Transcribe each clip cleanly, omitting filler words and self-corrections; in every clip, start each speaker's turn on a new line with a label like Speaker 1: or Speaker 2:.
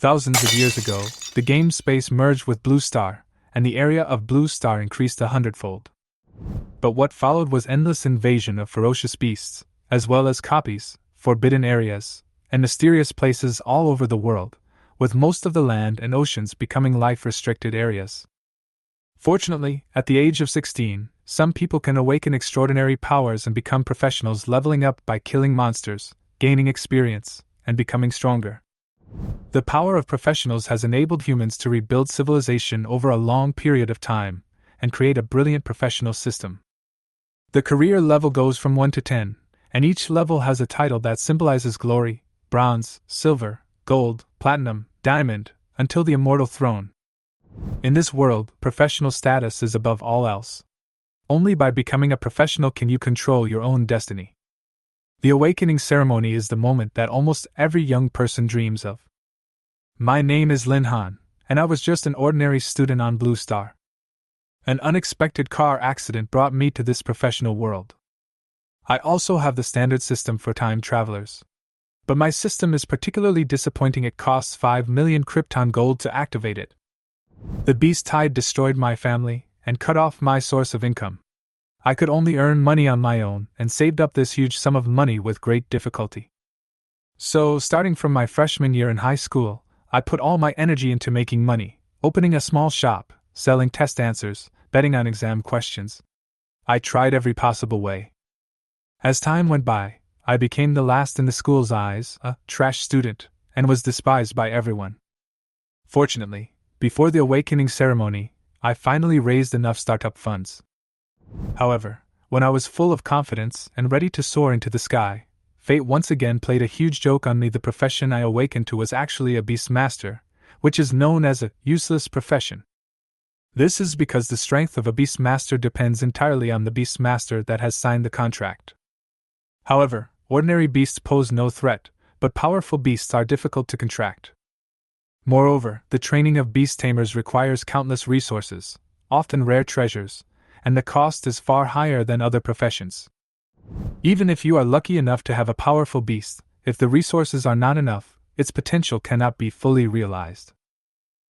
Speaker 1: Thousands of years ago, the game space merged with Blue Star, and the area of Blue Star increased 100-fold. But what followed was endless invasion of ferocious beasts, as well as copies, forbidden areas, and mysterious places all over the world, with most of the land and oceans becoming life-restricted areas. Fortunately, at the age of 16, some people can awaken extraordinary powers and become professionals, leveling up by killing monsters, gaining experience, and becoming stronger. The power of professionals has enabled humans to rebuild civilization over a long period of time and create a brilliant professional system. The career level goes from 1 to 10, and each level has a title that symbolizes glory: bronze, silver, gold, platinum, diamond, until the immortal throne. In this world, professional status is above all else. Only by becoming a professional can you control your own destiny. The awakening ceremony is the moment that almost every young person dreams of. My name is Lin Han, and I was just an ordinary student on Blue Star. An unexpected car accident brought me to this professional world. I also have the standard system for time travelers. But my system is particularly disappointing. It costs 5 million Krypton gold to activate it. The beast tide destroyed my family and cut off my source of income. I could only earn money on my own and saved up this huge sum of money with great difficulty. So, starting from my freshman year in high school, I put all my energy into making money, opening a small shop, selling test answers, betting on exam questions. I tried every possible way. As time went by, I became the last in the school's eyes, a trash student, and was despised by everyone. Fortunately, before the awakening ceremony, I finally raised enough startup funds. However, when I was full of confidence and ready to soar into the sky, fate once again played a huge joke on me. The profession I awakened to was actually a beastmaster, which is known as a useless profession. This is because the strength of a beastmaster depends entirely on the beastmaster that has signed the contract. However, ordinary beasts pose no threat, but powerful beasts are difficult to contract. Moreover, the training of beast tamers requires countless resources, often rare treasures, and the cost is far higher than other professions. Even if you are lucky enough to have a powerful beast, if the resources are not enough, its potential cannot be fully realized.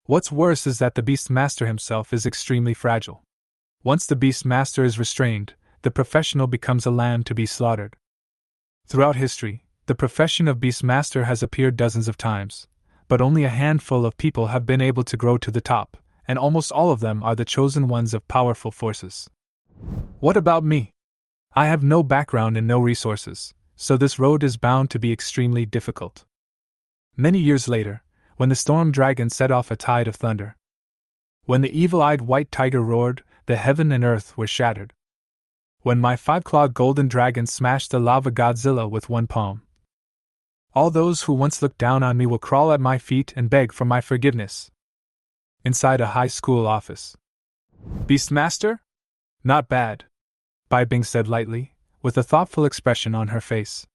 Speaker 1: What's worse is that the beastmaster himself is extremely fragile. Once the beastmaster is restrained, the professional becomes a lamb to be slaughtered. Throughout history, the profession of beastmaster has appeared dozens of times, but only a handful of people have been able to grow to the top, and almost all of them are the chosen ones of powerful forces. What about me? I have no background and no resources, so this road is bound to be extremely difficult. Many years later, when the storm dragon set off a tide of thunder, when the evil-eyed white tiger roared, the heaven and earth were shattered. When my 5-clawed golden dragon smashed the lava Godzilla with one palm, all those who once looked down on me will crawl at my feet and beg for my forgiveness. Inside a high school office. Beastmaster? Not bad, Bai Bing said lightly, with a thoughtful expression on her face.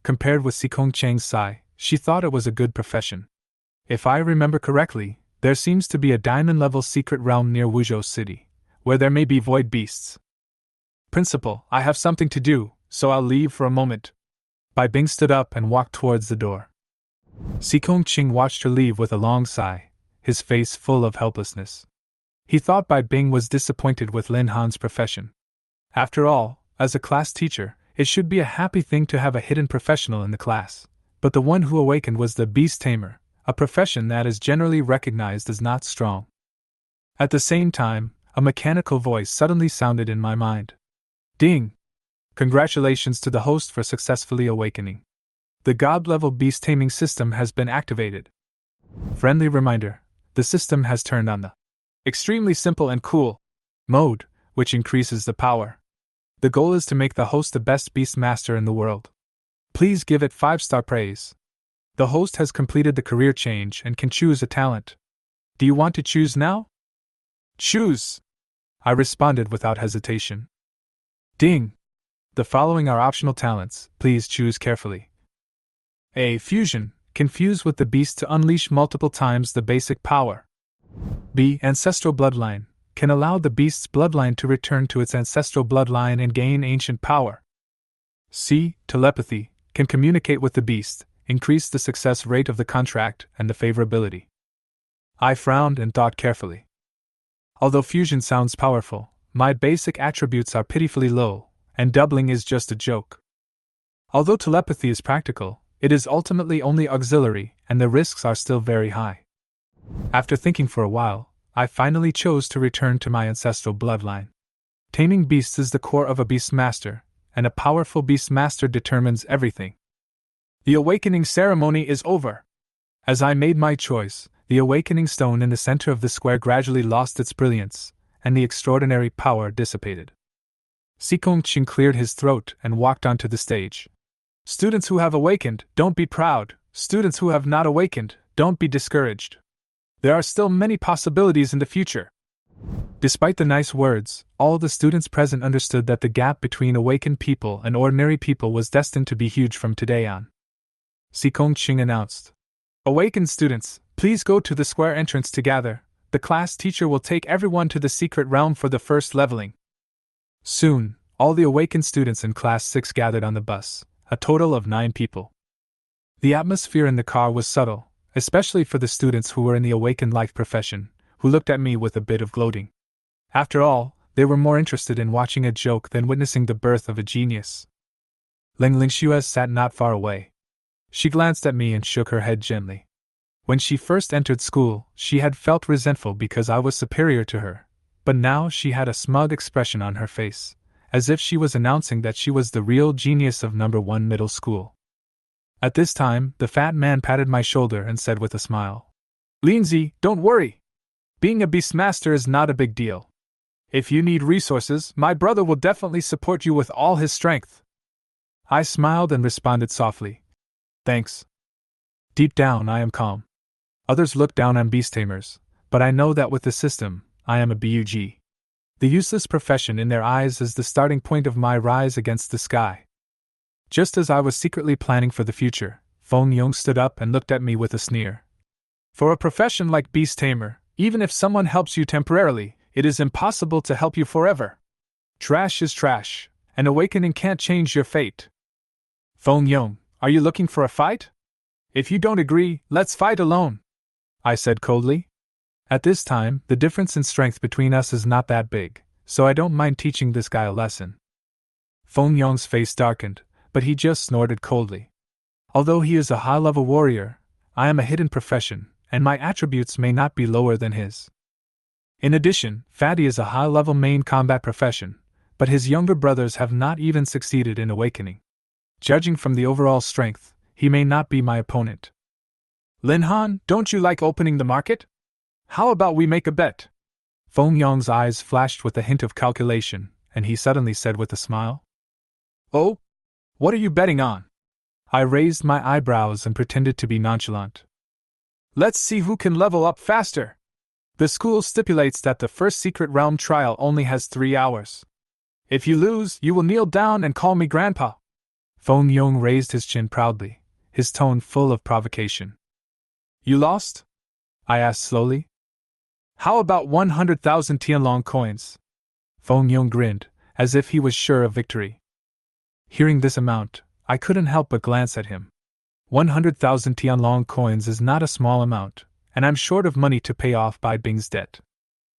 Speaker 1: Compared with Sikong Chang's Sai, she thought it was a good profession. If I remember correctly, there seems to be a diamond-level secret realm near Wuzhou City, where there may be void beasts. Principal, I have something to do, so I'll leave for a moment. Bai Bing stood up and walked towards the door. Sikong Ching watched her leave with a long sigh, his face full of helplessness. He thought Bai Bing was disappointed with Lin Han's profession. After all, as a class teacher, it should be a happy thing to have a hidden professional in the class, but the one who awakened was the beast tamer, a profession that is generally recognized as not strong. At the same time, a mechanical voice suddenly sounded in my mind. Ding! Congratulations to the host for successfully awakening. The god-level beast taming system has been activated. Friendly reminder, the system has turned on the extremely simple and cool mode, which increases the power. The goal is to make the host the best beast master in the world. Please give it 5-star praise. The host has completed the career change and can choose a talent. Do you want to choose now? Choose! I responded without hesitation. Ding! The following are optional talents, please choose carefully. A. Fusion, can fuse with the beast to unleash multiple times the basic power. B. Ancestral bloodline, can allow the beast's bloodline to return to its ancestral bloodline and gain ancient power. C. Telepathy, can communicate with the beast, increased the success rate of the contract and the favorability. I frowned and thought carefully. Although fusion sounds powerful, my basic attributes are pitifully low, and doubling is just a joke. Although telepathy is practical, it is ultimately only auxiliary, and the risks are still very high. After thinking for a while, I finally chose to return to my ancestral bloodline. Taming beasts is the core of a beastmaster, and a powerful beastmaster determines everything. The awakening ceremony is over. As I made my choice, the awakening stone in the center of the square gradually lost its brilliance, and the extraordinary power dissipated. Sikong Qing cleared his throat and walked onto the stage. Students who have awakened, don't be proud. Students who have not awakened, don't be discouraged. There are still many possibilities in the future. Despite the nice words, all the students present understood that the gap between awakened people and ordinary people was destined to be huge from today on. Sikong Qing announced, "Awakened students, please go to the square entrance to gather. The class teacher will take everyone to the secret realm for the first leveling." Soon, all the awakened students in Class 6 gathered on the bus, a total of 9 people. The atmosphere in the car was subtle, especially for the students who were in the awakened life profession, who looked at me with a bit of gloating. After all, they were more interested in watching a joke than witnessing the birth of a genius. Ling Lingxue sat not far away. She glanced at me and shook her head gently. When she first entered school, she had felt resentful because I was superior to her, but now she had a smug expression on her face, as if she was announcing that she was the real genius of number 1 middle school. At this time, the fat man patted my shoulder and said with a smile, "Lindsay, don't worry. Being a beastmaster is not a big deal. If you need resources, my brother will definitely support you with all his strength." I smiled and responded softly, "Thanks." Deep down, I am calm. Others look down on beast tamers, but I know that with the system, I am a bug. The useless profession in their eyes is the starting point of my rise against the sky. Just as I was secretly planning for the future, Feng Yong stood up and looked at me with a sneer. "For a profession like beast tamer, even if someone helps you temporarily, it is impossible to help you forever. Trash is trash, and awakening can't change your fate." "Feng Yong, are you looking for a fight? If you don't agree, let's fight alone," I said coldly. At this time, the difference in strength between us is not that big, so I don't mind teaching this guy a lesson. Feng Yong's face darkened, but he just snorted coldly. Although he is a high-level warrior, I am a hidden profession, and my attributes may not be lower than his. In addition, Fatty is a high-level main combat profession, but his younger brothers have not even succeeded in awakening. Judging from the overall strength, he may not be my opponent. "Lin Han, don't you like opening the market? How about we make a bet?" Feng Yong's eyes flashed with a hint of calculation, and he suddenly said with a smile, "Oh? What are you betting on?" I raised my eyebrows and pretended to be nonchalant. "Let's see who can level up faster. The school stipulates that the first secret realm trial only has 3 hours. If you lose, you will kneel down and call me Grandpa." Feng Yong raised his chin proudly, his tone full of provocation. "You lost?" I asked slowly. "How about 100,000 Tianlong coins?" Feng Yong grinned, as if he was sure of victory. Hearing this amount, I couldn't help but glance at him. 100,000 Tianlong coins is not a small amount, and I'm short of money to pay off Bai Bing's debt.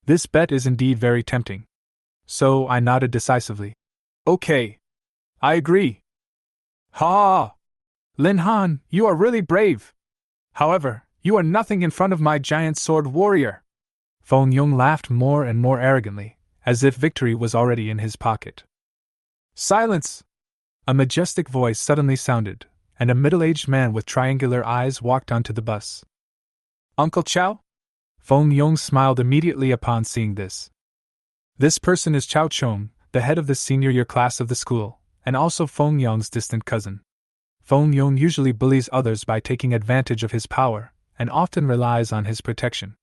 Speaker 1: This bet is indeed very tempting. So I nodded decisively. "Okay. I agree." "Ha! Lin Han, you are really brave. However, you are nothing in front of my giant sword warrior." Feng Yong laughed more and more arrogantly, as if victory was already in his pocket. "Silence!" A majestic voice suddenly sounded, and a middle-aged man with triangular eyes walked onto the bus. "Uncle Chow?" Feng Yong smiled immediately upon seeing this. This person is Chow Chong, the head of the senior year class of the school, and also Feng Yong's distant cousin. Feng Yong usually bullies others by taking advantage of his power, and often relies on his protection.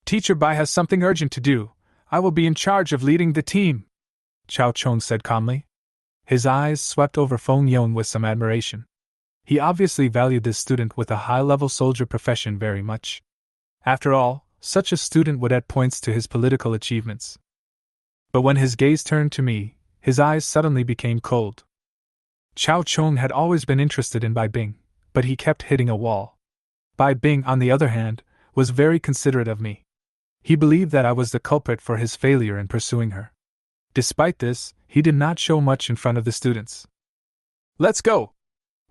Speaker 1: "Teacher Bai has something urgent to do. I will be in charge of leading the team," Chow Chong said calmly. His eyes swept over Feng Yong with some admiration. He obviously valued this student with a high-level soldier profession very much. After all, such a student would add points to his political achievements. But when his gaze turned to me, his eyes suddenly became cold. Chow Chong had always been interested in Bai Bing, but he kept hitting a wall. Bai Bing, on the other hand, was very considerate of me. He believed that I was the culprit for his failure in pursuing her. Despite this, he did not show much in front of the students. "Let's go!"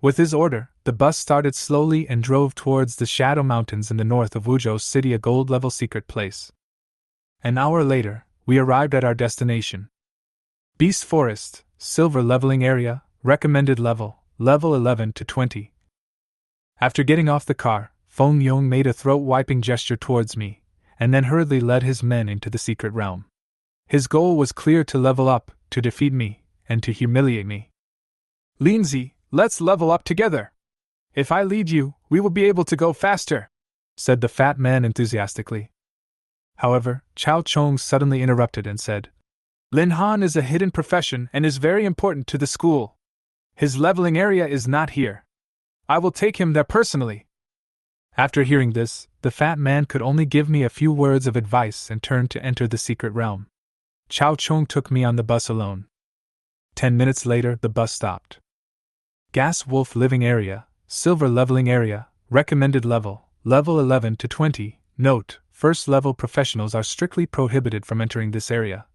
Speaker 1: With his order, the bus started slowly and drove towards the Shadow Mountains in the north of Wuzhou City, a gold-level secret place. An hour later, we arrived at our destination. Beast Forest, Silver Leveling Area, Recommended Level, Level 11 to 20. After getting off the car, Feng Yong made a throat-wiping gesture towards me, and then hurriedly led his men into the secret realm. His goal was clear: to level up, to defeat me, and to humiliate me. "Lindsay, let's level up together. If I lead you, we will be able to go faster," said the fat man enthusiastically. However, Chao Chong suddenly interrupted and said, "Lin Han is a hidden profession and is very important to the school. His leveling area is not here. I will take him there personally." After hearing this, the fat man could only give me a few words of advice and turned to enter the secret realm. Chao Chong took me on the bus alone. 10 minutes later, the bus stopped. Gas Wolf Living Area, Silver Leveling Area, Recommended Level, Level 11 to 20. Note: first level professionals are strictly prohibited from entering this area.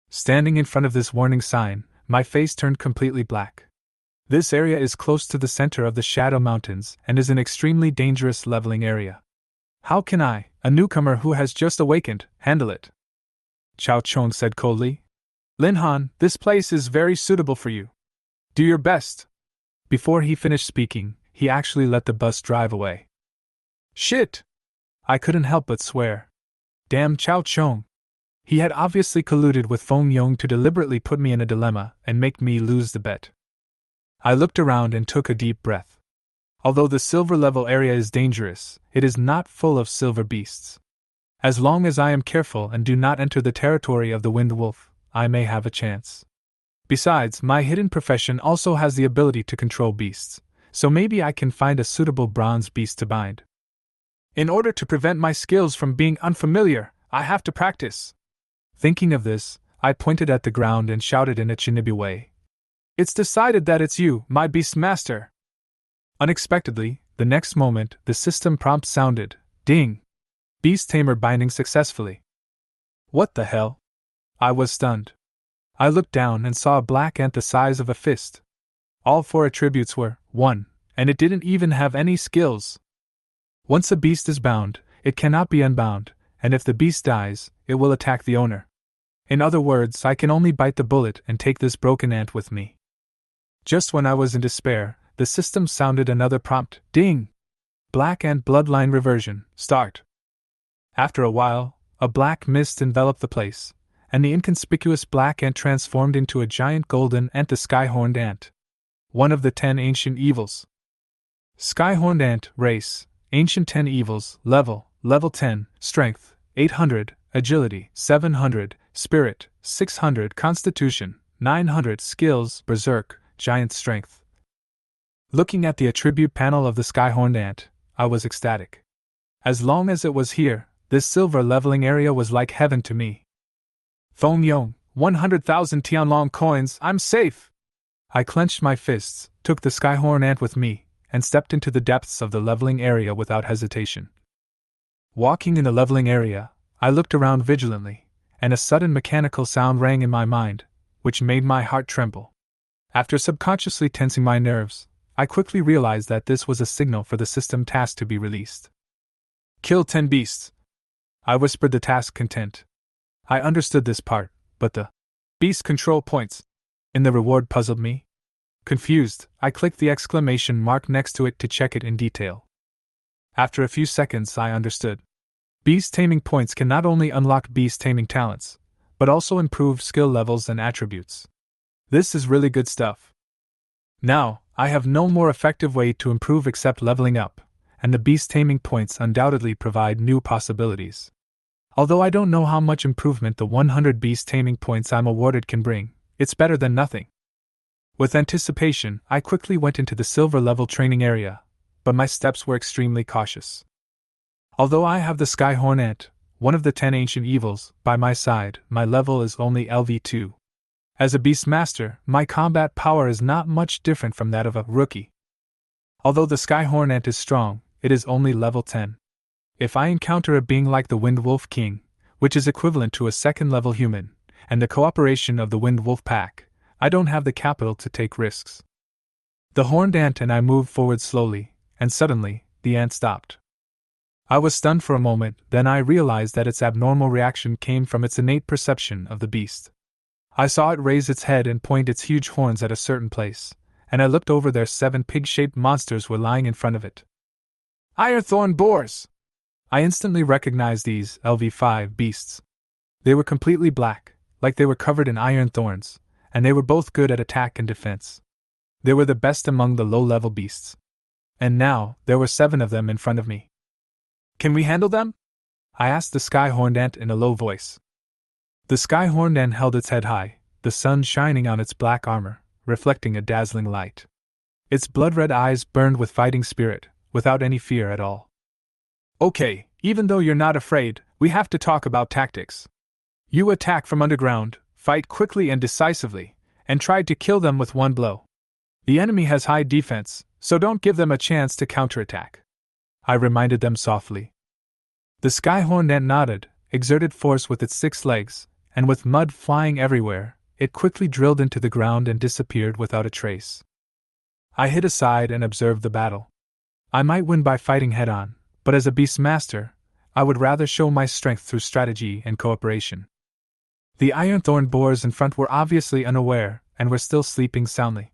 Speaker 1: Standing in front of this warning sign, my face turned completely black. This area is close to the center of the Shadow Mountains and is an extremely dangerous leveling area. How can I, a newcomer who has just awakened, handle it? Chao Chong said coldly. "Lin Han, this place is very suitable for you. Do your best." Before he finished speaking, he actually let the bus drive away. Shit! I couldn't help but swear. Damn Chao Chong. He had obviously colluded with Feng Yong to deliberately put me in a dilemma and make me lose the bet. I looked around and took a deep breath. Although the silver level area is dangerous, it is not full of silver beasts. As long as I am careful and do not enter the territory of the Wind Wolf, I may have a chance. Besides, my hidden profession also has the ability to control beasts, so maybe I can find a suitable bronze beast to bind. In order to prevent my skills from being unfamiliar, I have to practice. Thinking of this, I pointed at the ground and shouted in a Chinibi way. "It's decided that it's you, my beast master." Unexpectedly, the next moment, the system prompt sounded. Ding! Beast Tamer binding successfully. What the hell? I was stunned. I looked down and saw a black ant the size of a fist. All 4 attributes were 1, and it didn't even have any skills. Once a beast is bound, it cannot be unbound, and if the beast dies, it will attack the owner. In other words, I can only bite the bullet and take this broken ant with me. Just when I was in despair, the system sounded another prompt. Ding! Black ant bloodline reversion, start. After a while, a black mist enveloped the place, and the inconspicuous black ant transformed into a giant golden ant, the sky-horned ant. One of the 10 ancient evils. Sky-horned ant, race, ancient 10 evils, level 10, strength, 800, agility, 700, spirit, 600, constitution, 900, skills, berserk, giant strength. Looking at the attribute panel of the sky-horned ant, I was ecstatic. As long as it was here, this silver leveling area was like heaven to me. Feng Yong, 100,000 Tianlong coins, I'm safe! I clenched my fists, took the skyhorn ant with me, and stepped into the depths of the leveling area without hesitation. Walking in the leveling area, I looked around vigilantly, and a sudden mechanical sound rang in my mind, which made my heart tremble. After subconsciously tensing my nerves, I quickly realized that this was a signal for the system task to be released. Kill 10 beasts. I whispered the task content. I understood this part, but the beast control points in the reward puzzled me. Confused, I clicked the exclamation mark next to it to check it in detail. After a few seconds, I understood. Beast taming points can not only unlock beast taming talents, but also improve skill levels and attributes. This is really good stuff. Now, I have no more effective way to improve except leveling up, and the beast taming points undoubtedly provide new possibilities. Although I don't know how much improvement the 100 beast taming points I'm awarded can bring, it's better than nothing. With anticipation, I quickly went into the silver level training area, but my steps were extremely cautious. Although I have the skyhorn ant, one of the 10 ancient evils, by my side, my level is only LV2. As a beast master, my combat power is not much different from that of a rookie. Although the skyhorn ant is strong, it is only level 10. If I encounter a being like the Wind Wolf King, which is equivalent to a second-level human, and the cooperation of the Wind Wolf Pack, I don't have the capital to take risks. The horned ant and I moved forward slowly, and suddenly, the ant stopped. I was stunned for a moment, then I realized that its abnormal reaction came from its innate perception of the beast. I saw it raise its head and point its huge horns at a certain place, and I looked over there. 7 pig-shaped monsters were lying in front of it. Ironthorn boars! I instantly recognized these LV5 beasts. They were completely black, like they were covered in iron thorns, and they were both good at attack and defense. They were the best among the low-level beasts. And now, there were 7 of them in front of me. Can we handle them? I asked the skyhorned ant in a low voice. The skyhorned ant held its head high, the sun shining on its black armor, reflecting a dazzling light. Its blood-red eyes burned with fighting spirit, without any fear at all. Okay, even though you're not afraid, we have to talk about tactics. You attack from underground, fight quickly and decisively, and try to kill them with one blow. The enemy has high defense, so don't give them a chance to counterattack. I reminded them softly. The skyhorned ant nodded, exerted force with its 6 legs, and with mud flying everywhere, it quickly drilled into the ground and disappeared without a trace. I hid aside and observed the battle. I might win by fighting head-on, but as a beast master, I would rather show my strength through strategy and cooperation. The ironthorn boars in front were obviously unaware and were still sleeping soundly.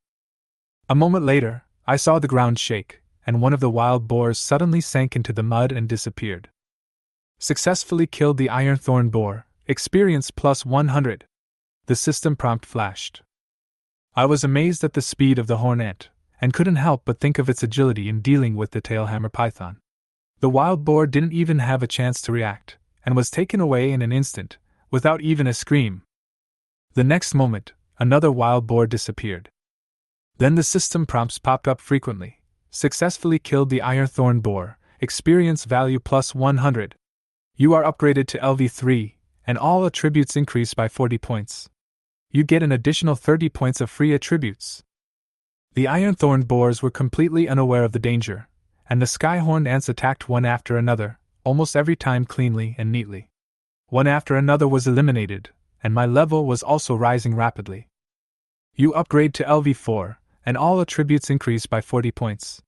Speaker 1: A moment later, I saw the ground shake, and one of the wild boars suddenly sank into the mud and disappeared. Successfully killed the ironthorn boar, experience plus 100. The system prompt flashed. I was amazed at the speed of the horned ant, and couldn't help but think of its agility in dealing with the tailhammer python. The wild boar didn't even have a chance to react, and was taken away in an instant, without even a scream. The next moment, another wild boar disappeared. Then the system prompts popped up frequently. Successfully killed the ironthorn boar, experience value plus 100. You are upgraded to LV3, and all attributes increase by 40 points. You get an additional 30 points of free attributes. The ironthorn boars were completely unaware of the danger, and the skyhorned ants attacked one after another, almost every time cleanly and neatly. One after another was eliminated, and my level was also rising rapidly. You upgrade to LV4, and all attributes increase by 40 points.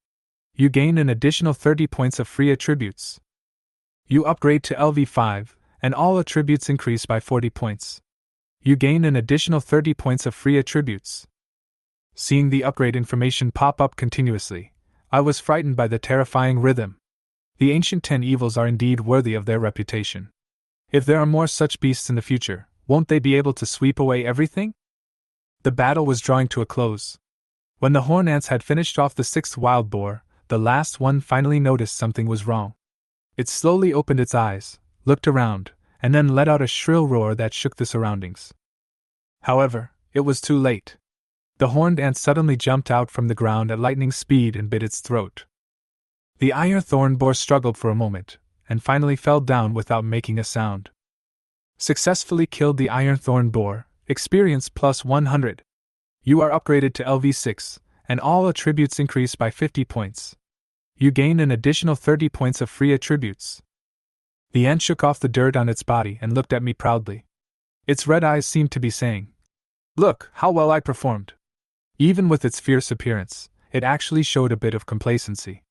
Speaker 1: You gain an additional 30 points of free attributes. You upgrade to LV5, and all attributes increase by 40 points. You gain an additional 30 points of free attributes. Seeing the upgrade information pop up continuously, I was frightened by the terrifying rhythm. The ancient 10 evils are indeed worthy of their reputation. If there are more such beasts in the future, won't they be able to sweep away everything? The battle was drawing to a close. When the horned ants had finished off the 6th wild boar, the last one finally noticed something was wrong. It slowly opened its eyes, looked around, and then let out a shrill roar that shook the surroundings. However, it was too late. The horned ant suddenly jumped out from the ground at lightning speed and bit its throat. The ironthorn boar struggled for a moment, and finally fell down without making a sound. Successfully killed the ironthorn boar, experience plus 100. You are upgraded to LV6, and all attributes increase by 50 points. You gain an additional 30 points of free attributes. The ant shook off the dirt on its body and looked at me proudly. Its red eyes seemed to be saying, "Look, how well I performed." Even with its fierce appearance, it actually showed a bit of complacency.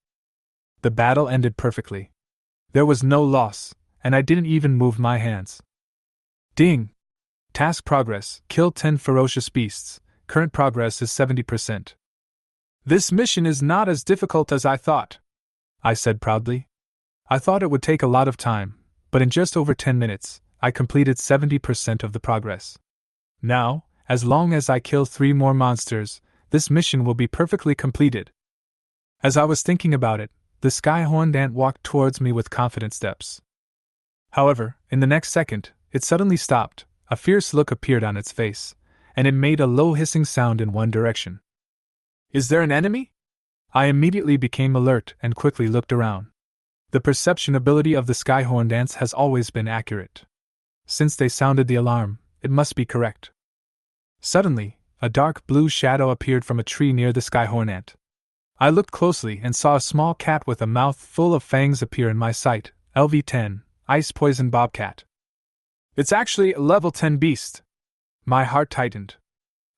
Speaker 1: The battle ended perfectly. There was no loss, and I didn't even move my hands. Ding! Task progress, killed 10 ferocious beasts, current progress is 70%. This mission is not as difficult as I thought, I said proudly. I thought it would take a lot of time, but in just over 10 minutes, I completed 70% of the progress. Now, as long as I kill 3 more monsters, this mission will be perfectly completed. As I was thinking about it, the skyhorned ant walked towards me with confident steps. However, in the next second, it suddenly stopped, a fierce look appeared on its face, and it made a low hissing sound in one direction. Is there an enemy? I immediately became alert and quickly looked around. The perception ability of the skyhorned ants has always been accurate. Since they sounded the alarm, it must be correct. Suddenly, a dark blue shadow appeared from a tree near the skyhorned ant. I looked closely and saw a small cat with a mouth full of fangs appear in my sight. LV10, Ice Poison Bobcat. It's actually a level 10 beast. My heart tightened.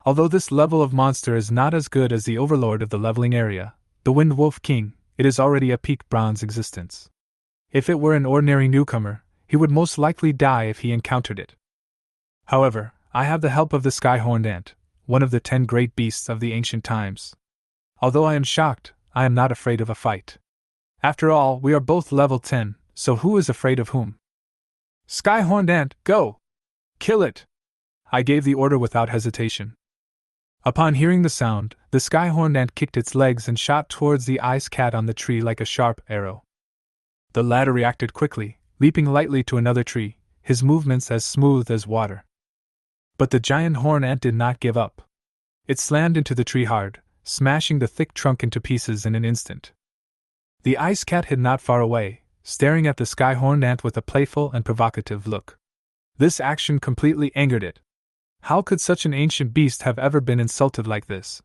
Speaker 1: Although this level of monster is not as good as the overlord of the leveling area, the Wind Wolf King, it is already a peak bronze existence. If it were an ordinary newcomer, he would most likely die if he encountered it. However, I have the help of the sky-horned ant, one of the 10 great beasts of the ancient times. Although I am shocked, I am not afraid of a fight. After all, we are both level 10, so who is afraid of whom? Sky-horned ant, go! Kill it! I gave the order without hesitation. Upon hearing the sound, the sky-horned ant kicked its legs and shot towards the ice cat on the tree like a sharp arrow. The latter reacted quickly, leaping lightly to another tree, his movements as smooth as water. But the giant horned ant did not give up. It slammed into the tree hard, smashing the thick trunk into pieces in an instant. The ice cat hid not far away, staring at the sky-horned ant with a playful and provocative look. This action completely angered it. How could such an ancient beast have ever been insulted like this?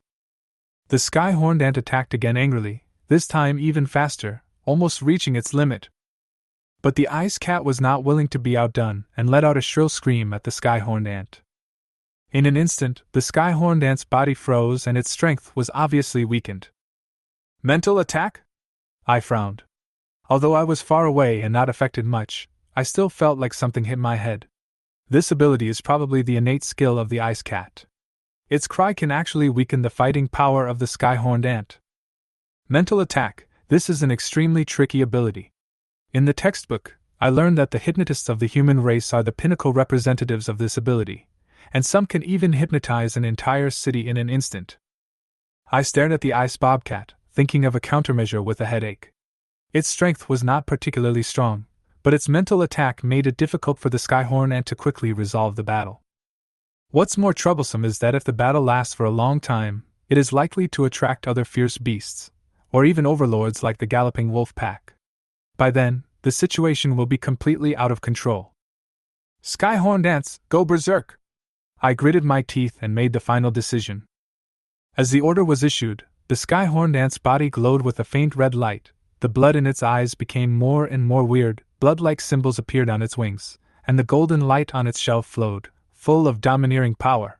Speaker 1: The sky-horned ant attacked again angrily, this time even faster, almost reaching its limit. But the ice cat was not willing to be outdone and let out a shrill scream at the sky-horned ant. In an instant, the sky-horned ant's body froze and its strength was obviously weakened. Mental attack? I frowned. Although I was far away and not affected much, I still felt like something hit my head. This ability is probably the innate skill of the ice cat. Its cry can actually weaken the fighting power of the sky-horned ant. Mental attack, this is an extremely tricky ability. In the textbook, I learned that the hypnotists of the human race are the pinnacle representatives of this ability, and some can even hypnotize an entire city in an instant. I stared at the ice bobcat, thinking of a countermeasure with a headache. Its strength was not particularly strong, but its mental attack made it difficult for the sky-horned ant to quickly resolve the battle. What's more troublesome is that if the battle lasts for a long time, it is likely to attract other fierce beasts, or even overlords like the galloping wolf pack. By then, the situation will be completely out of control. Sky-horned ants, go berserk! I gritted my teeth and made the final decision. As the order was issued, the sky-horned ant's body glowed with a faint red light, the blood in its eyes became more and more weird, blood-like symbols appeared on its wings, and the golden light on its shell flowed, full of domineering power.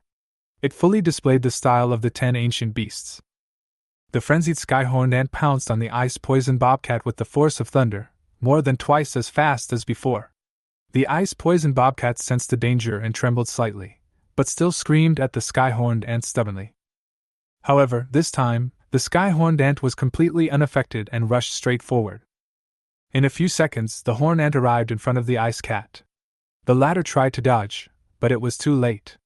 Speaker 1: It fully displayed the style of the 10 ancient beasts. The frenzied sky-horned ant pounced on the ice-poisoned bobcat with the force of thunder, more than twice as fast as before. The ice-poisoned bobcat sensed the danger and trembled slightly, but still screamed at the sky-horned ant stubbornly. However, this time, the sky-horned ant was completely unaffected and rushed straight forward. In a few seconds, the horned ant arrived in front of the ice cat. The latter tried to dodge, but it was too late.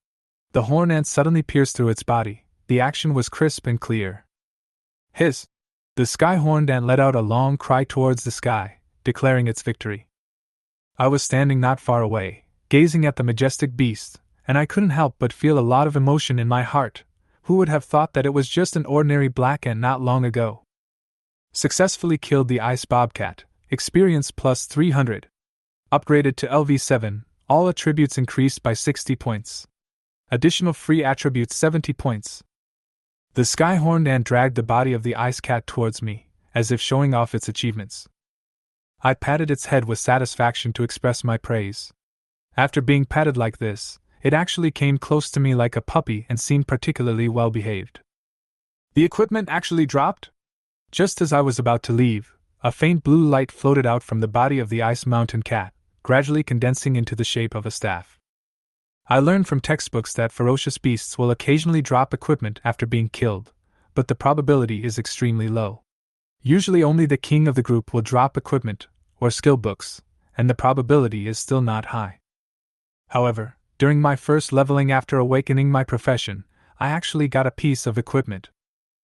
Speaker 1: The horned ant suddenly pierced through its body. The action was crisp and clear. Hiss! The sky-horned ant let out a long cry towards the sky, declaring its victory. I was standing not far away, gazing at the majestic beast, and I couldn't help but feel a lot of emotion in my heart. Who would have thought that it was just an ordinary black ant not long ago? Successfully killed the ice bobcat, experience plus 300. Upgraded to LV7, all attributes increased by 60 points. Additional free attributes 70 points. The sky-horned ant dragged the body of the ice cat towards me, as if showing off its achievements. I patted its head with satisfaction to express my praise. After being patted like this, it actually came close to me like a puppy and seemed particularly well behaved. The equipment actually dropped? Just as I was about to leave, a faint blue light floated out from the body of the ice mountain cat, gradually condensing into the shape of a staff. I learned from textbooks that ferocious beasts will occasionally drop equipment after being killed, but the probability is extremely low. Usually only the king of the group will drop equipment, or skill books, and the probability is still not high. However, during my first leveling after awakening my profession, I actually got a piece of equipment.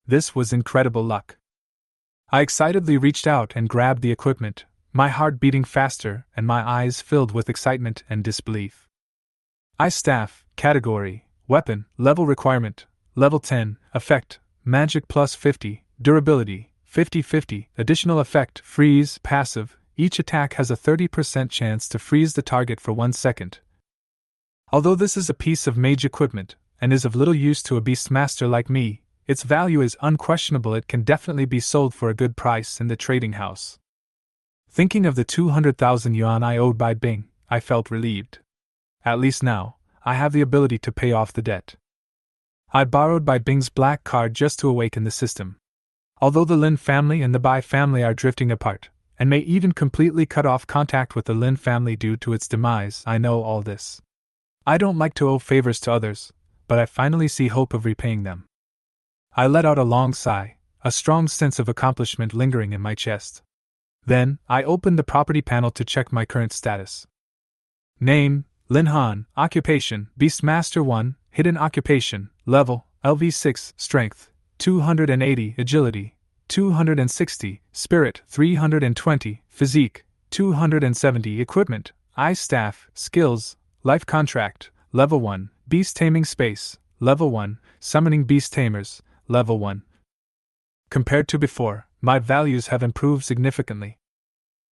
Speaker 1: This was incredible luck. I excitedly reached out and grabbed the equipment, my heart beating faster and my eyes filled with excitement and disbelief. Ice staff, category, weapon, level requirement, level 10, effect, magic plus 50, durability, 50-50, additional effect, freeze, passive, each attack has a 30% chance to freeze the target for 1 second. Although this is a piece of mage equipment, and is of little use to a beastmaster like me, Its value is unquestionable. It can definitely be sold for a good price in the trading house. Thinking of the 200,000 yuan I owed by Bing, I felt relieved. At least now, I have the ability to pay off the debt. I borrowed by Bing's black card just to awaken the system. Although the Lin family and the Bai family are drifting apart, and may even completely cut off contact with the Lin family due to its demise, I know all this. I don't like to owe favors to others, but I finally see hope of repaying them. I let out a long sigh, a strong sense of accomplishment lingering in my chest. Then, I opened the property panel to check my current status. Name, Lin Han, Occupation, Beastmaster 1, Hidden Occupation, Level, LV6, Strength, 280, Agility, 260, Spirit, 320, Physique, 270, Equipment, Ice Staff, Skills, Life Contract, Level 1, Beast Taming Space, Level 1, Summoning Beast Tamers, Level 1. Compared to before, my values have improved significantly.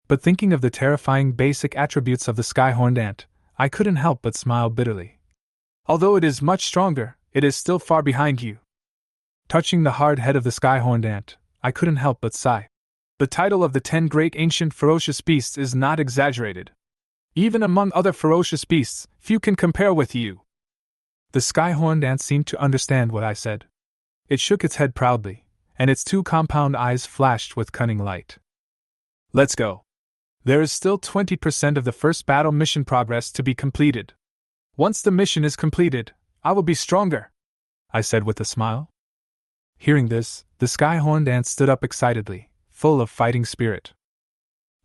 Speaker 1: But thinking of the terrifying basic attributes of the sky-horned ant, I couldn't help but smile bitterly. Although it is much stronger, it is still far behind you. Touching the hard head of the sky-horned ant, I couldn't help but sigh. The title of the 10 great ancient ferocious beasts is not exaggerated. Even among other ferocious beasts, few can compare with you. The sky-horned ant seemed to understand what I said. It shook its head proudly, and its 2 compound eyes flashed with cunning light. Let's go. There is still 20% of the first battle mission progress to be completed. Once the mission is completed, I will be stronger, I said with a smile. Hearing this, the sky-horned ant stood up excitedly, full of fighting spirit.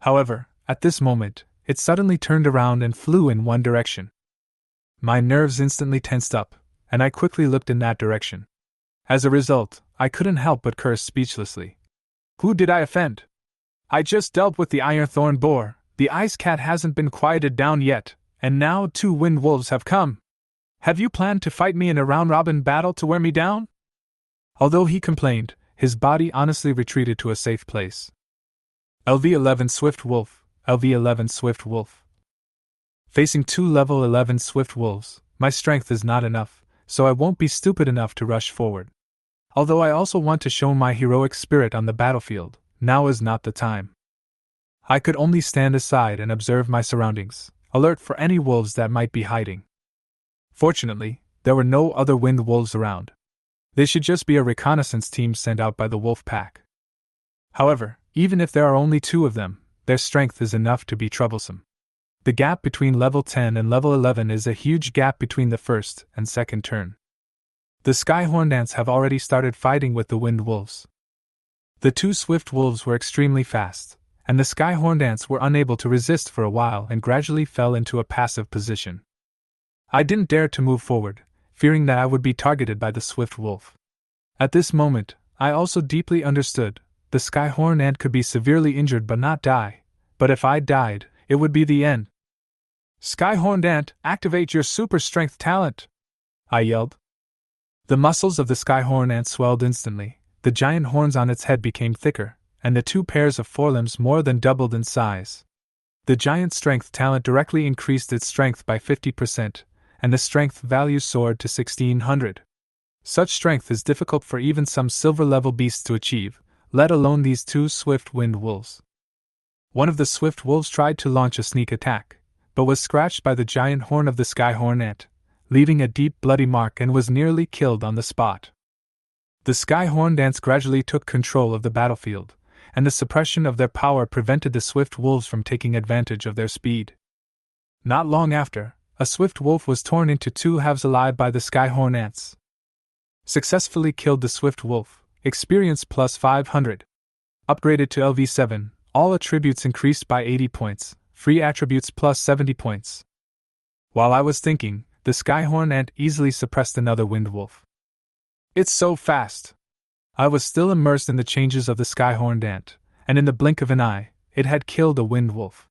Speaker 1: However, at this moment, it suddenly turned around and flew in one direction. My nerves instantly tensed up, and I quickly looked in that direction. As a result, I couldn't help but curse speechlessly. Who did I offend? I just dealt with the iron-thorn boar, the ice cat hasn't been quieted down yet, and now 2 wind wolves have come. Have you planned to fight me in a round-robin battle to wear me down? Although he complained, his body honestly retreated to a safe place. LV-11 Swift Wolf, LV-11 Swift Wolf. Facing 2 level 11 Swift Wolves, my strength is not enough, so I won't be stupid enough to rush forward. Although I also want to show my heroic spirit on the battlefield, now is not the time. I could only stand aside and observe my surroundings, alert for any wolves that might be hiding. Fortunately, there were no other wind wolves around. They should just be a reconnaissance team sent out by the wolf pack. However, even if there are only 2 of them, their strength is enough to be troublesome. The gap between level 10 and level 11 is a huge gap between the first and second turn. The sky-horned ants have already started fighting with the wind wolves. The 2 swift wolves were extremely fast, and the sky-horned ants were unable to resist for a while and gradually fell into a passive position. I didn't dare to move forward, fearing that I would be targeted by the swift wolf. At this moment, I also deeply understood, the sky-horned ant could be severely injured but not die, but if I died, it would be the end. Sky-horned ant, activate your super strength talent! I yelled. The muscles of the sky-horned ant swelled instantly, the giant horns on its head became thicker, and the 2 pairs of forelimbs more than doubled in size. The giant strength talent directly increased its strength by 50%, and the strength value soared to 1600. Such strength is difficult for even some silver-level beasts to achieve, let alone these 2 swift wind wolves. One of the swift wolves tried to launch a sneak attack, but was scratched by the giant horn of the sky-horned ant, leaving a deep bloody mark and was nearly killed on the spot. The sky-horned ants gradually took control of the battlefield, and the suppression of their power prevented the swift wolves from taking advantage of their speed. Not long after, a swift wolf was torn into 2 halves alive by the sky-horned ants. Successfully killed the swift wolf, experience plus 500. Upgraded to LV7, all attributes increased by 80 points, free attributes plus 70 points. While I was thinking, the sky-horned ant easily suppressed another wind wolf. It's so fast! I was still immersed in the changes of the sky-horned ant, and in the blink of an eye, it had killed a wind wolf.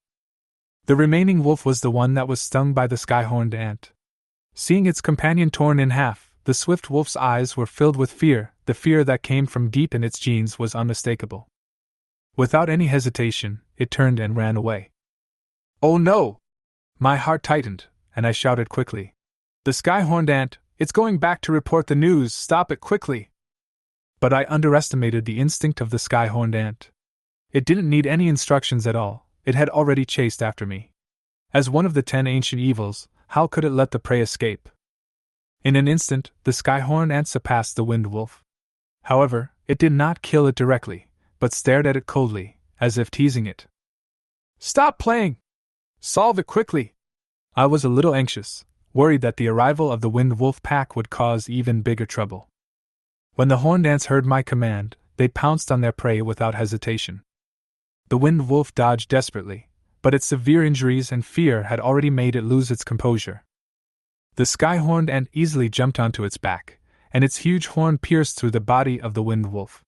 Speaker 1: The remaining wolf was the one that was stung by the sky-horned ant. Seeing its companion torn in half, the swift wolf's eyes were filled with fear. The fear that came from deep in its genes was unmistakable. Without any hesitation, it turned and ran away. Oh no! My heart tightened, and I shouted quickly. The sky-horned ant, it's going back to report the news, stop it quickly! But I underestimated the instinct of the sky-horned ant. It didn't need any instructions at all, it had already chased after me. As one of the 10 ancient evils, how could it let the prey escape? In an instant, the sky-horned ant surpassed the winged wolf. However, it did not kill it directly, but stared at it coldly, as if teasing it. "Stop playing! Solve it quickly!" I was a little anxious, worried that the arrival of the winged wolf pack would cause even bigger trouble. When the horned ants heard my command, they pounced on their prey without hesitation. The winged wolf dodged desperately, but its severe injuries and fear had already made it lose its composure. The sky-horned ant easily jumped onto its back, and its huge horn pierced through the body of the winged wolf.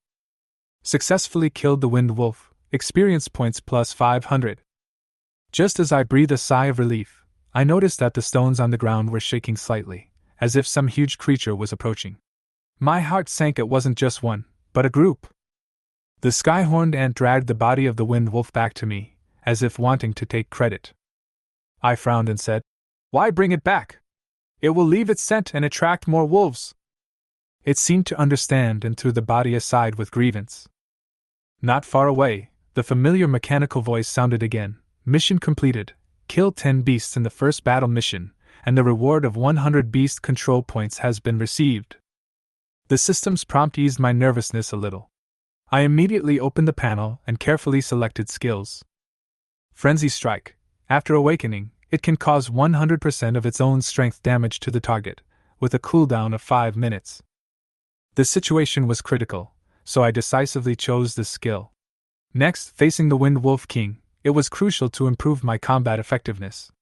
Speaker 1: Successfully killed the winged wolf, experience points plus 500. Just as I breathed a sigh of relief, I noticed that the stones on the ground were shaking slightly, as if some huge creature was approaching. My heart sank. It wasn't just one, but a group. The sky-horned ant dragged the body of the winged wolf back to me, as if wanting to take credit. I frowned and said, "Why bring it back? It will leave its scent and attract more wolves." It seemed to understand and threw the body aside with grievance. Not far away, the familiar mechanical voice sounded again. "Mission completed. Kill 10 beasts in the first battle mission, and the reward of 100 beast control points has been received." The system's prompt eased my nervousness a little. I immediately opened the panel and carefully selected skills. Frenzy Strike. After awakening, it can cause 100% of its own strength damage to the target, with a cooldown of 5 minutes. The situation was critical, so I decisively chose this skill. Next, facing the Wind Wolf King, it was crucial to improve my combat effectiveness.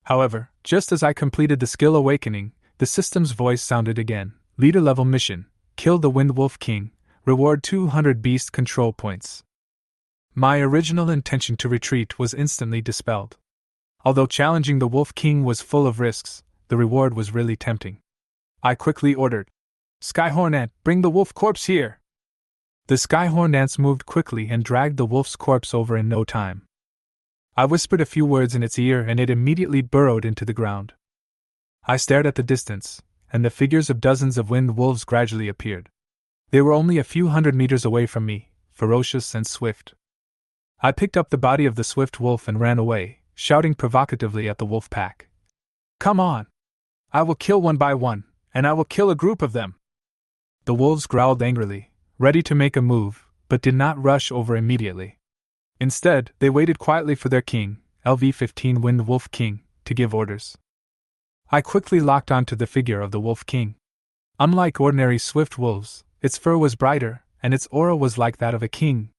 Speaker 1: However, just as I completed the skill awakening, the system's voice sounded again. Leader level mission. Kill the Wind Wolf King. Reward 200 beast control points. My original intention to retreat was instantly dispelled. Although challenging the Wolf King was full of risks, the reward was really tempting. I quickly ordered, "Skyhorn Ant, bring the wolf corpse here!" The Skyhorn Ants moved quickly and dragged the wolf's corpse over in no time. I whispered a few words in its ear and it immediately burrowed into the ground. I stared at the distance, and the figures of dozens of wind wolves gradually appeared. They were only a few hundred meters away from me, ferocious and swift. I picked up the body of the swift wolf and ran away, shouting provocatively at the wolf pack. "Come on! I will kill one by one, and I will kill a group of them!" The wolves growled angrily, ready to make a move, but did not rush over immediately. Instead, they waited quietly for their king, LV-15 Wind Wolf King, to give orders. I quickly locked onto the figure of the Wolf King. Unlike ordinary swift wolves, its fur was brighter, and its aura was like that of a king.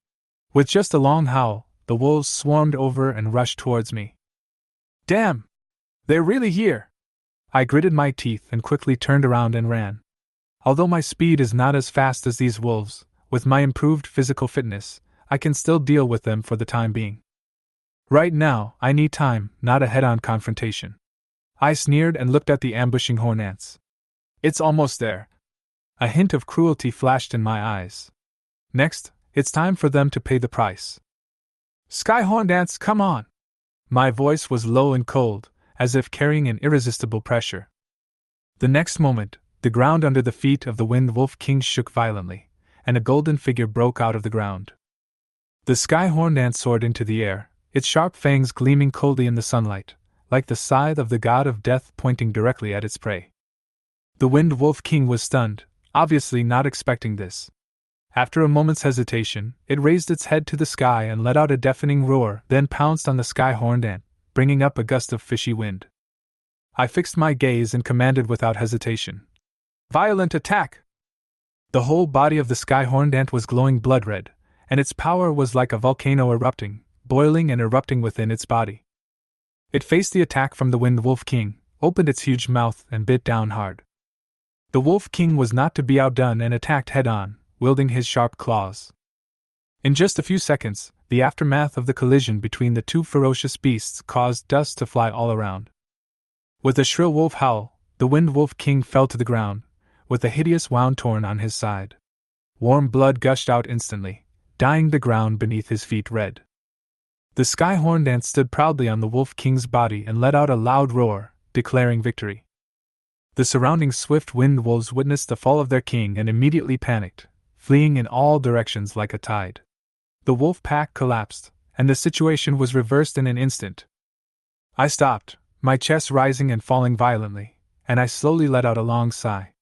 Speaker 1: With just a long howl, the wolves swarmed over and rushed towards me. "Damn! They're really here!" I gritted my teeth and quickly turned around and ran. Although my speed is not as fast as these wolves, with my improved physical fitness, I can still deal with them for the time being. Right now, I need time, not a head-on confrontation. I sneered and looked at the ambushing horn ants. "It's almost there." A hint of cruelty flashed in my eyes. "Next, it's time for them to pay the price." "Skyhorned ants, come on!" My voice was low and cold, as if carrying an irresistible pressure. The next moment, the ground under the feet of the Wind Wolf King shook violently, and a golden figure broke out of the ground. The skyhorned ant soared into the air, its sharp fangs gleaming coldly in the sunlight, like the scythe of the god of death pointing directly at its prey. The Wind Wolf King was stunned, obviously not expecting this. After a moment's hesitation, it raised its head to the sky and let out a deafening roar, then pounced on the sky-horned ant, bringing up a gust of fishy wind. I fixed my gaze and commanded without hesitation, "Violent attack!" The whole body of the sky-horned ant was glowing blood-red, and its power was like a volcano erupting, boiling and erupting within its body. It faced the attack from the Wind Wolf King, opened its huge mouth and bit down hard. The Wolf King was not to be outdone and attacked head-on, wielding his sharp claws. In just a few seconds, the aftermath of the collision between the two ferocious beasts caused dust to fly all around. With a shrill wolf howl, the Wind Wolf King fell to the ground, with a hideous wound torn on his side. Warm blood gushed out instantly, dyeing the ground beneath his feet red. The sky-horned ant stood proudly on the Wolf King's body and let out a loud roar, declaring victory. The surrounding swift wind wolves witnessed the fall of their king and immediately panicked, fleeing in all directions like a tide. The wolf pack collapsed, and the situation was reversed in an instant. I stopped, my chest rising and falling violently, and I slowly let out a long sigh.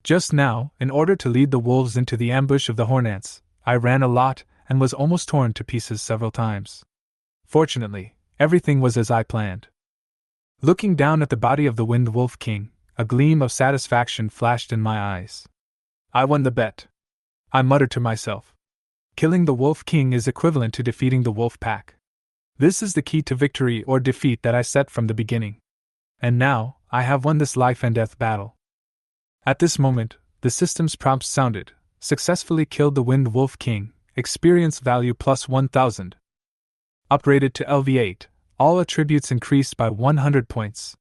Speaker 1: Just now, in order to lead the wolves into the ambush of the horn ants, I ran a lot and was almost torn to pieces several times. Fortunately, everything was as I planned. Looking down at the body of the Wind Wolf King, a gleam of satisfaction flashed in my eyes. I won the bet. I muttered to myself. Killing the Wolf King is equivalent to defeating the wolf pack. This is the key to victory or defeat that I set from the beginning. And now, I have won this life and death battle. At this moment, the system's prompt sounded, successfully killed the Wind Wolf King, experience value plus 1000. Upgraded to LV8, all attributes increased by 100 points.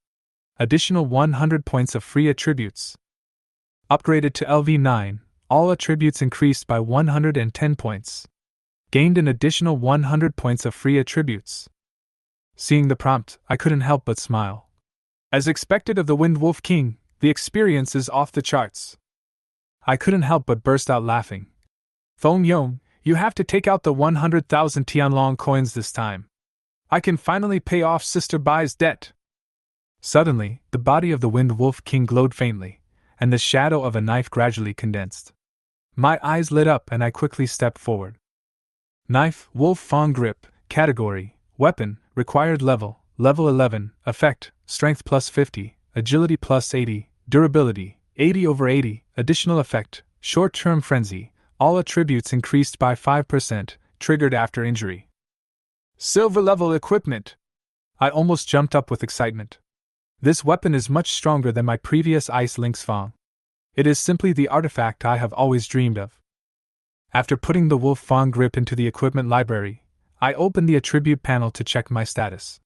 Speaker 1: Additional 100 points of free attributes. Upgraded to LV9, all attributes increased by 110 points. Gained an additional 100 points of free attributes. Seeing the prompt, I couldn't help but smile. As expected of the Wind Wolf King, the experience is off the charts. I couldn't help but burst out laughing. Thong Yong, you have to take out the 100,000 Tianlong coins this time. I can finally pay off Sister Bai's debt. Suddenly, the body of the Wind Wolf King glowed faintly, and the shadow of a knife gradually condensed. My eyes lit up and I quickly stepped forward. Knife, Wolf Fang Grip, Category, Weapon, Required Level 11, Effect, Strength plus 50, Agility plus 80, Durability, 80/80, Additional Effect, Short-Term Frenzy, all attributes increased by 5%, triggered after injury. Silver level equipment! I almost jumped up with excitement. This weapon is much stronger than my previous Ice Lynx Fang. It is simply the artifact I have always dreamed of. After putting the Wolf Fang Grip into the equipment library, I opened the attribute panel to check my status.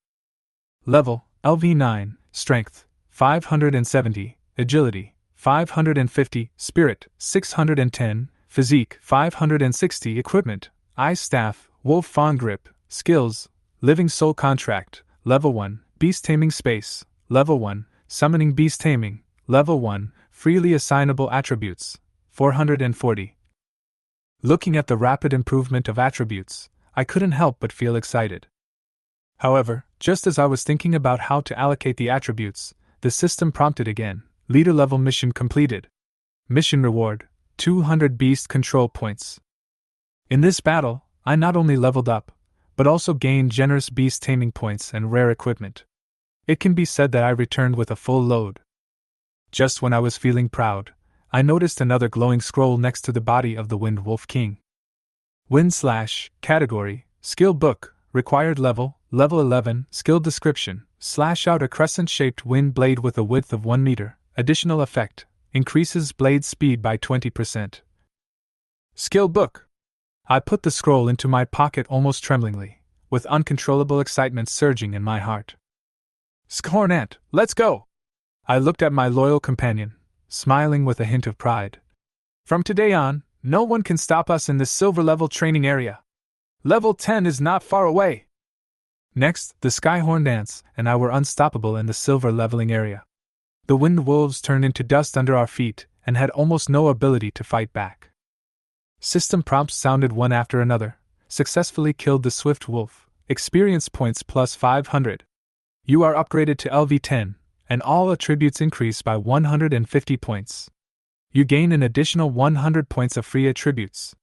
Speaker 1: Level, LV9, Strength, 570, Agility, 550, Spirit, 610, Physique, 560, Equipment, Ice Staff, Wolf Fang Grip, Skills, Living Soul Contract, Level 1, Beast Taming Space, Level 1, Summoning Beast Taming, Level 1, Freely Assignable Attributes, 440. Looking at the rapid improvement of attributes, I couldn't help but feel excited. However, just as I was thinking about how to allocate the attributes, the system prompted again. Leader level mission completed. Mission reward, 200 beast control points. In this battle, I not only leveled up, but also gained generous beast taming points and rare equipment. It can be said that I returned with a full load. Just when I was feeling proud, I noticed another glowing scroll next to the body of the Wind Wolf King. Wind / Category, Skill Book, Required Level, Level 11, Skill Description, slash out a crescent-shaped wind blade with a width of 1 meter. Additional effect, increases blade speed by 20%. Skill Book. I put the scroll into my pocket almost tremblingly, with uncontrollable excitement surging in my heart. Scornant, let's go! I looked at my loyal companion, smiling with a hint of pride. From today on, no one can stop us in this silver level training area. Level 10 is not far away. Next, the Skyhorned ants and I were unstoppable in the silver leveling area. The wind wolves turned into dust under our feet and had almost no ability to fight back. System prompts sounded one after another. Successfully killed the swift wolf. Experience points plus 500. You are upgraded to LV10, and all attributes increase by 150 points. You gain an additional 100 points of free attributes.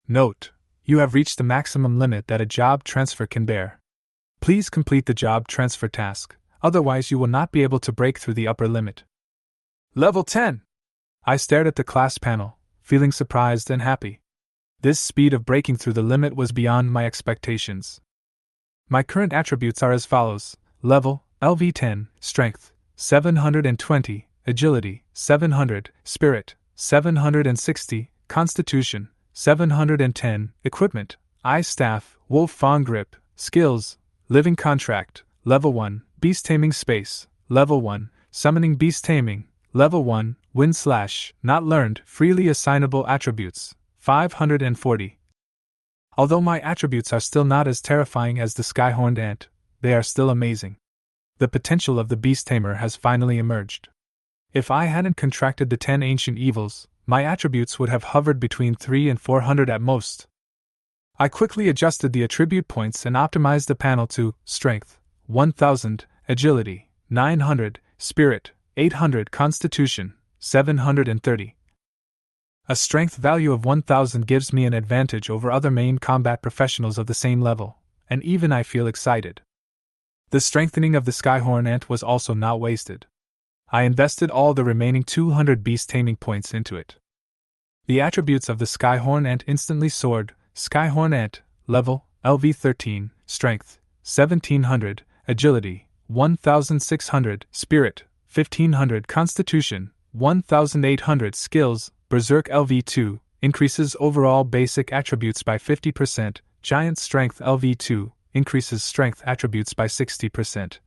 Speaker 1: Note: you have reached the maximum limit that a job transfer can bear. Please complete the job transfer task, otherwise you will not be able to break through the upper limit. Level 10! I stared at the class panel, feeling surprised and happy. This speed of breaking through the limit was beyond my expectations. My current attributes are as follows: Level, LV10, Strength, 720, Agility, 700, Spirit, 760, Constitution, 710, Equipment, Ice Staff, Wolf Fang Grip, Skills, Living Contract, Level 1, Beast Taming Space, Level 1, Summoning Beast Taming, Level 1, Wind / Not Learned, Freely Assignable Attributes, 540. Although my attributes are still not as terrifying as the Skyhorned ant, they are still amazing. The potential of the Beast Tamer has finally emerged. If I hadn't contracted the 10 ancient evils, my attributes would have hovered between 3 and 400 at most. I quickly adjusted the attribute points and optimized the panel to Strength, 1000, Agility, 900, Spirit, 800, Constitution, 730. A strength value of 1000 gives me an advantage over other main combat professionals of the same level, and even I feel excited. The strengthening of the Skyhorn Ant was also not wasted. I invested all the remaining 200 beast taming points into it. The attributes of the Skyhorn Ant instantly soared. Skyhorn Ant, level, LV13, strength, 1700, agility, 1600, spirit, 1500, constitution, 1800, skills, berserk LV2, increases overall basic attributes by 50%, giant strength LV2, increases strength attributes by 60%.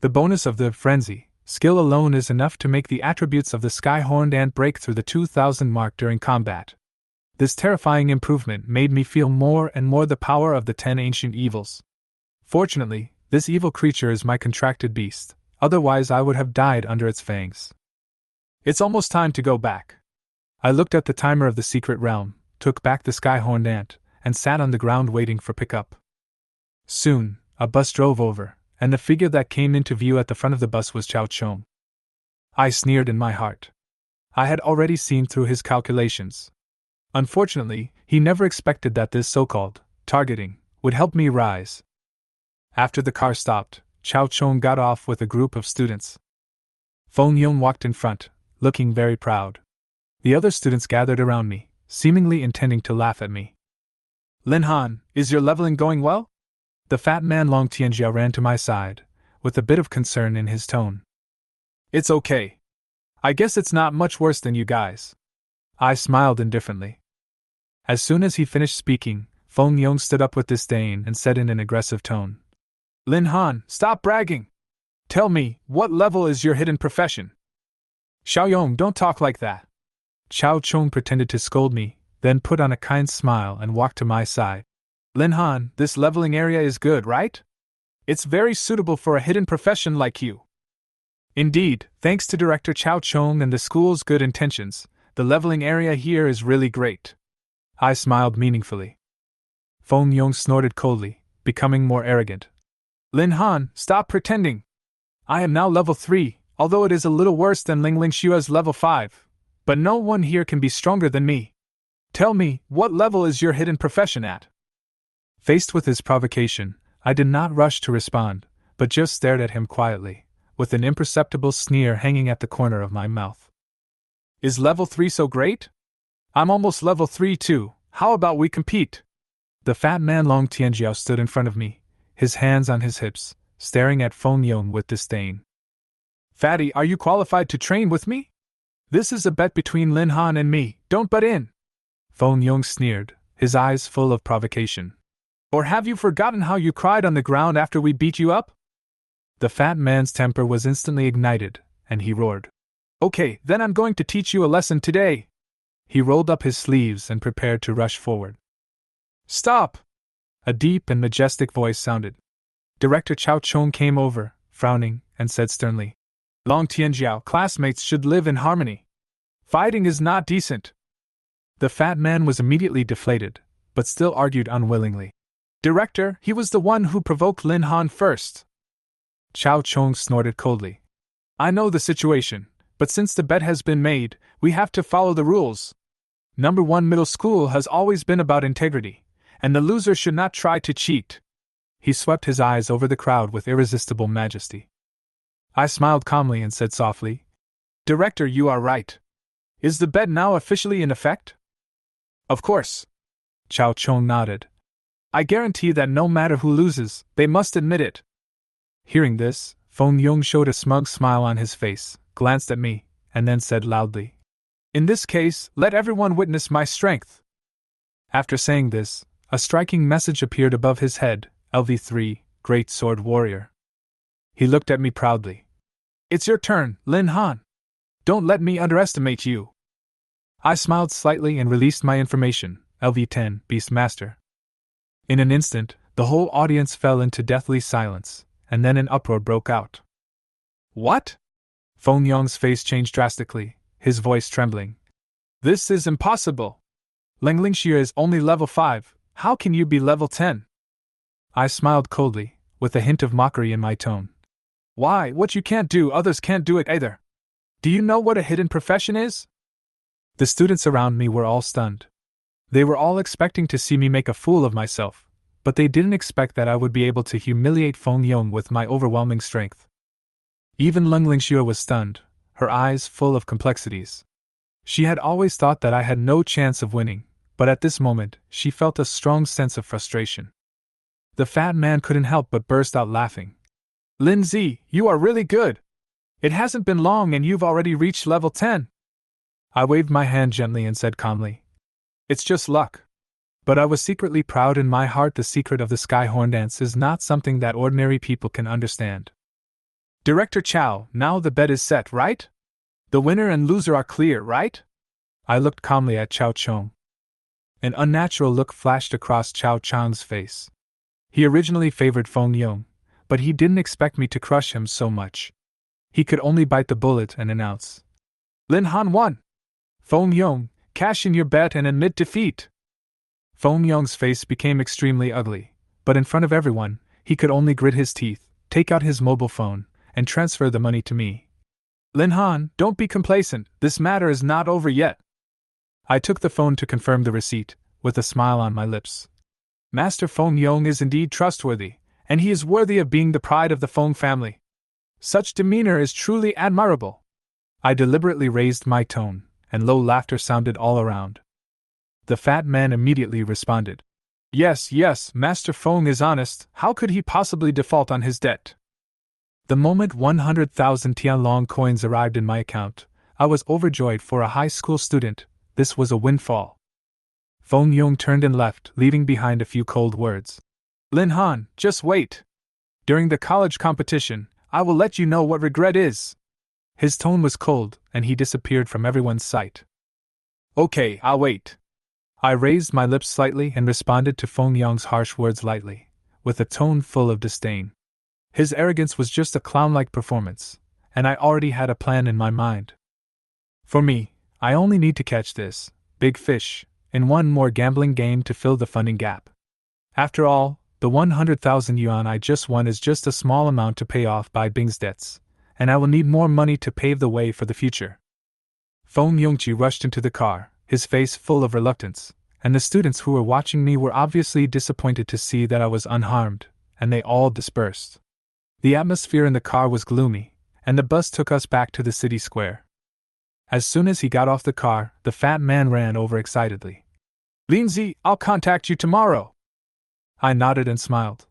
Speaker 1: The bonus of the frenzy skill alone is enough to make the attributes of the Skyhorned Ant break through the 2000 mark during combat. This terrifying improvement made me feel more and more the power of the 10 ancient evils. Fortunately, this evil creature is my contracted beast, otherwise I would have died under its fangs. It's almost time to go back. I looked at the timer of the secret realm, took back the Skyhorned Ant, and sat on the ground waiting for pickup. Soon, a bus drove over, and the figure that came into view at the front of the bus was Chao Chong. I sneered in my heart. I had already seen through his calculations. Unfortunately, he never expected that this so-called targeting would help me rise. After the car stopped, Chao Chong got off with a group of students. Feng Yong walked in front, looking very proud. The other students gathered around me, seemingly intending to laugh at me. Lin Han, is your leveling going well? The fat man Long Tianjiao ran to my side, with a bit of concern in his tone. It's okay. I guess it's not much worse than you guys. I smiled indifferently. As soon as he finished speaking, Feng Yong stood up with disdain and said in an aggressive tone, Lin Han, stop bragging! Tell me, what level is your hidden profession? Xiaoyong, don't talk like that. Chao Chong pretended to scold me, then put on a kind smile and walked to my side. Lin Han, this leveling area is good, right? It's very suitable for a hidden profession like you. Indeed, thanks to Director Chao Chong and the school's good intentions, the leveling area here is really great. I smiled meaningfully. Feng Yong snorted coldly, becoming more arrogant. Lin Han, stop pretending. I am now level 3, although it is a little worse than Ling Ling Xua's level 5. But no one here can be stronger than me. Tell me, what level is your hidden profession at? Faced with his provocation, I did not rush to respond, but just stared at him quietly, with an imperceptible sneer hanging at the corner of my mouth. Is level 3 so great? I'm almost level 3 too, how about we compete? The fat man Long Tianjiao stood in front of me, his hands on his hips, staring at Feng Yong with disdain. Fatty, are you qualified to train with me? This is a bet between Lin Han and me, don't butt in. Feng Yong sneered, his eyes full of provocation. Or have you forgotten how you cried on the ground after we beat you up? The fat man's temper was instantly ignited, and he roared. Okay, then I'm going to teach you a lesson today. He rolled up his sleeves and prepared to rush forward. Stop! A deep and majestic voice sounded. Director Chao Chong came over, frowning, and said sternly, Long Tianjiao, classmates should live in harmony. Fighting is not decent. The fat man was immediately deflated, but still argued unwillingly. Director, he was the one who provoked Lin Han first. Chao Chong snorted coldly. I know the situation, but since the bet has been made, we have to follow the rules. Number 1 middle school has always been about integrity, and the loser should not try to cheat. He swept his eyes over the crowd with irresistible majesty. I smiled calmly and said softly, Director, you are right. Is the bet now officially in effect? Of course. Chao Chong nodded. I guarantee that no matter who loses, they must admit it. Hearing this, Feng Yong showed a smug smile on his face, glanced at me, and then said loudly, In this case, let everyone witness my strength. After saying this, a striking message appeared above his head, LV3, Great Sword Warrior. He looked at me proudly. It's your turn, Lin Han. Don't let me underestimate you. I smiled slightly and released my information, LV10, Beastmaster. In an instant, the whole audience fell into deathly silence, and then an uproar broke out. What? Feng Yong's face changed drastically, his voice trembling. This is impossible. Lenglingxia is only level 5, how can you be level 10? I smiled coldly, with a hint of mockery in my tone. Why, what you can't do, others can't do it either. Do you know what a hidden profession is? The students around me were all stunned. They were all expecting to see me make a fool of myself, but they didn't expect that I would be able to humiliate Feng Yong with my overwhelming strength. Even Lenglingxia was stunned, her eyes full of complexities. She had always thought that I had no chance of winning, but at this moment, she felt a strong sense of frustration. The fat man couldn't help but burst out laughing. Lindsay, you are really good! It hasn't been long and you've already reached level 10. I waved my hand gently and said calmly, it's just luck. But I was secretly proud in my heart. The secret of the sky horn dance is not something that ordinary people can understand. Director Chow, now the bet is set, right? The winner and loser are clear, right? I looked calmly at Chao Chong. An unnatural look flashed across Chao Chong's face. He originally favored Feng Yong, but he didn't expect me to crush him so much. He could only bite the bullet and announce, Lin Han won! Feng Yong, cash in your bet and admit defeat! Feng Yong's face became extremely ugly, but in front of everyone, he could only grit his teeth, take out his mobile phone, and transfer the money to me. Lin Han, don't be complacent, this matter is not over yet. I took the phone to confirm the receipt, with a smile on my lips. Master Feng Yong is indeed trustworthy, and he is worthy of being the pride of the Feng family. Such demeanor is truly admirable. I deliberately raised my tone, and low laughter sounded all around. The fat man immediately responded. Yes, Master Feng is honest, how could he possibly default on his debt? The moment 100,000 Tianlong coins arrived in my account, I was overjoyed. For a high school student, this was a windfall. Feng Yong turned and left, leaving behind a few cold words. Lin Han, just wait. During the college competition, I will let you know what regret is. His tone was cold, and he disappeared from everyone's sight. Okay, I'll wait. I raised my lips slightly and responded to Feng Yong's harsh words lightly, with a tone full of disdain. His arrogance was just a clown-like performance, and I already had a plan in my mind. For me, I only need to catch this big fish in one more gambling game to fill the funding gap. After all, the 100,000 yuan I just won is just a small amount to pay off Bai Bing's debts, and I will need more money to pave the way for the future. Feng Yongqi rushed into the car, his face full of reluctance, and the students who were watching me were obviously disappointed to see that I was unharmed, and they all dispersed. The atmosphere in the car was gloomy, and the bus took us back to the city square. As soon as he got off the car, the fat man ran over excitedly. Lindsay, I'll contact you tomorrow. I nodded and smiled.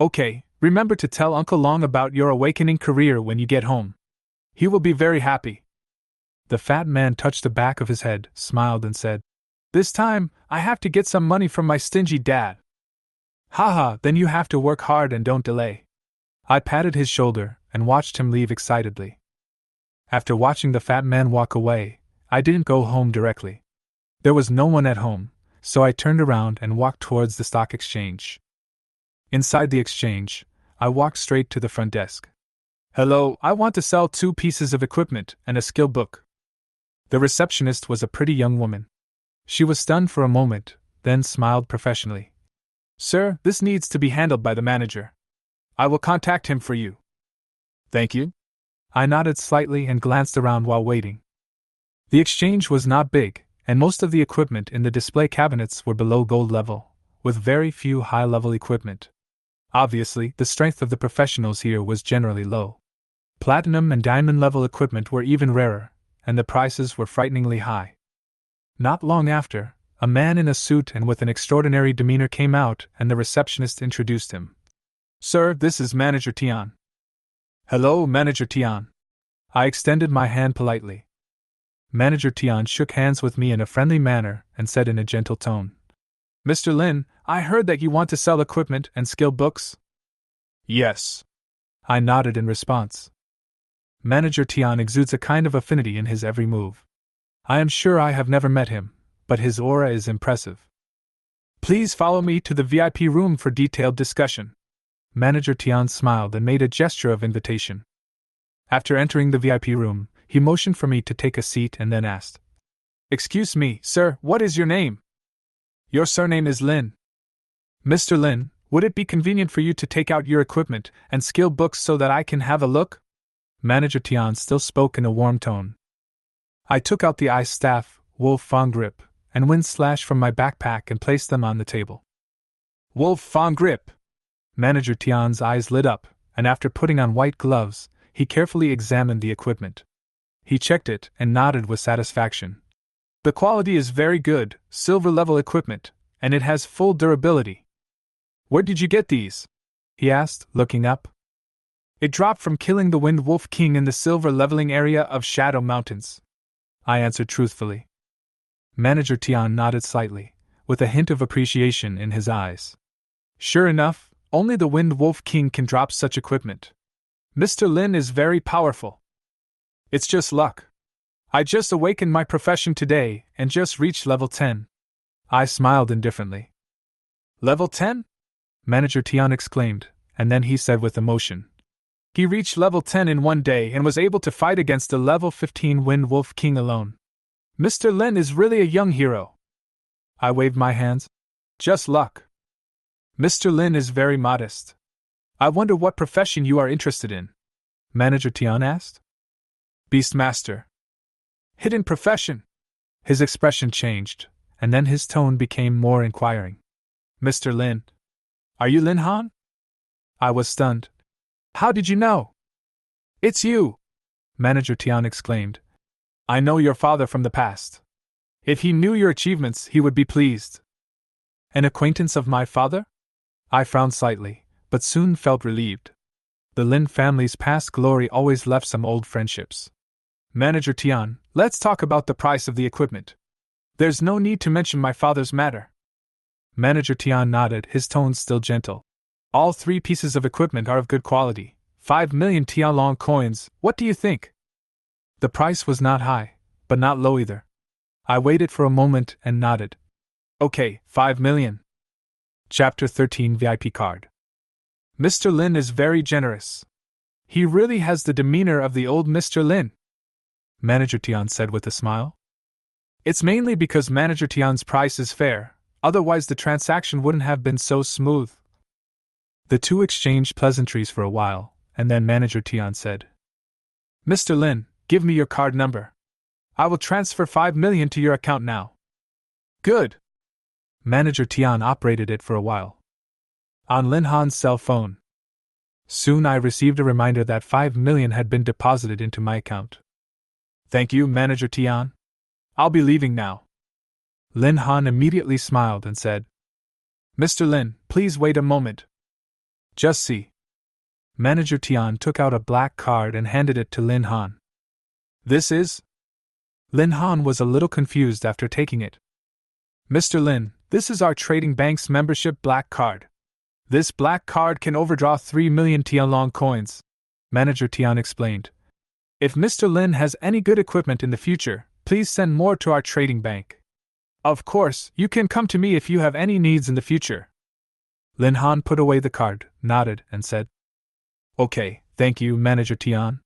Speaker 1: Okay, remember to tell Uncle Long about your awakening career when you get home. He will be very happy. The fat man touched the back of his head, smiled and said, This time, I have to get some money from my stingy dad. Haha, then you have to work hard and don't delay. I patted his shoulder and watched him leave excitedly. After watching the fat man walk away, I didn't go home directly. There was no one at home, so I turned around and walked towards the stock exchange. Inside the exchange, I walked straight to the front desk. Hello, I want to sell 2 pieces of equipment and a skill book. The receptionist was a pretty young woman. She was stunned for a moment, then smiled professionally. Sir, this needs to be handled by the manager. I will contact him for you. Thank you. I nodded slightly and glanced around while waiting. The exchange was not big, and most of the equipment in the display cabinets were below gold level, with very few high-level equipment. Obviously, the strength of the professionals here was generally low. Platinum and diamond-level equipment were even rarer, and the prices were frighteningly high. Not long after, a man in a suit and with an extraordinary demeanor came out, and the receptionist introduced him. Sir, this is Manager Tian. Hello, Manager Tian. I extended my hand politely. Manager Tian shook hands with me in a friendly manner and said in a gentle tone, Mr. Lin, I heard that you want to sell equipment and skill books? Yes. I nodded in response. Manager Tian exudes a kind of affinity in his every move. I am sure I have never met him, but his aura is impressive. Please follow me to the VIP room for detailed discussion. Manager Tian smiled and made a gesture of invitation. After entering the VIP room, he motioned for me to take a seat and then asked, Excuse me, sir, what is your name? Your surname is Lin. Mr. Lin, would it be convenient for you to take out your equipment and skill books so that I can have a look? Manager Tian still spoke in a warm tone. I took out the ice staff, wolf fang grip, and wind slash from my backpack and placed them on the table. Wolf fang grip! Manager Tian's eyes lit up, and after putting on white gloves, he carefully examined the equipment. He checked it and nodded with satisfaction. The quality is very good, silver-level equipment, and it has full durability. Where did you get these? He asked, looking up. It dropped from killing the Wind Wolf King in the silver-leveling area of Shadow Mountains, I answered truthfully. Manager Tian nodded slightly, with a hint of appreciation in his eyes. Sure enough, only the Wind Wolf King can drop such equipment. Mr. Lin is very powerful. It's just luck. I just awakened my profession today and just reached level 10. I smiled indifferently. Level 10? Manager Tian exclaimed, and then he said with emotion. He reached level 10 in one day and was able to fight against the level 15 Wind Wolf King alone. Mr. Lin is really a young hero. I waved my hands. Just luck. Mr. Lin is very modest. I wonder what profession you are interested in? Manager Tian asked. Beastmaster. Hidden profession. His expression changed, and then his tone became more inquiring. Mr. Lin. Are you Lin Han? I was stunned. How did you know? It's you! Manager Tian exclaimed. I know your father from the past. If he knew your achievements, he would be pleased. An acquaintance of my father? I frowned slightly, but soon felt relieved. The Lin family's past glory always left some old friendships. Manager Tian, let's talk about the price of the equipment. There's no need to mention my father's matter. Manager Tian nodded, his tone still gentle. All 3 pieces of equipment are of good quality. 5 million Tianlong coins, what do you think? The price was not high, but not low either. I waited for a moment and nodded. Okay, 5 million. Chapter 13 VIP card. Mr. Lin is very generous. He really has the demeanor of the old Mr. Lin, Manager Tian said with a smile. It's mainly because Manager Tian's price is fair, otherwise the transaction wouldn't have been so smooth. The two exchanged pleasantries for a while, and then Manager Tian said, Mr. Lin, give me your card number. I will transfer 5 million to your account now. Good. Manager Tian operated it for a while. On Lin Han's cell phone. Soon I received a reminder that 5 million had been deposited into my account. Thank you, Manager Tian. I'll be leaving now. Lin Han immediately smiled and said, Mr. Lin, please wait a moment. Just see. Manager Tian took out a black card and handed it to Lin Han. This is? Lin Han was a little confused after taking it. Mr. Lin, this is our trading bank's membership black card. This black card can overdraw 3 million Tianlong coins, Manager Tian explained. If Mr. Lin has any good equipment in the future, please send more to our trading bank. Of course, you can come to me if you have any needs in the future. Lin Han put away the card, nodded, and said, Okay, thank you, Manager Tian.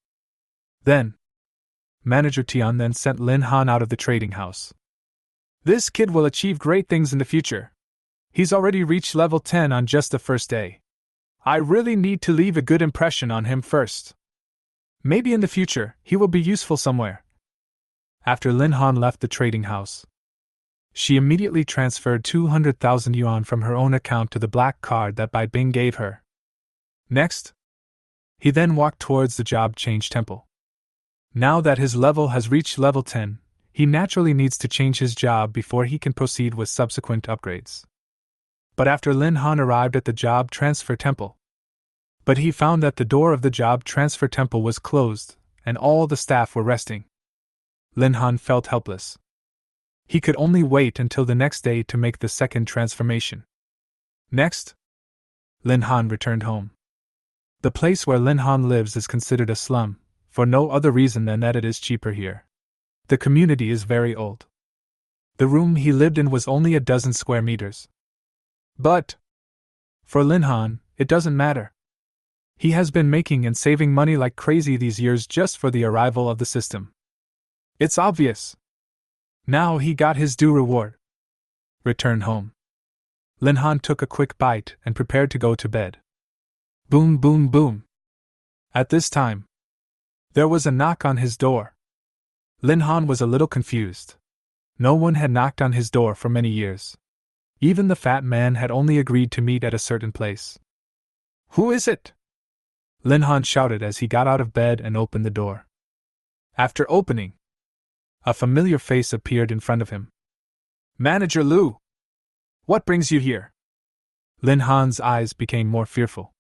Speaker 1: Manager Tian then sent Lin Han out of the trading house. This kid will achieve great things in the future. He's already reached level 10 on just the first day. I really need to leave a good impression on him first. Maybe in the future, he will be useful somewhere. After Lin Han left the trading house, she immediately transferred 200,000 yuan from her own account to the black card that Bai Bing gave her. Next, he then walked towards the job change temple. Now that his level has reached level 10, he naturally needs to change his job before he can proceed with subsequent upgrades. But after Lin Han arrived at the job transfer temple, he found that the door of the job transfer temple was closed, and all the staff were resting. Lin Han felt helpless. He could only wait until the next day to make the second transformation. Next, Lin Han returned home. The place where Lin Han lives is considered a slum, for no other reason than that it is cheaper here. The community is very old. The room he lived in was only 12 square meters. But for Lin Han, it doesn't matter. He has been making and saving money like crazy these years just for the arrival of the system. It's obvious. Now he got his due reward. Return home. Lin Han took a quick bite and prepared to go to bed. Boom, boom, boom. At this time, there was a knock on his door. Lin Han was a little confused. No one had knocked on his door for many years. Even the fat man had only agreed to meet at a certain place. Who is it? Lin Han shouted as he got out of bed and opened the door. After opening, a familiar face appeared in front of him. Manager Lu! What brings you here? Lin Han's eyes became more fearful.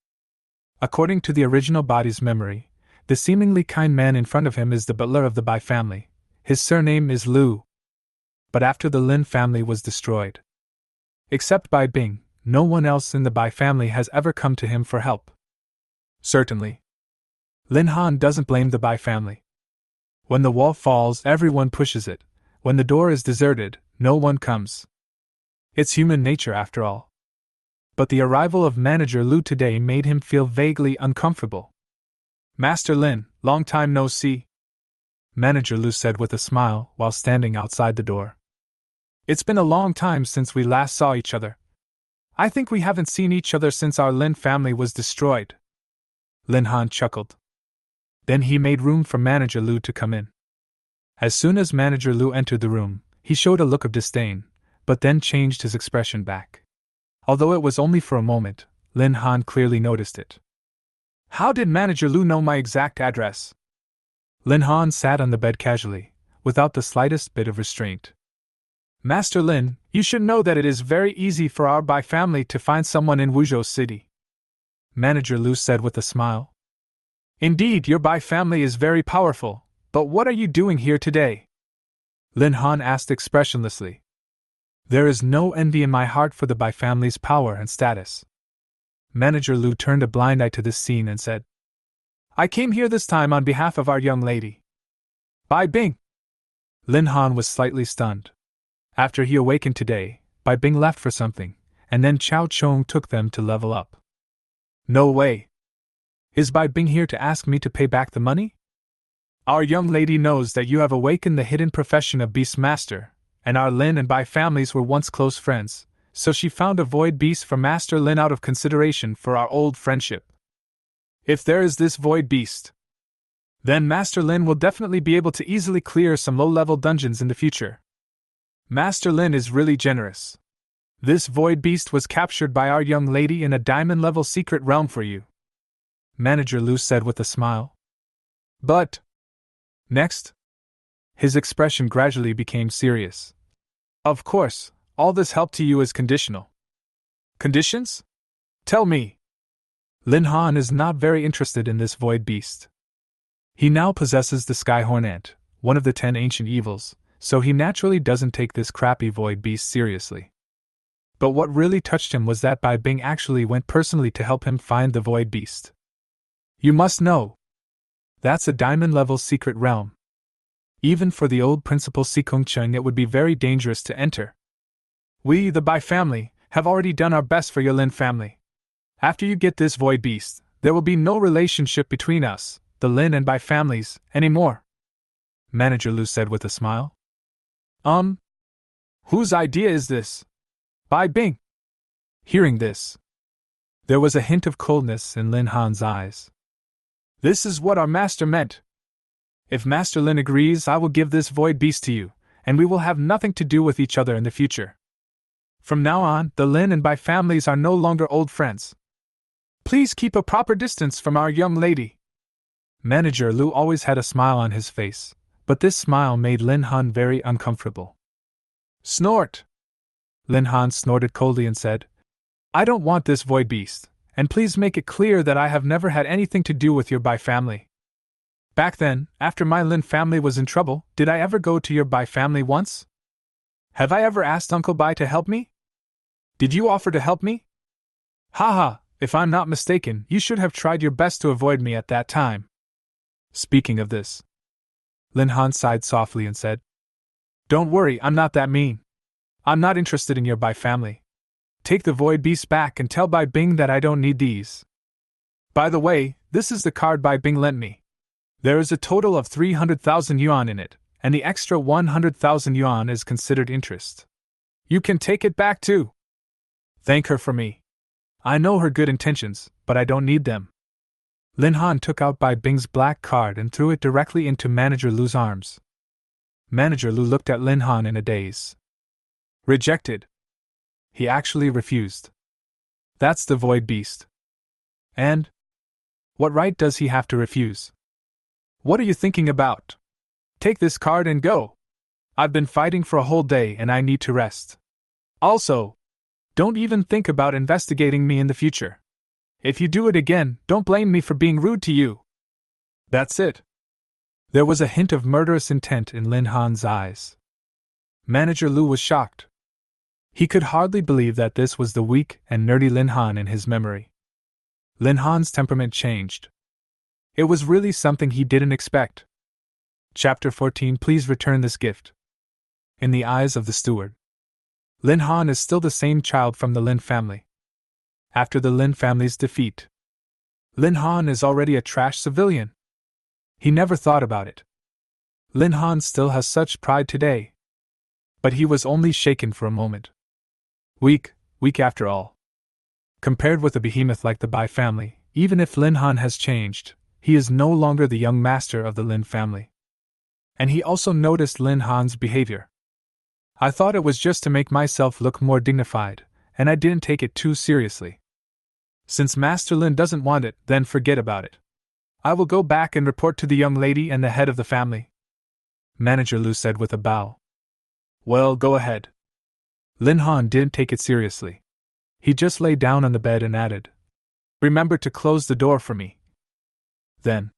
Speaker 1: According to the original body's memory, the seemingly kind man in front of him is the butler of the Bai family. His surname is Lu. But after the Lin family was destroyed, except Bai Bing, no one else in the Bai family has ever come to him for help. Certainly, Lin Han doesn't blame the Bai family. When the wall falls, everyone pushes it. When the door is deserted, no one comes. It's human nature after all. But the arrival of Manager Lu today made him feel vaguely uncomfortable. Master Lin, long time no see, Manager Lu said with a smile while standing outside the door. It's been a long time since we last saw each other. I think we haven't seen each other since our Lin family was destroyed. Lin Han chuckled. Then he made room for Manager Lu to come in. As soon as Manager Lu entered the room, he showed a look of disdain, but then changed his expression back. Although it was only for a moment, Lin Han clearly noticed it. How did Manager Lu know my exact address? Lin Han sat on the bed casually, without the slightest bit of restraint. Master Lin, you should know that it is very easy for our Bai family to find someone in Wuzhou City, Manager Lu said with a smile. Indeed, your Bai family is very powerful, but what are you doing here today? Lin Han asked expressionlessly. There is no envy in my heart for the Bai family's power and status. Manager Lu turned a blind eye to this scene and said, I came here this time on behalf of our young lady, Bai Bing. Lin Han was slightly stunned. After he awakened today, Bai Bing left for something, and then Chao Chong took them to level up. No way. Is Bai Bing here to ask me to pay back the money? Our young lady knows that you have awakened the hidden profession of Beast Master, and our Lin and Bai families were once close friends, so she found a void beast for Master Lin out of consideration for our old friendship. If there is this void beast, then Master Lin will definitely be able to easily clear some low-level dungeons in the future. Master Lin is really generous. This void beast was captured by our young lady in a diamond-level secret realm for you, Manager Lu said with a smile. But next, his expression gradually became serious. Of course, all this help to you is conditional. Conditions? Tell me. Lin Han is not very interested in this void beast. He now possesses the Skyhorn Ant, one of the 10 ancient evils, so he naturally doesn't take this crappy void beast seriously. But what really touched him was that Bai Bing actually went personally to help him find the void beast. You must know, that's a diamond-level secret realm. Even for the old Principal Sikong Cheng, it would be very dangerous to enter. We, the Bai family, have already done our best for your Lin family. After you get this void beast, there will be no relationship between us, the Lin and Bai families, anymore, Manager Lu said with a smile. Whose idea is this? Bai Bing. Hearing this, there was a hint of coldness in Lin Han's eyes. This is what our master meant. If Master Lin agrees, I will give this void beast to you, and we will have nothing to do with each other in the future. From now on, the Lin and Bai families are no longer old friends. Please keep a proper distance from our young lady. Manager Lu always had a smile on his face, but this smile made Lin Han very uncomfortable. Snort! Lin Han snorted coldly and said, I don't want this void beast, and please make it clear that I have never had anything to do with your Bai family. Back then, after my Lin family was in trouble, did I ever go to your Bai family once? Have I ever asked Uncle Bai to help me? Did you offer to help me? Haha, if I'm not mistaken, you should have tried your best to avoid me at that time. Speaking of this, Lin Han sighed softly and said, Don't worry, I'm not that mean. I'm not interested in your Bai family. Take the void beast back and tell Bai Bing that I don't need these. By the way, this is the card Bai Bing lent me. There is a total of 300,000 yuan in it, and the extra 100,000 yuan is considered interest. You can take it back too. Thank her for me. I know her good intentions, but I don't need them. Lin Han took out Bai Bing's black card and threw it directly into Manager Lu's arms. Manager Lu looked at Lin Han in a daze. Rejected. He actually refused. That's the void beast. And? What right does he have to refuse? What are you thinking about? Take this card and go. I've been fighting for a whole day and I need to rest. Also, don't even think about investigating me in the future. If you do it again, don't blame me for being rude to you. That's it. There was a hint of murderous intent in Lin Han's eyes. Manager Lu was shocked. He could hardly believe that this was the weak and nerdy Lin Han in his memory. Lin Han's temperament changed. It was really something he didn't expect. Chapter 14. Please return this gift. In the eyes of the steward, Lin Han is still the same child from the Lin family. After the Lin family's defeat, Lin Han is already a trash civilian. He never thought about it. Lin Han still has such pride today. But he was only shaken for a moment. Weak after all. Compared with a behemoth like the Bai family, even if Lin Han has changed, he is no longer the young master of the Lin family. And he also noticed Lin Han's behavior. I thought it was just to make myself look more dignified, and I didn't take it too seriously. Since Master Lin doesn't want it, then forget about it. I will go back and report to the young lady and the head of the family. Manager Lu said with a bow. Well, go ahead. Lin Han didn't take it seriously. He just lay down on the bed and added, Remember to close the door for me. Then,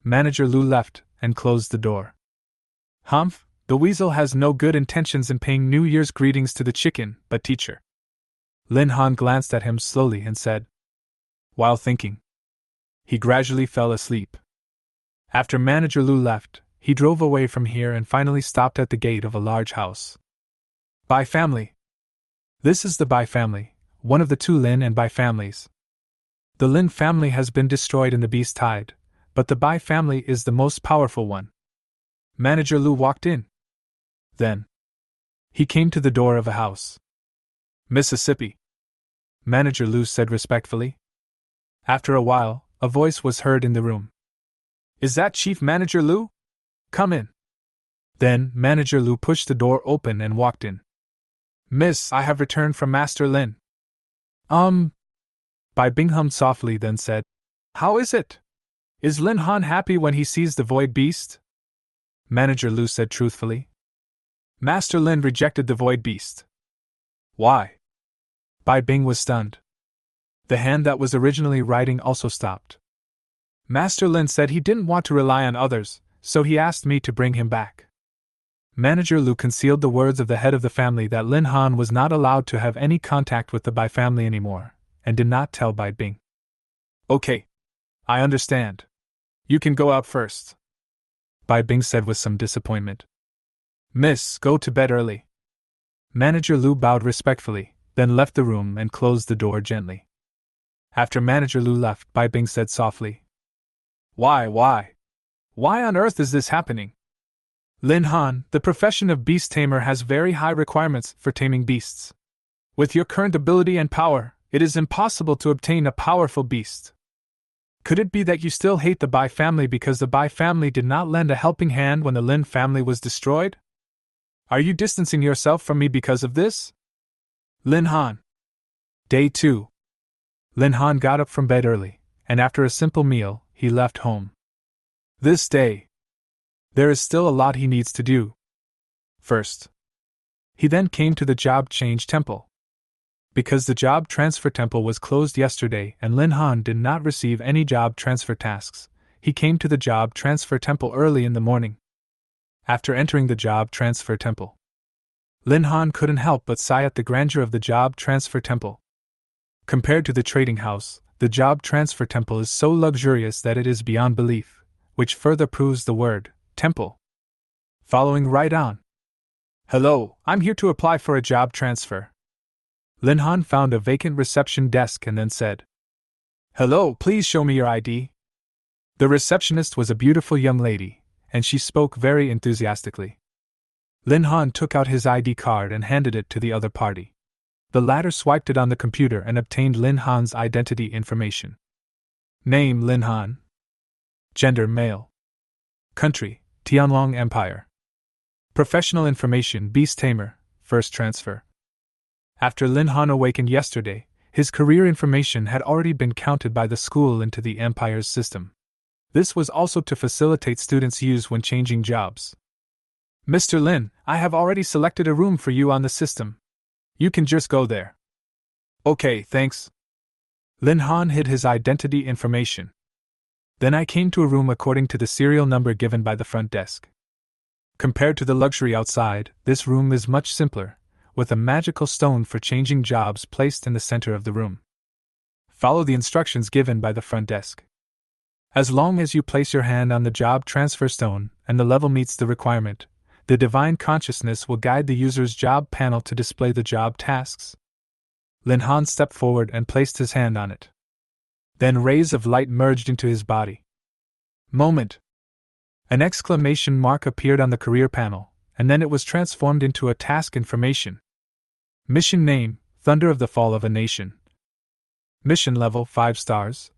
Speaker 1: Manager Lu left and closed the door. Humph, the weasel has no good intentions in paying New Year's greetings to the chicken, but teacher. Lin Han glanced at him slowly and said, While thinking. He gradually fell asleep. After Manager Lu left, he drove away from here and finally stopped at the gate of a large house. Bai family. This is the Bai family, one of the two Lin and Bai families. The Lin family has been destroyed in the Beast Tide, but the Bai family is the most powerful one. Manager Lu walked in. Then, he came to the door of a house. Mississippi. Manager Lu said respectfully. After a while, a voice was heard in the room. Is that Chief Manager Lu? Come in. Then, Manager Lu pushed the door open and walked in. Miss, I have returned from Master Lin. Bai Bing hummed softly, then said, How is it? Is Lin Han happy when he sees the void beast? Manager Lu said truthfully. Master Lin rejected the void beast. Why? Bai Bing was stunned. The hand that was originally writing also stopped. Master Lin said he didn't want to rely on others, so he asked me to bring him back. Manager Lu concealed the words of the head of the family that Lin Han was not allowed to have any contact with the Bai family anymore, and did not tell Bai Bing. Okay. I understand. You can go out first. Bai Bing said with some disappointment. Miss, go to bed early. Manager Lu bowed respectfully, then left the room and closed the door gently. After Manager Lu left, Bai Bing said softly. Why on earth is this happening? Lin Han, the profession of beast tamer has very high requirements for taming beasts. With your current ability and power, it is impossible to obtain a powerful beast. Could it be that you still hate the Bai family because the Bai family did not lend a helping hand when the Lin family was destroyed? Are you distancing yourself from me because of this? Lin Han. Day 2. Lin Han got up from bed early, and after a simple meal, he left home. This day, there is still a lot he needs to do. First, he then came to the job change temple. Because the job transfer temple was closed yesterday and Lin Han did not receive any job transfer tasks, he came to the job transfer temple early in the morning. After entering the job transfer temple, Lin Han couldn't help but sigh at the grandeur of the job transfer temple. Compared to the trading house, the job transfer temple is so luxurious that it is beyond belief, which further proves the word, temple. Following right on. Hello, I'm here to apply for a job transfer. Lin Han found a vacant reception desk and then said, Hello, please show me your ID. The receptionist was a beautiful young lady, and she spoke very enthusiastically. Lin Han took out his ID card and handed it to the other party. The latter swiped it on the computer and obtained Lin Han's identity information. Name: Lin Han. Gender: male. Country: Tianlong Empire. Professional information: beast tamer, first transfer. After Lin Han awakened yesterday, his career information had already been counted by the school into the Empire's system. This was also to facilitate students' use when changing jobs. Mr. Lin, I have already selected a room for you on the system. You can just go there. Okay, thanks. Lin Han hid his identity information. Then I came to a room according to the serial number given by the front desk. Compared to the luxury outside, this room is much simpler, with a magical stone for changing jobs placed in the center of the room. Follow the instructions given by the front desk. As long as you place your hand on the job transfer stone and the level meets the requirement, the divine consciousness will guide the user's job panel to display the job tasks. Lin Han stepped forward and placed his hand on it. Then rays of light merged into his body. Moment! An exclamation mark appeared on the career panel, and then it was transformed into a task information. Mission name: Thunder of the Fall of a Nation. Mission level: 5 stars.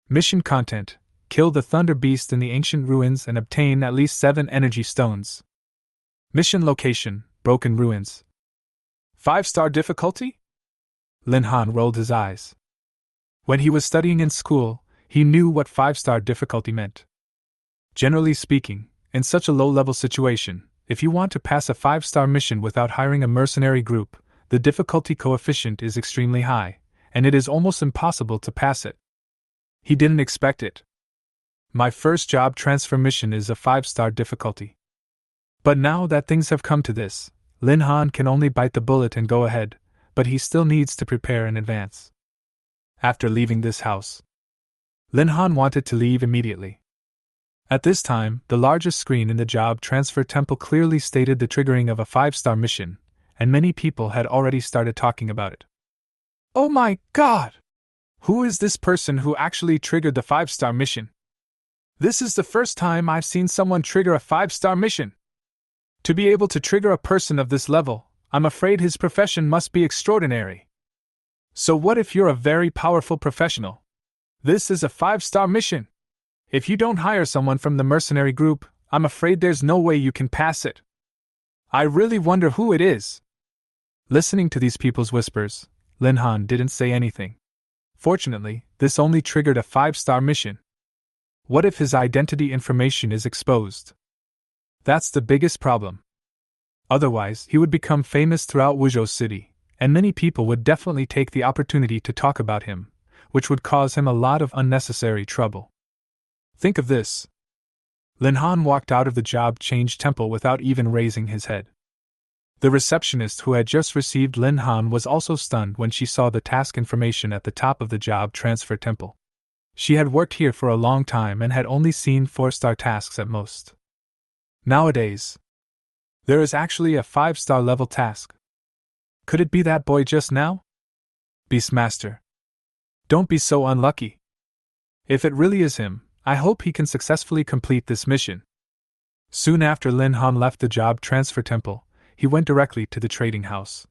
Speaker 1: Mission content: kill the Thunder Beast in the ancient ruins and obtain at least 7 energy stones. Mission location: Broken Ruins. 5-star difficulty? Lin Han rolled his eyes. When he was studying in school, he knew what 5-star difficulty meant. Generally speaking, in such a low-level situation, if you want to pass a 5-star mission without hiring a mercenary group, the difficulty coefficient is extremely high, and it is almost impossible to pass it. He didn't expect it. My first job transfer mission is a 5-star difficulty. But now that things have come to this, Lin Han can only bite the bullet and go ahead, but he still needs to prepare in advance. After leaving this house, Lin Han wanted to leave immediately. At this time, the largest screen in the job transfer temple clearly stated the triggering of a 5-star mission, and many people had already started talking about it. Oh my God! Who is this person who actually triggered the 5-star mission? This is the first time I've seen someone trigger a 5-star mission. To be able to trigger a person of this level, I'm afraid his profession must be extraordinary. So what if you're a very powerful professional? This is a 5-star mission. If you don't hire someone from the mercenary group, I'm afraid there's no way you can pass it. I really wonder who it is. Listening to these people's whispers, Lin Han didn't say anything. Fortunately, this only triggered a 5-star mission. What if his identity information is exposed? That's the biggest problem. Otherwise, he would become famous throughout Wuzhou City, and many people would definitely take the opportunity to talk about him, which would cause him a lot of unnecessary trouble. Think of this. Lin Han walked out of the job change temple without even raising his head. The receptionist who had just received Lin Han was also stunned when she saw the task information at the top of the job transfer temple. She had worked here for a long time and had only seen 4-star tasks at most. Nowadays, there is actually a 5-star level task. Could it be that boy just now? Beastmaster. Don't be so unlucky. If it really is him, I hope he can successfully complete this mission. Soon after Lin Han left the job transfer temple, he went directly to the trading house.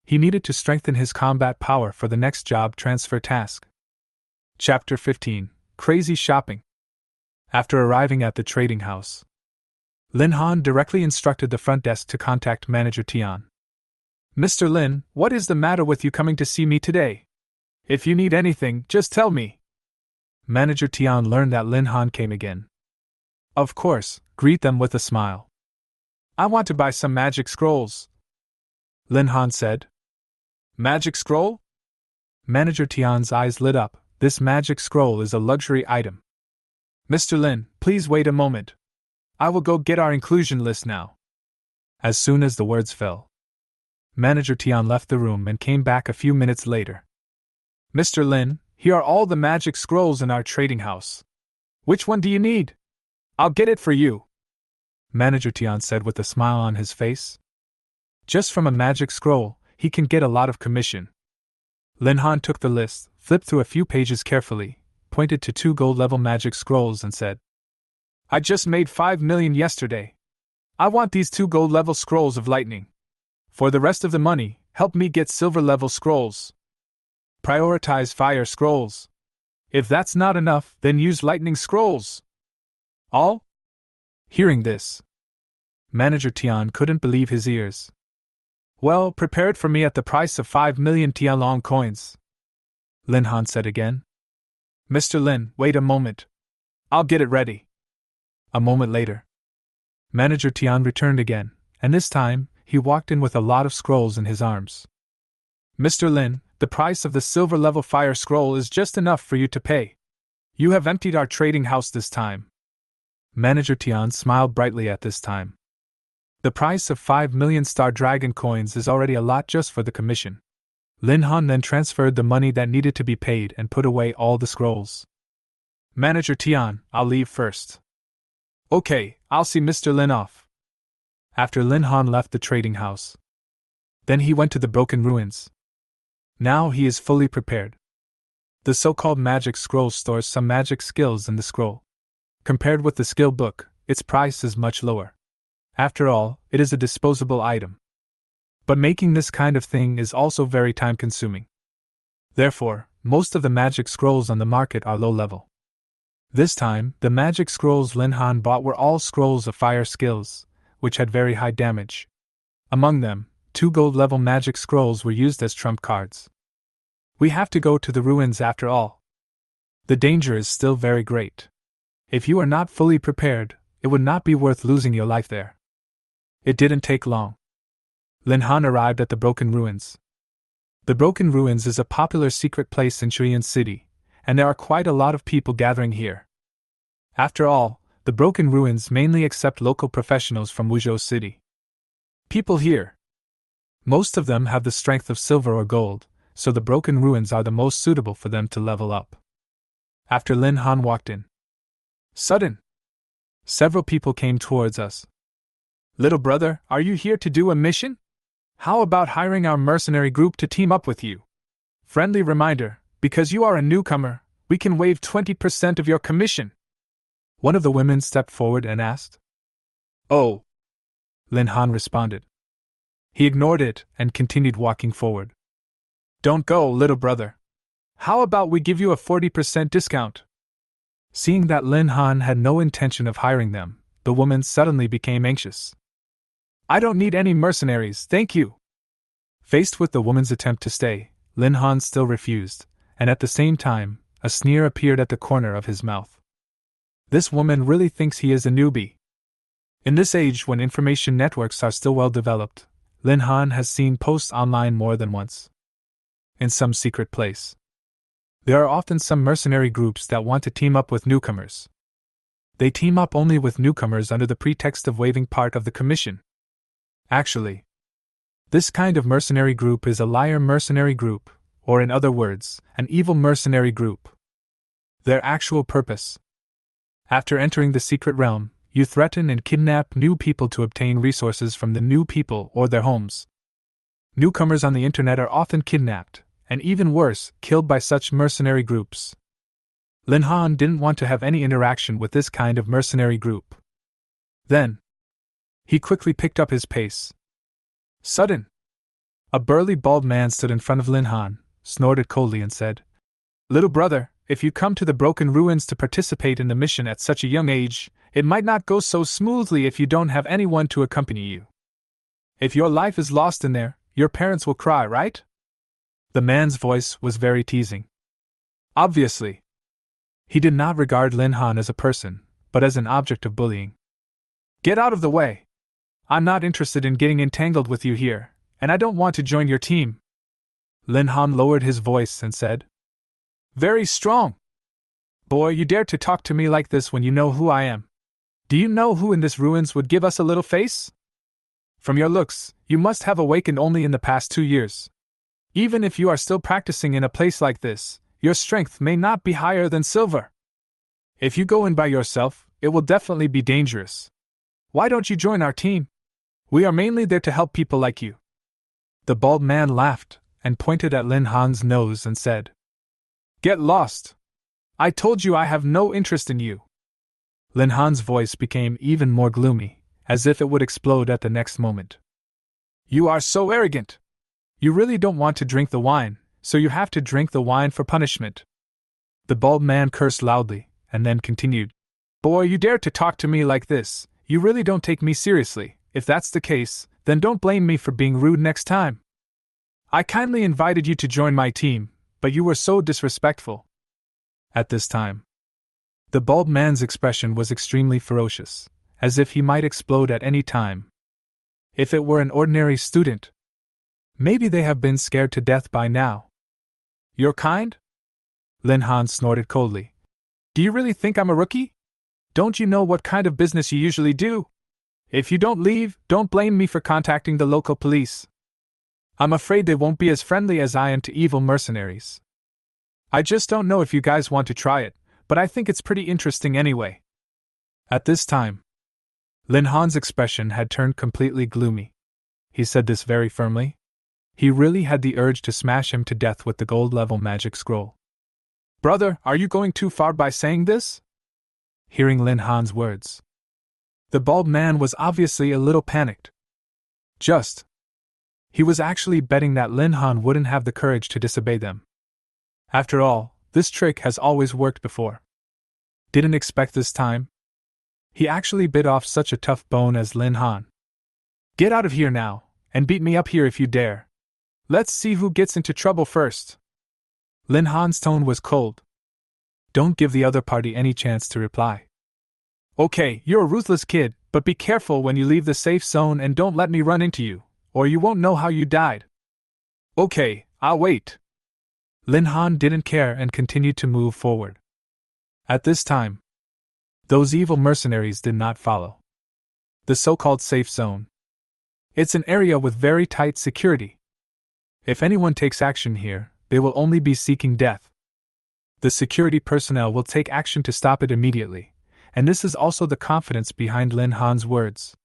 Speaker 1: He needed to strengthen his combat power for the next job transfer task. Chapter 15: Crazy Shopping. After arriving at the trading house, Lin Han directly instructed the front desk to contact Manager Tian. Mr. Lin, what is the matter with you coming to see me today? If you need anything, just tell me. Manager Tian learned that Lin Han came again. Of course, greet them with a smile. I want to buy some magic scrolls, Lin Han said. Magic scroll? Manager Tian's eyes lit up. This magic scroll is a luxury item. Mr. Lin, please wait a moment. I will go get our inclusion list now. As soon as the words fell, Manager Tian left the room and came back a few minutes later. Mr. Lin, here are all the magic scrolls in our trading house. Which one do you need? I'll get it for you, Manager Tian said with a smile on his face. Just from a magic scroll, he can get a lot of commission. Lin Han took the list, flipped through a few pages carefully, pointed to 2 gold-level magic scrolls and said, I just made 5 million yesterday. I want these 2 gold level scrolls of lightning. For the rest of the money, help me get silver level scrolls. Prioritize fire scrolls. If that's not enough, then use lightning scrolls. All? Hearing this, Manager Tian couldn't believe his ears. Well, prepare it for me at the price of 5 million Tianlong coins, Lin Han said again. Mr. Lin, wait a moment. I'll get it ready. A moment later, Manager Tian returned again, and this time, he walked in with a lot of scrolls in his arms. Mr. Lin, the price of the silver level fire scroll is just enough for you to pay. You have emptied our trading house this time. Manager Tian smiled brightly at this time. The price of 5 million Star Dragon coins is already a lot just for the commission. Lin Han then transferred the money that needed to be paid and put away all the scrolls. Manager Tian, I'll leave first. Okay, I'll see Mr. Lin off. After Lin Han left the trading house, then he went to the broken ruins. Now he is fully prepared. The so-called magic scroll stores some magic skills in the scroll. Compared with the skill book, its price is much lower. After all, it is a disposable item. But making this kind of thing is also very time-consuming. Therefore, most of the magic scrolls on the market are low-level. This time, the magic scrolls Lin Han bought were all scrolls of fire skills, which had very high damage. Among them, 2 gold-level magic scrolls were used as trump cards. We have to go to the ruins after all. The danger is still very great. If you are not fully prepared, it would not be worth losing your life there. It didn't take long. Lin Han arrived at the Broken Ruins. The Broken Ruins is a popular secret place in Chuyan City, and there are quite a lot of people gathering here. After all, the Broken Ruins mainly accept local professionals from Wuzhou City. People here, most of them have the strength of silver or gold, so the Broken Ruins are the most suitable for them to level up. After Lin Han walked in, several people came towards us. Little brother, are you here to do a mission? How about hiring our mercenary group to team up with you? Friendly reminder, because you are a newcomer, we can waive 20% of your commission. One of the women stepped forward and asked. Oh, Lin Han responded. He ignored it and continued walking forward. Don't go, little brother. How about we give you a 40% discount? Seeing that Lin Han had no intention of hiring them, the woman suddenly became anxious. I don't need any mercenaries, thank you. Faced with the woman's attempt to stay, Lin Han still refused, and at the same time, a sneer appeared at the corner of his mouth. This woman really thinks he is a newbie. In this age when information networks are still well developed, Lin Han has seen posts online more than once. In some secret place, there are often some mercenary groups that want to team up with newcomers. They team up only with newcomers under the pretext of waiving part of the commission. Actually, this kind of mercenary group is a liar mercenary group, or in other words, an evil mercenary group. Their actual purpose. After entering the secret realm, you threaten and kidnap new people to obtain resources from the new people or their homes. Newcomers on the internet are often kidnapped, and even worse, killed by such mercenary groups. Lin Han didn't want to have any interaction with this kind of mercenary group. Then, he quickly picked up his pace. A burly bald man stood in front of Lin Han, snorted coldly and said, Little brother, if you come to the Broken Ruins to participate in the mission at such a young age, it might not go so smoothly if you don't have anyone to accompany you. If your life is lost in there, your parents will cry, right? The man's voice was very teasing. Obviously, he did not regard Lin Han as a person, but as an object of bullying. Get out of the way! I'm not interested in getting entangled with you here, and I don't want to join your team. Lin Han lowered his voice and said, Very strong! Boy, you dare to talk to me like this when you know who I am. Do you know who in this ruins would give us a little face? From your looks, you must have awakened only in the past 2 years. Even if you are still practicing in a place like this, your strength may not be higher than silver. If you go in by yourself, it will definitely be dangerous. Why don't you join our team? We are mainly there to help people like you. The bald man laughed and pointed at Lin Han's nose and said, Get lost! I told you I have no interest in you. Lin Han's voice became even more gloomy, as if it would explode at the next moment. You are so arrogant! You really don't want to drink the wine, so you have to drink the wine for punishment. The bald man cursed loudly, and then continued. Boy, you dare to talk to me like this. You really don't take me seriously. If that's the case, then don't blame me for being rude next time. I kindly invited you to join my team, but you were so disrespectful. At this time, the bald man's expression was extremely ferocious, as if he might explode at any time. If it were an ordinary student, maybe they have been scared to death by now. You're kind? Lin Han snorted coldly. Do you really think I'm a rookie? Don't you know what kind of business you usually do? If you don't leave, don't blame me for contacting the local police. I'm afraid they won't be as friendly as I am to evil mercenaries. I just don't know if you guys want to try it, but I think it's pretty interesting anyway. At this time, Lin Han's expression had turned completely gloomy. He said this very firmly. He really had the urge to smash him to death with the gold-level magic scroll. Brother, are you going too far by saying this? Hearing Lin Han's words, the bald man was obviously a little panicked. He was actually betting that Lin Han wouldn't have the courage to disobey them. After all, this trick has always worked before. Didn't expect this time? He actually bit off such a tough bone as Lin Han. Get out of here now, and beat me up here if you dare. Let's see who gets into trouble first. Lin Han's tone was cold. Don't give the other party any chance to reply. Okay, you're a ruthless kid, but be careful when you leave the safe zone and don't let me run into you, or you won't know how you died. Okay, I'll wait. Lin Han didn't care and continued to move forward. At this time, those evil mercenaries did not follow. The so-called safe zone. It's an area with very tight security. If anyone takes action here, they will only be seeking death. The security personnel will take action to stop it immediately, and this is also the confidence behind Lin Han's words.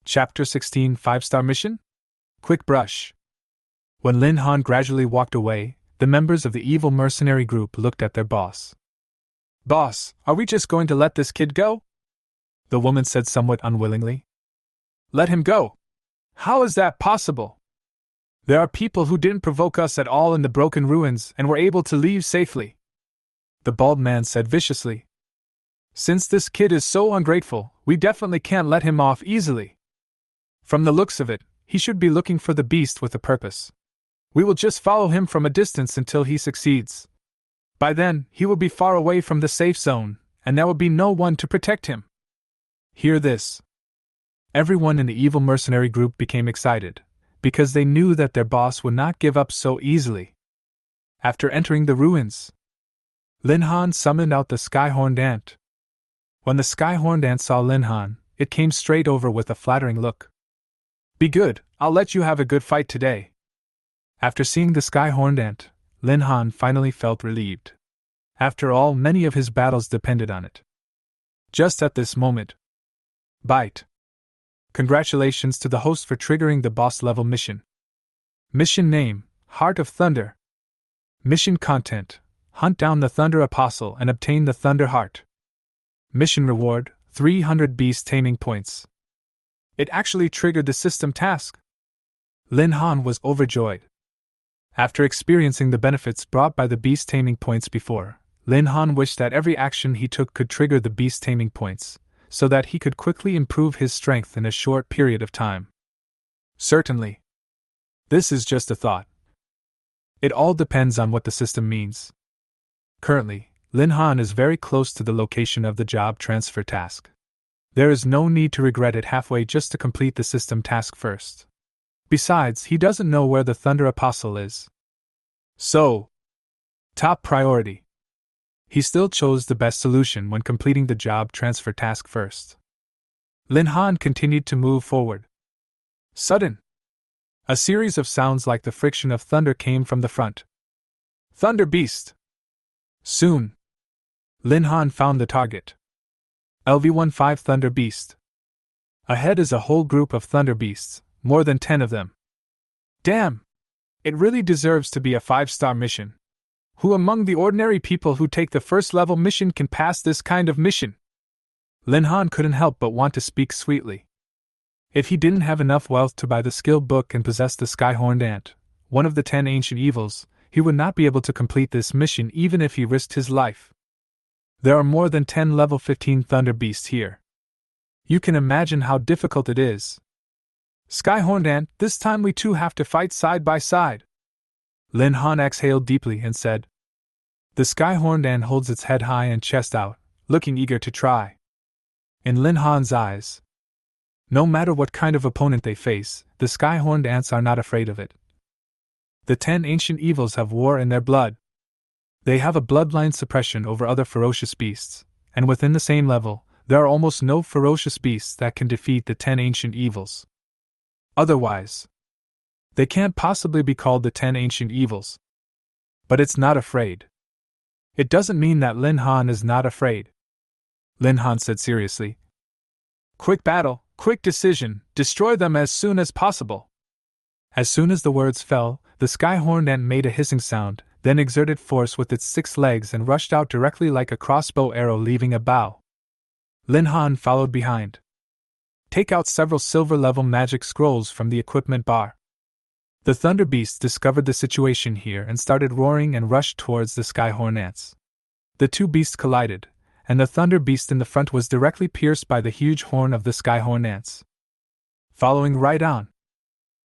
Speaker 1: Chapter 16 5-Star Mission? Quick Brush. When Lin Han gradually walked away, the members of the evil mercenary group looked at their boss. Boss, are we just going to let this kid go? The woman said somewhat unwillingly. Let him go? How is that possible? There are people who didn't provoke us at all in the broken ruins and were able to leave safely. The bald man said viciously. Since this kid is so ungrateful, we definitely can't let him off easily. From the looks of it, he should be looking for the beast with a purpose. We will just follow him from a distance until he succeeds. By then, he will be far away from the safe zone, and there will be no one to protect him. Hear this. Everyone in the evil mercenary group became excited, because they knew that their boss would not give up so easily. After entering the ruins, Lin Han summoned out the sky-horned ant. When the sky-horned ant saw Lin Han, it came straight over with a flattering look. Be good, I'll let you have a good fight today. After seeing the sky-horned ant, Lin Han finally felt relieved. After all, many of his battles depended on it. Just at this moment. Bite. Congratulations to the host for triggering the boss-level mission. Mission name, Heart of Thunder. Mission content, hunt down the Thunder Apostle and obtain the Thunder Heart. Mission reward, 300 beast taming points. It actually triggered the system task. Lin Han was overjoyed. After experiencing the benefits brought by the beast taming points before, Lin Han wished that every action he took could trigger the beast taming points, so that he could quickly improve his strength in a short period of time. Certainly. This is just a thought. It all depends on what the system means. Currently, Lin Han is very close to the location of the job transfer task. There is no need to regret it halfway just to complete the system task first. Besides, he doesn't know where the Thunder Apostle is. So, top priority. He still chose the best solution when completing the job transfer task first. Lin Han continued to move forward. Sudden. A series of sounds like the friction of thunder came from the front. Thunder Beast! Soon. Lin Han found the target. LV-15 Thunder Beast. Ahead is a whole group of Thunder Beasts, more than 10 of them. Damn! It really deserves to be a 5-star mission. Who among the ordinary people who take the first level mission can pass this kind of mission? Lin Han couldn't help but want to speak sweetly. If he didn't have enough wealth to buy the skill book and possess the sky-horned ant, one of the 10 ancient evils, he would not be able to complete this mission even if he risked his life. There are more than 10 level 15 thunder beasts here. You can imagine how difficult it is. Sky-horned ant, this time we two have to fight side by side. Lin Han exhaled deeply and said. The sky-horned ant holds its head high and chest out, looking eager to try. In Lin Han's eyes, no matter what kind of opponent they face, the sky-horned ants are not afraid of it. The 10 ancient evils have war in their blood. They have a bloodline suppression over other ferocious beasts, and within the same level, there are almost no ferocious beasts that can defeat the 10 ancient evils. Otherwise, they can't possibly be called the 10 ancient evils. But it's not afraid. It doesn't mean that Lin Han is not afraid. Lin Han said seriously. Quick battle, quick decision, destroy them as soon as possible. As soon as the words fell, the sky-horned ant made a hissing sound, then exerted force with its 6 legs and rushed out directly like a crossbow arrow leaving a bow. Lin Han followed behind. Take out several silver-level magic scrolls from the equipment bar. The Thunder Beasts discovered the situation here and started roaring and rushed towards the sky-horned ants. The two beasts collided, and the Thunder Beast in the front was directly pierced by the huge horn of the sky-horned ants. Following right on,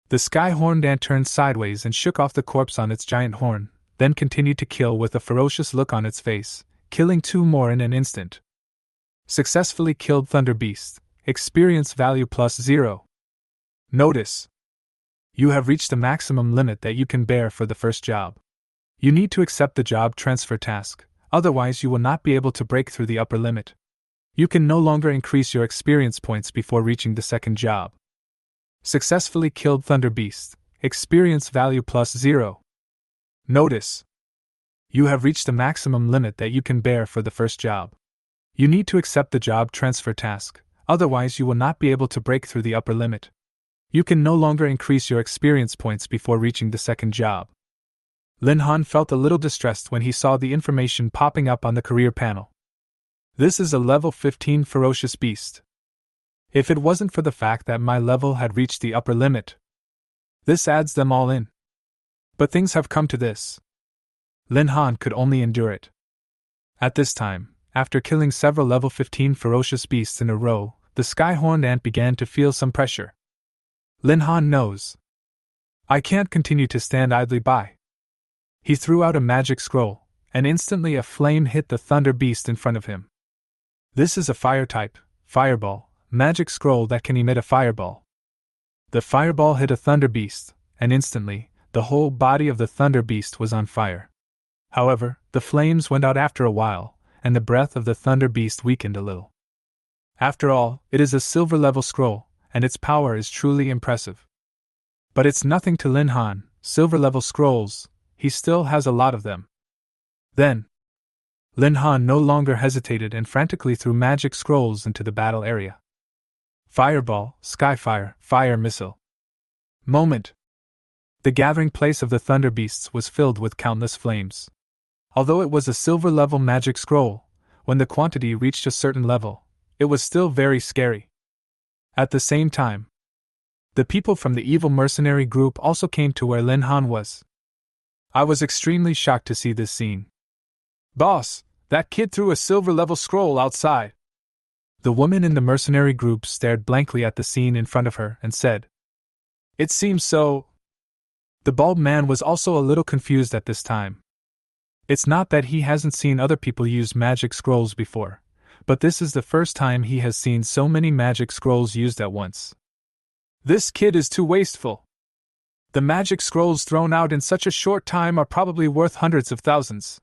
Speaker 1: the sky-horned ant turned sideways and shook off the corpse on its giant horn, then continued to kill with a ferocious look on its face, killing 2 more in an instant. Successfully killed Thunder Beast. Experience value +0. Notice. You have reached the maximum limit that you can bear for the first job. You need to accept the job transfer task, otherwise you will not be able to break through the upper limit. You can no longer increase your experience points before reaching the second job. Successfully killed Thunder Beast. Experience value +0. Notice. You have reached the maximum limit that you can bear for the first job. You need to accept the job transfer task, otherwise you will not be able to break through the upper limit. You can no longer increase your experience points before reaching the second job. Lin Han felt a little distressed when he saw the information popping up on the career panel. This is a level 15 ferocious beast. If it wasn't for the fact that my level had reached the upper limit, this adds them all in. But things have come to this. Lin Han could only endure it. At this time, after killing several level 15 ferocious beasts in a row, the sky-horned ant began to feel some pressure. Lin Han knows. I can't continue to stand idly by. He threw out a magic scroll, and instantly a flame hit the thunder beast in front of him. This is a fire-type, fireball, magic scroll that can emit a fireball. The fireball hit a thunder beast, and instantly, the whole body of the thunder beast was on fire. However, the flames went out after a while, and the breath of the thunder beast weakened a little. After all, it is a silver-level scroll, and its power is truly impressive. But it's nothing to Lin Han. Silver-level scrolls, he still has a lot of them. Then, Lin Han no longer hesitated and frantically threw magic scrolls into the battle area. Fireball, Skyfire, Fire Missile. Moment. The gathering place of the Thunder Beasts was filled with countless flames. Although it was a silver-level magic scroll, when the quantity reached a certain level, it was still very scary. At the same time, the people from the evil mercenary group also came to where Lin Han was. I was extremely shocked to see this scene. Boss, that kid threw a silver-level scroll outside. The woman in the mercenary group stared blankly at the scene in front of her and said, It seems so. The bald man was also a little confused at this time. It's not that he hasn't seen other people use magic scrolls before, but this is the first time he has seen so many magic scrolls used at once. This kid is too wasteful. The magic scrolls thrown out in such a short time are probably worth hundreds of thousands.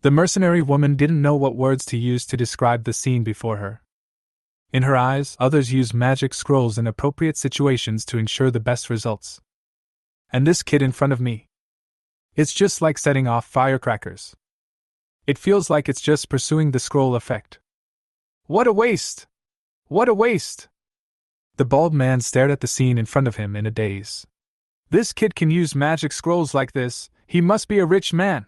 Speaker 1: The mercenary woman didn't know what words to use to describe the scene before her. In her eyes, others use magic scrolls in appropriate situations to ensure the best results. And this kid in front of me. It's just like setting off firecrackers. It feels like it's just pursuing the scroll effect. What a waste! What a waste! The bald man stared at the scene in front of him in a daze. This kid can use magic scrolls like this, he must be a rich man.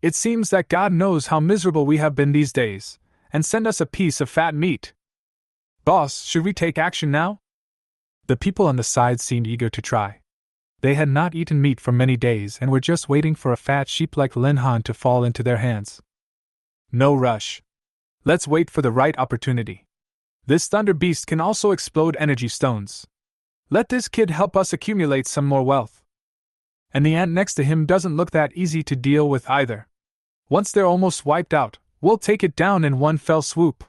Speaker 1: It seems that God knows how miserable we have been these days, and send us a piece of fat meat. Boss, should we take action now? The people on the side seemed eager to try. They had not eaten meat for many days and were just waiting for a fat sheep like Lin Han to fall into their hands. No rush. Let's wait for the right opportunity. This thunder beast can also explode energy stones. Let this kid help us accumulate some more wealth. And the ant next to him doesn't look that easy to deal with either. Once they're almost wiped out, we'll take it down in one fell swoop.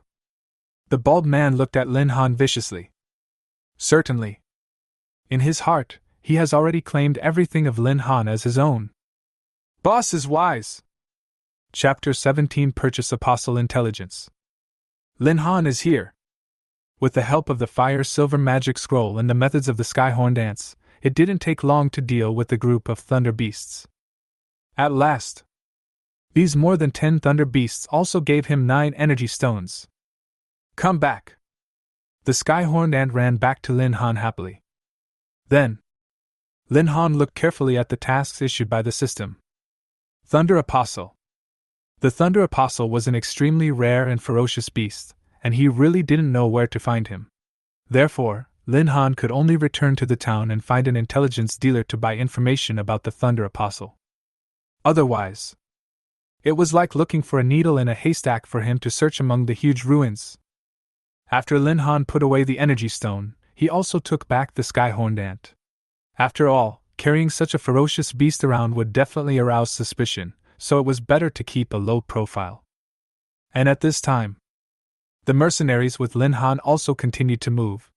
Speaker 1: The bald man looked at Lin Han viciously. Certainly. In his heart, he has already claimed everything of Lin Han as his own. Boss is wise. Chapter 17 Purchase Apostle Intelligence. Lin Han is here. With the help of the fire silver magic scroll and the methods of the skyhorned ants, it didn't take long to deal with the group of thunder beasts. At last. These more than 10 thunder beasts also gave him 9 energy stones. Come back. The skyhorned ant ran back to Lin Han happily. Then, Lin Han looked carefully at the tasks issued by the system. Thunder Apostle. The Thunder Apostle was an extremely rare and ferocious beast, and he really didn't know where to find him. Therefore, Lin Han could only return to the town and find an intelligence dealer to buy information about the Thunder Apostle. Otherwise, it was like looking for a needle in a haystack for him to search among the huge ruins. After Lin Han put away the energy stone, he also took back the skyhorned ant. After all, carrying such a ferocious beast around would definitely arouse suspicion, so it was better to keep a low profile. And at this time, the mercenaries with Lin Han also continued to move.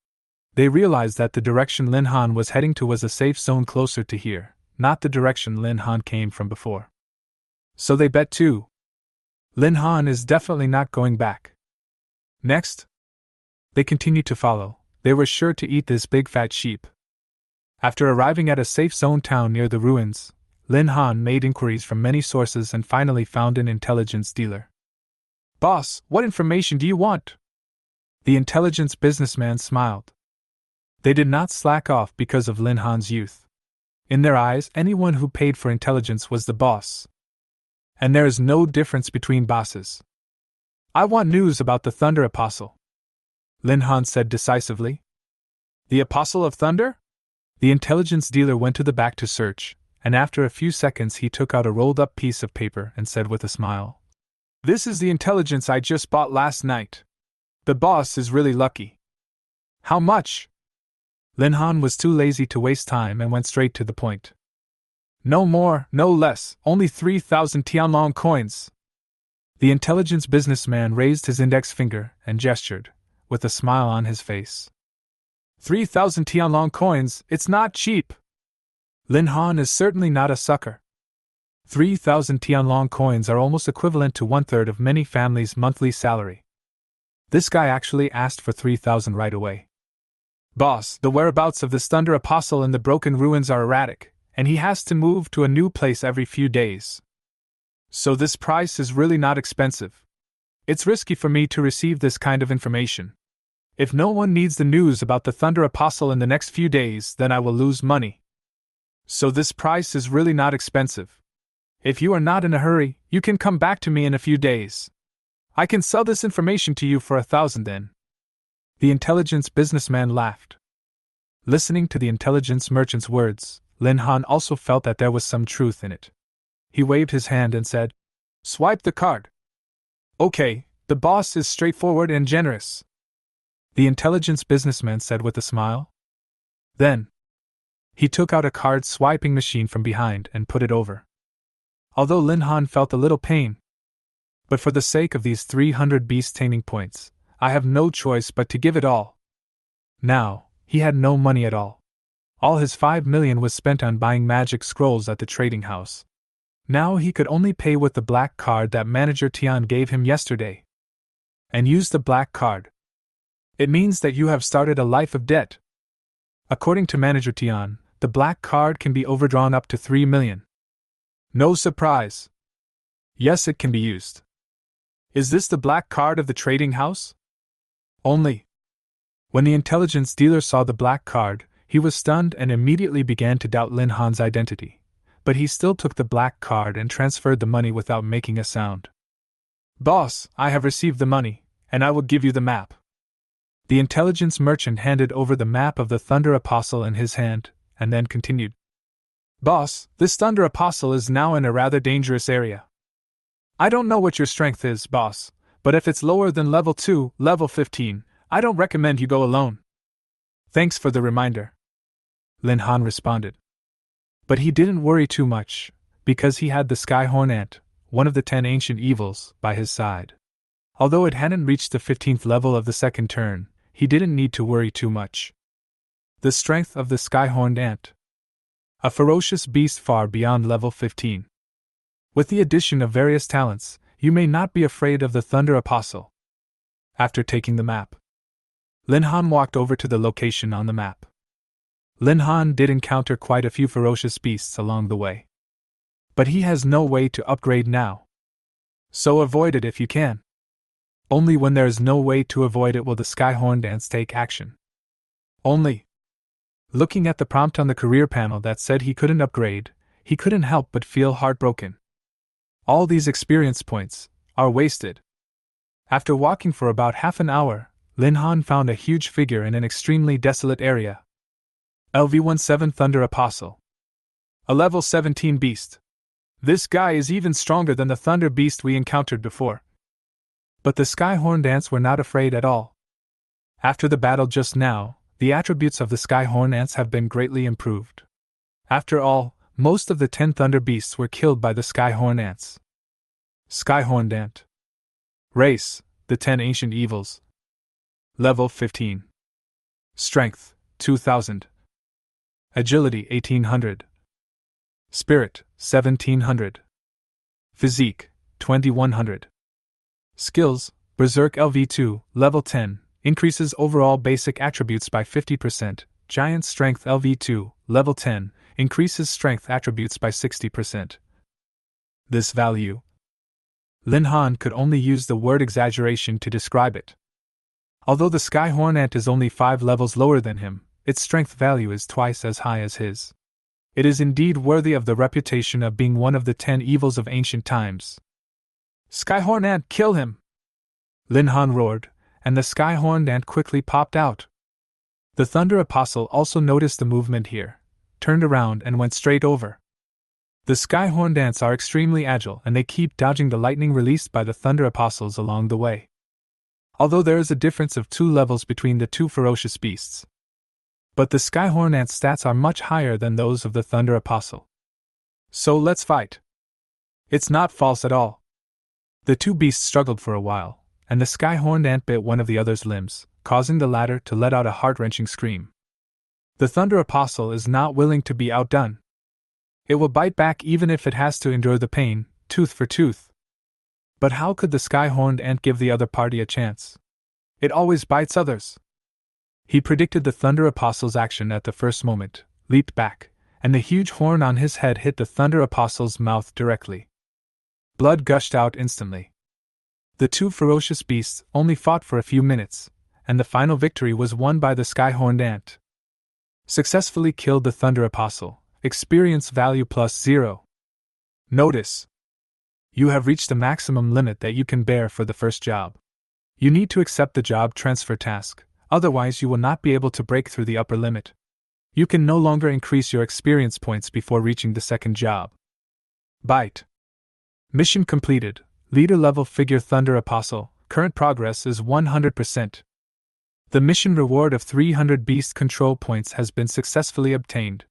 Speaker 1: They realized that the direction Lin Han was heading to was a safe zone closer to here, not the direction Lin Han came from before. So they bet too. Lin Han is definitely not going back. Next, they continued to follow. They were sure to eat this big fat sheep. After arriving at a safe zone town near the ruins, Lin Han made inquiries from many sources and finally found an intelligence dealer. Boss, what information do you want? The intelligence businessman smiled. They did not slack off because of Lin Han's youth. In their eyes, anyone who paid for intelligence was the boss. And there is no difference between bosses. I want news about the Thunder Apostle, Lin Han said decisively. The Apostle of Thunder? The intelligence dealer went to the back to search, and after a few seconds he took out a rolled-up piece of paper and said with a smile, "This is the intelligence I just bought last night. The boss is really lucky." How much? Lin Han was too lazy to waste time and went straight to the point. No more, no less, only 3,000 Tianlong coins. The intelligence businessman raised his index finger and gestured, with a smile on his face. 3,000 Tianlong coins, it's not cheap. Lin Han is certainly not a sucker. 3,000 Tianlong coins are almost equivalent to 1/3 of many families' monthly salary. This guy actually asked for 3,000 right away. Boss, the whereabouts of this Thunder Apostle in the broken ruins are erratic, and he has to move to a new place every few days. So this price is really not expensive. It's risky for me to receive this kind of information. If no one needs the news about the Thunder Apostle in the next few days, then I will lose money. So this price is really not expensive. If you are not in a hurry, you can come back to me in a few days. I can sell this information to you for 1,000 then. The intelligence businessman laughed. Listening to the intelligence merchant's words, Lin Han also felt that there was some truth in it. He waved his hand and said, "Swipe the card." Okay, the boss is straightforward and generous, the intelligence businessman said with a smile. Then, he took out a card swiping machine from behind and put it over. Although Lin Han felt a little pain, but for the sake of these 300 beast taming points, I have no choice but to give it all. Now, he had no money at all. All his 5 million was spent on buying magic scrolls at the trading house. Now he could only pay with the black card that Manager Tian gave him yesterday. And use the black card. It means that you have started a life of debt. According to Manager Tian, the black card can be overdrawn up to 3 million. No surprise. Yes, it can be used. Is this the black card of the trading house? Only. When the intelligence dealer saw the black card, he was stunned and immediately began to doubt Lin Han's identity. But he still took the black card and transferred the money without making a sound. Boss, I have received the money, and I will give you the map. The intelligence merchant handed over the map of the Thunder Apostle in his hand, and then continued. Boss, this Thunder Apostle is now in a rather dangerous area. I don't know what your strength is, boss, but if it's lower than level 2, level 15, I don't recommend you go alone. Thanks for the reminder, Lin Han responded. But he didn't worry too much, because he had the Skyhorn Ant, one of the 10 ancient evils, by his side. Although it hadn't reached the 15th level of the second turn, he didn't need to worry too much. The strength of the Skyhorned Ant. A ferocious beast far beyond level 15. With the addition of various talents, you may not be afraid of the Thunder Apostle. After taking the map, Lin Han walked over to the location on the map. Lin Han did encounter quite a few ferocious beasts along the way. But he has no way to upgrade now. So avoid it if you can. Only when there is no way to avoid it will the Skyhorned Ants take action. Only. Looking at the prompt on the career panel that said he couldn't upgrade, he couldn't help but feel heartbroken. All these experience points are wasted. After walking for about half an hour, Lin Han found a huge figure in an extremely desolate area. LV-17 Thunder Apostle. A level 17 beast. This guy is even stronger than the Thunder Beast we encountered before. But the Skyhorned Ants were not afraid at all. After the battle just now, the attributes of the Skyhorned Ants have been greatly improved. After all, most of the 10 Thunder Beasts were killed by the Skyhorned Ants. Skyhorned Ant. Race, the 10 Ancient Evils. Level 15. Strength, 2000. Agility, 1800. Spirit, 1700. Physique, 2100. Skills, Berserk LV2, level 10, increases overall basic attributes by 50%, Giant Strength LV2, level 10, increases strength attributes by 60%. This value. Lin Han could only use the word exaggeration to describe it. Although the Skyhorn Ant is only 5 levels lower than him, its strength value is twice as high as his. It is indeed worthy of the reputation of being one of the 10 evils of ancient times. Skyhorn Ant, kill him! Lin Han roared, and the Skyhorned Ant quickly popped out. The Thunder Apostle also noticed the movement here, turned around and went straight over. The Skyhorned Ants are extremely agile and they keep dodging the lightning released by the Thunder Apostles along the way. Although there is a difference of 2 levels between the two ferocious beasts. But the Skyhorn Ant's stats are much higher than those of the Thunder Apostle. So let's fight. It's not false at all. The two beasts struggled for a while, and the Skyhorned Ant bit one of the other's limbs, causing the latter to let out a heart-wrenching scream. The Thunder Apostle is not willing to be outdone. It will bite back even if it has to endure the pain, tooth for tooth. But how could the Skyhorned Ant give the other party a chance? It always bites others. He predicted the Thunder Apostle's action at the first moment, leaped back, and the huge horn on his head hit the Thunder Apostle's mouth directly. Blood gushed out instantly. The two ferocious beasts only fought for a few minutes, and the final victory was won by the Skyhorned Ant. Successfully killed the Thunder Apostle, experience value +0. Notice: you have reached the maximum limit that you can bear for the first job. You need to accept the job transfer task, otherwise you will not be able to break through the upper limit. You can no longer increase your experience points before reaching the second job. Bite. Mission completed. Leader level figure Thunder Apostle. Current progress is 100%. The mission reward of 300 beast control points has been successfully obtained.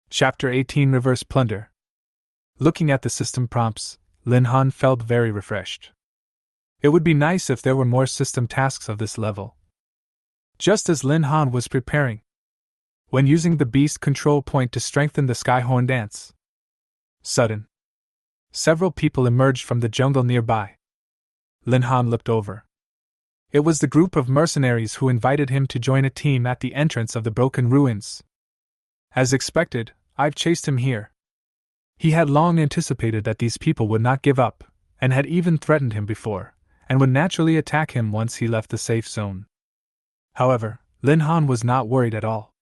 Speaker 1: Chapter 18 Reverse Plunder. Looking at the system prompts, Lin Han felt very refreshed. It would be nice if there were more system tasks of this level. Just as Lin Han was preparing, when using the beast control point to strengthen the Skyhorned Ants, several people emerged from the jungle nearby. Lin Han looked over. It was the group of mercenaries who invited him to join a team at the entrance of the broken ruins. As expected, I've chased him here. He had long anticipated that these people would not give up, and had even threatened him before, and would naturally attack him once he left the safe zone. However, Lin Han was not worried at all.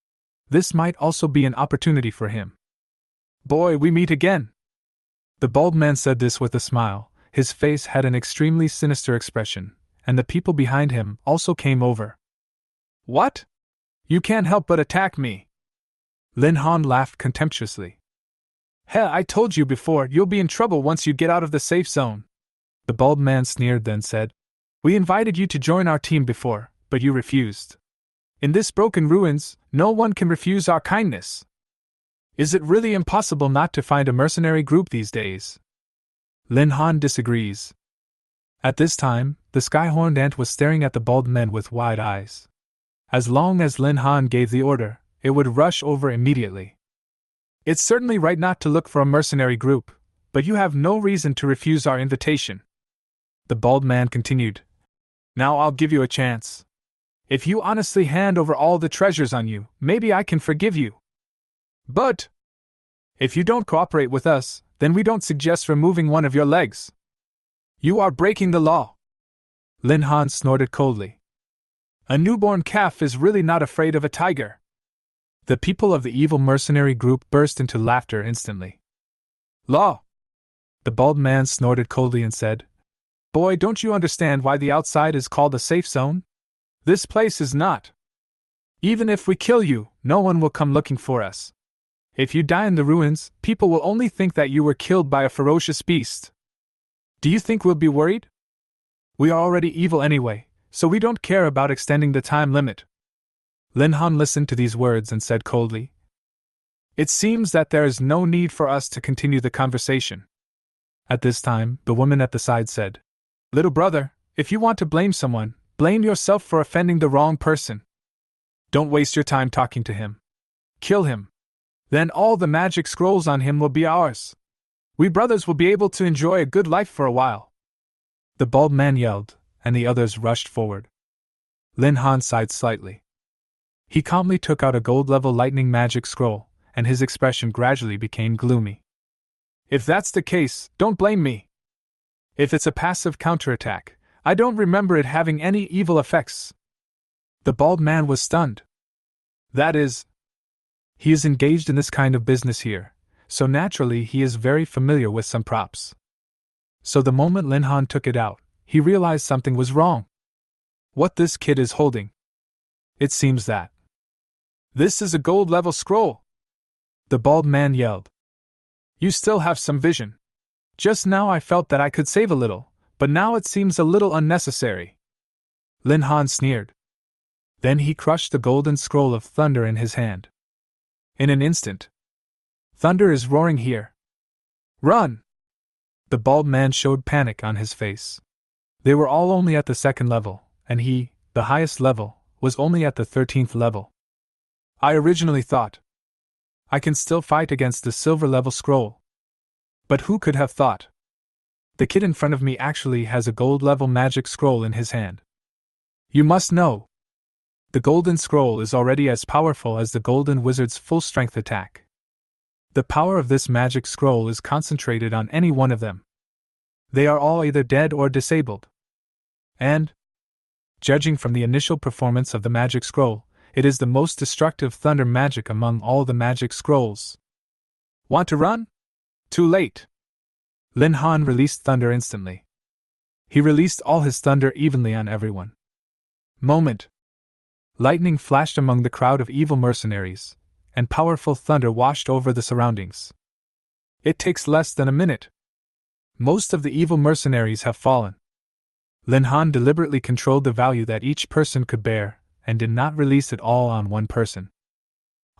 Speaker 1: This might also be an opportunity for him. Boy, we meet again! The bald man said this with a smile, His face had an extremely sinister expression, and the people behind him also came over. What? You can't help but attack me. Lin Han laughed contemptuously. Heh, I told you before, you'll be in trouble once you get out of the safe zone. The bald man sneered, then said, We invited you to join our team before, but you refused. In this broken ruins, no one can refuse our kindness. Is it really impossible not to find a mercenary group these days? Lin Han disagrees. At this time, the sky-horned ant was staring at the bald men with wide eyes. As long as Lin Han gave the order, it would rush over immediately. It's certainly right not to look for a mercenary group, but you have no reason to refuse our invitation. The bald man continued. Now I'll give you a chance. If you honestly hand over all the treasures on you, maybe I can forgive you. But if you don't cooperate with us, then we don't suggest removing one of your legs. You are breaking the law. Lin Han snorted coldly. A newborn calf is really not afraid of a tiger. The people of the evil mercenary group burst into laughter instantly. Law! The bald man snorted coldly and said, Boy, don't you understand why the outside is called a safe zone? This place is not. Even if we kill you, no one will come looking for us. If you die in the ruins, people will only think that you were killed by a ferocious beast. Do you think we'll be worried? We are already evil anyway, so we don't care about extending the time limit. Lin Han listened to these words and said coldly, It seems that there is no need for us to continue the conversation. At this time, the woman at the side said, Little brother, if you want to blame someone, blame yourself for offending the wrong person. Don't waste your time talking to him. Kill him. Then all the magic scrolls on him will be ours. We brothers will be able to enjoy a good life for a while. The bald man yelled, and the others rushed forward. Lin Han sighed slightly. He calmly took out a gold-level lightning magic scroll, and his expression gradually became gloomy. If that's the case, don't blame me. If it's a passive counterattack, I don't remember it having any evil effects. The bald man was stunned. That is, he is engaged in this kind of business here, so naturally he is very familiar with some props. So the moment Lin Han took it out, he realized something was wrong. What this kid is holding. It seems that this is a gold-level scroll. The bald man yelled. You still have some vision. Just now I felt that I could save a little, but now it seems a little unnecessary. Lin Han sneered. Then he crushed the golden scroll of thunder in his hand. In an instant, thunder is roaring here. Run! The bald man showed panic on his face. They were all only at the 2nd level, and he, the highest level, was only at the 13th level. I originally thought, I can still fight against the silver-level scroll. But who could have thought? The kid in front of me actually has a gold-level magic scroll in his hand. You must know. The golden scroll is already as powerful as the golden wizard's full-strength attack. The power of this magic scroll is concentrated on any one of them. They are all either dead or disabled. And, judging from the initial performance of the magic scroll, it is the most destructive thunder magic among all the magic scrolls. Want to run? Too late. Lin Han released thunder instantly. He released all his thunder evenly on everyone. Moment. Lightning flashed among the crowd of evil mercenaries, and powerful thunder washed over the surroundings. It takes less than a minute. Most of the evil mercenaries have fallen. Lin Han deliberately controlled the value that each person could bear, and did not release it all on one person.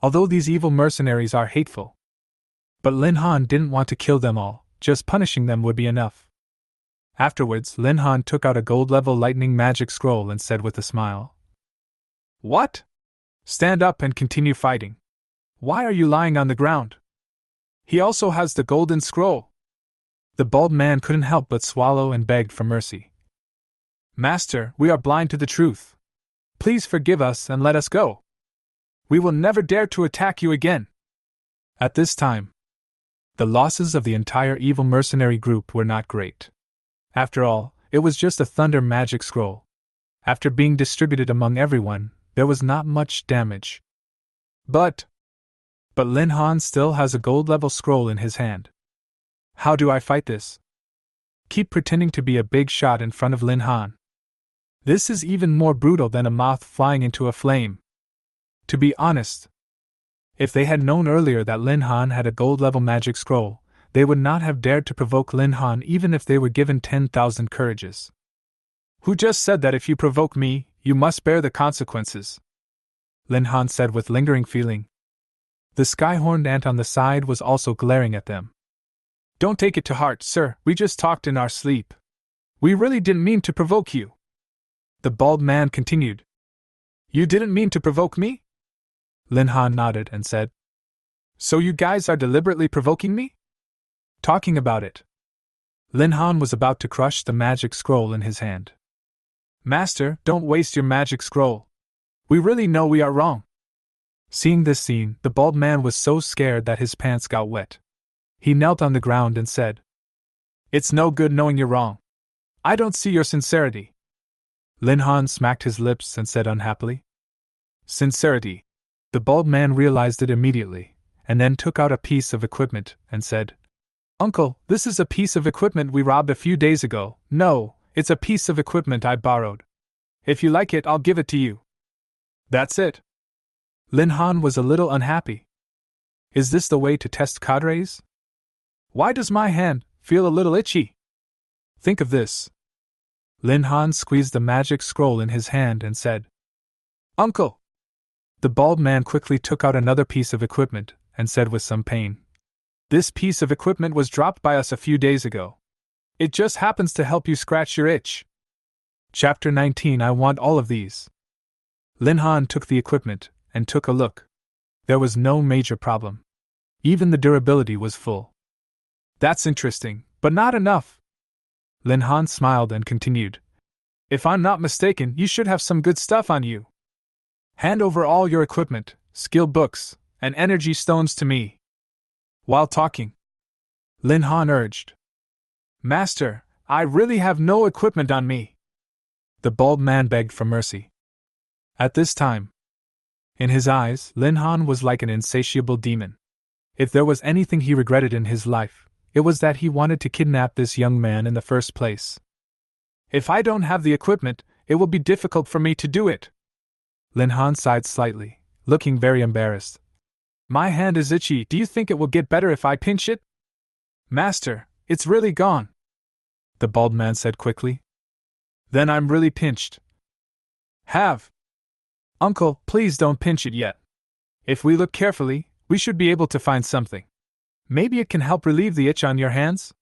Speaker 1: Although these evil mercenaries are hateful, but Lin Han didn't want to kill them all, just punishing them would be enough. Afterwards, Lin Han took out a gold-level lightning magic scroll and said with a smile, What? Stand up and continue fighting. Why are you lying on the ground? He also has the golden scroll. The bald man couldn't help but swallow and begged for mercy. Master, we are blind to the truth. Please forgive us and let us go. We will never dare to attack you again. At this time, the losses of the entire evil mercenary group were not great. After all, it was just a thunder magic scroll. After being distributed among everyone, there was not much damage. But Lin Han still has a gold-level scroll in his hand. How do I fight this? keep pretending to be a big shot in front of Lin Han. This is even more brutal than a moth flying into a flame. To be honest, if they had known earlier that Lin Han had a gold-level magic scroll, they would not have dared to provoke Lin Han even if they were given 10,000 courages. Who just said that if you provoke me, you must bear the consequences? Lin Han said with lingering feeling. The sky-horned ant on the side was also glaring at them. Don't take it to heart, sir, we just talked in our sleep. We really didn't mean to provoke you. The bald man continued. You didn't mean to provoke me? Lin Han nodded and said. So you guys are deliberately provoking me? Talking about it. Lin Han was about to crush the magic scroll in his hand. Master, don't waste your magic scroll. We really know we are wrong. Seeing this scene, the bald man was so scared that his pants got wet. He knelt on the ground and said, It's no good knowing you're wrong. I don't see your sincerity. Lin Han smacked his lips and said unhappily, Sincerity. The bald man realized it immediately, and then took out a piece of equipment and said, Uncle, this is a piece of equipment we robbed a few days ago. No, it's a piece of equipment I borrowed. If you like it, I'll give it to you. That's it. Lin Han was a little unhappy. Is this the way to test cadres? Why does my hand feel a little itchy? Think of this. Lin Han squeezed the magic scroll in his hand and said, Uncle! The bald man quickly took out another piece of equipment and said with some pain, This piece of equipment was dropped by us a few days ago. It just happens to help you scratch your itch. Chapter 19 I want all of these. Lin Han took the equipment and took a look. There was no major problem. Even the durability was full. That's interesting, but not enough. Lin Han smiled and continued. If I'm not mistaken, you should have some good stuff on you. Hand over all your equipment, skill books, and energy stones to me. While talking, Lin Han urged. Master, I really have no equipment on me. The bald man begged for mercy. At this time, in his eyes, Lin Han was like an insatiable demon. If there was anything he regretted in his life, it was that he wanted to kidnap this young man in the first place. If I don't have the equipment, it will be difficult for me to do it. Lin Han sighed slightly, looking very embarrassed. My hand is itchy. Do you think it will get better if I pinch it? Master, it's really gone. The bald man said quickly. Then I'm really pinched. Have. Uncle, please don't pinch it yet. If we look carefully, we should be able to find something. Maybe it can help relieve the itch on your hands?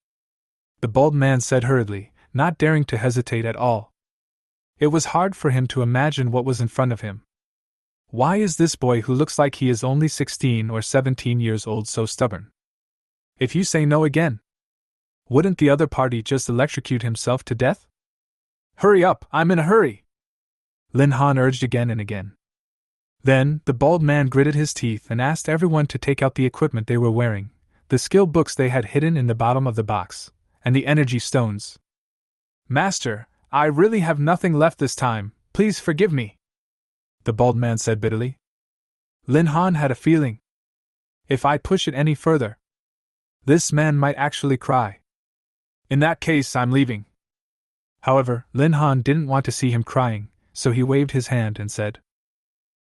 Speaker 1: The bald man said hurriedly, not daring to hesitate at all. It was hard for him to imagine what was in front of him. Why is this boy who looks like he is only 16 or 17 years old so stubborn? If you say no again, wouldn't the other party just electrocute himself to death? Hurry up, I'm in a hurry! Lin Han urged again and again. Then, the bald man gritted his teeth and asked everyone to take out the equipment they were wearing, the skill books they had hidden in the bottom of the box, and the energy stones. Master, I really have nothing left this time, please forgive me, the bald man said bitterly. Lin Han had a feeling. If I push it any further, this man might actually cry. In that case, I'm leaving. However, Lin Han didn't want to see him crying, so he waved his hand and said,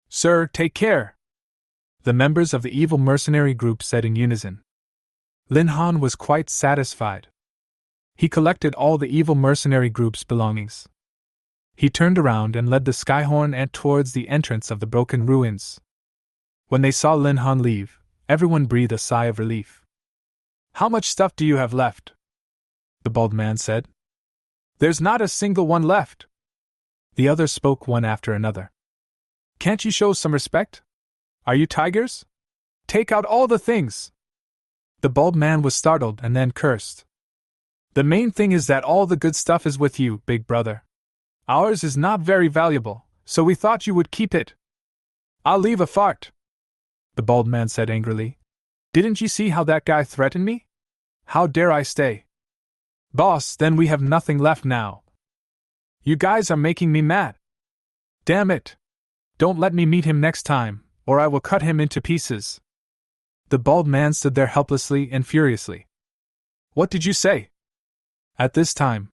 Speaker 1: Sir, take care! The members of the evil mercenary group said in unison. Lin Han was quite satisfied. He collected all the evil mercenary group's belongings. He turned around and led the skyhorn ant towards the entrance of the broken ruins. When they saw Lin Han leave, everyone breathed a sigh of relief. How much stuff do you have left? The bald man said. There's not a single one left. The others spoke one after another. Can't you show some respect? Are you tigers? Take out all the things! The bald man was startled and then cursed. The main thing is that all the good stuff is with you, big brother. Ours is not very valuable, so we thought you would keep it. I'll leave a fart, the bald man said angrily. Didn't you see how that guy threatened me? How dare I stay? Boss, then we have nothing left now. You guys are making me mad. Damn it! Don't let me meet him next time, or I will cut him into pieces. The bald man stood there helplessly and furiously. What did you say? At this time,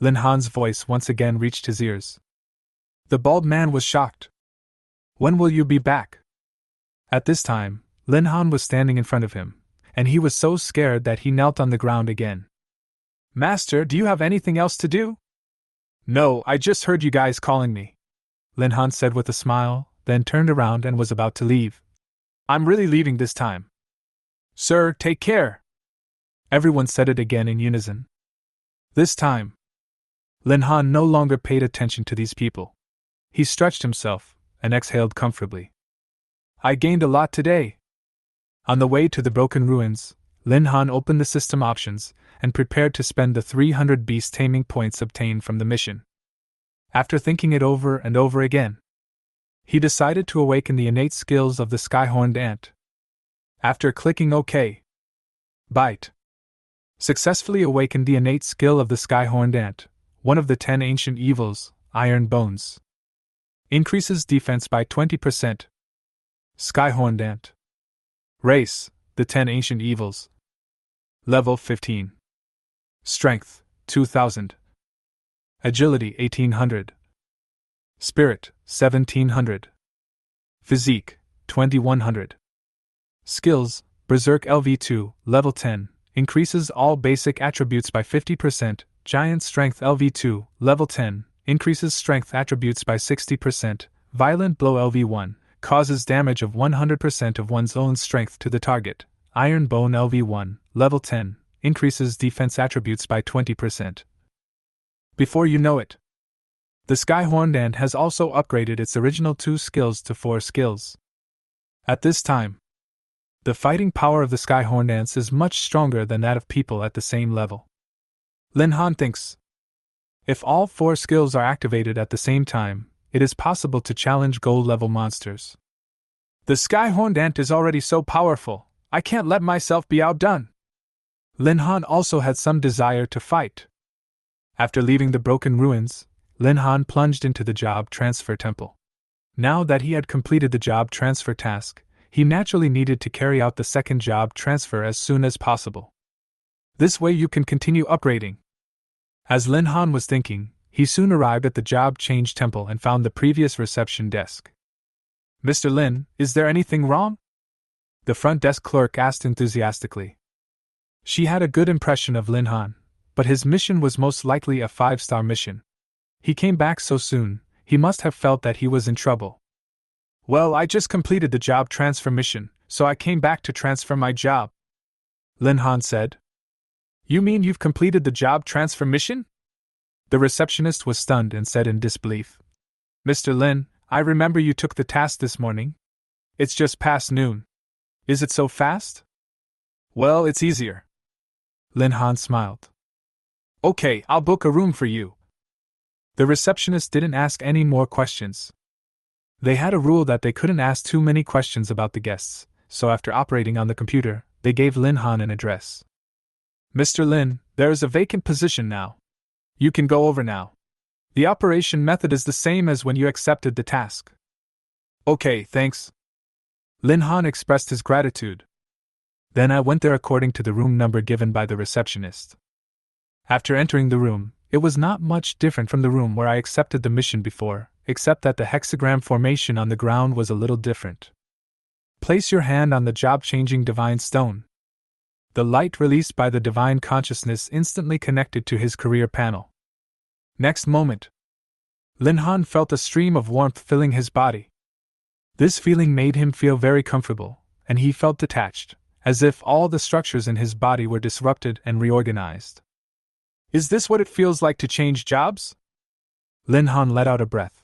Speaker 1: Lin Han's voice once again reached his ears. The bald man was shocked. When will you be back? At this time, Lin Han was standing in front of him, and he was so scared that he knelt on the ground again. Master, do you have anything else to do? No, I just heard you guys calling me, Lin Han said with a smile, then turned around and was about to leave. I'm really leaving this time. Sir, take care. Everyone said it again in unison. This time, Lin Han no longer paid attention to these people. He stretched himself and exhaled comfortably. I gained a lot today. On the way to the broken ruins, Lin Han opened the system options and prepared to spend the 300 beast taming points obtained from the mission. After thinking it over and over again, he decided to awaken the innate skills of the sky-horned ant. After clicking OK, Bite successfully awakened the innate skill of the sky-horned ant, one of the 10 ancient evils, iron bones. Increases defense by 20%. Sky-horned ant. Race, the 10 ancient evils. Level 15. Strength, 2000. Agility, 1800. Spirit, 1700. Physique, 2100. Skills, Berserk LV2, level 10, increases all basic attributes by 50%, Giant Strength LV2, level 10, increases strength attributes by 60%, Violent Blow LV1, causes damage of 100% of one's own strength to the target, Iron Bone LV1, level 10, increases defense attributes by 20%. Before you know it, the Sky-Horned Ant has also upgraded its original 2 skills to 4 skills. At this time, the fighting power of the Sky-Horned Ants is much stronger than that of people at the same level. Lin Han thinks, if all 4 skills are activated at the same time, it is possible to challenge gold-level monsters. The Sky-Horned Ant is already so powerful, I can't let myself be outdone. Lin Han also had some desire to fight. After leaving the broken ruins, Lin Han plunged into the job transfer temple. Now that he had completed the job transfer task, he naturally needed to carry out the second job transfer as soon as possible. This way you can continue upgrading. As Lin Han was thinking, he soon arrived at the job change temple and found the previous reception desk. Mr. Lin, is there anything wrong? The front desk clerk asked enthusiastically. She had a good impression of Lin Han, but his mission was most likely a 5-star mission. He came back so soon, he must have felt that he was in trouble. Well, I just completed the job transfer mission, so I came back to transfer my job, Lin Han said. You mean you've completed the job transfer mission? The receptionist was stunned and said in disbelief. Mr. Lin, I remember you took the task this morning. It's just past noon. Is it so fast? Well, it's easier. Lin Han smiled. Okay, I'll book a room for you. The receptionist didn't ask any more questions. They had a rule that they couldn't ask too many questions about the guests, so after operating on the computer, they gave Lin Han an address. Mr. Lin, there is a vacant position now. You can go over now. The operation method is the same as when you accepted the task. Okay, thanks. Lin Han expressed his gratitude. Then I went there according to the room number given by the receptionist. After entering the room, it was not much different from the room where I accepted the mission before, except that the hexagram formation on the ground was a little different. Place your hand on the job-changing divine stone. The light released by the divine consciousness instantly connected to his career panel. Next moment, Lin Han felt a stream of warmth filling his body. This feeling made him feel very comfortable, and he felt detached, as if all the structures in his body were disrupted and reorganized. Is this what it feels like to change jobs? Lin Han let out a breath.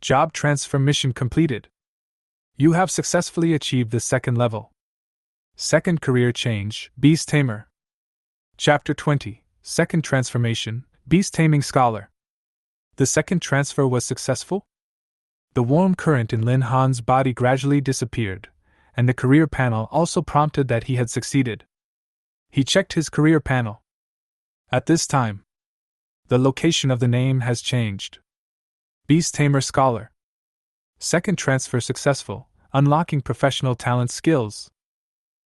Speaker 1: Job transfer mission completed. You have successfully achieved the second level. Second career change, Beast Tamer. Chapter 20, Second Transformation, Beast Taming Scholar. The second transfer was successful? The warm current in Lin Han's body gradually disappeared, and the career panel also prompted that he had succeeded. He checked his career panel. At this time, the location of the name has changed. Beast Tamer Scholar. Second transfer successful, unlocking professional talent skills.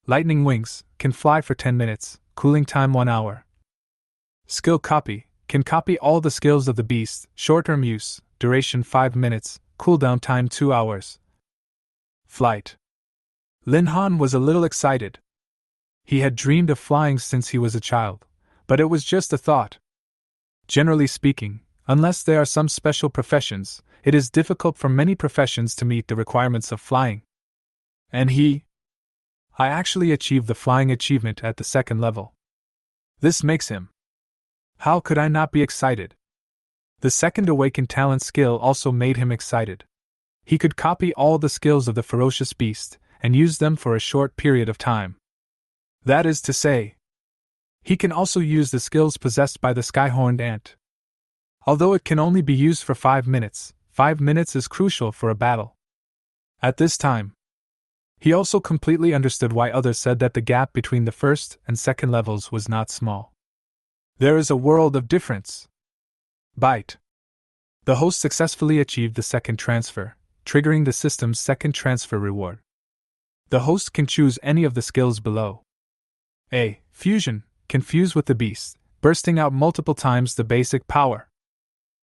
Speaker 1: Lightning wings, can fly for 10 minutes, cooling time 1 hour. Skill copy, can copy all the skills of the beast, short-term use, duration 5 minutes, cooldown time 2 hours. Flight. Lin Han was a little excited. He had dreamed of flying since he was a child, but it was just a thought. Generally speaking, unless there are some special professions, it is difficult for many professions to meet the requirements of flying. And I actually achieved the flying achievement at the 2nd level. This makes him. How could I not be excited? The 2nd awakened talent skill also made him excited. He could copy all the skills of the ferocious beast and use them for a short period of time. That is to say, he can also use the skills possessed by the sky-horned ant. Although it can only be used for 5 minutes, 5 minutes is crucial for a battle. At this time, he also completely understood why others said that the gap between the 1st and 2nd levels was not small. There is a world of difference. Bite. The host successfully achieved the 2nd transfer, triggering the system's 2nd transfer reward. The host can choose any of the skills below. A. Fusion, can fuse with the beast, bursting out multiple times the basic power.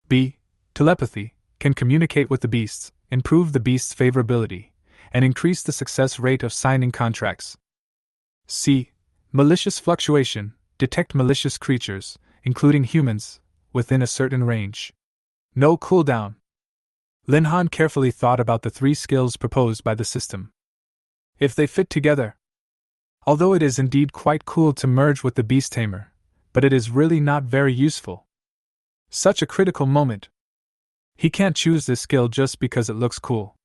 Speaker 1: B. Telepathy, can communicate with the beasts, improve the beast's favorability, and increase the success rate of signing contracts. C. Malicious fluctuation, detect malicious creatures, including humans, within a certain range. No cooldown. Lin Han carefully thought about the 3 skills proposed by the system. If they fit together. Although it is indeed quite cool to merge with the beast tamer, but it is really not very useful. Such a critical moment. He can't choose this skill just because it looks cool.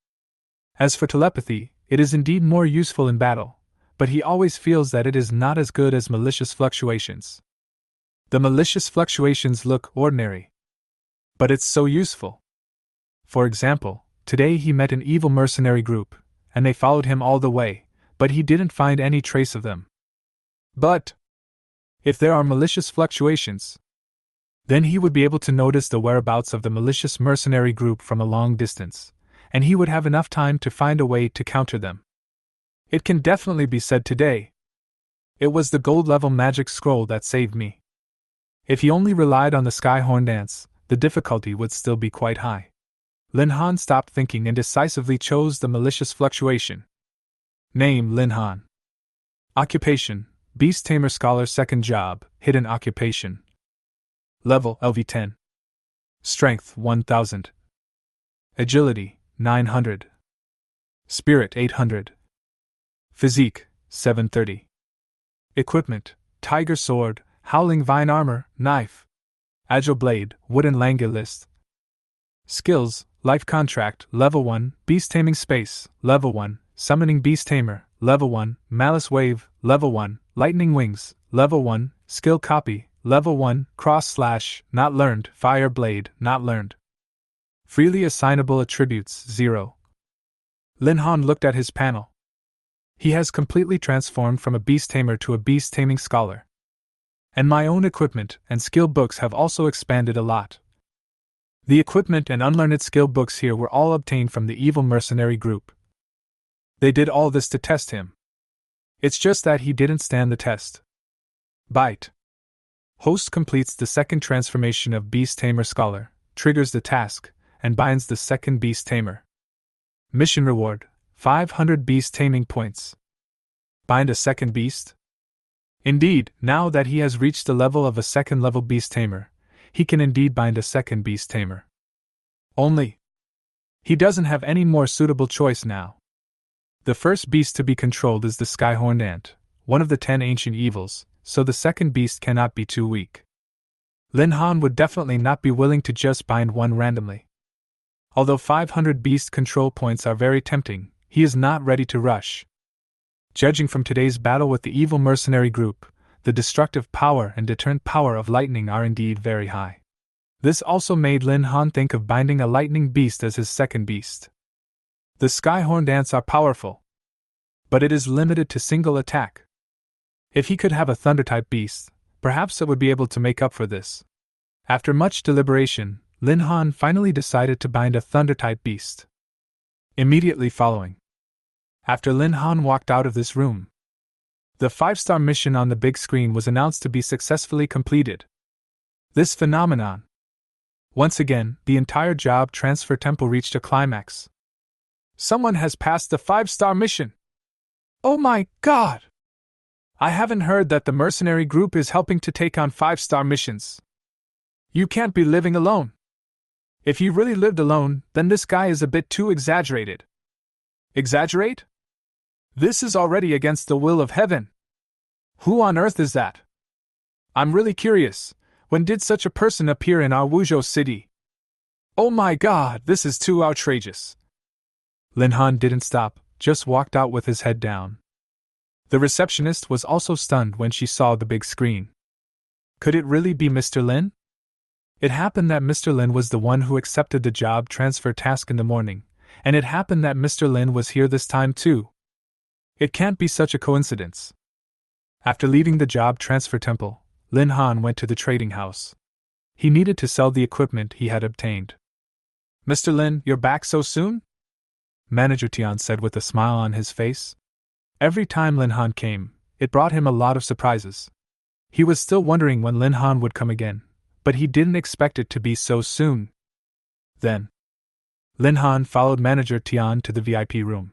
Speaker 1: As for telepathy, it is indeed more useful in battle, but he always feels that it is not as good as malicious fluctuations. The malicious fluctuations look ordinary, but it's so useful. For example, today he met an evil mercenary group, and they followed him all the way, but he didn't find any trace of them. But if there are malicious fluctuations, then he would be able to notice the whereabouts of the malicious mercenary group from a long distance, and he would have enough time to find a way to counter them. It can definitely be said today. It was the gold-level magic scroll that saved me. If he only relied on the sky-horned ants, the difficulty would still be quite high. Lin Han stopped thinking and decisively chose the malicious fluctuation. Name: Lin Han. Occupation: Beast Tamer Scholar. 2nd job, hidden occupation. Level: LV10. Strength: 1000. Agility: 900. Spirit: 800. Physique: 730. Equipment: Tiger Sword, Howling Vine Armor, Knife. Agile Blade, Wooden Langa List. Skills: Life Contract, Level 1, Beast Taming Space, Level 1, Summoning Beast Tamer, Level 1, Malice Wave, Level 1, Lightning Wings, Level 1, Skill Copy, Level 1, Cross / Not Learned, Fire Blade, Not Learned. Freely Assignable Attributes, 0. Lin Han looked at his panel. He has completely transformed from a beast tamer to a beast taming scholar. And my own equipment and skill books have also expanded a lot. The equipment and unlearned skill books here were all obtained from the evil mercenary group. They did all this to test him. It's just that he didn't stand the test. Bite. Host completes the 2nd transformation of Beast Tamer Scholar, triggers the task, and binds the 2nd Beast Tamer. Mission reward: 500 Beast Taming points. Bind a 2nd beast? Indeed, now that he has reached the level of a 2nd level Beast Tamer, he can indeed bind a 2nd Beast Tamer. Only, he doesn't have any more suitable choice now. The first beast to be controlled is the sky-horned ant, one of the 10 ancient evils, so the 2nd beast cannot be too weak. Lin Han would definitely not be willing to just bind one randomly. Although 500 beast control points are very tempting, he is not ready to rush. Judging from today's battle with the evil mercenary group, the destructive power and deterrent power of lightning are indeed very high. This also made Lin Han think of binding a lightning beast as his 2nd beast. The sky-horned ants are powerful, but it is limited to single attack. If he could have a thunder-type beast, perhaps it would be able to make up for this. After much deliberation, Lin Han finally decided to bind a thunder-type beast. Immediately following, after Lin Han walked out of this room, the 5-star mission on the big screen was announced to be successfully completed. This phenomenon. Once again, the entire job transfer temple reached a climax. Someone has passed the 5-star mission! Oh my god! I haven't heard that the mercenary group is helping to take on 5-star missions. You can't be living alone. If you really lived alone, then this guy is a bit too exaggerated. Exaggerate? This is already against the will of heaven. Who on earth is that? I'm really curious. When did such a person appear in our Wuzhou city? Oh my god, this is too outrageous. Lin Han didn't stop, just walked out with his head down. The receptionist was also stunned when she saw the big screen. Could it really be Mr. Lin? It happened that Mr. Lin was the one who accepted the job transfer task in the morning, and it happened that Mr. Lin was here this time too. It can't be such a coincidence. After leaving the job transfer temple, Lin Han went to the trading house. He needed to sell the equipment he had obtained. Mr. Lin, you're back so soon? Manager Tian said with a smile on his face. Every time Lin Han came, it brought him a lot of surprises. He was still wondering when Lin Han would come again, but he didn't expect it to be so soon. Then, Lin Han followed Manager Tian to the VIP room.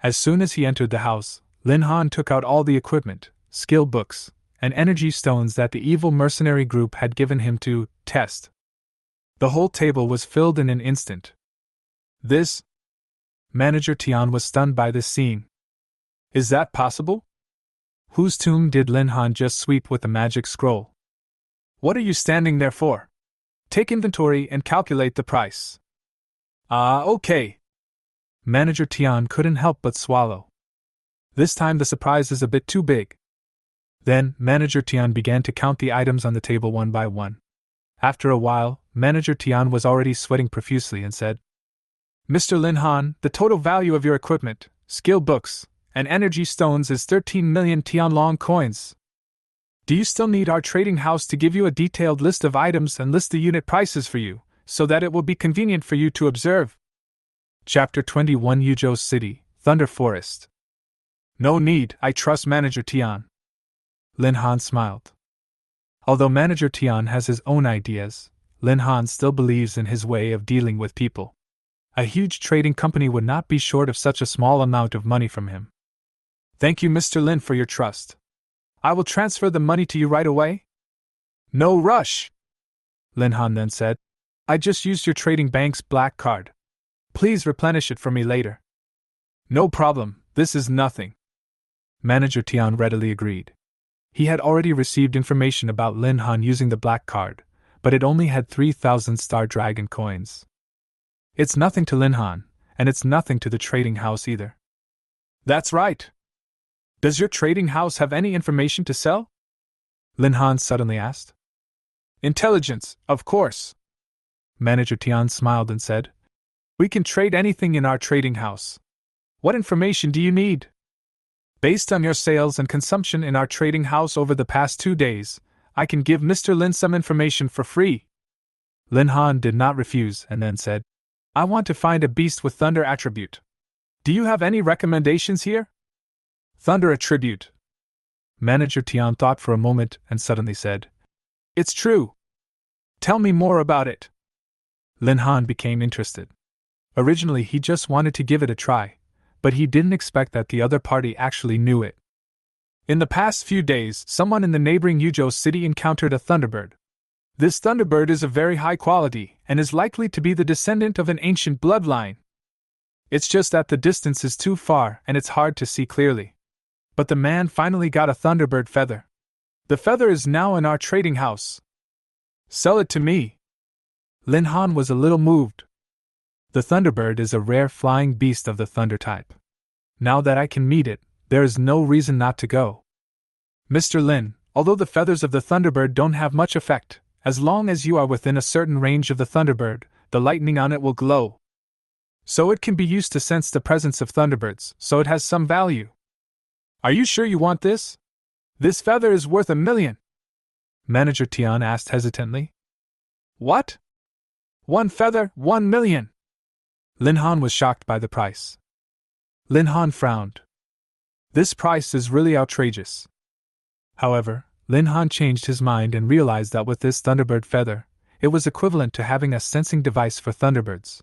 Speaker 1: As soon as he entered the house, Lin Han took out all the equipment, skill books, and energy stones that the evil mercenary group had given him to test. The whole table was filled in an instant. This? Manager Tian was stunned by this scene. Is that possible? Whose tomb did Lin Han just sweep with the magic scroll? What are you standing there for? Take inventory and calculate the price. Okay. Manager Tian couldn't help but swallow. This time the surprise is a bit too big. Then, Manager Tian began to count the items on the table one by one. After a while, Manager Tian was already sweating profusely and said, Mr. Lin Han, the total value of your equipment, skill books, and energy stones is 13 million Tianlong coins. Do you still need our trading house to give you a detailed list of items and list the unit prices for you, so that it will be convenient for you to observe? Chapter 21 Yuzhou City, Thunder Forest. No need, I trust Manager Tian. Lin Han smiled. Although Manager Tian has his own ideas, Lin Han still believes in his way of dealing with people. A huge trading company would not be short of such a small amount of money from him. Thank you, Mr. Lin, for your trust. I will transfer the money to you right away. No rush, Lin Han then said. I just used your trading bank's black card. Please replenish it for me later. No problem, this is nothing. Manager Tian readily agreed. He had already received information about Lin Han using the black card, but it only had 3,000 Star Dragon coins. It's nothing to Lin Han, and it's nothing to the trading house either. That's right. Does your trading house have any information to sell? Lin Han suddenly asked. Intelligence, of course. Manager Tian smiled and said, We can trade anything in our trading house. What information do you need? Based on your sales and consumption in our trading house over the past 2 days, I can give Mr. Lin some information for free. Lin Han did not refuse and then said, I want to find a beast with thunder attribute. Do you have any recommendations here? Thunder attribute. Manager Tian thought for a moment and suddenly said, It's true. Tell me more about it. Lin Han became interested. Originally he just wanted to give it a try, but he didn't expect that the other party actually knew it. In the past few days, someone in the neighboring Yuzhou city encountered a thunderbird. This thunderbird is of very high quality and is likely to be the descendant of an ancient bloodline. It's just that the distance is too far and it's hard to see clearly. But the man finally got a thunderbird feather. The feather is now in our trading house. Sell it to me. Lin Han was a little moved. The thunderbird is a rare flying beast of the thunder type. Now that I can meet it, there is no reason not to go. Mr. Lin, although the feathers of the thunderbird don't have much effect, as long as you are within a certain range of the thunderbird, the lightning on it will glow. So it can be used to sense the presence of thunderbirds, so it has some value. Are you sure you want this? This feather is worth 1 million. Manager Tian asked hesitantly. What? 1 feather, 1 million. Lin Han was shocked by the price. Lin Han frowned. This price is really outrageous. However, Lin Han changed his mind and realized that with this Thunderbird feather, it was equivalent to having a sensing device for Thunderbirds.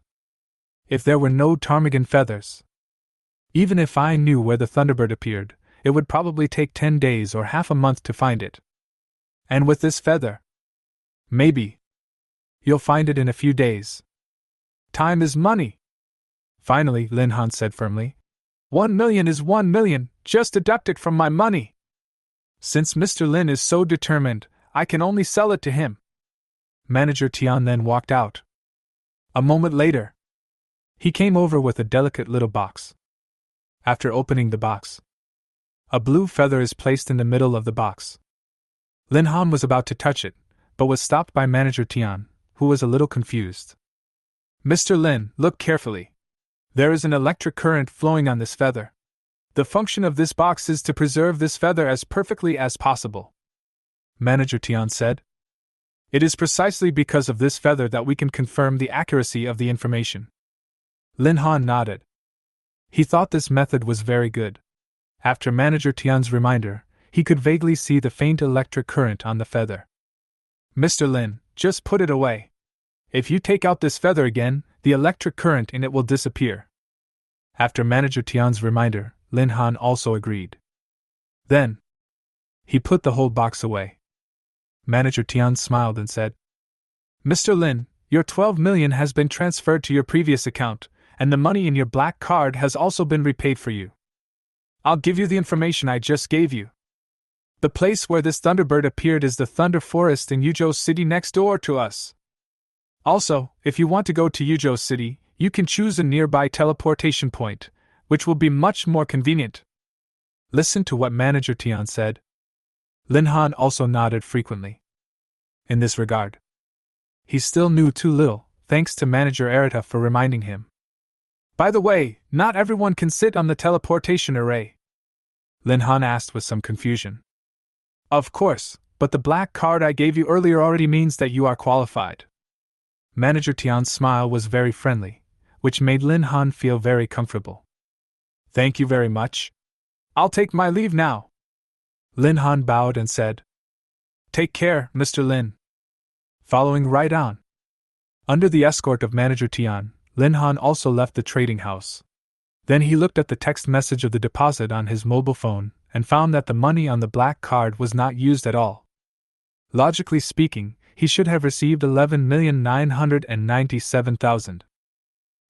Speaker 1: If there were no ptarmigan feathers, even if I knew where the Thunderbird appeared, it would probably take 10 days or half a month to find it. And with this feather, maybe you'll find it in a few days. Time is money. Finally, Lin Han said firmly. 1 million is 1 million, just deduct it from my money. Since Mr. Lin is so determined, I can only sell it to him. Manager Tian then walked out. A moment later, he came over with a delicate little box. After opening the box, a blue feather is placed in the middle of the box. Lin Han was about to touch it, but was stopped by Manager Tian, who was a little confused. Mr. Lin, look carefully. There is an electric current flowing on this feather. The function of this box is to preserve this feather as perfectly as possible. Manager Tian said. It is precisely because of this feather that we can confirm the accuracy of the information. Lin Han nodded. He thought this method was very good. After Manager Tian's reminder, he could vaguely see the faint electric current on the feather. Mr. Lin, just put it away. If you take out this feather again, the electric current in it will disappear. After Manager Tian's reminder, Lin Han also agreed. Then, he put the whole box away. Manager Tian smiled and said, Mr. Lin, your 12 million has been transferred to your previous account, and the money in your black card has also been repaid for you. I'll give you the information I just gave you. The place where this Thunderbird appeared is the Thunder Forest in Yuzhou City next door to us. Also, if you want to go to Yuzhou City, you can choose a nearby teleportation point, which will be much more convenient. Listen to what Manager Tian said. Lin Han also nodded frequently. In this regard, he still knew too little, thanks to Manager Erita for reminding him. By the way, not everyone can sit on the teleportation array. Lin Han asked with some confusion. Of course, but the black card I gave you earlier already means that you are qualified. Manager Tian's smile was very friendly, which made Lin Han feel very comfortable. Thank you very much. I'll take my leave now. Lin Han bowed and said, Take care, Mr. Lin. Following right on. Under the escort of Manager Tian, Lin Han also left the trading house. Then he looked at the text message of the deposit on his mobile phone and found that the money on the black card was not used at all. Logically speaking, he should have received 11,997,000.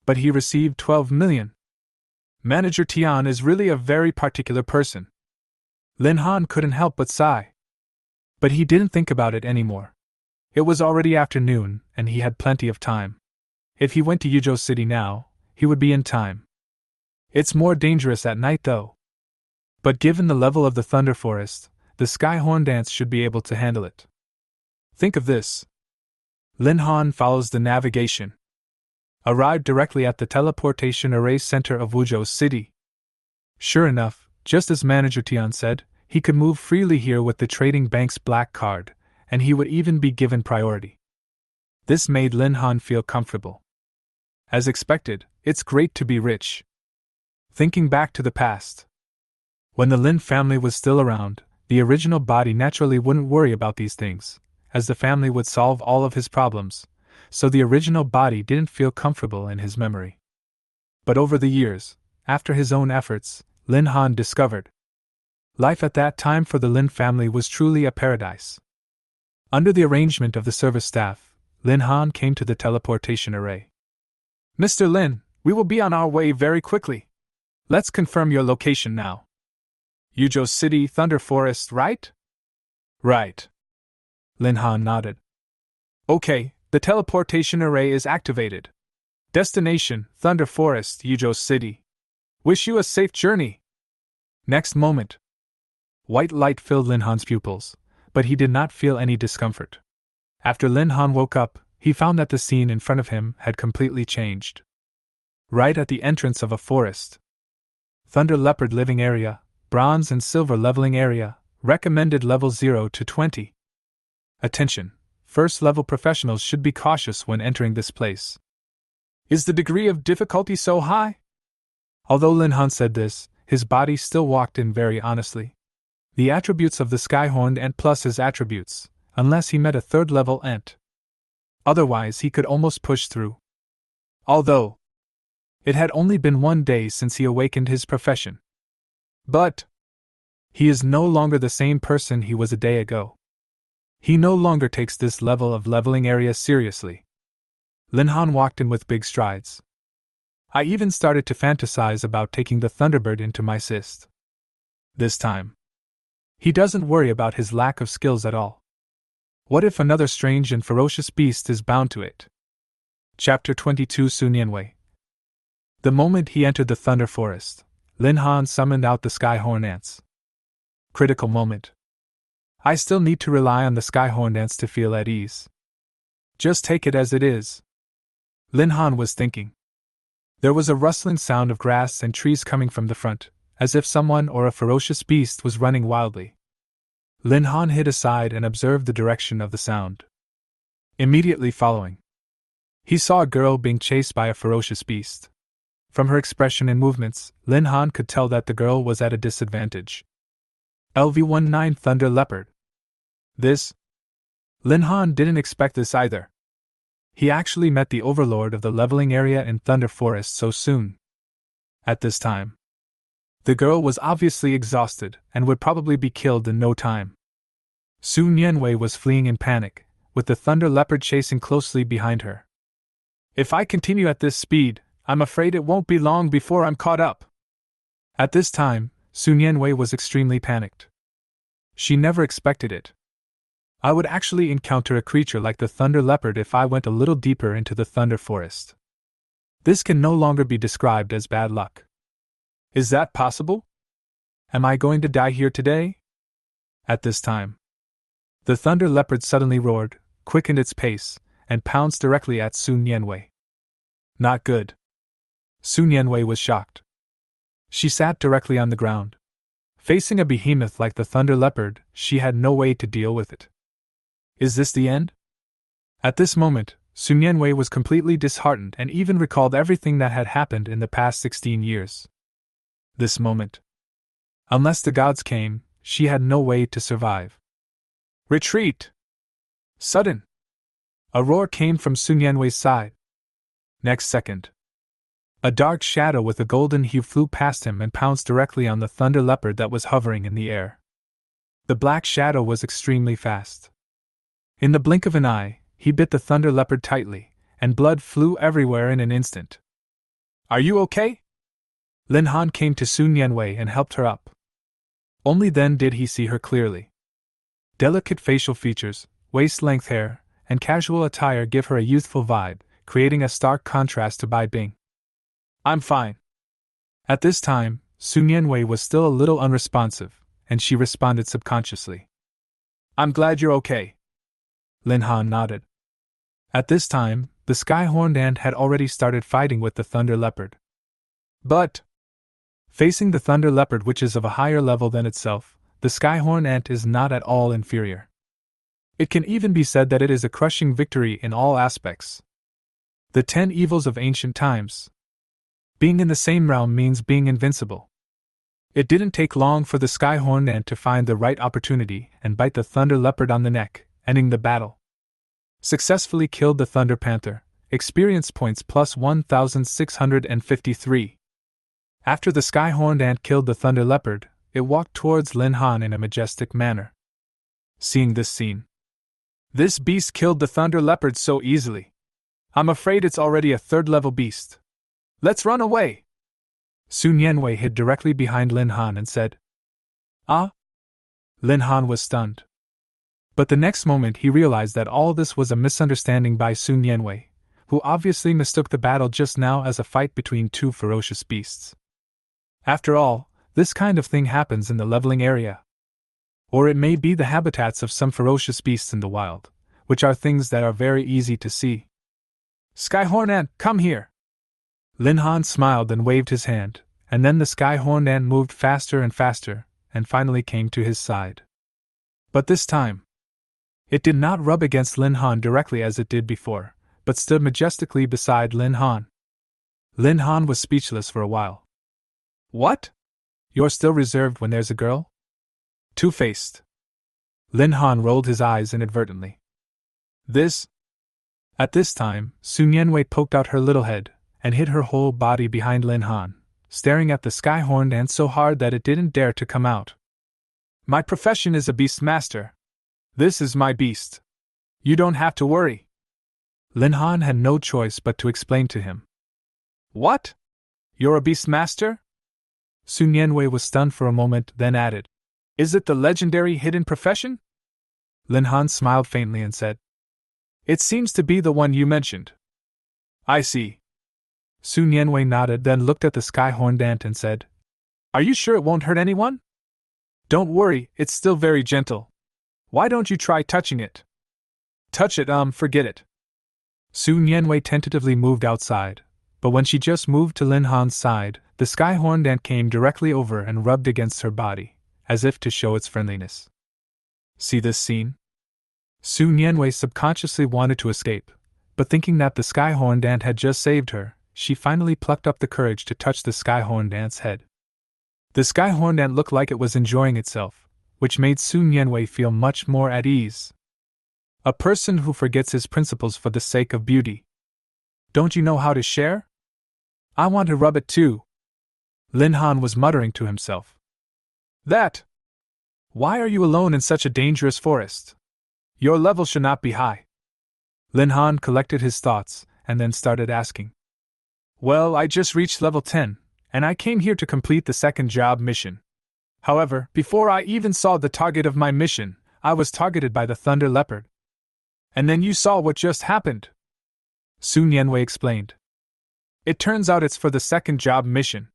Speaker 1: But he received 12 million. Manager Tian is really a very particular person. Lin Han couldn't help but sigh. But he didn't think about it anymore. It was already afternoon, and he had plenty of time. If he went to Yuzhou City now, he would be in time. It's more dangerous at night though. But given the level of the Thunder Forest, the Skyhorn Dance should be able to handle it. Think of this. Lin Han follows the navigation. Arrived directly at the teleportation array center of Wuzhou City. Sure enough, just as Manager Tian said, he could move freely here with the trading bank's black card, and he would even be given priority. This made Lin Han feel comfortable. As expected, it's great to be rich. Thinking back to the past. When the Lin family was still around, the original body naturally wouldn't worry about these things, as the family would solve all of his problems, so the original body didn't feel comfortable in his memory. But over the years, after his own efforts, Lin Han discovered life at that time for the Lin family was truly a paradise. Under the arrangement of the service staff, Lin Han came to the teleportation array. Mr. Lin, we will be on our way very quickly. Let's confirm your location now. Yuzhou City, Thunder Forest, right? Right. Lin Han nodded. Okay, the teleportation array is activated. Destination, Thunder Forest, Yuzhou City. Wish you a safe journey. Next moment. White light filled Lin Han's pupils, but he did not feel any discomfort. After Lin Han woke up, he found that the scene in front of him had completely changed. Right at the entrance of a forest. Thunder Leopard living area, Bronze and Silver leveling area, recommended level 0 to 20. Attention! First level professionals should be cautious when entering this place. Is the degree of difficulty so high? Although Lin Han said this, his body still walked in very honestly. The attributes of the sky-horned ant plus his attributes, unless he met a third-level ant. Otherwise he could almost push through. Although it had only been 1 day since he awakened his profession. But he is no longer the same person he was a day ago. He no longer takes this level of leveling area seriously. Lin Han walked in with big strides. I even started to fantasize about taking the Thunderbird into my cyst. This time, he doesn't worry about his lack of skills at all. What if another strange and ferocious beast is bound to it? Chapter 22 Sun Yanwei. The moment he entered the Thunder Forest, Lin Han summoned out the sky-horned ants. Critical moment. I still need to rely on the sky-horned ants to feel at ease. Just take it as it is, Lin Han was thinking. There was a rustling sound of grass and trees coming from the front, as if someone or a ferocious beast was running wildly. Lin Han hid aside and observed the direction of the sound. Immediately following, he saw a girl being chased by a ferocious beast. From her expression and movements, Lin Han could tell that the girl was at a disadvantage. LV-19 Thunder Leopard. This? Lin Han didn't expect this either. He actually met the overlord of the leveling area in Thunder Forest so soon. At this time, the girl was obviously exhausted and would probably be killed in no time. Sun Yanwei was fleeing in panic, with the Thunder Leopard chasing closely behind her. If I continue at this speed, I'm afraid it won't be long before I'm caught up. At this time, Sun Yanwei was extremely panicked. She never expected it. I would actually encounter a creature like the Thunder Leopard if I went a little deeper into the Thunder Forest. This can no longer be described as bad luck. Is that possible? Am I going to die here today? At this time, the Thunder Leopard suddenly roared, quickened its pace, and pounced directly at Sun Yanwei. Not good. Sun Yanwei was shocked. She sat directly on the ground. Facing a behemoth like the Thunder Leopard, she had no way to deal with it. Is this the end? At this moment, Sun Yanwei was completely disheartened and even recalled everything that had happened in the past 16 years. This moment. Unless the gods came, she had no way to survive. Retreat! Sudden! A roar came from Sun Yanwei's side. Next second, a dark shadow with a golden hue flew past him and pounced directly on the Thunder Leopard that was hovering in the air. The black shadow was extremely fast. In the blink of an eye, he bit the Thunder Leopard tightly, and blood flew everywhere in an instant. Are you okay? Lin Han came to Sun Yanwei and helped her up. Only then did he see her clearly. Delicate facial features, waist-length hair, and casual attire give her a youthful vibe, creating a stark contrast to Bai Bing. I'm fine. At this time, Sun Yanwei was still a little unresponsive, and she responded subconsciously. I'm glad you're okay. Lin Han nodded. At this time, the sky-horned ant had already started fighting with the Thunder Leopard. But facing the Thunder Leopard, which is of a higher level than itself, the sky-horned ant is not at all inferior. It can even be said that it is a crushing victory in all aspects. The 10 evils of ancient times. Being in the same realm means being invincible. It didn't take long for the sky-horned ant to find the right opportunity and bite the Thunder Leopard on the neck, ending the battle. Successfully killed the Thunder Panther, experience points plus 1,653. After the sky-horned ant killed the Thunder Leopard, it walked towards Lin Han in a majestic manner. Seeing this scene, this beast killed the Thunder Leopard so easily. I'm afraid it's already a third-level beast. Let's run away! Sun Yanwei hid directly behind Lin Han and said, Ah? Lin Han was stunned. But the next moment he realized that all this was a misunderstanding by Sun Yanwei, who obviously mistook the battle just now as a fight between two ferocious beasts. After all, this kind of thing happens in the leveling area. Or it may be the habitats of some ferocious beasts in the wild, which are things that are very easy to see. Sky-horned ant, come here! Lin Han smiled and waved his hand, and then the sky-horned ant moved faster and faster, and finally came to his side. But this time, it did not rub against Lin Han directly as it did before, but stood majestically beside Lin Han. Lin Han was speechless for a while. What? You're still reserved when there's a girl? Two-faced. Lin Han rolled his eyes inadvertently. This? At this time, Sun Yanwei poked out her little head and hid her whole body behind Lin Han, staring at the sky-horned ant so hard that it didn't dare to come out. My profession is a beast master. This is my beast. You don't have to worry. Lin Han had no choice but to explain to him. What? You're a beast master? Sun Yanwei was stunned for a moment, then added, Is it the legendary hidden profession? Lin Han smiled faintly and said, It seems to be the one you mentioned. I see. Sun Yanwei nodded, then looked at the sky-horned ant and said, Are you sure it won't hurt anyone? Don't worry, it's still very gentle. Why don't you try touching it? Touch it, forget it. Sun Yanwei tentatively moved outside, but when she just moved to Lin Han's side, the sky-horned ant came directly over and rubbed against her body, as if to show its friendliness. See this scene? Sun Yanwei subconsciously wanted to escape, but thinking that the sky-horned ant had just saved her, she finally plucked up the courage to touch the sky-horned ant's head. The sky-horned ant looked like it was enjoying itself, which made Sun Yanwei feel much more at ease. A person who forgets his principles for the sake of beauty. Don't you know how to share? I want to rub it too. Lin Han was muttering to himself. That! Why are you alone in such a dangerous forest? Your level should not be high. Lin Han collected his thoughts and then started asking. Well, I just reached level 10, and I came here to complete the second job mission. However, before I even saw the target of my mission, I was targeted by the Thunder Leopard. And then you saw what just happened. Sun Yanwei explained. It turns out it's for the second job mission.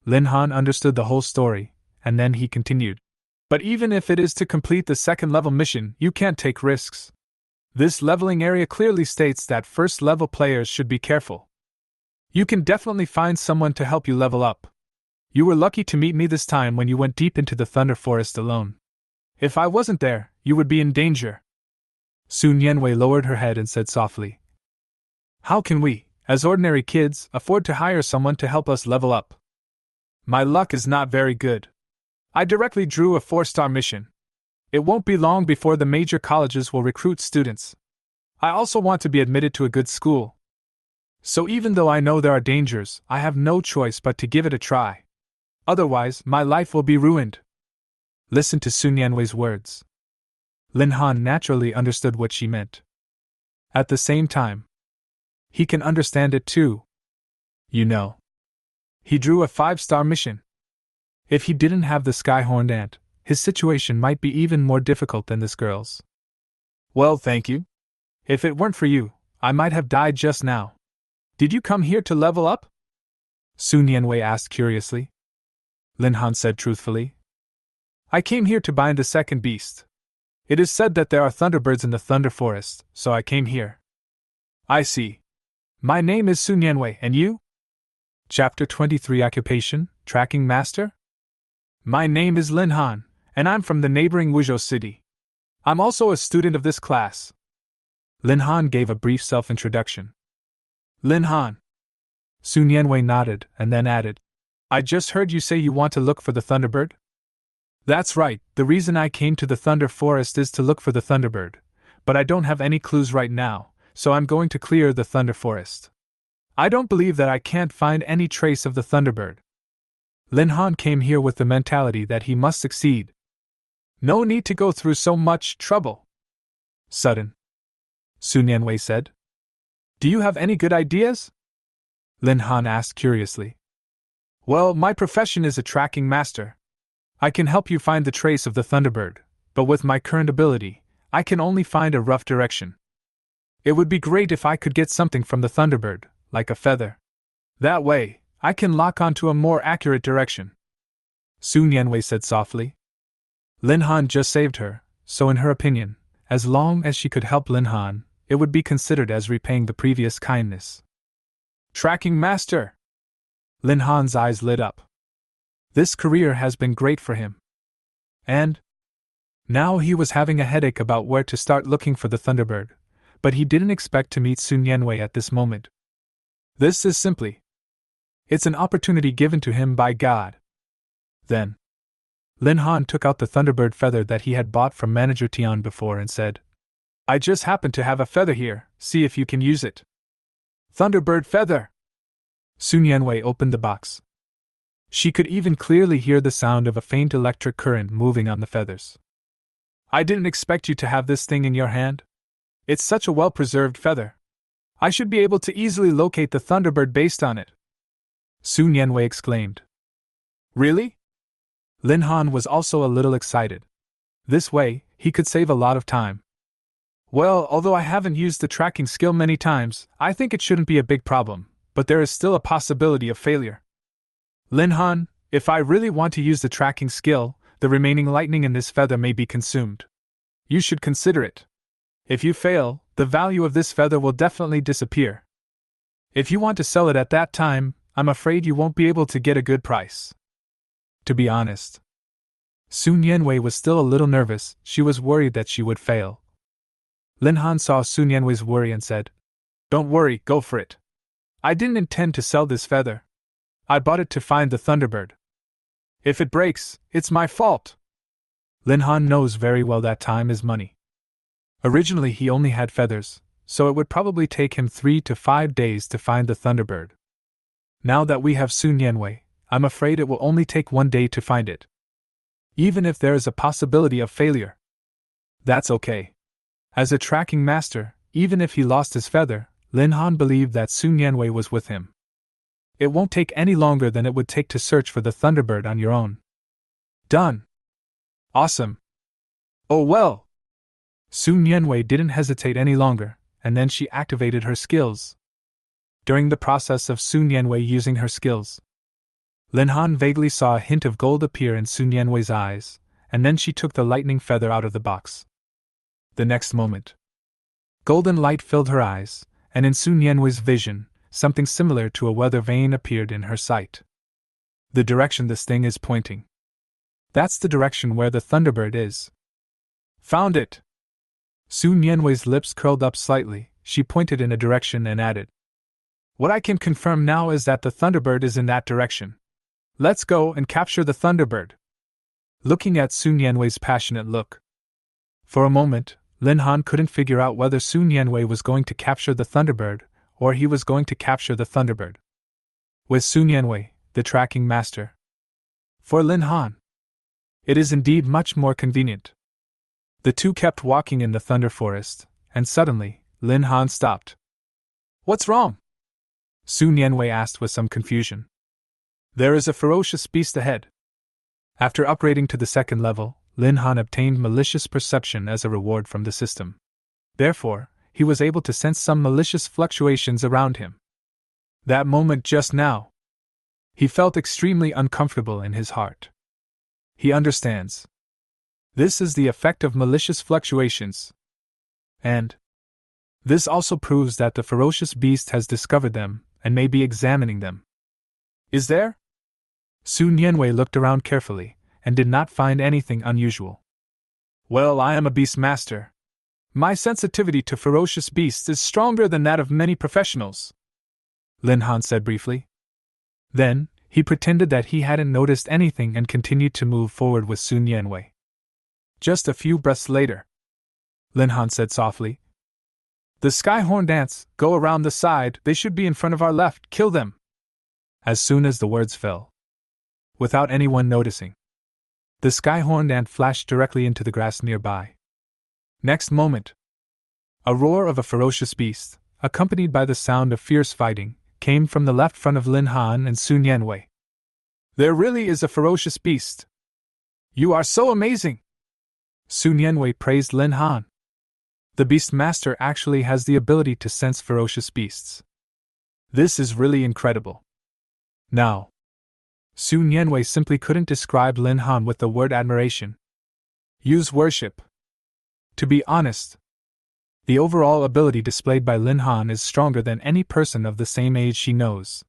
Speaker 1: Lin Han understood the whole story, and then he continued. But even if it is to complete the second level mission, you can't take risks. This leveling area clearly states that first level players should be careful. You can definitely find someone to help you level up. You were lucky to meet me this time when you went deep into the Thunder Forest alone. If I wasn't there, you would be in danger. Sun Yanwei lowered her head and said softly, How can we, as ordinary kids, afford to hire someone to help us level up? My luck is not very good. I directly drew a 4-star mission. It won't be long before the major colleges will recruit students. I also want to be admitted to a good school. So even though I know there are dangers, I have no choice but to give it a try. Otherwise, my life will be ruined. Listen to Sun Yanwei's words. Lin Han naturally understood what she meant. At the same time, he can understand it too. You know. He drew a 5-star mission. If he didn't have the sky-horned ant, his situation might be even more difficult than this girl's. Well, thank you. If it weren't for you, I might have died just now. Did you come here to level up? Sun Yanwei asked curiously. Lin Han said truthfully. I came here to bind the second beast. It is said that there are thunderbirds in the Thunder Forest, so I came here. I see. My name is Sun Yanwei, and you? Chapter 23 Occupation, Tracking Master? My name is Lin Han, and I'm from the neighboring Wuzhou city. I'm also a student of this class. Lin Han gave a brief self-introduction. Lin Han. Sun Yanwei nodded and then added, I just heard you say you want to look for the Thunderbird? That's right, the reason I came to the Thunder Forest is to look for the Thunderbird, but I don't have any clues right now, so I'm going to clear the Thunder Forest. I don't believe that I can't find any trace of the Thunderbird. Lin Han came here with the mentality that he must succeed. No need to go through so much trouble. Sudden. Sun Yanwei said. Do you have any good ideas? Lin Han asked curiously. Well, my profession is a tracking master. I can help you find the trace of the Thunderbird, but with my current ability, I can only find a rough direction. It would be great if I could get something from the Thunderbird, like a feather. That way, I can lock onto a more accurate direction. Sun Yanwei said softly. Lin Han just saved her, so in her opinion, as long as she could help Lin Han, it would be considered as repaying the previous kindness. Tracking master! Lin Han's eyes lit up. This career has been great for him. And now he was having a headache about where to start looking for the Thunderbird, but he didn't expect to meet Sun Yanwei at this moment. This is simply. It's an opportunity given to him by God. Then. Lin Han took out the Thunderbird feather that he had bought from Manager Tian before and said, I just happen to have a feather here, see if you can use it. Thunderbird feather! Sun Yanwei opened the box. She could even clearly hear the sound of a faint electric current moving on the feathers. I didn't expect you to have this thing in your hand. It's such a well-preserved feather. I should be able to easily locate the Thunderbird based on it. Sun Yanwei exclaimed. Really? Lin Han was also a little excited. This way, he could save a lot of time. Well, although I haven't used the tracking skill many times, I think it shouldn't be a big problem, but there is still a possibility of failure. Lin Han, if I really want to use the tracking skill, the remaining lightning in this feather may be consumed. You should consider it. If you fail, the value of this feather will definitely disappear. If you want to sell it at that time, I'm afraid you won't be able to get a good price. To be honest, Sun Yanwei was still a little nervous. She was worried that she would fail. Lin Han saw Sun Yanwei's worry and said, Don't worry, go for it. I didn't intend to sell this feather. I bought it to find the Thunderbird. If it breaks, it's my fault. Lin Han knows very well that time is money. Originally he only had feathers, so it would probably take him 3 to 5 days to find the Thunderbird. Now that we have Sun Yanwei, I'm afraid it will only take 1 day to find it. Even if there is a possibility of failure. That's okay. As a tracking master, even if he lost his feather, Lin Han believed that Sun Yanwei was with him. It won't take any longer than it would take to search for the Thunderbird on your own. Done. Awesome. Oh well. Sun Yanwei didn't hesitate any longer, and then she activated her skills. During the process of Sun Yanwei using her skills, Lin Han vaguely saw a hint of gold appear in Sun Yanwei's eyes, and then she took the lightning feather out of the box. The next moment, golden light filled her eyes, and in Sun Yanwei's vision, something similar to a weather vane appeared in her sight. The direction this thing is pointing. That's the direction where the Thunderbird is. Found it! Sun Yanwei's lips curled up slightly. She pointed in a direction and added, What I can confirm now is that the Thunderbird is in that direction. Let's go and capture the Thunderbird. Looking at Sun Yanwei's passionate look. For a moment, Lin Han couldn't figure out whether Sun Yanwei was going to capture the Thunderbird, or he was going to capture the Thunderbird. With Sun Yanwei, the tracking master. For Lin Han, it is indeed much more convenient. The two kept walking in the Thunder Forest, and suddenly, Lin Han stopped. What's wrong? Sun Yanwei asked with some confusion. There is a ferocious beast ahead. After upgrading to the 2nd level, Lin Han obtained malicious perception as a reward from the system. Therefore, he was able to sense some malicious fluctuations around him. That moment just now, he felt extremely uncomfortable in his heart. He understands. This is the effect of malicious fluctuations. And this also proves that the ferocious beast has discovered them and may be examining them. Is there? Sun Yanwei looked around carefully and did not find anything unusual. Well, I am a beast master. My sensitivity to ferocious beasts is stronger than that of many professionals, Lin Han said briefly. Then, he pretended that he hadn't noticed anything and continued to move forward with Sun Yanwei. Just a few breaths later, Lin Han said softly, The skyhorn ants, go around the side, they should be in front of our left, kill them. As soon as the words fell, without anyone noticing, the skyhorn ant flashed directly into the grass nearby. Next moment, a roar of a ferocious beast, accompanied by the sound of fierce fighting, came from the left front of Lin Han and Sun Yanwei. There really is a ferocious beast. You are so amazing! Sun Yanwei praised Lin Han. The Beast Master actually has the ability to sense ferocious beasts. This is really incredible. Now, Sun Yanwei simply couldn't describe Lin Han with the word admiration. Use worship. To be honest, the overall ability displayed by Lin Han is stronger than any person of the same age she knows.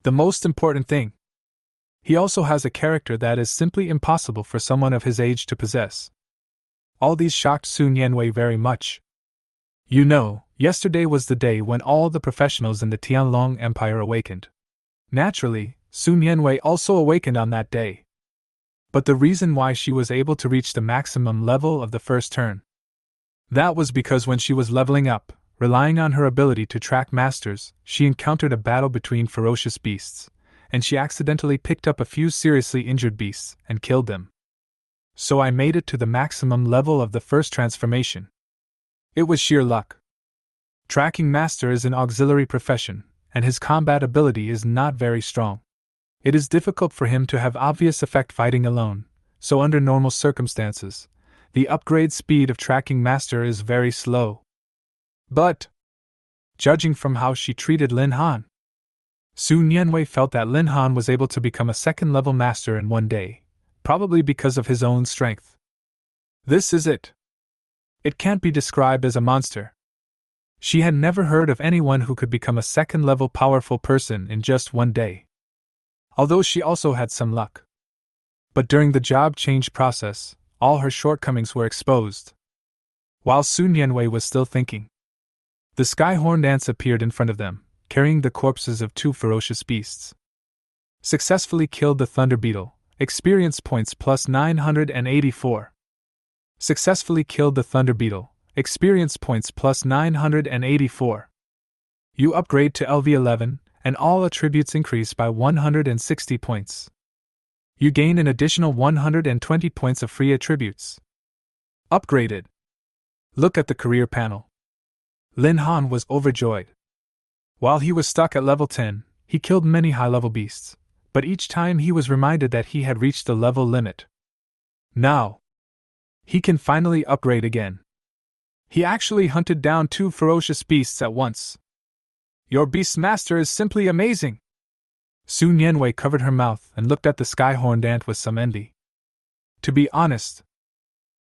Speaker 1: The most important thing, he also has a character that is simply impossible for someone of his age to possess. All these shocked Sun Yanwei very much. You know, yesterday was the day when all the professionals in the Tianlong Empire awakened. Naturally, Sun Yanwei also awakened on that day. But the reason why she was able to reach the maximum level of the first turn, that was because when she was leveling up, relying on her ability to track masters, she encountered a battle between ferocious beasts, and she accidentally picked up a few seriously injured beasts and killed them. So I made it to the maximum level of the first transformation. It was sheer luck. Tracking master is an auxiliary profession, and his combat ability is not very strong. It is difficult for him to have obvious effect fighting alone, so under normal circumstances, the upgrade speed of tracking master is very slow. But, judging from how she treated Lin Han, Su Nianwei felt that Lin Han was able to become a second-level master in one day, probably because of his own strength. This is it. It can't be described as a monster. She had never heard of anyone who could become a second-level powerful person in just one day. Although she also had some luck. But during the job change process, all her shortcomings were exposed. While Su Nianwei was still thinking, the sky-horned ants appeared in front of them, carrying the corpses of 2 ferocious beasts. Successfully killed the thunder beetle, experience points plus 984. Successfully killed the thunder beetle, experience points plus 984. You upgrade to LV11, and all attributes increase by 160 points. You gain an additional 120 points of free attributes. Upgraded. Look at the career panel. Lin Han was overjoyed. While he was stuck at level 10, he killed many high-level beasts, but each time he was reminded that he had reached the level limit. Now, he can finally upgrade again. He actually hunted down 2 ferocious beasts at once. Your beast master is simply amazing! Su Nianwei covered her mouth and looked at the sky-horned ant with some envy. To be honest,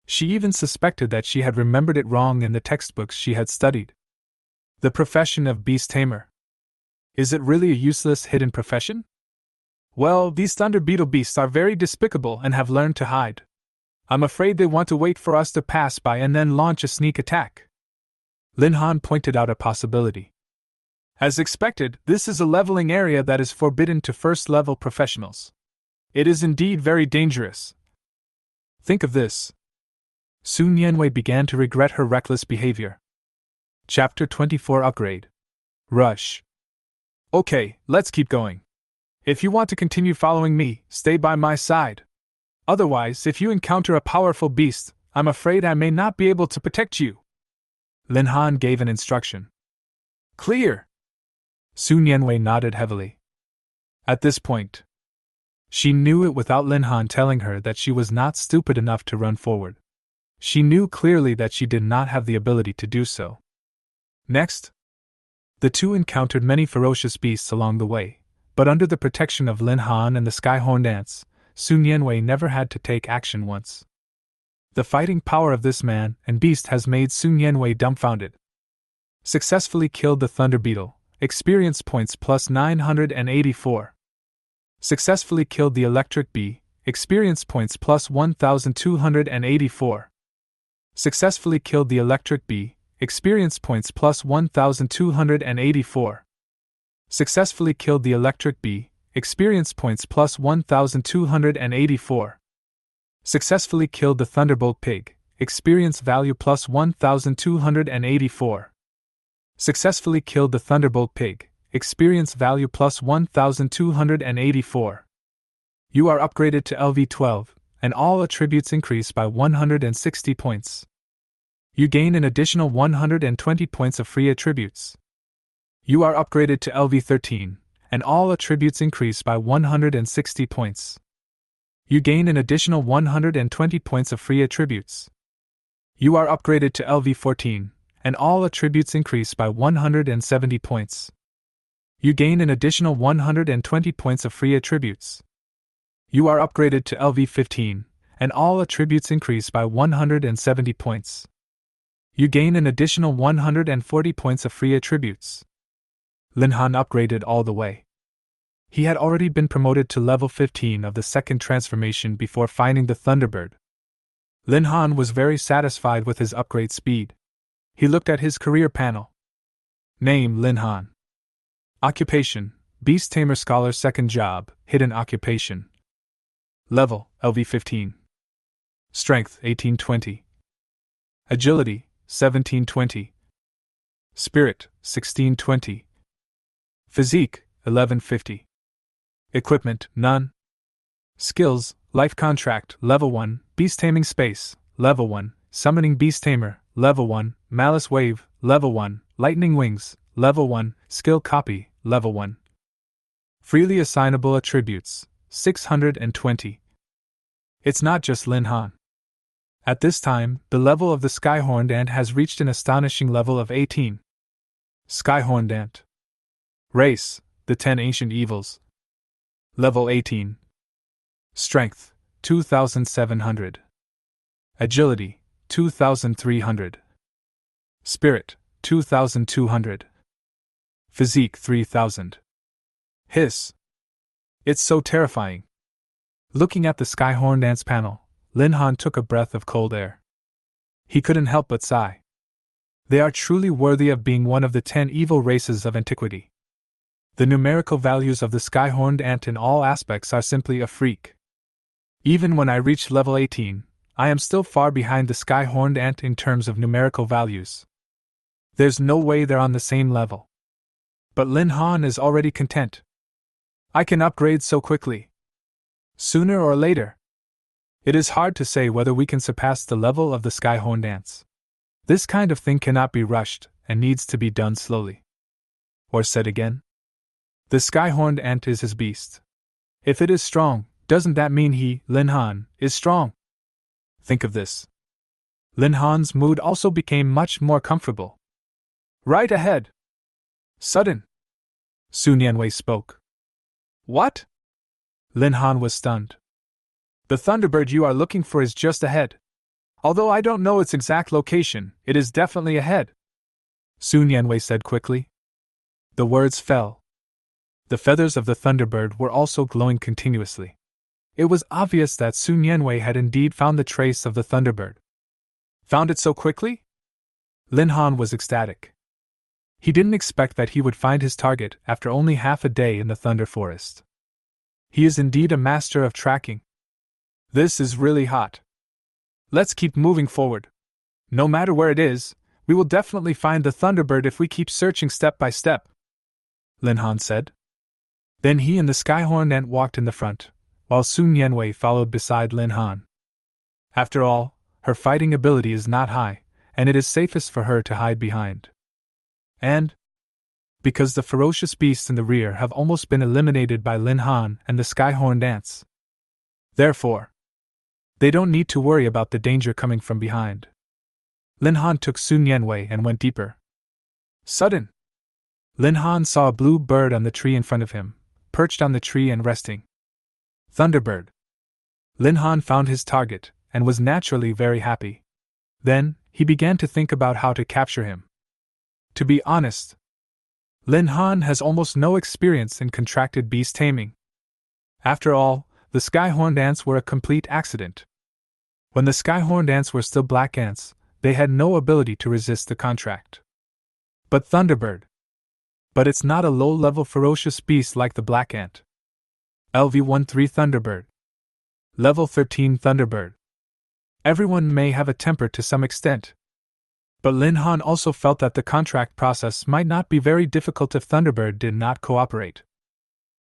Speaker 1: she even suspected that she had remembered it wrong in the textbooks she had studied. The profession of beast tamer. Is it really a useless hidden profession? Well, these thunder beetle beasts are very despicable and have learned to hide. I'm afraid they want to wait for us to pass by and then launch a sneak attack. Lin Han pointed out a possibility. As expected, this is a leveling area that is forbidden to first-level professionals. It is indeed very dangerous. Think of this. Su Nianwei began to regret her reckless behavior. Chapter 24 Upgrade. Rush. Okay, let's keep going. If you want to continue following me, stay by my side. Otherwise, if you encounter a powerful beast, I'm afraid I may not be able to protect you. Lin Han gave an instruction. Clear. Su Nianwei nodded heavily. At this point, she knew it without Lin Han telling her that she was not stupid enough to run forward. She knew clearly that she did not have the ability to do so. Next, the two encountered many ferocious beasts along the way, but under the protection of Lin Han and the sky-horned ants, Su Nianwei never had to take action once. The fighting power of this man and beast has made Su Nianwei dumbfounded. Successfully killed the thunder beetle, experience points plus 984. Successfully killed the electric bee, experience points plus 1284. Successfully killed the electric bee, experience points plus 1284. Successfully killed the electric bee, experience points plus 1284. Successfully killed the thunderbolt pig, experience value plus 1284. Successfully killed the thunderbolt pig, experience value plus 1284. You are upgraded to LV12, and all attributes increase by 160 points. You gain an additional 120 points of free attributes. You are upgraded to LV13, and all attributes increase by 160 points. You gain an additional 120 points of free attributes. You are upgraded to LV14, and all attributes increase by 170 points. You gain an additional 120 points of free attributes. You are upgraded to LV15, and all attributes increase by 170 points. You gain an additional 140 points of free attributes. Lin Han upgraded all the way. He had already been promoted to level 15 of the second transformation before finding the Thunderbird. Lin Han was very satisfied with his upgrade speed. He looked at his career panel. Name: Lin Han. Occupation: Beast Tamer Scholar. Second job: Hidden occupation. Level, LV15. Strength, 1820. Agility, 1720. Spirit, 1620. Physique, 1150. Equipment, none. Skills, Life Contract, Level 1, Beast Taming Space, Level 1, Summoning Beast Tamer, Level 1, Malice Wave, Level 1, Lightning Wings, Level 1, Skill Copy, Level 1. Freely Assignable Attributes, 620. It's not just Lin Han. At this time, the level of the Skyhorned Ant has reached an astonishing level of 18. Skyhorned Ant. Race, the 10 Ancient Evils. Level 18. Strength, 2700. Agility, 2300. Spirit, 2200. Physique, 3000. Hiss. It's so terrifying. Looking at the Skyhorned Ant's panel, Lin Han took a breath of cold air. He couldn't help but sigh. They are truly worthy of being one of the 10 evil races of antiquity. The numerical values of the Skyhorned Ant in all aspects are simply a freak. Even when I reach level 18, I am still far behind the Skyhorned Ant in terms of numerical values. There's no way they're on the same level. But Lin Han is already content. I can upgrade so quickly. Sooner or later. It is hard to say whether we can surpass the level of the Skyhorned Ants. This kind of thing cannot be rushed and needs to be done slowly. Or said again, the Skyhorned Ant is his beast. If it is strong, doesn't that mean he, Lin Han, is strong? Think of this. Lin Han's mood also became much more comfortable. Right ahead. Sudden. Sun Yanwei spoke. What? Lin Han was stunned. The Thunderbird you are looking for is just ahead. Although I don't know its exact location, it is definitely ahead. Sun Yanwei said quickly. The words fell. The feathers of the Thunderbird were also glowing continuously. It was obvious that Sun Yanwei had indeed found the trace of the Thunderbird. Found it so quickly? Lin Han was ecstatic. He didn't expect that he would find his target after only half a day in the Thunder Forest. He is indeed a master of tracking. This is really hot. Let's keep moving forward. No matter where it is, we will definitely find the Thunderbird if we keep searching step by step, Lin Han said. Then he and the Skyhorned Ant walked in the front, while Sun Yanwei followed beside Lin Han. After all, her fighting ability is not high, and it is safest for her to hide behind. And because the ferocious beasts in the rear have almost been eliminated by Lin Han and the Skyhorned Ants. Therefore, they don't need to worry about the danger coming from behind. Lin Han took Sun Yanwei and went deeper. Sudden. Lin Han saw a blue bird on the tree in front of him, perched on the tree and resting. Thunderbird. Lin Han found his target, and was naturally very happy. Then, he began to think about how to capture him. To be honest, Lin Han has almost no experience in contracted beast taming. After all, the Skyhorned Ants were a complete accident. When the Skyhorned Ants were still black ants, they had no ability to resist the contract. But Thunderbird. But it's not a low-level ferocious beast like the black ant. LV-13 Thunderbird. Level 13 Thunderbird. Everyone may have a temper to some extent. But Lin Han also felt that the contract process might not be very difficult if Thunderbird did not cooperate.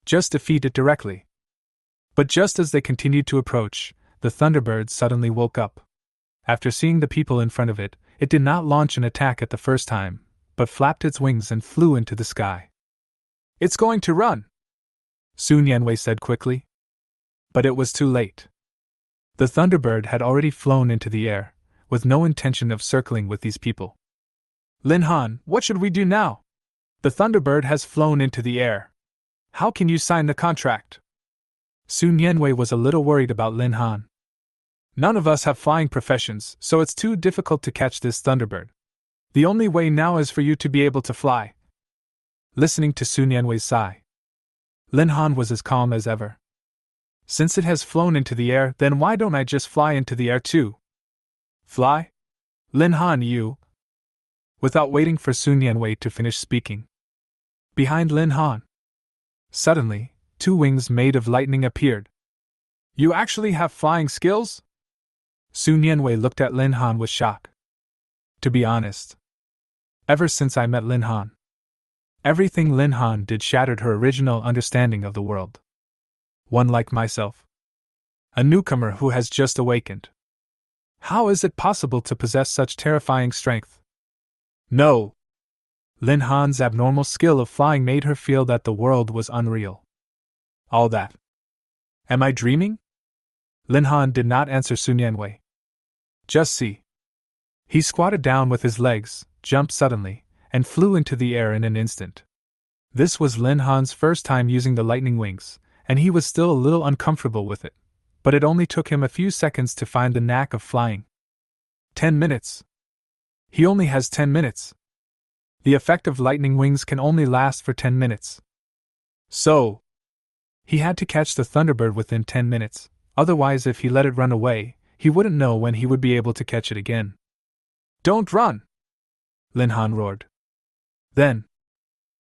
Speaker 1: Just defeat it directly. But just as they continued to approach, the Thunderbird suddenly woke up. After seeing the people in front of it, it did not launch an attack at the first time, but flapped its wings and flew into the sky. It's going to run, Sun Yanwei said quickly. But it was too late. The Thunderbird had already flown into the air, with no intention of circling with these people. Lin Han, what should we do now? The Thunderbird has flown into the air. How can you sign the contract? Sun Yanwei was a little worried about Lin Han. None of us have flying professions, so it's too difficult to catch this Thunderbird. The only way now is for you to be able to fly. Listening to Sun Yanwei's sigh, Lin Han was as calm as ever. Since it has flown into the air, then why don't I just fly into the air too? Fly? Lin Han, you? Without waiting for Sun Yanwei to finish speaking. Behind Lin Han. Suddenly, two wings made of lightning appeared. You actually have flying skills? Su Nianwei looked at Lin Han with shock. To be honest, ever since I met Lin Han, everything Lin Han did shattered her original understanding of the world. One like myself, a newcomer who has just awakened. How is it possible to possess such terrifying strength? No! Lin Han's abnormal skill of flying made her feel that the world was unreal. All that. Am I dreaming? Lin Han did not answer Su Nianwei. Just see. He squatted down with his legs, jumped suddenly, and flew into the air in an instant. This was Lin Han's first time using the lightning wings, and he was still a little uncomfortable with it, but it only took him a few seconds to find the knack of flying. 10 minutes. He only has 10 minutes. The effect of lightning wings can only last for 10 minutes. So, he had to catch the Thunderbird within 10 minutes, otherwise if he let it run away, he wouldn't know when he would be able to catch it again. Don't run! Lin Han roared. Then,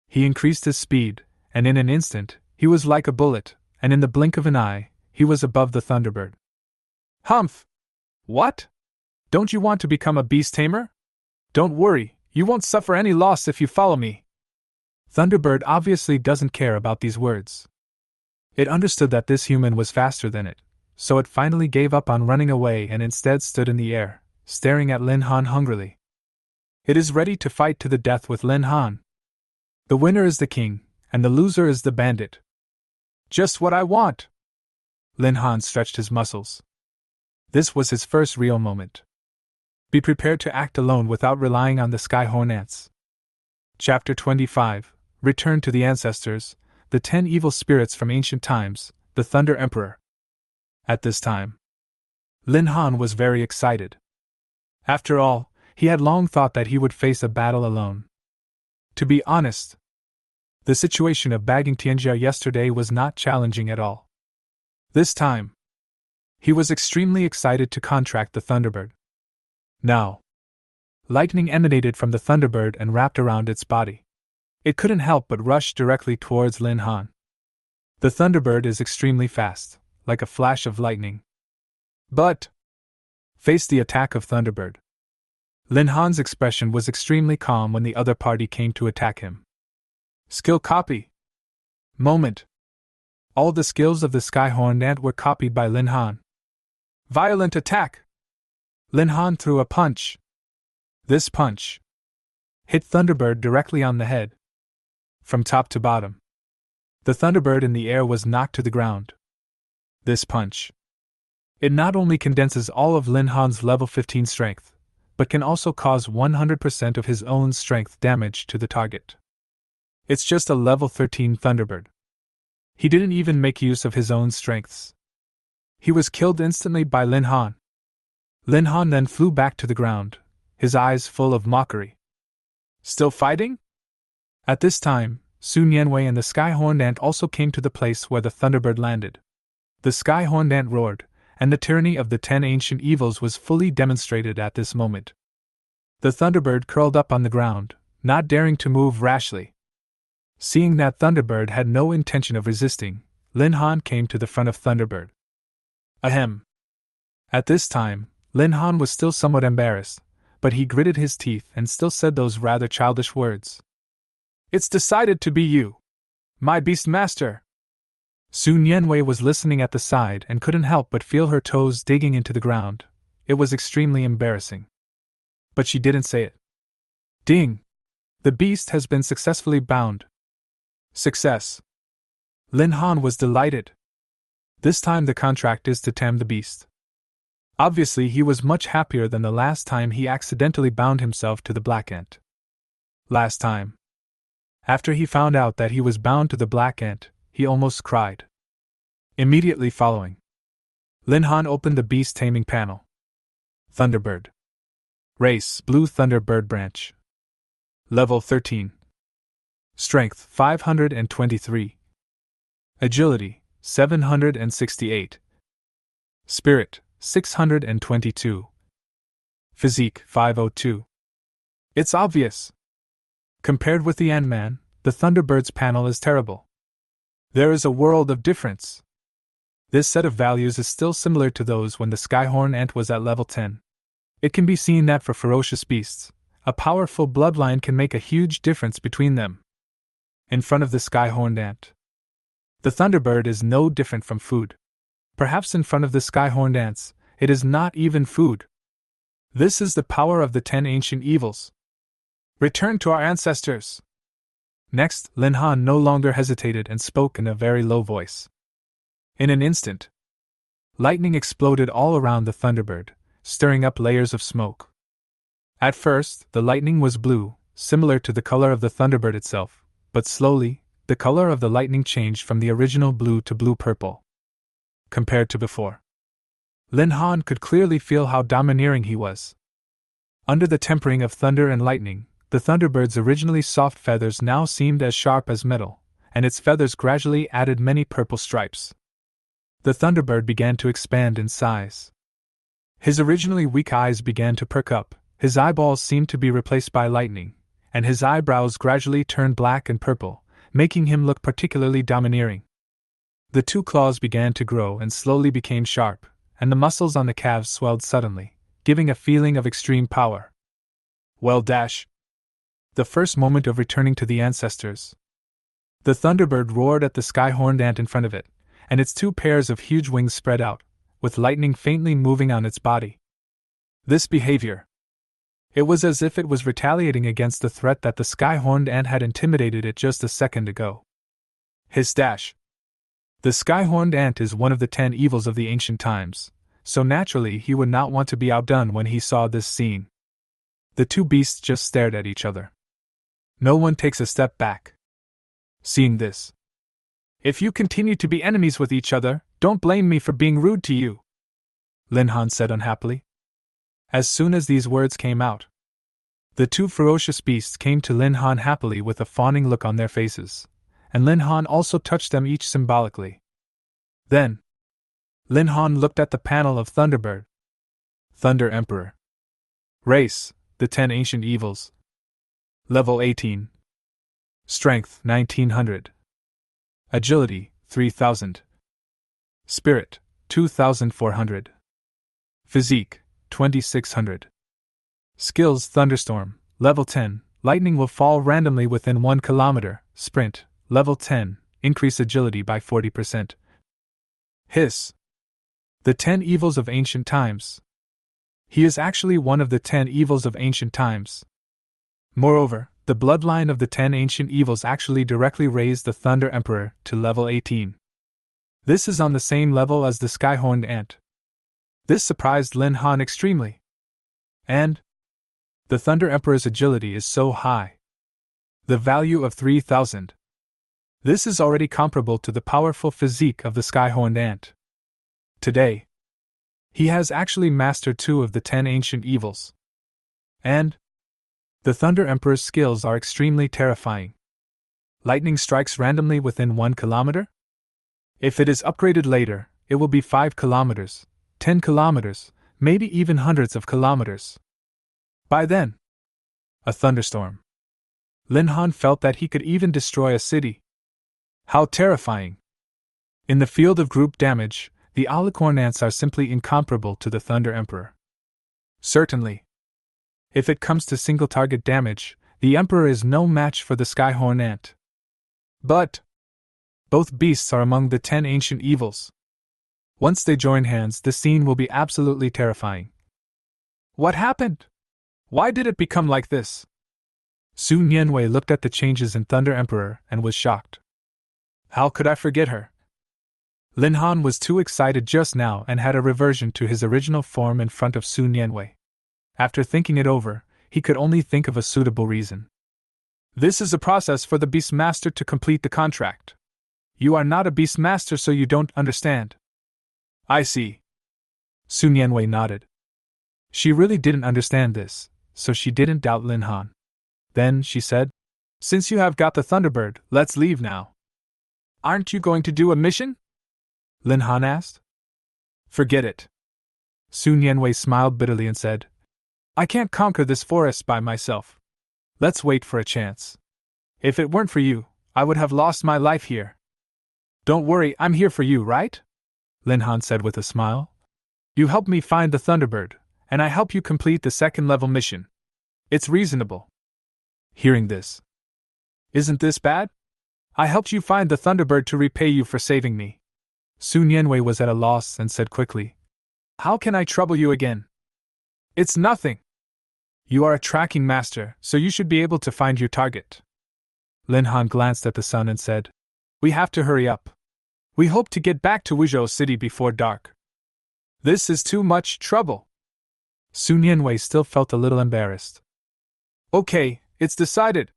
Speaker 1: he increased his speed, and in an instant, he was like a bullet, and in the blink of an eye, he was above the Thunderbird. Humph! What? Don't you want to become a beast tamer? Don't worry, you won't suffer any loss if you follow me. Thunderbird obviously doesn't care about these words. It understood that this human was faster than it, so it finally gave up on running away and instead stood in the air, staring at Lin Han hungrily. It is ready to fight to the death with Lin Han. The winner is the king, and the loser is the bandit. Just what I want! Lin Han stretched his muscles. This was his first real moment. Be prepared to act alone without relying on the Skyhorn ants. Chapter 25 Return to the Ancestors, the 10 evil spirits from ancient times, the Thunder Emperor. At this time, Lin Han was very excited. After all, he had long thought that he would face a battle alone. To be honest, the situation of bagging Tianjia yesterday was not challenging at all. This time, he was extremely excited to contract the Thunderbird. Now, lightning emanated from the Thunderbird and wrapped around its body. It couldn't help but rush directly towards Lin Han. The Thunderbird is extremely fast, like a flash of lightning. But face the attack of Thunderbird. Lin Han's expression was extremely calm when the other party came to attack him. Skill copy. Moment. All the skills of the Skyhorn ant were copied by Lin Han. Violent attack. Lin Han threw a punch. This punch hit Thunderbird directly on the head. From top to bottom, the Thunderbird in the air was knocked to the ground. This punch. It not only condenses all of Lin Han's level 15 strength, but can also cause 100% of his own strength damage to the target. It's just a level 13 Thunderbird. He didn't even make use of his own strengths. He was killed instantly by Lin Han. Lin Han then flew back to the ground, his eyes full of mockery. Still fighting? At this time, Su Nianwei and the Skyhorn ant also came to the place where the Thunderbird landed. The Skyhorn ant roared, and the tyranny of the 10 ancient evils was fully demonstrated at this moment. The Thunderbird curled up on the ground, not daring to move rashly. Seeing that Thunderbird had no intention of resisting, Lin Han came to the front of Thunderbird. Ahem. At this time, Lin Han was still somewhat embarrassed, but he gritted his teeth and still said those rather childish words. It's decided to be you, my beast master. Su Nianwei was listening at the side and couldn't help but feel her toes digging into the ground. It was extremely embarrassing. But she didn't say it. Ding! The beast has been successfully bound. Success. Lin Han was delighted. This time the contract is to tame the beast. Obviously he was much happier than the last time he accidentally bound himself to the black ant. Last time, after he found out that he was bound to the black ant, he almost cried. Immediately following, Lin Han opened the beast taming panel. Thunderbird. Race: Blue Thunderbird Branch. Level 13. Strength: 523. Agility: 768. Spirit: 622. Physique: 502. It's obvious. Compared with the Ant-Man, the Thunderbird's panel is terrible. There is a world of difference. This set of values is still similar to those when the skyhorn ant was at level 10. It can be seen that for ferocious beasts, a powerful bloodline can make a huge difference between them. In front of the skyhorned ant, the thunderbird is no different from food. Perhaps in front of the skyhorned ants, it is not even food. This is the power of the 10 ancient evils. Return to our ancestors! Next, Lin Han no longer hesitated and spoke in a very low voice. In an instant, lightning exploded all around the thunderbird, stirring up layers of smoke. At first, the lightning was blue, similar to the color of the thunderbird itself, but slowly, the color of the lightning changed from the original blue to blue-purple. Compared to before, Lin Han could clearly feel how domineering he was. Under the tempering of thunder and lightning, the thunderbird's originally soft feathers now seemed as sharp as metal, and its feathers gradually added many purple stripes. The thunderbird began to expand in size. His originally weak eyes began to perk up, his eyeballs seemed to be replaced by lightning, and his eyebrows gradually turned black and purple, making him look particularly domineering. The 2 claws began to grow and slowly became sharp, and the muscles on the calves swelled suddenly, giving a feeling of extreme power. Well, the first moment of returning to the ancestors. The thunderbird roared at the skyhorned ant in front of it, and its 2 pairs of huge wings spread out, with lightning faintly moving on its body. This behavior. It was as if it was retaliating against the threat that the skyhorned ant had intimidated it just a second ago. His dash. The skyhorned ant is one of the 10 evils of the ancient times, so naturally he would not want to be outdone when he saw this scene. The 2 beasts just stared at each other. No one takes a step back. Seeing this. If you continue to be enemies with each other, don't blame me for being rude to you, Lin Han said unhappily. As soon as these words came out, the 2 ferocious beasts came to Lin Han happily with a fawning look on their faces, and Lin Han also touched them each symbolically. Then, Lin Han looked at the panel of Thunderbird. Thunder Emperor. Race, the 10 ancient evils. Level 18. Strength, 1900. Agility, 3000. Spirit, 2400. Physique, 2600. Skills Thunderstorm, Level 10, lightning will fall randomly within 1 kilometer. Sprint, Level 10, increase agility by 40%. Hiss. The 10 evils of ancient times. He is actually one of the 10 evils of ancient times. Moreover, the bloodline of the 10 ancient evils actually directly raised the Thunder Emperor to level 18. This is on the same level as the Skyhorned Ant. This surprised Lin Han extremely. And the Thunder Emperor's agility is so high. The value of 3000. This is already comparable to the powerful physique of the Skyhorned Ant. Today, he has actually mastered 2 of the 10 ancient evils. And the Thunder Emperor's skills are extremely terrifying. Lightning strikes randomly within 1 kilometer? If it is upgraded later, it will be 5 kilometers, 10 kilometers, maybe even hundreds of kilometers. By then, a thunderstorm. Lin Han felt that he could even destroy a city. How terrifying! In the field of group damage, the alicorn ants are simply incomparable to the Thunder Emperor. Certainly. If it comes to single target damage, the Emperor is no match for the Skyhorn Ant. But both beasts are among the 10 ancient evils. Once they join hands, the scene will be absolutely terrifying. What happened? Why did it become like this? Su Nianwei looked at the changes in Thunder Emperor and was shocked. How could I forget her? Lin Han was too excited just now and had a reversion to his original form in front of Su Nianwei. After thinking it over, he could only think of a suitable reason. This is a process for the Beastmaster to complete the contract. You are not a Beastmaster, so you don't understand. I see. Su Nianwei nodded. She really didn't understand this, so she didn't doubt Lin Han. Then she said, "Since you have got the Thunderbird, let's leave now." Aren't you going to do a mission? Lin Han asked. Forget it. Su Nianwei smiled bitterly and said, I can't conquer this forest by myself. Let's wait for a chance. If it weren't for you, I would have lost my life here. Don't worry, I'm here for you, right? Lin Han said with a smile. You helped me find the Thunderbird, and I help you complete the second level mission. It's reasonable. Hearing this. Isn't this bad? I helped you find the Thunderbird to repay you for saving me. Sun Yanwei was at a loss and said quickly. How can I trouble you again? It's nothing. You are a tracking master, so you should be able to find your target. Lin Han glanced at the sun and said, We have to hurry up. We hope to get back to Wuzhou City before dark. This is too much trouble. Sun Yanwei still felt a little embarrassed. Okay, it's decided.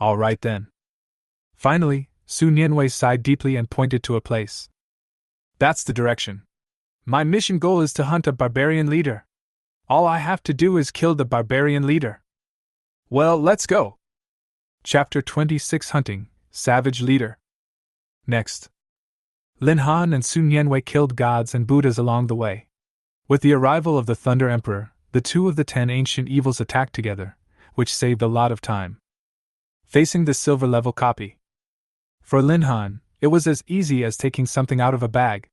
Speaker 1: All right then. Finally, Sun Yanwei sighed deeply and pointed to a place. That's the direction. My mission goal is to hunt a barbarian leader. All I have to do is kill the barbarian leader. Well, let's go. Chapter 26 Hunting, Savage Leader. Next. Lin Han and Sun Yanwei killed gods and Buddhas along the way. With the arrival of the Thunder Emperor, the two of the 10 ancient evils attacked together, which saved a lot of time. Facing the silver level copy. For Lin Han, it was as easy as taking something out of a bag.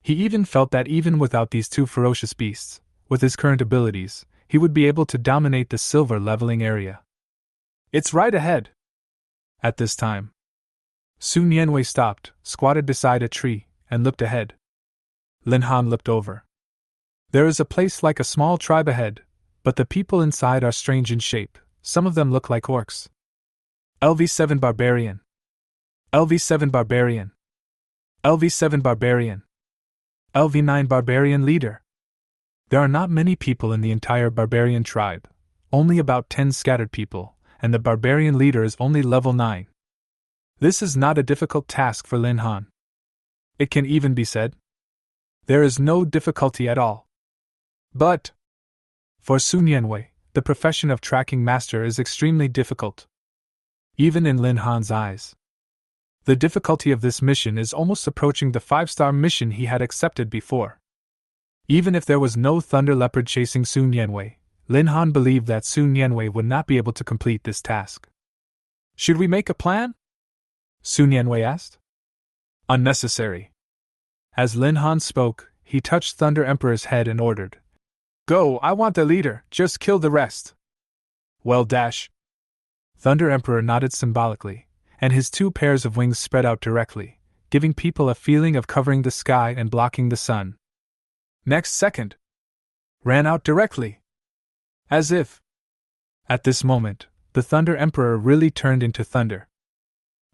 Speaker 1: He even felt that even without these two ferocious beasts, with his current abilities, he would be able to dominate the silver leveling area. It's right ahead. At this time, Sun Yanwei stopped, squatted beside a tree, and looked ahead. Lin Han looked over. There is a place like a small tribe ahead, but the people inside are strange in shape. Some of them look like orcs. LV7 Barbarian. LV7 Barbarian. LV7 Barbarian. LV9 Barbarian Leader. There are not many people in the entire barbarian tribe, only about 10 scattered people, and the barbarian leader is only level 9. This is not a difficult task for Lin Han. It can even be said, there is no difficulty at all. But, for Sun Yanwei, the profession of tracking master is extremely difficult. Even in Lin Han's eyes. The difficulty of this mission is almost approaching the 5-star mission he had accepted before. Even if there was no Thunder Leopard chasing Sun Yanwei, Lin Han believed that Sun Yanwei would not be able to complete this task. Should we make a plan? Sun Yanwei asked. Unnecessary. As Lin Han spoke, he touched Thunder Emperor's head and ordered, Go, I want the leader, just kill the rest. Well, dash. Thunder Emperor nodded symbolically, and his 2 pairs of wings spread out directly, giving people a feeling of covering the sky and blocking the sun. Next second, ran out directly. As if. At this moment, the Thunder Emperor really turned into thunder.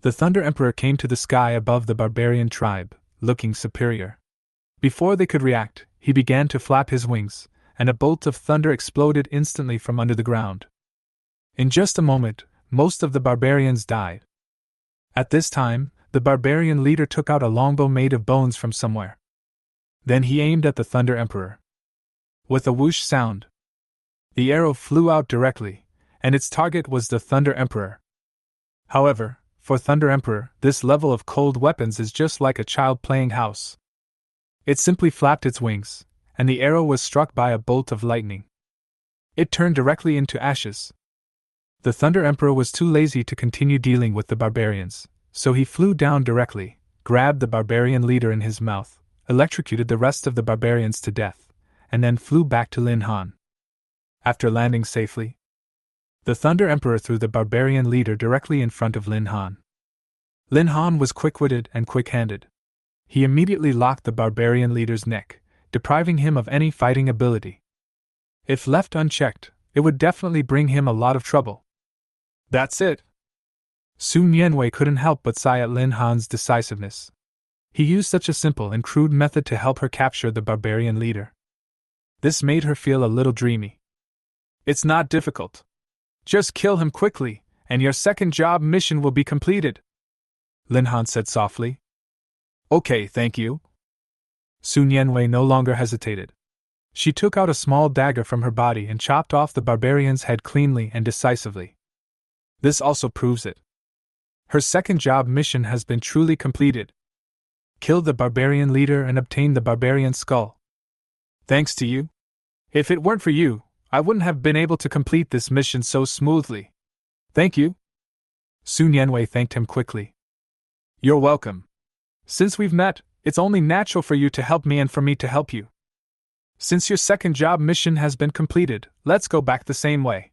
Speaker 1: The Thunder Emperor came to the sky above the barbarian tribe, looking superior. Before they could react, he began to flap his wings, and a bolt of thunder exploded instantly from under the ground. In just a moment, most of the barbarians died. At this time, the barbarian leader took out a longbow made of bones from somewhere. Then he aimed at the Thunder Emperor. With a whoosh sound, the arrow flew out directly, and its target was the Thunder Emperor. However, for Thunder Emperor, this level of cold weapons is just like a child playing house. It simply flapped its wings, and the arrow was struck by a bolt of lightning. It turned directly into ashes. The Thunder Emperor was too lazy to continue dealing with the barbarians, so he flew down directly, grabbed the barbarian leader in his mouth, electrocuted the rest of the barbarians to death, and then flew back to Lin Han. After landing safely, the Thunder Emperor threw the barbarian leader directly in front of Lin Han. Lin Han was quick-witted and quick-handed. He immediately locked the barbarian leader's neck, depriving him of any fighting ability. If left unchecked, it would definitely bring him a lot of trouble. That's it. Sun Yanwei couldn't help but sigh at Lin Han's decisiveness. He used such a simple and crude method to help her capture the barbarian leader. This made her feel a little dreamy. It's not difficult. Just kill him quickly, and your second job mission will be completed, Lin Han said softly. Okay, thank you. Sun Yanwei no longer hesitated. She took out a small dagger from her body and chopped off the barbarian's head cleanly and decisively. This also proves it. Her second job mission has been truly completed. Kill the barbarian leader and obtain the barbarian skull. Thanks to you. If it weren't for you, I wouldn't have been able to complete this mission so smoothly. Thank you. Sun Yanwei thanked him quickly. You're welcome. Since we've met, It's only natural for you to help me and for me to help you. Since your second job mission has been completed, let's go back the same way.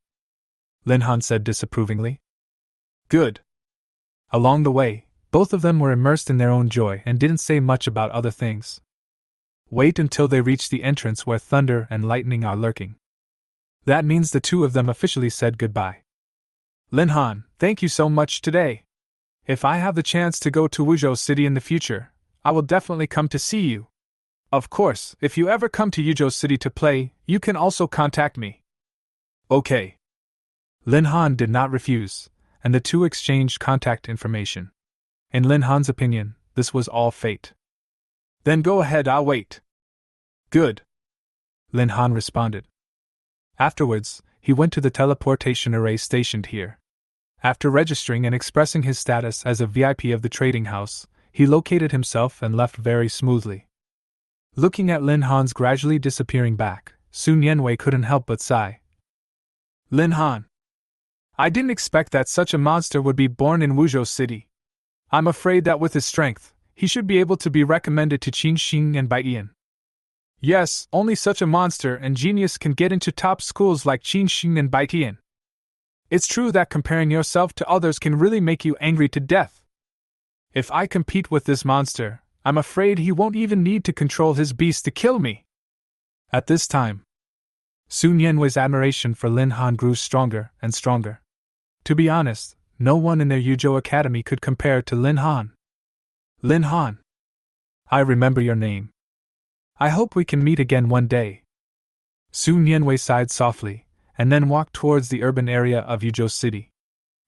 Speaker 1: Lin Han said disapprovingly. Good. Along the way, both of them were immersed in their own joy and didn't say much about other things. Wait until they reach the entrance where thunder and lightning are lurking. That means the two of them officially said goodbye. Lin Han, thank you so much today. If I have the chance to go to Wuzhou City in the future, I will definitely come to see you. Of course, if you ever come to Wuzhou City to play, you can also contact me. Okay. Lin Han did not refuse, and the two exchanged contact information. In Lin Han's opinion, this was all fate. Then go ahead, I'll wait. Good. Lin Han responded. Afterwards, he went to the teleportation array stationed here. After registering and expressing his status as a VIP of the trading house, he located himself and left very smoothly. Looking at Lin Han's gradually disappearing back, Sun Yanwei couldn't help but sigh. Lin Han. I didn't expect that such a monster would be born in Wuzhou City. I'm afraid that with his strength, he should be able to be recommended to Qinxing and Baiyan. Yes, only such a monster and genius can get into top schools like Qinxing and Baiyan. It's true that comparing yourself to others can really make you angry to death. If I compete with this monster, I'm afraid he won't even need to control his beast to kill me. At this time, Sun Yanwei's admiration for Lin Han grew stronger and stronger. To be honest, no one in their Yuzhou Academy could compare to Lin Han. Lin Han. I remember your name. I hope we can meet again one day. Sun Yanwei sighed softly, and then walked towards the urban area of Yuzhou City.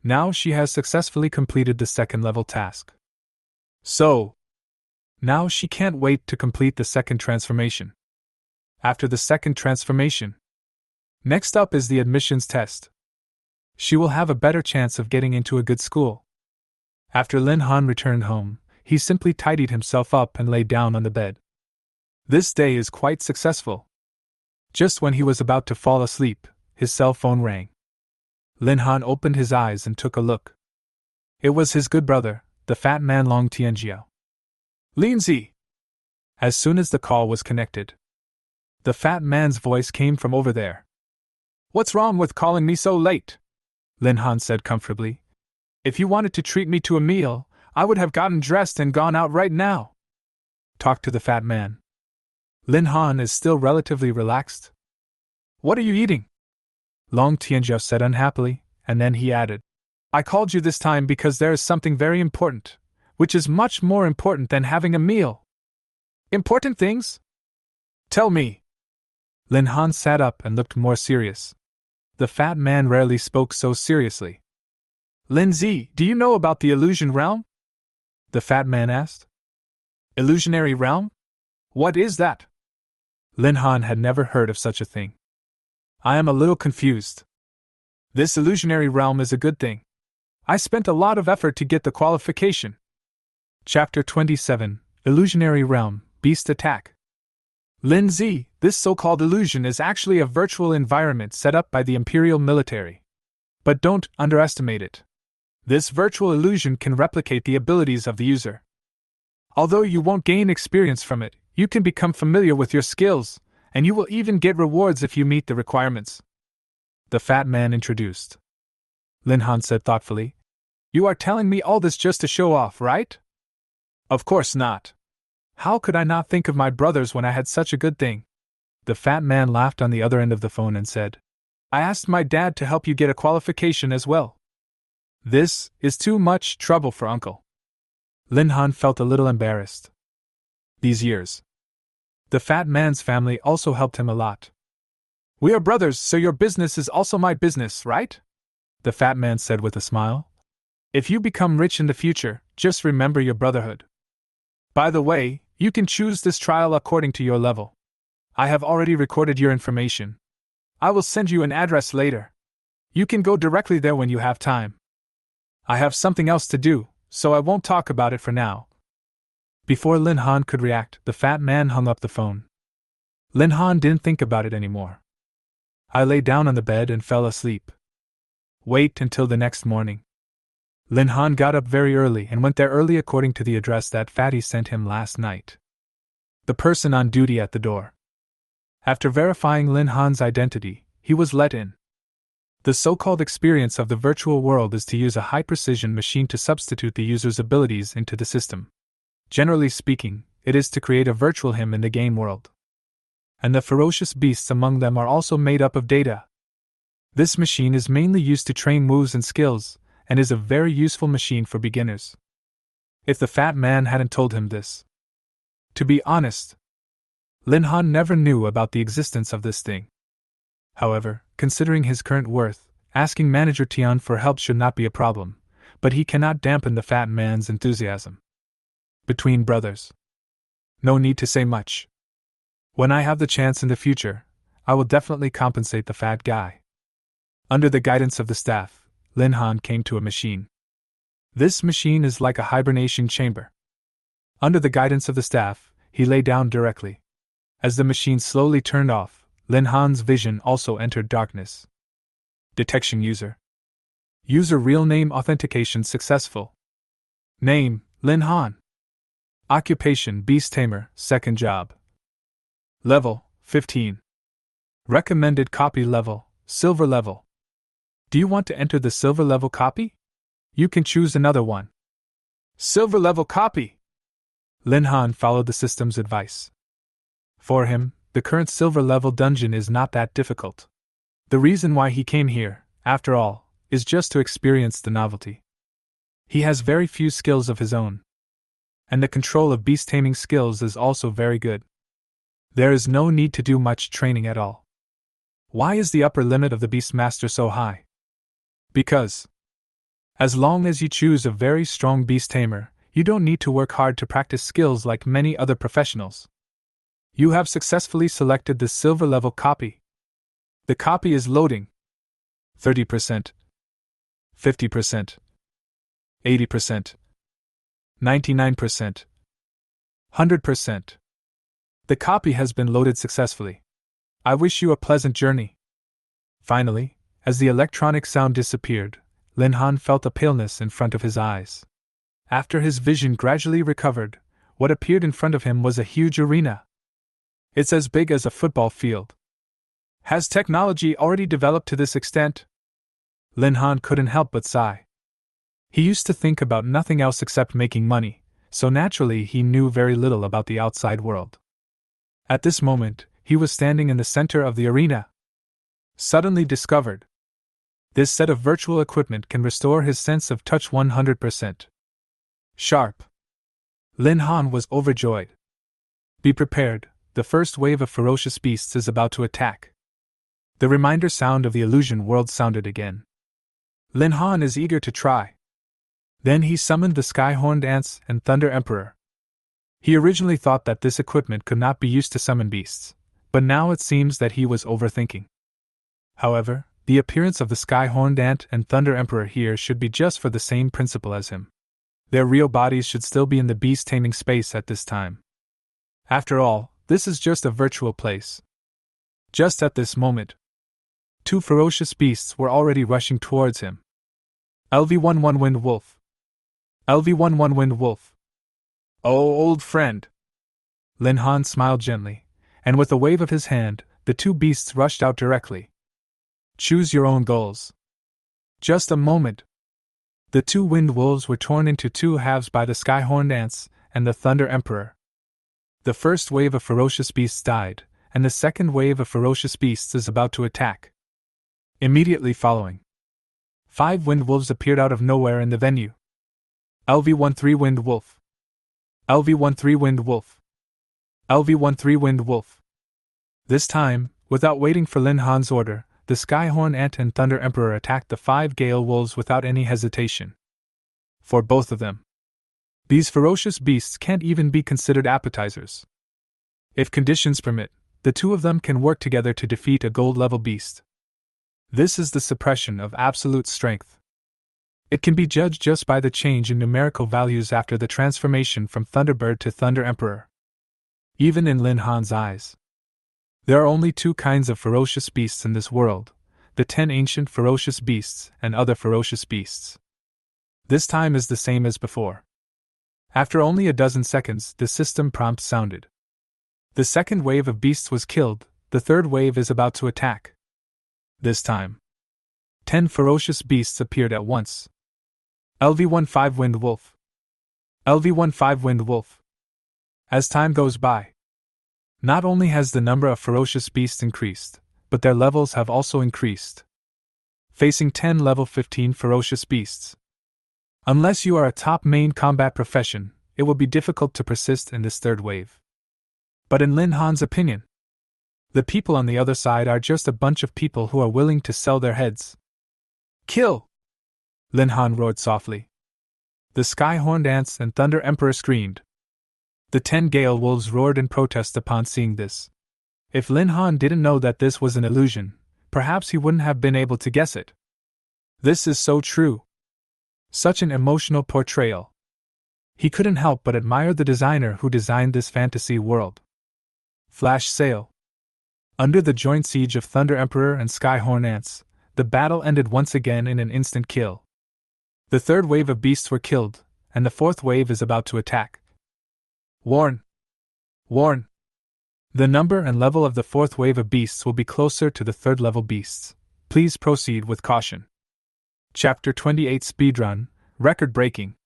Speaker 1: Now she has successfully completed the second-level task. So, now she can't wait to complete the second transformation. After the second transformation, next up is the admissions test. She will have a better chance of getting into a good school. After Lin Han returned home, he simply tidied himself up and lay down on the bed. This day is quite successful. Just when he was about to fall asleep, his cell phone rang. Lin Han opened his eyes and took a look. It was his good brother, the fat man Long Tianjiao. Linzi! As soon as the call was connected, the fat man's voice came from over there. What's wrong with calling me so late? Lin Han said comfortably. If you wanted to treat me to a meal, I would have gotten dressed and gone out right now. Talk to the fat man. Lin Han is still relatively relaxed. What are you eating? Long Tianjiao said unhappily, and then he added, I called you this time because there is something very important, which is much more important than having a meal. Important things? Tell me. Lin Han sat up and looked more serious. The fat man rarely spoke so seriously. Lin Zi, do you know about the illusion realm? The fat man asked. Illusionary realm? What is that? Lin Han had never heard of such a thing. I am a little confused. This illusionary realm is a good thing. I spent a lot of effort to get the qualification. Chapter 27, Illusionary Realm, Beast Attack. Lin Zi, this so-called illusion is actually a virtual environment set up by the Imperial military. But don't underestimate it. This virtual illusion can replicate the abilities of the user. Although you won't gain experience from it, you can become familiar with your skills, and you will even get rewards if you meet the requirements. The fat man introduced. Lin Han said thoughtfully, You are telling me all this just to show off, right? Of course not. How could I not think of my brothers when I had such a good thing? The fat man laughed on the other end of the phone and said, I asked my dad to help you get a qualification as well. This is too much trouble for Uncle. Lin Han felt a little embarrassed. These years, the fat man's family also helped him a lot. We are brothers, so your business is also my business, right? The fat man said with a smile. If you become rich in the future, just remember your brotherhood. By the way, you can choose this trial according to your level. I have already recorded your information. I will send you an address later. You can go directly there when you have time. I have something else to do, so I won't talk about it for now. Before Lin Han could react, the fat man hung up the phone. Lin Han didn't think about it anymore. I lay down on the bed and fell asleep. Wait until the next morning. Lin Han got up very early and went there early according to the address that Fatty sent him last night. The person on duty at the door. After verifying Lin Han's identity, he was let in. The so-called experience of the virtual world is to use a high-precision machine to substitute the user's abilities into the system. Generally speaking, it is to create a virtual him in the game world. And the ferocious beasts among them are also made up of data. This machine is mainly used to train moves and skills, and is a very useful machine for beginners. If the fat man hadn't told him this. To be honest, Lin Han never knew about the existence of this thing. However, considering his current worth, asking Manager Tian for help should not be a problem, but he cannot dampen the fat man's enthusiasm. Between brothers. No need to say much. When I have the chance in the future, I will definitely compensate the fat guy. Under the guidance of the staff, Lin Han came to a machine. This machine is like a hibernation chamber. Under the guidance of the staff, he lay down directly. As the machine slowly turned off, Lin Han's vision also entered darkness. Detection user. User real name authentication successful. Name, Lin Han. Occupation beast tamer, second job. Level, 15. Recommended copy level, silver level. Do you want to enter the silver level copy? You can choose another one. Silver level copy! Lin Han followed the system's advice. For him, the current silver level dungeon is not that difficult. The reason why he came here, after all, is just to experience the novelty. He has very few skills of his own. And the control of beast taming skills is also very good. There is no need to do much training at all. Why is the upper limit of the beast master so high? Because, as long as you choose a very strong beast tamer, you don't need to work hard to practice skills like many other professionals. You have successfully selected the silver level copy. The copy is loading. 30%, 50%, 80%, 99%, 100%. The copy has been loaded successfully. I wish you a pleasant journey. Finally, as the electronic sound disappeared, Lin Han felt a paleness in front of his eyes. After his vision gradually recovered, what appeared in front of him was a huge arena. It's as big as a football field. Has technology already developed to this extent? Lin Han couldn't help but sigh. He used to think about nothing else except making money, so naturally he knew very little about the outside world. At this moment, he was standing in the center of the arena. Suddenly discovered. This set of virtual equipment can restore his sense of touch 100%. Sharp. Lin Han was overjoyed. Be prepared, the first wave of ferocious beasts is about to attack. The reminder sound of the illusion world sounded again. Lin Han is eager to try. Then he summoned the sky-horned ants and Thunder Emperor. He originally thought that this equipment could not be used to summon beasts, but now it seems that he was overthinking. However, the appearance of the sky-horned ant and Thunder Emperor here should be just for the same principle as him. Their real bodies should still be in the beast-taming space at this time. After all, this is just a virtual place. Just at this moment, two ferocious beasts were already rushing towards him. LV-11 Wind Wolf. LV-11 Wind Wolf. Oh, old friend. Lin Han smiled gently, and with a wave of his hand, the two beasts rushed out directly. Choose your own goals. Just a moment. The two wind wolves were torn into two halves by the sky-horned ants and the Thunder Emperor. The first wave of ferocious beasts died, and the second wave of ferocious beasts is about to attack. Immediately following, 5 wind wolves appeared out of nowhere in the venue. LV-13 Wind Wolf. LV-13 Wind Wolf. LV-13 Wind Wolf. This time, without waiting for Lin Han's order, the Skyhorn Ant and Thunder Emperor attacked the 5 Gale Wolves without any hesitation. For both of them, these ferocious beasts can't even be considered appetizers. If conditions permit, the two of them can work together to defeat a gold-level beast. This is the suppression of absolute strength. It can be judged just by the change in numerical values after the transformation from Thunderbird to Thunder Emperor. Even in Lin Han's eyes, there are only 2 kinds of ferocious beasts in this world, the 10 ancient ferocious beasts and other ferocious beasts. This time is the same as before. After only a dozen seconds, the system prompt sounded. The second wave of beasts was killed, the third wave is about to attack. This time, 10 ferocious beasts appeared at once. LV-15 Wind Wolf. LV-15 Wind Wolf. As time goes by, not only has the number of ferocious beasts increased, but their levels have also increased. Facing 10 level 15 ferocious beasts. Unless you are a top main combat profession, it will be difficult to persist in this third wave. But in Lin Han's opinion, the people on the other side are just a bunch of people who are willing to sell their heads. Kill! Lin Han roared softly. The sky-horned ants and Thunder Emperor screamed. The 10 Gale Wolves roared in protest upon seeing this. If Lin Han didn't know that this was an illusion, perhaps he wouldn't have been able to guess it. This is so true. Such an emotional portrayal. He couldn't help but admire the designer who designed this fantasy world. Flash sale. Under the joint siege of Thunder Emperor and Skyhorn Ants, the battle ended once again in an instant kill. The third wave of beasts were killed, and the fourth wave is about to attack. Warn! Warn! The number and level of the fourth wave of beasts will be closer to the third level beasts. Please proceed with caution. Chapter 28 Speedrun, Record Breaking.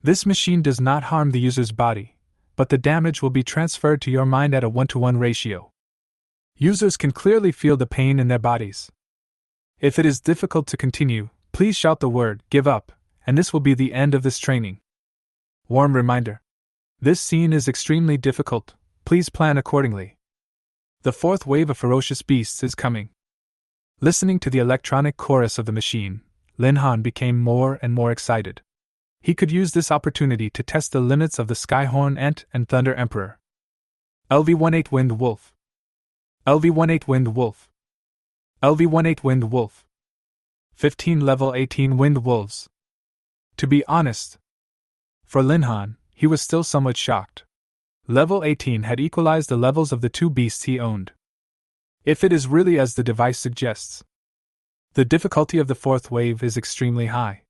Speaker 1: This machine does not harm the user's body, but the damage will be transferred to your mind at a 1-to-1 ratio. Users can clearly feel the pain in their bodies. If it is difficult to continue, please shout the word, give up, and this will be the end of this training. Warm reminder. This scene is extremely difficult, please plan accordingly. The fourth wave of ferocious beasts is coming. Listening to the electronic chorus of the machine, Lin Han became more and more excited. He could use this opportunity to test the limits of the Skyhorn Ant and Thunder Emperor. LV-18 Wind Wolf. LV-18 Wind Wolf. LV-18 Wind Wolf. 15 level 18 Wind Wolves. To be honest, for Lin Han, he was still somewhat shocked. Level 18 had equalized the levels of the two beasts he owned. If it is really as the device suggests, the difficulty of the fourth wave is extremely high.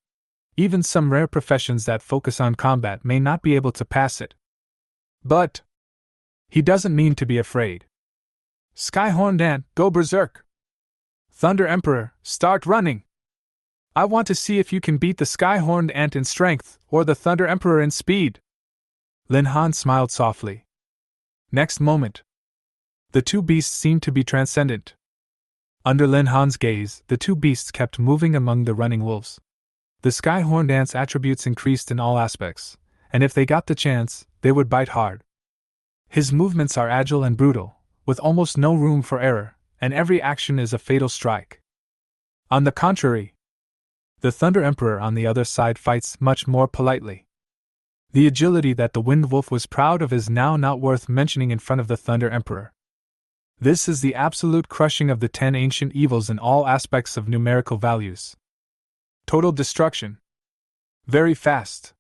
Speaker 1: Even some rare professions that focus on combat may not be able to pass it. But he doesn't mean to be afraid. Skyhorned Ant, go berserk! Thunder Emperor, start running! I want to see if you can beat the Skyhorned Ant in strength, or the Thunder Emperor in speed. Lin Han smiled softly. Next moment, the two beasts seemed to be transcendent. Under Lin Han's gaze, the two beasts kept moving among the running wolves. The Skyhorned Ant's attributes increased in all aspects, and if they got the chance, they would bite hard. His movements are agile and brutal, with almost no room for error, and every action is a fatal strike. On the contrary, the Thunder Emperor on the other side fights much more politely. The agility that the Wind Wolf was proud of is now not worth mentioning in front of the Thunder Emperor. This is the absolute crushing of the 10 ancient evils in all aspects of numerical values. Total destruction. Very fast.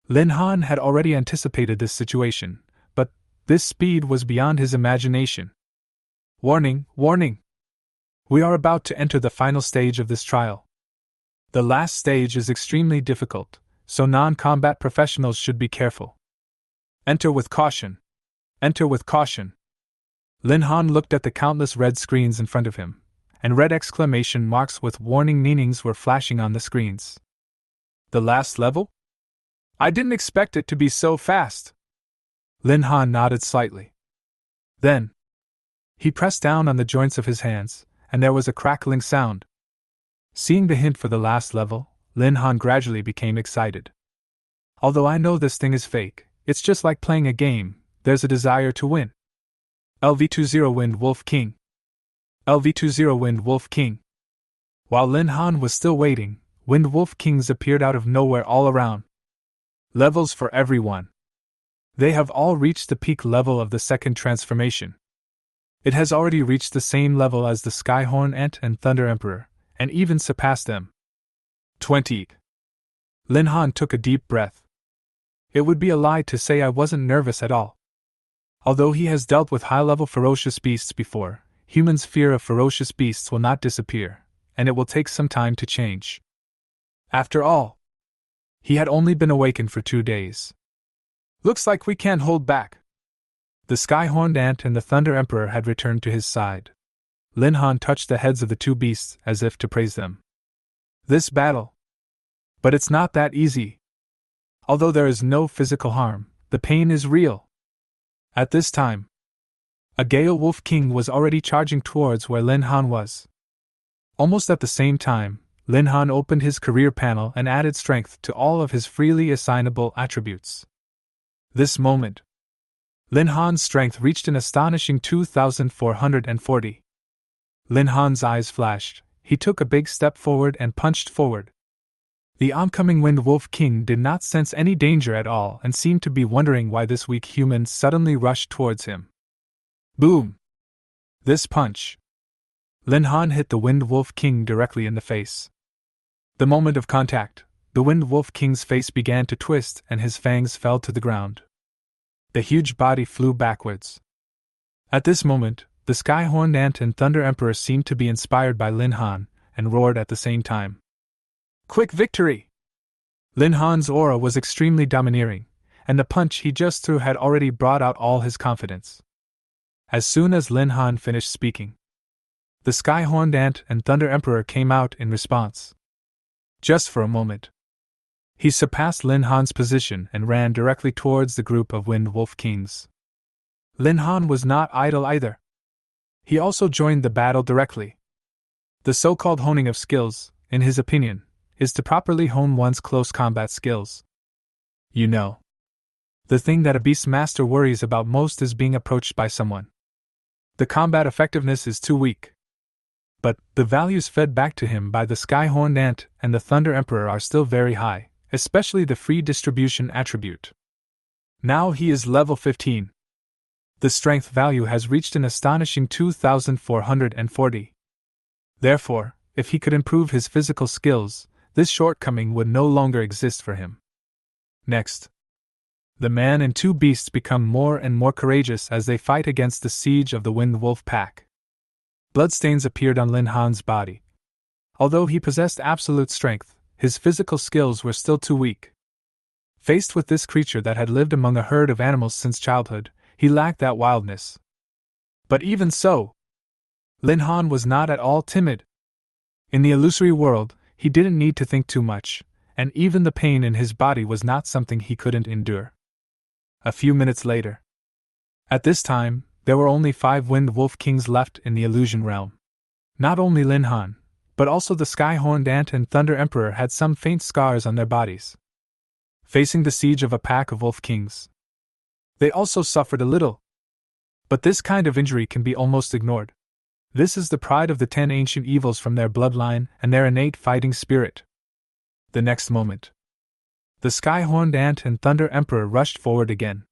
Speaker 1: Lin Han had already anticipated this situation, but this speed was beyond his imagination. Warning, warning! We are about to enter the final stage of this trial. The last stage is extremely difficult, so non-combat professionals should be careful. Enter with caution. Enter with caution. Lin Han looked at the countless red screens in front of him, and red exclamation marks with warning meanings were flashing on the screens. The last level? I didn't expect it to be so fast. Lin Han nodded slightly. Then, he pressed down on the joints of his hands, and there was a crackling sound. Seeing the hint for the last level, Lin Han gradually became excited. Although I know this thing is fake, it's just like playing a game, there's a desire to win. LV-20 Wind Wolf King. LV-20 Wind Wolf King. While Lin Han was still waiting, Wind Wolf Kings appeared out of nowhere all around. Levels for everyone. They have all reached the peak level of the second transformation. It has already reached the same level as the Skyhorn Ant and Thunder Emperor, and even surpassed them. 20. Lin Han took a deep breath. It would be a lie to say I wasn't nervous at all. Although he has dealt with high-level ferocious beasts before, humans' fear of ferocious beasts will not disappear, and it will take some time to change. After all, He had only been awakened for 2 days. Looks like we can't hold back. The sky-horned ant and the Thunder Emperor had returned to his side. Lin Han touched the heads of the two beasts as if to praise them. This battle. But it's not that easy. Although there is no physical harm, the pain is real. At this time, a Gale Wolf King was already charging towards where Lin Han was. Almost at the same time, Lin Han opened his career panel and added strength to all of his freely assignable attributes. This moment, Lin Han's strength reached an astonishing 2,440. Lin Han's eyes flashed. He took a big step forward and punched forward. The oncoming Wind Wolf King did not sense any danger at all and seemed to be wondering why this weak human suddenly rushed towards him. Boom! This punch. Lin Han hit the Wind Wolf King directly in the face. The moment of contact, the Wind Wolf King's face began to twist and his fangs fell to the ground. The huge body flew backwards. At this moment, the Sky-Horned Ant and Thunder Emperor seemed to be inspired by Lin Han and roared at the same time. Quick victory! Lin Han's aura was extremely domineering, and the punch he just threw had already brought out all his confidence. As soon as Lin Han finished speaking, the Sky-Horned Ant and Thunder Emperor came out in response. Just for a moment, he surpassed Lin Han's position and ran directly towards the group of Wind Wolf Kings. Lin Han was not idle either. He also joined the battle directly. The so-called honing of skills, in his opinion, is to properly hone one's close combat skills. You know, the thing that a beast master worries about most is being approached by someone. The combat effectiveness is too weak. But the values fed back to him by the Sky-Horned Ant and the Thunder Emperor are still very high, especially the free distribution attribute. Now he is level 15. The strength value has reached an astonishing 2,440. Therefore, if he could improve his physical skills, this shortcoming would no longer exist for him. Next, the man and two beasts become more and more courageous as they fight against the siege of the Wind Wolf pack. Bloodstains appeared on Lin Han's body. Although he possessed absolute strength, his physical skills were still too weak. Faced with this creature that had lived among a herd of animals since childhood, he lacked that wildness. But even so, Lin Han was not at all timid. In the illusory world, he didn't need to think too much, and even the pain in his body was not something he couldn't endure. A few minutes later. At this time, there were only 5 Wind Wolf Kings left in the illusion realm. Not only Lin Han, but also the Sky-Horned Ant and Thunder Emperor had some faint scars on their bodies. Facing the siege of a pack of Wolf Kings, they also suffered a little. But this kind of injury can be almost ignored. This is the pride of the 10 ancient evils from their bloodline and their innate fighting spirit. The next moment, the Sky-Horned Ant and Thunder Emperor rushed forward again.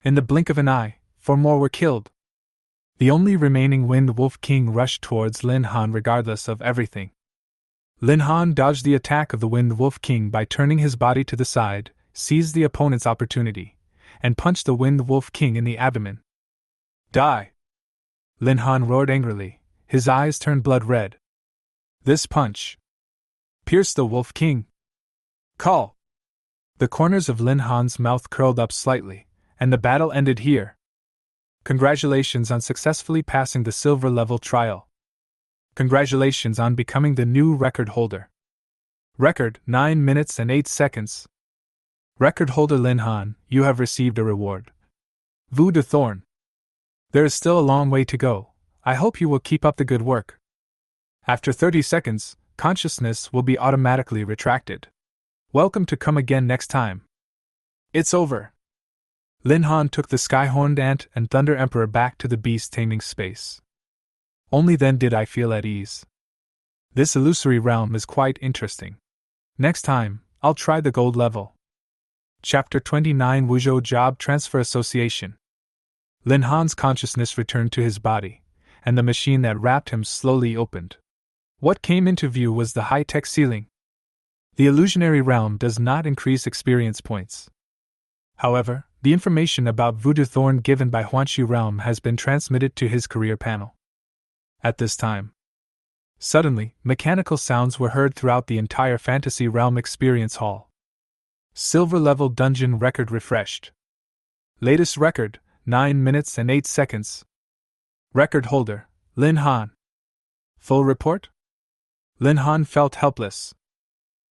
Speaker 1: In the blink of an eye, 4 more were killed. The only remaining Wind Wolf King rushed towards Lin Han regardless of everything. Lin Han dodged the attack of the Wind Wolf King by turning his body to the side, seized the opponent's opportunity, and punched the Wind Wolf King in the abdomen. Die! Lin Han roared angrily, his eyes turned blood red. This punch pierced the Wolf King. Call! The corners of Lin Han's mouth curled up slightly, and the battle ended here. Congratulations on successfully passing the silver level trial. Congratulations on becoming the new record holder. Record 9 minutes and 8 seconds. Record holder Lin Han, you have received a reward. Vu de Thorn. There is still a long way to go. I hope you will keep up the good work. After 30 seconds, consciousness will be automatically retracted. Welcome to come again next time. It's over. Lin Han took the Sky-Horned Ant and Thunder Emperor back to the beast taming space. Only then did I feel at ease. This illusory realm is quite interesting. Next time, I'll try the gold level. Chapter 29 Wuzhou Job Transfer Association. Lin Han's consciousness returned to his body, and the machine that wrapped him slowly opened. What came into view was the high-tech ceiling. The illusionary realm does not increase experience points. However, the information about Voodoo Thorn given by Huanshu Realm has been transmitted to his career panel. At this time, suddenly, mechanical sounds were heard throughout the entire Fantasy Realm experience hall. Silver level dungeon record refreshed. Latest record, 9 minutes and 8 seconds. Record holder, Lin Han. Full report? Lin Han felt helpless.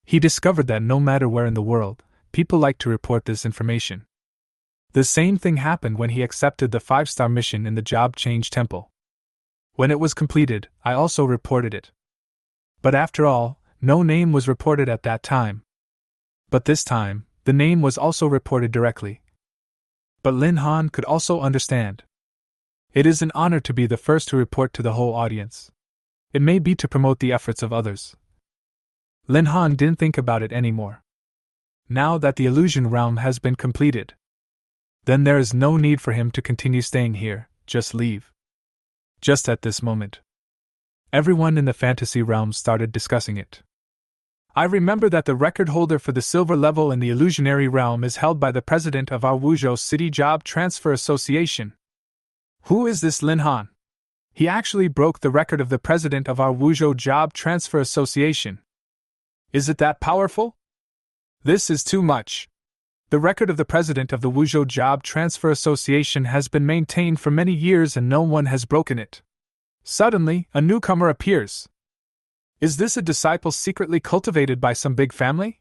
Speaker 1: He discovered that no matter where in the world, people like to report this information. The same thing happened when he accepted the 5-star mission in the Job Change Temple. When it was completed, I also reported it. But after all, no name was reported at that time. But this time, the name was also reported directly. But Lin Han could also understand. It is an honor to be the first to report to the whole audience. It may be to promote the efforts of others. Lin Han didn't think about it anymore. Now that the illusion realm has been completed, then there is no need for him to continue staying here, just leave. Just at this moment, everyone in the fantasy realm started discussing it. I remember that the record holder for the silver level in the illusionary realm is held by the president of our Wuzhou City Job Transfer Association. Who is this Lin Han? He actually broke the record of the president of our Wuzhou Job Transfer Association. Is it that powerful? This is too much. The record of the president of the Wuzhou Job Transfer Association has been maintained for many years and no one has broken it. Suddenly, a newcomer appears. Is this a disciple secretly cultivated by some big family?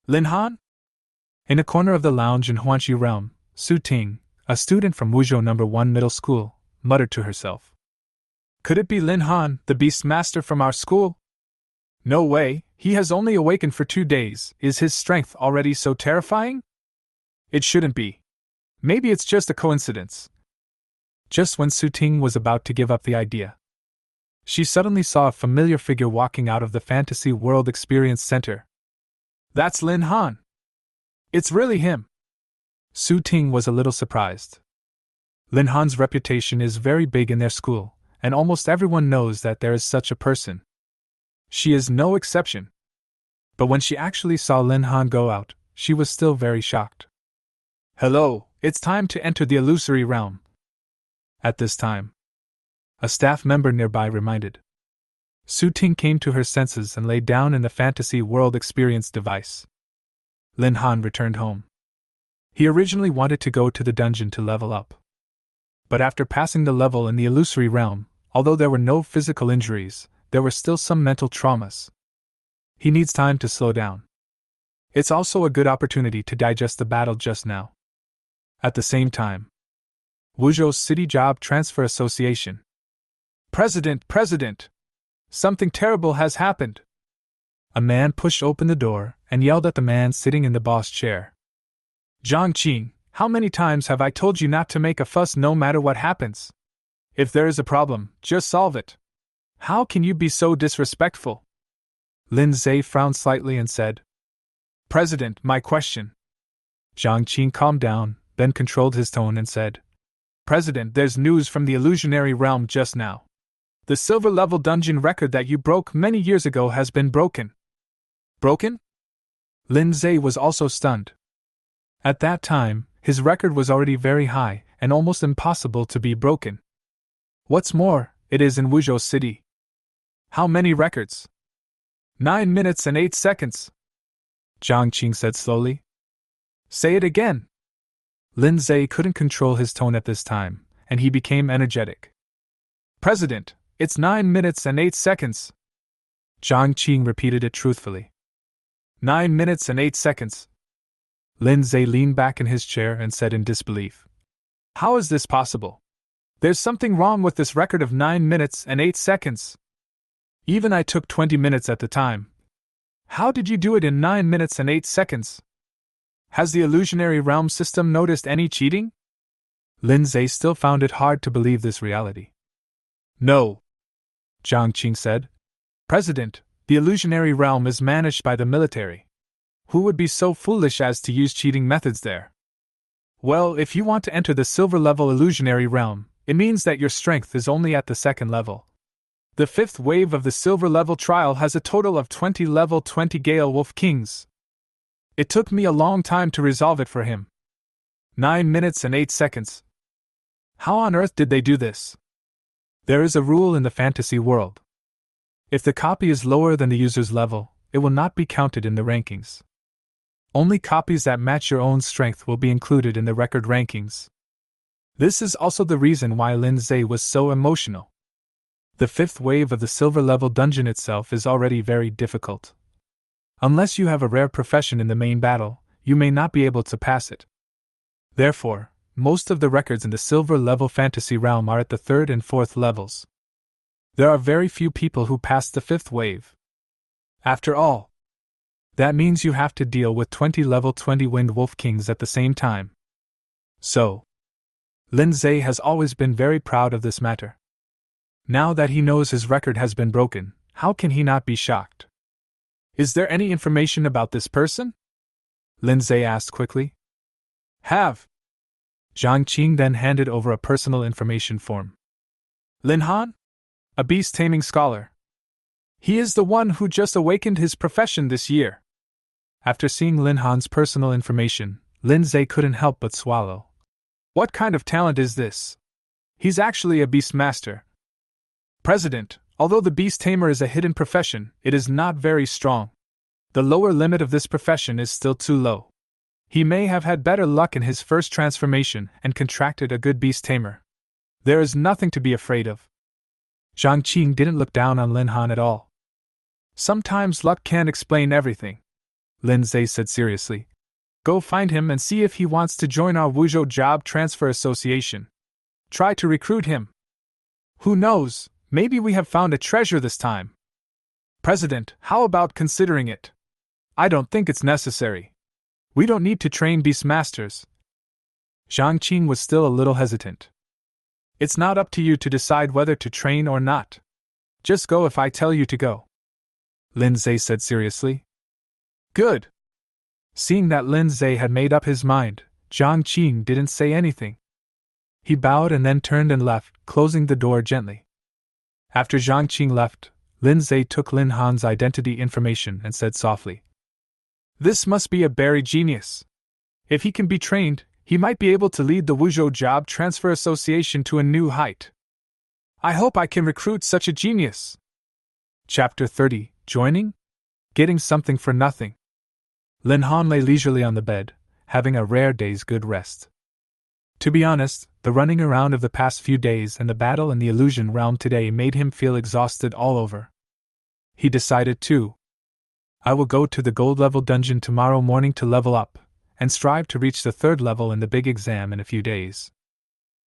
Speaker 1: Lin Han? In a corner of the lounge in Huanxi realm, Su Ting, a student from Wuzhou No. 1 Middle School, muttered to herself. Could it be Lin Han, the beast master from our school? No way, he has only awakened for 2 days. Is his strength already so terrifying? It shouldn't be. Maybe it's just a coincidence. Just when Su Ting was about to give up the idea, she suddenly saw a familiar figure walking out of the Fantasy World Experience Center. That's Lin Han. It's really him. Su Ting was a little surprised. Lin Han's reputation is very big in their school, and almost everyone knows that there is such a person. She is no exception. But when she actually saw Lin Han go out, she was still very shocked. Hello, it's time to enter the illusory realm. At this time, a staff member nearby reminded. Su Ting came to her senses and lay down in the Fantasy World Experience device. Lin Han returned home. He originally wanted to go to the dungeon to level up. But after passing the level in the illusory realm, although there were no physical injuries, there were still some mental traumas. He needs time to slow down. It's also a good opportunity to digest the battle just now. At the same time, Wuzhou City Job Transfer Association. President! Something terrible has happened! A man pushed open the door and yelled at the man sitting in the boss chair. Zhang Qing, how many times have I told you not to make a fuss no matter what happens? If there is a problem, just solve it. How can you be so disrespectful? Lin Zhe frowned slightly and said, President, my question. Zhang Qing calmed down, then controlled his tone and said, President, there's news from the illusionary realm just now. The silver-level dungeon record that you broke many years ago has been broken. Broken? Lin Zhe was also stunned. At that time, his record was already very high and almost impossible to be broken. What's more, it is in Wuzhou City. How many records? 9 minutes and 8 seconds. Zhang Qing said slowly. Say it again. Lin Zhe couldn't control his tone at this time, and he became energetic. President, it's 9 minutes and 8 seconds. Zhang Qing repeated it truthfully. 9 minutes and 8 seconds. Lin Zhe leaned back in his chair and said in disbelief. How is this possible? There's something wrong with this record of 9 minutes and 8 seconds. Even I took 20 minutes at the time. How did you do it in 9 minutes and 8 seconds? Has the illusionary realm system noticed any cheating? Lin Zhe still found it hard to believe this reality. No, Zhang Qing said. President, the illusionary realm is managed by the military. Who would be so foolish as to use cheating methods there? Well, if you want to enter the silver-level illusionary realm, it means that your strength is only at the 2nd level. The 5th wave of the silver-level trial has a total of 20 level 20 Gale Wolf Kings. It took me a long time to resolve it for him. 9 minutes and 8 seconds. How on earth did they do this? There is a rule in the fantasy world. If the copy is lower than the user's level, it will not be counted in the rankings. Only copies that match your own strength will be included in the record rankings. This is also the reason why Lindsay was so emotional. The 5th wave of the silver level dungeon itself is already very difficult. Unless you have a rare profession in the main battle, you may not be able to pass it. Therefore, most of the records in the silver level fantasy realm are at the 3rd and 4th levels. There are very few people who pass the 5th wave. After all, that means you have to deal with 20 level 20 Wind Wolf Kings at the same time. So, Lindsay has always been very proud of this matter. Now that he knows his record has been broken, how can he not be shocked? Is there any information about this person? Lindsay asked quickly. Have. Zhang Qing then handed over a personal information form. Lin Han? A beast taming scholar. He is the one who just awakened his profession this year. After seeing Lin Han's personal information, Lindsay couldn't help but swallow. What kind of talent is this? He's actually a beast master. President, although the beast tamer is a hidden profession, it is not very strong. The lower limit of this profession is still too low. He may have had better luck in his first transformation and contracted a good beast tamer. There is nothing to be afraid of. Zhang Qing didn't look down on Lin Han at all. Sometimes luck can't explain everything, Lindsay said seriously. Go find him and see if he wants to join our Wuzhou Job Transfer Association. Try to recruit him. Who knows, maybe we have found a treasure this time. President, how about considering it? I don't think it's necessary. We don't need to train beast masters. Zhang Qing was still a little hesitant. It's not up to you to decide whether to train or not. Just go if I tell you to go, Lindsay said seriously. Good. Seeing that Lindsay had made up his mind, Zhang Qing didn't say anything. He bowed and then turned and left, closing the door gently. After Zhang Qing left, Lindsay took Lin Han's identity information and said softly, This must be a berry genius. If he can be trained, he might be able to lead the Wuzhou Job Transfer Association to a new height. I hope I can recruit such a genius. Chapter 30, Joining? Getting something for nothing. Lin Han lay leisurely on the bed, having a rare day's good rest. To be honest, the running around of the past few days and the battle in the illusion realm today made him feel exhausted all over. He decided to. I will go to the gold level dungeon tomorrow morning to level up, and strive to reach the 3rd level in the big exam in a few days.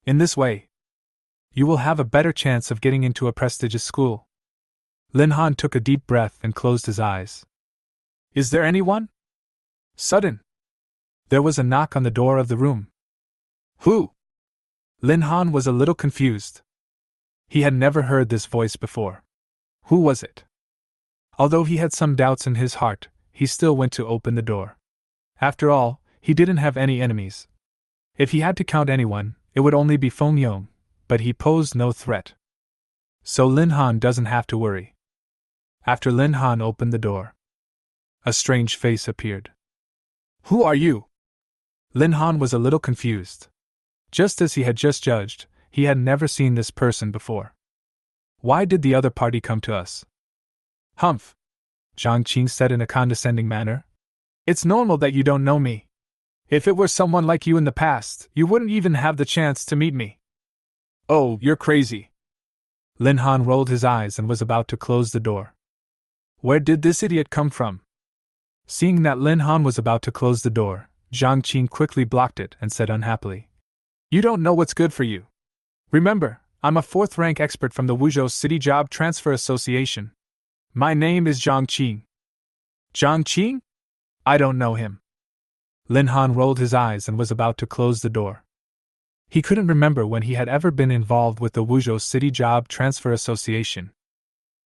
Speaker 1: In this way, you will have a better chance of getting into a prestigious school. Lin Han took a deep breath and closed his eyes. Is there anyone? Sudden. There was a knock on the door of the room. Who? Lin Han was a little confused. He had never heard this voice before. Who was it? Although he had some doubts in his heart, he still went to open the door. After all, he didn't have any enemies. If he had to count anyone, it would only be Feng Yong, but he posed no threat. So Lin Han doesn't have to worry. After Lin Han opened the door, a strange face appeared. Who are you? Lin Han was a little confused. Just as he had just judged, he had never seen this person before. Why did the other party come to us? Humph, Zhang Qing said in a condescending manner. It's normal that you don't know me. If it were someone like you in the past, you wouldn't even have the chance to meet me. Oh, you're crazy. Lin Han rolled his eyes and was about to close the door. Where did this idiot come from? Seeing that Lin Han was about to close the door, Zhang Qing quickly blocked it and said unhappily, You don't know what's good for you. Remember, I'm a 4th rank expert from the Wuzhou City Job Transfer Association. My name is Zhang Qing. Zhang Qing? I don't know him. Lin Han rolled his eyes and was about to close the door. He couldn't remember when he had ever been involved with the Wuzhou City Job Transfer Association.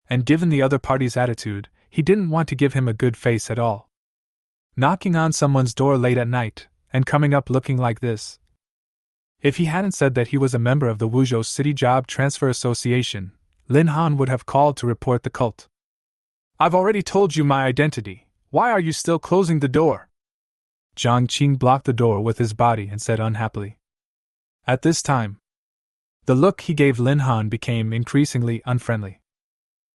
Speaker 1: And given the other party's attitude, he didn't want to give him a good face at all. Knocking on someone's door late at night, and coming up looking like this. If he hadn't said that he was a member of the Wuzhou City Job Transfer Association, Lin Han would have called to report the cult. I've already told you my identity. Why are you still closing the door? Zhang Qing blocked the door with his body and said unhappily. At this time, the look he gave Lin Han became increasingly unfriendly.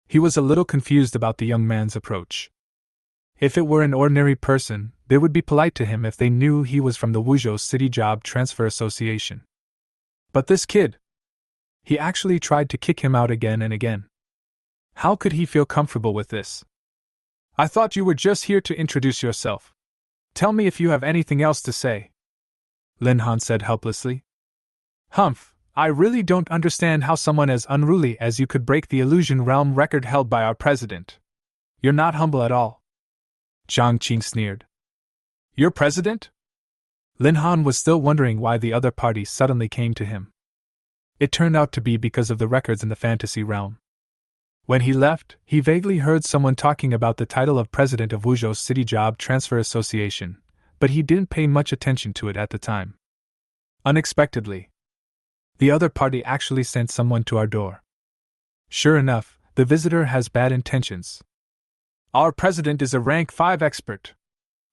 Speaker 1: He was a little confused about the young man's approach. If it were an ordinary person, they would be polite to him if they knew he was from the Wuzhou City Job Transfer Association. But this kid, he actually tried to kick him out again and again. How could he feel comfortable with this? I thought you were just here to introduce yourself. Tell me if you have anything else to say, Lin Han said helplessly. Humph, I really don't understand how someone as unruly as you could break the illusion realm record held by our president. You're not humble at all. Zhang Qing sneered. Your president? Lin Han was still wondering why the other party suddenly came to him. It turned out to be because of the records in the fantasy realm. When he left, he vaguely heard someone talking about the title of president of Wuzhou City Job Transfer Association, but he didn't pay much attention to it at the time. Unexpectedly, the other party actually sent someone to our door. Sure enough, the visitor has bad intentions. Our president is a rank 5 expert.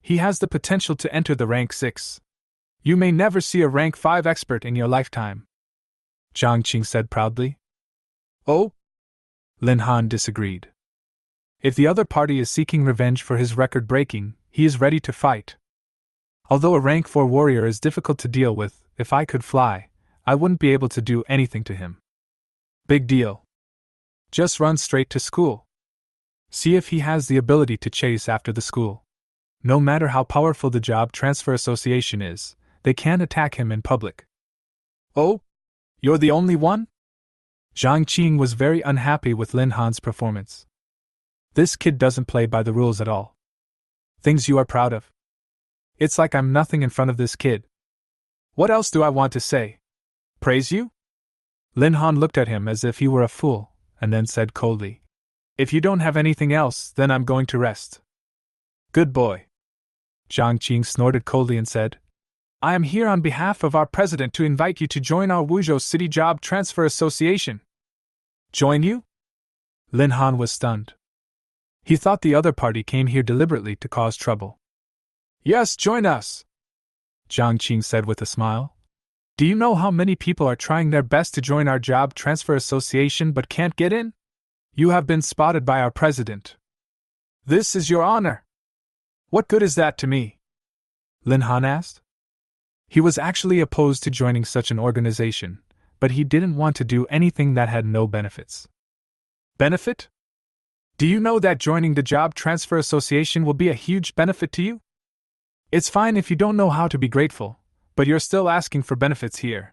Speaker 1: He has the potential to enter the rank 6. You may never see a rank 5 expert in your lifetime, Zhang Qing said proudly. Oh? Lin Han disagreed. If the other party is seeking revenge for his record breaking, he is ready to fight. Although a rank 4 warrior is difficult to deal with, if I could fly, I wouldn't be able to do anything to him. Big deal. Just run straight to school. See if he has the ability to chase after the school. No matter how powerful the Job Transfer Association is, they can't attack him in public. Oh? You're the only one? Zhang Qing was very unhappy with Lin Han's performance. This kid doesn't play by the rules at all. Things you are proud of. It's like I'm nothing in front of this kid. What else do I want to say? Praise you? Lin Han looked at him as if he were a fool, and then said coldly, If you don't have anything else, then I'm going to rest. Good boy. Zhang Qing snorted coldly and said, I am here on behalf of our president to invite you to join our Wuzhou City Job Transfer Association. Join you? Lin Han was stunned. He thought the other party came here deliberately to cause trouble. Yes, join us, Zhang Qing said with a smile. Do you know how many people are trying their best to join our Job Transfer Association but can't get in? You have been spotted by our president. This is your honor. What good is that to me? Lin Han asked. He was actually opposed to joining such an organization, but he didn't want to do anything that had no benefits. Benefit? Do you know that joining the Job Transfer Association will be a huge benefit to you? It's fine if you don't know how to be grateful, but you're still asking for benefits here.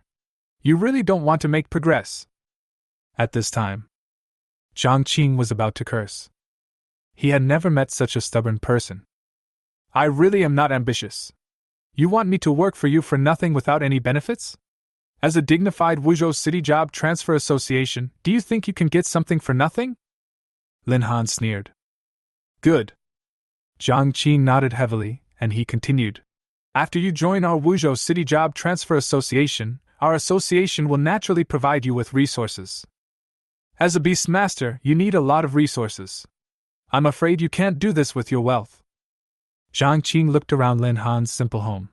Speaker 1: You really don't want to make progress. At this time, Zhang Qing was about to curse. He had never met such a stubborn person. I really am not ambitious. You want me to work for you for nothing without any benefits? As a dignified Wuzhou City Job Transfer Association, do you think you can get something for nothing? Lin Han sneered. Good. Zhang Qing nodded heavily, and he continued. After you join our Wuzhou City Job Transfer Association, our association will naturally provide you with resources. As a Beastmaster, you need a lot of resources. I'm afraid you can't do this with your wealth. Zhang Qing looked around Lin Han's simple home.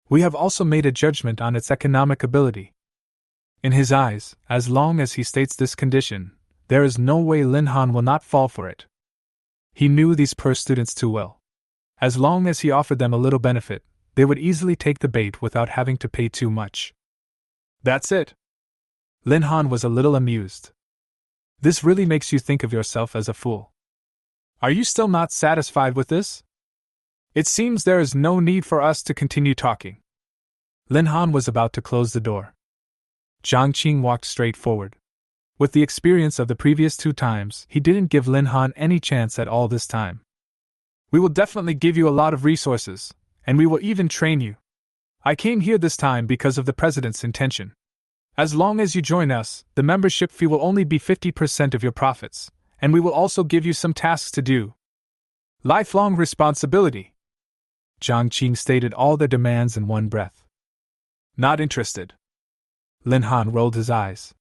Speaker 1: We have also made a judgment on its economic ability. In his eyes, as long as he states this condition, there is no way Lin Han will not fall for it. He knew these poor students too well. As long as he offered them a little benefit, they would easily take the bait without having to pay too much. That's it. Lin Han was a little amused. This really makes you think of yourself as a fool. Are you still not satisfied with this? It seems there is no need for us to continue talking. Lin Han was about to close the door. Zhang Qing walked straight forward. With the experience of the previous 2 times, he didn't give Lin Han any chance at all this time. We will definitely give you a lot of resources, and we will even train you. I came here this time because of the president's intention. As long as you join us, the membership fee will only be 50% of your profits, and we will also give you some tasks to do. Lifelong responsibility. Zhang Qing stated all their demands in one breath. Not interested. Lin Han rolled his eyes.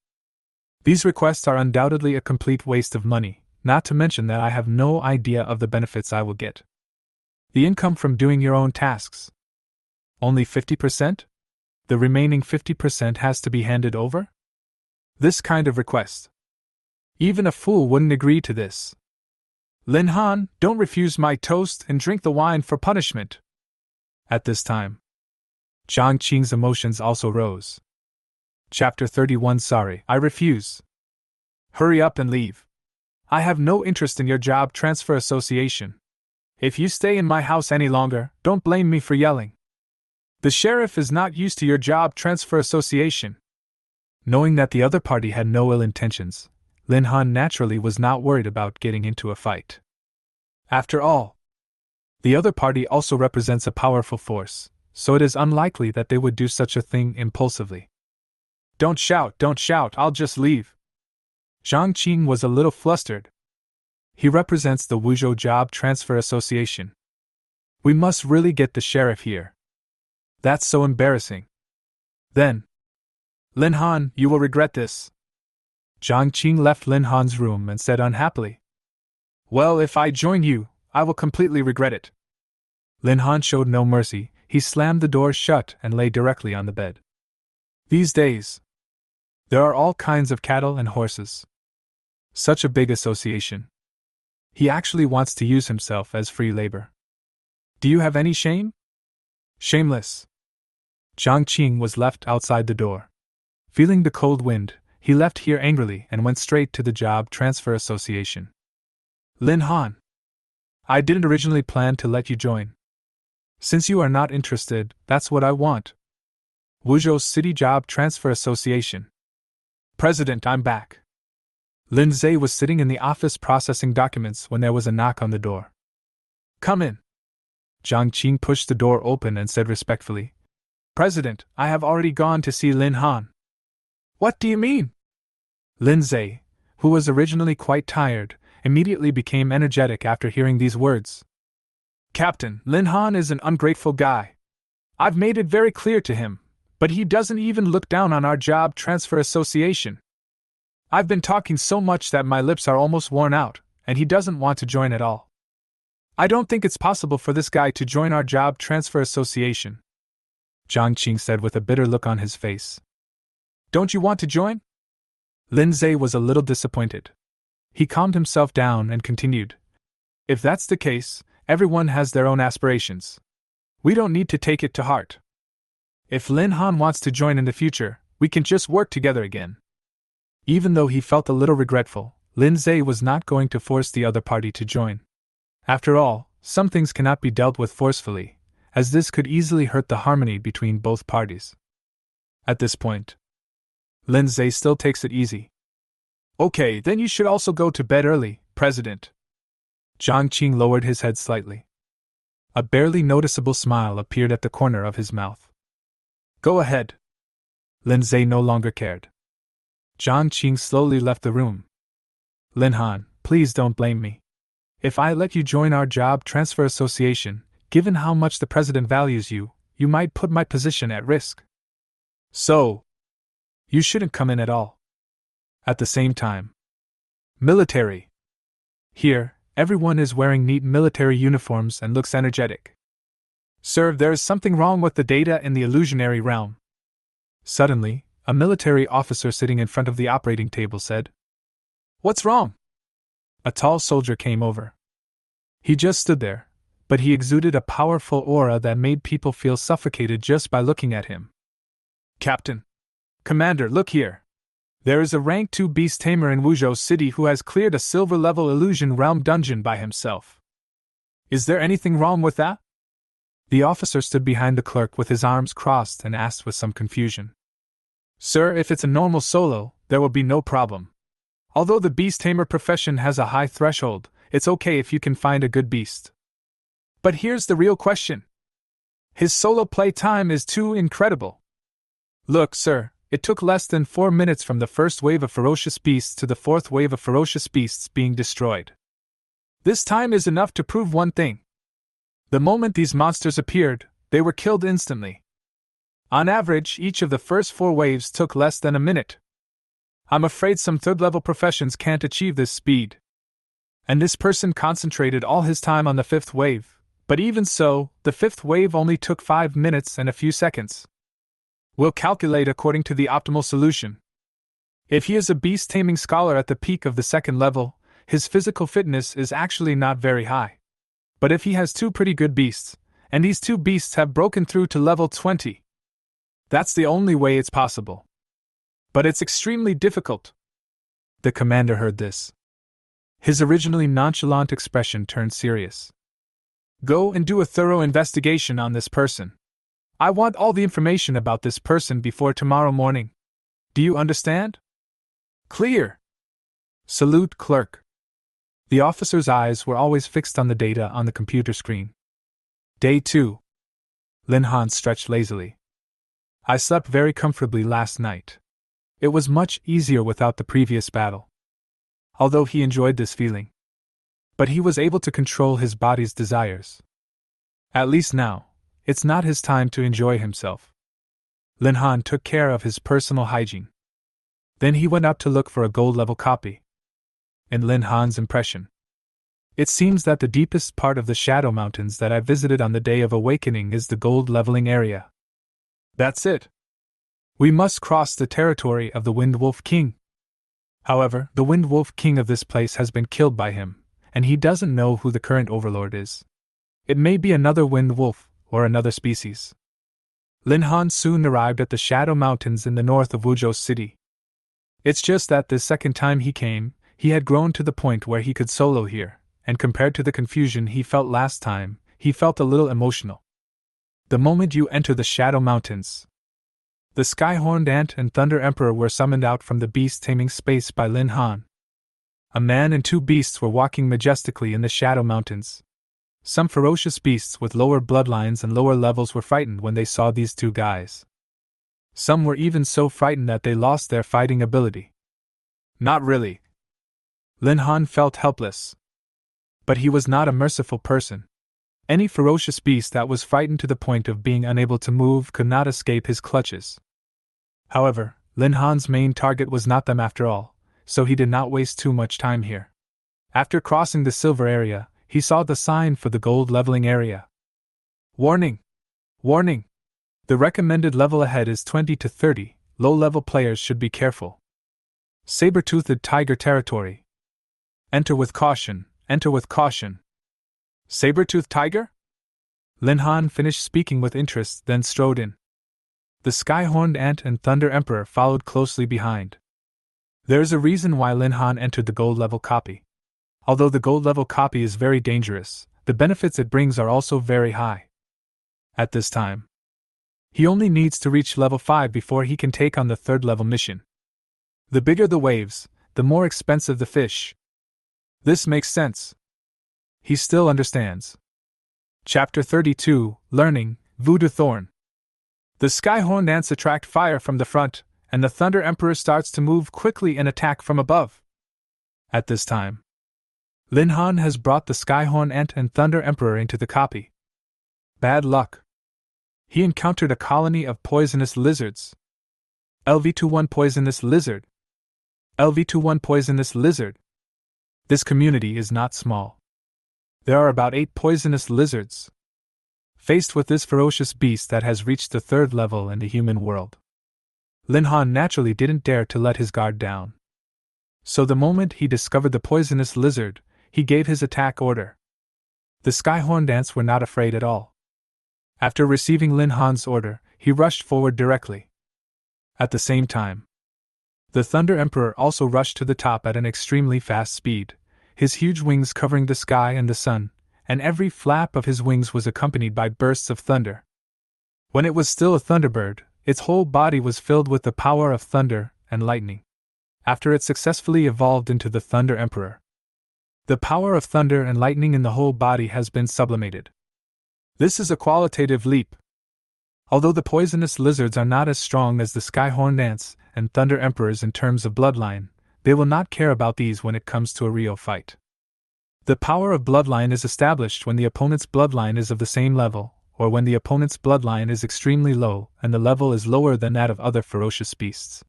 Speaker 1: These requests are undoubtedly a complete waste of money, not to mention that I have no idea of the benefits I will get. The income from doing your own tasks. Only 50%? The remaining 50% has to be handed over? This kind of request. Even a fool wouldn't agree to this. Lin Han, don't refuse my toast and drink the wine for punishment. At this time, Zhang Qing's emotions also rose. Chapter 31. Sorry, I refuse. Hurry up and leave. I have no interest in your job transfer association. If you stay in my house any longer, don't blame me for yelling. The sheriff is not used to your job transfer association. Knowing that the other party had no ill intentions, Lin Han naturally was not worried about getting into a fight. After all, the other party also represents a powerful force, so it is unlikely that they would do such a thing impulsively. Don't shout, I'll just leave. Zhang Qing was a little flustered. He represents the Wuzhou Job Transfer Association. We must really get the sheriff here. That's so embarrassing. Then, Lin Han, you will regret this. Zhang Qing left Lin Han's room and said unhappily, Well, if I join you, I will completely regret it. Lin Han showed no mercy. He slammed the door shut and lay directly on the bed. These days, there are all kinds of cattle and horses. Such a big association. He actually wants to use himself as free labor. Do you have any shame? Shameless. Zhang Qing was left outside the door. Feeling the cold wind, he left here angrily and went straight to the Job Transfer Association. Lin Han, I didn't originally plan to let you join. Since you are not interested, that's what I want. Wuzhou City Job Transfer Association. President, I'm back. Lin Zhe was sitting in the office processing documents when there was a knock on the door. Come in. Zhang Qing pushed the door open and said respectfully, President, I have already gone to see Lin Han. What do you mean? Lin Zhe, who was originally quite tired, immediately became energetic after hearing these words. Captain, Lin Han is an ungrateful guy. I've made it very clear to him, but he doesn't even look down on our Job Transfer Association. I've been talking so much that my lips are almost worn out, and he doesn't want to join at all. I don't think it's possible for this guy to join our Job Transfer Association, Zhang Qing said with a bitter look on his face. Don't you want to join? Lin Zhe was a little disappointed. He calmed himself down and continued. If that's the case, everyone has their own aspirations. We don't need to take it to heart. If Lin Han wants to join in the future, we can just work together again. Even though he felt a little regretful, Lin Zhe was not going to force the other party to join. After all, some things cannot be dealt with forcefully, as this could easily hurt the harmony between both parties. At this point, Lin Zhe still takes it easy. Okay, then you should also go to bed early, President. Zhang Qing lowered his head slightly. A barely noticeable smile appeared at the corner of his mouth. Go ahead. Lin Zhe no longer cared. Zhang Qing slowly left the room. Lin Han, please don't blame me. If I let you join our Job Transfer Association, given how much the President values you, you might put my position at risk. So, you shouldn't come in at all. At the same time, military. Here, everyone is wearing neat military uniforms and looks energetic. Sir, there is something wrong with the data in the illusionary realm. Suddenly, a military officer sitting in front of the operating table said, What's wrong? A tall soldier came over. He just stood there, but he exuded a powerful aura that made people feel suffocated just by looking at him. Captain! Commander, look here! There is a rank 2 beast tamer in Wuzhou City who has cleared a silver-level illusion realm dungeon by himself. Is there anything wrong with that? The officer stood behind the clerk with his arms crossed and asked with some confusion. Sir, if it's a normal solo, there will be no problem. Although the beast tamer profession has a high threshold, it's okay if you can find a good beast. But here's the real question. His solo play time is too incredible. Look, sir, it took less than 4 minutes from the first wave of ferocious beasts to the fourth wave of ferocious beasts being destroyed. This time is enough to prove one thing. The moment these monsters appeared, they were killed instantly. On average, each of the first 4 waves took less than a minute. I'm afraid some third-level professions can't achieve this speed. And this person concentrated all his time on the 5th wave, but even so, the 5th wave only took 5 minutes and a few seconds. We'll calculate according to the optimal solution. If he is a beast-taming scholar at the peak of the 2nd level, his physical fitness is actually not very high. But if he has two pretty good beasts, and these two beasts have broken through to level 20, that's the only way it's possible. But it's extremely difficult. The commander heard this. His originally nonchalant expression turned serious. Go and do a thorough investigation on this person. I want all the information about this person before tomorrow morning. Do you understand? Clear. Salute, clerk. The officer's eyes were always fixed on the data on the computer screen. Day 2. Lin Han stretched lazily. I slept very comfortably last night. It was much easier without the previous battle. Although he enjoyed this feeling. But he was able to control his body's desires. At least now, it's not his time to enjoy himself. Lin Han took care of his personal hygiene. Then he went up to look for a gold-level copy. In Lin Han's impression, it seems that the deepest part of the Shadow Mountains that I visited on the day of awakening is the gold-leveling area. That's it. We must cross the territory of the Wind Wolf King. However, the Wind Wolf King of this place has been killed by him, and he doesn't know who the current overlord is. It may be another Wind Wolf, or another species. Lin Han soon arrived at the Shadow Mountains in the north of Wuzhou City. It's just that the second time he came, he had grown to the point where he could solo here, and compared to the confusion he felt last time, he felt a little emotional. The moment you enter the Shadow Mountains, the Sky-Horned Ant and Thunder Emperor were summoned out from the beast taming space by Lin Han. A man and two beasts were walking majestically in the Shadow Mountains. Some ferocious beasts with lower bloodlines and lower levels were frightened when they saw these two guys. Some were even so frightened that they lost their fighting ability. Not really. Lin Han felt helpless. But he was not a merciful person. Any ferocious beast that was frightened to the point of being unable to move could not escape his clutches. However, Lin Han's main target was not them after all, so he did not waste too much time here. After crossing the silver area, he saw the sign for the gold leveling area. Warning! Warning! The recommended level ahead is 20 to 30, low-level players should be careful. Saber-toothed tiger territory. Enter with caution, enter with caution. Saber-toothed tiger? Lin Han finished speaking with interest, then strode in. The Sky-Horned Ant and Thunder Emperor followed closely behind. There is a reason why Lin Han entered the gold-level copy. Although the gold-level copy is very dangerous, the benefits it brings are also very high. At this time, he only needs to reach level 5 before he can take on the third-level mission. The bigger the waves, the more expensive the fish. This makes sense. He still understands. Chapter 32, Learning, Voodoo Thorn. The Sky-Horned Ants attract fire from the front, and the Thunder Emperor starts to move quickly and attack from above. At this time, Lin Han has brought the Sky-Horned Ant and Thunder Emperor into the copy. Bad luck. He encountered a colony of poisonous lizards. LV21 Poisonous Lizard. LV21 Poisonous Lizard. This community is not small. There are about 8 poisonous lizards. Faced with this ferocious beast that has reached the third level in the human world, Lin Han naturally didn't dare to let his guard down. So the moment he discovered the poisonous lizard, he gave his attack order. The Sky-Horned Ants were not afraid at all. After receiving Lin Han's order, he rushed forward directly. At the same time, the Thunder Emperor also rushed to the top at an extremely fast speed, his huge wings covering the sky and the sun, and every flap of his wings was accompanied by bursts of thunder. When it was still a thunderbird, its whole body was filled with the power of thunder and lightning. After it successfully evolved into the Thunder Emperor, the power of thunder and lightning in the whole body has been sublimated. This is a qualitative leap. Although the poisonous lizards are not as strong as the Sky-Horned Ants and Thunder Emperors in terms of bloodline, they will not care about these when it comes to a real fight. The power of bloodline is established when the opponent's bloodline is of the same level, or when the opponent's bloodline is extremely low and the level is lower than that of other ferocious beasts.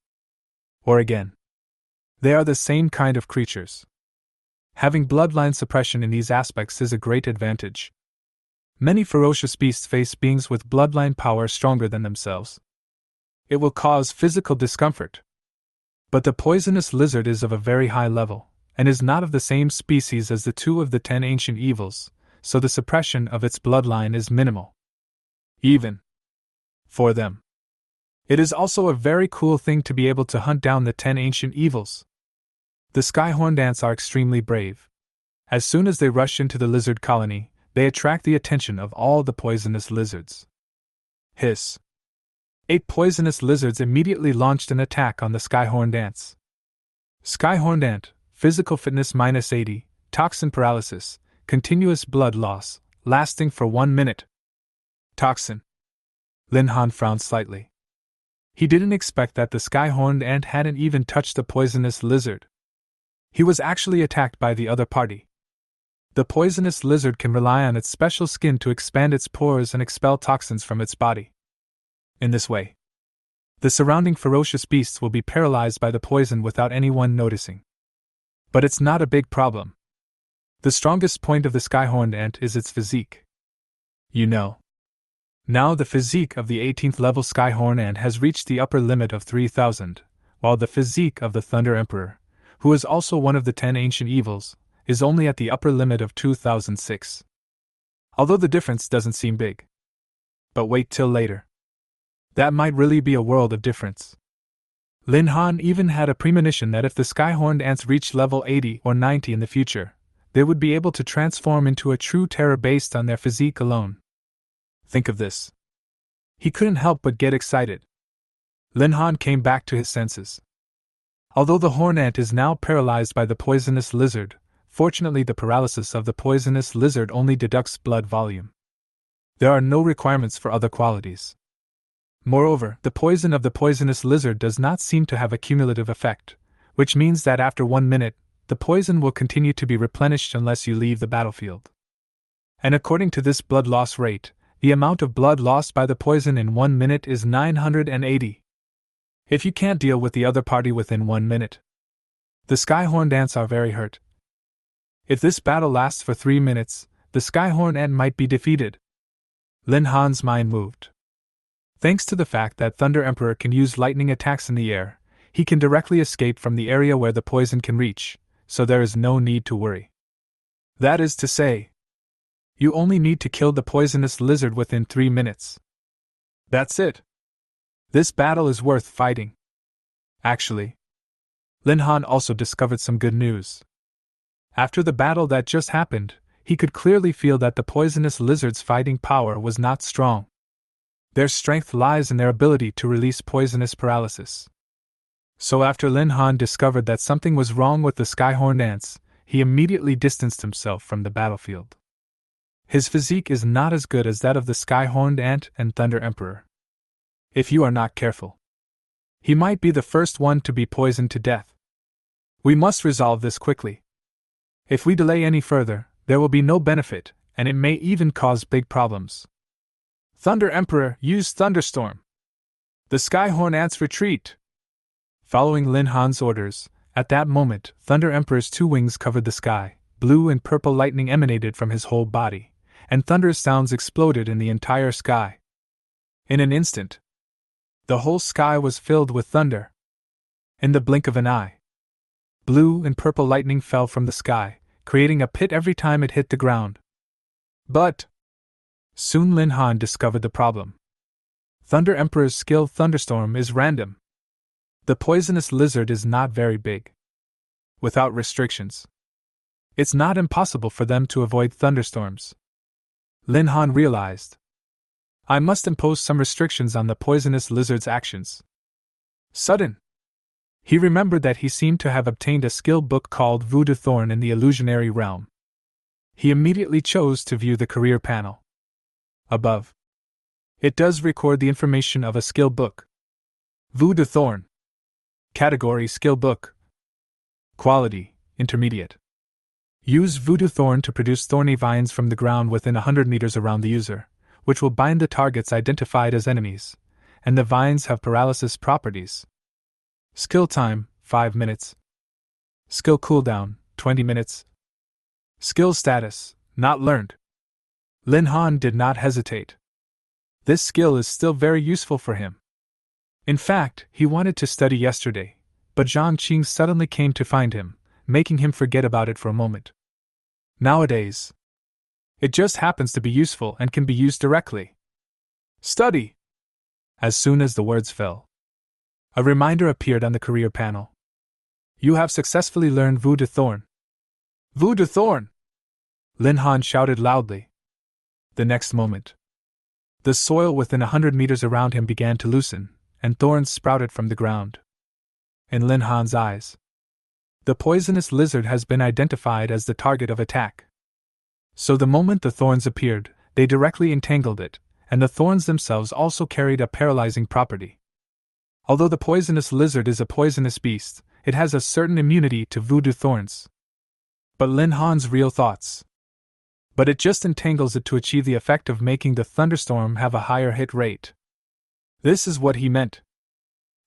Speaker 1: Or again, they are the same kind of creatures. Having bloodline suppression in these aspects is a great advantage. Many ferocious beasts face beings with bloodline power stronger than themselves. It will cause physical discomfort. But the poisonous lizard is of a very high level, and is not of the same species as the two of the 10 ancient evils, so the suppression of its bloodline is minimal. Even for them. It is also a very cool thing to be able to hunt down the 10 ancient evils. The skyhorned ants are extremely brave. As soon as they rush into the lizard colony, they attract the attention of all the poisonous lizards. Hiss! 8 poisonous lizards immediately launched an attack on the skyhorned ants. Skyhorned ant, physical fitness -80, toxin paralysis, continuous blood loss, lasting for 1 minute. Toxin. Lin Han frowned slightly. He didn't expect that the skyhorned ant hadn't even touched the poisonous lizard. He was actually attacked by the other party. The poisonous lizard can rely on its special skin to expand its pores and expel toxins from its body. In this way, the surrounding ferocious beasts will be paralyzed by the poison without anyone noticing. But it's not a big problem. The strongest point of the skyhorned ant is its physique. You know. Now the physique of the 18th level skyhorned ant has reached the upper limit of 3000, while the physique of the Thunder Emperor, who is also one of the 10 ancient evils, is only at the upper limit of 2006. Although the difference doesn't seem big. But wait till later. That might really be a world of difference. Lin Han even had a premonition that if the skyhorned ants reached level 80 or 90 in the future, they would be able to transform into a true terror based on their physique alone. Think of this. He couldn't help but get excited. Lin Han came back to his senses. Although the horned ant is now paralyzed by the poisonous lizard, fortunately the paralysis of the poisonous lizard only deducts blood volume. There are no requirements for other qualities. Moreover, the poison of the poisonous lizard does not seem to have a cumulative effect, which means that after 1 minute, the poison will continue to be replenished unless you leave the battlefield. And according to this blood loss rate, the amount of blood lost by the poison in 1 minute is 980. If you can't deal with the other party within 1 minute, the skyhorned ants are very hurt. If this battle lasts for 3 minutes, the skyhorned ant might be defeated. Lin Han's mind moved. Thanks to the fact that Thunder Emperor can use lightning attacks in the air, he can directly escape from the area where the poison can reach, so there is no need to worry. That is to say, you only need to kill the poisonous lizard within 3 minutes. That's it. This battle is worth fighting. Actually, Lin Han also discovered some good news. After the battle that just happened, he could clearly feel that the poisonous lizard's fighting power was not strong. Their strength lies in their ability to release poisonous paralysis. So after Lin Han discovered that something was wrong with the skyhorned ants, he immediately distanced himself from the battlefield. His physique is not as good as that of the skyhorned ant and Thunder Emperor. If you are not careful, he might be the first one to be poisoned to death. We must resolve this quickly. If we delay any further, there will be no benefit, and it may even cause big problems. Thunder Emperor, use Thunderstorm. The skyhorned ants retreat. Following Lin Han's orders, at that moment, Thunder Emperor's 2 wings covered the sky, blue and purple lightning emanated from his whole body, and thunderous sounds exploded in the entire sky. In an instant, the whole sky was filled with thunder. In the blink of an eye, blue and purple lightning fell from the sky, creating a pit every time it hit the ground. But soon Lin Han discovered the problem. Thunder Emperor's skill Thunderstorm is random. The poisonous lizard is not very big. Without restrictions, it's not impossible for them to avoid thunderstorms. Lin Han realized, I must impose some restrictions on the poisonous lizard's actions. Sudden. He remembered that he seemed to have obtained a skill book called Voodoo Thorn in the illusionary realm. He immediately chose to view the career panel. Above, it does record the information of a skill book. Voodoo Thorn. Category Skill Book. Quality Intermediate. Use Voodoo Thorn to produce thorny vines from the ground within 100 meters around the user, which will bind the targets identified as enemies, and the vines have paralysis properties. Skill time, 5 minutes. Skill cooldown, 20 minutes. Skill status, not learned. Lin Han did not hesitate. This skill is still very useful for him. In fact, he wanted to study yesterday, but Zhang Qing suddenly came to find him, making him forget about it for a moment. Nowadays, it just happens to be useful and can be used directly. Study! As soon as the words fell, a reminder appeared on the career panel. You have successfully learned Vu de Thorn. Vu de Thorn! Lin Han shouted loudly. The next moment, the soil within 100 meters around him began to loosen, and thorns sprouted from the ground. In Lin Han's eyes, the poisonous lizard has been identified as the target of attack. So the moment the thorns appeared, they directly entangled it, and the thorns themselves also carried a paralyzing property. Although the poisonous lizard is a poisonous beast, it has a certain immunity to voodoo thorns. But Lin Han's real thoughts. But it just entangles it to achieve the effect of making the thunderstorm have a higher hit rate. This is what he meant.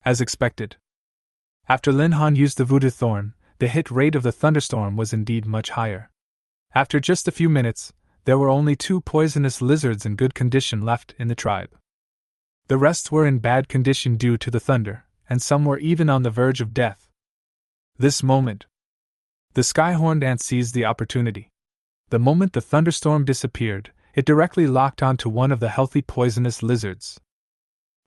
Speaker 1: As expected, after Lin Han used the voodoo thorn, the hit rate of the thunderstorm was indeed much higher. After just a few minutes, there were only 2 poisonous lizards in good condition left in the tribe. The rest were in bad condition due to the thunder, and some were even on the verge of death. This moment, the sky-horned ant seized the opportunity. The moment the thunderstorm disappeared, it directly locked onto one of the healthy poisonous lizards.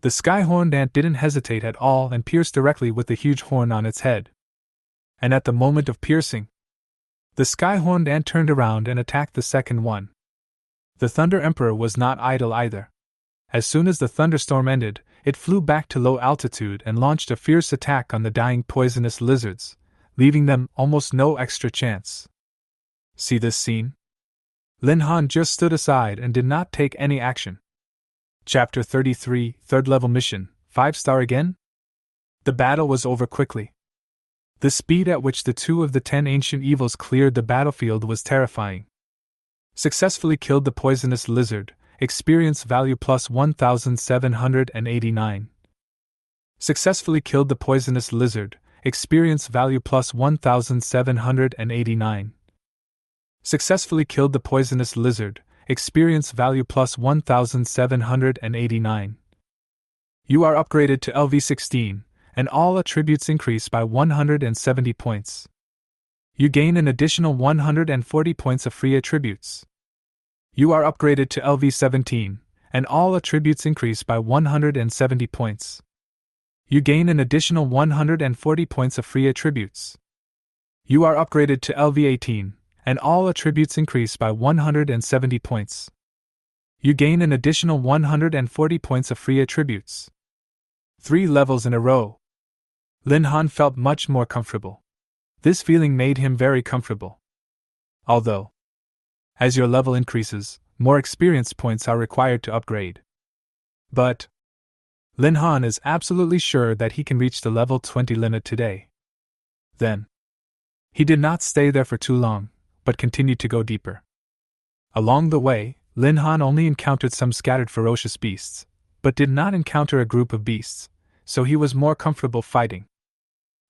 Speaker 1: The sky-horned ant didn't hesitate at all and pierced directly with the huge horn on its head. And at the moment of piercing, the sky-horned ant turned around and attacked the second one. The Thunder Emperor was not idle either. As soon as the thunderstorm ended, it flew back to low altitude and launched a fierce attack on the dying poisonous lizards, leaving them almost no extra chance. See this scene? Lin Han just stood aside and did not take any action. Chapter 33, 3rd Level Mission, 5-star again? The battle was over quickly. The speed at which the 2 of the 10 ancient evils cleared the battlefield was terrifying. Successfully killed the poisonous lizard, experience value plus 1789. Successfully killed the poisonous lizard, experience value plus 1789. Successfully killed the poisonous lizard, experience value plus 1789. You are upgraded to LV16, and all attributes increase by 170 points. You gain an additional 140 points of free attributes. You are upgraded to LV17, and all attributes increase by 170 points. You gain an additional 140 points of free attributes. You are upgraded to LV18, and all attributes increase by 170 points. You gain an additional 140 points of free attributes. 3 levels in a row. Lin Han felt much more comfortable. This feeling made him very comfortable. Although, as your level increases, more experience points are required to upgrade. But Lin Han is absolutely sure that he can reach the level 20 limit today. Then, he did not stay there for too long, but continued to go deeper. Along the way, Lin Han only encountered some scattered ferocious beasts, but did not encounter a group of beasts, so he was more comfortable fighting.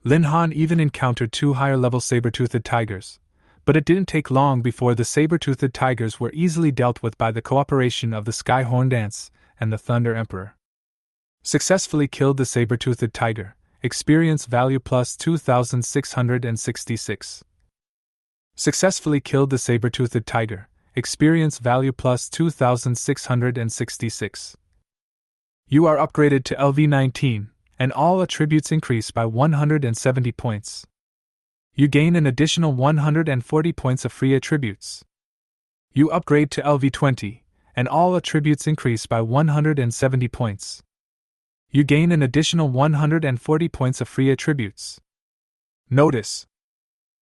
Speaker 1: Lin Han even encountered 2 higher-level saber-toothed tigers, but it didn't take long before the saber-toothed tigers were easily dealt with by the cooperation of the sky-horned ants and the Thunder Emperor. Successfully killed the saber-toothed tiger, experience value plus 2666. Successfully killed the saber-toothed tiger, experience value plus 2666. You are upgraded to LV19, and all attributes increase by 170 points. You gain an additional 140 points of free attributes. You upgrade to LV20, and all attributes increase by 170 points. You gain an additional 140 points of free attributes. Notice: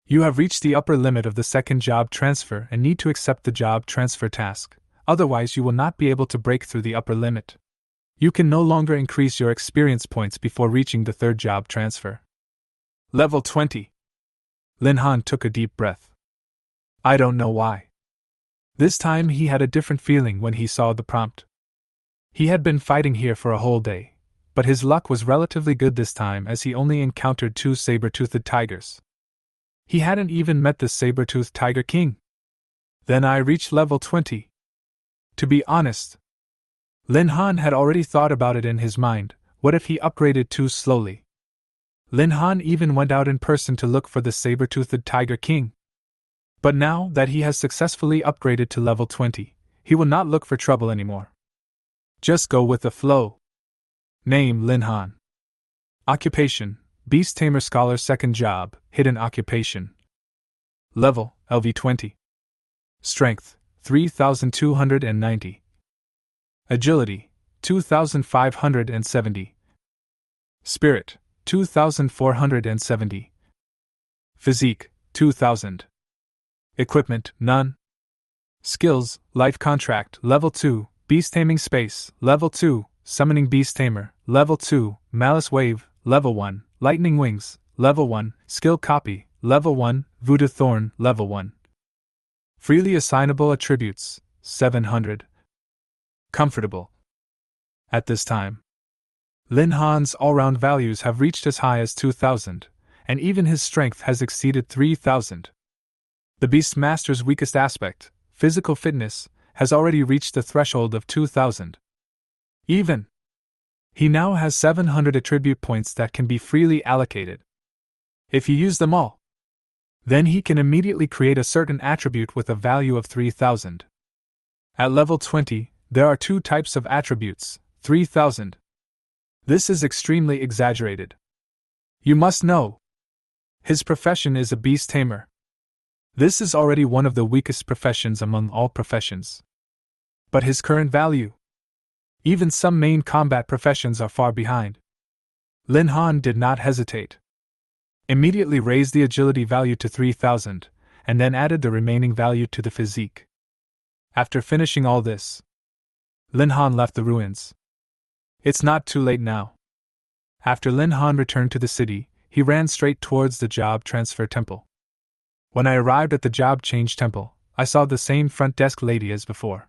Speaker 1: you have reached the upper limit of the second job transfer and need to accept the job transfer task, otherwise you will not be able to break through the upper limit. You can no longer increase your experience points before reaching the third job transfer. Level 20. Lin Han took a deep breath. I don't know why. This time he had a different feeling when he saw the prompt. He had been fighting here for a whole day, but his luck was relatively good this time as he only encountered 2 saber-toothed tigers. He hadn't even met the saber-toothed tiger king. Then I reached level 20. To be honest, Lin Han had already thought about it in his mind. What if he upgraded too slowly? Lin Han even went out in person to look for the saber-toothed Tiger King. But now that he has successfully upgraded to level 20, he will not look for trouble anymore. Just go with the flow. Name: Lin Han. Occupation: Beast Tamer Scholar. Second job: Hidden Occupation. Level: LV20. Strength: 3290. Agility: 2570. Spirit: 2470. Physique: 2000. Equipment: none. Skills: Life Contract, Level 2, Beast Taming Space, Level 2, Summoning Beast Tamer, Level 2, Malice Wave, Level 1, Lightning Wings, Level 1, Skill Copy, Level 1, Voodoo Thorn, Level 1. Freely assignable attributes: 700. Comfortable. At this time, Lin Han's all-round values have reached as high as 2000, and even his strength has exceeded 3000. The Beast Master's weakest aspect, physical fitness, has already reached the threshold of 2000. He now has 700 attribute points that can be freely allocated. If he use them all, then he can immediately create a certain attribute with a value of 3000. At level 20, there are two types of attributes, 3000. This is extremely exaggerated. You must know, his profession is a beast tamer. This is already one of the weakest professions among all professions. But his current value? Even some main combat professions are far behind. Lin Han did not hesitate. Immediately raised the agility value to 3000, and then added the remaining value to the physique. After finishing all this, Lin Han left the ruins. It's not too late now. After Lin Han returned to the city, he ran straight towards the job transfer temple. When I arrived at the job change temple, I saw the same front desk lady as before.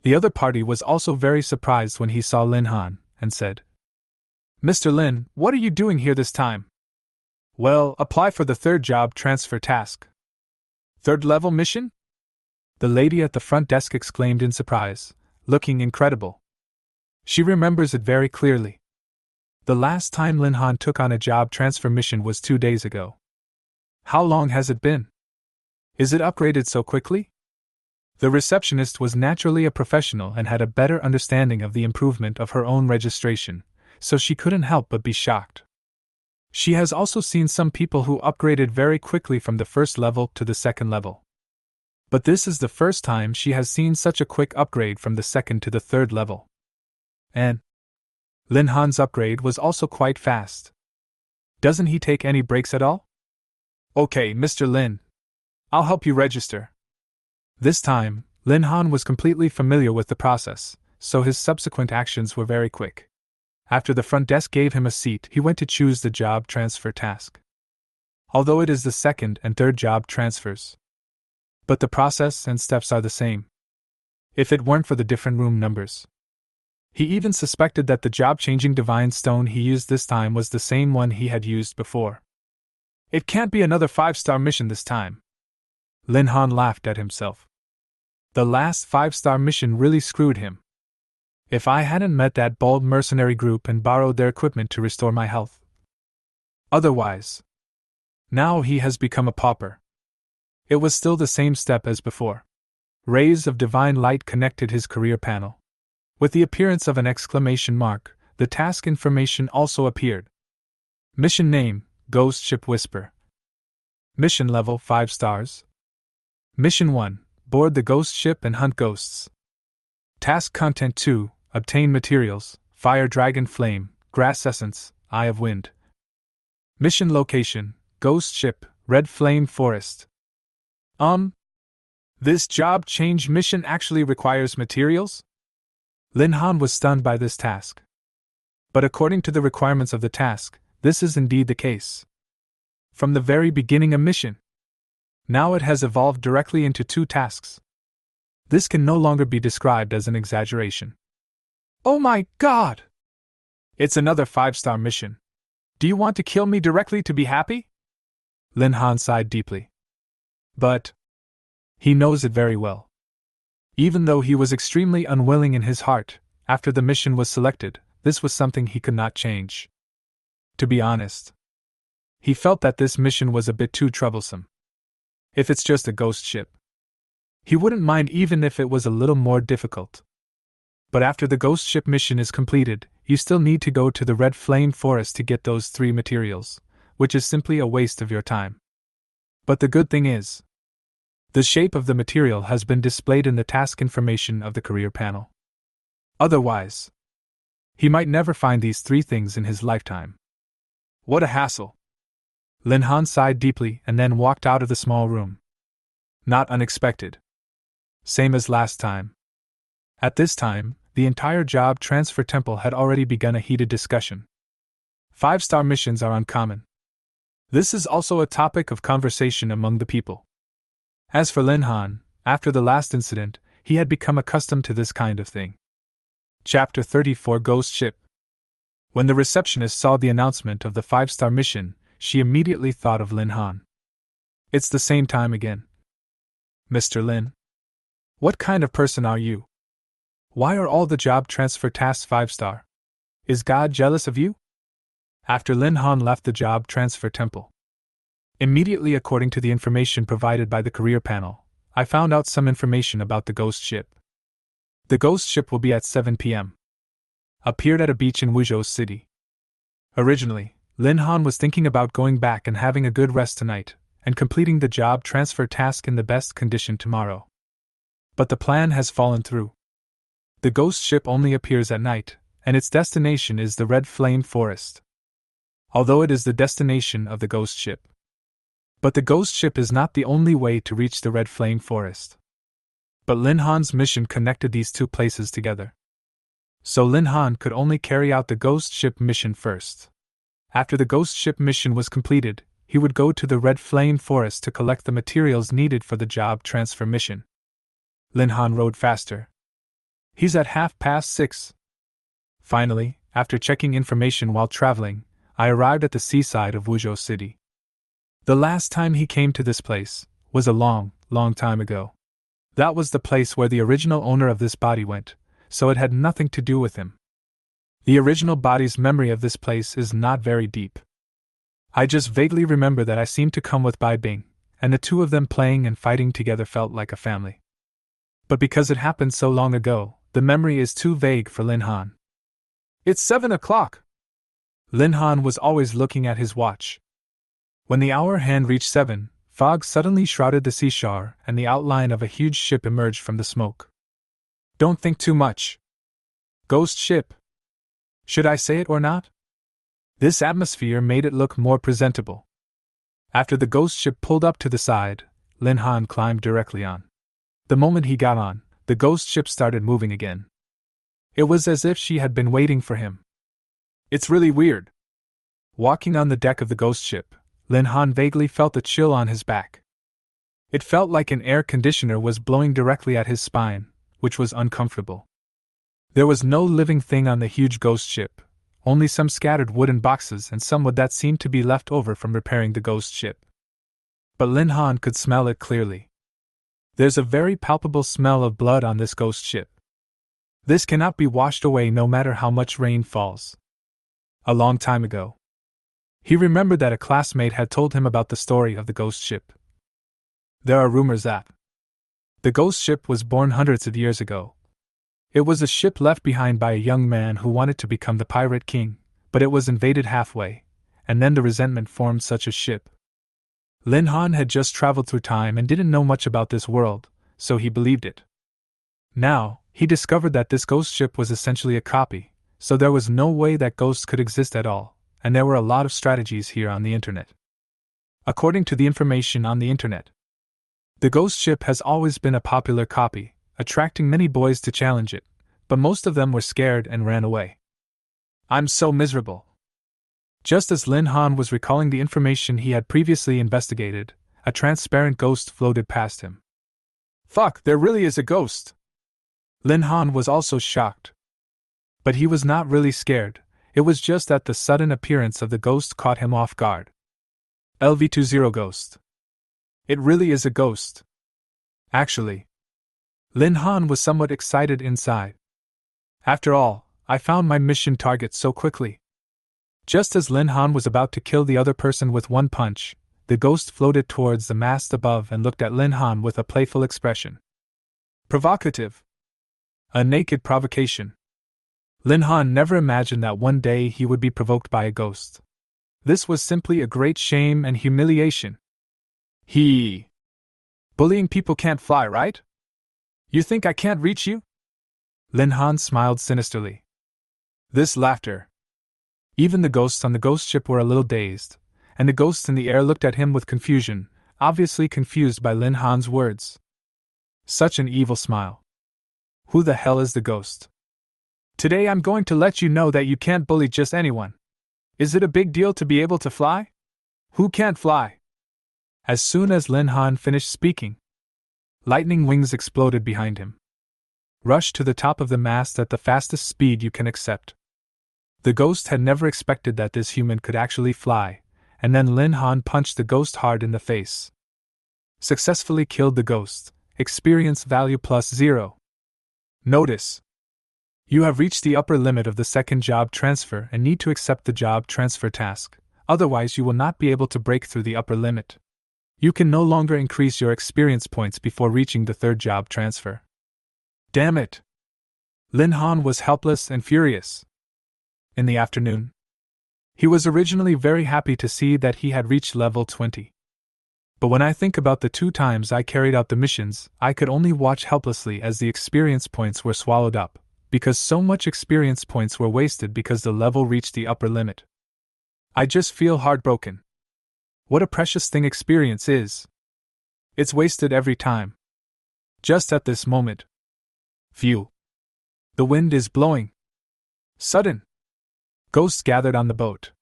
Speaker 1: The other party was also very surprised when he saw Lin Han, and said, "Mr. Lin, what are you doing here this time?" "Well, apply for the third job transfer task." "Third level mission?" The lady at the front desk exclaimed in surprise, looking incredible. She remembers it very clearly. The last time Lin Han took on a job transfer mission was 2 days ago. How long has it been? Is it upgraded so quickly? The receptionist was naturally a professional and had a better understanding of the improvement of her own registration, so she couldn't help but be shocked. She has also seen some people who upgraded very quickly from the first level to the second level. But this is the first time she has seen such a quick upgrade from the second to the third level. And Lin Han's upgrade was also quite fast. Doesn't he take any breaks at all? "Okay, Mr. Lin. I'll help you register." This time, Lin Han was completely familiar with the process, so his subsequent actions were very quick. After the front desk gave him a seat, he went to choose the job transfer task. Although it is the second and third job transfers, but the process and steps are the same. If it weren't for the different room numbers. He even suspected that the job-changing divine stone he used this time was the same one he had used before. It can't be another 5-star mission this time. Lin Han laughed at himself. The last 5-star mission really screwed him. If I hadn't met that bold mercenary group and borrowed their equipment to restore my health. Otherwise. Now he has become a pauper. It was still the same step as before. Rays of divine light connected his career panel. With the appearance of an exclamation mark, the task information also appeared. Mission name: Ghost Ship Whisper. Mission level: 5 stars. Mission 1: Board the ghost ship and hunt ghosts. Task content 2: Obtain materials: Fire Dragon Flame, Grass Essence, Eye of Wind. Mission location: Ghost Ship, Red Flame Forest. This job change mission actually requires materials? Lin Han was stunned by this task. But according to the requirements of the task, this is indeed the case. From the very beginning a mission. Now it has evolved directly into 2 tasks. This can no longer be described as an exaggeration. Oh my God! It's another 5-star mission. Do you want to kill me directly to be happy? Lin Han sighed deeply. But he knows it very well. Even though he was extremely unwilling in his heart, after the mission was selected, this was something he could not change. To be honest, He felt that this mission was a bit too troublesome. If it's just a ghost ship, he wouldn't mind even if it was a little more difficult. But after the ghost ship mission is completed, you still need to go to the red flame forest to get those 3 materials, which is simply a waste of your time. But the good thing is, the shape of the material has been displayed in the task information of the career panel. Otherwise, he might never find these 3 things in his lifetime. What a hassle! Lin Han sighed deeply and then walked out of the small room. Not unexpected. Same as last time. At this time, the entire job transfer temple had already begun a heated discussion. 5-star missions are uncommon. This is also a topic of conversation among the people. As for Lin Han, after the last incident, he had become accustomed to this kind of thing. Chapter 34 Ghost Ship. When the receptionist saw the announcement of the 5-star mission, she immediately thought of Lin Han. It's the same time again. Mr. Lin? What kind of person are you? Why are all the job transfer tasks 5-star? Is God jealous of you? After Lin Han left the job transfer temple. Immediately, according to the information provided by the career panel, I found out some information about the ghost ship. The ghost ship will be at 7 p.m. Appeared at a beach in Wuzhou City. Originally, Lin Han was thinking about going back and having a good rest tonight, and completing the job transfer task in the best condition tomorrow. But the plan has fallen through. The ghost ship only appears at night, and its destination is the Red Flame Forest. Although it is the destination of the ghost ship. But the ghost ship is not the only way to reach the Red Flame Forest. But Lin Han's mission connected these 2 places together. So Lin Han could only carry out the ghost ship mission first. After the ghost ship mission was completed, he would go to the Red Flame Forest to collect the materials needed for the job transfer mission. Lin Han rode faster. He's at 6:30. Finally, after checking information while traveling, I arrived at the seaside of Wuzhou City. The last time he came to this place was a long, long time ago. That was the place where the original owner of this body went, so it had nothing to do with him. The original body's memory of this place is not very deep. I just vaguely remember that I seemed to come with Bai Bing, and the 2 of them playing and fighting together felt like a family. But because it happened so long ago, the memory is too vague for Lin Han. It's 7 o'clock! Lin Han was always looking at his watch. When the hour hand reached 7, fog suddenly shrouded the seashore and the outline of a huge ship emerged from the smoke. Don't think too much. Ghost ship. Should I say it or not? This atmosphere made it look more presentable. After the ghost ship pulled up to the side, Lin Han climbed directly on. The moment he got on, the ghost ship started moving again. It was as if she had been waiting for him. It's really weird. Walking on the deck of the ghost ship, Lin Han vaguely felt a chill on his back. It felt like an air conditioner was blowing directly at his spine, which was uncomfortable. There was no living thing on the huge ghost ship, only some scattered wooden boxes and some wood that seemed to be left over from repairing the ghost ship. But Lin Han could smell it clearly. There's a very palpable smell of blood on this ghost ship. This cannot be washed away no matter how much rain falls. A long time ago, he remembered that a classmate had told him about the story of the ghost ship. There are rumors that the ghost ship was born hundreds of years ago. It was a ship left behind by a young man who wanted to become the pirate king, but it was invaded halfway, and then the resentment formed such a ship. Lin Han had just traveled through time and didn't know much about this world, so he believed it. Now, he discovered that this ghost ship was essentially a copy, so there was no way that ghosts could exist at all, and there were a lot of strategies here on the internet. According to the information on the internet, the ghost ship has always been a popular copy, attracting many boys to challenge it, but most of them were scared and ran away. I'm so miserable. Just as Lin Han was recalling the information he had previously investigated, a transparent ghost floated past him. Fuck, there really is a ghost! Lin Han was also shocked. But he was not really scared, it was just that the sudden appearance of the ghost caught him off guard. LV20 Ghost. It really is a ghost. Actually, Lin Han was somewhat excited inside. After all, I found my mission target so quickly. Just as Lin Han was about to kill the other person with one punch, the ghost floated towards the mast above and looked at Lin Han with a playful expression. Provocative. A naked provocation. Lin Han never imagined that one day he would be provoked by a ghost. This was simply a great shame and humiliation. Bullying people can't fly, right? You think I can't reach you? Lin Han smiled sinisterly. This laughter. Even the ghosts on the ghost ship were a little dazed, and the ghosts in the air looked at him with confusion, obviously confused by Lin Han's words. Such an evil smile. Who the hell is the ghost? Today I'm going to let you know that you can't bully just anyone. Is it a big deal to be able to fly? Who can't fly? As soon as Lin Han finished speaking, lightning wings exploded behind him. Rush to the top of the mast at the fastest speed you can accept. The ghost had never expected that this human could actually fly, and then Lin Han punched the ghost hard in the face. Successfully killed the ghost. Experience value +0. Notice: you have reached the upper limit of the second job transfer and need to accept the job transfer task, otherwise you will not be able to break through the upper limit. You can no longer increase your experience points before reaching the third job transfer. Damn it! Lin Han was helpless and furious. In the afternoon, he was originally very happy to see that he had reached level 20. But when I think about the 2 times I carried out the missions, I could only watch helplessly as the experience points were swallowed up, because so much experience points were wasted because the level reached the upper limit. I just feel heartbroken. What a precious thing experience is. It's wasted every time. Just at this moment. Phew. The wind is blowing. Sudden. Ghosts gathered on the boat.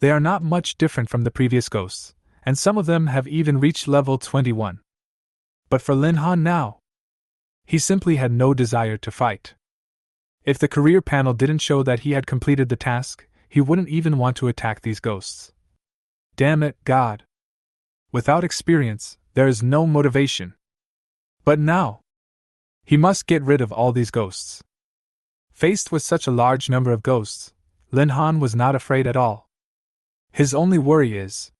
Speaker 1: They are not much different from the previous ghosts, and some of them have even reached level 21. But for Lin Han now, he simply had no desire to fight. If the career panel didn't show that he had completed the task, he wouldn't even want to attack these ghosts. Damn it, God. Without experience, there is no motivation. But now, he must get rid of all these ghosts. Faced with such a large number of ghosts, Lin Han was not afraid at all. His only worry is,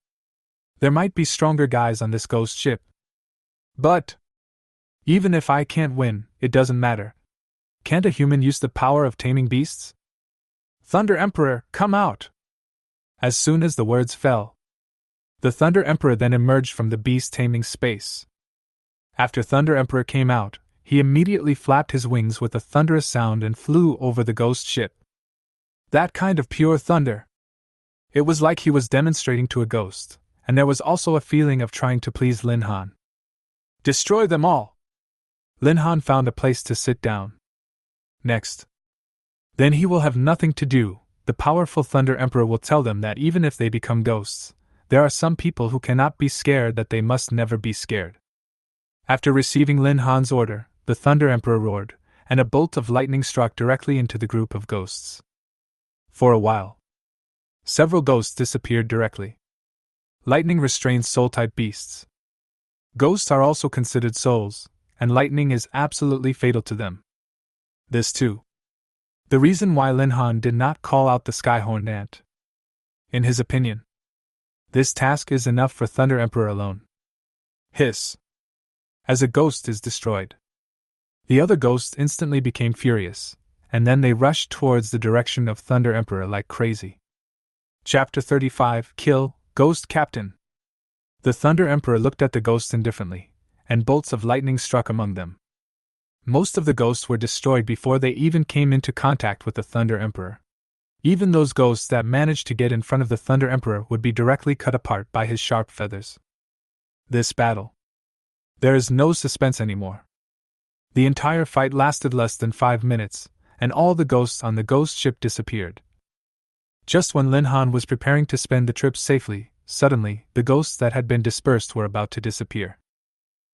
Speaker 1: there might be stronger guys on this ghost ship. But even if I can't win, it doesn't matter. Can't a human use the power of taming beasts? Thunder Emperor, come out! As soon as the words fell, the Thunder Emperor then emerged from the beast taming space. After Thunder Emperor came out, he immediately flapped his wings with a thunderous sound and flew over the ghost ship. That kind of pure thunder. It was like he was demonstrating to a ghost, and there was also a feeling of trying to please Lin Han. Destroy them all! Lin Han found a place to sit down. Next. Then he will have nothing to do. The powerful Thunder Emperor will tell them that even if they become ghosts, there are some people who cannot be scared, that they must never be scared. After receiving Lin Han's order, the Thunder Emperor roared, and a bolt of lightning struck directly into the group of ghosts. For a while, several ghosts disappeared directly. Lightning restrains soul-type beasts. Ghosts are also considered souls, and lightning is absolutely fatal to them. This too. The reason why Lin Han did not call out the Skyhorned Ant. In his opinion, this task is enough for Thunder Emperor alone. Hiss. As a ghost is destroyed, the other ghosts instantly became furious, and then they rushed towards the direction of Thunder Emperor like crazy. Chapter 35, Kill, Ghost Captain. The Thunder Emperor looked at the ghosts indifferently, and bolts of lightning struck among them. Most of the ghosts were destroyed before they even came into contact with the Thunder Emperor. Even those ghosts that managed to get in front of the Thunder Emperor would be directly cut apart by his sharp feathers. This battle. There is no suspense anymore. The entire fight lasted less than 5 minutes, and all the ghosts on the ghost ship disappeared. Just when Lin Han was preparing to spend the trip safely, suddenly, the ghosts that had been dispersed were about to disappear.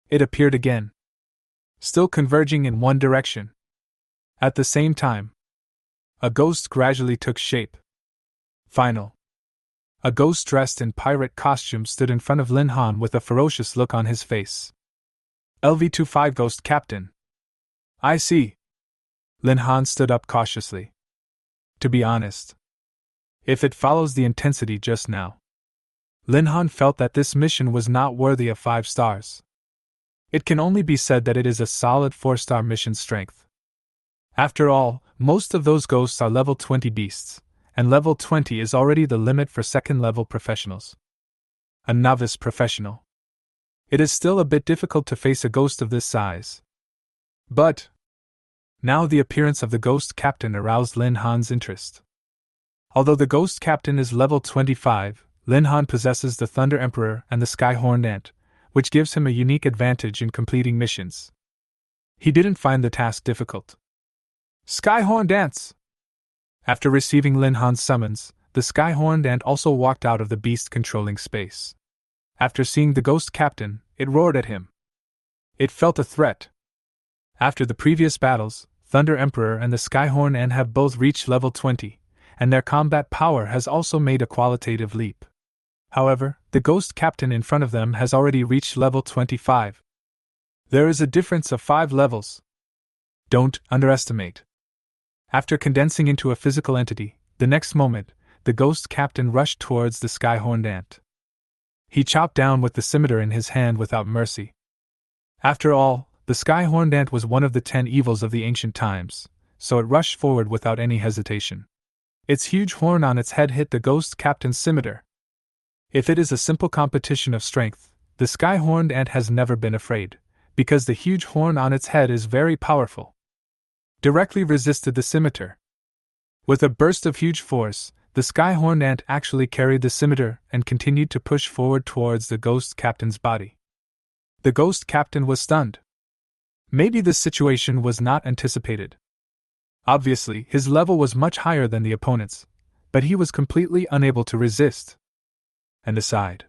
Speaker 1: It appeared again, still converging in one direction. At the same time, a ghost gradually took shape. Final. A ghost dressed in pirate costume stood in front of Lin Han with a ferocious look on his face. LV-25 Ghost Captain. I see. Lin Han stood up cautiously. To be honest, If it follows the intensity just now. Lin Han felt that this mission was not worthy of 5 stars. It can only be said that it is a solid 4-star mission strength. After all, most of those ghosts are level 20 beasts, and level 20 is already the limit for second-level professionals. A novice professional. It is still a bit difficult to face a ghost of this size. But now the appearance of the ghost captain aroused Lin Han's interest. Although the ghost captain is level 25, Lin Han possesses the Thunder Emperor and the Sky-Horned Ant, which gives him a unique advantage in completing missions. He didn't find the task difficult. Sky-Horned Ants! After receiving Lin Han's summons, the Sky-Horned Ant also walked out of the beast controlling space. After seeing the ghost captain, it roared at him. It felt a threat. After the previous battles, Thunder Emperor and the Sky-Horned Ant have both reached level 20, and their combat power has also made a qualitative leap. However, the ghost captain in front of them has already reached level 25. There is a difference of 5 levels. Don't underestimate. After condensing into a physical entity, the next moment, the ghost captain rushed towards the Sky-Horned Ant. He chopped down with the scimitar in his hand without mercy. After all, the Sky-Horned Ant was one of the 10 evils of the ancient times, so it rushed forward without any hesitation. Its huge horn on its head hit the ghost captain's scimitar. If it is a simple competition of strength, the Sky-Horned Ant has never been afraid, because the huge horn on its head is very powerful. Directly resisted the scimitar. With a burst of huge force, the Sky-Horned Ant actually carried the scimitar and continued to push forward towards the ghost captain's body. The ghost captain was stunned. Maybe this situation was not anticipated. Obviously, his level was much higher than the opponent's, but he was completely unable to resist. And aside.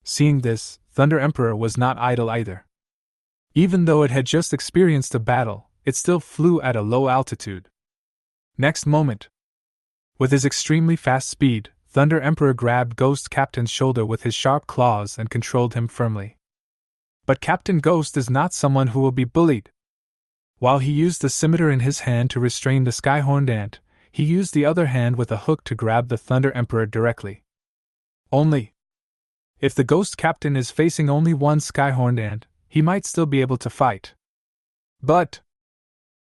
Speaker 1: Seeing this, Thunder Emperor was not idle either. Even though it had just experienced a battle, it still flew at a low altitude. Next moment, with his extremely fast speed, Thunder Emperor grabbed Ghost Captain's shoulder with his sharp claws and controlled him firmly. But Captain Ghost is not someone who will be bullied. While he used the scimitar in his hand to restrain the Sky-Horned Ant, he used the other hand with a hook to grab the Thunder Emperor directly. Only, if the Ghost Captain is facing only one Sky-Horned Ant, he might still be able to fight. But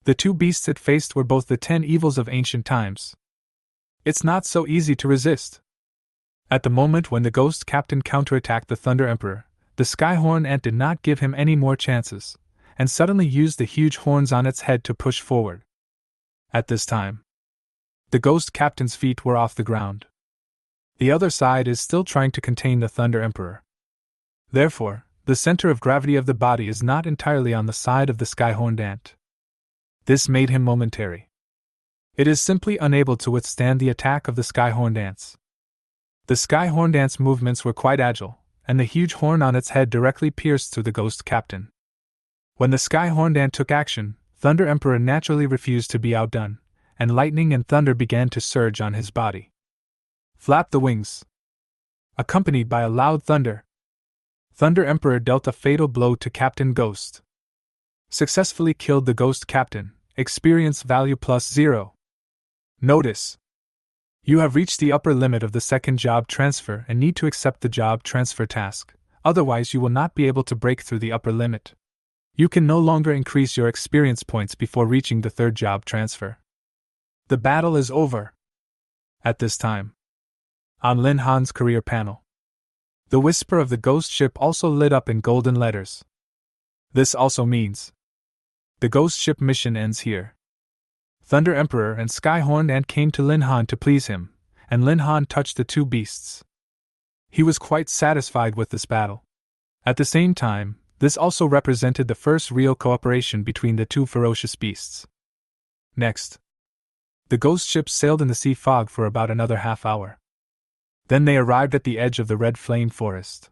Speaker 1: the 2 beasts it faced were both the 10 evils of ancient times. It's not so easy to resist. At the moment when the Ghost Captain counterattacked the Thunder Emperor, the Sky-Horned Ant did not give him any more chances, and suddenly used the huge horns on its head to push forward. At this time, the Ghost Captain's feet were off the ground. The other side is still trying to contain the Thunder Emperor. Therefore, the center of gravity of the body is not entirely on the side of the Sky-Horned Ant. This made him momentary. It is simply unable to withstand the attack of the Sky-Horned Ants. The Sky-Horned Ant's movements were quite agile, and the huge horn on its head directly pierced through the Ghost Captain. When the Sky-Horned Ant took action, Thunder Emperor naturally refused to be outdone, and lightning and thunder began to surge on his body. Flap the wings. Accompanied by a loud thunder, Thunder Emperor dealt a fatal blow to Captain Ghost. Successfully killed the Ghost Captain, experience value +0. Notice: you have reached the upper limit of the second job transfer and need to accept the job transfer task, otherwise you will not be able to break through the upper limit. You can no longer increase your experience points before reaching the third job transfer. The battle is over. At this time, on Lin Han's career panel, the whisper of the ghost ship also lit up in golden letters. This also means the ghost ship mission ends here. Thunder Emperor and Sky-Horned Ant came to Lin Han to please him, and Lin Han touched the 2 beasts. He was quite satisfied with this battle. At the same time, this also represented the first real cooperation between the 2 ferocious beasts. Next, the ghost ship sailed in the sea fog for about another half hour. Then they arrived at the edge of the red flame forest.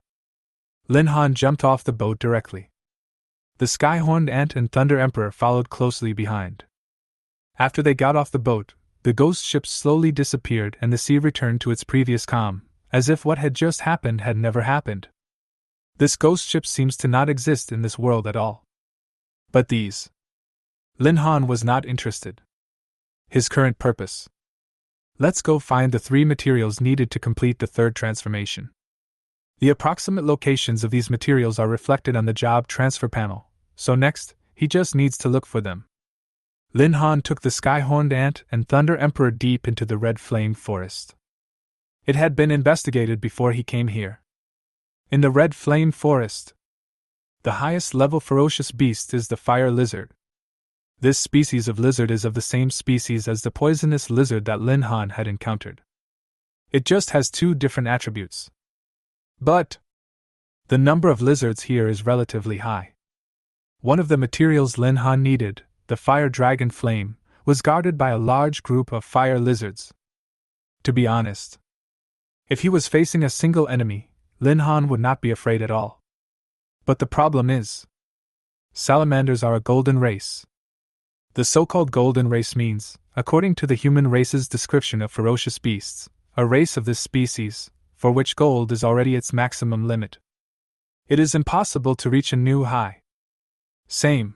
Speaker 1: Lin Han jumped off the boat directly. The Sky-Horned Ant and Thunder Emperor followed closely behind. After they got off the boat, the ghost ship slowly disappeared and the sea returned to its previous calm, as if what had just happened had never happened. This ghost ship seems to not exist in this world at all. But these. Lin Han was not interested. His current purpose Let's go find the 3 materials needed to complete the 3rd transformation. The approximate locations of these materials are reflected on the job transfer panel, so next, he just needs to look for them. Lin Han took the sky-horned ant and Thunder Emperor deep into the red flame forest. It had been investigated before he came here. In the red flame forest, the highest level ferocious beast is the fire lizard. This species of lizard is of the same species as the poisonous lizard that Lin Han had encountered. It just has 2 different attributes. But the number of lizards here is relatively high. One of the materials Lin Han needed, the fire dragon flame, was guarded by a large group of fire lizards. To be honest, if he was facing a single enemy, Lin Han would not be afraid at all. But the problem is, salamanders are a golden race. The so-called golden race means, according to the human race's description of ferocious beasts, a race of this species, for which gold is already its maximum limit. It is impossible to reach a new high. Same.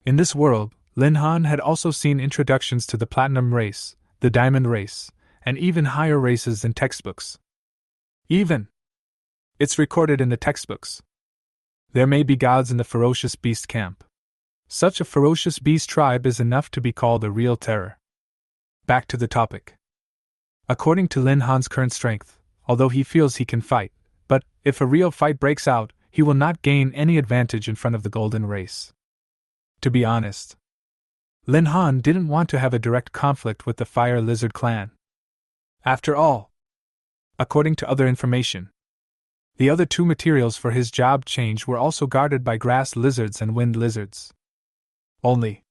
Speaker 1: In this world, Lin Han had also seen introductions to the platinum race, the diamond race, and even higher races in textbooks. It's recorded in the textbooks. There may be gods in the ferocious beast camp. Such a ferocious beast tribe is enough to be called a real terror. Back to the topic. According to Lin Han's current strength, although he feels he can fight, but if a real fight breaks out, he will not gain any advantage in front of the golden race. To be honest, Lin Han didn't want to have a direct conflict with the Fire Lizard clan. After all, according to other information, the other 2 materials for his job change were also guarded by grass lizards and wind lizards. Only,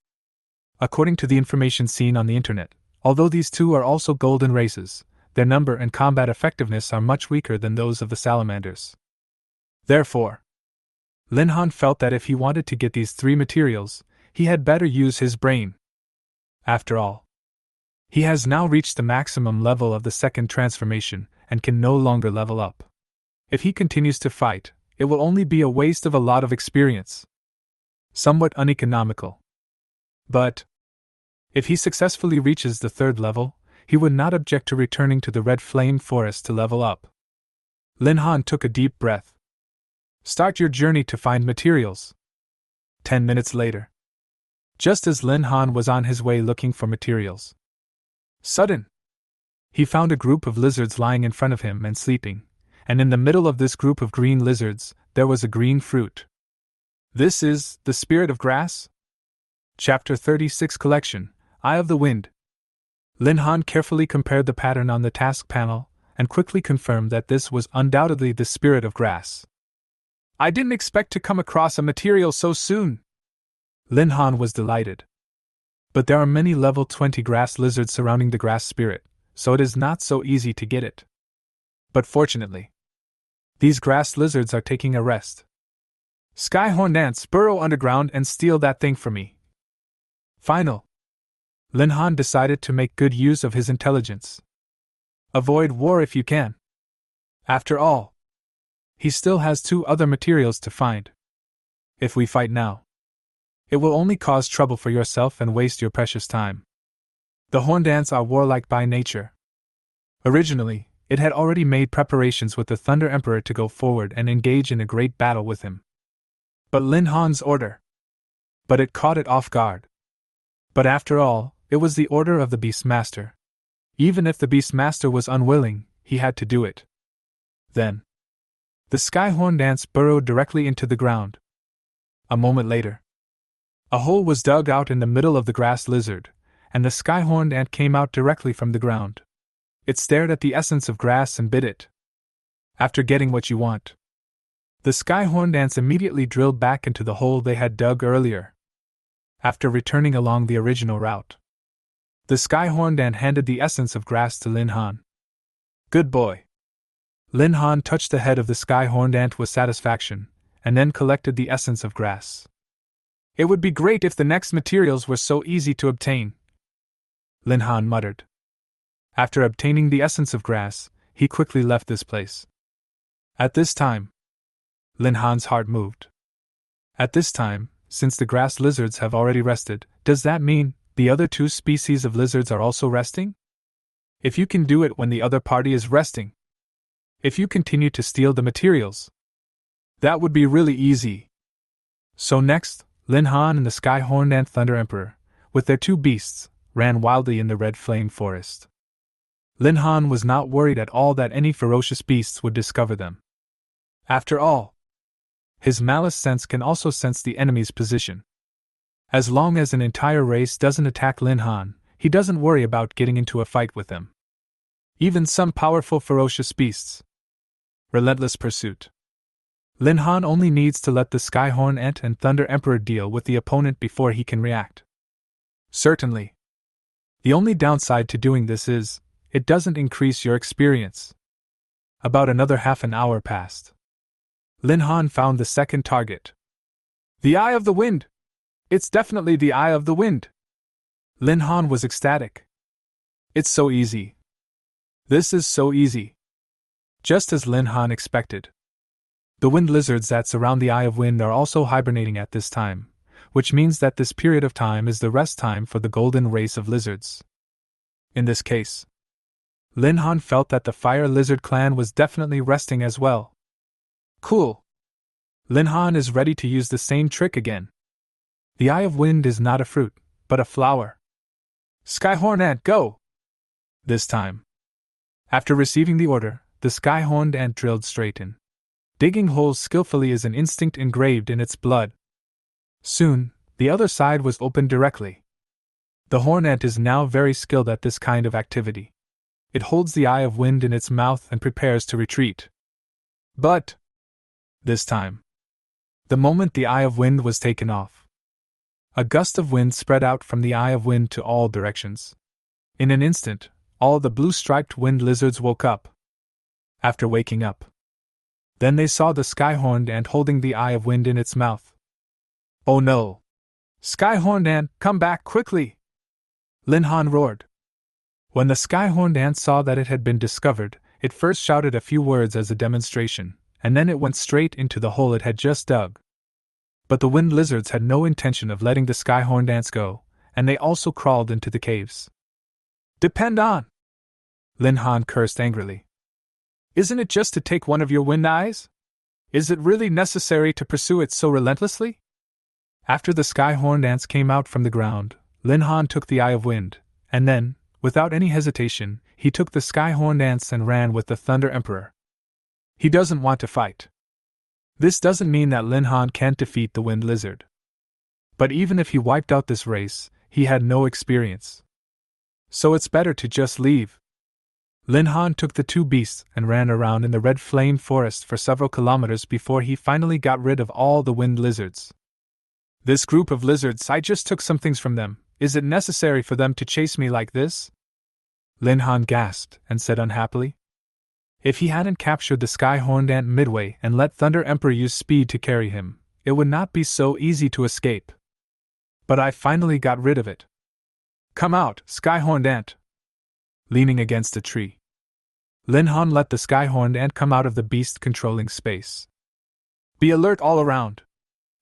Speaker 1: according to the information seen on the internet, although these 2 are also golden races, their number and combat effectiveness are much weaker than those of the salamanders. Therefore, Lin Han felt that if he wanted to get these 3 materials, he had better use his brain. After all, he has now reached the maximum level of the 2nd transformation and can no longer level up. If he continues to fight, it will only be a waste of a lot of experience. Somewhat uneconomical. But if he successfully reaches the 3rd level, he would not object to returning to the red flame forest to level up. Lin Han took a deep breath. Start your journey to find materials. 10 minutes later. Just as Lin Han was on his way looking for materials, he found a group of lizards lying in front of him and sleeping, and in the middle of this group of green lizards, there was a green fruit. This is the Spirit of Grass? Chapter 36 Collection, Eye of the Wind. Lin Han carefully compared the pattern on the task panel, and quickly confirmed that this was undoubtedly the Spirit of Grass. I didn't expect to come across a material so soon. Lin Han was delighted. But there are many level 20 grass lizards surrounding the grass spirit, so it is not so easy to get it. But fortunately, these grass lizards are taking a rest. Sky-horned ants burrow underground and steal that thing for me. Lin Han decided to make good use of his intelligence. Avoid war if you can. After all, he still has 2 other materials to find. If we fight now, it will only cause trouble for yourself and waste your precious time. The horned ants are warlike by nature. Originally, it had already made preparations with the Thunder Emperor to go forward and engage in a great battle with him. But Lin Han's order. But it caught it off guard. But after all, it was the order of the Beastmaster. Even if the Beastmaster was unwilling, he had to do it. Then, the sky-horned ants burrowed directly into the ground. A moment later, a hole was dug out in the middle of the grass lizard, and the sky-horned ant came out directly from the ground. It stared at the essence of grass and bit it. After getting what you want, the sky-horned ants immediately drilled back into the hole they had dug earlier. After returning along the original route, the sky-horned ant handed the essence of grass to Lin Han. Good boy. Lin Han touched the head of the sky-horned ant with satisfaction, and then collected the essence of grass. It would be great if the next materials were so easy to obtain, Lin Han muttered. After obtaining the essence of grass, he quickly left this place. At this time, Lin Han's heart moved. At this time, since the grass lizards have already rested, does that mean the other 2 species of lizards are also resting? If you can do it when the other party is resting. If you continue to steal the materials. That would be really easy. So next, Lin Han and the Sky-Horned Ant Thunder Emperor, with their two beasts, ran wildly in the red flame forest. Lin Han was not worried at all that any ferocious beasts would discover them. After all, his malice sense can also sense the enemy's position. As long as an entire race doesn't attack Lin Han, he doesn't worry about getting into a fight with them. Even some powerful ferocious beasts. Relentless pursuit. Lin Han only needs to let the Sky-Horned Ant and Thunder Emperor deal with the opponent before he can react. Certainly. The only downside to doing this is, it doesn't increase your experience. About another half an hour passed. Lin Han found the second target. The Eye of the Wind! It's definitely the Eye of the Wind! Lin Han was ecstatic. It's so easy. This is so easy. Just as Lin Han expected. The wind lizards that surround the Eye of Wind are also hibernating at this time, which means that this period of time is the rest time for the golden race of lizards. In this case, Lin Han felt that the fire lizard clan was definitely resting as well. Cool. Lin Han is ready to use the same trick again. The Eye of Wind is not a fruit, but a flower. Sky-Horned Ant, go! This time. After receiving the order, the Sky-Horned Ant drilled straight in. Digging holes skillfully is an instinct engraved in its blood. Soon, the other side was opened directly. The horned ant is now very skilled at this kind of activity. It holds the Eye of Wind in its mouth and prepares to retreat. But this time, the moment the Eye of Wind was taken off, a gust of wind spread out from the Eye of Wind to all directions. In an instant, all the blue-striped wind lizards woke up. After waking up, then they saw the Sky-Horned Ant holding the Eye of Wind in its mouth. Oh no! Sky-Horned Ant, come back quickly! Lin Han roared. When the Sky-Horned Ant saw that it had been discovered, it first shouted a few words as a demonstration, and then it went straight into the hole it had just dug. But the wind lizards had no intention of letting the Sky-Horned Ants go, and they also crawled into the caves. Depend on! Lin Han cursed angrily. Isn't it just to take one of your wind eyes? Is it really necessary to pursue it so relentlessly? After the Sky-Horned Ants came out from the ground, Lin Han took the Eye of Wind, and then, without any hesitation, he took the Sky-Horned Ants and ran with the Thunder Emperor. He doesn't want to fight. This doesn't mean that Lin Han can't defeat the Wind Lizard. But even if he wiped out this race, he had no experience. So it's better to just leave. Lin Han took the two beasts and ran around in the red flame forest for several kilometers before he finally got rid of all the wind lizards. This group of lizards, I just took some things from them. Is it necessary for them to chase me like this? Lin Han gasped and said unhappily. If he hadn't captured the Sky-Horned Ant midway and let Thunder Emperor use speed to carry him, it would not be so easy to escape. But I finally got rid of it. Come out, Sky-Horned Ant! Leaning against a tree, Lin Han let the Sky-Horned Ant come out of the beast-controlling space. Be alert all around.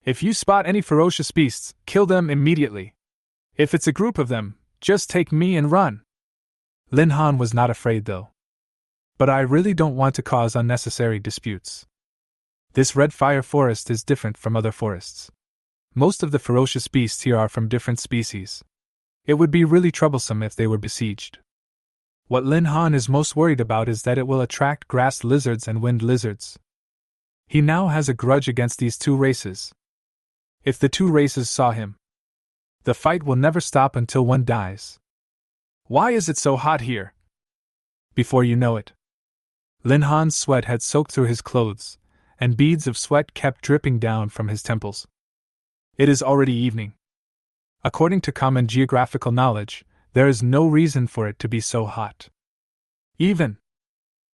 Speaker 1: If you spot any ferocious beasts, kill them immediately. If it's a group of them, just take me and run. Lin Han was not afraid though. But I really don't want to cause unnecessary disputes. This red fire forest is different from other forests. Most of the ferocious beasts here are from different species. It would be really troublesome if they were besieged. What Lin Han is most worried about is that it will attract grass lizards and wind lizards. He now has a grudge against these two races. If the two races saw him, the fight will never stop until one dies. Why is it so hot here? Before you know it, Lin Han's sweat had soaked through his clothes, and beads of sweat kept dripping down from his temples. It is already evening. According to common geographical knowledge, there is no reason for it to be so hot. Even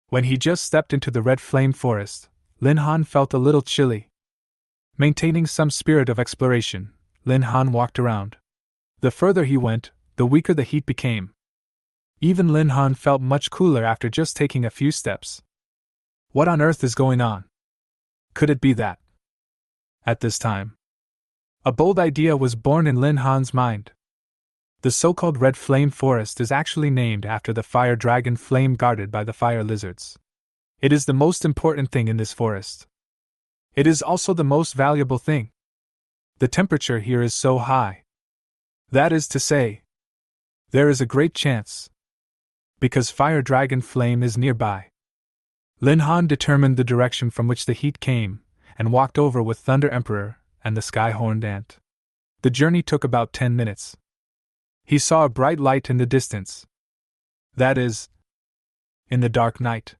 Speaker 1: when he just stepped into the red flame forest, Lin Han felt a little chilly. Maintaining some spirit of exploration, Lin Han walked around. The further he went, the weaker the heat became. Even Lin Han felt much cooler after just taking a few steps. What on earth is going on? Could it be that? At this time, a bold idea was born in Lin Han's mind. The so-called Red Flame Forest is actually named after the fire dragon flame guarded by the fire lizards. It is the most important thing in this forest. It is also the most valuable thing. The temperature here is so high. That is to say, there is a great chance. Because fire dragon flame is nearby. Lin Han determined the direction from which the heat came, and walked over with Thunder Emperor and the sky-horned ant. The journey took about 10 minutes. He saw a bright light in the distance. That is, in the dark night.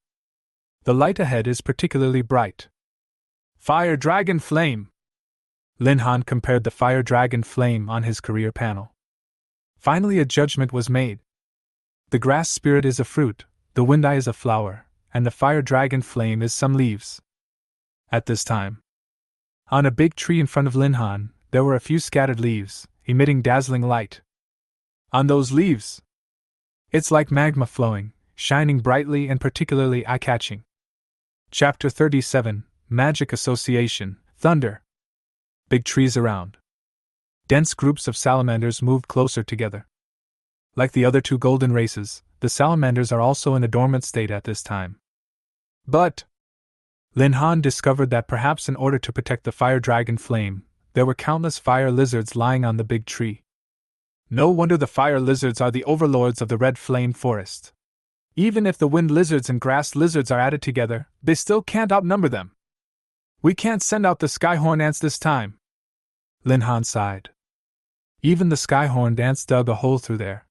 Speaker 1: The light ahead is particularly bright. Fire Dragon Flame! Lin Han compared the Fire Dragon Flame on his career panel. Finally a judgment was made. The grass spirit is a fruit, the wind eye is a flower, and the Fire Dragon Flame is some leaves. At this time, on a big tree in front of Lin Han, there were a few scattered leaves, emitting dazzling light. On those leaves, it's like magma flowing, shining brightly and particularly eye-catching. Chapter 37, Magic Association, Thunder. Big trees around. Dense groups of salamanders moved closer together. Like the other two golden races, the salamanders are also in a dormant state at this time. But Lin Han discovered that perhaps in order to protect the fire dragon flame, there were countless fire lizards lying on the big tree. No wonder the fire lizards are the overlords of the red flame forest. Even if the wind lizards and grass lizards are added together, they still can't outnumber them. We can't send out the skyhorn ants this time. Lin Han sighed. Even the skyhorned ants dug a hole through there.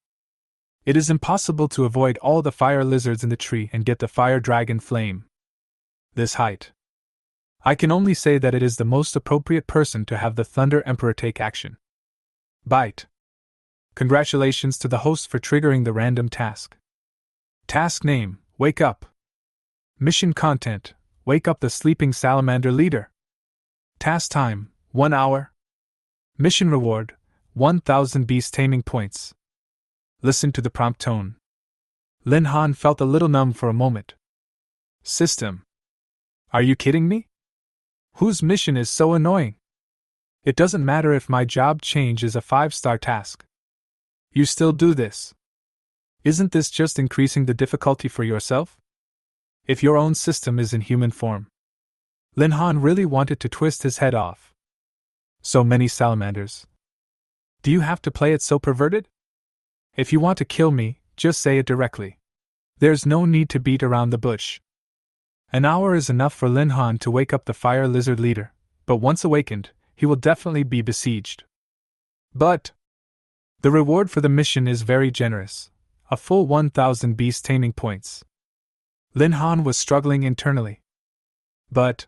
Speaker 1: It is impossible to avoid all the fire lizards in the tree and get the fire dragon flame. This height. I can only say that it is the most appropriate person to have the Thunder Emperor take action. Bite. Congratulations to the host for triggering the random task. Task name, Wake Up. Mission content, Wake up the sleeping salamander leader. Task time, 1 hour. Mission reward, 1,000 beast taming points. Listen to the prompt tone. Lin Han felt a little numb for a moment. System. Are you kidding me? Whose mission is so annoying? It doesn't matter if my job change is a 5-star task. You still do this. Isn't this just increasing the difficulty for yourself? If your own system is in human form. Lin Han really wanted to twist his head off. So many salamanders. Do you have to play it so perverted? If you want to kill me, just say it directly. There's no need to beat around the bush. An hour is enough for Lin Han to wake up the fire lizard leader, but once awakened, he will definitely be besieged. But the reward for the mission is very generous, a full 1,000 beast taming points. Lin Han was struggling internally. But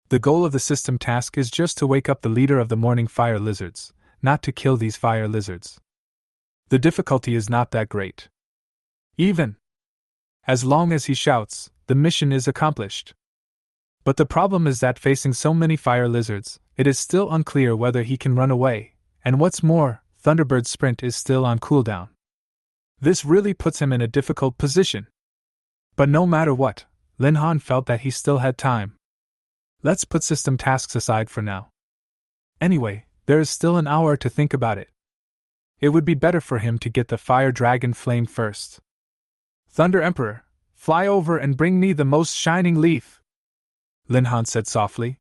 Speaker 1: the goal of the system task is just to wake up the leader of the morning fire lizards, not to kill these fire lizards. The difficulty is not that great. Even as long as he shouts, the mission is accomplished. But the problem is that facing so many fire lizards, it is still unclear whether he can run away, and what's more, Thunderbird's sprint is still on cooldown. This really puts him in a difficult position. But no matter what, Lin Han felt that he still had time. Let's put system tasks aside for now. Anyway, there is still an hour to think about it. It would be better for him to get the fire dragon flame first. Thunder Emperor, fly over and bring me the most shining leaf, Lin Han said softly.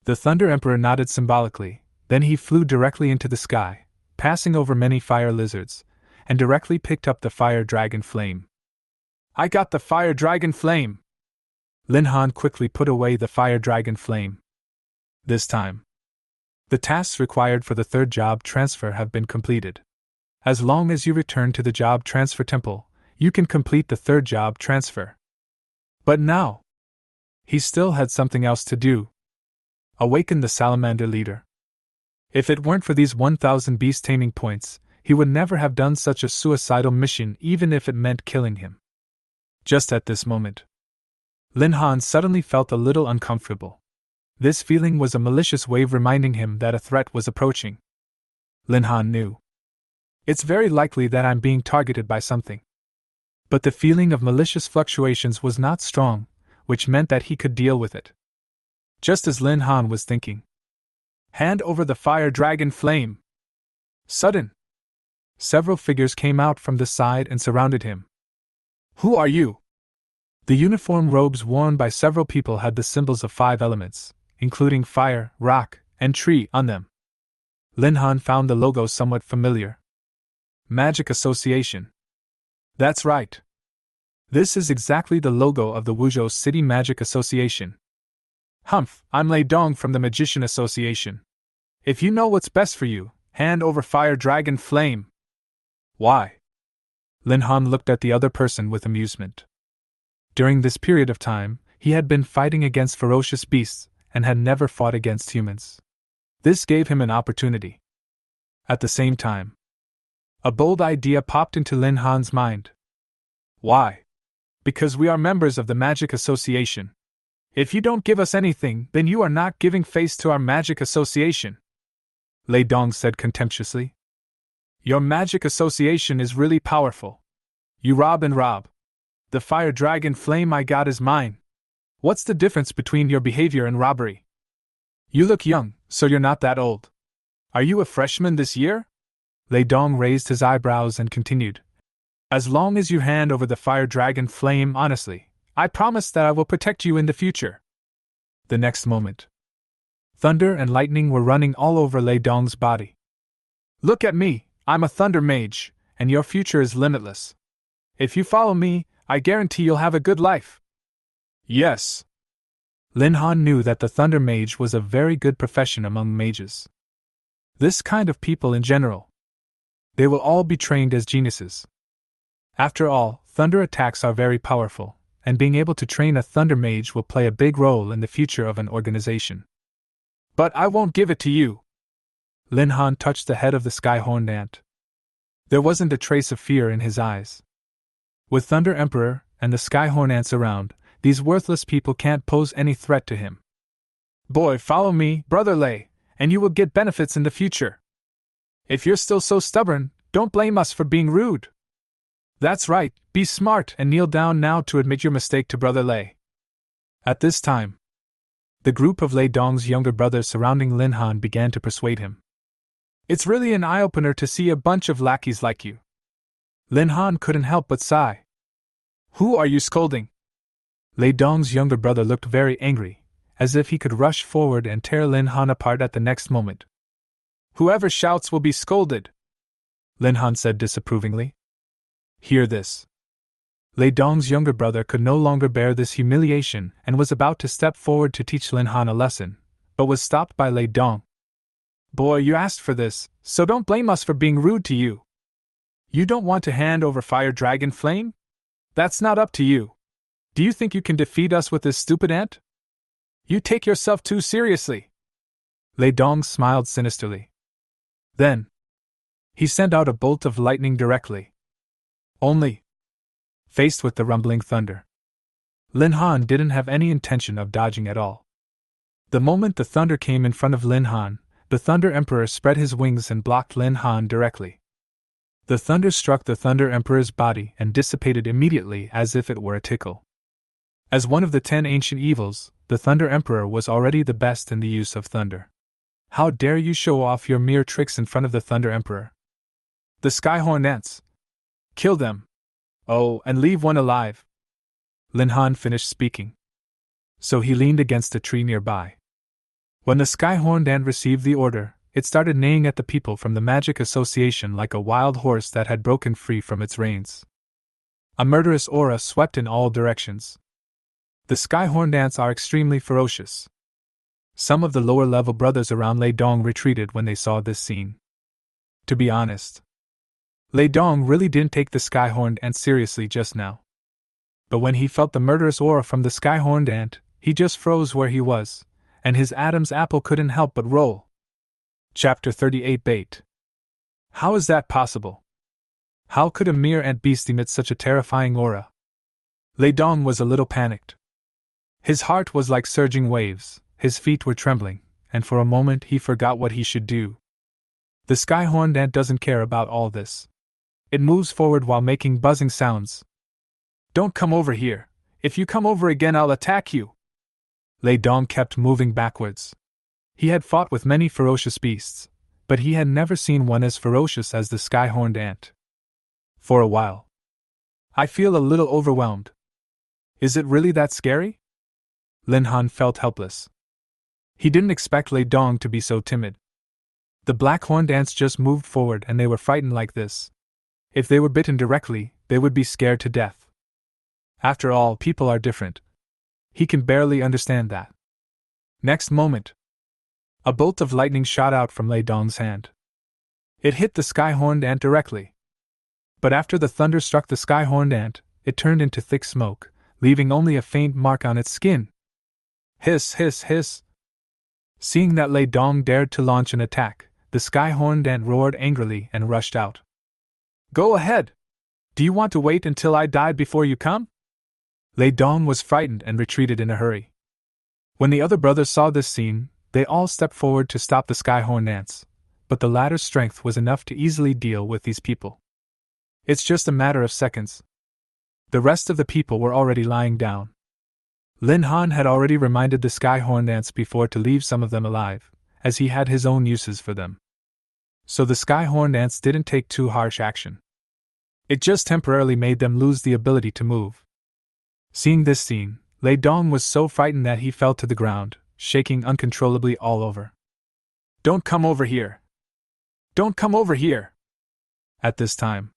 Speaker 1: The Thunder Emperor nodded symbolically, then he flew directly into the sky, passing over many fire lizards, and directly picked up the fire dragon flame. I got the fire dragon flame! Lin Han quickly put away the fire dragon flame. This time, the tasks required for the third job transfer have been completed. As long as you return to the job transfer temple, you can complete the third job transfer. But now, he still had something else to do. Awaken the salamander leader. If it weren't for these 1,000 beast taming points, he would never have done such a suicidal mission even if it meant killing him. Just at this moment, Lin Han suddenly felt a little uncomfortable. This feeling was a malicious wave reminding him that a threat was approaching. Lin Han knew. It's very likely that I'm being targeted by something. But the feeling of malicious fluctuations was not strong, which meant that he could deal with it. Just as Lin Han was thinking. Hand over the fire dragon flame. Sudden. Several figures came out from the side and surrounded him. Who are you? The uniform robes worn by several people had the symbols of 5 elements, including fire, rock, and tree, on them. Lin Han found the logo somewhat familiar. Magic Association. That's right. This is exactly the logo of the Wuzhou City Magic Association. Humph, I'm Lei Dong from the Magician Association. If you know what's best for you, hand over Fire Dragon Flame. Why? Lin Han looked at the other person with amusement. During this period of time, he had been fighting against ferocious beasts and had never fought against humans. This gave him an opportunity. At the same time, a bold idea popped into Lin Han's mind. Why? Because we are members of the Magic Association. If you don't give us anything, then you are not giving face to our Magic Association, Lei Dong said contemptuously. Your Magic Association is really powerful. You rob and rob. The Fire Dragon Flame I got is mine. What's the difference between your behavior and robbery? You look young, so you're not that old. Are you a freshman this year? Lei Dong raised his eyebrows and continued. As long as you hand over the Fire Dragon Flame honestly, I promise that I will protect you in the future. The next moment, thunder and lightning were running all over Lei Dong's body. Look at me, I'm a thunder mage, and your future is limitless. If you follow me, I guarantee you'll have a good life. Yes. Lin Han knew that the thunder mage was a very good profession among mages. This kind of people in general. They will all be trained as geniuses. After all, thunder attacks are very powerful, and being able to train a thunder mage will play a big role in the future of an organization. But I won't give it to you. Lin Han touched the head of the sky-horned ant. There wasn't a trace of fear in his eyes. With Thunder Emperor and the sky-horned ants around, these worthless people can't pose any threat to him. Boy, follow me, Brother Lei, and you will get benefits in the future. If you're still so stubborn, don't blame us for being rude. That's right, be smart and kneel down now to admit your mistake to Brother Lei. At this time, the group of Lei Dong's younger brothers surrounding Lin Han began to persuade him. It's really an eye-opener to see a bunch of lackeys like you. Lin Han couldn't help but sigh. Who are you scolding? Lei Dong's younger brother looked very angry, as if he could rush forward and tear Lin Han apart at the next moment. Whoever shouts will be scolded, Lin Han said disapprovingly. Hear this. Lei Dong's younger brother could no longer bear this humiliation and was about to step forward to teach Lin Han a lesson, but was stopped by Lei Dong. Boy, you asked for this, so don't blame us for being rude to you. You don't want to hand over Fire Dragon Flame? That's not up to you. Do you think you can defeat us with this stupid ant? You take yourself too seriously. Lei Dong smiled sinisterly. Then, he sent out a bolt of lightning directly. Only, faced with the rumbling thunder, Lin Han didn't have any intention of dodging at all. The moment the thunder came in front of Lin Han, the Thunder Emperor spread his wings and blocked Lin Han directly. The thunder struck the Thunder Emperor's body and dissipated immediately as if it were a tickle. As one of the 10 ancient evils, the Thunder Emperor was already the best in the use of thunder. How dare you show off your mere tricks in front of the Thunder Emperor? The sky-horned ants. Kill them. Oh, and leave one alive. Lin Han finished speaking. So he leaned against a tree nearby. When the sky-horned ant received the order, it started neighing at the people from the Magic Association like a wild horse that had broken free from its reins. A murderous aura swept in all directions. The sky-horned ants are extremely ferocious. Some of the lower-level brothers around Lei Dong retreated when they saw this scene. To be honest, Lei Dong really didn't take the sky-horned ant seriously just now. But when he felt the murderous aura from the sky-horned ant, he just froze where he was, and his Adam's apple couldn't help but roll. Chapter 38 Bait. How is that possible? How could a mere ant beast emit such a terrifying aura? Lei Dong was a little panicked. His heart was like surging waves, his feet were trembling, and for a moment he forgot what he should do. The sky-horned ant doesn't care about all this. It moves forward while making buzzing sounds. Don't come over here. If you come over again, I'll attack you. Lei Dong kept moving backwards. He had fought with many ferocious beasts, but he had never seen one as ferocious as the sky-horned ant. For a while, I feel a little overwhelmed. Is it really that scary? Lin Han felt helpless. He didn't expect Lei Dong to be so timid. The black-horned ants just moved forward and they were frightened like this. If they were bitten directly, they would be scared to death. After all, people are different. He can barely understand that. Next moment, a bolt of lightning shot out from Lei Dong's hand. It hit the sky-horned ant directly. But after the thunder struck the sky-horned ant, it turned into thick smoke, leaving only a faint mark on its skin. Hiss, hiss, hiss. Seeing that Lei Dong dared to launch an attack, the sky-horned ant roared angrily and rushed out. Go ahead! Do you want to wait until I die before you come? Lei Dong was frightened and retreated in a hurry. When the other brothers saw this scene, they all stepped forward to stop the sky-horned ants, but the latter's strength was enough to easily deal with these people. It's just a matter of seconds. The rest of the people were already lying down. Lin Han had already reminded the sky-horned ants before to leave some of them alive, as he had his own uses for them. So the sky-horned ants didn't take too harsh action. It just temporarily made them lose the ability to move. Seeing this scene, Lei Dong was so frightened that he fell to the ground, shaking uncontrollably all over. Don't come over here! Don't come over here! At this time,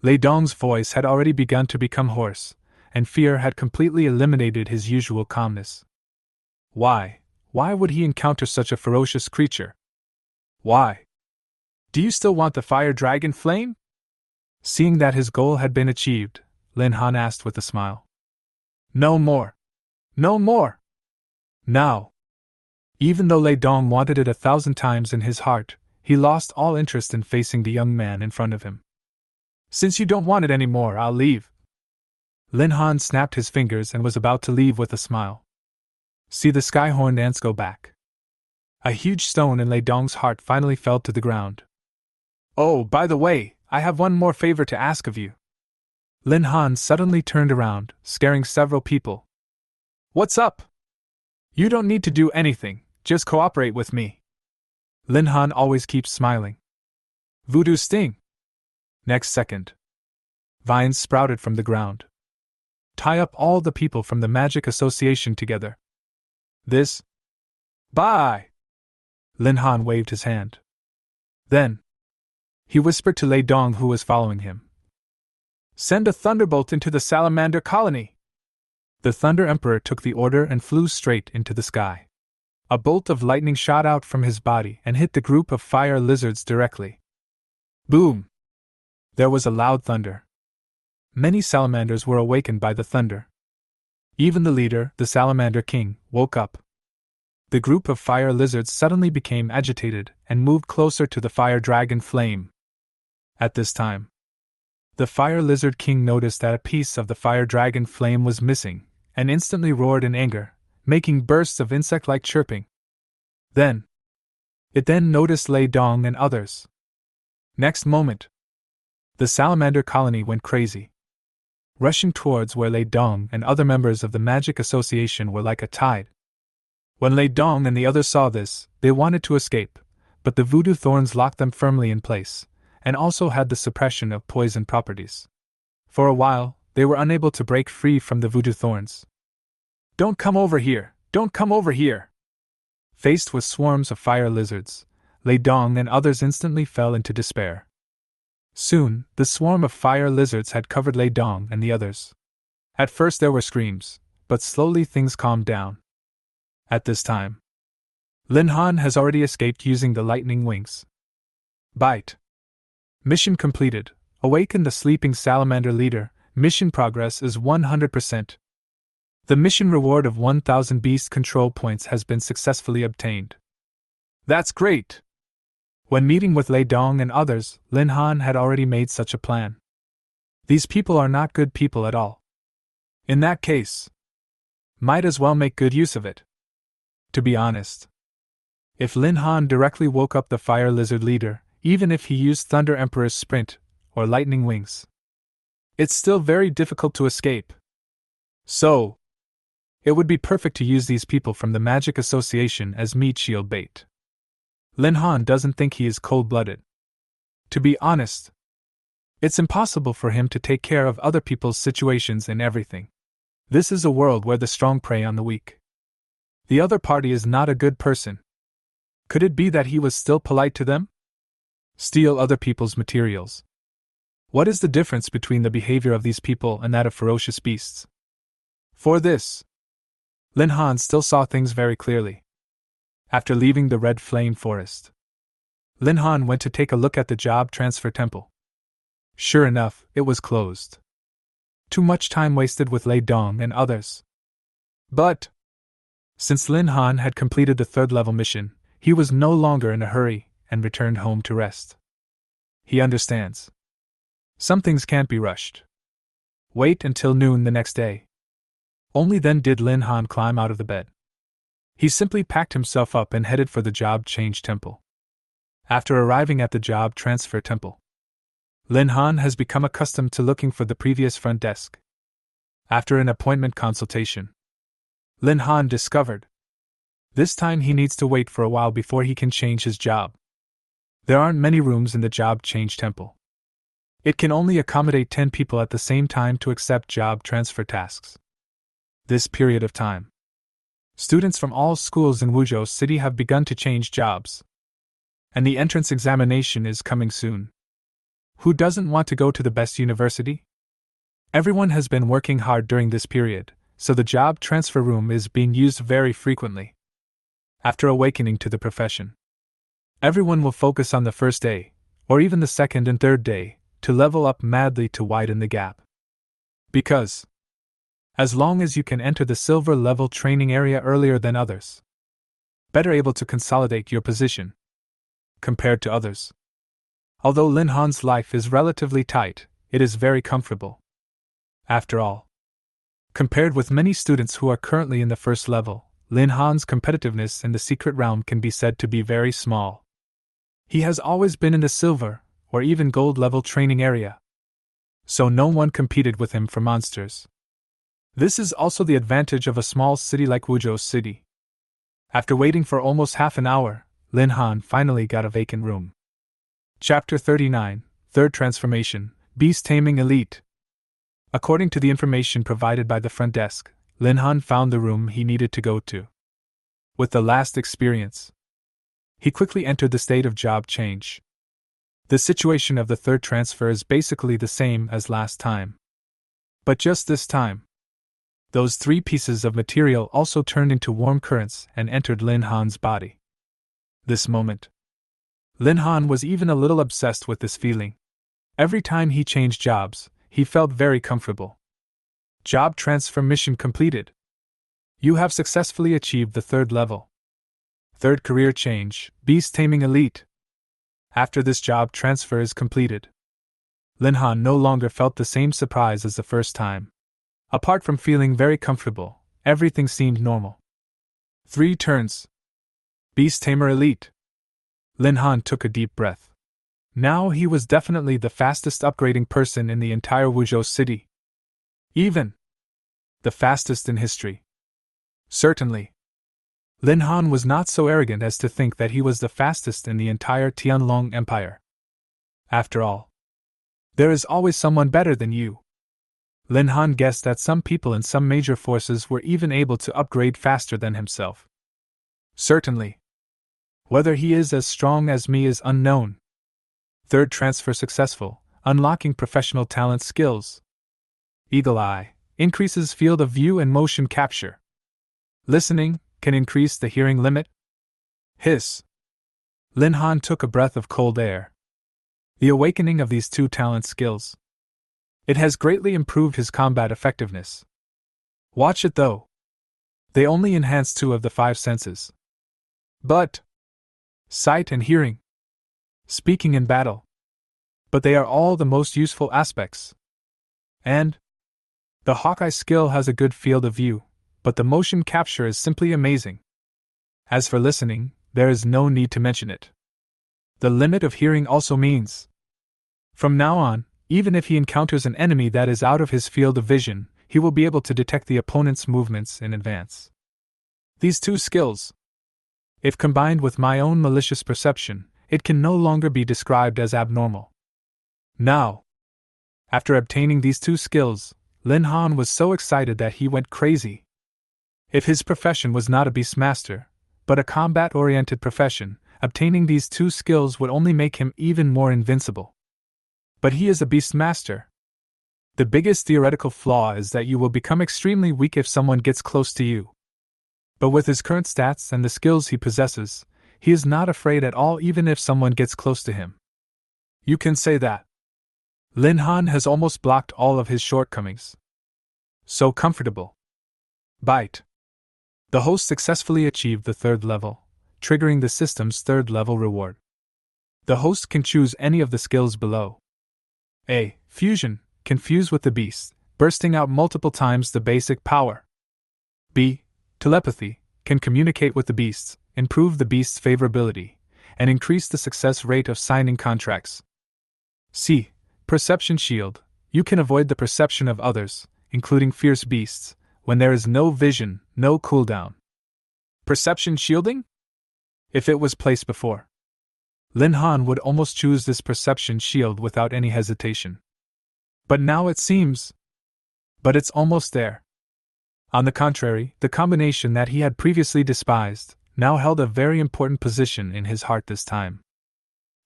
Speaker 1: Lei Dong's voice had already begun to become hoarse, and fear had completely eliminated his usual calmness. Why would he encounter such a ferocious creature? Why? Do you still want the fire dragon flame? Seeing that his goal had been achieved, Lin Han asked with a smile. No more! No more! Now! Even though Lei Dong wanted it 1,000 times in his heart, he lost all interest in facing the young man in front of him. Since you don't want it anymore, I'll leave. Lin Han snapped his fingers and was about to leave with a smile. See the sky-horned ants go back. A huge stone in Lei Dong's heart finally fell to the ground. Oh, by the way, I have one more favor to ask of you. Lin Han suddenly turned around, scaring several people. What's up? You don't need to do anything, just cooperate with me. Lin Han always keeps smiling. Voodoo sting. Next second, vines sprouted from the ground. Tie up all the people from the Magic Association together. This? Bye! Lin Han waved his hand. Then, he whispered to Lei Dong who was following him. Send a thunderbolt into the salamander colony! The Thunder Emperor took the order and flew straight into the sky. A bolt of lightning shot out from his body and hit the group of fire lizards directly. Boom! There was a loud thunder. Many salamanders were awakened by the thunder. Even the leader, the Salamander King, woke up. The group of fire lizards suddenly became agitated and moved closer to the fire dragon flame. At this time, the Fire Lizard King noticed that a piece of the fire dragon flame was missing, and instantly roared in anger, making bursts of insect-like chirping. It then noticed Lei Dong and others. Next moment, the salamander colony went crazy. Rushing towards where Lei Dong and other members of the Magic Association were like a tide. When Lei Dong and the others saw this, they wanted to escape, but the voodoo thorns locked them firmly in place, and also had the suppression of poison properties. For a while, they were unable to break free from the voodoo thorns. Don't come over here! Don't come over here! Faced with swarms of fire lizards, Lei Dong and others instantly fell into despair. Soon, the swarm of fire lizards had covered Lei Dong and the others. At first there were screams, but slowly things calmed down. At this time, Lin Han has already escaped using the lightning wings. Bite. Mission completed. Awaken the sleeping salamander leader. Mission progress is 100%. The mission reward of 1,000 beast control points has been successfully obtained. That's great! When meeting with Lei Dong and others, Lin Han had already made such a plan. These people are not good people at all. In that case, might as well make good use of it. To be honest, if Lin Han directly woke up the fire lizard leader, even if he used Thunder Emperor's sprint or lightning wings, it's still very difficult to escape. So, it would be perfect to use these people from the Magic Association as meat shield bait. Lin Han doesn't think he is cold-blooded. To be honest, it's impossible for him to take care of other people's situations and everything. This is a world where the strong prey on the weak. The other party is not a good person. Could it be that he was still polite to them? Steal other people's materials. What is the difference between the behavior of these people and that of ferocious beasts? For this, Lin Han still saw things very clearly. After leaving the Red Flame Forest, Lin Han went to take a look at the job transfer temple. Sure enough, it was closed. Too much time wasted with Lei Dong and others. But since Lin Han had completed the third-level mission, he was no longer in a hurry and returned home to rest. He understands. Some things can't be rushed. Wait until noon the next day. Only then did Lin Han climb out of the bed. He simply packed himself up and headed for the job change temple. After arriving at the job transfer temple, Lin Han has become accustomed to looking for the previous front desk. After an appointment consultation, Lin Han discovered this time he needs to wait for a while before he can change his job. There aren't many rooms in the job change temple. It can only accommodate 10 people at the same time to accept job transfer tasks. This period of time, students from all schools in Wuzhou City have begun to change jobs. And the entrance examination is coming soon. Who doesn't want to go to the best university? Everyone has been working hard during this period, so the job transfer room is being used very frequently. After awakening to the profession, everyone will focus on the first day, or even the second and third day, to level up madly to widen the gap. Because, as long as you can enter the silver level training area earlier than others, better able to consolidate your position compared to others. Although Lin Han's life is relatively tight, it is very comfortable. After all, compared with many students who are currently in the first level, Lin Han's competitiveness in the secret realm can be said to be very small. He has always been in the silver, or even gold level training area, so no one competed with him for monsters. This is also the advantage of a small city like Wuzhou City. After waiting for almost half an hour, Lin Han finally got a vacant room. Chapter 39, Third Transformation, Beast Taming Elite. According to the information provided by the front desk, Lin Han found the room he needed to go to. With the last experience, he quickly entered the state of job change. The situation of the third transfer is basically the same as last time. But just this time, those 3 pieces of material also turned into warm currents and entered Lin Han's body. This moment, Lin Han was even a little obsessed with this feeling. Every time he changed jobs, he felt very comfortable. Job transfer mission completed. You have successfully achieved the third level. Third career change, Beast Taming Elite. After this job transfer is completed, Lin Han no longer felt the same surprise as the first time. Apart from feeling very comfortable, everything seemed normal. 3 turns. Beast Tamer Elite. Lin Han took a deep breath. Now he was definitely the fastest upgrading person in the entire Wuzhou City. Even the fastest in history. Certainly, Lin Han was not so arrogant as to think that he was the fastest in the entire Tianlong Empire. After all, there is always someone better than you. Lin Han guessed that some people in some major forces were even able to upgrade faster than himself. Certainly, whether he is as strong as me is unknown. Third transfer successful, unlocking professional talent skills. Eagle Eye increases field of view and motion capture. Listening can increase the hearing limit. Hiss. Lin Han took a breath of cold air. The awakening of these 2 talent skills. It has greatly improved his combat effectiveness. Watch it though. They only enhance 2 of the 5 senses. But sight and hearing. Speaking in battle. But they are all the most useful aspects. And the Hawkeye skill has a good field of view, but the motion capture is simply amazing. As for listening, there is no need to mention it. The limit of hearing also means, from now on, even if he encounters an enemy that is out of his field of vision, he will be able to detect the opponent's movements in advance. These 2 skills, If combined with my own malicious perception, it can no longer be described as abnormal. Now, after obtaining these two skills, Lin Han was so excited that he went crazy. If his profession was not a beastmaster, but a combat-oriented profession, obtaining these two skills would only make him even more invincible. But he is a beastmaster. The biggest theoretical flaw is that you will become extremely weak if someone gets close to you. But with his current stats and the skills he possesses, he is not afraid at all even if someone gets close to him. You can say that Lin Han has almost blocked all of his shortcomings. So comfortable. Bite. The host successfully achieved the third level, triggering the system's third level reward. The host can choose any of the skills below. A. Fusion, confuse with the beast, bursting out multiple times the basic power. B. Telepathy, can communicate with the beasts, improve the beast's favorability, and increase the success rate of signing contracts. C. Perception shield, you can avoid the perception of others, including fierce beasts, when there is no vision, no cooldown. Perception shielding? If it was placed before, Lin Han would almost choose this perception shield without any hesitation. But now it seems. But it's almost there. On the contrary, the combination that he had previously despised now held a very important position in his heart this time.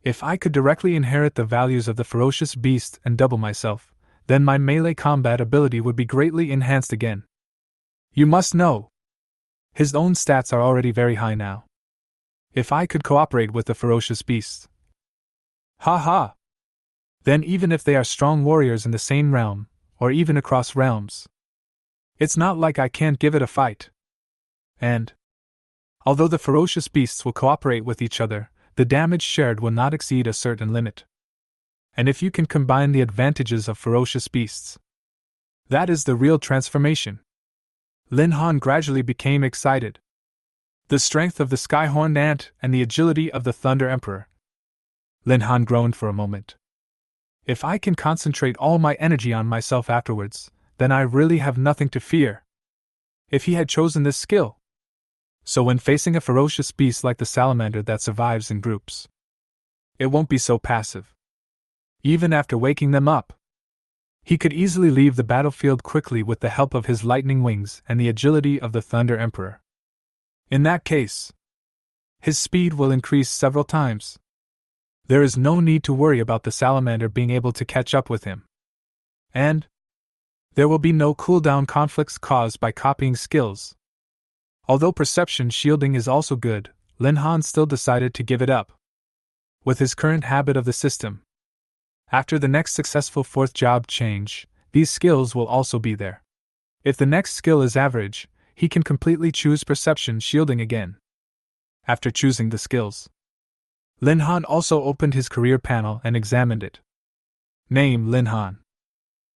Speaker 1: If I could directly inherit the values of the ferocious beast and double myself, then my melee combat ability would be greatly enhanced again. You must know, his own stats are already very high now. If I could cooperate with the ferocious beasts. Ha ha! Then even if they are strong warriors in the same realm, or even across realms, it's not like I can't give it a fight. And although the ferocious beasts will cooperate with each other, the damage shared will not exceed a certain limit. And if you can combine the advantages of ferocious beasts, that is the real transformation. Lin Han gradually became excited. The strength of the sky-horned ant and the agility of the Thunder Emperor. Lin Han groaned for a moment. If I can concentrate all my energy on myself afterwards, then I really have nothing to fear. If he had chosen this skill. So when facing a ferocious beast like the salamander that survives in groups, it won't be so passive. Even after waking them up, he could easily leave the battlefield quickly with the help of his lightning wings and the agility of the Thunder Emperor. In that case, his speed will increase several times. There is no need to worry about the salamander being able to catch up with him. And there will be no cooldown conflicts caused by copying skills. Although perception shielding is also good, Lin Han still decided to give it up. With his current habit of the system, after the next successful fourth job change, these skills will also be there. If the next skill is average, he can completely choose perception shielding again. After choosing the skills, Lin Han also opened his career panel and examined it. Name: Lin Han.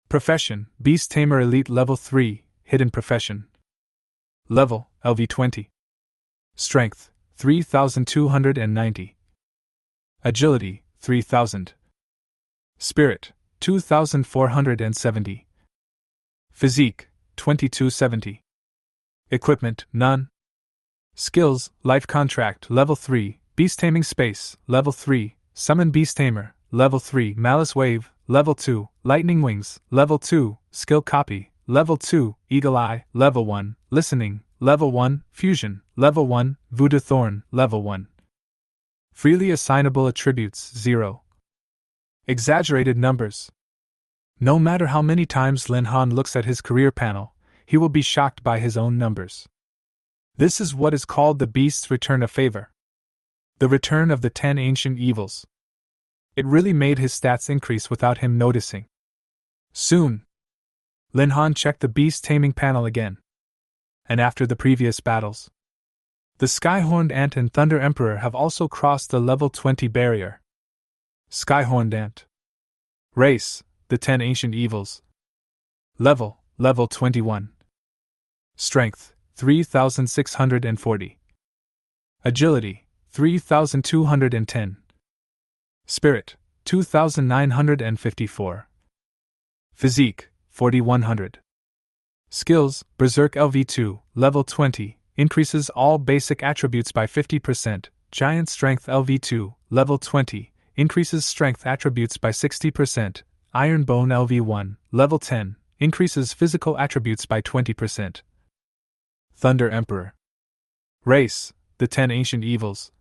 Speaker 1: Profession: Beast Tamer Elite Level 3, Hidden Profession. Level: LV20. Strength: 3290. Agility: 3000. Spirit: 2470. Physique: 2270. Equipment: none. Skills: Life Contract Level 3, Beast Taming Space Level 3, Summon Beast Tamer Level 3, Malice Wave Level 2, Lightning Wings Level 2, Skill Copy Level 2, Eagle Eye Level 1, Listening Level 1, Fusion Level 1, Voodoo Thorn Level 1. Freely assignable attributes 0. Exaggerated numbers. No matter how many times Lin Han looks at his career panel, he will be shocked by his own numbers. This is what is called the beast's return of favor. The return of the 10 ancient evils. It really made his stats increase without him noticing. Soon, Lin Han checked the beast taming panel again. And after the previous battles, the Skyhorned Ant and Thunder Emperor have also crossed the level 20 barrier. Skyhorned Ant. Race: the 10 ancient evils. Level: Level 21. Strength: 3640. Agility: 3210. Spirit: 2954. Physique: 4100. Skills: Berserk LV2, Level 20, increases all basic attributes by 50%, giant strength LV2, level 20, increases strength attributes by 60%, iron bone LV1, level 10, increases physical attributes by 20%. Thunder Emperor. Race, the 10 ancient evils.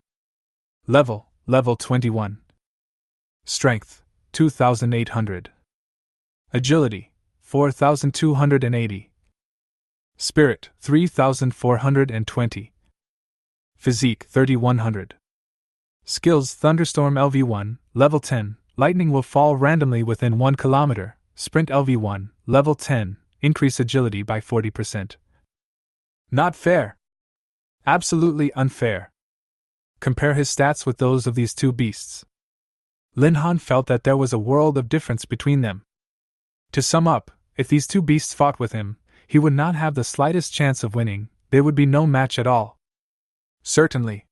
Speaker 1: Level 21. Strength, 2,800. Agility, 4,280. Spirit, 3,420. Physique, 3,100. Skills Thunderstorm LV1, level 10, lightning will fall randomly within 1 kilometer. Sprint LV1, level 10, increase agility by 40%. Not fair. Absolutely unfair. Compare his stats with those of these two beasts. Lin Han felt that there was a world of difference between them. To sum up, if these two beasts fought with him, he would not have the slightest chance of winning, there would be no match at all. Certainly.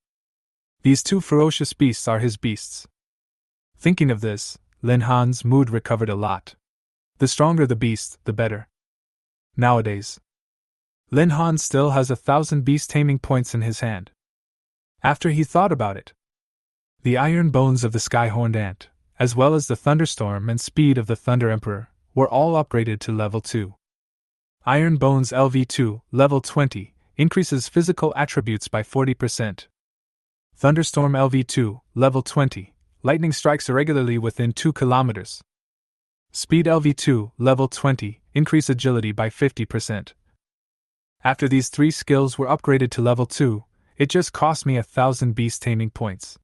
Speaker 1: These two ferocious beasts are his beasts. Thinking of this, Lin Han's mood recovered a lot. The stronger the beast, the better. Nowadays, Lin Han still has 1,000 beast taming points in his hand. After he thought about it, the iron bones of the sky-horned ant, as well as the thunderstorm and speed of the Thunder Emperor, were all upgraded to level 2. Iron bones LV2, level 20, increases physical attributes by 40%. Thunderstorm LV2, level 20, lightning strikes irregularly within 2 kilometers. Speed LV2, level 20, increase agility by 50%. After these 3 skills were upgraded to level 2, it just cost me 1,000 beast taming points.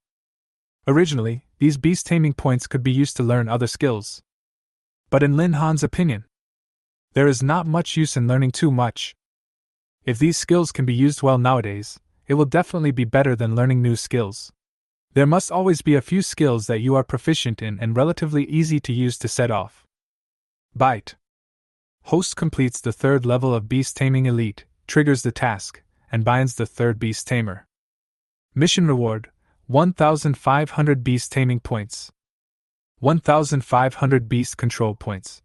Speaker 1: Originally, these beast taming points could be used to learn other skills. But in Lin Han's opinion, there is not much use in learning too much. If these skills can be used well nowadays, it will definitely be better than learning new skills. There must always be a few skills that you are proficient in and relatively easy to use to set off. Bite. Host completes the 3rd level of Beast Taming Elite, triggers the task, and binds the 3rd Beast Tamer. Mission reward, 1,500 Beast Taming points. 1,500 Beast Control points.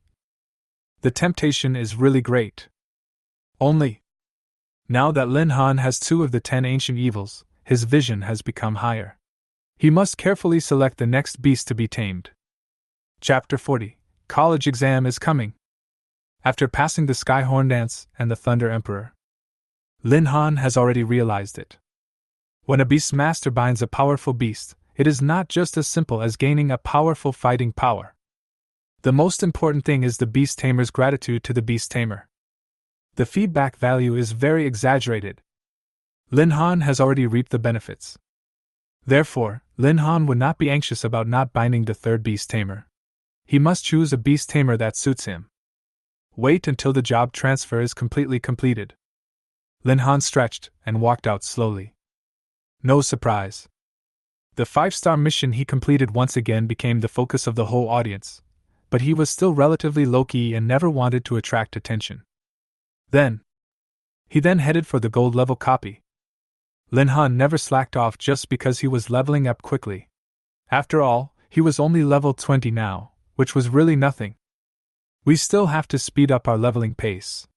Speaker 1: The temptation is really great. Only, now that Lin Han has 2 of the 10 ancient evils, his vision has become higher. He must carefully select the next beast to be tamed. Chapter 40. College exam is coming. After passing the Sky-horned ants and the Thunder Emperor, Lin Han has already realized it. When a beast master binds a powerful beast, it is not just as simple as gaining a powerful fighting power. The most important thing is the beast tamer's gratitude to the beast tamer. The feedback value is very exaggerated. Lin Han has already reaped the benefits. Therefore, Lin Han would not be anxious about not binding the 3rd beast tamer. He must choose a beast tamer that suits him. Wait until the job transfer is completely completed. Lin Han stretched and walked out slowly. No surprise. The 5-star mission he completed once again became the focus of the whole audience, but he was still relatively low-key and never wanted to attract attention. He then headed for the gold level copy. Lin Han never slacked off just because he was leveling up quickly. After all, he was only level 20 now, which was really nothing. We still have to speed up our leveling pace.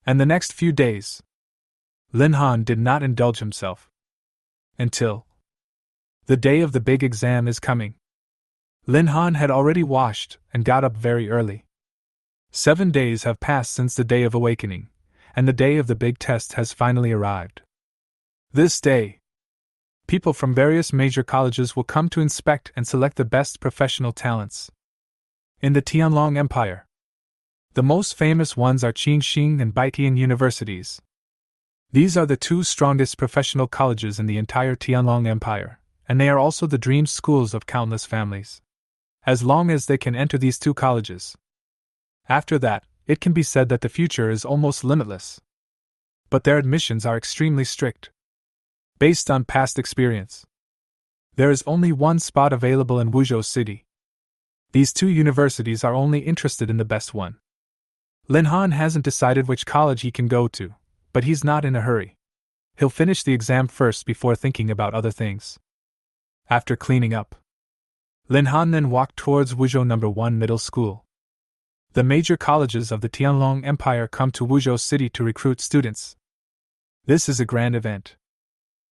Speaker 1: And the next few days, Lin Han did not indulge himself. Until the day of the big exam is coming. Lin Han had already washed and got up very early. 7 days have passed since the day of awakening, and the day of the big test has finally arrived. This day, people from various major colleges will come to inspect and select the best professional talents. In the Tianlong Empire, the most famous ones are Qingxing and Baitian universities. These are the 2 strongest professional colleges in the entire Tianlong Empire, and they are also the dream schools of countless families. As long as they can enter these 2 colleges. After that, it can be said that the future is almost limitless. But their admissions are extremely strict. Based on past experience, there is only 1 spot available in Wuzhou City. These 2 universities are only interested in the best one. Lin Han hasn't decided which college he can go to, but he's not in a hurry. He'll finish the exam first before thinking about other things. After cleaning up, Lin Han then walked towards Wuzhou No. 1 Middle School. The major colleges of the Tianlong Empire come to Wuzhou City to recruit students. This is a grand event.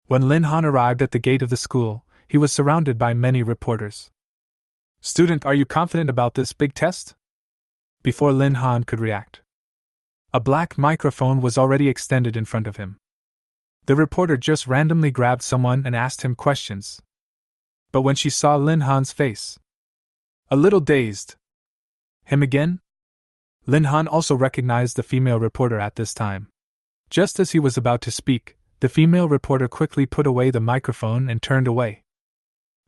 Speaker 1: When Lin Han arrived at the gate of the school, he was surrounded by many reporters. Student, are you confident about this big test? Before Lin Han could react, a black microphone was already extended in front of him. The reporter just randomly grabbed someone and asked him questions. But when she saw Lin Han's face, a little dazed. Him again? Lin Han also recognized the female reporter at this time. Just as he was about to speak, the female reporter quickly put away the microphone and turned away.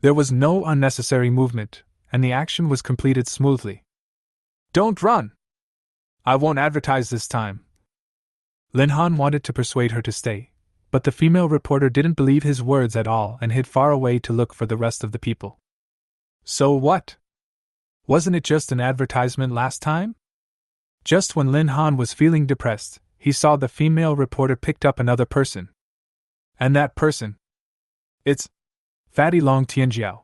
Speaker 1: There was no unnecessary movement, and the action was completed smoothly. Don't run! I won't advertise this time. Lin Han wanted to persuade her to stay, but the female reporter didn't believe his words at all and hid far away to look for the rest of the people. So what? Wasn't it just an advertisement last time? Just when Lin Han was feeling depressed, he saw the female reporter picked up another person. And that person? It's Fatty Long Tianjiao.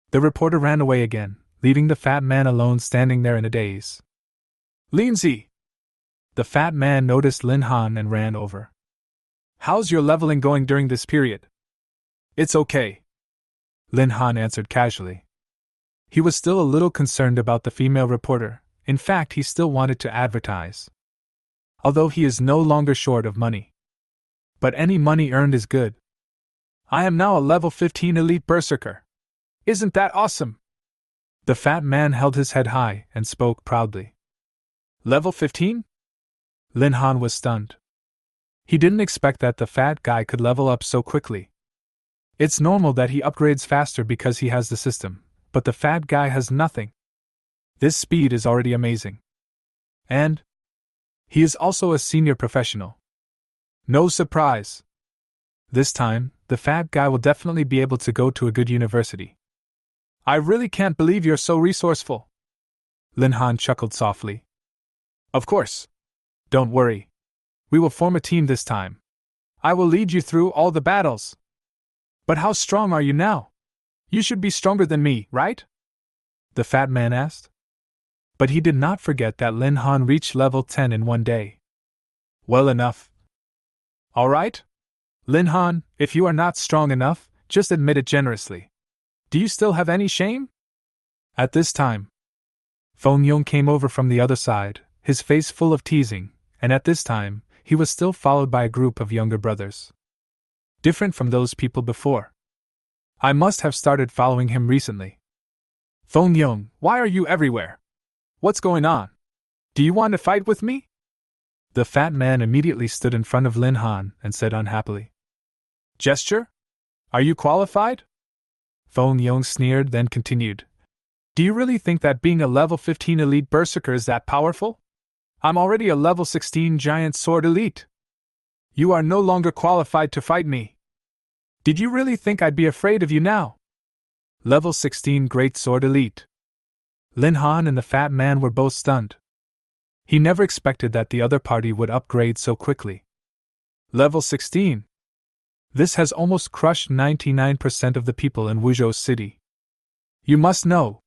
Speaker 1: The reporter ran away again, leaving the fat man alone standing there in a daze. Lindsay! The fat man noticed Lin Han and ran over. How's your leveling going during this period? It's okay. Lin Han answered casually. He was still a little concerned about the female reporter. In fact, he still wanted to advertise. Although he is no longer short of money. But any money earned is good. I am now a level 15 elite berserker. Isn't that awesome? The fat man held his head high and spoke proudly. Level 15? Lin Han was stunned. He didn't expect that the fat guy could level up so quickly. It's normal that he upgrades faster because he has the system, but the fat guy has nothing. This speed is already amazing. And he is also a senior professional. No surprise. This time, the fat guy will definitely be able to go to a good university. I really can't believe you're so resourceful. Lin Han chuckled softly. Of course. Don't worry. We will form a team this time. I will lead you through all the battles. But how strong are you now? You should be stronger than me, right? The fat man asked. But he did not forget that Lin Han reached level 10 in one day. Well enough. All right? Lin Han, if you are not strong enough, just admit it generously. Do you still have any shame? At this time, Feng Yong came over from the other side, his face full of teasing, and at this time, he was still followed by a group of younger brothers. Different from those people before. I must have started following him recently. Feng Yong, why are you everywhere? What's going on? Do you want to fight with me? The fat man immediately stood in front of Lin Han and said unhappily. Gesture? Are you qualified? Feng Yong sneered, then continued. Do you really think that being a level 15 elite berserker is that powerful? I'm already a level 16 giant sword elite. You are no longer qualified to fight me. Did you really think I'd be afraid of you now? Level 16 great sword elite. Lin Han and the fat man were both stunned. He never expected that the other party would upgrade so quickly. Level 16. This has almost crushed 99% of the people in Wuzhou City. You must know.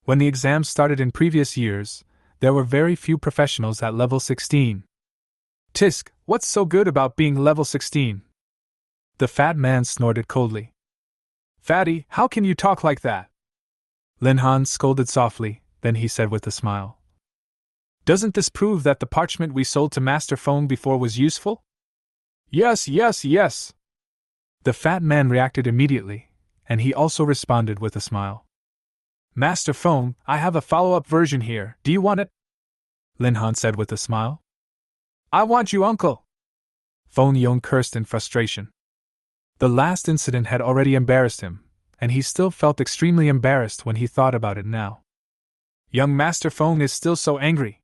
Speaker 1: When the exams started in previous years, there were very few professionals at level 16. Tisk, what's so good about being level 16? The fat man snorted coldly. Fatty, how can you talk like that? Lin Han scolded softly, then he said with a smile. Doesn't this prove that the parchment we sold to Master Feng before was useful? Yes, yes, yes. The fat man reacted immediately, and he also responded with a smile. Master Feng, I have a follow-up version here, do you want it? Lin Han said with a smile. I want you, uncle. Feng Yong cursed in frustration. The last incident had already embarrassed him, and he still felt extremely embarrassed when he thought about it now. Young Master Feng is still so angry.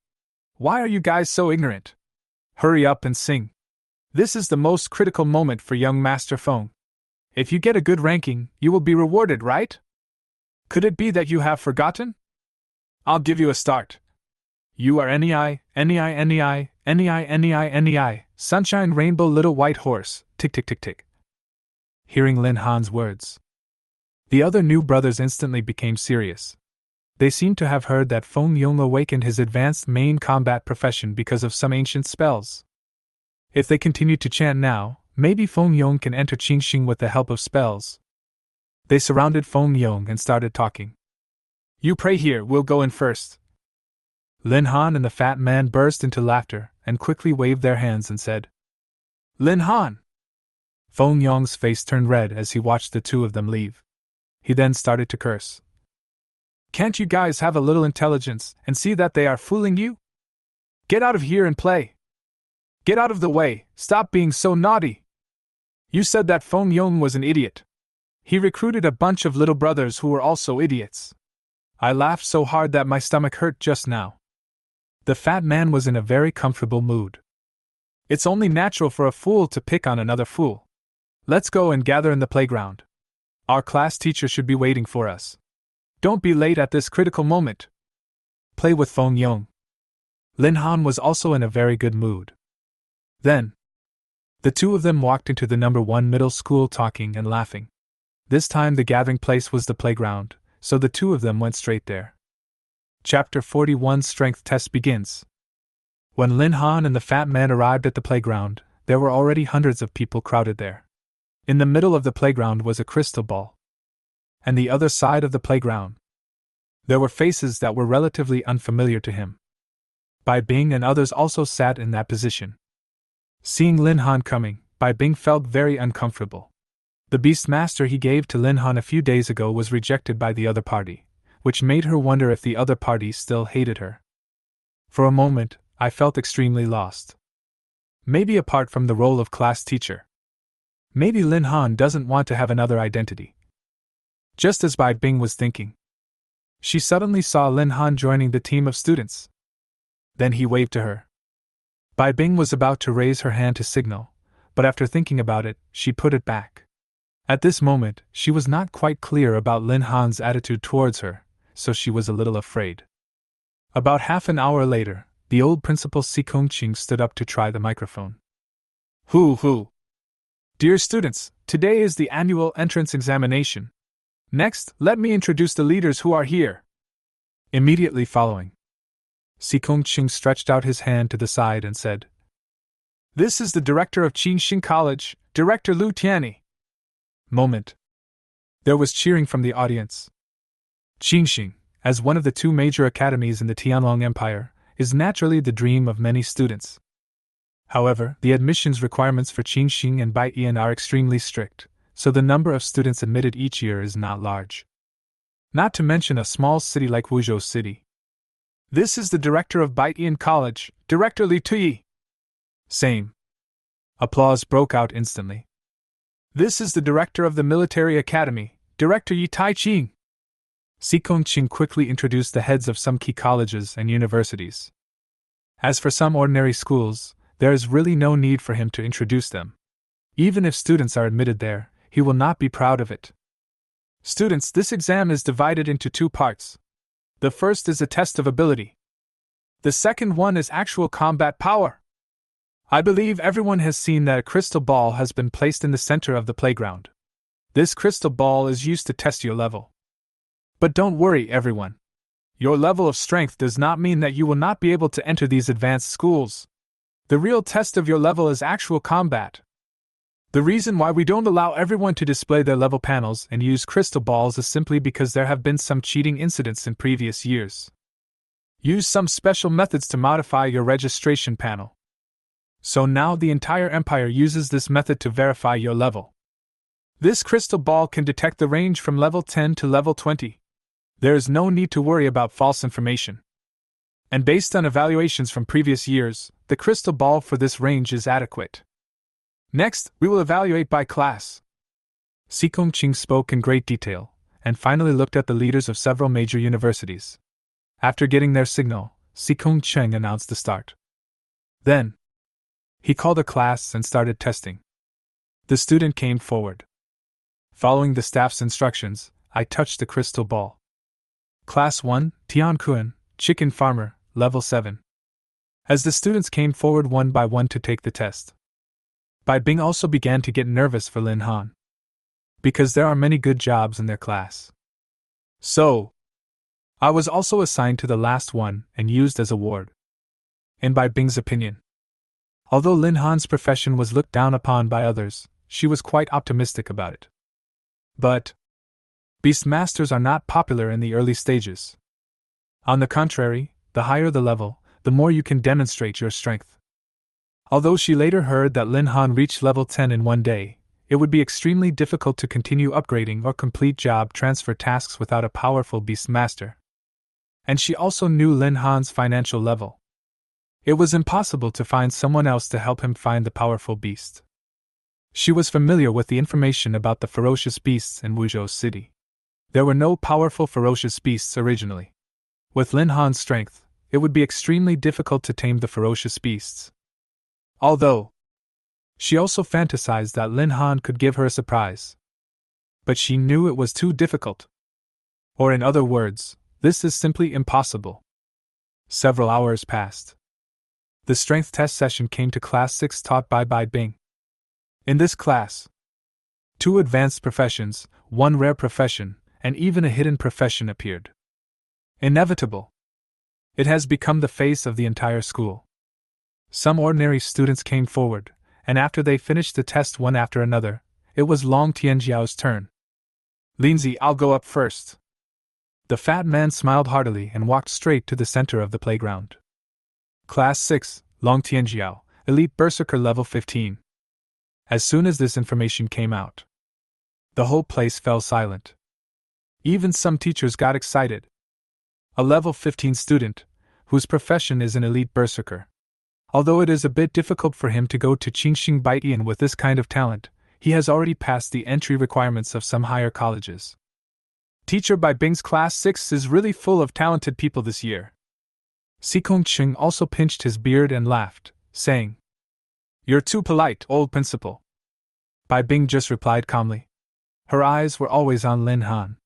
Speaker 1: Why are you guys so ignorant? Hurry up and sing. This is the most critical moment for young Master Feng. If you get a good ranking, you will be rewarded, right? Could it be that you have forgotten? I'll give you a start. You are NEI, NEI, NEI, NEI, NEI, NEI, Sunshine Rainbow Little White Horse, tick tick tick tick. Hearing Lin Han's words, the other new brothers instantly became serious. They seemed to have heard that Feng Yong awakened his advanced main combat profession because of some ancient spells. If they continue to chant now, maybe Feng Yong can enter Qingxing with the help of spells. They surrounded Feng Yong and started talking. You pray here, we'll go in first. Lin Han and the fat man burst into laughter and quickly waved their hands and said, Lin Han! Feng Yong's face turned red as he watched the two of them leave. He then started to curse. Can't you guys have a little intelligence and see that they are fooling you? Get out of here and play! Get out of the way, stop being so naughty! You said that Feng Yong was an idiot. He recruited a bunch of little brothers who were also idiots. I laughed so hard that my stomach hurt just now. The fat man was in a very comfortable mood. It's only natural for a fool to pick on another fool. Let's go and gather in the playground. Our class teacher should be waiting for us. Don't be late at this critical moment. Play with Feng Yong. Lin Han was also in a very good mood. Then, the two of them walked into the number 1 middle school talking and laughing. This time the gathering place was the playground, so the two of them went straight there. Chapter 41 Strength Test begins. When Lin Han and the fat man arrived at the playground, there were already hundreds of people crowded there. In the middle of the playground was a crystal ball. And the other side of the playground, there were faces that were relatively unfamiliar to him. Bai Bing and others also sat in that position. Seeing Lin Han coming, Bai Bing felt very uncomfortable. The beast master he gave to Lin Han a few days ago was rejected by the other party, which made her wonder if the other party still hated her. For a moment, I felt extremely lost. Maybe apart from the role of class teacher. Maybe Lin Han doesn't want to have another identity. Just as Bai Bing was thinking, she suddenly saw Lin Han joining the team of students. Then he waved to her. Bai Bing was about to raise her hand to signal, but after thinking about it, she put it back. At this moment, she was not quite clear about Lin Han's attitude towards her, so she was a little afraid. About half an hour later, the old principal Si Kongqing stood up to try the microphone. Hoo! Dear students, today is the annual entrance examination. Next, let me introduce the leaders who are here. Immediately following, Si Kongqing stretched out his hand to the side and said, This is the director of Qingxing College, Director Lu Tianyi. Moment. There was cheering from the audience. Qingxing, as one of the 2 major academies in the Tianlong Empire, is naturally the dream of many students. However, the admissions requirements for Qingxing and Baiyan are extremely strict, so the number of students admitted each year is not large. Not to mention a small city like Wuzhou City. This is the director of Baiyan College, Director Li Tuyi. Same. Applause broke out instantly. This is the director of the Military Academy, Director Yi Taiqing. Si Kongqing quickly introduced the heads of some key colleges and universities. As for some ordinary schools, there is really no need for him to introduce them. Even if students are admitted there, he will not be proud of it. Students, this exam is divided into 2 parts. The first is a test of ability. The second one is actual combat power. I believe everyone has seen that a crystal ball has been placed in the center of the playground. This crystal ball is used to test your level. But don't worry, everyone. Your level of strength does not mean that you will not be able to enter these advanced schools. The real test of your level is actual combat. The reason why we don't allow everyone to display their level panels and use crystal balls is simply because there have been some cheating incidents in previous years. Use some special methods to modify your registration panel. So now the entire empire uses this method to verify your level. This crystal ball can detect the range from level 10 to level 20. There is no need to worry about false information. And based on evaluations from previous years, the crystal ball for this range is adequate. Next, we will evaluate by class. Si Kongqing spoke in great detail, and finally looked at the leaders of several major universities. After getting their signal, Si Kongqing announced the start. Then, he called a class and started testing. The student came forward. Following the staff's instructions, I touched the crystal ball. Class 1, Tianquan, Chicken Farmer, Level 7. As the students came forward one by one to take the test, Bai Bing also began to get nervous for Lin Han. Because there are many good jobs in their class. So, I was also assigned to the last one and used as a ward. In Bai Bing's opinion, Although Lin Han's profession was looked down upon by others, she was quite optimistic about it. But Beastmasters are not popular in the early stages. On the contrary, the higher the level, the more you can demonstrate your strength. Although she later heard that Lin Han reached level 10 in one day, it would be extremely difficult to continue upgrading or complete job transfer tasks without a powerful Beastmaster. And she also knew Lin Han's financial level. It was impossible to find someone else to help him find the powerful beast. She was familiar with the information about the ferocious beasts in Wuzhou City. There were no powerful ferocious beasts originally. With Lin Han's strength, it would be extremely difficult to tame the ferocious beasts. Although she also fantasized that Lin Han could give her a surprise. But she knew it was too difficult. Or in other words, this is simply impossible. Several hours passed. The strength test session came to Class 6 taught by Bing. In this class, 2 advanced professions, 1 rare profession, and even a hidden profession appeared. Inevitable. It has become the face of the entire school. Some ordinary students came forward, and after they finished the test one after another, it was Long Tianjiao's turn. Lindsay, I'll go up first. The fat man smiled heartily and walked straight to the center of the playground. Class 6, Long Tianjiao, Elite Berserker level 15. As soon as this information came out, the whole place fell silent. Even some teachers got excited. A level 15 student, whose profession is an elite berserker. Although it is a bit difficult for him to go to Qingxing Baidian with this kind of talent, he has already passed the entry requirements of some higher colleges. Teacher Bai Bing's Class 6 is really full of talented people this year. Xikong Qing also pinched his beard and laughed, saying, "You're too polite, old principal." Bai Bing just replied calmly. Her eyes were always on Lin Han.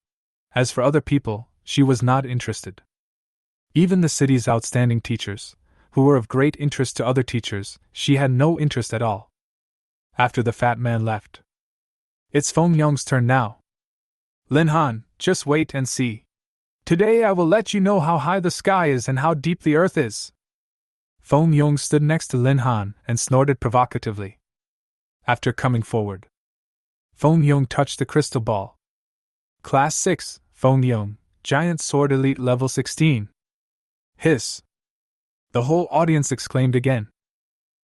Speaker 1: As for other people, she was not interested. Even the city's outstanding teachers, who were of great interest to other teachers, she had no interest at all. After the fat man left, it's Feng Yong's turn now. Lin Han, just wait and see. Today I will let you know how high the sky is and how deep the earth is. Feng Yong stood next to Lin Han and snorted provocatively. After coming forward, Feng Yong touched the crystal ball. Class 6, Feng Yong, Giant Sword Elite level 16. Hiss. The whole audience exclaimed again.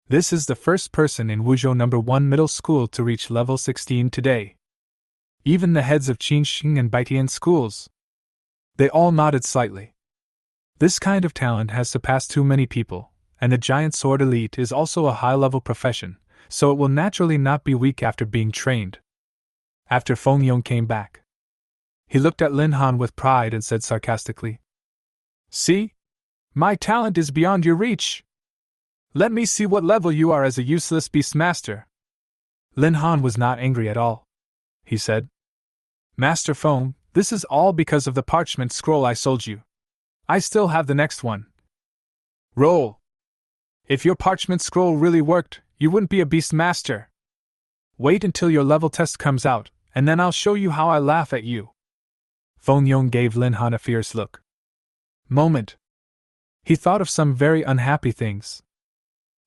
Speaker 1: This is the first person in Wuzhou No. 1 middle school to reach level 16 today. Even the heads of Qingxing and Baitian schools. They all nodded slightly. This kind of talent has surpassed too many people, and the Giant Sword Elite is also a high-level profession, so it will naturally not be weak after being trained. After Feng Yong came back, he looked at Lin Han with pride and said sarcastically, "See? My talent is beyond your reach. Let me see what level you are as a useless Beastmaster." Lin Han was not angry at all. He said, "Master Feng, this is all because of the parchment scroll I sold you. I still have the next one. Roll. If your parchment scroll really worked, you wouldn't be a Beastmaster. Wait until your level test comes out, and then I'll show you how I laugh at you." Feng Yong gave Lin Han a fierce look. Moment. He thought of some very unhappy things.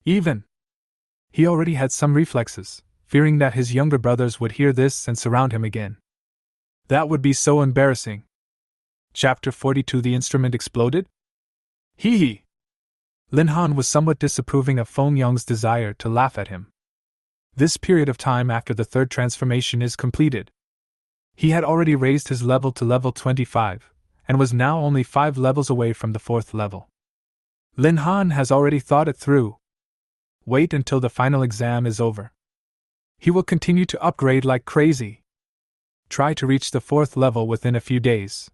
Speaker 1: He already had some reflexes, fearing that his younger brothers would hear this and surround him again. That would be so embarrassing. Chapter 42. The instrument exploded? Hee hee. Lin Han was somewhat disapproving of Feng Yong's desire to laugh at him. This period of time after the third transformation is completed. He had already raised his level to level 25, and was now only 5 levels away from the 4th level. Lin Han has already thought it through. Wait until the final exam is over. He will continue to upgrade like crazy. Try to reach the 4th level within a few days.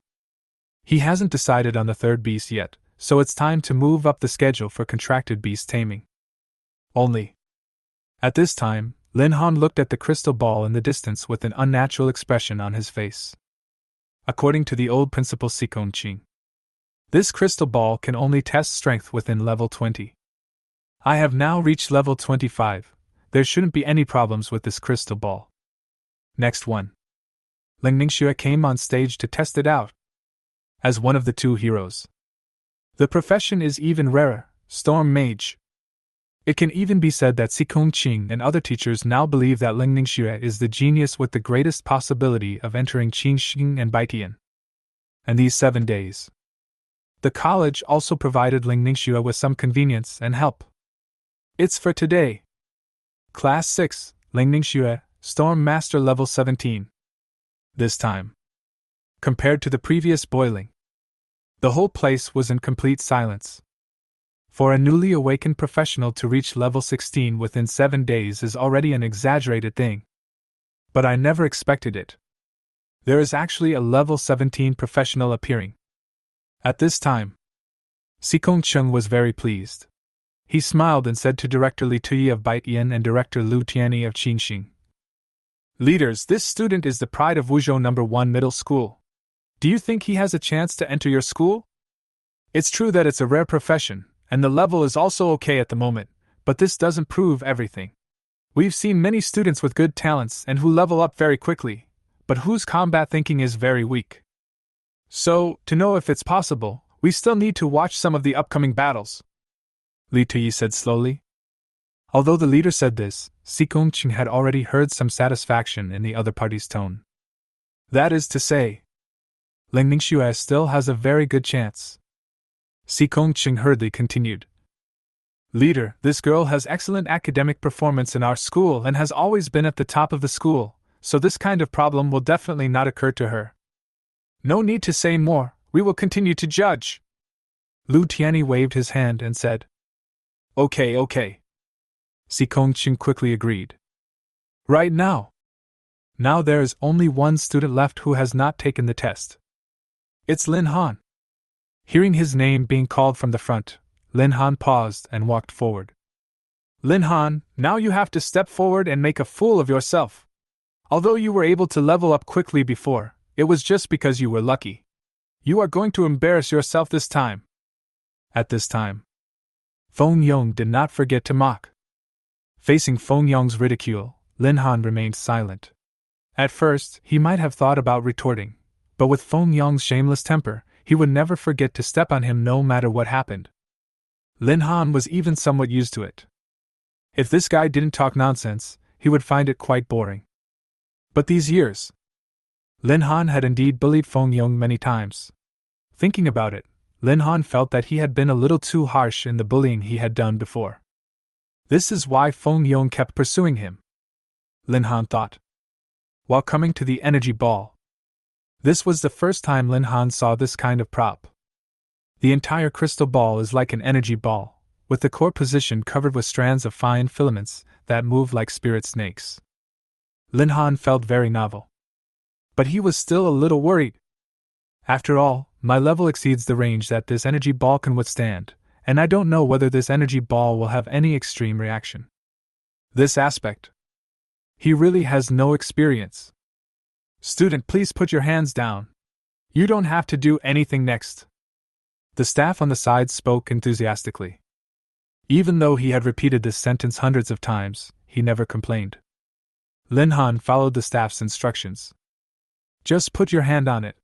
Speaker 1: He hasn't decided on the 3rd beast yet, so it's time to move up the schedule for contracted beast taming. Only. At this time, Lin Han looked at the crystal ball in the distance with an unnatural expression on his face. According to the old principal Xikong Qing, this crystal ball can only test strength within level 20. I have now reached level 25. There shouldn't be any problems with this crystal ball. Next one. Ling Ningxue came on stage to test it out. As one of the 2 heroes. The profession is even rarer, Storm Mage. It can even be said that Sikong Qing and other teachers now believe that Lingning Xue is the genius with the greatest possibility of entering Qingxing and Baitian. And these 7 days. The college also provided Lingning Xue with some convenience and help. It's for today. Class 6, Lingning Xue, Storm Master Level 17. This time, compared to the previous boiling, the whole place was in complete silence. For a newly awakened professional to reach level 16 within 7 days is already an exaggerated thing. But I never expected it. There is actually a level 17 professional appearing. At this time, Sikong Chung was very pleased. He smiled and said to Director Li Tuyi of Baitian and Director Lu Tianyi of Qingxing, "Leaders, this student is the pride of Wuzhou No. 1 Middle School. Do you think he has a chance to enter your school? It's true that it's a rare profession, and the level is also okay at the moment, but this doesn't prove everything. We've seen many students with good talents and who level up very quickly, but whose combat thinking is very weak. So, to know if it's possible, we still need to watch some of the upcoming battles," Li Tuyi said slowly. Although the leader said this, Sikong Qing had already heard some satisfaction in the other party's tone. That is to say, Lingning Xue still has a very good chance. Sikong Qing hurriedly continued. "Leader, this girl has excellent academic performance in our school and has always been at the top of the school, so this kind of problem will definitely not occur to her. No need to say more, we will continue to judge." Lu Tianyi waved his hand and said, Okay. Sikong Qing quickly agreed. Right now. Now there is only one student left who has not taken the test. It's Lin Han. Hearing his name being called from the front, Lin Han paused and walked forward. "Lin Han, now you have to step forward and make a fool of yourself. Although you were able to level up quickly before, it was just because you were lucky. You are going to embarrass yourself this time." At this time, Feng Yong did not forget to mock. Facing Feng Yong's ridicule, Lin Han remained silent. At first, he might have thought about retorting, but with Feng Yong's shameless temper, he would never forget to step on him no matter what happened. Lin Han was even somewhat used to it. If this guy didn't talk nonsense, he would find it quite boring. But these years, Lin Han had indeed bullied Feng Yong many times. Thinking about it, Lin Han felt that he had been a little too harsh in the bullying he had done before. This is why Feng Yong kept pursuing him, Lin Han thought. While coming to the energy ball, this was the first time Lin Han saw this kind of prop. The entire crystal ball is like an energy ball, with the core position covered with strands of fine filaments that move like spirit snakes. Lin Han felt very novel. But he was still a little worried. After all, my level exceeds the range that this energy ball can withstand, and I don't know whether this energy ball will have any extreme reaction. This aspect. He really has no experience. Student, please put your hands down. You don't have to do anything next. The staff on the side spoke enthusiastically. Even though he had repeated this sentence hundreds of times, he never complained. Lin Han followed the staff's instructions. Just put your hand on it.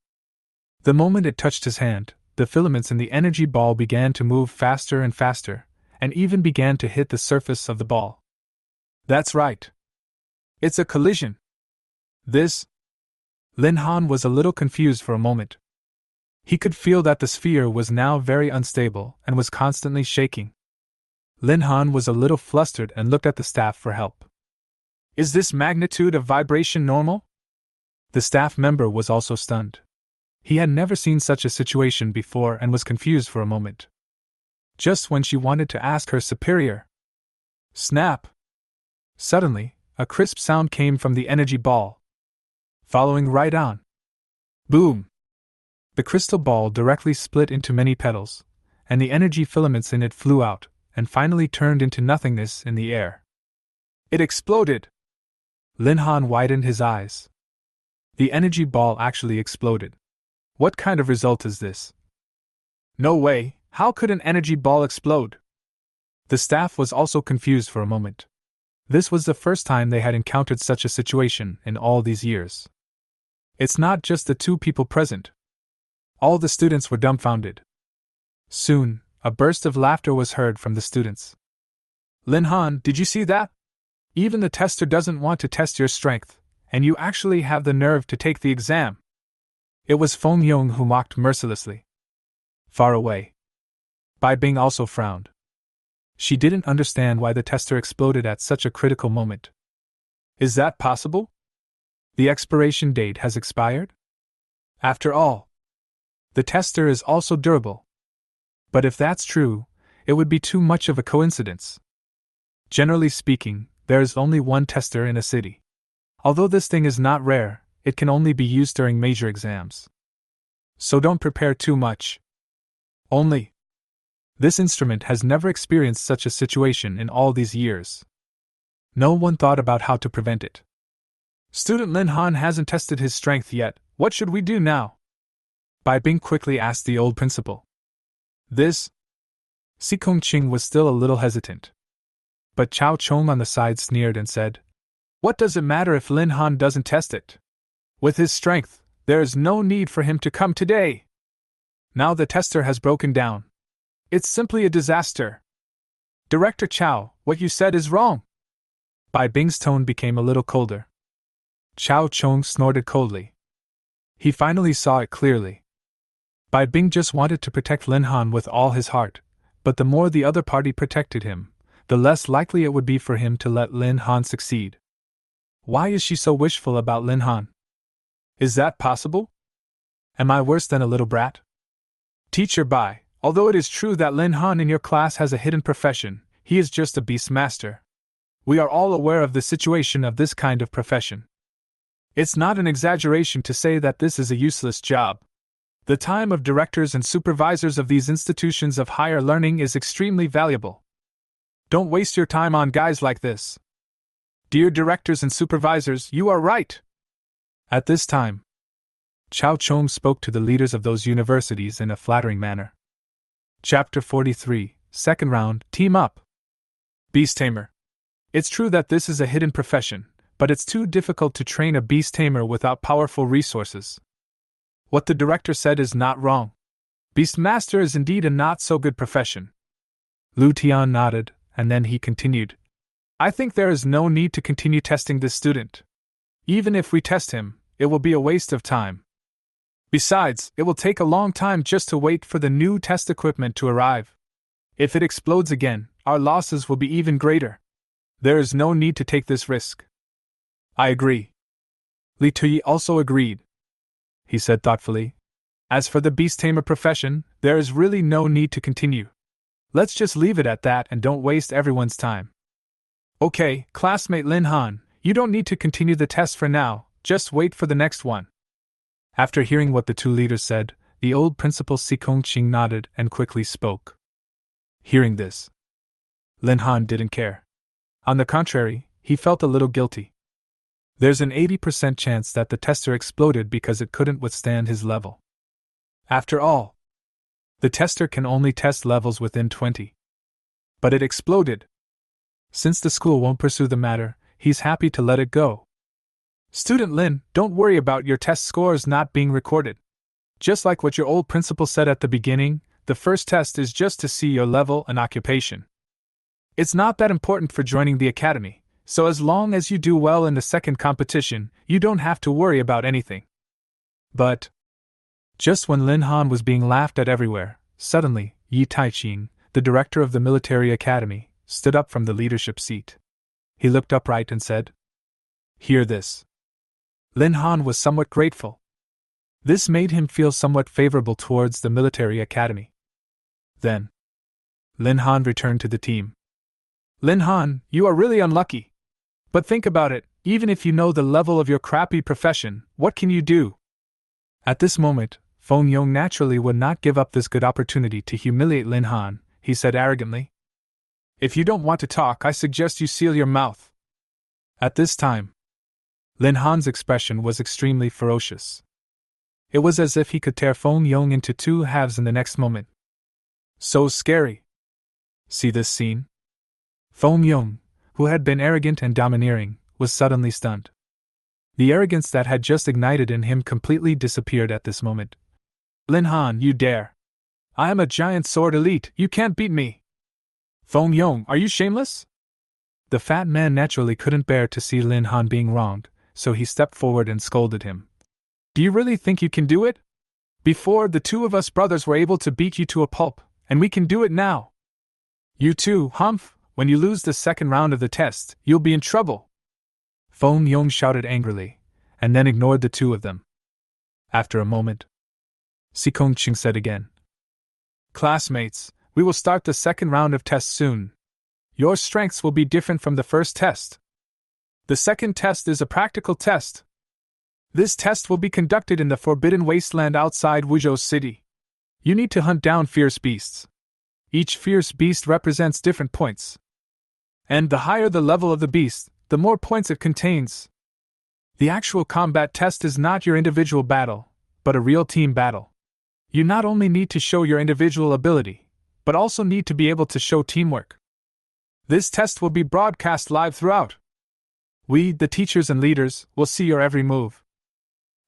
Speaker 1: The moment it touched his hand, the filaments in the energy ball began to move faster and faster, and even began to hit the surface of the ball. That's right. It's a collision. This. Lin Han was a little confused for a moment. He could feel that the sphere was now very unstable and was constantly shaking. Lin Han was a little flustered and looked at the staff for help. Is this magnitude of vibration normal? The staff member was also stunned. He had never seen such a situation before and was confused for a moment. Just when she wanted to ask her superior. Snap! Suddenly, a crisp sound came from the energy ball. Following right on. Boom! The crystal ball directly split into many petals, and the energy filaments in it flew out, and finally turned into nothingness in the air. It exploded! Lin Han widened his eyes. The energy ball actually exploded. What kind of result is this? No way, how could an energy ball explode? The staff was also confused for a moment. This was the first time they had encountered such a situation in all these years. It's not just the two people present. All the students were dumbfounded. Soon, a burst of laughter was heard from the students. Lin Han, did you see that? Even the tester doesn't want to test your strength, and you actually have the nerve to take the exam. It was Feng Yong who mocked mercilessly. Far away, Bai Bing also frowned. She didn't understand why the tester exploded at such a critical moment. Is that possible? The expiration date has expired? After all, the tester is also durable. But if that's true, it would be too much of a coincidence. Generally speaking, there is only one tester in a city. Although this thing is not rare, it can only be used during major exams. So don't prepare too much. Only, this instrument has never experienced such a situation in all these years. No one thought about how to prevent it. Student Lin Han hasn't tested his strength yet, what should we do now? Bai Bing quickly asked the old principal. This? Si Kongqing was still a little hesitant. But Chao Chong on the side sneered and said, What does it matter if Lin Han doesn't test it? With his strength, there is no need for him to come today. Now the tester has broken down. It's simply a disaster. Director Chao, what you said is wrong. Bai Bing's tone became a little colder. Chao Chong snorted coldly. He finally saw it clearly. Bai Bing just wanted to protect Lin Han with all his heart, but the more the other party protected him, the less likely it would be for him to let Lin Han succeed. Why is she so wishful about Lin Han? Is that possible? Am I worse than a little brat? Teacher Bai, although it is true that Lin Han in your class has a hidden profession, he is just a beast master. We are all aware of the situation of this kind of profession. It's not an exaggeration to say that this is a useless job. The time of directors and supervisors of these institutions of higher learning is extremely valuable. Don't waste your time on guys like this. Dear directors and supervisors, you are right. At this time, Chao Chong spoke to the leaders of those universities in a flattering manner. Chapter 43, Second Round, Team Up. Beast Tamer. It's true that this is a hidden profession, but it's too difficult to train a beast tamer without powerful resources. What the director said is not wrong. Beastmaster is indeed a not-so-good profession. Lu Tian nodded, and then he continued. I think there is no need to continue testing this student. Even if we test him, it will be a waste of time. Besides, it will take a long time just to wait for the new test equipment to arrive. If it explodes again, our losses will be even greater. There is no need to take this risk. I agree. Li Tuyi also agreed. He said thoughtfully. As for the beast tamer profession, there is really no need to continue. Let's just leave it at that and don't waste everyone's time. Okay, classmate Lin Han, you don't need to continue the test for now, just wait for the next one. After hearing what the two leaders said, the old principal Si Kongqing nodded and quickly spoke. Hearing this, Lin Han didn't care. On the contrary, he felt a little guilty. There's an 80% chance that the tester exploded because it couldn't withstand his level. After all, the tester can only test levels within 20. But it exploded. Since the school won't pursue the matter, he's happy to let it go. Student Lin, don't worry about your test scores not being recorded. Just like what your old principal said at the beginning, the first test is just to see your level and occupation. It's not that important for joining the academy, so as long as you do well in the second competition, you don't have to worry about anything. But just when Lin Han was being laughed at everywhere, suddenly, Yi Taiqing, the director of the military academy, stood up from the leadership seat. He looked upright and said, Hear this. Lin Han was somewhat grateful. This made him feel somewhat favorable towards the military academy. Then, Lin Han returned to the team. Lin Han, you are really unlucky. But think about it, even if you know the level of your crappy profession, what can you do? At this moment, Feng Yong naturally would not give up this good opportunity to humiliate Lin Han. He said arrogantly. If you don't want to talk, I suggest you seal your mouth. At this time, Lin Han's expression was extremely ferocious. It was as if he could tear Feng Yong into two halves in the next moment. So scary. See this scene? Feng Yong, who had been arrogant and domineering, was suddenly stunned. The arrogance that had just ignited in him completely disappeared at this moment. Lin Han, you dare! I am a giant sword elite, you can't beat me! Feng Yong, are you shameless? The fat man naturally couldn't bear to see Lin Han being wronged, so he stepped forward and scolded him. Do you really think you can do it? Before, the two of us brothers were able to beat you to a pulp, and we can do it now. You too, Humph, when you lose the second round of the test, you'll be in trouble. Feng Yong shouted angrily, and then ignored the two of them. After a moment, Si Kongqing said again. Classmates, we will start the second round of tests soon. Your strengths will be different from the first test. The second test is a practical test. This test will be conducted in the forbidden wasteland outside Wuzhou City. You need to hunt down fierce beasts. Each fierce beast represents different points. And the higher the level of the beast, the more points it contains. The actual combat test is not your individual battle, but a real team battle. You not only need to show your individual ability, but also need to be able to show teamwork. This test will be broadcast live throughout. We, the teachers and leaders, will see your every move.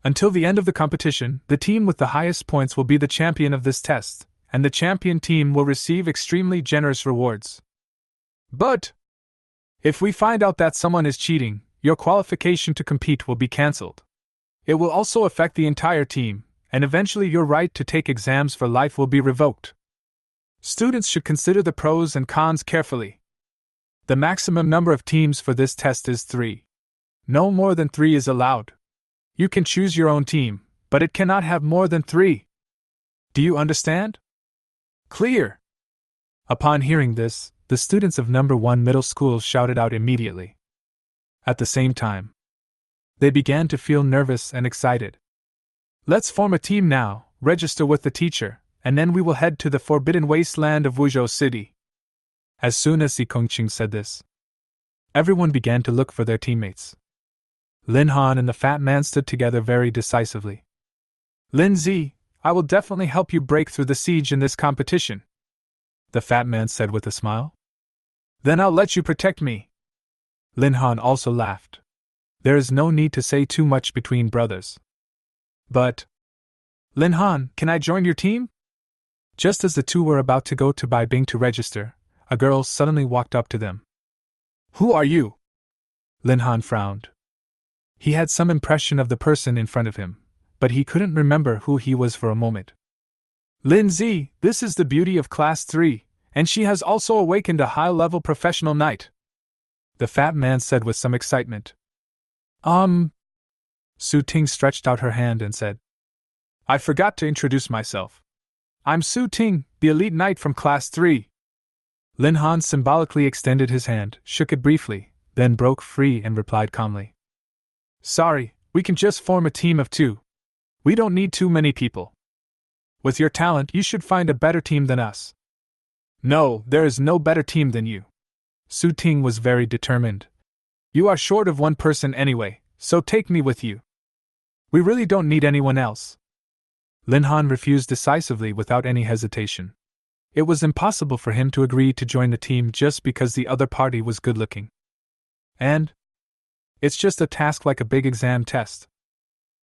Speaker 1: Until the end of the competition, the team with the highest points will be the champion of this test, and the champion team will receive extremely generous rewards. But if we find out that someone is cheating, your qualification to compete will be cancelled. It will also affect the entire team, and eventually your right to take exams for life will be revoked. Students should consider the pros and cons carefully. The maximum number of teams for this test is 3. No more than 3 is allowed. You can choose your own team, but it cannot have more than 3. Do you understand? Clear. Upon hearing this, the students of number 1 middle school shouted out immediately. At the same time, they began to feel nervous and excited. Let's form a team now, register with the teacher, and then we will head to the forbidden wasteland of Wuzhou City. As soon as Si Kongqing said this, everyone began to look for their teammates. Lin Han and the fat man stood together very decisively. Lin Zi, I will definitely help you break through the siege in this competition, the fat man said with a smile. Then I'll let you protect me. Lin Han also laughed. There is no need to say too much between brothers. But, Lin Han, can I join your team? Just as the two were about to go to Bai Bing to register, a girl suddenly walked up to them. Who are you? Lin Han frowned. He had some impression of the person in front of him, but he couldn't remember who he was for a moment. Lin Zi, this is the beauty of Class 3, and she has also awakened a high-level professional knight, the fat man said with some excitement. Su Ting stretched out her hand and said, I forgot to introduce myself. I'm Su Ting, the elite knight from Class 3. Lin Han symbolically extended his hand, shook it briefly, then broke free and replied calmly. Sorry, we can just form a team of 2. We don't need too many people. With your talent, you should find a better team than us. No, there is no better team than you. Su Ting was very determined. You are short of one person anyway, so take me with you. We really don't need anyone else. Lin Han refused decisively without any hesitation. It was impossible for him to agree to join the team just because the other party was good-looking. And it's just a task like a big exam test.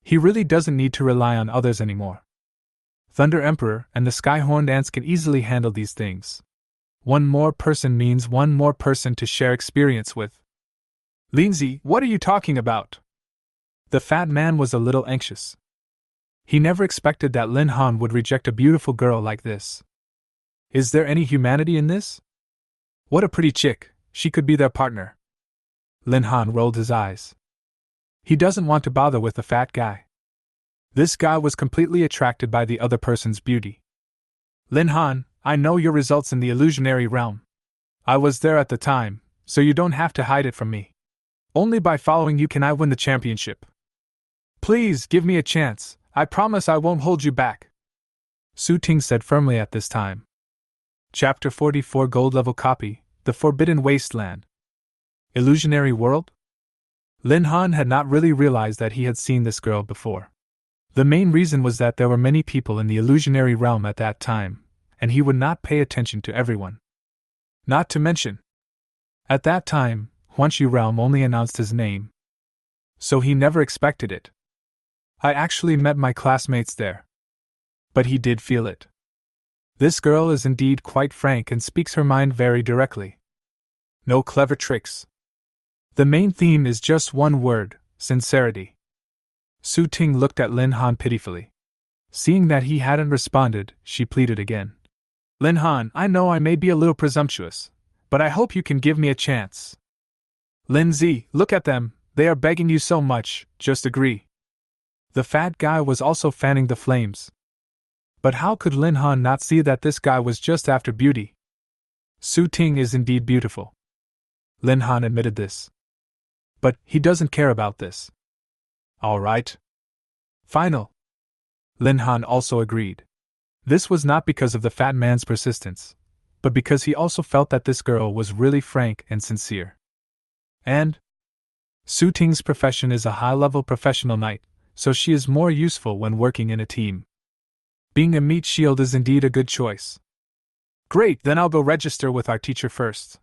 Speaker 1: He really doesn't need to rely on others anymore. Thunder Emperor and the Sky-Horned Ants can easily handle these things. One more person means one more person to share experience with. Lindsay, what are you talking about? The fat man was a little anxious. He never expected that Lin Han would reject a beautiful girl like this. Is there any humanity in this? What a pretty chick, she could be their partner. Lin Han rolled his eyes. He doesn't want to bother with the fat guy. This guy was completely attracted by the other person's beauty. Lin Han, I know your results in the illusionary realm. I was there at the time, so you don't have to hide it from me. Only by following you can I win the championship. Please give me a chance, I promise I won't hold you back. Su Ting said firmly at this time. Chapter 44 Gold Level Copy, The Forbidden Wasteland. Illusionary World? Lin Han had not really realized that he had seen this girl before. The main reason was that there were many people in the illusionary realm at that time, and he would not pay attention to everyone. Not to mention, at that time, Huanshu Realm only announced his name. So he never expected it. I actually met my classmates there. But he did feel it. This girl is indeed quite frank and speaks her mind very directly. No clever tricks. The main theme is just one word: sincerity. Su Ting looked at Lin Han pitifully. Seeing that he hadn't responded, she pleaded again. Lin Han, I know I may be a little presumptuous, but I hope you can give me a chance. Lin Zi, look at them, they are begging you so much, just agree. The fat guy was also fanning the flames. But how could Lin Han not see that this guy was just after beauty? Su Ting is indeed beautiful. Lin Han admitted this. But he doesn't care about this. All right. Final. Lin Han also agreed. This was not because of the fat man's persistence, but because he also felt that this girl was really frank and sincere. And Su Ting's profession is a high-level professional knight, so she is more useful when working in a team. Being a meat shield is indeed a good choice. Great, then I'll go register with our teacher first.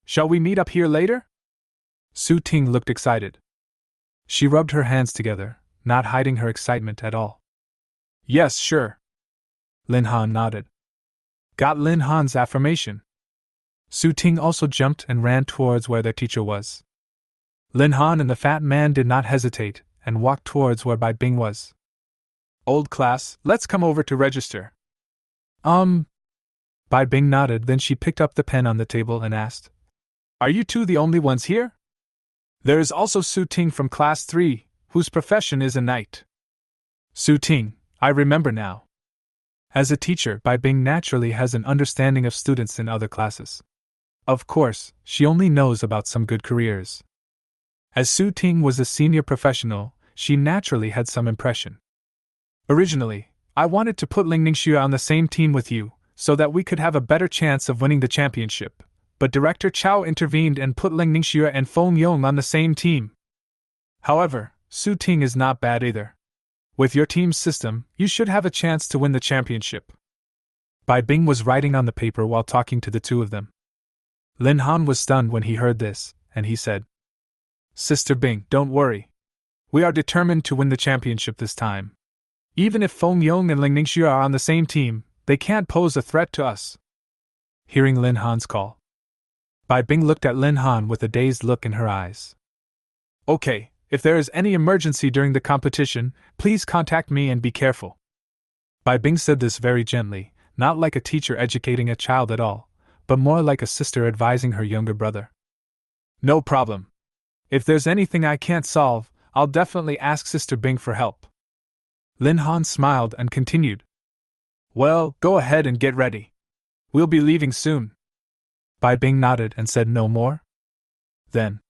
Speaker 1: Shall we meet up here later? Su Ting looked excited. She rubbed her hands together, not hiding her excitement at all. Yes, sure. Lin Han nodded. Got Lin Han's affirmation. Su Ting also jumped and ran towards where their teacher was. Lin Han and the fat man did not hesitate and walked towards where Bai Bing was. Old class, let's come over to register. Bai Bing nodded, then she picked up the pen on the table and asked, Are you two the only ones here? There is also Su Ting from class 3, whose profession is a knight. Su Ting, I remember now. As a teacher, Bai Bing naturally has an understanding of students in other classes. Of course, she only knows about some good careers. As Su Ting was a senior professional, she naturally had some impression. Originally, I wanted to put Ling Ningxue on the same team with you, so that we could have a better chance of winning the championship, but Director Chao intervened and put Ling Ningxue and Feng Yong on the same team. However, Su Ting is not bad either. With your team's system, you should have a chance to win the championship. Bai Bing was writing on the paper while talking to the two of them. Lin Han was stunned when he heard this, and he said, Sister Bing, don't worry. We are determined to win the championship this time. Even if Feng Yong and Ling Ningxue are on the same team, they can't pose a threat to us. Hearing Lin Han's call, Bai Bing looked at Lin Han with a dazed look in her eyes. Okay, if there is any emergency during the competition, please contact me and be careful. Bai Bing said this very gently, not like a teacher educating a child at all, but more like a sister advising her younger brother. No problem. If there's anything I can't solve, I'll definitely ask Sister Bing for help. Lin Han smiled and continued. Well, go ahead and get ready. We'll be leaving soon. Bai Bing nodded and said no more. Then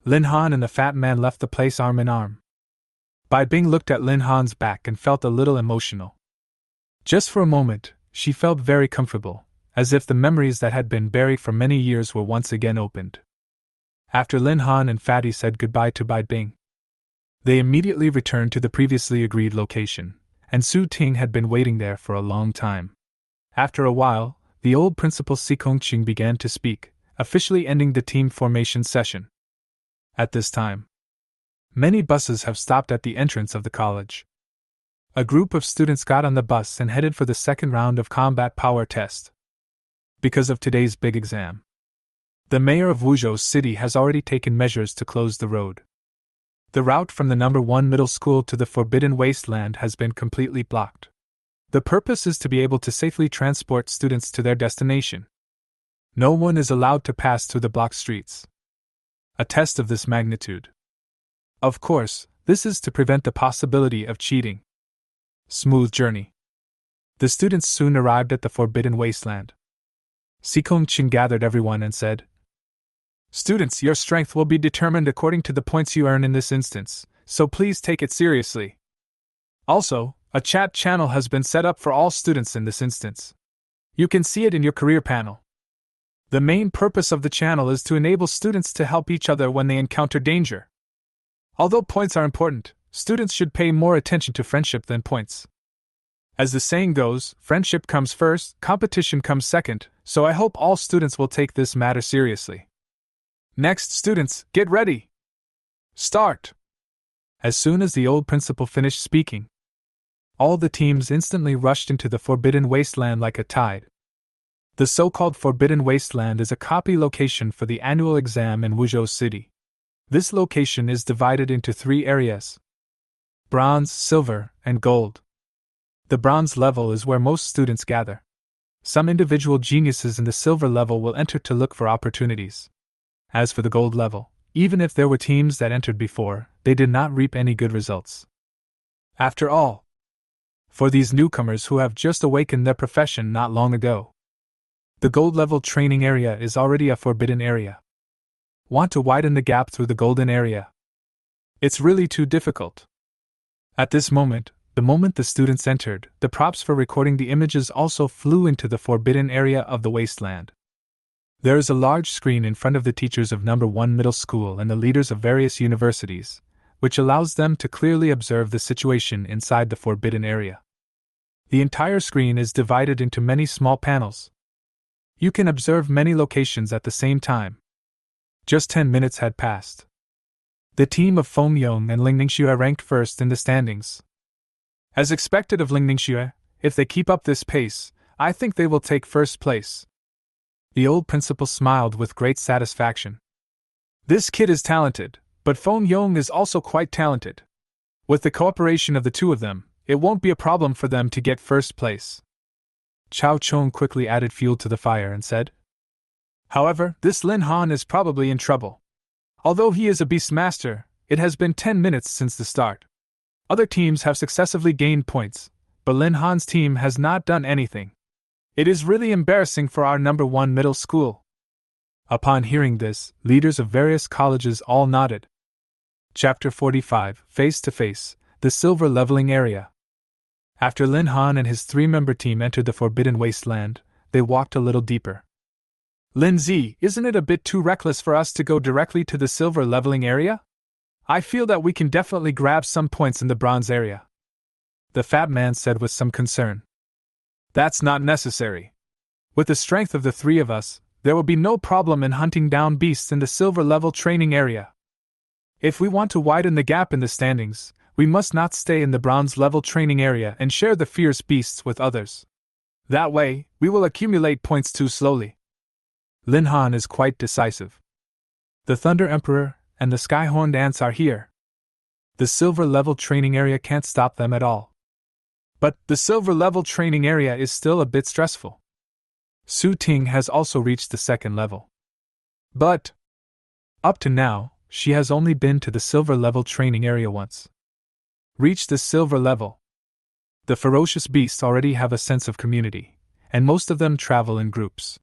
Speaker 1: Lin Han and the fat man left the place arm in arm. Bai Bing looked at Lin Han's back and felt a little emotional. Just for a moment, she felt very comfortable, as if the memories that had been buried for many years were once again opened. After Lin Han and Fatty said goodbye to Bai Bing, they immediately returned to the previously agreed location, and Su Ting had been waiting there for a long time. After a while, the old principal Si Kongqing began to speak, officially ending the team formation session. At this time, many buses have stopped at the entrance of the college. A group of students got on the bus and headed for the second round of combat power test. Because of today's big exam, the mayor of Wuzhou City has already taken measures to close the road. The route from the number 1 middle school to the Forbidden Wasteland has been completely blocked. The purpose is to be able to safely transport students to their destination. No one is allowed to pass through the blocked streets. A test of this magnitude. Of course, this is to prevent the possibility of cheating. Smooth journey. The students soon arrived at the Forbidden Wasteland. Si Kongqing gathered everyone and said, Students, your strength will be determined according to the points you earn in this instance, so please take it seriously. Also, a chat channel has been set up for all students in this instance. You can see it in your career panel. The main purpose of the channel is to enable students to help each other when they encounter danger. Although points are important, students should pay more attention to friendship than points. As the saying goes, friendship comes first, competition comes second, so I hope all students will take this matter seriously. Next, students, get ready! Start! As soon as the old principal finished speaking, all the teams instantly rushed into the Forbidden Wasteland like a tide. The so-called Forbidden Wasteland is a copy location for the annual exam in Wuzhou City. This location is divided into 3 areas: bronze, silver, and gold. The bronze level is where most students gather. Some individual geniuses in the silver level will enter to look for opportunities. As for the gold level, even if there were teams that entered before, they did not reap any good results. After all, for these newcomers who have just awakened their profession not long ago, the gold level training area is already a forbidden area. Want to widen the gap through the golden area? It's really too difficult. At this moment, the moment the students entered, the props for recording the images also flew into the forbidden area of the wasteland. There is a large screen in front of the teachers of number 1 middle school and the leaders of various universities, which allows them to clearly observe the situation inside the forbidden area. The entire screen is divided into many small panels. You can observe many locations at the same time. Just 10 minutes had passed. The team of Feng Yong and Ling Ningxue ranked first in the standings. As expected of Ling Ningxue, if they keep up this pace, I think they will take first place. The old principal smiled with great satisfaction. This kid is talented, but Feng Yong is also quite talented. With the cooperation of the two of them, it won't be a problem for them to get first place. Chao Chong quickly added fuel to the fire and said, "However, this Lin Han is probably in trouble. Although he is a beastmaster, it has been 10 minutes since the start. Other teams have successively gained points, but Lin Han's team has not done anything. It is really embarrassing for our number 1 middle school." Upon hearing this, leaders of various colleges all nodded. Chapter 45, Face to Face, the Silver Leveling Area. After Lin Han and his 3-member team entered the Forbidden Wasteland, they walked a little deeper. "Lin Zi, isn't it a bit too reckless for us to go directly to the silver leveling area? I feel that we can definitely grab some points in the bronze area," the fat man said with some concern. "That's not necessary. With the strength of the 3 of us, there will be no problem in hunting down beasts in the silver level training area. If we want to widen the gap in the standings, we must not stay in the bronze level training area and share the fierce beasts with others. That way, we will accumulate points too slowly." Lin Han is quite decisive. The Thunder Emperor and the Sky-Horned Ants are here. The silver level training area can't stop them at all. But the silver level training area is still a bit stressful. Su Ting has also reached the 2nd level. But up to now, she has only been to the silver level training area once. Reach the silver level. The ferocious beasts already have a sense of community, and most of them travel in groups.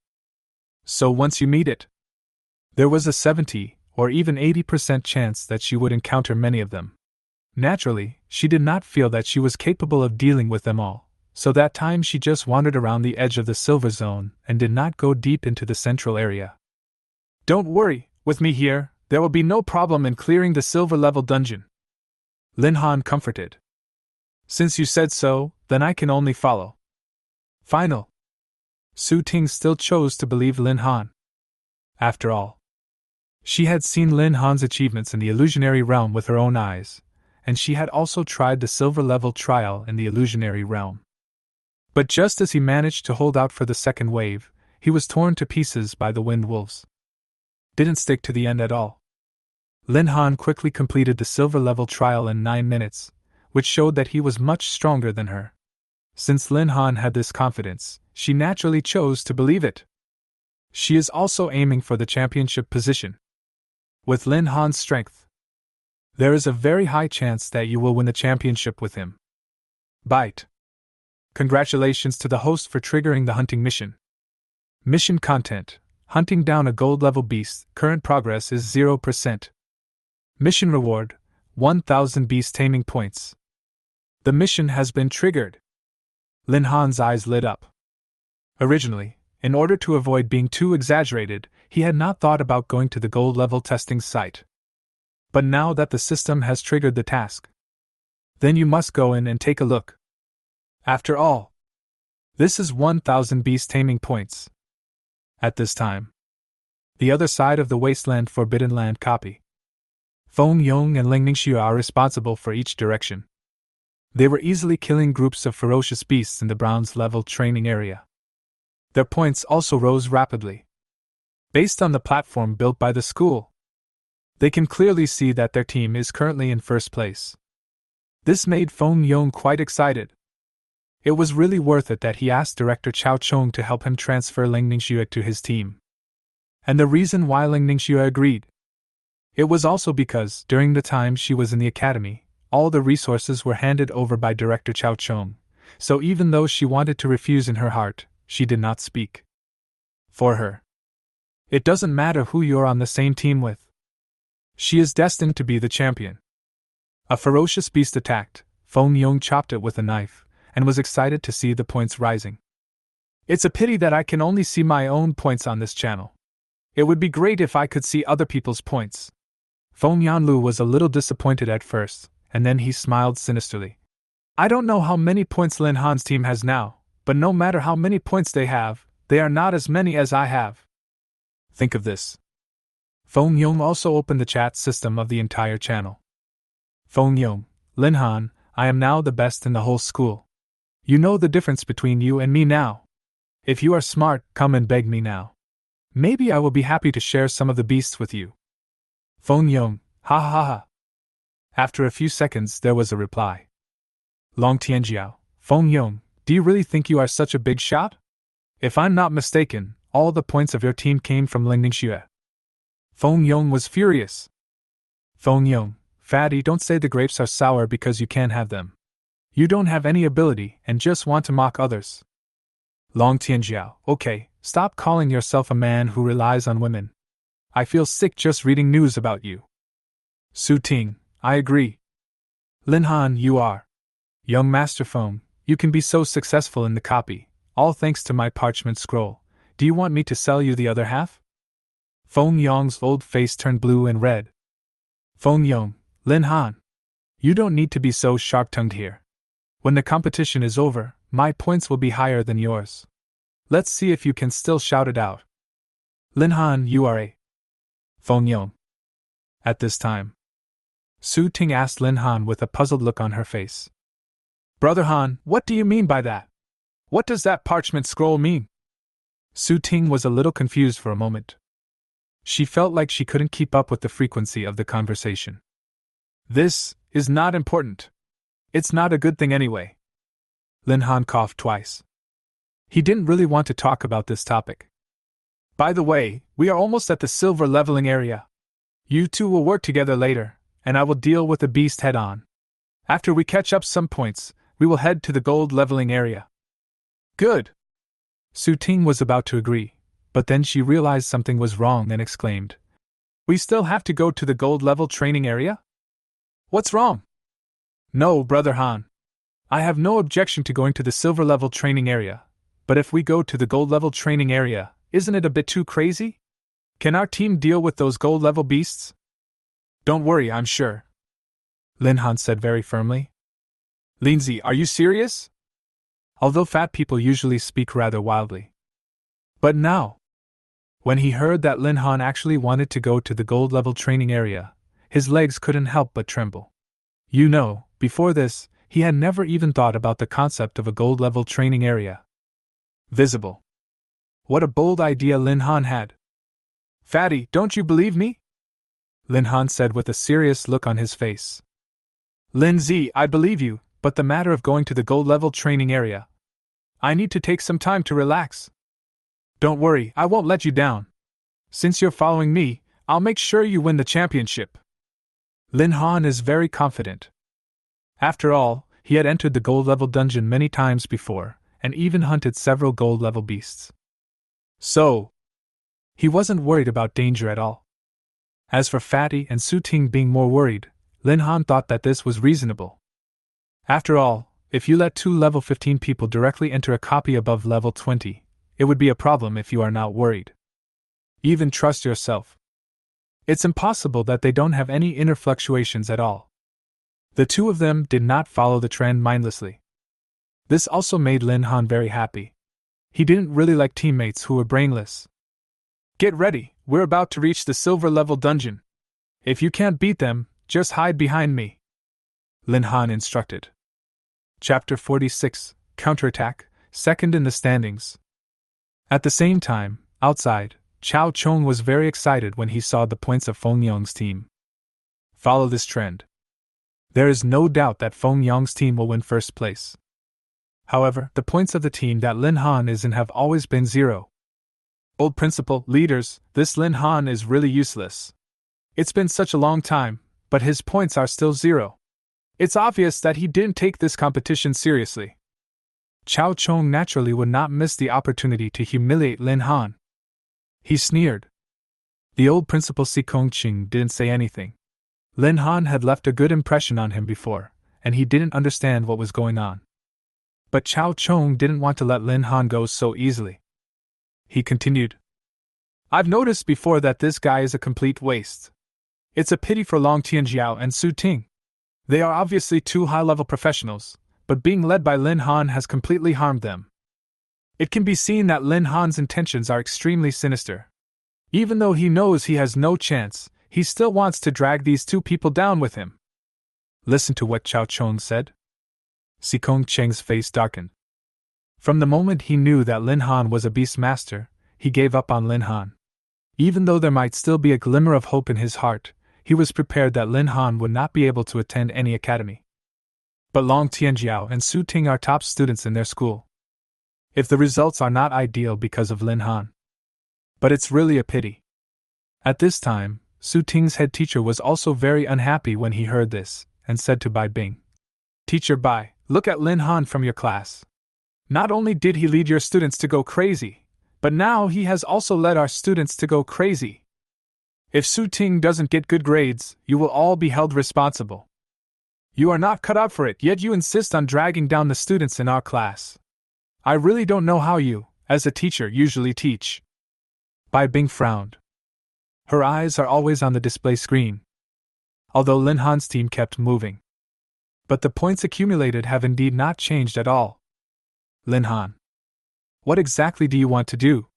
Speaker 1: So once you meet it, there was a 70 or even 80% chance that she would encounter many of them. Naturally, she did not feel that she was capable of dealing with them all, so that time she just wandered around the edge of the silver zone and did not go deep into the central area. "Don't worry, with me here, there will be no problem in clearing the silver level dungeon," Lin Han comforted. "Since you said so, then I can only follow." Final. Su Ting still chose to believe Lin Han. After all, she had seen Lin Han's achievements in the illusionary realm with her own eyes, and she had also tried the silver level trial in the illusionary realm. But just as he managed to hold out for the 2nd wave, he was torn to pieces by the wind wolves. Didn't stick to the end at all. Lin Han quickly completed the silver level trial in 9 minutes, which showed that he was much stronger than her. Since Lin Han had this confidence, she naturally chose to believe it. She is also aiming for the championship position. With Lin Han's strength, there is a very high chance that you will win the championship with him. Bite. Congratulations to the host for triggering the hunting mission. Mission content: hunting down a gold level beast, current progress is 0%. Mission reward: 1000 beast taming points. The mission has been triggered. Lin Han's eyes lit up. Originally, in order to avoid being too exaggerated, he had not thought about going to the gold level testing site. But now that the system has triggered the task, then you must go in and take a look. After all, this is 1000 beast taming points. At this time, the other side of the wasteland Forbidden Land copy. Feng Yong and Ling Ningxue are responsible for each direction. They were easily killing groups of ferocious beasts in the bronze level training area. Their points also rose rapidly. Based on the platform built by the school, they can clearly see that their team is currently in first place. This made Feng Yong quite excited. It was really worth it that he asked Director Chao Chong to help him transfer Ling Ningxue to his team. And the reason why Ling Ningxue agreed? It was also because, during the time she was in the academy, all the resources were handed over by Director Chao Chong, so even though she wanted to refuse in her heart, she did not speak. For her, it doesn't matter who you're on the same team with. She is destined to be the champion. A ferocious beast attacked. Feng Yong chopped it with a knife, and was excited to see the points rising. It's a pity that I can only see my own points on this channel. It would be great if I could see other people's points. Feng Yanlu was a little disappointed at first, and then he smiled sinisterly. I don't know how many points Lin Han's team has now, but no matter how many points they have, they are not as many as I have. Think of this. Feng Yong also opened the chat system of the entire channel. Feng Yong, Lin Han, I am now the best in the whole school. You know the difference between you and me now. If you are smart, come and beg me now. Maybe I will be happy to share some of the beasts with you. Feng Yong, ha ha ha. After a few seconds there was a reply. Long Tianjiao, Feng Yong, do you really think you are such a big shot? If I'm not mistaken, all the points of your team came from Ling Ningxue. Feng Yong was furious. Feng Yong, Fatty, don't say the grapes are sour because you can't have them. You don't have any ability and just want to mock others. Long Tianjiao, okay, stop calling yourself a man who relies on women. I feel sick just reading news about you. Su Ting, I agree. Lin Han, you are. Young Master Feng, you can be so successful in the copy, all thanks to my parchment scroll. Do you want me to sell you the other half? Feng Yong's old face turned blue and red. Feng Yong, Lin Han, you don't need to be so sharp-tongued here. When the competition is over, my points will be higher than yours. Let's see if you can still shout it out. Lin Han, you are a... Feng Yong. At this time, Su Ting asked Lin Han with a puzzled look on her face. Brother Han, what do you mean by that? What does that parchment scroll mean? Su Ting was a little confused for a moment. She felt like she couldn't keep up with the frequency of the conversation. This is not important. It's not a good thing anyway. Lin Han coughed twice. He didn't really want to talk about this topic. By the way, we are almost at the silver leveling area. You two will work together later, and I will deal with the beast head on. After we catch up some points, we will head to the gold leveling area. Good. Su Ting was about to agree, but then she realized something was wrong and exclaimed. We still have to go to the gold level training area? What's wrong? No, Brother Han. I have no objection to going to the silver level training area, but if we go to the gold level training area, isn't it a bit too crazy? Can our team deal with those gold level beasts? Don't worry, I'm sure. Lin Han said very firmly. Lindsay, are you serious? Although fat people usually speak rather wildly. But now, when he heard that Lin Han actually wanted to go to the gold level training area, his legs couldn't help but tremble. You know, before this, he had never even thought about the concept of a gold level training area. Visible. What a bold idea Lin Han had. Fatty, don't you believe me? Lin Han said with a serious look on his face. Lin Z, I believe you, but the matter of going to the gold level training area. I need to take some time to relax. Don't worry, I won't let you down. Since you're following me, I'll make sure you win the championship. Lin Han is very confident. After all, he had entered the gold level dungeon many times before, and even hunted several gold level beasts. So, he wasn't worried about danger at all. As for Fatty and Su Ting being more worried, Lin Han thought that this was reasonable. After all, if you let two level 15 people directly enter a copy above level 20, it would be a problem if you are not worried. Even trust yourself. It's impossible that they don't have any inner fluctuations at all. The two of them did not follow the trend mindlessly. This also made Lin Han very happy. He didn't really like teammates who were brainless. Get ready, we're about to reach the silver level dungeon. If you can't beat them, just hide behind me. Lin Han instructed. Chapter 46, Counterattack, second in the standings. At the same time, outside, Chao Chong was very excited when he saw the points of Feng Yong's team. Follow this trend. There is no doubt that Feng Yong's team will win first place. However, the points of the team that Lin Han is in have always been 0. Old principal, leaders, this Lin Han is really useless. It's been such a long time, but his points are still 0. It's obvious that he didn't take this competition seriously. Chao Chong naturally would not miss the opportunity to humiliate Lin Han. He sneered. The old principal Si Kongqing didn't say anything. Lin Han had left a good impression on him before, and he didn't understand what was going on. But Chao Chong didn't want to let Lin Han go so easily. He continued. I've noticed before that this guy is a complete waste. It's a pity for Long Tianjiao and Su Ting. They are obviously 2 high-level professionals, but being led by Lin Han has completely harmed them. It can be seen that Lin Han's intentions are extremely sinister. Even though he knows he has no chance, he still wants to drag these 2 people down with him. Listen to what Chao Chong said. Si Kongqing's face darkened. From the moment he knew that Lin Han was a beast master, he gave up on Lin Han. Even though there might still be a glimmer of hope in his heart, he was prepared that Lin Han would not be able to attend any academy. But Long Tianjiao and Su Ting are top students in their school. If the results are not ideal because of Lin Han. But it's really a pity. At this time, Su Ting's head teacher was also very unhappy when he heard this, and said to Bai Bing, Teacher Bai, look at Lin Han from your class. Not only did he lead your students to go crazy, but now he has also led our students to go crazy. If Su Ting doesn't get good grades, you will all be held responsible. You are not cut out for it, yet you insist on dragging down the students in our class. I really don't know how you, as a teacher, usually teach. Bai Bing frowned. Her eyes are always on the display screen. Although Lin Han's team kept moving. But the points accumulated have indeed not changed at all. Lin Han. What exactly do you want to do?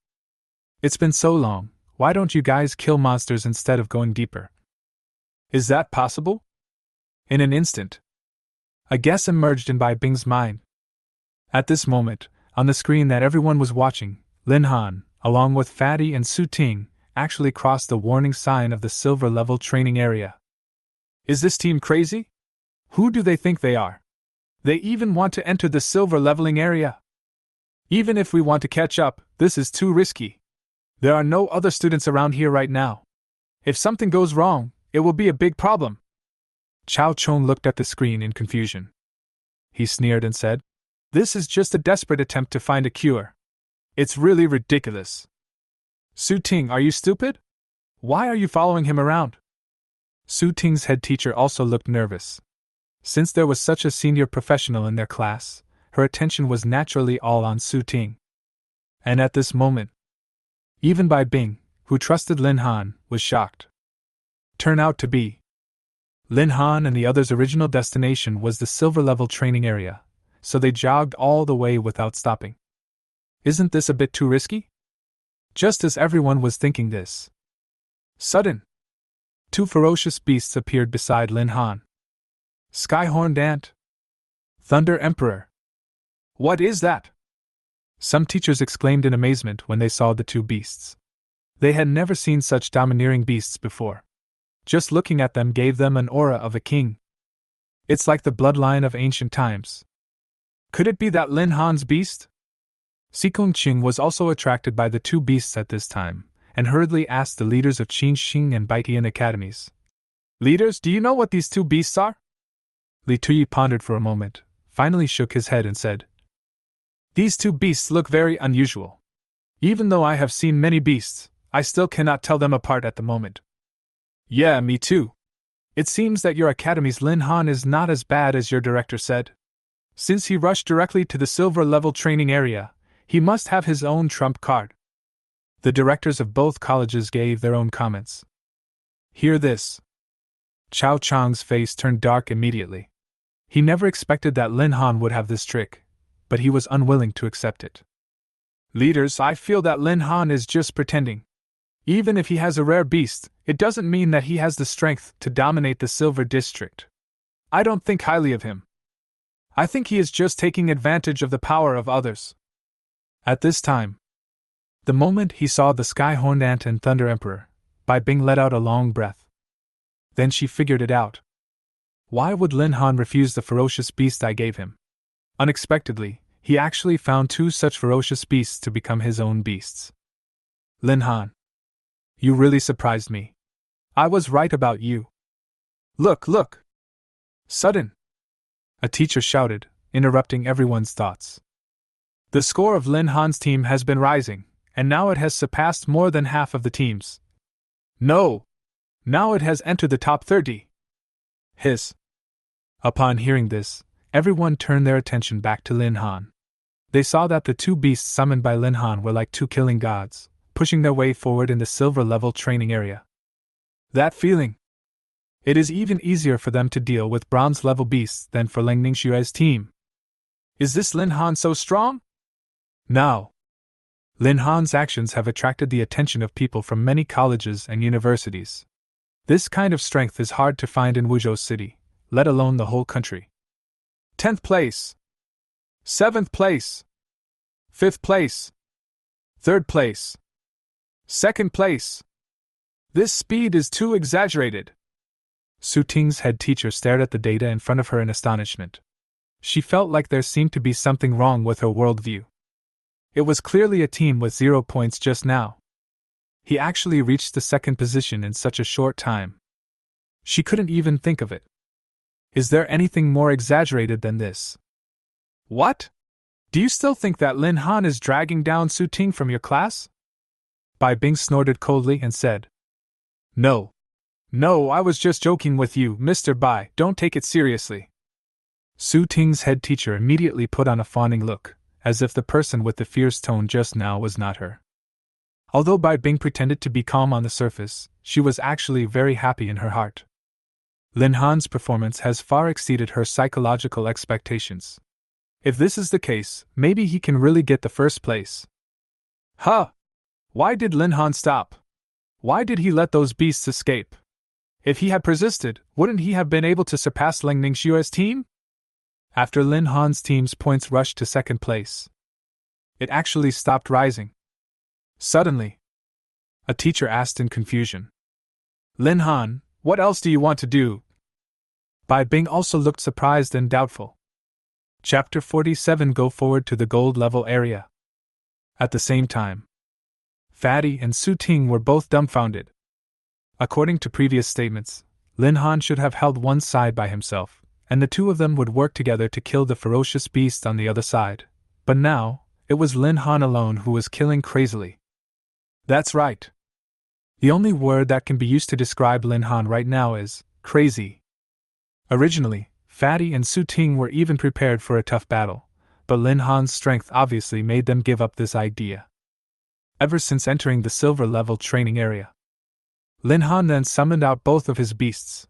Speaker 1: It's been so long, why don't you guys kill monsters instead of going deeper? Is that possible? In an instant, a guess emerged in Bai Bing's mind. At this moment, on the screen that everyone was watching, Lin Han, along with Fatty and Su Ting, actually crossed the warning sign of the silver level training area. Is this team crazy? Who do they think they are? They even want to enter the silver leveling area. Even if we want to catch up, this is too risky. There are no other students around here right now. If something goes wrong, it will be a big problem. Chao Chong looked at the screen in confusion. He sneered and said, This is just a desperate attempt to find a cure. It's really ridiculous. Su Ting, are you stupid? Why are you following him around? Su Ting's head teacher also looked nervous. Since there was such a senior professional in their class, her attention was naturally all on Su Ting. And at this moment, even Bai Bing, who trusted Lin Han, was shocked. Turned out to be Lin Han and the others' original destination was the silver level training area, so they jogged all the way without stopping. Isn't this a bit too risky? Just as everyone was thinking this, sudden, 2 ferocious beasts appeared beside Lin Han. Skyhorned Ant. Thunder Emperor. What is that? Some teachers exclaimed in amazement when they saw the 2 beasts. They had never seen such domineering beasts before. Just looking at them gave them an aura of a king. It's like the bloodline of ancient times. Could it be that Lin Han's beast? Si Kongqing was also attracted by the 2 beasts at this time, and hurriedly asked the leaders of Qingxing and Baitian academies. Leaders, do you know what these 2 beasts are? Li Tuyi pondered for a moment, finally shook his head and said, These 2 beasts look very unusual. Even though I have seen many beasts, I still cannot tell them apart at the moment. Yeah, me too. It seems that your academy's Lin Han is not as bad as your director said. Since he rushed directly to the silver level training area, he must have his own trump card. The directors of both colleges gave their own comments. Hear this. Chao Chang's face turned dark immediately. He never expected that Lin Han would have this trick, but he was unwilling to accept it. Leaders, I feel that Lin Han is just pretending. Even if he has a rare beast, it doesn't mean that he has the strength to dominate the Silver District. I don't think highly of him. I think he is just taking advantage of the power of others. At this time, The moment he saw the sky-horned ant and thunder emperor, Bai Bing let out a long breath. Then she figured it out. Why would Lin Han refuse the ferocious beast I gave him? Unexpectedly, he actually found 2 such ferocious beasts to become his own beasts. Lin Han, you really surprised me. I was right about you. Look, look! Sudden! A teacher shouted, interrupting everyone's thoughts. The score of Lin Han's team has been rising, and now it has surpassed more than half of the teams. No! Now it has entered the top 30. Hiss. Upon hearing this, everyone turned their attention back to Lin Han. They saw that the 2 beasts summoned by Lin Han were like 2 killing gods, pushing their way forward in the silver-level training area. That feeling! It is even easier for them to deal with bronze-level beasts than for Ling Ningxue's team. Is this Lin Han so strong? Now, Lin Han's actions have attracted the attention of people from many colleges and universities. This kind of strength is hard to find in Wuzhou City, let alone the whole country. 10th place. 7th place. 5th place. 3rd place. 2nd place. This speed is too exaggerated. Su Ting's head teacher stared at the data in front of her in astonishment. She felt like there seemed to be something wrong with her worldview. It was clearly a team with 0 points just now. He actually reached the 2nd position in such a short time. She couldn't even think of it. Is there anything more exaggerated than this? What? Do you still think that Lin Han is dragging down Su Ting from your class? Bai Bing snorted coldly and said, No. No, I was just joking with you, Mr. Bai, don't take it seriously. Su Ting's head teacher immediately put on a fawning look, as if the person with the fierce tone just now was not her. Although Bai Bing pretended to be calm on the surface, she was actually very happy in her heart. Lin Han's performance has far exceeded her psychological expectations. If this is the case, maybe he can really get the 1st place. Huh! Why did Lin Han stop? Why did he let those beasts escape? If he had persisted, wouldn't he have been able to surpass Ling Ningxue's team? After Lin Han's team's points rushed to 2nd place, it actually stopped rising. Suddenly, a teacher asked in confusion, Lin Han, what else do you want to do? Bai Bing also looked surprised and doubtful. Chapter 47. Go forward to the gold level area. At the same time, Fatty and Su Ting were both dumbfounded. According to previous statements, Lin Han should have held one side by himself, and the 2 of them would work together to kill the ferocious beast on the other side. But now, it was Lin Han alone who was killing crazily. That's right. The only word that can be used to describe Lin Han right now is crazy. Originally, Fatty and Su Ting were even prepared for a tough battle, but Lin Han's strength obviously made them give up this idea. Ever since entering the silver-level training area, Lin Han then summoned out both of his beasts.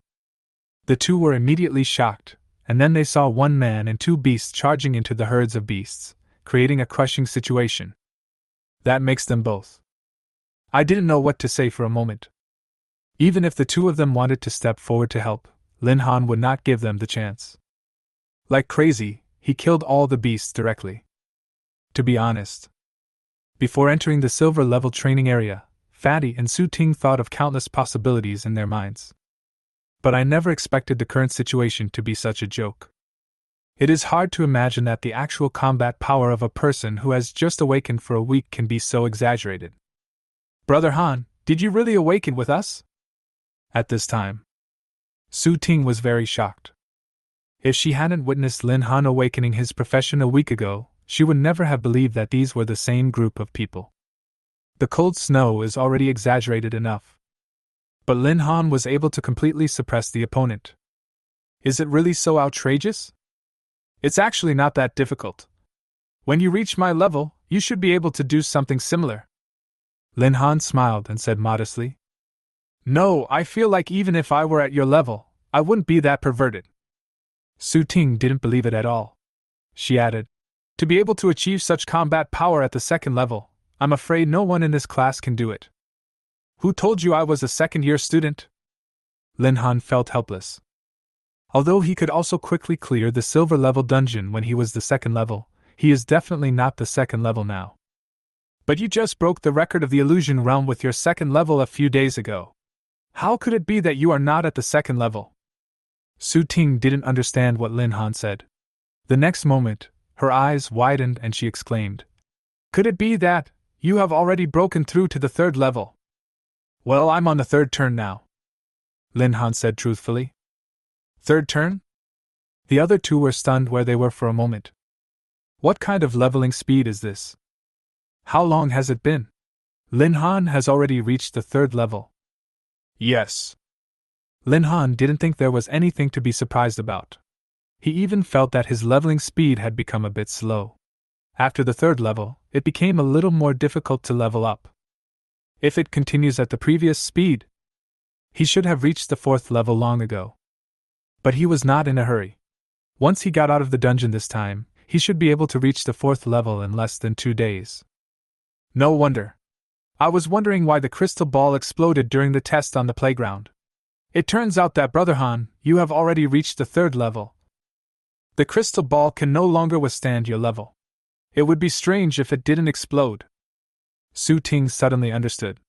Speaker 1: The 2 were immediately shocked, and then they saw 1 man and 2 beasts charging into the herds of beasts, creating a crushing situation. That makes them both. I didn't know what to say for a moment. Even if the 2 of them wanted to step forward to help, Lin Han would not give them the chance. Like crazy, he killed all the beasts directly. To be honest, before entering the silver-level training area, Fatty and Su Ting thought of countless possibilities in their minds. But I never expected the current situation to be such a joke. It is hard to imagine that the actual combat power of a person who has just awakened for a week can be so exaggerated. Brother Han, did you really awaken with us? At this time, Su Ting was very shocked. If she hadn't witnessed Lin Han awakening his profession a week ago, she would never have believed that these were the same group of people. The cold snow is already exaggerated enough. But Lin Han was able to completely suppress the opponent. Is it really so outrageous? It's actually not that difficult. When you reach my level, you should be able to do something similar. Lin Han smiled and said modestly. No, I feel like even if I were at your level, I wouldn't be that perverted. Su Ting didn't believe it at all. She added, to be able to achieve such combat power at the 2nd level, I'm afraid no one in this class can do it. Who told you I was a 2nd-year student? Lin Han felt helpless. Although he could also quickly clear the silver-level dungeon when he was the 2nd level, he is definitely not the 2nd level now. But you just broke the record of the illusion realm with your second level a few days ago. How could it be that you are not at the second level? Su Ting didn't understand what Lin Han said. The next moment, her eyes widened and she exclaimed, "Could it be that you have already broken through to the third level?" "Well, I'm on the third turn now," Lin Han said truthfully. "Third turn?" The other two were stunned where they were for a moment. What kind of leveling speed is this? How long has it been? Lin Han has already reached the third level. Yes. Lin Han didn't think there was anything to be surprised about. He even felt that his leveling speed had become a bit slow. After the third level, it became a little more difficult to level up. If it continues at the previous speed, he should have reached the fourth level long ago. But he was not in a hurry. Once he got out of the dungeon this time, he should be able to reach the fourth level in less than 2 days. No wonder. I was wondering why the crystal ball exploded during the test on the playground. It turns out that, Brother Han, you have already reached the third level. The crystal ball can no longer withstand your level. It would be strange if it didn't explode. Su Ting suddenly understood.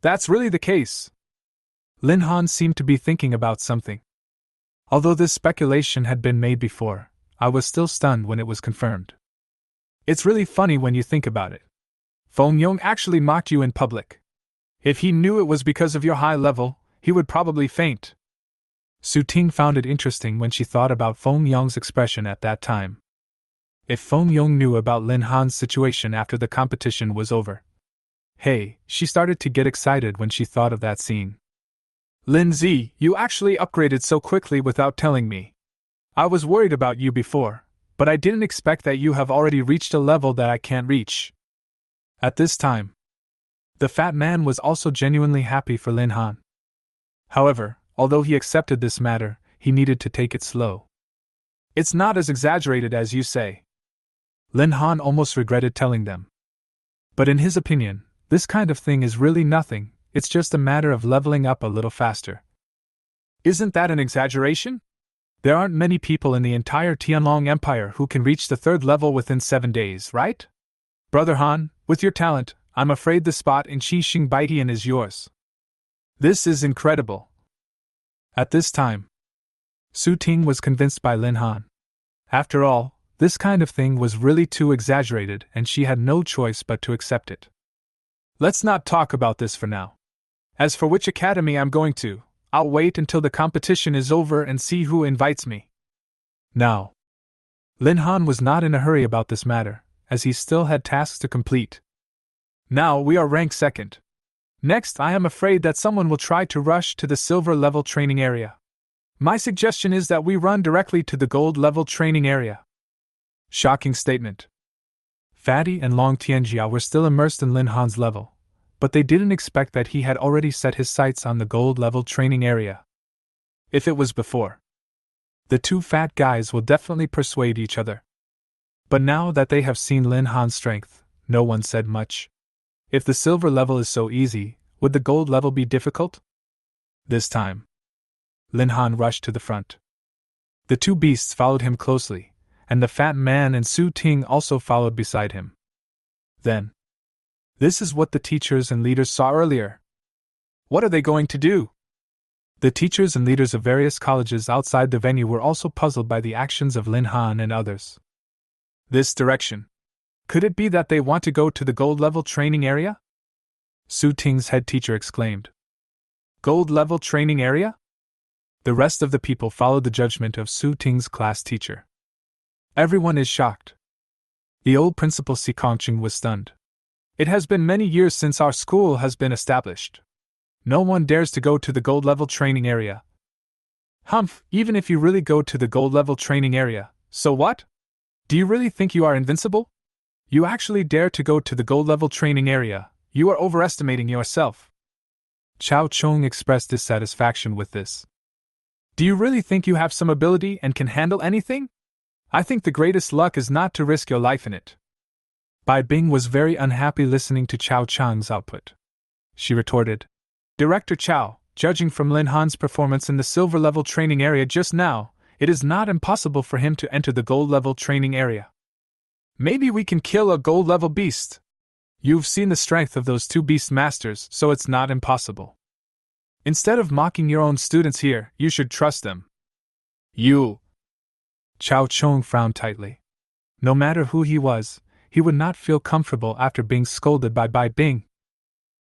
Speaker 1: That's really the case. Lin Han seemed to be thinking about something. Although this speculation had been made before, I was still stunned when it was confirmed. It's really funny when you think about it. Feng Yong actually mocked you in public. If he knew it was because of your high level, he would probably faint. Su Ting found it interesting when she thought about Feng Yong's expression at that time. If Feng Yong knew about Lin Han's situation after the competition was over. Hey, she started to get excited when she thought of that scene. Lin Zi, you actually upgraded so quickly without telling me. I was worried about you before, but I didn't expect that you have already reached a level that I can't reach. At this time, the fat man was also genuinely happy for Lin Han. However, although he accepted this matter, he needed to take it slow. It's not as exaggerated as you say. Lin Han almost regretted telling them. But in his opinion, this kind of thing is really nothing, it's just a matter of leveling up a little faster. Isn't that an exaggeration? There aren't many people in the entire Tianlong Empire who can reach the third level within 7 days, right? Brother Han, with your talent, I'm afraid the spot in Qixing Baidian is yours. This is incredible. At this time, Su Ting was convinced by Lin Han. After all, this kind of thing was really too exaggerated and she had no choice but to accept it. Let's not talk about this for now. As for which academy I'm going to, I'll wait until the competition is over and see who invites me. Now, Lin Han was not in a hurry about this matter, as he still had tasks to complete. Now we are ranked second. Next, I am afraid that someone will try to rush to the silver level training area. My suggestion is that we run directly to the gold level training area. Shocking statement. Fatty and Long Tianjia were still immersed in Lin Han's level, but they didn't expect that he had already set his sights on the gold level training area. If it was before, the two fat guys will definitely persuade each other. But now that they have seen Lin Han's strength, no one said much. If the silver level is so easy, would the gold level be difficult? This time, Lin Han rushed to the front. The two beasts followed him closely, and the fat man and Su Ting also followed beside him. Then, this is what the teachers and leaders saw earlier. What are they going to do? The teachers and leaders of various colleges outside the venue were also puzzled by the actions of Lin Han and others. This direction. Could it be that they want to go to the gold level training area? Su Ting's head teacher exclaimed. Gold level training area? The rest of the people followed the judgment of Su Ting's class teacher. Everyone is shocked. The old principal Si Kongqing was stunned. It has been many years since our school has been established. No one dares to go to the gold level training area. Humph, even if you really go to the gold level training area, so what? Do you really think you are invincible? You actually dare to go to the gold level training area, you are overestimating yourself. Chao Chong expressed dissatisfaction with this. Do you really think you have some ability and can handle anything? I think the greatest luck is not to risk your life in it. Bai Bing was very unhappy listening to Chao Chang's output. She retorted, Director Chao, judging from Lin Han's performance in the silver level training area just now, it is not impossible for him to enter the gold level training area. Maybe we can kill a gold level beast. You've seen the strength of those two beast masters, so it's not impossible. Instead of mocking your own students here, you should trust them. You. Chao Chong frowned tightly. No matter who he was, he would not feel comfortable after being scolded by Bai Bing.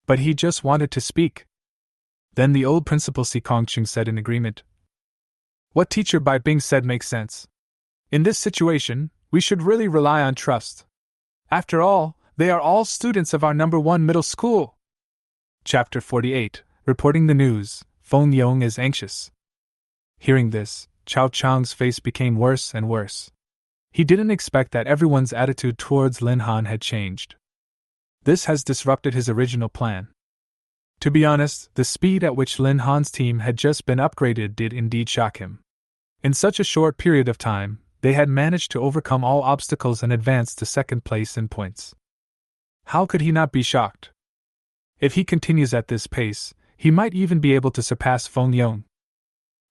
Speaker 1: But he just wanted to speak. Then the old principal Si Kongqing said in agreement. What teacher Bai Bing said makes sense. In this situation, we should really rely on trust. After all, they are all students of our #1 middle school. Chapter 48, Reporting the News, Feng Yong is anxious. Hearing this, Chao Chang's face became worse and worse. He didn't expect that everyone's attitude towards Lin Han had changed. This has disrupted his original plan. To be honest, the speed at which Lin Han's team had just been upgraded did indeed shock him. In such a short period of time, they had managed to overcome all obstacles and advance to second place in points. How could he not be shocked? If he continues at this pace, he might even be able to surpass Feng Yong.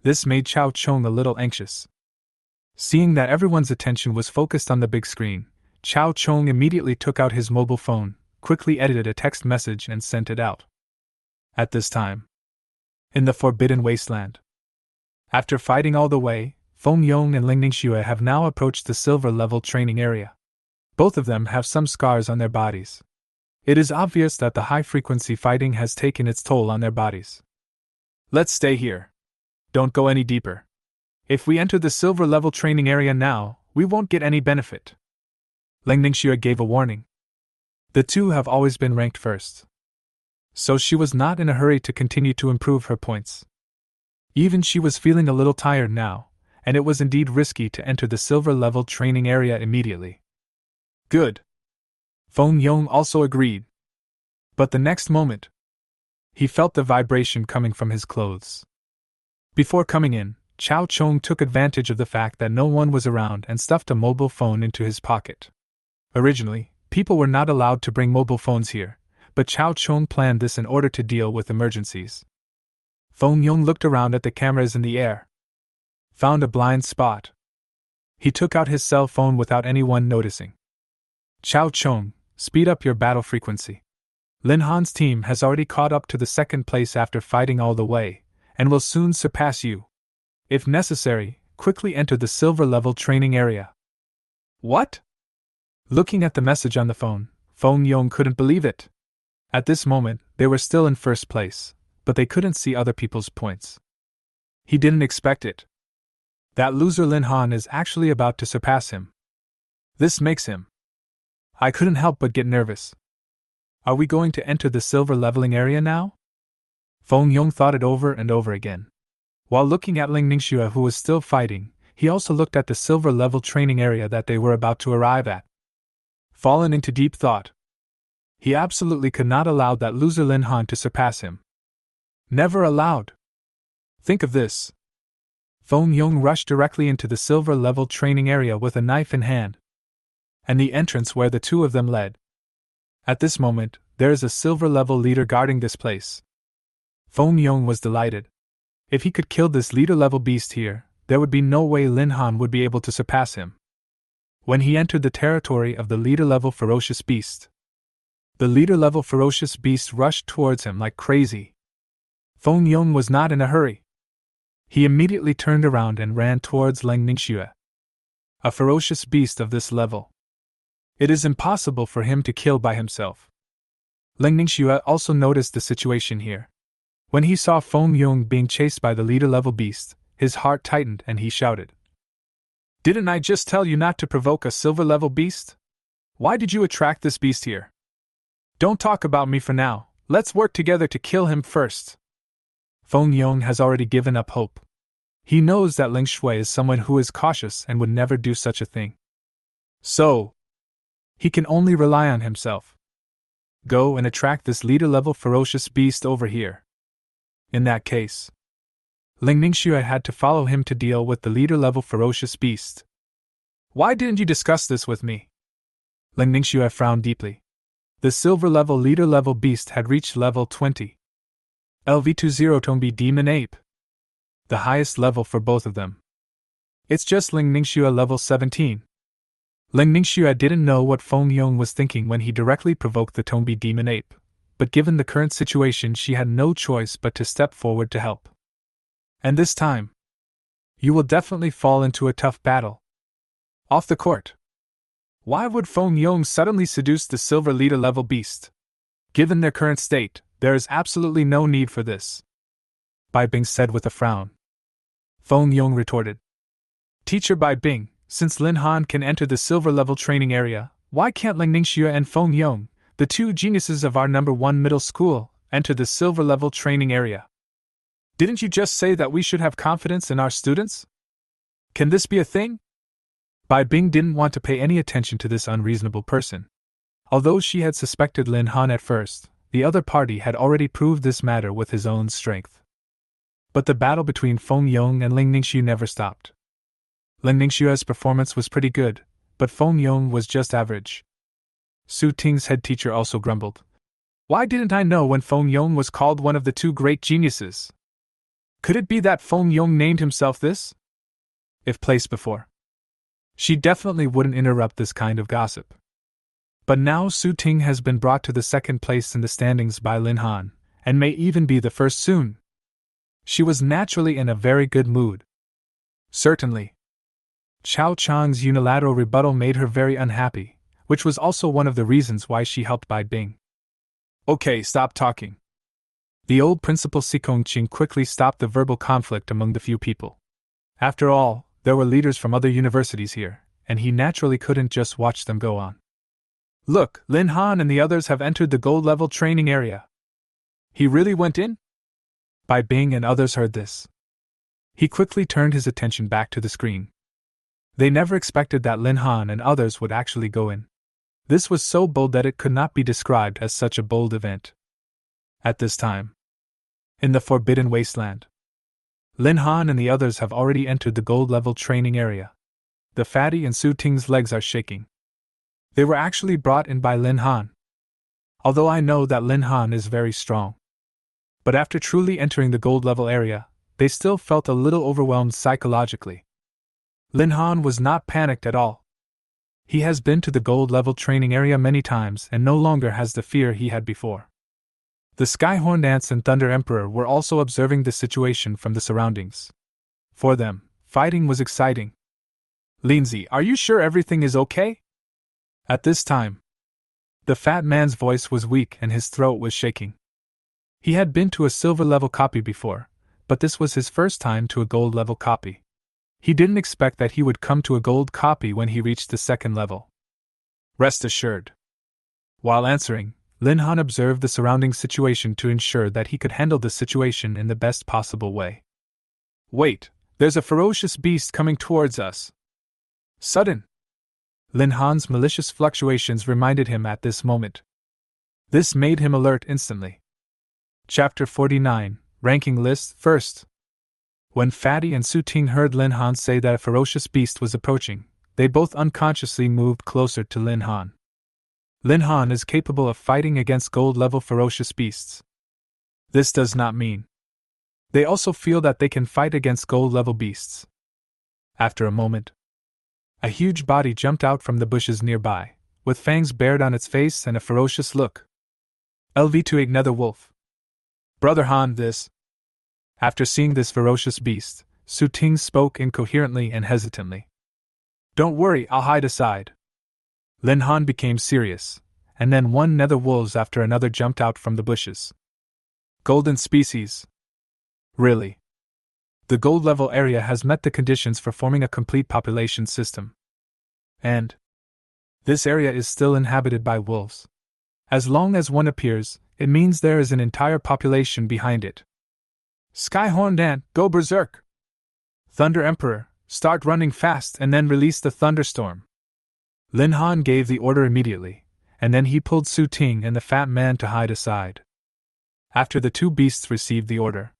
Speaker 1: This made Chao Chong a little anxious. Seeing that everyone's attention was focused on the big screen, Chao Chong immediately took out his mobile phone, quickly edited a text message and sent it out. At this time, in the Forbidden Wasteland, after fighting all the way, Feng Yong and Ling Ningxue have now approached the silver level training area. Both of them have some scars on their bodies. It is obvious that the high-frequency fighting has taken its toll on their bodies. Let's stay here. Don't go any deeper. If we enter the silver level training area now, we won't get any benefit. Ling Ningxue gave a warning. The two have always been ranked first. So she was not in a hurry to continue to improve her points. Even she was feeling a little tired now, and it was indeed risky to enter the silver level training area immediately. Good. Feng Yong also agreed. But the next moment, he felt the vibration coming from his clothes. Before coming in, Chao Chong took advantage of the fact that no one was around and stuffed a mobile phone into his pocket. Originally, people were not allowed to bring mobile phones here, but Chao Chong planned this in order to deal with emergencies. Feng Yong looked around at the cameras in the air. Found a blind spot. He took out his cell phone without anyone noticing. Chao Chong, speed up your battle frequency. Lin Han's team has already caught up to the second place after fighting all the way, and will soon surpass you. If necessary, quickly enter the silver level training area. What? Looking at the message on the phone, Feng Yong couldn't believe it. At this moment, they were still in first place, but they couldn't see other people's points. He didn't expect it. That loser Lin Han is actually about to surpass him. This makes him. I couldn't help but get nervous. Are we going to enter the silver leveling area now? Feng Yong thought it over and over again. While looking at Ling Ningxue, who was still fighting, he also looked at the silver level training area that they were about to arrive at. Fallen into deep thought. He absolutely could not allow that loser Lin Han to surpass him. Never allowed. Think of this. Feng Yong rushed directly into the silver level training area with a knife in hand, and the entrance where the two of them led. At this moment, there is a silver level leader guarding this place. Feng Yong was delighted. If he could kill this leader level beast here, there would be no way Lin Han would be able to surpass him. When he entered the territory of the leader level ferocious beast, the leader level ferocious beast rushed towards him like crazy. Feng Yong was not in a hurry. He immediately turned around and ran towards Ling Ningxue. A ferocious beast of this level. It is impossible for him to kill by himself. Ling Ningxue also noticed the situation here. When he saw Feng Yong being chased by the leader level beast, his heart tightened and he shouted. Didn't I just tell you not to provoke a silver level beast? Why did you attract this beast here? Don't talk about me for now, let's work together to kill him first. Feng Yong has already given up hope. He knows that Ling Shui is someone who is cautious and would never do such a thing. So, he can only rely on himself. Go and attract this leader-level ferocious beast over here. In that case, Ling Ningxue had to follow him to deal with the leader-level ferocious beast. Why didn't you discuss this with me? Ling Ningxue frowned deeply. The silver-level leader-level beast had reached level 20. LV20 Tongbi Demon Ape. The highest level for both of them. It's just Ling Ningxue level 17. Ling Ningxue didn't know what Feng Yong was thinking when he directly provoked the Tombi demon ape, but given the current situation she had no choice but to step forward to help. And this time, you will definitely fall into a tough battle. Off the court. Why would Feng Yong suddenly seduce the silver leader level beast? Given their current state, there is absolutely no need for this. Bai Bing said with a frown. Feng Yong retorted. Teacher Bai Bing, since Lin Han can enter the silver level training area, why can't Ling Ningxue and Feng Yong, the two geniuses of our #1 middle school, enter the silver level training area? Didn't you just say that we should have confidence in our students? Can this be a thing? Bai Bing didn't want to pay any attention to this unreasonable person. Although she had suspected Lin Han at first, the other party had already proved this matter with his own strength. But the battle between Feng Yong and Ling Ningxue never stopped. Ling Ningxue's performance was pretty good, but Feng Yong was just average. Su Ting's head teacher also grumbled. Why didn't I know when Feng Yong was called one of the two great geniuses? Could it be that Feng Yong named himself this? If placed before, she definitely wouldn't interrupt this kind of gossip. But now Su Ting has been brought to the second place in the standings by Lin Han, and may even be the first soon. She was naturally in a very good mood. Certainly. Chao Chang's unilateral rebuttal made her very unhappy, which was also one of the reasons why she helped Bai Bing. Okay, stop talking. The old principal Sikong Qing quickly stopped the verbal conflict among the few people. After all, there were leaders from other universities here, and he naturally couldn't just watch them go on. Look, Lin Han and the others have entered the gold level training area. He really went in? Bai Bing and others heard this. He quickly turned his attention back to the screen. They never expected that Lin Han and others would actually go in. This was so bold that it could not be described as such a bold event. At this time, in the Forbidden Wasteland, Lin Han and the others have already entered the gold level training area. The fatty and Su Ting's legs are shaking. They were actually brought in by Lin Han. Although I know that Lin Han is very strong. But after truly entering the gold level area, they still felt a little overwhelmed psychologically. Lin Han was not panicked at all. He has been to the gold level training area many times and no longer has the fear he had before. The Skyhorned Ants and Thunder Emperor were also observing the situation from the surroundings. For them, fighting was exciting. Lindsay, are you sure everything is okay? At this time, the fat man's voice was weak and his throat was shaking. He had been to a silver level copy before, but this was his first time to a gold level copy. He didn't expect that he would come to a gold copy when he reached the second level. Rest assured. While answering, Lin Han observed the surrounding situation to ensure that he could handle the situation in the best possible way. Wait, there's a ferocious beast coming towards us. Sudden. Lin Han's malicious fluctuations reminded him at this moment. This made him alert instantly. Chapter 49, Ranking List, First. When Fatty and Su Ting heard Lin Han say that a ferocious beast was approaching, they both unconsciously moved closer to Lin Han. Lin Han is capable of fighting against gold-level ferocious beasts. This does not mean they also feel that they can fight against gold-level beasts. After a moment, a huge body jumped out from the bushes nearby, with fangs bared on its face and a ferocious look. LV to another wolf. Brother Han, this. After seeing this ferocious beast, Su Ting spoke incoherently and hesitantly. Don't worry, I'll hide aside. Lin Han became serious, and then one nether wolves after another jumped out from the bushes. Golden species. Really? The gold level area has met the conditions for forming a complete population system. And this area is still inhabited by wolves. As long as one appears, it means there is an entire population behind it. Skyhorned Ant, go berserk! Thunder Emperor, start running fast and then release the thunderstorm. Lin Han gave the order immediately, and then he pulled Su Ting and the fat man to hide aside. After the two beasts received the order,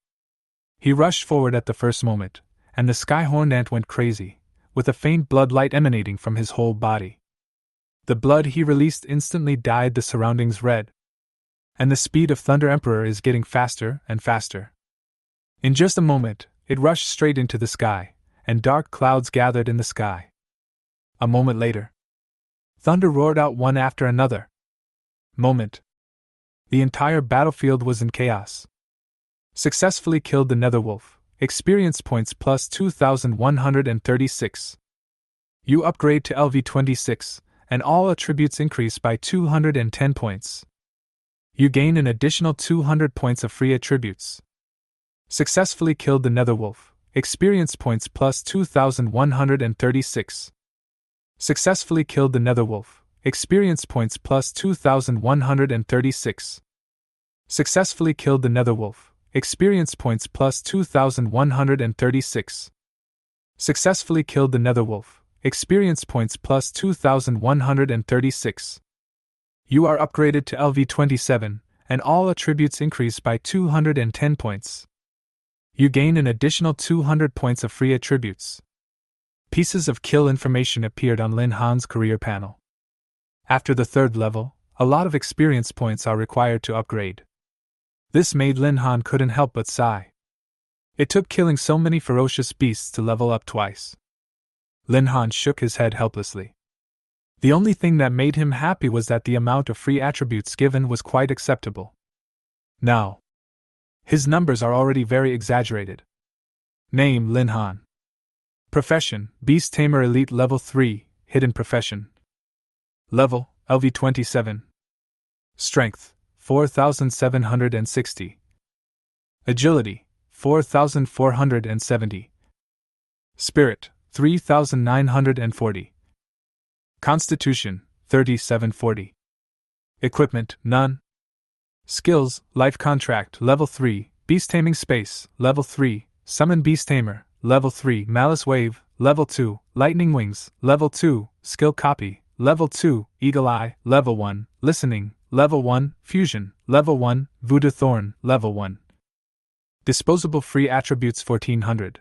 Speaker 1: he rushed forward at the first moment, and the Skyhorned Ant went crazy, with a faint blood light emanating from his whole body. The blood he released instantly dyed the surroundings red. And the speed of Thunder Emperor is getting faster and faster. In just a moment, it rushed straight into the sky, and dark clouds gathered in the sky. A moment later, Thunder roared out one after another. Moment. The entire battlefield was in chaos. Successfully killed the Netherwolf. Experience points plus 2,136. You upgrade to LV26, and all attributes increase by 210 points. You gain an additional 200 points of free attributes. Successfully killed the Netherwolf. Experience points plus 2,136. Successfully killed the Netherwolf. Experience points plus 2,136. Successfully killed the Netherwolf. Experience points plus 2,136. Successfully killed the Netherwolf. Experience points plus 2,136. You are upgraded to LV27, and all attributes increase by 210 points. You gain an additional 200 points of free attributes. Pieces of kill information appeared on Lin Han's career panel. After the 3rd level, a lot of experience points are required to upgrade. This made Lin Han couldn't help but sigh. It took killing so many ferocious beasts to level up twice. Lin Han shook his head helplessly. The only thing that made him happy was that the amount of free attributes given was quite acceptable. Now, his numbers are already very exaggerated. Name: Lin Han. Profession: Beast Tamer Elite Level 3, Hidden Profession. Level: LV27. Strength: 4,760. Agility: 4,470. Spirit: 3,940. Constitution: 3,740. Equipment: none. Skills: Life Contract Level 3, Beast Taming Space Level 3, Summon Beast Tamer Level 3, Malice Wave Level 2, Lightning Wings Level 2, Skill Copy Level 2, Eagle Eye Level 1, Listening Level 1, Fusion Level 1, Voodoo Thorn Level 1. Disposable free attributes 1400.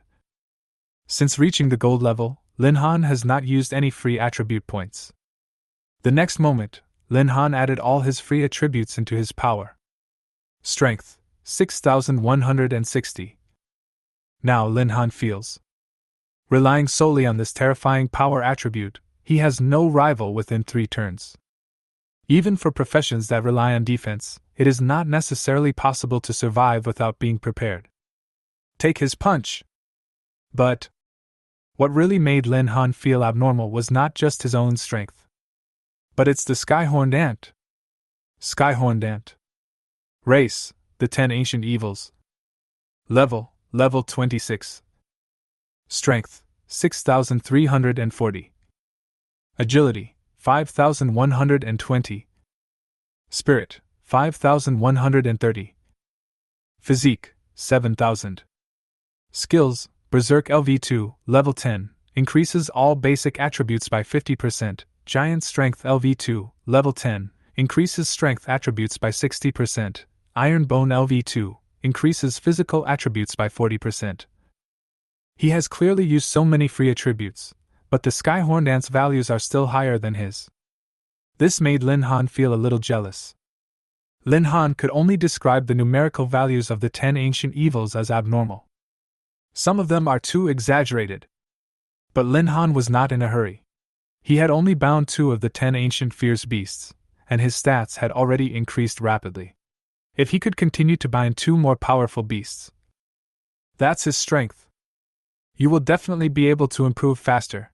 Speaker 1: Since reaching the gold level, Lin Han has not used any free attribute points. The next moment, Lin Han added all his free attributes into his power. Strength: 6,160. Now Lin Han feels. Relying solely on this terrifying power attribute, he has no rival within 3 turns. Even for professions that rely on defense, it is not necessarily possible to survive without being prepared. Take his punch! But what really made Lin Han feel abnormal was not just his own strength, but it's the Skyhorned Ant. Skyhorned Ant. Race: the 10 Ancient Evils. Level 26. Strength: 6,340. Agility: 5,120. Spirit: 5,130. Physique: 7,000. Skills: Berserk LV2, Level 10, increases all basic attributes by 50%. Giant Strength LV2, Level 10, increases strength attributes by 60%. Iron Bone LV2, increases physical attributes by 40%. He has clearly used so many free attributes, but the Skyhorned Ant's values are still higher than his. This made Lin Han feel a little jealous. Lin Han could only describe the numerical values of the 10 ancient evils as abnormal. Some of them are too exaggerated. But Lin Han was not in a hurry. He had only bound 2 of the 10 ancient fierce beasts, and his stats had already increased rapidly. If he could continue to bind 2 more powerful beasts, that's his strength. You will definitely be able to improve faster.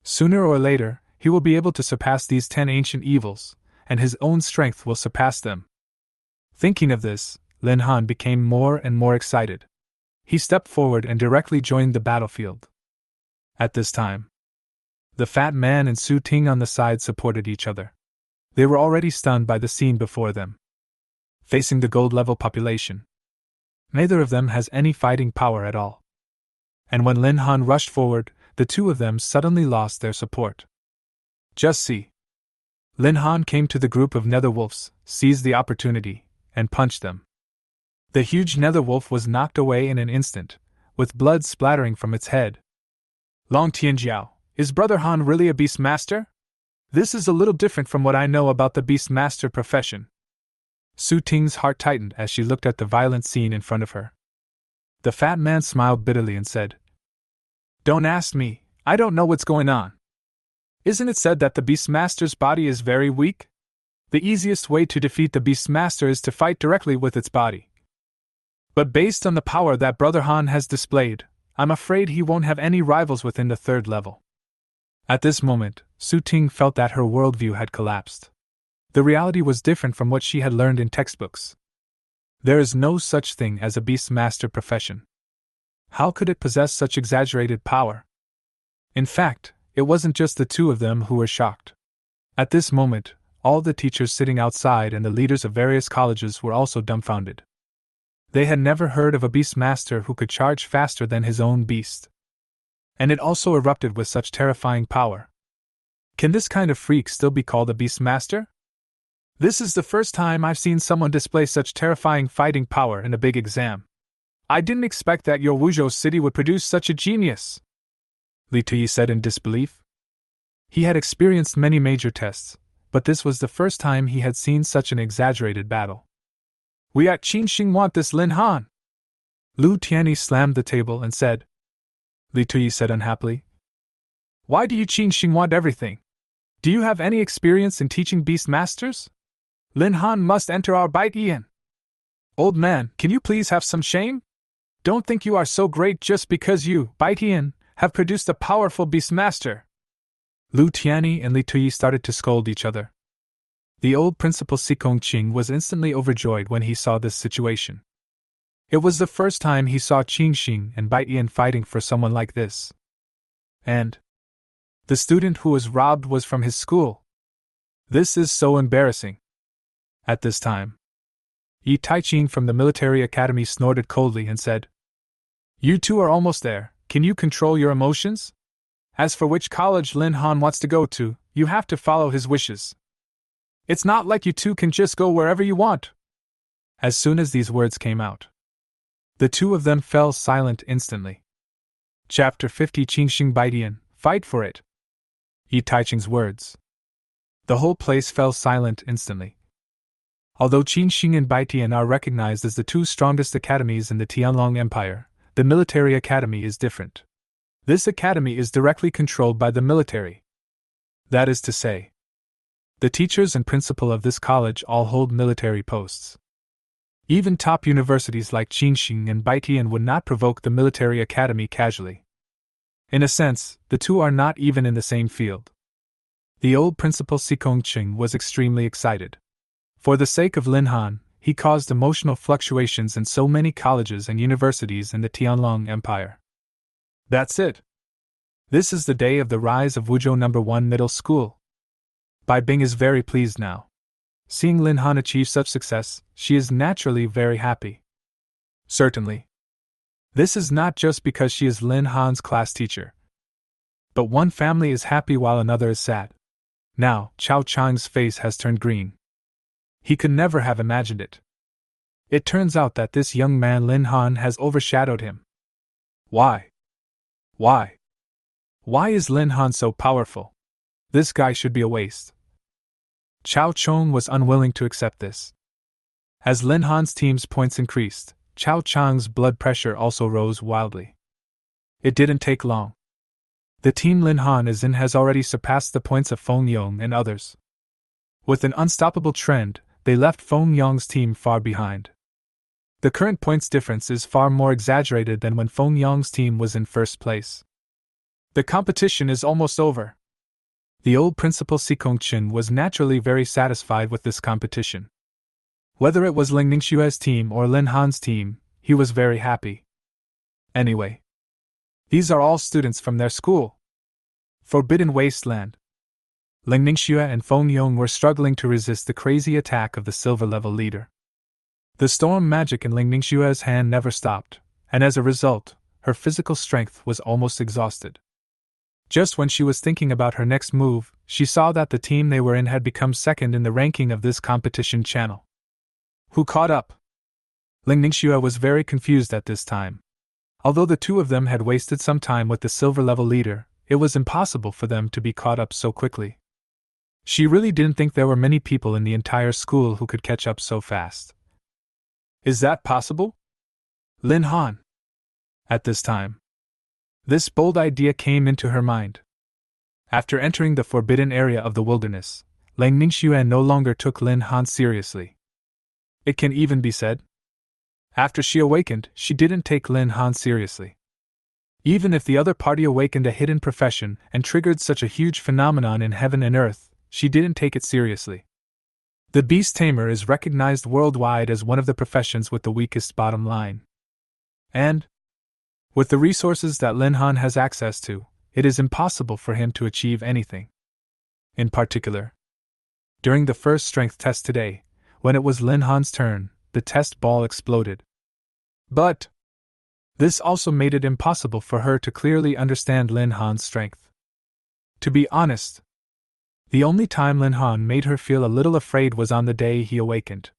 Speaker 1: Sooner or later, he will be able to surpass these 10 ancient evils, and his own strength will surpass them. Thinking of this, Lin Han became more and more excited. He stepped forward and directly joined the battlefield. At this time, the fat man and Su Ting on the side supported each other. They were already stunned by the scene before them. Facing the gold level population, neither of them has any fighting power at all. And when Lin Han rushed forward, the 2 of them suddenly lost their support. Just see. Lin Han came to the group of Netherwolves, seized the opportunity, and punched them. The huge Netherwolf was knocked away in an instant, with blood splattering from its head. Long Tianjiao, is Brother Han really a beast master? This is a little different from what I know about the beast master profession. Su Ting's heart tightened as she looked at the violent scene in front of her. The fat man smiled bitterly and said, "Don't ask me, I don't know what's going on." Isn't it said that the Beastmaster's body is very weak? The easiest way to defeat the Beastmaster is to fight directly with its body. But based on the power that Brother Han has displayed, I'm afraid he won't have any rivals within the 3rd level. At this moment, Su Ting felt that her worldview had collapsed. The reality was different from what she had learned in textbooks. There is no such thing as a Beastmaster profession. How could it possess such exaggerated power? In fact, it wasn't just the two of them who were shocked. At this moment, all the teachers sitting outside and the leaders of various colleges were also dumbfounded. They had never heard of a Beastmaster who could charge faster than his own beast. And it also erupted with such terrifying power. Can this kind of freak still be called a Beastmaster? This is the first time I've seen someone display such terrifying fighting power in a big exam. I didn't expect that your Wuzhou city would produce such a genius, Li Tuyi said in disbelief. He had experienced many major tests, but this was the first time he had seen such an exaggerated battle. We at Qinxing want this Lin Han. Lu Tianyi slammed the table and said. Li Tuyi said unhappily. Why do you Qinxing want everything? Do you have any experience in teaching Beastmasters? Lin Han must enter our bite-yin. Old man, can you please have some shame? Don't think you are so great just because you, bite-yin, have produced a powerful Beastmaster. Lu Tianyi and Li Tuyi started to scold each other. The old principal Sikong Qing was instantly overjoyed when he saw this situation. It was the first time he saw Qingxing and Baiyan fighting for someone like this. And the student who was robbed was from his school. This is so embarrassing. At this time, Yi Taiqing from the military academy snorted coldly and said, You two are almost there, can you control your emotions? As for which college Lin Han wants to go to, you have to follow his wishes. It's not like you two can just go wherever you want. As soon as these words came out, the two of them fell silent instantly. Chapter 50 Qingxing Baidian, Fight for it. Yi Taiqing's words. The whole place fell silent instantly. Although Qingxing and Baitian are recognized as the two strongest academies in the Tianlong Empire, the military academy is different. This academy is directly controlled by the military. That is to say, the teachers and principal of this college all hold military posts. Even top universities like Qingxing and Baitian would not provoke the military academy casually. In a sense, the two are not even in the same field. The old principal Sikong Qing was extremely excited. For the sake of Lin Han, he caused emotional fluctuations in so many colleges and universities in the Tianlong Empire. That's it. This is the day of the rise of Wuzhou No. 1 Middle School. Bai Bing is very pleased now. Seeing Lin Han achieve such success, she is naturally very happy. Certainly. This is not just because she is Lin Han's class teacher. But one family is happy while another is sad. Now, Chao Chang's face has turned green. He could never have imagined it. It turns out that this young man Lin Han has overshadowed him. Why? Why? Why is Lin Han so powerful? This guy should be a waste. Chao Chong was unwilling to accept this. As Lin Han's team's points increased, Chao Chang's blood pressure also rose wildly. It didn't take long. The team Lin Han is in has already surpassed the points of Feng Yong and others. With an unstoppable trend, they left Feng Yong's team far behind. The current points difference is far more exaggerated than when Feng Yong's team was in first place. The competition is almost over. The old principal Sikong Qin was naturally very satisfied with this competition. Whether it was Ling Ningxue's team or Lin Han's team, he was very happy. Anyway, these are all students from their school. Forbidden Wasteland. Ling Ningxue and Feng Yong were struggling to resist the crazy attack of the silver-level leader. The storm magic in Ling Ningxue's hand never stopped, and as a result, her physical strength was almost exhausted. Just when she was thinking about her next move, she saw that the team they were in had become second in the ranking of this competition channel. Who caught up? Ling Ningxue was very confused at this time. Although the two of them had wasted some time with the silver-level leader, it was impossible for them to be caught up so quickly. She really didn't think there were many people in the entire school who could catch up so fast. Is that possible? Lin Han. At this time, this bold idea came into her mind. After entering the forbidden area of the wilderness, Lang Ningxue no longer took Lin Han seriously. It can even be said, after she awakened, she didn't take Lin Han seriously. Even if the other party awakened a hidden profession and triggered such a huge phenomenon in heaven and earth, she didn't take it seriously. The beast tamer is recognized worldwide as one of the professions with the weakest bottom line. And, with the resources that Lin Han has access to, it is impossible for him to achieve anything. In particular, during the first strength test today, when it was Lin Han's turn, the test ball exploded. But this also made it impossible for her to clearly understand Lin Han's strength. To be honest, the only time Lin Han made her feel a little afraid was on the day he awakened.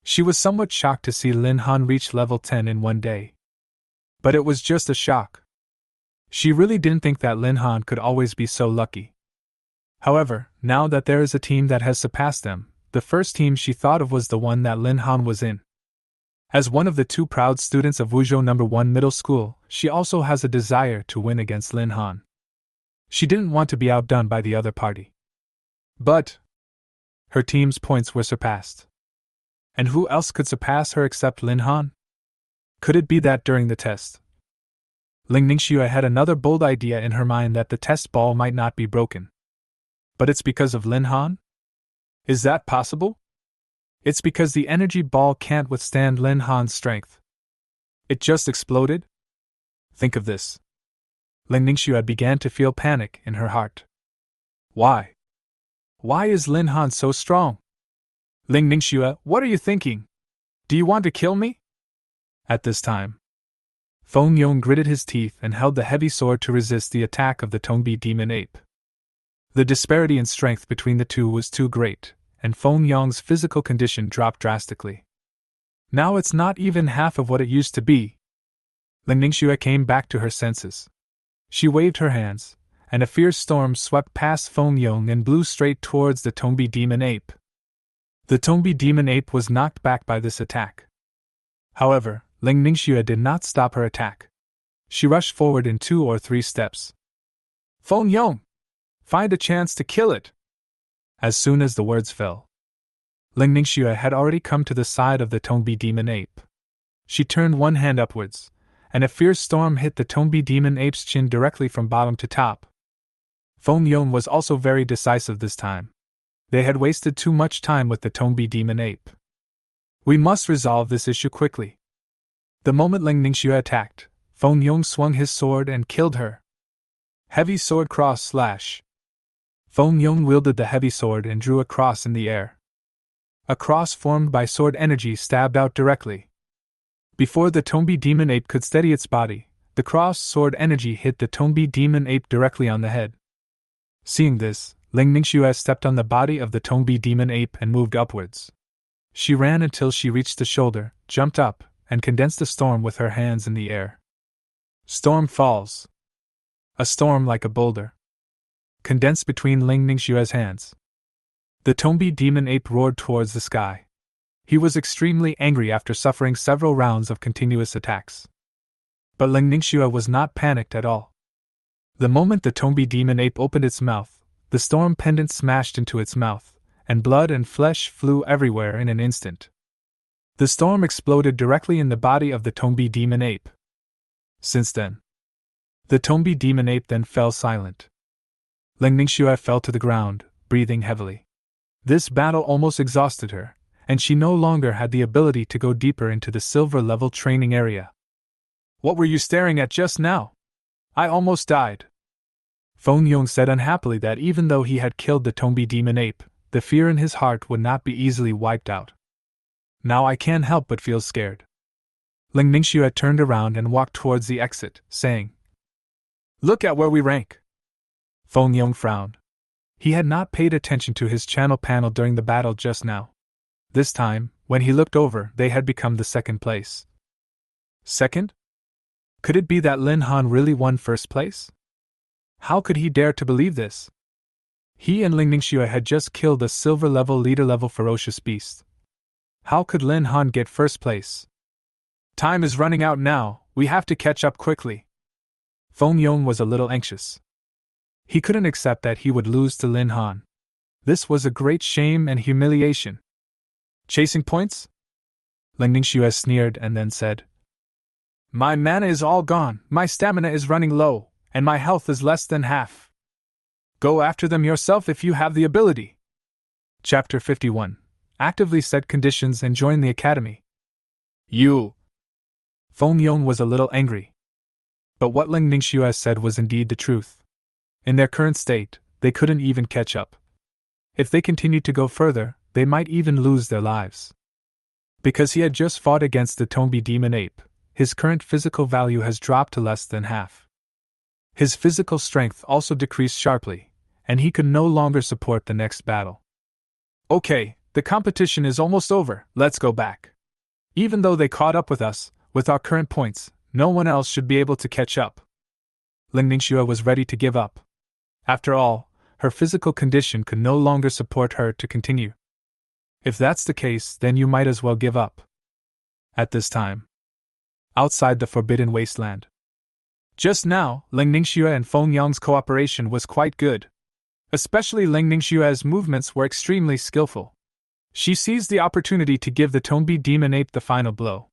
Speaker 1: She was somewhat shocked to see Lin Han reach level 10 in one day. But it was just a shock. She really didn't think that Lin Han could always be so lucky. However, now that there is a team that has surpassed them, the first team she thought of was the one that Lin Han was in. As one of the two proud students of Wuzhou No. 1 Middle School, she also has a desire to win against Lin Han. She didn't want to be outdone by the other party. But her team's points were surpassed. And who else could surpass her except Lin Han? Could it be that during the test, Ling Ningxue had another bold idea in her mind that the test ball might not be broken? But it's because of Lin Han? Is that possible? It's because the energy ball can't withstand Lin Han's strength. It just exploded? Think of this. Ling Ningxue began to feel panic in her heart. Why? Why is Lin Han so strong? Ling Ningxue, what are you thinking? Do you want to kill me? At this time, Feng Yong gritted his teeth and held the heavy sword to resist the attack of the Tongbi demon ape. The disparity in strength between the two was too great, and Feng Yong's physical condition dropped drastically. Now it's not even half of what it used to be. Ling Ningxue came back to her senses. She waved her hands, and a fierce storm swept past Feng Yong and blew straight towards the Tongbi demon ape. The Tongbi demon ape was knocked back by this attack. However, Ling Ningxue did not stop her attack. She rushed forward in 2 or 3 steps. Feng Yong! Find a chance to kill it! As soon as the words fell, Ling Ningxue had already come to the side of the Tongbi demon ape. She turned one hand upwards, and a fierce storm hit the Tongbi demon ape's chin directly from bottom to top. Feng Yong was also very decisive this time. They had wasted too much time with the Tongbi demon ape. We must resolve this issue quickly. The moment Ling Ningxue attacked, Feng Yong swung his sword and killed her. Heavy sword cross slash. Feng Yong wielded the heavy sword and drew a cross in the air. A cross formed by sword energy stabbed out directly. Before the Tongbi demon ape could steady its body, the cross sword energy hit the Tongbi demon ape directly on the head. Seeing this, Ling Ningxue stepped on the body of the Tongbi demon ape and moved upwards. She ran until she reached the shoulder, jumped up, and condensed a storm with her hands in the air. Storm falls. A storm like a boulder condensed between Ling Ningxue's hands. The Tongbi demon ape roared towards the sky. He was extremely angry after suffering several rounds of continuous attacks. But Ling Ningxue was not panicked at all. The moment the Tongbi demon ape opened its mouth, the storm pendant smashed into its mouth, and blood and flesh flew everywhere in an instant. The storm exploded directly in the body of the Tongbi demon ape. Since then, the Tongbi demon ape then fell silent. Ling Ningxue fell to the ground, breathing heavily. This battle almost exhausted her, and she no longer had the ability to go deeper into the silver level training area. What were you staring at just now? I almost died. Feng Yong said unhappily that even though he had killed the Tongbi demon ape, the fear in his heart would not be easily wiped out. Now I can't help but feel scared. Ling Ningxue turned around and walked towards the exit, saying, Look at where we rank. Feng Yong frowned. He had not paid attention to his channel panel during the battle just now. This time, when he looked over, they had become the second place. Second? Could it be that Lin Han really won first place? How could he dare to believe this? He and Ling Ningxue had just killed a silver level leader level ferocious beast. How could Lin Han get first place? Time is running out now, we have to catch up quickly. Feng Yong was a little anxious. He couldn't accept that he would lose to Lin Han. This was a great shame and humiliation. Chasing points? Ling Ningxue sneered and then said, My mana is all gone, my stamina is running low, and my health is less than half. Go after them yourself if you have the ability. Chapter 51. Actively set conditions and join the academy. You! Feng Yong was a little angry. But what Ling Ningxue said was indeed the truth. In their current state, they couldn't even catch up. If they continued to go further, they might even lose their lives. Because he had just fought against the Tombi demon ape, his current physical value has dropped to less than half. His physical strength also decreased sharply, and he could no longer support the next battle. Okay, the competition is almost over, let's go back. Even though they caught up with us, with our current points, no one else should be able to catch up. Ling Ningxue was ready to give up. After all, her physical condition could no longer support her to continue. If that's the case, then you might as well give up. At this time, outside the Forbidden Wasteland. Just now, Ling Ningxue and Feng Yong's cooperation was quite good. Especially Ling Ningxue's movements were extremely skillful. She seized the opportunity to give the Tombi demon ape the final blow.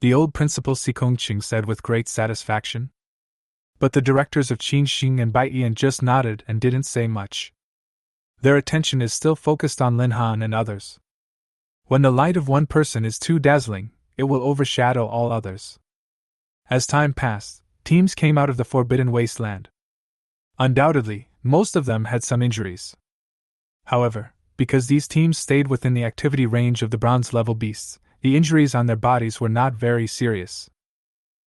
Speaker 1: The old principal Xikongqing said with great satisfaction. But the directors of Qingxing and Baiyan just nodded and didn't say much. Their attention is still focused on Lin Han and others. When the light of one person is too dazzling, it will overshadow all others. As time passed, teams came out of the Forbidden Wasteland. Undoubtedly, most of them had some injuries. However, because these teams stayed within the activity range of the bronze-level beasts, the injuries on their bodies were not very serious.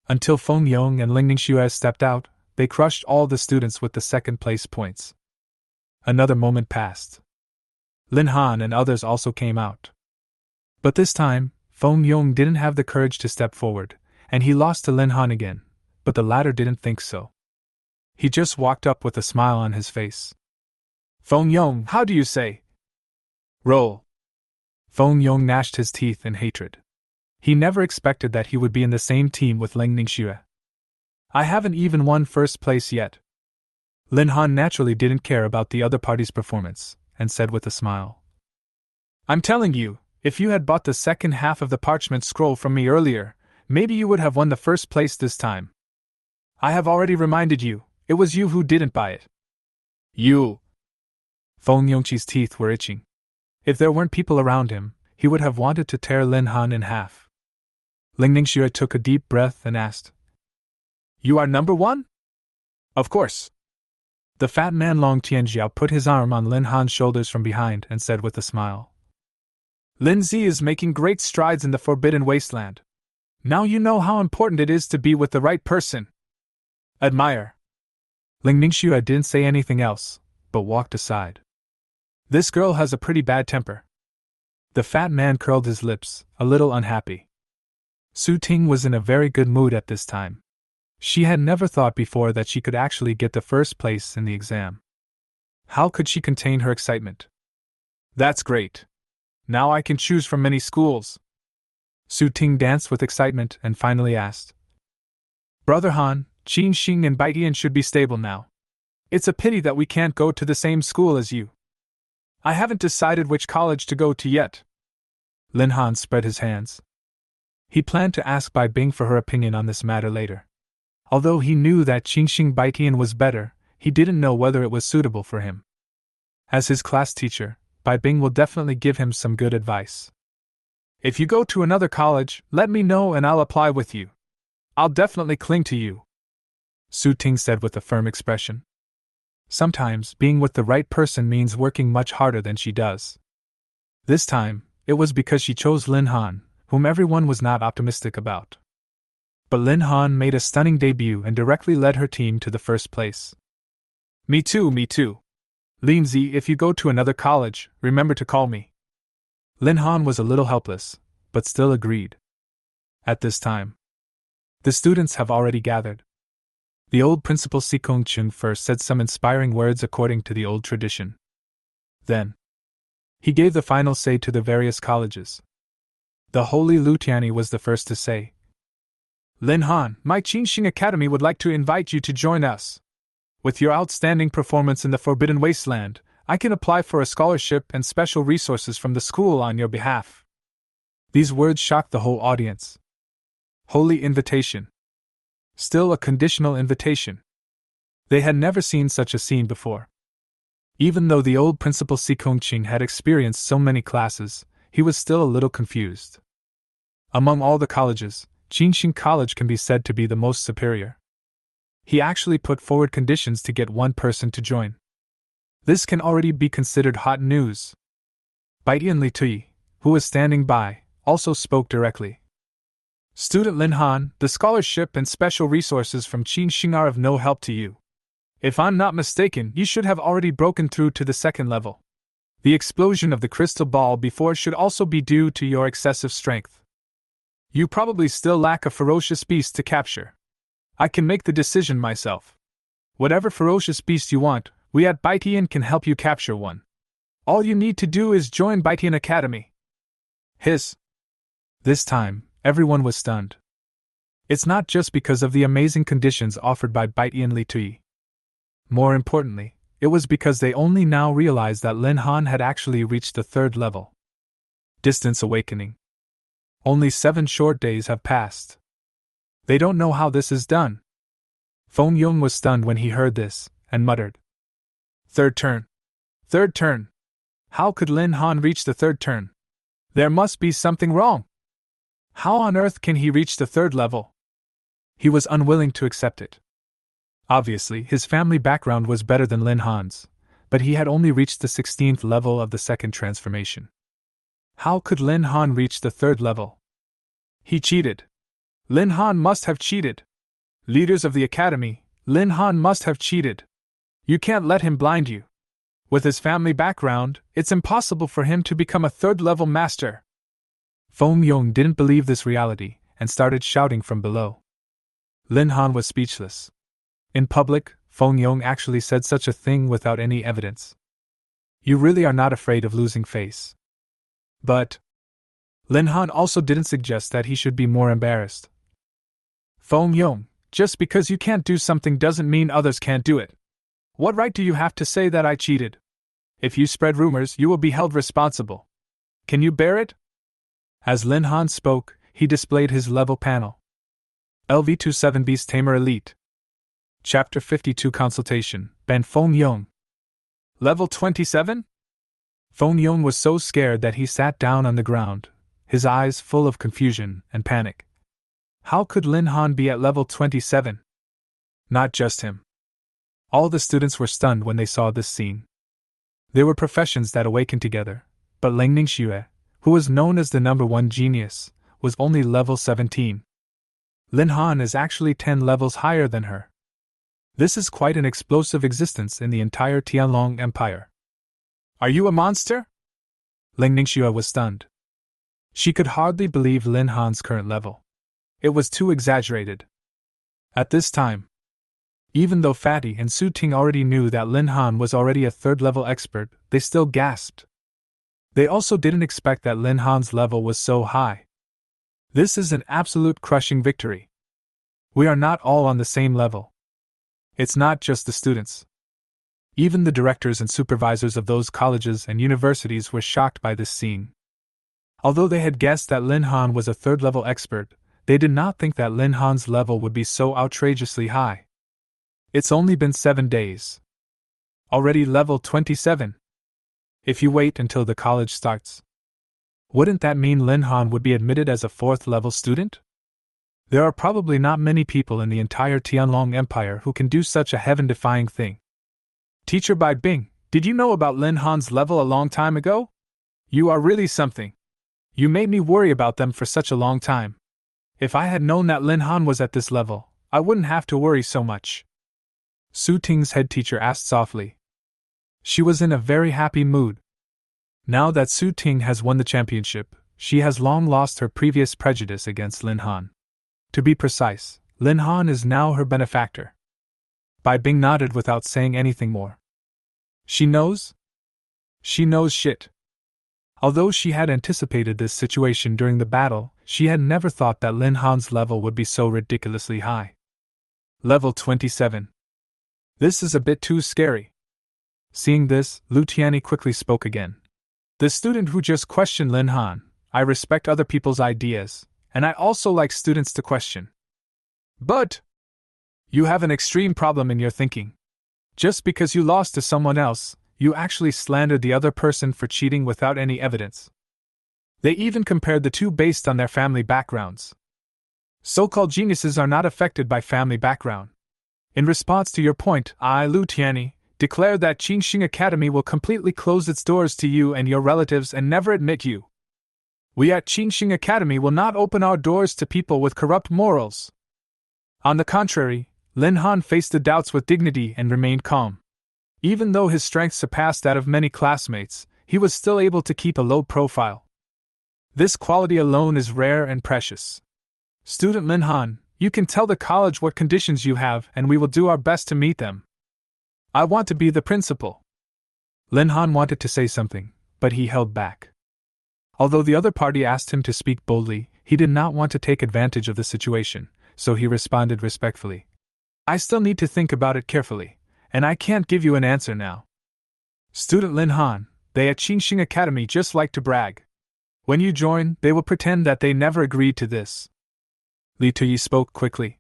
Speaker 1: Until Feng Yong and Ling Ningxue stepped out, they crushed all the students with the second-place points. Another moment passed. Lin Han and others also came out. But this time, Feng Yong didn't have the courage to step forward, and he lost to Lin Han again, but the latter didn't think so. He just walked up with a smile on his face. Feng Yong, how do you say? Roll. Feng Yong gnashed his teeth in hatred. He never expected that he would be in the same team with Ling Ningxue. I haven't even won first place yet. Lin Han naturally didn't care about the other party's performance, and said with a smile. I'm telling you, if you had bought the second half of the parchment scroll from me earlier, maybe you would have won the first place this time. I have already reminded you, it was you who didn't buy it. You! Feng Yongqi's teeth were itching. If there weren't people around him, he would have wanted to tear Lin Han in half. Ling Ningxue took a deep breath and asked, You are number one? Of course. The fat man Long Tianjiao put his arm on Lin Han's shoulders from behind and said with a smile, Lin Zi is making great strides in the Forbidden Wasteland. Now you know how important it is to be with the right person. Admire. Ling Ningxue didn't say anything else, but walked aside. This girl has a pretty bad temper. The fat man curled his lips, a little unhappy. Su Ting was in a very good mood at this time. She had never thought before that she could actually get the first place in the exam. How could she contain her excitement? That's great. Now I can choose from many schools. Su Ting danced with excitement and finally asked, Brother Han, Qingxing and Baiyan should be stable now. It's a pity that we can't go to the same school as you. I haven't decided which college to go to yet. Lin Han spread his hands. He planned to ask Bai Bing for her opinion on this matter later. Although he knew that Qingxing Baiyan was better, he didn't know whether it was suitable for him. As his class teacher, Bai Bing will definitely give him some good advice. If you go to another college, let me know and I'll apply with you. I'll definitely cling to you. Su Ting said with a firm expression. Sometimes being with the right person means working much harder than she does. This time, it was because she chose Lin Han, whom everyone was not optimistic about. But Lin Han made a stunning debut and directly led her team to the first place. Me too, me too. Lin Zi, if you go to another college, remember to call me. Lin Han was a little helpless, but still agreed. At this time, the students have already gathered. The old principal Xikongqing first said some inspiring words according to the old tradition. Then, he gave the final say to the various colleges. The holy Lutiani was the first to say, Lin Han, my Qingxing Academy would like to invite you to join us. With your outstanding performance in the Forbidden Wasteland, I can apply for a scholarship and special resources from the school on your behalf. These words shocked the whole audience. Holy invitation. Still a conditional invitation. They had never seen such a scene before. Even though the old principal Si Kongqing had experienced so many classes, he was still a little confused. Among all the colleges, Jinxing College can be said to be the most superior. He actually put forward conditions to get one person to join. This can already be considered hot news. Baitian Li Tui, who was standing by, also spoke directly. Student Lin Han, the scholarship and special resources from Jinxing are of no help to you. If I'm not mistaken, you should have already broken through to the second level. The explosion of the crystal ball before should also be due to your excessive strength. You probably still lack a ferocious beast to capture. I can make the decision myself. Whatever ferocious beast you want, we at Baitian can help you capture one. All you need to do is join Baitian Academy. This time, everyone was stunned. It's not just because of the amazing conditions offered by Baitian Li Tui. More importantly, it was because they only now realized that Lin Han had actually reached the third level. Distance awakening. Only 7 short days have passed. They don't know how this is done. Feng Yong was stunned when he heard this, and muttered. Third turn. Third turn. How could Lin Han reach the third turn? There must be something wrong. How on earth can he reach the third level? He was unwilling to accept it. Obviously, his family background was better than Lin Han's, but he had only reached the 16th level of the second transformation. How could Lin Han reach the third level? He cheated. Lin Han must have cheated. Leaders of the academy, Lin Han must have cheated. You can't let him blind you. With his family background, it's impossible for him to become a third-level master. Feng Yong didn't believe this reality, and started shouting from below. Lin Han was speechless. In public, Feng Yong actually said such a thing without any evidence. You really are not afraid of losing face. But Lin Han also didn't suggest that he should be more embarrassed. Feng Yong, just because you can't do something doesn't mean others can't do it. What right do you have to say that I cheated? If you spread rumors, you will be held responsible. Can you bear it? As Lin Han spoke, he displayed his level panel. LV27 Beast Tamer Elite. Chapter 52 Consultation, Ben Feng Yong. Level 27? Feng Yong was so scared that he sat down on the ground, his eyes full of confusion and panic. How could Lin Han be at level 27? Not just him. All the students were stunned when they saw this scene. There were professions that awakened together, but Leng Ningxue, who was known as the #1 genius, was only level 17. Lin Han is actually 10 levels higher than her. This is quite an explosive existence in the entire Tianlong Empire. Are you a monster? Leng Ningxue was stunned. She could hardly believe Lin Han's current level. It was too exaggerated. At this time, even though Fatty and Su Ting already knew that Lin Han was already a third-level expert, they still gasped. They also didn't expect that Lin Han's level was so high. This is an absolute crushing victory. We are not all on the same level. It's not just the students. Even the directors and supervisors of those colleges and universities were shocked by this scene. Although they had guessed that Lin Han was a third-level expert, they did not think that Lin Han's level would be so outrageously high. It's only been 7 days. Already level 27. If you wait until the college starts, wouldn't that mean Lin Han would be admitted as a 4th-level student? There are probably not many people in the entire Tianlong Empire who can do such a heaven-defying thing. Teacher Bai Bing, did you know about Lin Han's level a long time ago? You are really something. You made me worry about them for such a long time. If I had known that Lin Han was at this level, I wouldn't have to worry so much. Su Ting's head teacher asked softly. She was in a very happy mood. Now that Su Ting has won the championship, she has long lost her previous prejudice against Lin Han. To be precise, Lin Han is now her benefactor. Bai Bing nodded without saying anything more. She knows? She knows shit. Although she had anticipated this situation during the battle, she had never thought that Lin Han's level would be so ridiculously high. Level 27. This is a bit too scary. Seeing this, Lu Tianyi quickly spoke again. The student who just questioned Lin Han, I respect other people's ideas, and I also like students to question. But you have an extreme problem in your thinking. Just because you lost to someone else, you actually slandered the other person for cheating without any evidence. They even compared the two based on their family backgrounds. So-called geniuses are not affected by family background. In response to your point, I, Lu Tianyi, declare that Qingxing Academy will completely close its doors to you and your relatives and never admit you. We at Qingxing Academy will not open our doors to people with corrupt morals. On the contrary, Lin Han faced the doubts with dignity and remained calm. Even though his strength surpassed that of many classmates, he was still able to keep a low profile. This quality alone is rare and precious. Student Lin Han, you can tell the college what conditions you have and we will do our best to meet them. I want to be the principal. Lin Han wanted to say something, but he held back. Although the other party asked him to speak boldly, he did not want to take advantage of the situation, so he responded respectfully. I still need to think about it carefully, and I can't give you an answer now. Student Lin Han, they at Qingxing Academy just like to brag. When you join, they will pretend that they never agreed to this. Li Tuyi spoke quickly.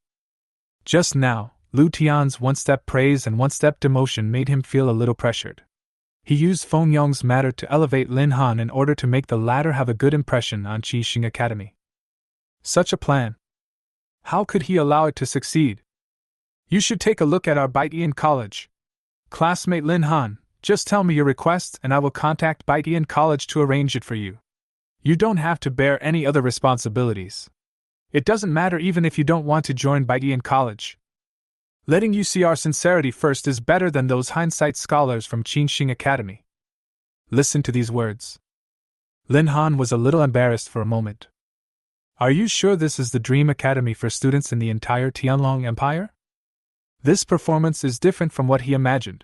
Speaker 1: Just now, Lu Tian's one-step praise and one-step demotion made him feel a little pressured. He used Feng Yong's matter to elevate Lin Han in order to make the latter have a good impression on Qingxing Academy. Such a plan. How could he allow it to succeed? You should take a look at our Baitian College. Classmate Lin Han, just tell me your request and I will contact Baitian College to arrange it for you. You don't have to bear any other responsibilities. It doesn't matter even if you don't want to join Baitian College. Letting you see our sincerity first is better than those hindsight scholars from Qingxing Academy. Listen to these words. Lin Han was a little embarrassed for a moment. Are you sure this is the dream academy for students in the entire Tianlong Empire? This performance is different from what he imagined.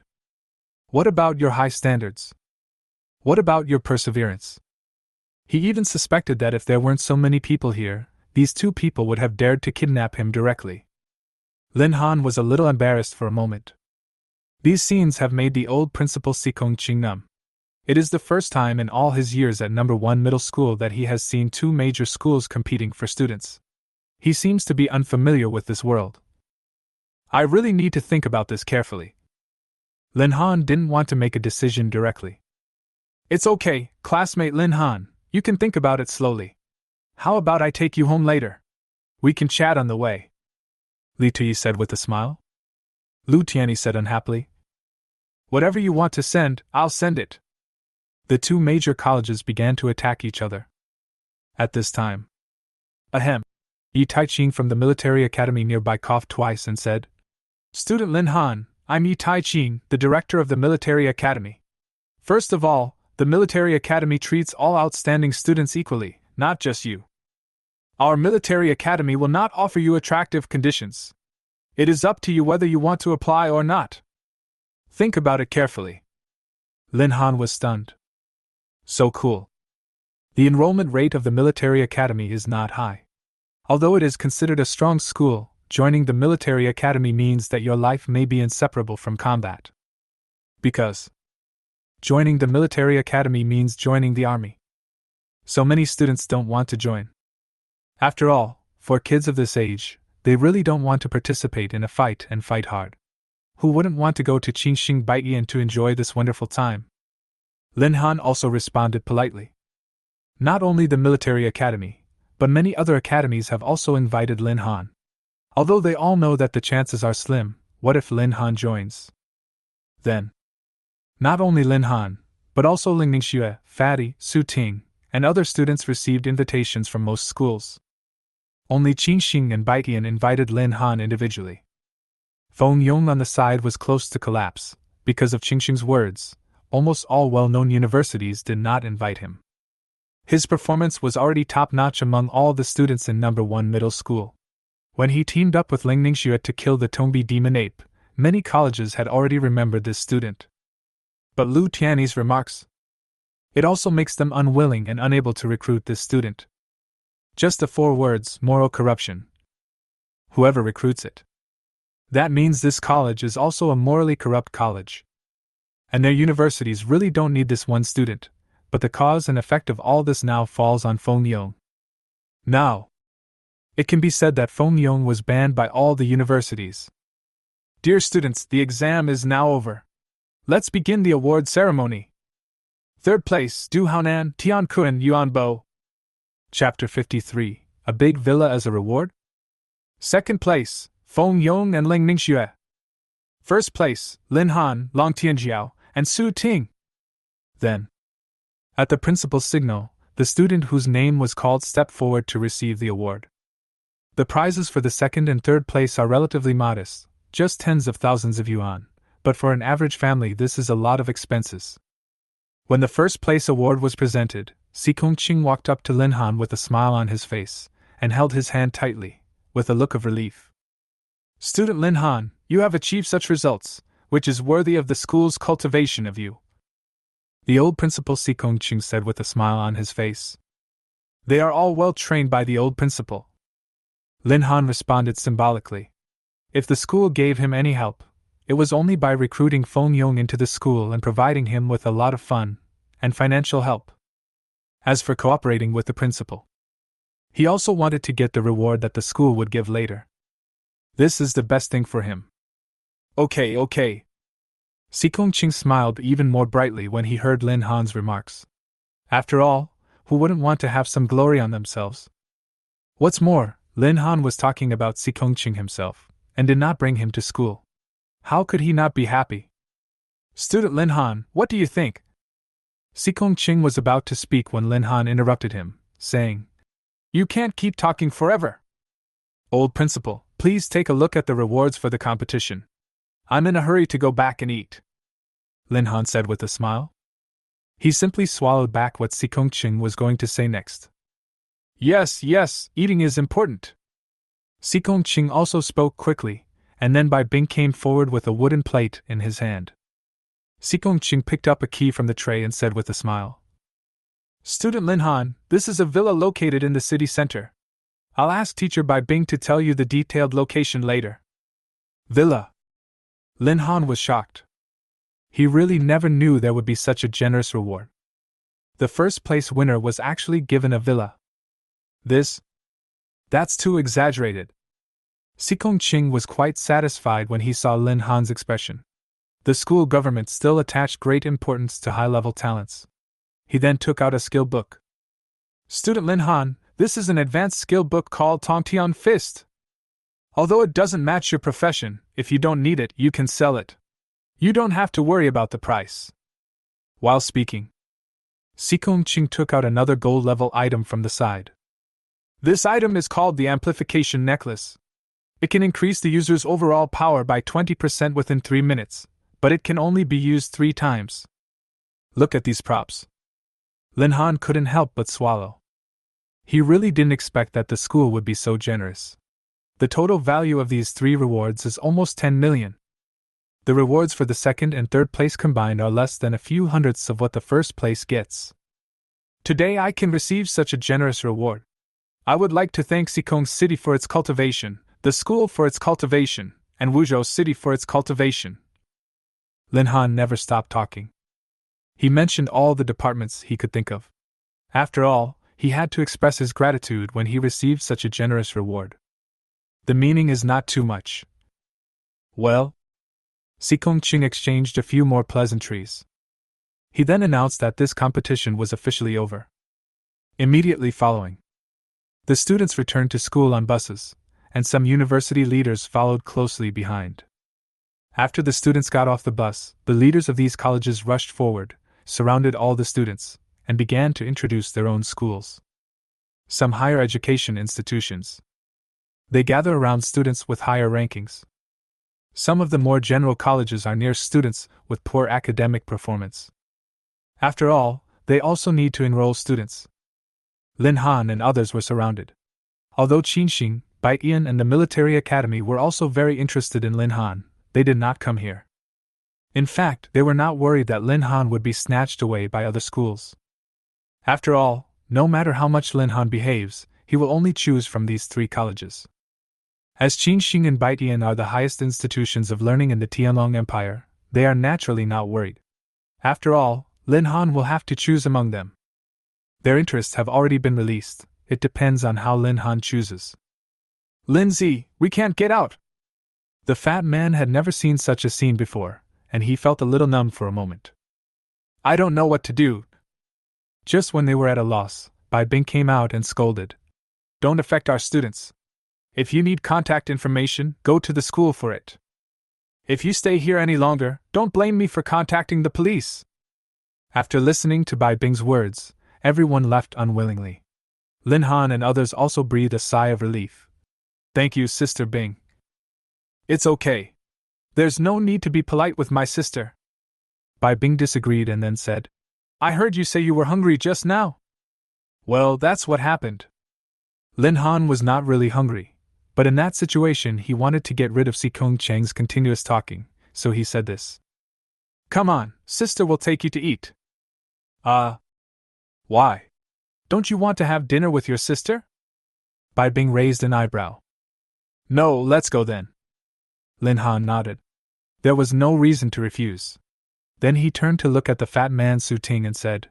Speaker 1: What about your high standards? What about your perseverance? He even suspected that if there weren't so many people here, these two people would have dared to kidnap him directly. Lin Han was a little embarrassed for a moment. These scenes have made the old principal Sikong Qingnam. It is the first time in all his years at number 1 middle school that he has seen two major schools competing for students. He seems to be unfamiliar with this world. I really need to think about this carefully. Lin Han didn't want to make a decision directly. It's okay, classmate Lin Han, you can think about it slowly. How about I take you home later? We can chat on the way. Li Tuyi said with a smile. Lu Tianyi said unhappily. Whatever you want to send, I'll send it. The two major colleges began to attack each other. At this time. Ahem. Yi Taiqing from the military academy nearby coughed twice and said, Student Lin Han, I'm Yi Taiqing, the director of the military academy. First of all, the military academy treats all outstanding students equally, not just you. Our military academy will not offer you attractive conditions. It is up to you whether you want to apply or not. Think about it carefully. Lin Han was stunned. So cool. The enrollment rate of the military academy is not high. Although it is considered a strong school, joining the military academy means that your life may be inseparable from combat. Because joining the military academy means joining the army. So many students don't want to join. After all, for kids of this age, they really don't want to participate in a fight and fight hard. Who wouldn't want to go to Qingxing Baitian to enjoy this wonderful time? Lin Han also responded politely. Not only the military academy, but many other academies have also invited Lin Han. Although they all know that the chances are slim, what if Lin Han joins? Then, not only Lin Han, but also Ling Ningxue, Fatty, Su Ting, and other students received invitations from most schools. Only Qingxing and Baitian invited Lin Han individually. Feng Yong on the side was close to collapse. Because of Qingxing's words, almost all well-known universities did not invite him. His performance was already top-notch among all the students in number 1 middle school. When he teamed up with Ling Ningxue to kill the Tongbi demon ape, many colleges had already remembered this student. But Lu Tianyi's remarks, it also makes them unwilling and unable to recruit this student. Just the 4 words, moral corruption. Whoever recruits it. That means this college is also a morally corrupt college. And their universities really don't need this one student, but the cause and effect of all this now falls on Feng Yong. Now, it can be said that Feng Yong was banned by all the universities. Dear students, the exam is now over. Let's begin the award ceremony. Third place, Du Haonan, Tian Kun Yuanbo. Chapter 53, A Big Villa as a Reward? Second place, Feng Yong and Ling Ningxue. First place, Lin Han, Long Tianjiao, and Su Ting. Then, at the principal's signal, the student whose name was called stepped forward to receive the award. The prizes for the second and third place are relatively modest, just tens of thousands of yuan, but for an average family this is a lot of expenses. When the first place award was presented, Si Kongqing walked up to Lin Han with a smile on his face, and held his hand tightly, with a look of relief. Student Lin Han, you have achieved such results, which is worthy of the school's cultivation of you. The old principal Si Kongqing said with a smile on his face. They are all well trained by the old principal. Lin Han responded symbolically. If the school gave him any help, it was only by recruiting Feng Yong into the school and providing him with a lot of fun and financial help. As for cooperating with the principal, he also wanted to get the reward that the school would give later. This is the best thing for him. Okay. Si Kongqing smiled even more brightly when he heard Lin Han's remarks. After all, who wouldn't want to have some glory on themselves? What's more, Lin Han was talking about Si Kongqing himself, and did not bring him to school. How could he not be happy? Student Lin Han, what do you think? Si Kongqing was about to speak when Lin Han interrupted him, saying, You can't keep talking forever. Old principal, please take a look at the rewards for the competition. I'm in a hurry to go back and eat. Lin Han said with a smile. He simply swallowed back what Si Kongqing was going to say next. Yes, eating is important. Si Kongqing also spoke quickly, and then Bai Bing came forward with a wooden plate in his hand. Si Kongqing picked up a key from the tray and said with a smile. Student Lin Han, this is a villa located in the city center. I'll ask teacher Bai Bing to tell you the detailed location later. Villa. Lin Han was shocked. He really never knew there would be such a generous reward. The first place winner was actually given a villa. That's too exaggerated. Si Kongqing was quite satisfied when he saw Lin Han's expression. The school government still attached great importance to high-level talents. He then took out a skill book. Student Lin Han, this is an advanced skill book called Tongtian Fist. Although it doesn't match your profession, if you don't need it, you can sell it. You don't have to worry about the price. While speaking, Si Kongqing took out another gold-level item from the side. This item is called the Amplification Necklace. It can increase the user's overall power by 20% within 3 minutes, but it can only be used 3 times. Look at these props. Lin Han couldn't help but swallow. He really didn't expect that the school would be so generous. The total value of these 3 rewards is almost 10 million. The rewards for the second and third place combined are less than a few hundredths of what the first place gets. Today I can receive such a generous reward. I would like to thank Xikong City for its cultivation, the school for its cultivation, and Wuzhou City for its cultivation. Lin Han never stopped talking. He mentioned all the departments he could think of. After all, he had to express his gratitude when he received such a generous reward. The meaning is not too much. Well? Si Kongqing exchanged a few more pleasantries. He then announced that this competition was officially over. Immediately following, the students returned to school on buses, and some university leaders followed closely behind. After the students got off the bus, the leaders of these colleges rushed forward, surrounded all the students, and began to introduce their own schools. Some higher education institutions. They gather around students with higher rankings. Some of the more general colleges are near students with poor academic performance. After all, they also need to enroll students. Lin Han and others were surrounded. Although Qinxing, Baiyan and the military academy were also very interested in Lin Han, they did not come here. In fact, they were not worried that Lin Han would be snatched away by other schools. After all, no matter how much Lin Han behaves, he will only choose from these 3 colleges. As Qinxing and Baitian are the highest institutions of learning in the Tianlong Empire, they are naturally not worried. After all, Lin Han will have to choose among them. Their interests have already been released, it depends on how Lin Han chooses. Lindsay, we can't get out! The fat man had never seen such a scene before, and he felt a little numb for a moment. I don't know what to do. Just when they were at a loss, Bai Bing came out and scolded. Don't affect our students. If you need contact information, go to the school for it. If you stay here any longer, don't blame me for contacting the police. After listening to Bai Bing's words, everyone left unwillingly. Lin Han and others also breathed a sigh of relief. Thank you, Sister Bing. It's okay. There's no need to be polite with my sister. Bai Bing disagreed and then said, I heard you say you were hungry just now. Well, that's what happened. Lin Han was not really hungry, but in that situation he wanted to get rid of Si Kung Cheng's continuous talking, so he said this. Come on, sister will take you to eat. Why? Don't you want to have dinner with your sister? Bai Bing raised an eyebrow. No, let's go then. Lin Han nodded. There was no reason to refuse. Then he turned to look at the fat man Su Ting and said,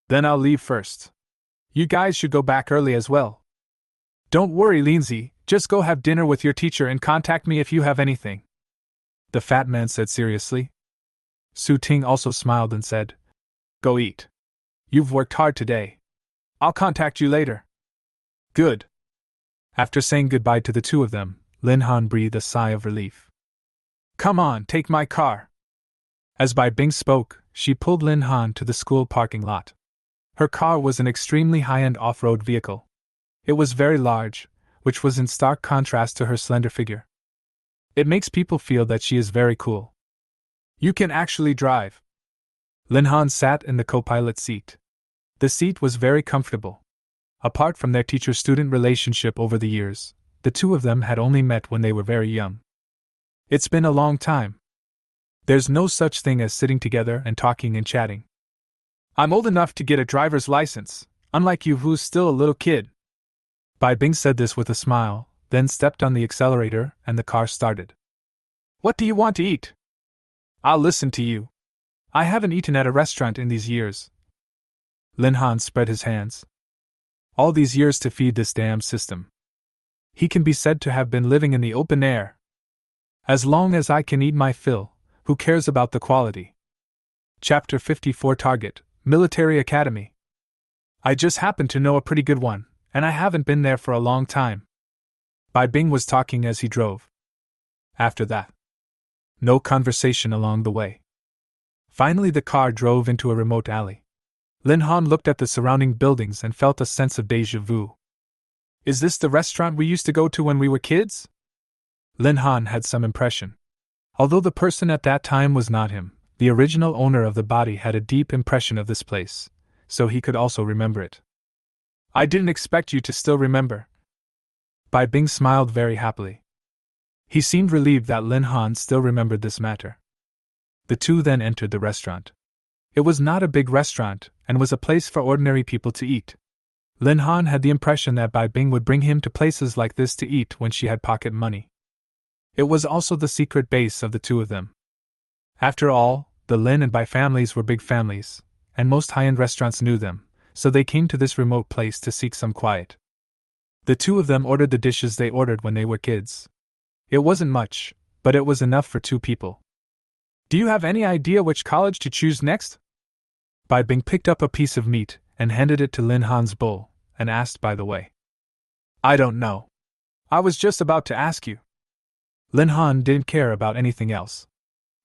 Speaker 1: Then I'll leave first. You guys should go back early as well. Don't worry, Lindsay, just go have dinner with your teacher and contact me if you have anything. The fat man said seriously. Su Ting also smiled and said, Go eat. You've worked hard today. I'll contact you later. Good. After saying goodbye to the two of them, Lin Han breathed a sigh of relief. Come on, take my car. As Bai Bing spoke, she pulled Lin Han to the school parking lot. Her car was an extremely high-end off-road vehicle. It was very large, which was in stark contrast to her slender figure. It makes people feel that she is very cool. You can actually drive. Lin Han sat in the co-pilot seat. The seat was very comfortable. Apart from their teacher-student relationship over the years, the two of them had only met when they were very young. It's been a long time. There's no such thing as sitting together and talking and chatting. I'm old enough to get a driver's license, unlike you who's still a little kid. Bai Bing said this with a smile, then stepped on the accelerator and the car started. What do you want to eat? I'll listen to you. I haven't eaten at a restaurant in these years. Lin Han spread his hands. All these years to feed this damn system. He can be said to have been living in the open air. As long as I can eat my fill, who cares about the quality? Chapter 54 Target, Military Academy. I just happen to know a pretty good one, and I haven't been there for a long time. Bai Bing was talking as he drove. After that, no conversation along the way. Finally the car drove into a remote alley. Lin Han looked at the surrounding buildings and felt a sense of déjà vu. Is this the restaurant we used to go to when we were kids? Lin Han had some impression. Although the person at that time was not him, the original owner of the body had a deep impression of this place, so he could also remember it. I didn't expect you to still remember. Bai Bing smiled very happily. He seemed relieved that Lin Han still remembered this matter. The two then entered the restaurant. It was not a big restaurant, and was a place for ordinary people to eat. Lin Han had the impression that Bai Bing would bring him to places like this to eat when she had pocket money. It was also the secret base of the two of them. After all, the Lin and Bai families were big families, and most high-end restaurants knew them, so they came to this remote place to seek some quiet. The two of them ordered the dishes they ordered when they were kids. It wasn't much, but it was enough for two people. Do you have any idea which college to choose next? Bai Bing picked up a piece of meat and handed it to Lin Han's bowl, and asked by the way. I don't know. I was just about to ask you. Lin Han didn't care about anything else.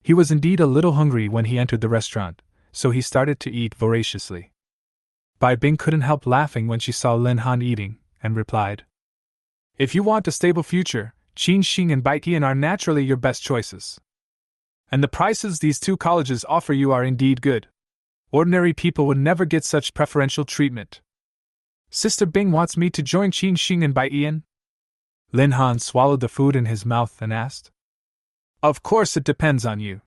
Speaker 1: He was indeed a little hungry when he entered the restaurant, so he started to eat voraciously. Bai Bing couldn't help laughing when she saw Lin Han eating, and replied, If you want a stable future, Qinxing and Baitian are naturally your best choices. And the prices these two colleges offer you are indeed good. Ordinary people would never get such preferential treatment. Sister Bing wants me to join Qinxing and Baitian? Lin Han swallowed the food in his mouth and asked. Of course it depends on you.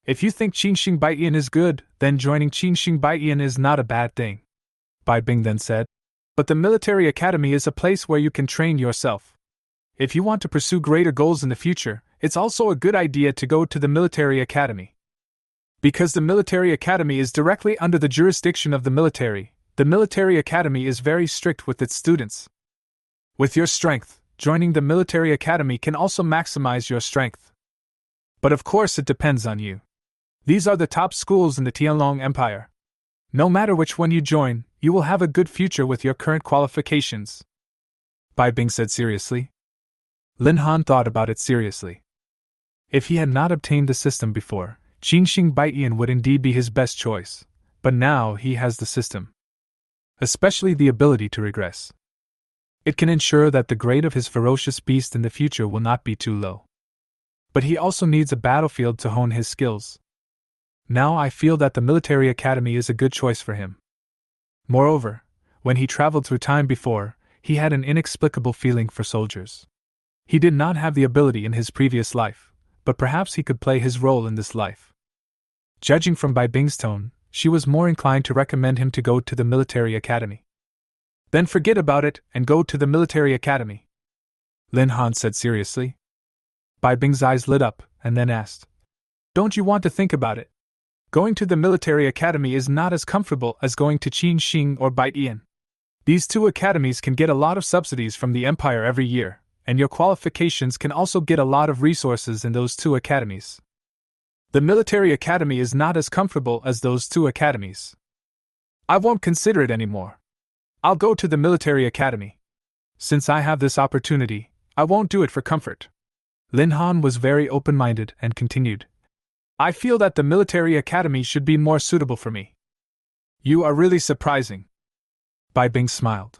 Speaker 1: If you think Qinxing Baitian is good, then joining Qinxing Baitian is not a bad thing. Bai Bing then said. But the military academy is a place where you can train yourself. If you want to pursue greater goals in the future, it's also a good idea to go to the military academy. Because the military academy is directly under the jurisdiction of the military academy is very strict with its students. With your strength, joining the military academy can also maximize your strength. But of course it depends on you. These are the top schools in the Tianlong Empire. No matter which one you join, you will have a good future with your current qualifications. Bai Bing said seriously. Lin Han thought about it seriously. If he had not obtained the system before, Qingxing Baiyan would indeed be his best choice, but now he has the system. Especially the ability to regress. It can ensure that the grade of his ferocious beast in the future will not be too low. But he also needs a battlefield to hone his skills. Now I feel that the military academy is a good choice for him. Moreover, when he traveled through time before, he had an inexplicable feeling for soldiers. He did not have the ability in his previous life, but perhaps he could play his role in this life. Judging from Bai Bing's tone, she was more inclined to recommend him to go to the military academy. Then forget about it and go to the military academy, Lin Han said seriously. Bai Bing's eyes lit up and then asked, "Don't you want to think about it? Going to the military academy is not as comfortable as going to Qingxing or Baiyan. These two academies can get a lot of subsidies from the empire every year, and your qualifications can also get a lot of resources in those two academies. The military academy is not as comfortable as those two academies. I won't consider it anymore. I'll go to the military academy. Since I have this opportunity, I won't do it for comfort." Lin Han was very open-minded and continued, "I feel that the military academy should be more suitable for me." "You are really surprising." Bai Bing smiled.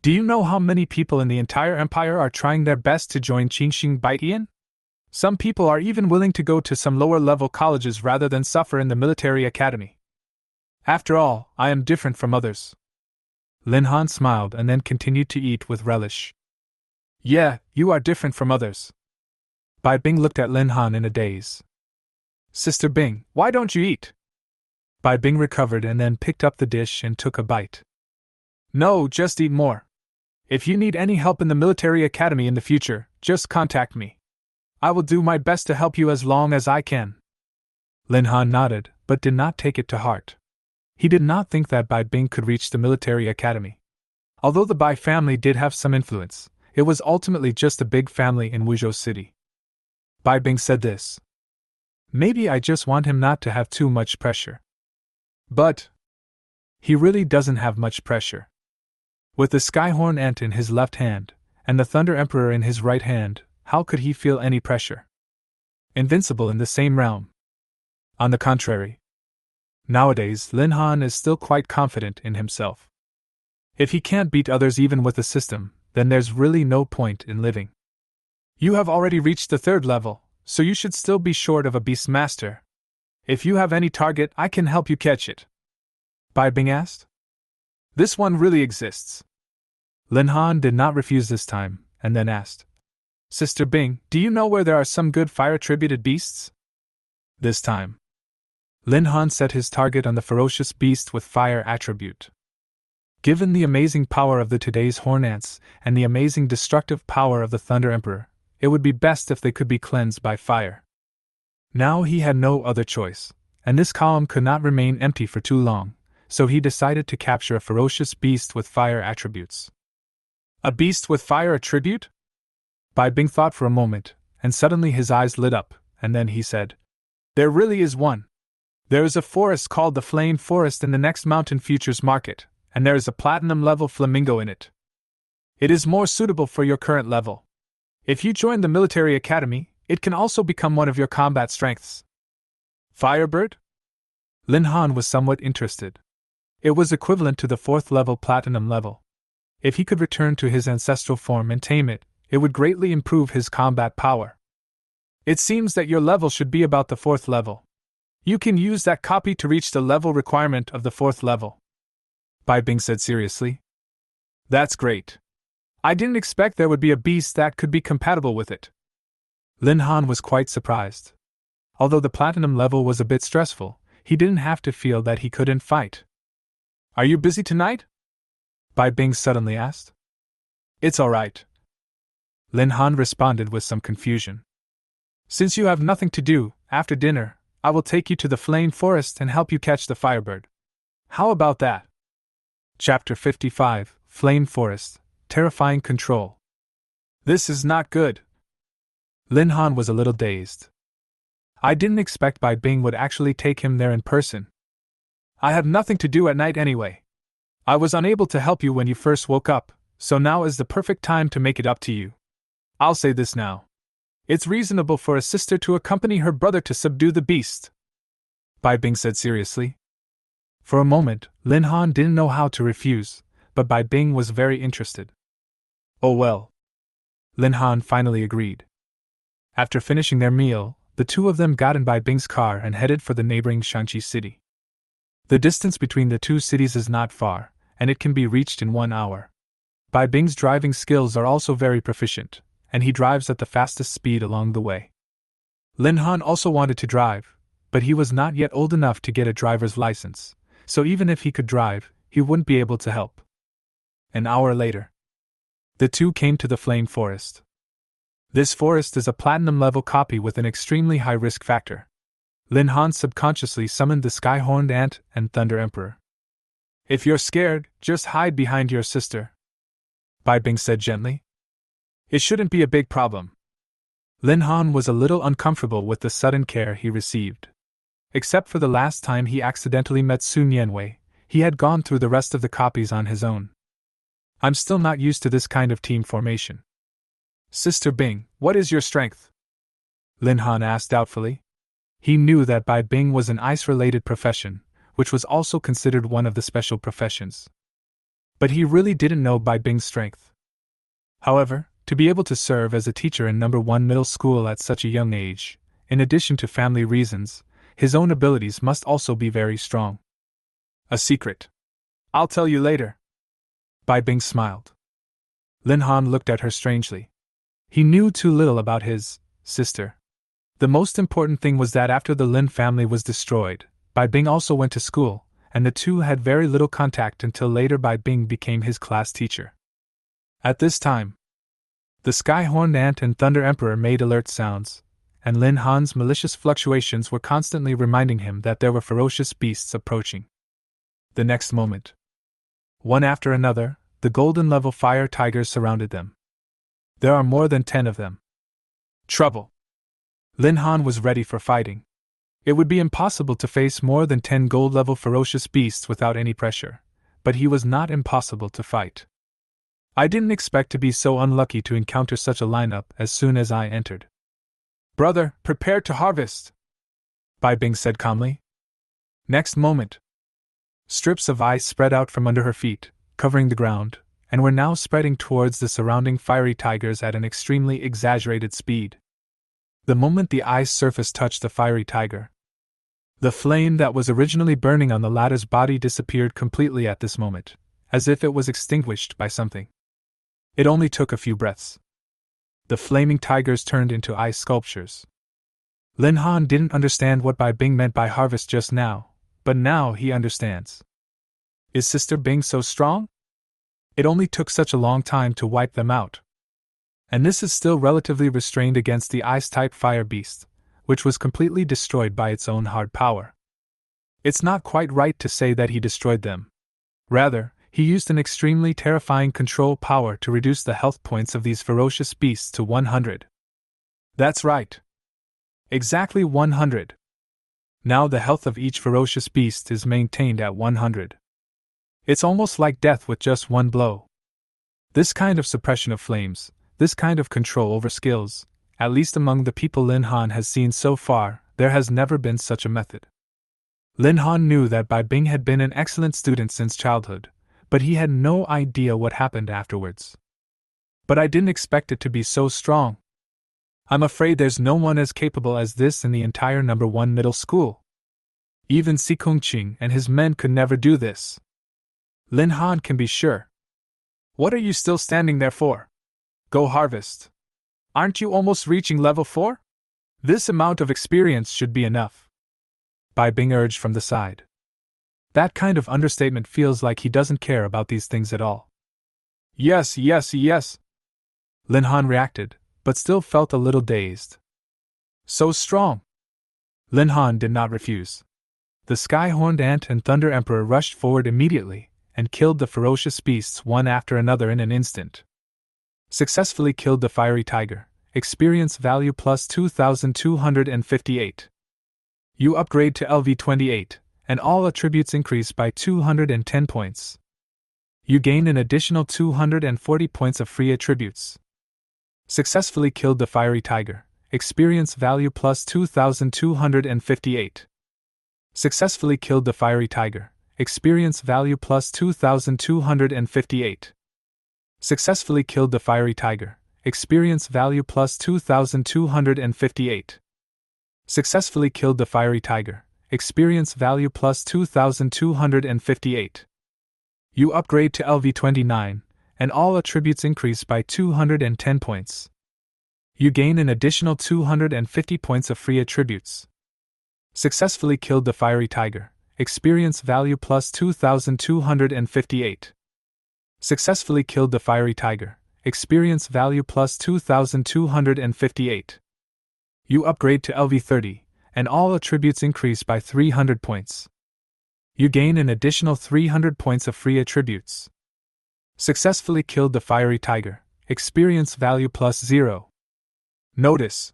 Speaker 1: "Do you know how many people in the entire empire are trying their best to join Qingxing Baiyan? Some people are even willing to go to some lower-level colleges rather than suffer in the military academy. After all, I am different from others." Lin Han smiled and then continued to eat with relish. "Yeah, you are different from others." Bai Bing looked at Lin Han in a daze. "Sister Bing, why don't you eat?" Bai Bing recovered and then picked up the dish and took a bite. "No, just eat more. If you need any help in the military academy in the future, just contact me. I will do my best to help you as long as I can." Lin Han nodded, but did not take it to heart. He did not think that Bai Bing could reach the military academy. Although the Bai family did have some influence, it was ultimately just a big family in Wuzhou City. Bai Bing said this. "Maybe I just want him not to have too much pressure." But he really doesn't have much pressure. With the Skyhorn Ant in his left hand, and the Thunder Emperor in his right hand, how could he feel any pressure? Invincible in the same realm. On the contrary. Nowadays, Lin Han is still quite confident in himself. If he can't beat others even with the system, then there's really no point in living. You have already reached the 3rd level, so you should still be short of a Beast Master. If you have any target, I can help you catch it," Bai Bing asked. "This one really exists." Lin Han did not refuse this time, and then asked, "Sister Bing, do you know where there are some good fire-attributed beasts?" This time, Lin Han set his target on the ferocious beast with fire attribute. Given the amazing power of the today's horn ants and the amazing destructive power of the Thunder Emperor, it would be best if they could be cleansed by fire. Now he had no other choice, and this column could not remain empty for too long, so he decided to capture a ferocious beast with fire attributes. A beast with fire attribute? Bai Bing thought for a moment, and suddenly his eyes lit up, and then he said, "There really is one. There is a forest called the Flame Forest in the next Mountain Futures Market, and there is a platinum-level flamingo in it. It is more suitable for your current level. If you join the military academy, it can also become one of your combat strengths." Firebird? Lin Han was somewhat interested. It was equivalent to the 4th level platinum level. If he could return to his ancestral form and tame it, it would greatly improve his combat power. "It seems that your level should be about the 4th level. You can use that copy to reach the level requirement of the 4th level," Bai Bing said seriously. "That's great. I didn't expect there would be a beast that could be compatible with it." Lin Han was quite surprised. Although the platinum level was a bit stressful, he didn't have to feel that he couldn't fight. "Are you busy tonight?" Bai Bing suddenly asked. "It's all right. Lin Han responded with some confusion. Since you have nothing to do, after dinner, I will take you to the flame forest and help you catch the firebird. How about that? Chapter 55, Flame Forest, Terrifying Control. This is not good. Lin Han was a little dazed. I didn't expect Bai Bing would actually take him there in person. I have nothing to do at night anyway. I was unable to help you when you first woke up, so now is the perfect time to make it up to you. I'll say this now. It's reasonable for a sister to accompany her brother to subdue the beast, Bai Bing said seriously. For a moment, Lin Han didn't know how to refuse, but Bai Bing was very interested. Oh well. Lin Han finally agreed. After finishing their meal, the two of them got in Bai Bing's car and headed for the neighboring Shanxi city. The distance between the two cities is not far, and it can be reached in 1 hour. Bai Bing's driving skills are also very proficient, and he drives at the fastest speed along the way. Lin Han also wanted to drive, but he was not yet old enough to get a driver's license, so even if he could drive, he wouldn't be able to help. An hour later, the two came to the Flame Forest. This forest is a platinum-level copy with an extremely high risk factor. Lin Han subconsciously summoned the Sky-Horned Ant and Thunder Emperor. If you're scared, just hide behind your sister, Bai Bing said gently. It shouldn't be a big problem. Lin Han was a little uncomfortable with the sudden care he received. Except for the last time he accidentally met Sun Yanwei, he had gone through the rest of the copies on his own. I'm still not used to this kind of team formation. Sister Bing, what is your strength? Lin Han asked doubtfully. He knew that Bai Bing was an ice-related profession, which was also considered one of the special professions. But he really didn't know Bai Bing's strength. However, to be able to serve as a teacher in No. 1 middle school at such a young age, in addition to family reasons, his own abilities must also be very strong. A secret. I'll tell you later. Bai Bing smiled. Lin Han looked at her strangely. He knew too little about his sister. The most important thing was that after the Lin family was destroyed, Bai Bing also went to school, and the two had very little contact until later Bai Bing became his class teacher. At this time, the Sky-Horned Ant and Thunder Emperor made alert sounds, and Lin Han's malicious fluctuations were constantly reminding him that there were ferocious beasts approaching. The next moment, one after another, the golden-level fire tigers surrounded them. There are more than 10 of them. Trouble! Lin Han was ready for fighting. It would be impossible to face more than 10 gold-level ferocious beasts without any pressure, but he was not impossible to fight. I didn't expect to be so unlucky to encounter such a lineup as soon as I entered. Brother, prepare to harvest, Bai Bing said calmly. Next moment, strips of ice spread out from under her feet, covering the ground, and were now spreading towards the surrounding fiery tigers at an extremely exaggerated speed. The moment the ice surface touched the fiery tiger, the flame that was originally burning on the latter's body disappeared completely at this moment, as if it was extinguished by something. It only took a few breaths. The flaming tigers turned into ice sculptures. Lin Han didn't understand what Bai Bing meant by harvest just now, but now he understands. Is Sister Bing so strong? It only took such a long time to wipe them out. And this is still relatively restrained against the ice-type fire beast, which was completely destroyed by its own hard power. It's not quite right to say that he destroyed them. Rather, he used an extremely terrifying control power to reduce the health points of these ferocious beasts to 100. That's right. Exactly 100. Now the health of each ferocious beast is maintained at 100. It's almost like death with just one blow. This kind of suppression of flames, this kind of control over skills, at least among the people Lin Han has seen so far, there has never been such a method. Lin Han knew that Bai Bing had been an excellent student since childhood, but he had no idea what happened afterwards. But I didn't expect it to be so strong. I'm afraid there's no one as capable as this in the entire No. 1 middle school. Even Si Kongqing and his men could never do this. Lin Han can be sure. What are you still standing there for? Go harvest. Aren't you almost reaching level 4? This amount of experience should be enough, Bai Bing urged from the side. That kind of understatement feels like he doesn't care about these things at all. Yes. Lin Han reacted, but still felt a little dazed. So strong! Lin Han did not refuse. The sky-horned ant and thunder emperor rushed forward immediately, and killed the ferocious beasts one after another in an instant. Successfully killed the fiery tiger. Experience value plus 2258. You upgrade to LV28, and all attributes increase by 210 points. You gain an additional 240 points of free attributes. Successfully killed the fiery tiger. Experience value plus 2258. Successfully killed the fiery tiger. Experience value plus 2258. Successfully killed the fiery tiger. Experience value plus 2258. Successfully killed the fiery tiger. Experience value plus 2258. You upgrade to LV29, and all attributes increase by 210 points. You gain an additional 250 points of free attributes. Successfully killed the fiery tiger. Experience value plus 2258. Successfully killed the fiery tiger. Experience value plus 2258. You upgrade to LV30, and all attributes increase by 300 points. You gain an additional 300 points of free attributes. Successfully killed the fiery tiger. Experience value plus 0. Notice: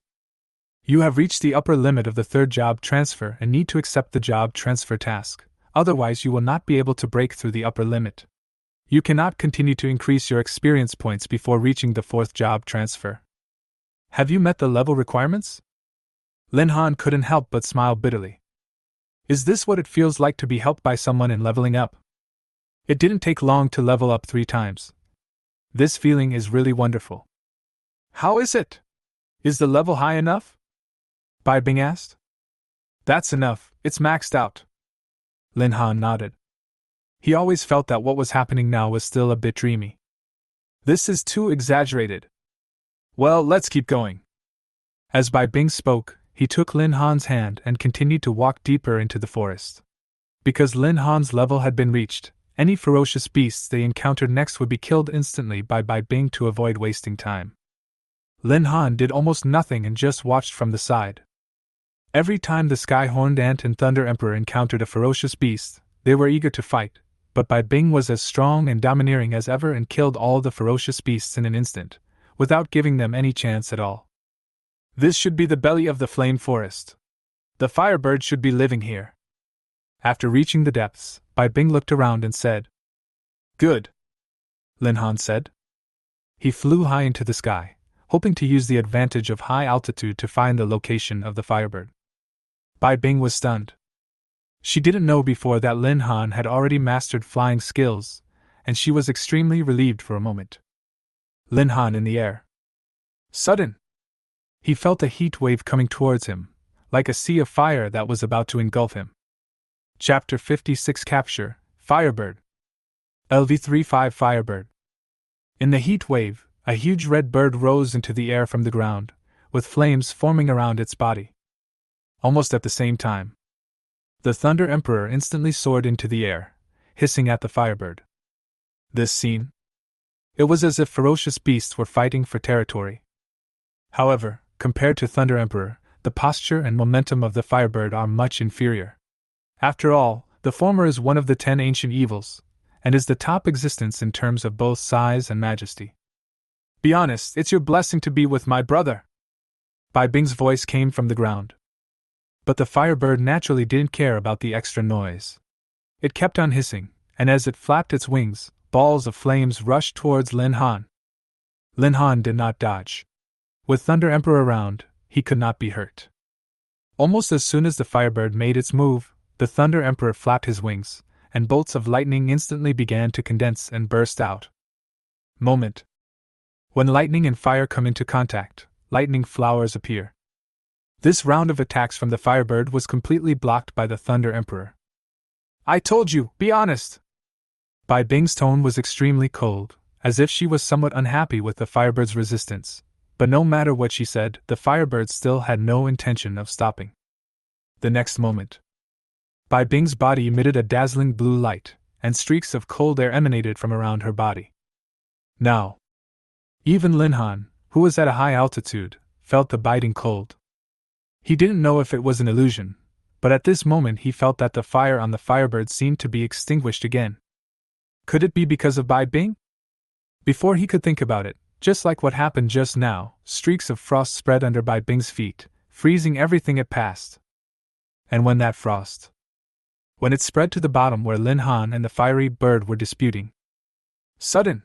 Speaker 1: you have reached the upper limit of the third job transfer and need to accept the job transfer task, otherwise you will not be able to break through the upper limit. You cannot continue to increase your experience points before reaching the fourth job transfer. Have you met the level requirements? Lin Han couldn't help but smile bitterly. Is this what it feels like to be helped by someone in leveling up? It didn't take long to level up 3 times. This feeling is really wonderful. How is it? Is the level high enough? Bai Bing asked. That's enough, it's maxed out. Lin Han nodded. He always felt that what was happening now was still a bit dreamy. This is too exaggerated. Well, let's keep going. As Bai Bing spoke, he took Lin Han's hand and continued to walk deeper into the forest. Because Lin Han's level had been reached, any ferocious beasts they encountered next would be killed instantly by Bai Bing to avoid wasting time. Lin Han did almost nothing and just watched from the side. Every time the sky-horned ant and thunder emperor encountered a ferocious beast, they were eager to fight, but Bai Bing was as strong and domineering as ever and killed all the ferocious beasts in an instant, without giving them any chance at all. This should be the belly of the flame forest. The firebird should be living here. After reaching the depths, Bai Bing looked around and said, Good, Lin Han said. He flew high into the sky, hoping to use the advantage of high altitude to find the location of the firebird. Bai Bing was stunned. She didn't know before that Lin Han had already mastered flying skills, and she was extremely relieved for a moment. Lin Han in the air. Sudden! He felt a heat wave coming towards him, like a sea of fire that was about to engulf him. Chapter 56 Capture, Firebird. LV35 Firebird. In the heat wave, a huge red bird rose into the air from the ground, with flames forming around its body. Almost at the same time, the Thunder Emperor instantly soared into the air, hissing at the firebird. This scene? It was as if ferocious beasts were fighting for territory. However, compared to Thunder Emperor, the posture and momentum of the firebird are much inferior. After all, the former is one of the 10 ancient evils, and is the top existence in terms of both size and majesty. Be honest, it's your blessing to be with my brother. Bai Bing's voice came from the ground. But the firebird naturally didn't care about the extra noise. It kept on hissing, and as it flapped its wings, balls of flames rushed towards Lin Han. Lin Han did not dodge. With Thunder Emperor around, he could not be hurt. Almost as soon as the firebird made its move, the Thunder Emperor flapped his wings, and bolts of lightning instantly began to condense and burst out. Moment. When lightning and fire come into contact, lightning flowers appear. This round of attacks from the firebird was completely blocked by the Thunder Emperor. I told you, be honest! Bai Bing's tone was extremely cold, as if she was somewhat unhappy with the firebird's resistance, but no matter what she said, the firebird still had no intention of stopping. The next moment, Bai Bing's body emitted a dazzling blue light, and streaks of cold air emanated from around her body. Now, Even Linhan, who was at a high altitude, felt the biting cold. He didn't know if it was an illusion, but at this moment he felt that the fire on the Firebird seemed to be extinguished again. Could it be because of Bai Bing? Before he could think about it, just like what happened just now, streaks of frost spread under Bai Bing's feet, freezing everything it passed. And when it spread to the bottom where Lin Han and the fiery bird were disputing. Sudden!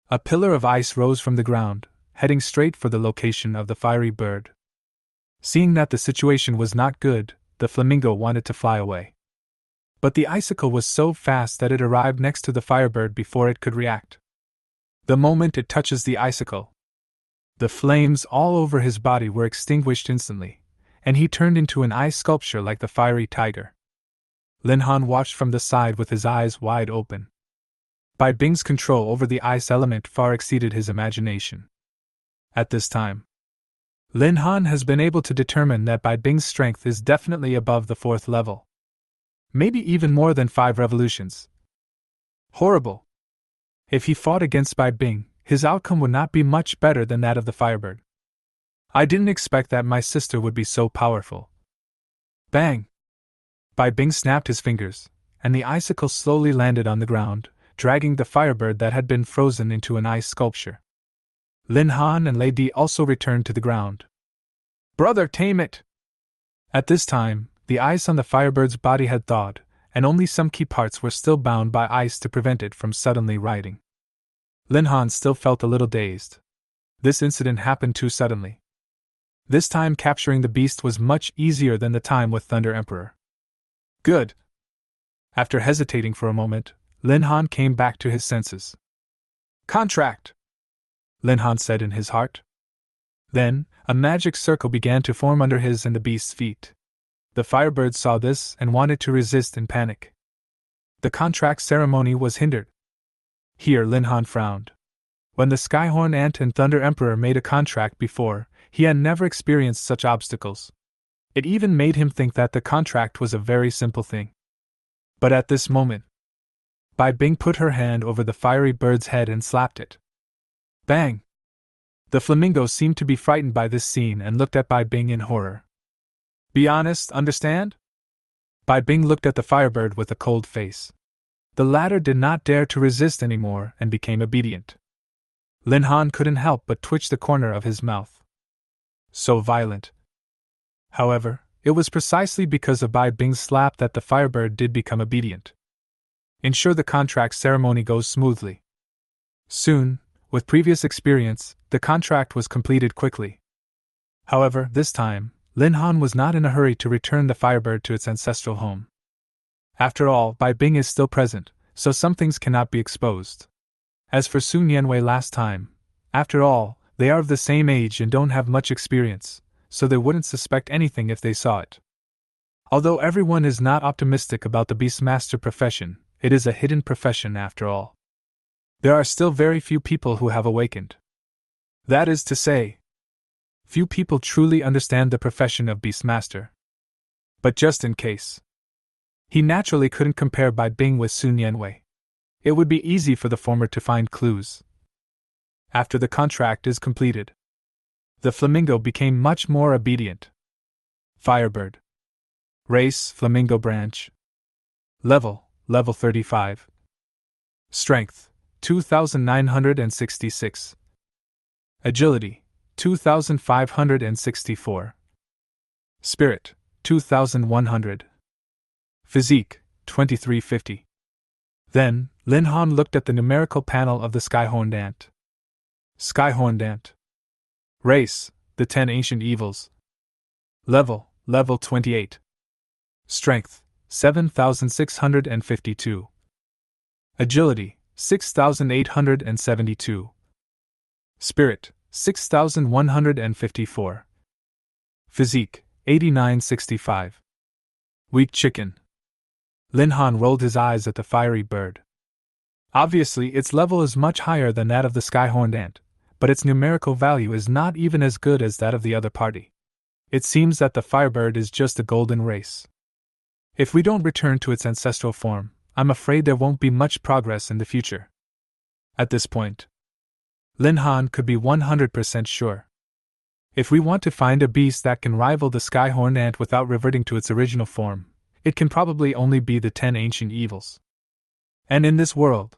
Speaker 1: A pillar of ice rose from the ground, heading straight for the location of the fiery bird. Seeing that the situation was not good, the flamingo wanted to fly away. But the icicle was so fast that it arrived next to the firebird before it could react. The moment it touches the icicle, the flames all over his body were extinguished instantly, and he turned into an ice sculpture like the fiery tiger. Lin Han watched from the side with his eyes wide open. Bai Bing's control over the ice element far exceeded his imagination. At this time, Lin Han has been able to determine that Bai Bing's strength is definitely above the 4th level. Maybe even more than 5 revolutions. Horrible! If he fought against Bai Bing, his outcome would not be much better than that of the Firebird. I didn't expect that my sister would be so powerful. Bang! Bai Bing snapped his fingers, and the icicle slowly landed on the ground, dragging the Firebird that had been frozen into an ice sculpture. Lin Han and Lei Di also returned to the ground. Brother, tame it! At this time, the ice on the Firebird's body had thawed, and only some key parts were still bound by ice to prevent it from suddenly rioting. Lin Han still felt a little dazed. This incident happened too suddenly. This time capturing the beast was much easier than the time with Thunder Emperor. Good. After hesitating for a moment, Lin Han came back to his senses. Contract! Lin Han said in his heart. Then, a magic circle began to form under his and the beast's feet. The Firebird saw this and wanted to resist in panic. The contract ceremony was hindered. Here Lin Han frowned. When the Skyhorn Ant and Thunder Emperor made a contract before, he had never experienced such obstacles. It even made him think that the contract was a very simple thing. But at this moment, Bai Bing put her hand over the fiery bird's head and slapped it. Bang! The flamingo seemed to be frightened by this scene and looked at Bai Bing in horror. Be honest, understand? Bai Bing looked at the Firebird with a cold face. The latter did not dare to resist anymore and became obedient. Lin Han couldn't help but twitch the corner of his mouth. So violent. However, it was precisely because of Bai Bing's slap that the Firebird did become obedient. Ensure the contract ceremony goes smoothly. Soon, with previous experience, the contract was completed quickly. However, this time, Lin Han was not in a hurry to return the Firebird to its ancestral home. After all, Bai Bing is still present, so some things cannot be exposed. As for Sun Yanwei last time, after all, they are of the same age and don't have much experience, so they wouldn't suspect anything if they saw it. Although everyone is not optimistic about the Beastmaster profession, it is a hidden profession after all. There are still very few people who have awakened. That is to say, few people truly understand the profession of Beastmaster. But just in case, he naturally couldn't compare Bai Bing with Sun Yanwei. It would be easy for the former to find clues. After the contract is completed, the flamingo became much more obedient. Firebird. Race, Flamingo Branch. Level 35. Strength, 2,966. Agility, 2,564. Spirit, 2,100. Physique, 2350. Then, Lin Han looked at the numerical panel of the Skyhorned Ant. Skyhorned Ant. Race, the 10 Ancient Evils. Level 28. Strength, 7,652. Agility, 6,872. Spirit, 6,154. Physique, 8965. Weak chicken. Lin Han rolled his eyes at the fiery bird. Obviously, its level is much higher than that of the Skyhorned Ant, but its numerical value is not even as good as that of the other party. It seems that the Firebird is just a golden race. If we don't return to its ancestral form, I'm afraid there won't be much progress in the future. At this point, Lin Han could be 100% sure. If we want to find a beast that can rival the skyhorn ant without reverting to its original form, it can probably only be the 10 ancient evils. And in this world,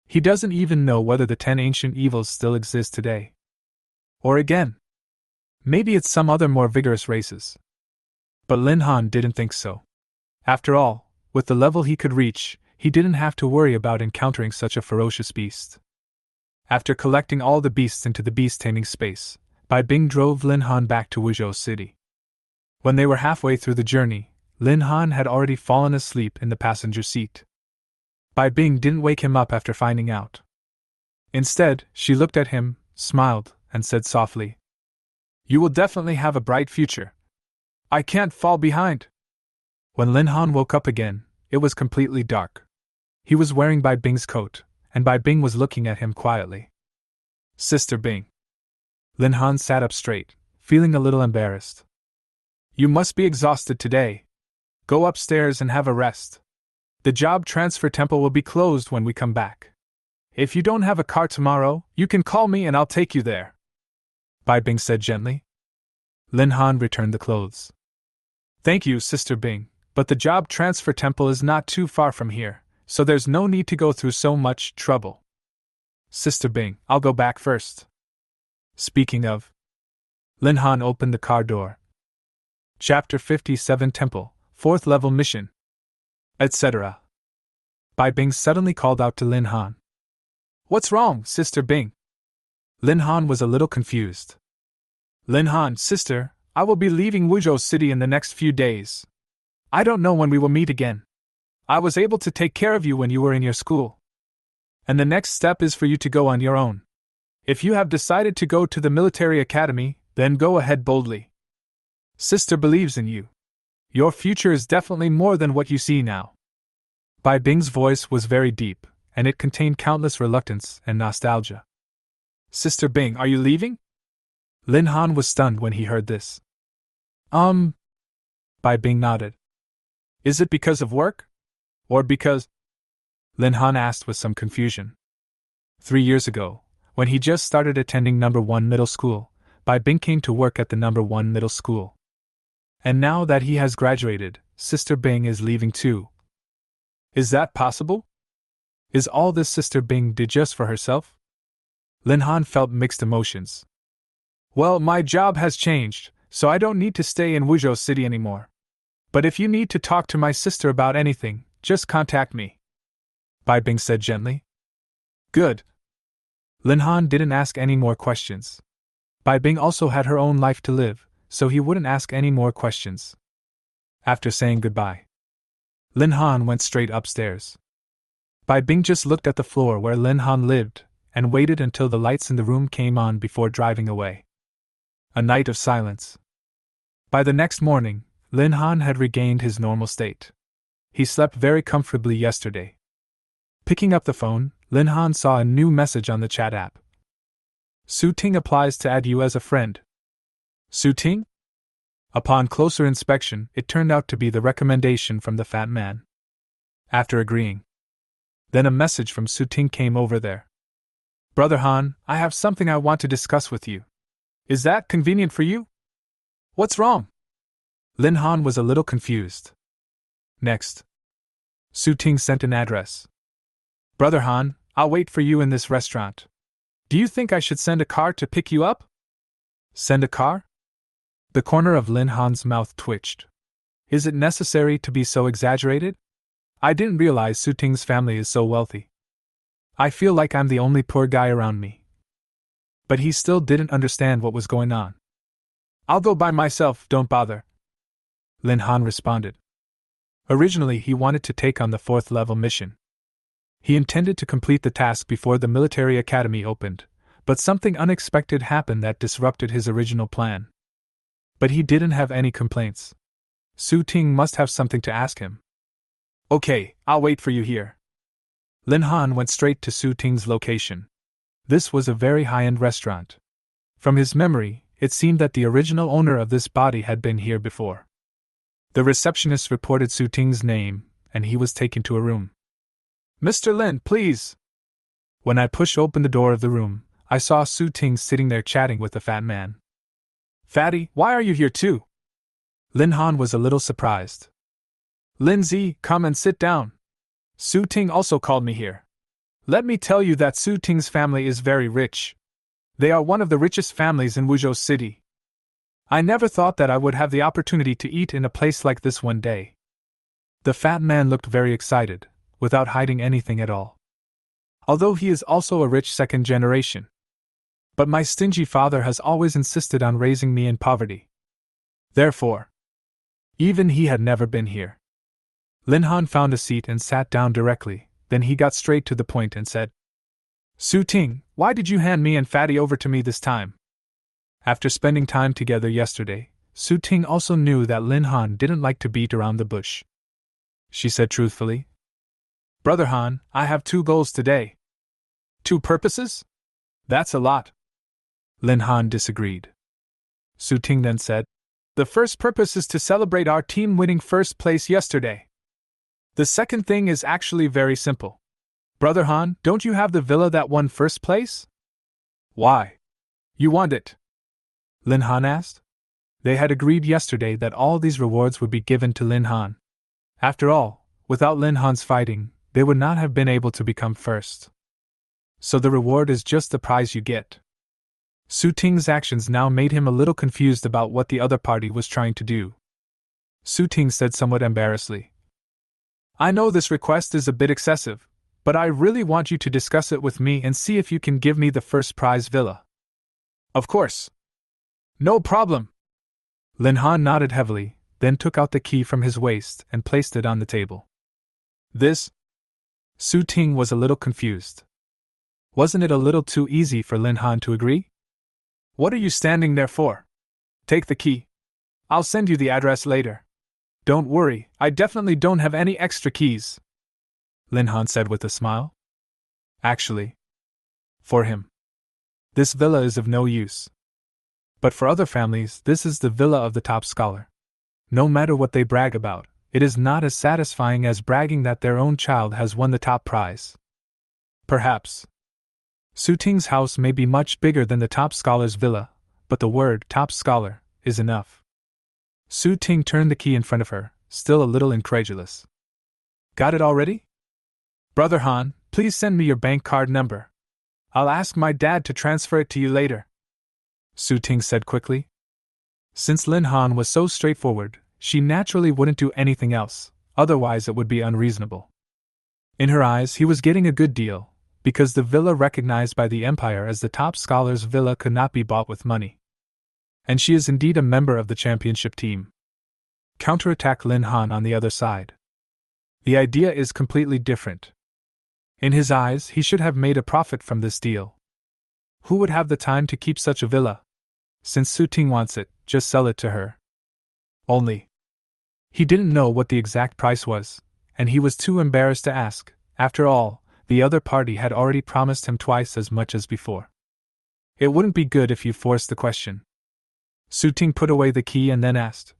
Speaker 1: he doesn't even know whether the 10 ancient evils still exist today. Or again, maybe it's some other more vigorous races. But Lin Han didn't think so. After all, with the level he could reach, he didn't have to worry about encountering such a ferocious beast. After collecting all the beasts into the beast taming space, Bai Bing drove Lin Han back to Wuzhou City. When they were halfway through the journey, Lin Han had already fallen asleep in the passenger seat. Bai Bing didn't wake him up after finding out. Instead, she looked at him, smiled, and said softly, "You will definitely have a bright future. I can't fall behind." When Lin Han woke up again, it was completely dark. He was wearing Bai Bing's coat, and Bai Bing was looking at him quietly. "Sister Bing." Lin Han sat up straight, feeling a little embarrassed. "You must be exhausted today. Go upstairs and have a rest. The job transfer temple will be closed when we come back. If you don't have a car tomorrow, you can call me and I'll take you there," Bai Bing said gently. Lin Han returned the clothes. "Thank you, Sister Bing, but the job transfer temple is not too far from here, so there's no need to go through so much trouble." "Sister Bing, I'll go back first." Speaking of, Lin Han opened the car door. Chapter 57 Temple, 4th Level Mission, etc. Bai Bing suddenly called out to Lin Han. "What's wrong, Sister Bing?" Lin Han was a little confused. "Lin Han, sister, I will be leaving Wuzhou City in the next few days. I don't know when we will meet again. I was able to take care of you when you were in your school. And the next step is for you to go on your own. If you have decided to go to the military academy, then go ahead boldly. Sister believes in you. Your future is definitely more than what you see now." Bai Bing's voice was very deep, and it contained countless reluctance and nostalgia. "Sister Bing, are you leaving?" Lin Han was stunned when he heard this. Bai Bing nodded. "Is it because of work? Or because?" Lin Han asked with some confusion. 3 years ago, when he just started attending number 1 middle school, Bai Bing came to work at the number 1 middle school. And now that he has graduated, Sister Bing is leaving too. Is that possible? Is all this Sister Bing did just for herself? Lin Han felt mixed emotions. "Well, my job has changed, so I don't need to stay in Wuzhou City anymore. But if you need to talk to my sister about anything, just contact me," Bai Bing said gently. "Good." Lin Han didn't ask any more questions. Bai Bing also had her own life to live, so he wouldn't ask any more questions. After saying goodbye, Lin Han went straight upstairs. Bai Bing just looked at the floor where Lin Han lived, and waited until the lights in the room came on before driving away. A night of silence. By the next morning, Lin Han had regained his normal state. He slept very comfortably yesterday. Picking up the phone, Lin Han saw a new message on the chat app. "Su Ting applies to add you as a friend." Su Ting? Upon closer inspection, it turned out to be the recommendation from the fat man. After agreeing, then a message from Su Ting came over there. "Brother Han, I have something I want to discuss with you. Is that convenient for you?" "What's wrong?" Lin Han was a little confused. Next, Su Ting sent an address. "Brother Han, I'll wait for you in this restaurant. Do you think I should send a car to pick you up?" "Send a car?" The corner of Lin Han's mouth twitched. Is it necessary to be so exaggerated? I didn't realize Su Ting's family is so wealthy. I feel like I'm the only poor guy around me. But he still didn't understand what was going on. "I'll go by myself, don't bother," Lin Han responded. Originally, he wanted to take on the 4th level mission. He intended to complete the task before the military academy opened, but something unexpected happened that disrupted his original plan. But he didn't have any complaints. Su Ting must have something to ask him. "Okay, I'll wait for you here." Lin Han went straight to Su Ting's location. This was a very high-end restaurant. From his memory, it seemed that the original owner of this body had been here before. The receptionist reported Su Ting's name, and he was taken to a room. "Mr. Lin, please." When I pushed open the door of the room, I saw Su Ting sitting there chatting with the fat man. Fatty, why are you here too? Lin Han was a little surprised. Lindsay, come and sit down. Su Ting also called me here. Let me tell you that Su Ting's family is very rich. They are one of the richest families in Wuzhou City. I never thought that I would have the opportunity to eat in a place like this one day. The fat man looked very excited, without hiding anything at all. Although he is also a rich second generation. But my stingy father has always insisted on raising me in poverty. Therefore, even he had never been here. Lin Han found a seat and sat down directly, then he got straight to the point and said, Su Ting, why did you hand me and Fatty over to me this time? After spending time together yesterday, Su Ting also knew that Lin Han didn't like to beat around the bush. She said truthfully, Brother Han, I have 2 goals today. 2 purposes? That's a lot. Lin Han disagreed. Su Ting then said, The first purpose is to celebrate our team winning first place yesterday. The second thing is actually very simple. Brother Han, don't you have the villa that won first place? Why? You want it? Lin Han asked. They had agreed yesterday that all these rewards would be given to Lin Han. After all, without Lin Han's fighting, they would not have been able to become first. So the reward is just the prize you get. Su Ting's actions now made him a little confused about what the other party was trying to do. Su Ting said somewhat embarrassedly, I know this request is a bit excessive, but I really want you to discuss it with me and see if you can give me the first prize villa. Of course. No problem. Lin Han nodded heavily, then took out the key from his waist and placed it on the table. This? Su Ting was a little confused. Wasn't it a little too easy for Lin Han to agree? What are you standing there for? Take the key. I'll send you the address later. Don't worry, I definitely don't have any extra keys. Lin Han said with a smile. Actually, for him, this villa is of no use. But for other families, this is the villa of the top scholar. No matter what they brag about, it is not as satisfying as bragging that their own child has won the top prize. Perhaps. Su Ting's house may be much bigger than the top scholar's villa, but the word top scholar is enough. Su Ting turned the key in front of her, still a little incredulous. Got it already? Brother Han, please send me your bank card number. I'll ask my dad to transfer it to you later. Su Ting said quickly. Since Lin Han was so straightforward, she naturally wouldn't do anything else, otherwise it would be unreasonable. In her eyes, he was getting a good deal, because the villa recognized by the Empire as the top scholar's villa could not be bought with money. And she is indeed a member of the championship team. Counterattack Lin Han on the other side. The idea is completely different. In his eyes, he should have made a profit from this deal. Who would have the time to keep such a villa? Since Su Ting wants it, just sell it to her. Only. He didn't know what the exact price was, and he was too embarrassed to ask. After all, the other party had already promised him twice as much as before. It wouldn't be good if you forced the question. Su Ting put away the key and then asked,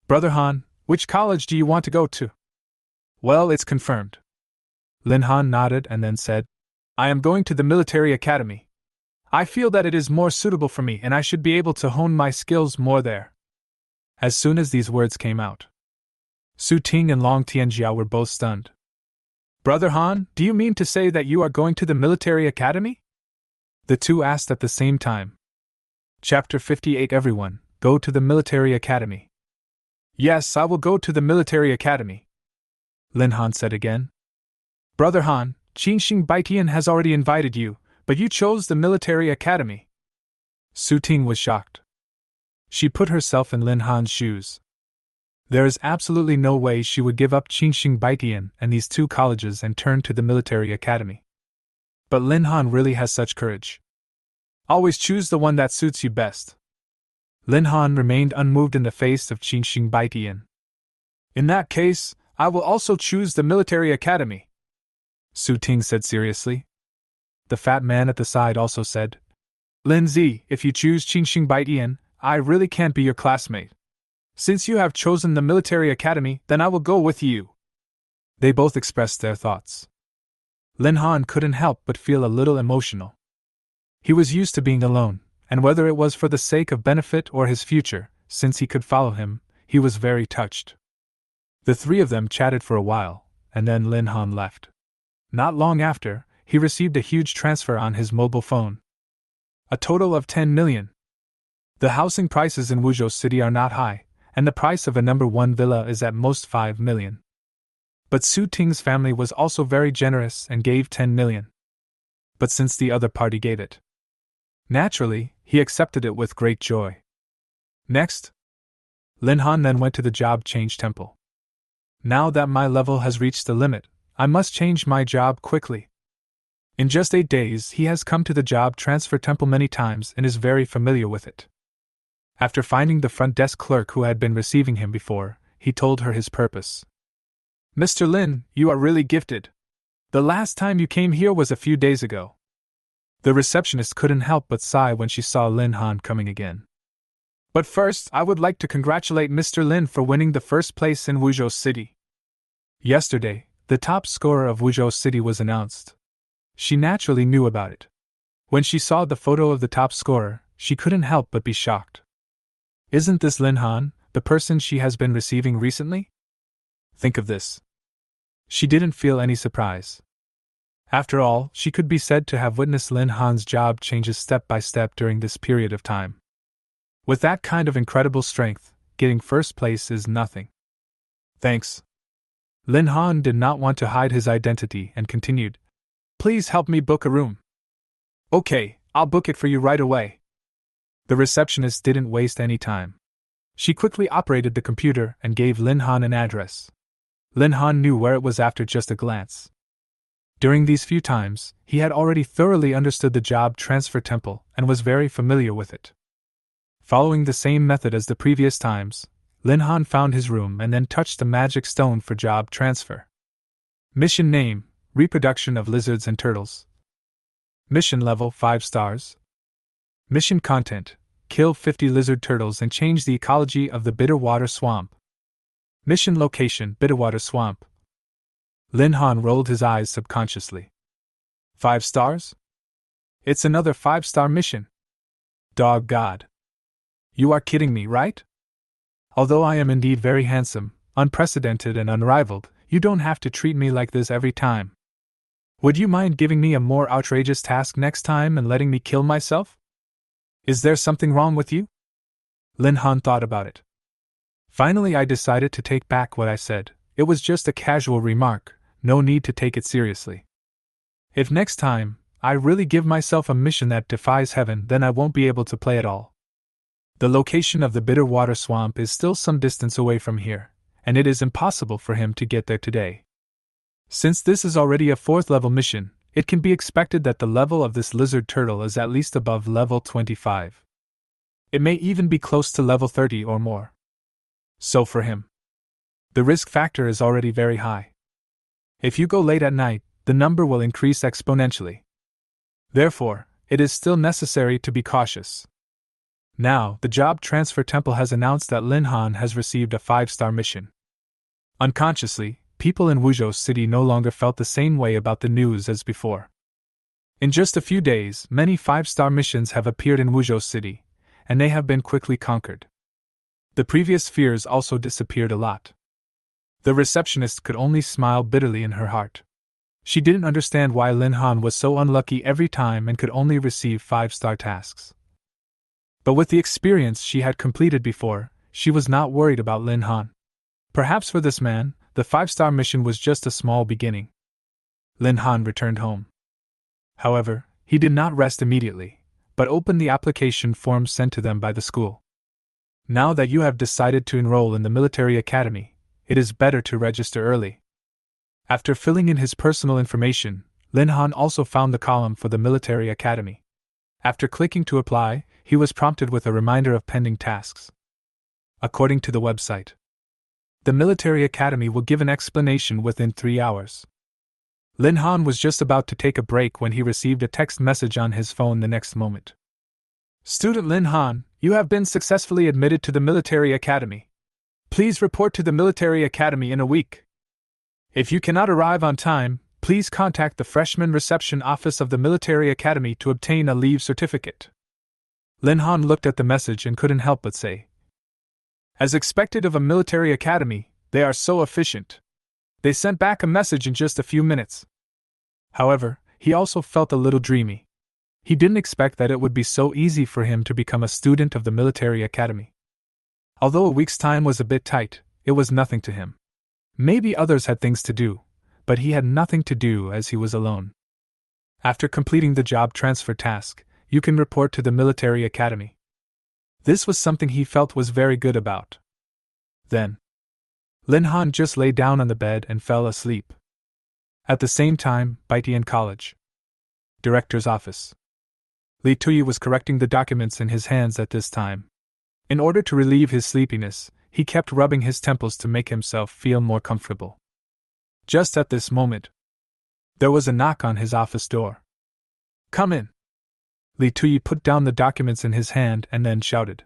Speaker 1: Brother Han, which college do you want to go to? Well, it's confirmed. Lin Han nodded and then said, I am going to the military academy. I feel that it is more suitable for me and I should be able to hone my skills more there. As soon as these words came out, Su Ting and Long Tianjiao were both stunned. Brother Han, do you mean to say that you are going to the military academy? The two asked at the same time. Chapter 58 Everyone, go to the military academy. Yes, I will go to the military academy. Lin Han said again. Brother Han, Qingxing Baitian has already invited you, but you chose the military academy. Su Ting was shocked. She put herself in Lin Han's shoes. There is absolutely no way she would give up Qingxing Baitian and these 2 colleges and turn to the military academy. But Lin Han really has such courage. Always choose the one that suits you best. Lin Han remained unmoved in the face of Qingxing Baitian. In that case, I will also choose the military academy, Su Ting said seriously. The fat man at the side also said, Lin Zi, if you choose Qingxing Baitian, I really can't be your classmate. Since you have chosen the military academy, then I will go with you. They both expressed their thoughts. Lin Han couldn't help but feel a little emotional. He was used to being alone, and whether it was for the sake of benefit or his future, since he could follow him, he was very touched. The three of them chatted for a while, and then Lin Han left. Not long after, he received a huge transfer on his mobile phone. A total of 10 million. The housing prices in Wuzhou City are not high, and the price of a number 1 villa is at most 5 million. But Su Ting's family was also very generous and gave 10 million. But since the other party gave it, naturally, he accepted it with great joy. Next, Lin Han then went to the job change temple. Now that my level has reached the limit, I must change my job quickly. In just 8 days, he has come to the job transfer temple many times and is very familiar with it. After finding the front desk clerk who had been receiving him before, he told her his purpose. Mr. Lin, you are really gifted. The last time you came here was a few days ago. The receptionist couldn't help but sigh when she saw Lin Han coming again. But first, I would like to congratulate Mr. Lin for winning the first place in Wuzhou City. Yesterday, the top scorer of Wuzhou City was announced. She naturally knew about it. When she saw the photo of the top scorer, she couldn't help but be shocked. Isn't this Lin Han, the person she has been receiving recently? Think of this. She didn't feel any surprise. After all, she could be said to have witnessed Lin Han's job changes step by step during this period of time. With that kind of incredible strength, getting first place is nothing. Thanks. Lin Han did not want to hide his identity and continued. Please help me book a room. Okay, I'll book it for you right away. The receptionist didn't waste any time. She quickly operated the computer and gave Lin Han an address. Lin Han knew where it was after just a glance. During these few times, he had already thoroughly understood the job transfer temple and was very familiar with it. Following the same method as the previous times, Lin Han found his room and then touched the magic stone for job transfer. Mission name: Reproduction of lizards and turtles. Mission level 5 stars. Mission content: kill 50 lizard turtles and change the ecology of the Bitterwater Swamp. Mission location: Bitterwater Swamp. Lin Han rolled his eyes subconsciously. 5 stars? It's another 5-star mission. Dog God. You are kidding me, right? Although I am indeed very handsome, unprecedented and unrivaled, you don't have to treat me like this every time. Would you mind giving me a more outrageous task next time and letting me kill myself? Is there something wrong with you? Lin Han thought about it. Finally, I decided to take back what I said. It was just a casual remark, no need to take it seriously. If next time, I really give myself a mission that defies heaven, then I won't be able to play at all. The location of the Bitterwater Swamp is still some distance away from here, and it is impossible for him to get there today. Since this is already a 4th level mission, it can be expected that the level of this lizard turtle is at least above level 25. It may even be close to level 30 or more. So for him, the risk factor is already very high. If you go late at night, the number will increase exponentially. Therefore, it is still necessary to be cautious. Now, the job transfer temple has announced that Lin Han has received a 5-star mission. Unconsciously, people in Wuzhou City no longer felt the same way about the news as before. In just a few days, many 5-star missions have appeared in Wuzhou City, and they have been quickly conquered. The previous fears also disappeared a lot. The receptionist could only smile bitterly in her heart. She didn't understand why Lin Han was so unlucky every time and could only receive 5-star tasks. But with the experience she had completed before, she was not worried about Lin Han. Perhaps for this man, the 5-star mission was just a small beginning. Lin Han returned home. However, he did not rest immediately, but opened the application form sent to them by the school. Now that you have decided to enroll in the military academy, it is better to register early. After filling in his personal information, Lin Han also found the column for the military academy. After clicking to apply, he was prompted with a reminder of pending tasks. According to the website, the military academy will give an explanation within 3 hours. Lin Han was just about to take a break when he received a text message on his phone the next moment. Student Lin Han, you have been successfully admitted to the military academy. Please report to the military academy in a week. If you cannot arrive on time, Please contact the freshman reception office of the military academy to obtain a leave certificate. Lin Han looked at the message and couldn't help but say, as expected of a military academy, they are so efficient. They sent back a message in just a few minutes. However, he also felt a little dreamy. He didn't expect that it would be so easy for him to become a student of the military academy. Although a week's time was a bit tight, it was nothing to him. Maybe others had things to do, but he had nothing to do as he was alone. After completing the job transfer task, you can report to the military academy. This was something he felt was very good about. Then, Lin Han just lay down on the bed and fell asleep. At the same time, Baitian College. Director's office. Li Tuyi was correcting the documents in his hands at this time. In order to relieve his sleepiness, he kept rubbing his temples to make himself feel more comfortable. Just at this moment, there was a knock on his office door. Come in. Li Tuyi put down the documents in his hand and then shouted.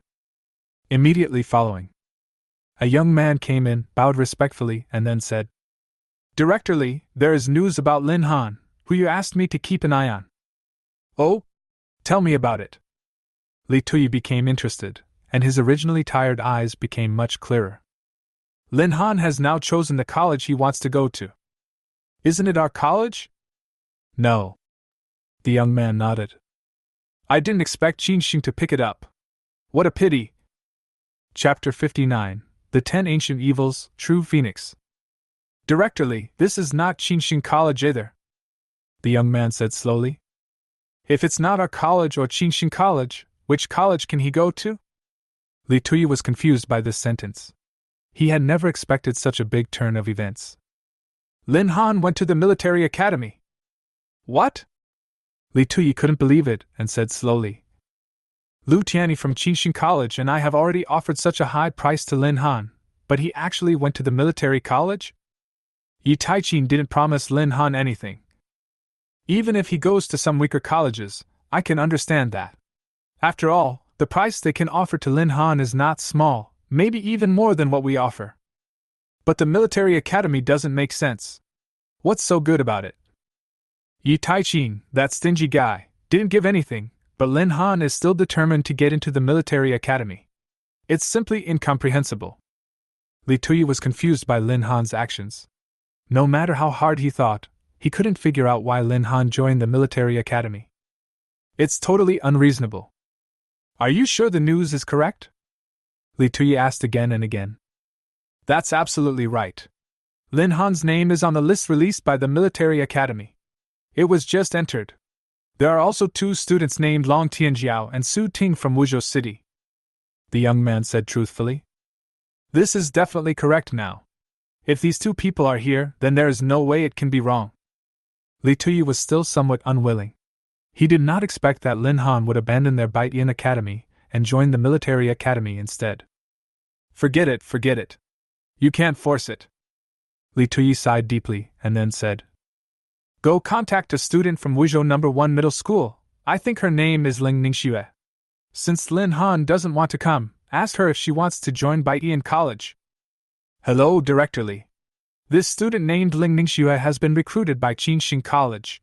Speaker 1: Immediately following, a young man came in, bowed respectfully, and then said, Director Li, there is news about Lin Han, who you asked me to keep an eye on. Oh? Tell me about it. Li Tuyi became interested, and his originally tired eyes became much clearer. Lin Han has now chosen the college he wants to go to. Isn't it our college? No. The young man nodded. I didn't expect Qinxing to pick it up. What a pity. Chapter 59, The 10 Ancient Evils, True Phoenix. Director Li, this is not Qinxing College either. The young man said slowly. If it's not our college or Qinxing College, which college can he go to? Li Tuyi was confused by this sentence. He had never expected such a big turn of events. Lin Han went to the military academy. What? Li Tuyi couldn't believe it and said slowly. Lu Tianyi from Qinxing College and I have already offered such a high price to Lin Han, but he actually went to the military college? Yi Taiqin didn't promise Lin Han anything. Even if he goes to some weaker colleges, I can understand that. After all, the price they can offer to Lin Han is not small, maybe even more than what we offer. But the military academy doesn't make sense. What's so good about it? Yi Taiqin, that stingy guy, didn't give anything, but Lin Han is still determined to get into the military academy. It's simply incomprehensible. Li Tuyi was confused by Lin Han's actions. No matter how hard he thought, he couldn't figure out why Lin Han joined the military academy. It's totally unreasonable. Are you sure the news is correct? Li Tuyi asked again and again. That's absolutely right. Lin Han's name is on the list released by the military academy. It was just entered. There are also 2 students named Long Tianjiao and Su Ting from Wuzhou City. The young man said truthfully. This is definitely correct now. If these 2 people are here, then there is no way it can be wrong. Li Tuyi was still somewhat unwilling. He did not expect that Lin Han would abandon their Baitian academy and join the military academy instead. Forget it. You can't force it. Li Tuyi sighed deeply and then said, Go contact a student from Wuzhou No. 1 Middle School. I think her name is Ling Ningxue. Since Lin Han doesn't want to come, ask her if she wants to join Baitian College. Hello, Director Li. This student named Ling Ningxue has been recruited by Qinxing College.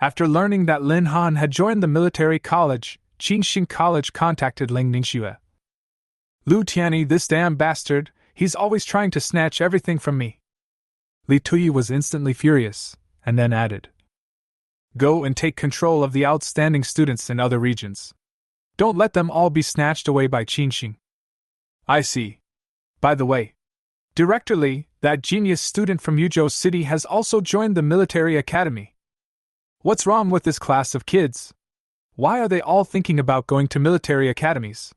Speaker 1: After learning that Lin Han had joined the military college, Qinxing College contacted Ling Ningxue. Lu Tianyi, this damn bastard, he's always trying to snatch everything from me. Li Tuyi was instantly furious, and then added, Go and take control of the outstanding students in other regions. Don't let them all be snatched away by Qinxing. I see. By the way, Director Li, that genius student from Wuzhou City has also joined the military academy. What's wrong with this class of kids? Why are they all thinking about going to military academies?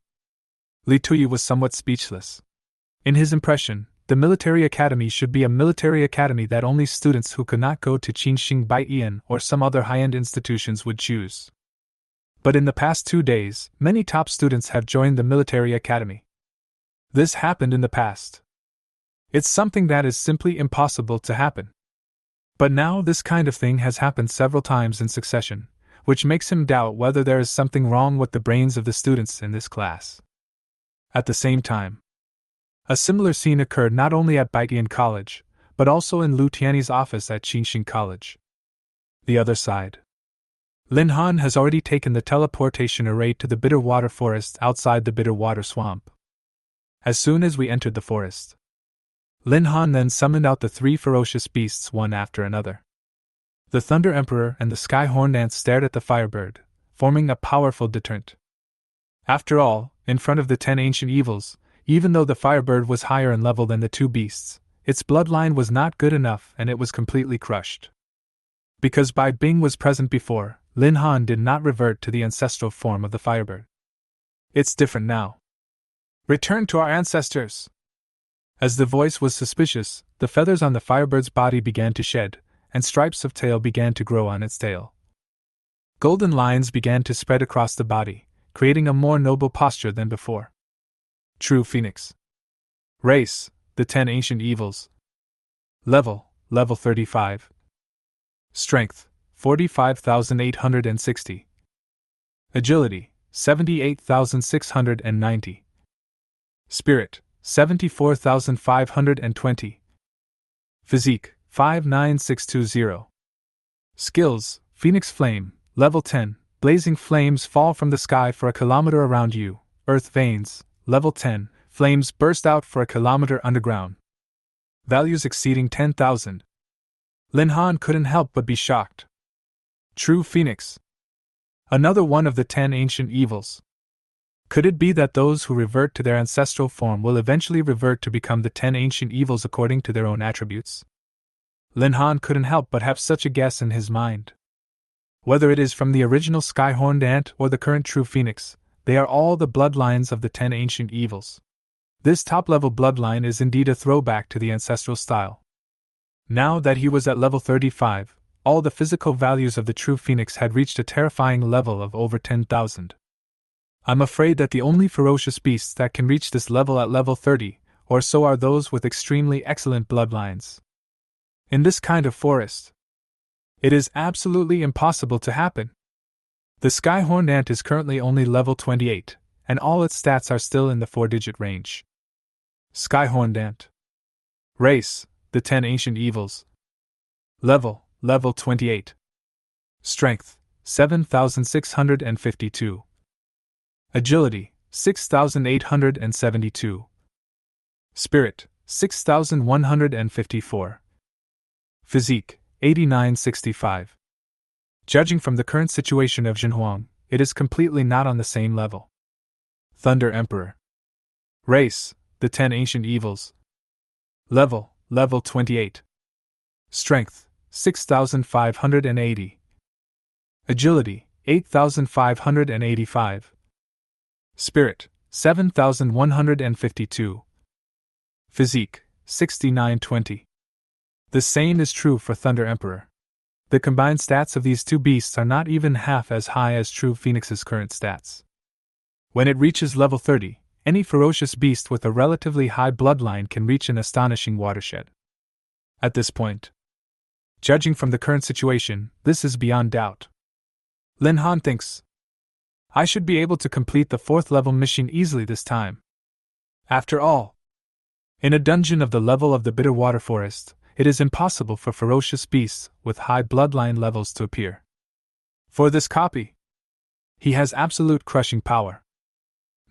Speaker 1: Li Tuyi was somewhat speechless. In his impression, the military academy should be a military academy that only students who could not go to Qinxing Baitian or some other high-end institutions would choose. But in the past 2 days, many top students have joined the military academy. This happened in the past. It's something that is simply impossible to happen. But now this kind of thing has happened several times in succession, which makes him doubt whether there is something wrong with the brains of the students in this class. At the same time, a similar scene occurred not only at Baitian College, but also in Lu Tianyi's office at Qinxing College. The other side. Lin Han has already taken the teleportation array to the bitter water forest outside the bitter water swamp. As soon as we entered the forest, Lin Han then summoned out the 3 ferocious beasts one after another. The Thunder Emperor and the Sky Horned Ant stared at the Firebird, forming a powerful deterrent. After all, in front of the 10 ancient evils, even though the Firebird was higher in level than the 2 beasts, its bloodline was not good enough and it was completely crushed. Because Bai Bing was present before, Lin Han did not revert to the ancestral form of the Firebird. It's different now. Return to our ancestors! As the voice was suspicious, the feathers on the Firebird's body began to shed, and stripes of tail began to grow on its tail. Golden lines began to spread across the body, creating a more noble posture than before. True Phoenix. Race, the 10 ancient evils. Level 35. Strength, 45,860. Agility, 78,690. Spirit, 74,520. Physique, 59620. Skills, Phoenix Flame, Level 10, blazing flames fall from the sky for a kilometer around you. Earth Veins, Level 10, flames burst out for a kilometer underground. Values exceeding 10,000. Lin Han couldn't help but be shocked. True Phoenix. Another one of the 10 ancient evils. Could it be that those who revert to their ancestral form will eventually revert to become the 10 ancient evils according to their own attributes? Lin Han couldn't help but have such a guess in his mind. Whether it is from the original Sky-Horned Ant or the current True Phoenix, they are all the bloodlines of the 10 ancient evils. This top-level bloodline is indeed a throwback to the ancestral style. Now that he was at level 35, all the physical values of the True Phoenix had reached a terrifying level of over 10,000. I'm afraid that the only ferocious beasts that can reach this level at level 30 or so are those with extremely excellent bloodlines. In this kind of forest, it is absolutely impossible to happen. The Sky-Horned Ant is currently only level 28, and all its stats are still in the 4-digit range. Sky-Horned Ant. Race, the 10 ancient evils. Level 28. Strength, 7,652. Agility, 6,872. Spirit, 6,154. Physique, 8965. Judging from the current situation of Jinhuang, it is completely not on the same level. Thunder Emperor. Race, the 10 ancient evils. Level 28. Strength, 6,580. Agility, 8,585. Spirit, 7,152. Physique, 6920. The same is true for Thunder Emperor. The combined stats of these two beasts are not even half as high as True Phoenix's current stats. When it reaches level 30, any ferocious beast with a relatively high bloodline can reach an astonishing watershed. At this point, judging from the current situation, this is beyond doubt. Lin Han thinks, I should be able to complete the 4th level mission easily this time. After all, in a dungeon of the level of the Bitter Water Forest, it is impossible for ferocious beasts with high bloodline levels to appear. For this copy, he has absolute crushing power.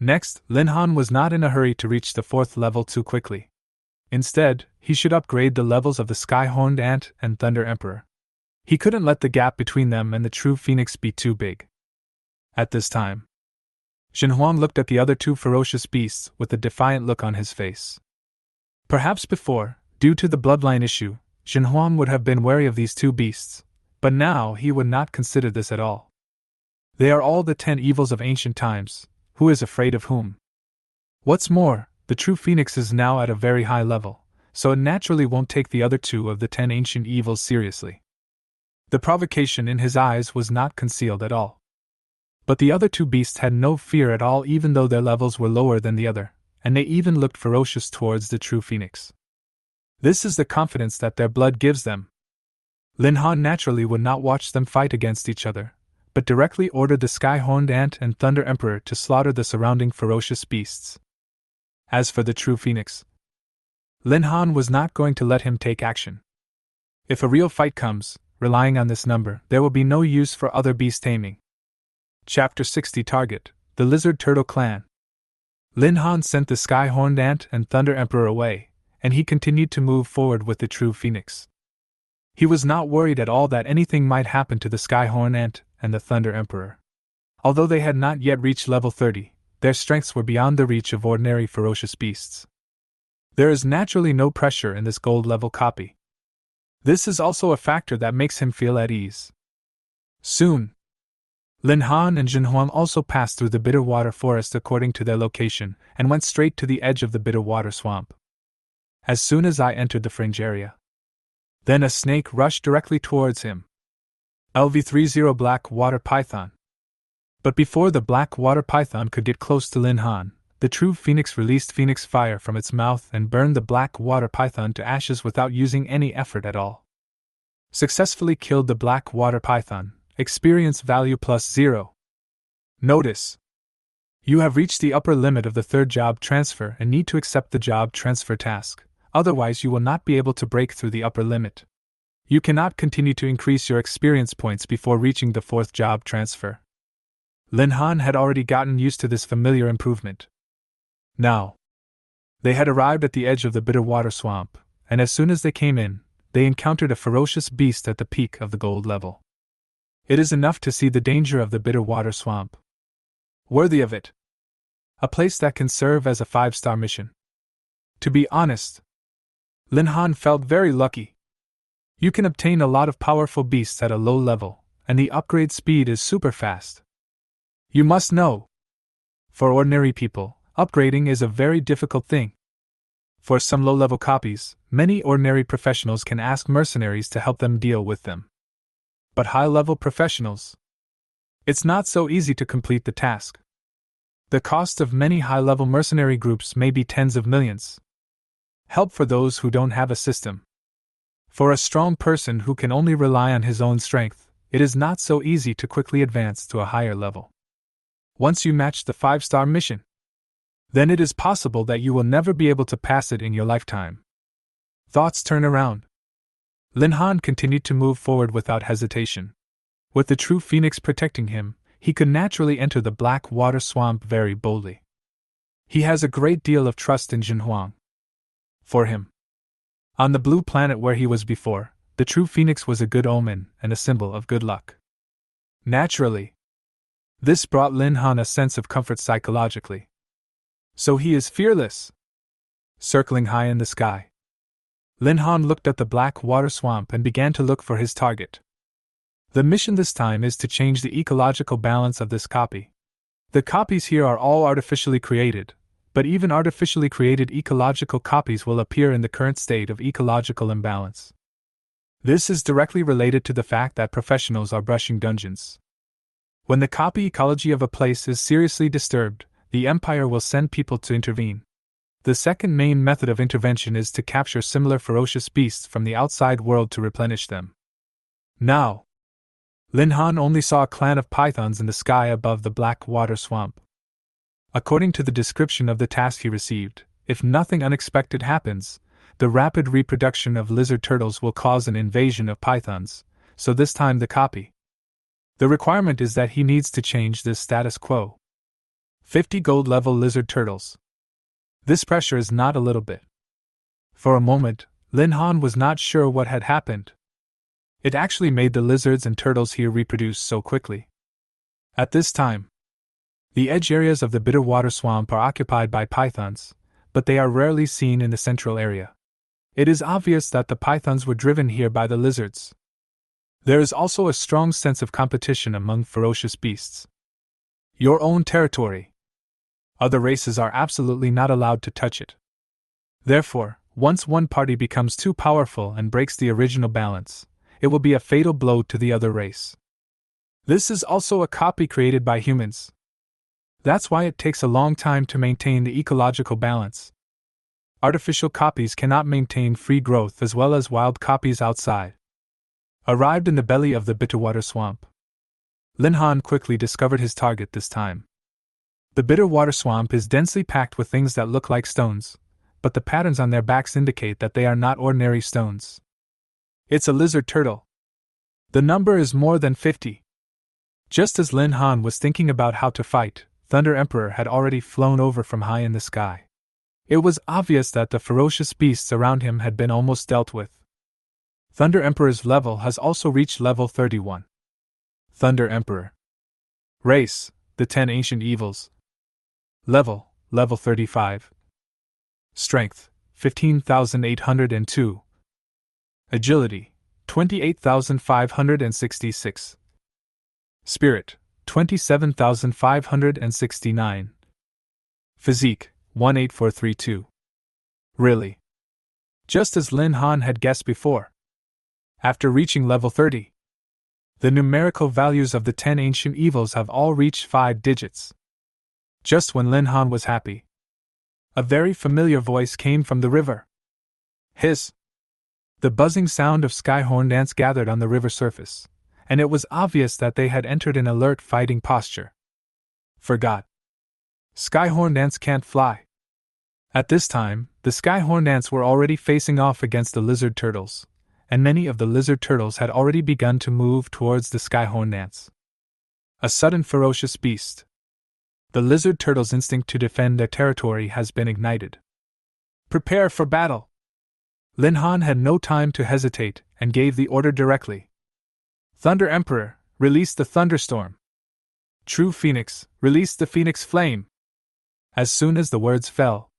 Speaker 1: Next, Lin Han was not in a hurry to reach the 4th level too quickly. Instead, he should upgrade the levels of the Sky-Horned Ant and Thunder Emperor. He couldn't let the gap between them and the True Phoenix be too big. At this time, Jinhuang looked at the other 2 ferocious beasts with a defiant look on his face. Perhaps before, due to the bloodline issue, Jinhuang would have been wary of these 2 beasts, but now he would not consider this at all. They are all the 10 evils of ancient times. Who is afraid of whom? What's more, the True Phoenix is now at a very high level, so it naturally won't take the other 2 of the 10 ancient evils seriously. The provocation in his eyes was not concealed at all. But the other 2 beasts had no fear at all, even though their levels were lower than the other, and they even looked ferocious towards the True Phoenix. This is the confidence that their blood gives them. Lin Han naturally would not watch them fight against each other, but directly ordered the Sky-Horned Ant and Thunder Emperor to slaughter the surrounding ferocious beasts. As for the True Phoenix, Lin Han was not going to let him take action. If a real fight comes, relying on this number, there will be no use for other beast taming. Chapter 60 Target: The Lizard Turtle Clan. Lin Han sent the Sky-Horned Ant and Thunder Emperor away, and he continued to move forward with the true Phoenix. He was not worried at all that anything might happen to the Sky-Horned Ant and the Thunder Emperor. Although they had not yet reached level 30, their strengths were beyond the reach of ordinary ferocious beasts. There is naturally no pressure in this gold level copy. This is also a factor that makes him feel at ease. Soon, Lin Han and Jin Huang also passed through the bitter water forest according to their location and went straight to the edge of the bitter water swamp. As soon as I entered the fringe area, then a snake rushed directly towards him. LV30 Black Water Python. But before the black water python could get close to Lin Han, the true Phoenix released Phoenix fire from its mouth and burned the black water python to ashes without using any effort at all. Successfully killed the black water python. Experience value +0. Notice: you have reached the upper limit of the third job transfer and need to accept the job transfer task, otherwise you will not be able to break through the upper limit. You cannot continue to increase your experience points before reaching the fourth job transfer. Lin Han had already gotten used to this familiar improvement. Now, they had arrived at the edge of the bitter water swamp, and as soon as they came in, they encountered a ferocious beast at the peak of the gold level. It is enough to see the danger of the bitter water swamp. Worthy of it. A place that can serve as a 5-star mission. To be honest, Lin Han felt very lucky. You can obtain a lot of powerful beasts at a low level, and the upgrade speed is super fast. You must know, for ordinary people, upgrading is a very difficult thing. For some low-level copies, many ordinary professionals can ask mercenaries to help them deal with them. But high-level professionals, it's not so easy to complete the task. The cost of many high-level mercenary groups may be tens of millions. Help for those who don't have a system. For a strong person who can only rely on his own strength, it is not so easy to quickly advance to a higher level. Once you match the 5-star mission, then it is possible that you will never be able to pass it in your lifetime. Thoughts turn around. Lin Han continued to move forward without hesitation. With the true Phoenix protecting him, he could naturally enter the black water swamp very boldly. He has a great deal of trust in Jin Huang. For him, on the blue planet where he was before, the true Phoenix was a good omen and a symbol of good luck. Naturally, this brought Lin Han a sense of comfort psychologically. So he is fearless. Circling high in the sky, Lin Han looked at the black water swamp and began to look for his target. The mission this time is to change the ecological balance of this copy. The copies here are all artificially created, but even artificially created ecological copies will appear in the current state of ecological imbalance. This is directly related to the fact that professionals are brushing dungeons. When the copy ecology of a place is seriously disturbed, the Empire will send people to intervene. The second main method of intervention is to capture similar ferocious beasts from the outside world to replenish them. Now, Lin Han only saw a clan of pythons in the sky above the black water swamp. According to the description of the task he received, if nothing unexpected happens, the rapid reproduction of lizard turtles will cause an invasion of pythons, so this time the copy. The requirement is that he needs to change this status quo. 50 gold level lizard turtles. This pressure is not a little bit. For a moment, Lin Han was not sure what had happened. It actually made the lizards and turtles here reproduce so quickly. At this time, the edge areas of the bitter water swamp are occupied by pythons, but they are rarely seen in the central area. It is obvious that the pythons were driven here by the lizards. There is also a strong sense of competition among ferocious beasts. Your own territory. Other races are absolutely not allowed to touch it. Therefore, once one party becomes too powerful and breaks the original balance, it will be a fatal blow to the other race. This is also a copy created by humans. That's why it takes a long time to maintain the ecological balance. Artificial copies cannot maintain free growth as well as wild copies outside. Arrived in the belly of the Bitterwater Swamp, Lin Han quickly discovered his target this time. The Bitterwater Swamp is densely packed with things that look like stones, but the patterns on their backs indicate that they are not ordinary stones. It's a lizard turtle. The number is more than 50. Just as Lin Han was thinking about how to fight, Thunder Emperor had already flown over from high in the sky. It was obvious that the ferocious beasts around him had been almost dealt with. Thunder Emperor's level has also reached level 31. Thunder Emperor. Race, the 10 ancient evils. Level 35. Strength, 15,802. Agility, 28,566. Spirit, 27,569. Physique, 18432. Really? Just as Lin Han had guessed before. After reaching level 30, the numerical values of the 10 ancient evils have all reached 5 digits. Just when Lin Han was happy, a very familiar voice came from the river. Hiss! The buzzing sound of skyhorned ants gathered on the river surface, and it was obvious that they had entered an alert fighting posture. Forgot. Skyhorned ants can't fly. At this time, the skyhorned ants were already facing off against the lizard turtles, and many of the lizard turtles had already begun to move towards the skyhorned ants. A sudden ferocious beast. The lizard turtles' instinct to defend their territory has been ignited. Prepare for battle! Lin Han had no time to hesitate and gave the order directly. Thunder Emperor, release the thunderstorm. True Phoenix, release the Phoenix Flame. As soon as the words fell,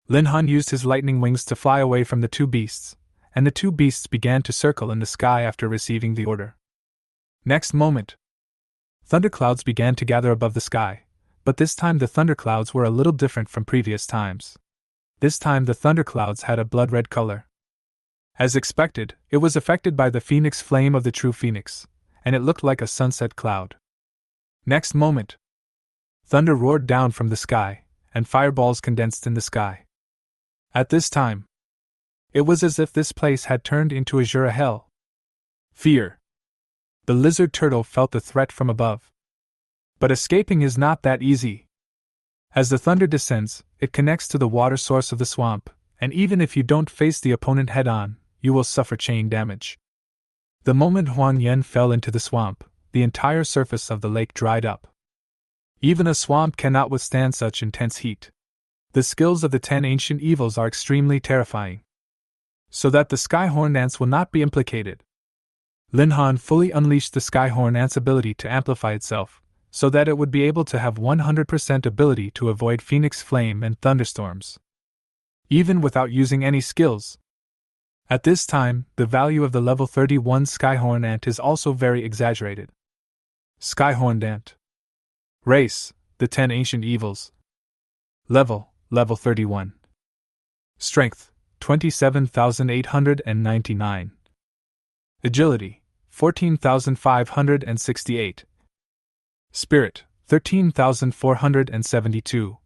Speaker 1: Lin Han used his lightning wings to fly away from the two beasts, and the two beasts began to circle in the sky after receiving the order. Next moment, thunderclouds began to gather above the sky, but this time the thunderclouds were a little different from previous times. This time the thunderclouds had a blood-red color. As expected, it was affected by the phoenix flame of the true phoenix, and it looked like a sunset cloud. Next moment, thunder roared down from the sky, and fireballs condensed in the sky. At this time, it was as if this place had turned into azure hell. Fear. The lizard turtle felt the threat from above. But escaping is not that easy. As the thunder descends, it connects to the water source of the swamp, and even if you don't face the opponent head-on, you will suffer chain damage. The moment Huang Yan fell into the swamp, the entire surface of the lake dried up. Even a swamp cannot withstand such intense heat. The skills of the 10 ancient evils are extremely terrifying. So that the skyhorn ants will not be implicated, Lin Han fully unleashed the skyhorn ant's ability to amplify itself, so that it would be able to have 100% ability to avoid phoenix flame and thunderstorms, even without using any skills. At this time, the value of the level 31 skyhorn ant is also very exaggerated. Skyhorned ant. Race, the 10 ancient evils. Level 31. Strength, 27,899. Agility, 14,568. Spirit, 13,472.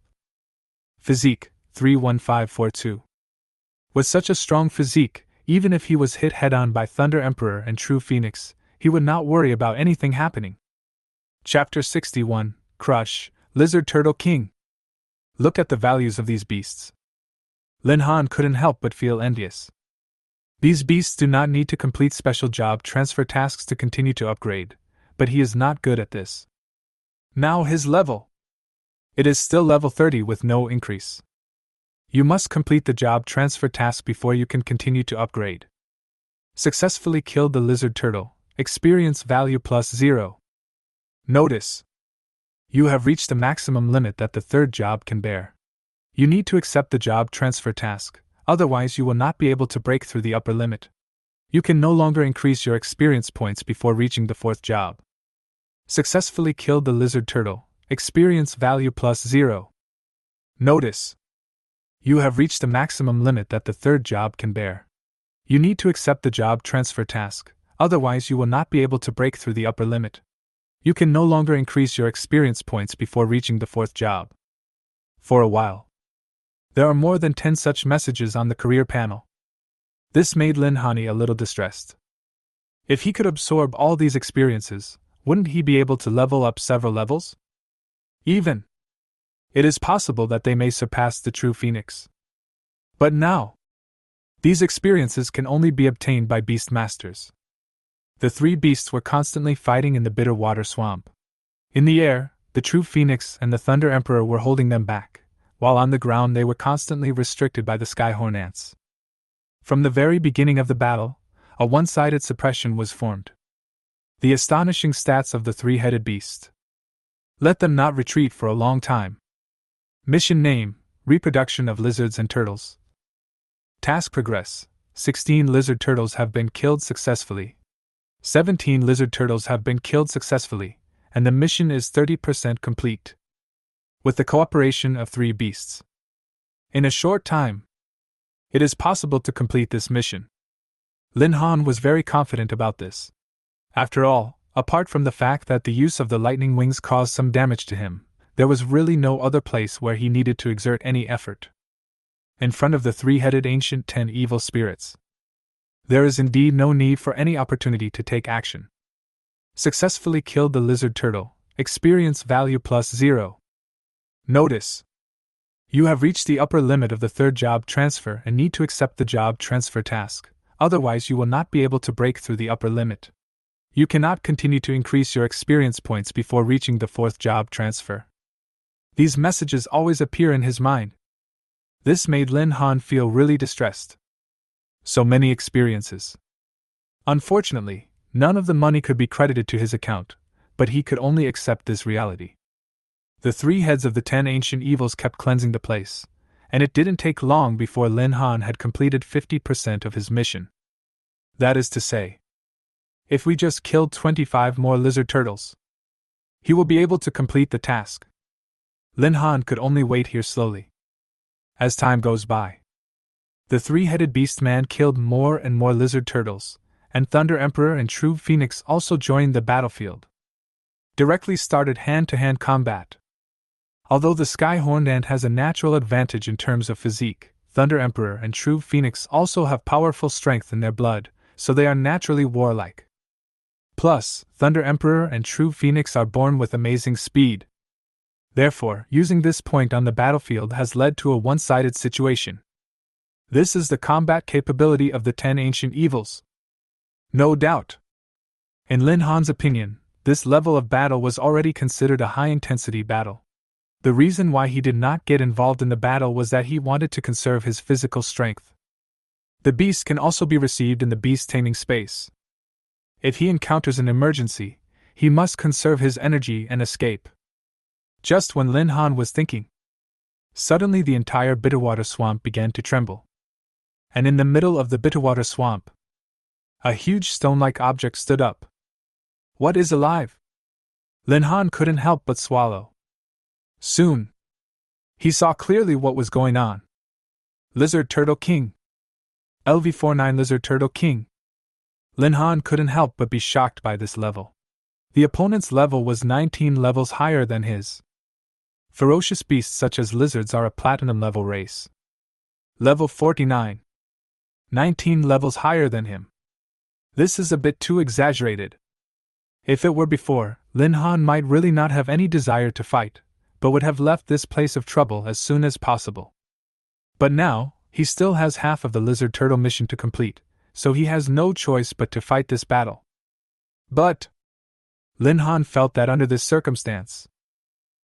Speaker 1: Physique, 31542. With such a strong physique, even if he was hit head-on by Thunder Emperor and True Phoenix, he would not worry about anything happening. Chapter 61, Crush, Lizard Turtle King. Look at the values of these beasts. Lin Han couldn't help but feel envious. These beasts do not need to complete special job transfer tasks to continue to upgrade, but he is not good at this. Now his level. It is still level 30 with no increase. You must complete the job transfer task before you can continue to upgrade. Successfully killed the lizard turtle, experience value plus 0. Notice. You have reached the maximum limit that the third job can bear. You need to accept the job transfer task, otherwise you will not be able to break through the upper limit. You can no longer increase your experience points before reaching the fourth job. Successfully killed the lizard turtle, experience value plus 0. Notice. You have reached the maximum limit that the third job can bear. You need to accept the job transfer task, otherwise you will not be able to break through the upper limit. You can no longer increase your experience points before reaching the fourth job. For a while, there are more than 10 such messages on the career panel. This made Lin Han a little distressed. If he could absorb all these experiences, wouldn't he be able to level up several levels? Even. It is possible that they may surpass the true Phoenix. But now, these experiences can only be obtained by Beast Masters. The three beasts were constantly fighting in the bitter water swamp. In the air, the true phoenix and the Thunder Emperor were holding them back, while on the ground they were constantly restricted by the skyhorn ants. From the very beginning of the battle, a one-sided suppression was formed. The astonishing stats of the three-headed beast. Let them not retreat for a long time. Mission name: Reproduction of lizards and turtles. Task progress: 16 lizard turtles have been killed successfully. 17 lizard turtles have been killed successfully, and the mission is 30% complete. With the cooperation of 3 beasts. In a short time, it is possible to complete this mission. Lin Han was very confident about this. After all, apart from the fact that the use of the lightning wings caused some damage to him, there was really no other place where he needed to exert any effort. In front of the three-headed ancient 10 evil spirits, there is indeed no need for any opportunity to take action. Successfully killed the lizard turtle, experience value +0. Notice: you have reached the upper limit of the third job transfer and need to accept the job transfer task, otherwise you will not be able to break through the upper limit. You cannot continue to increase your experience points before reaching the fourth job transfer. These messages always appear in his mind. This made Lin Han feel really distressed. So many experiences. Unfortunately, none of the money could be credited to his account, but he could only accept this reality. The 3 heads of the 10 ancient evils kept cleansing the place, and it didn't take long before Lin Han had completed 50% of his mission. That is to say, if we just killed 25 more lizard turtles, he will be able to complete the task. Lin Han could only wait here slowly. As time goes by, the 3-headed beast man killed more and more lizard turtles, and Thunder Emperor and True Phoenix also joined the battlefield. Directly started hand-to-hand combat. Although the Skyhorned Ant has a natural advantage in terms of physique, Thunder Emperor and True Phoenix also have powerful strength in their blood, so they are naturally warlike. Plus, Thunder Emperor and True Phoenix are born with amazing speed. Therefore, using this point on the battlefield has led to a one-sided situation. This is the combat capability of the 10 ancient evils. No doubt. In Lin Han's opinion, this level of battle was already considered a high-intensity battle. The reason why he did not get involved in the battle was that he wanted to conserve his physical strength. The beast can also be received in the beast taming space. If he encounters an emergency, he must conserve his energy and escape. Just when Lin Han was thinking, suddenly the entire Bitterwater swamp began to tremble. And in the middle of the Bitterwater swamp, a huge stone-like object stood up. What is alive? Lin Han couldn't help but swallow. Soon, he saw clearly what was going on. Lizard Turtle King. LV49 Lizard Turtle King. Lin Han couldn't help but be shocked by this level. The opponent's level was 19 levels higher than his. Ferocious beasts such as lizards are a platinum level race. Level 49. 19 levels higher than him. This is a bit too exaggerated. If it were before, Lin Han might really not have any desire to fight, but would have left this place of trouble as soon as possible. But now, he still has half of the lizard turtle mission to complete, so he has no choice but to fight this battle. But Lin Han felt that under this circumstance,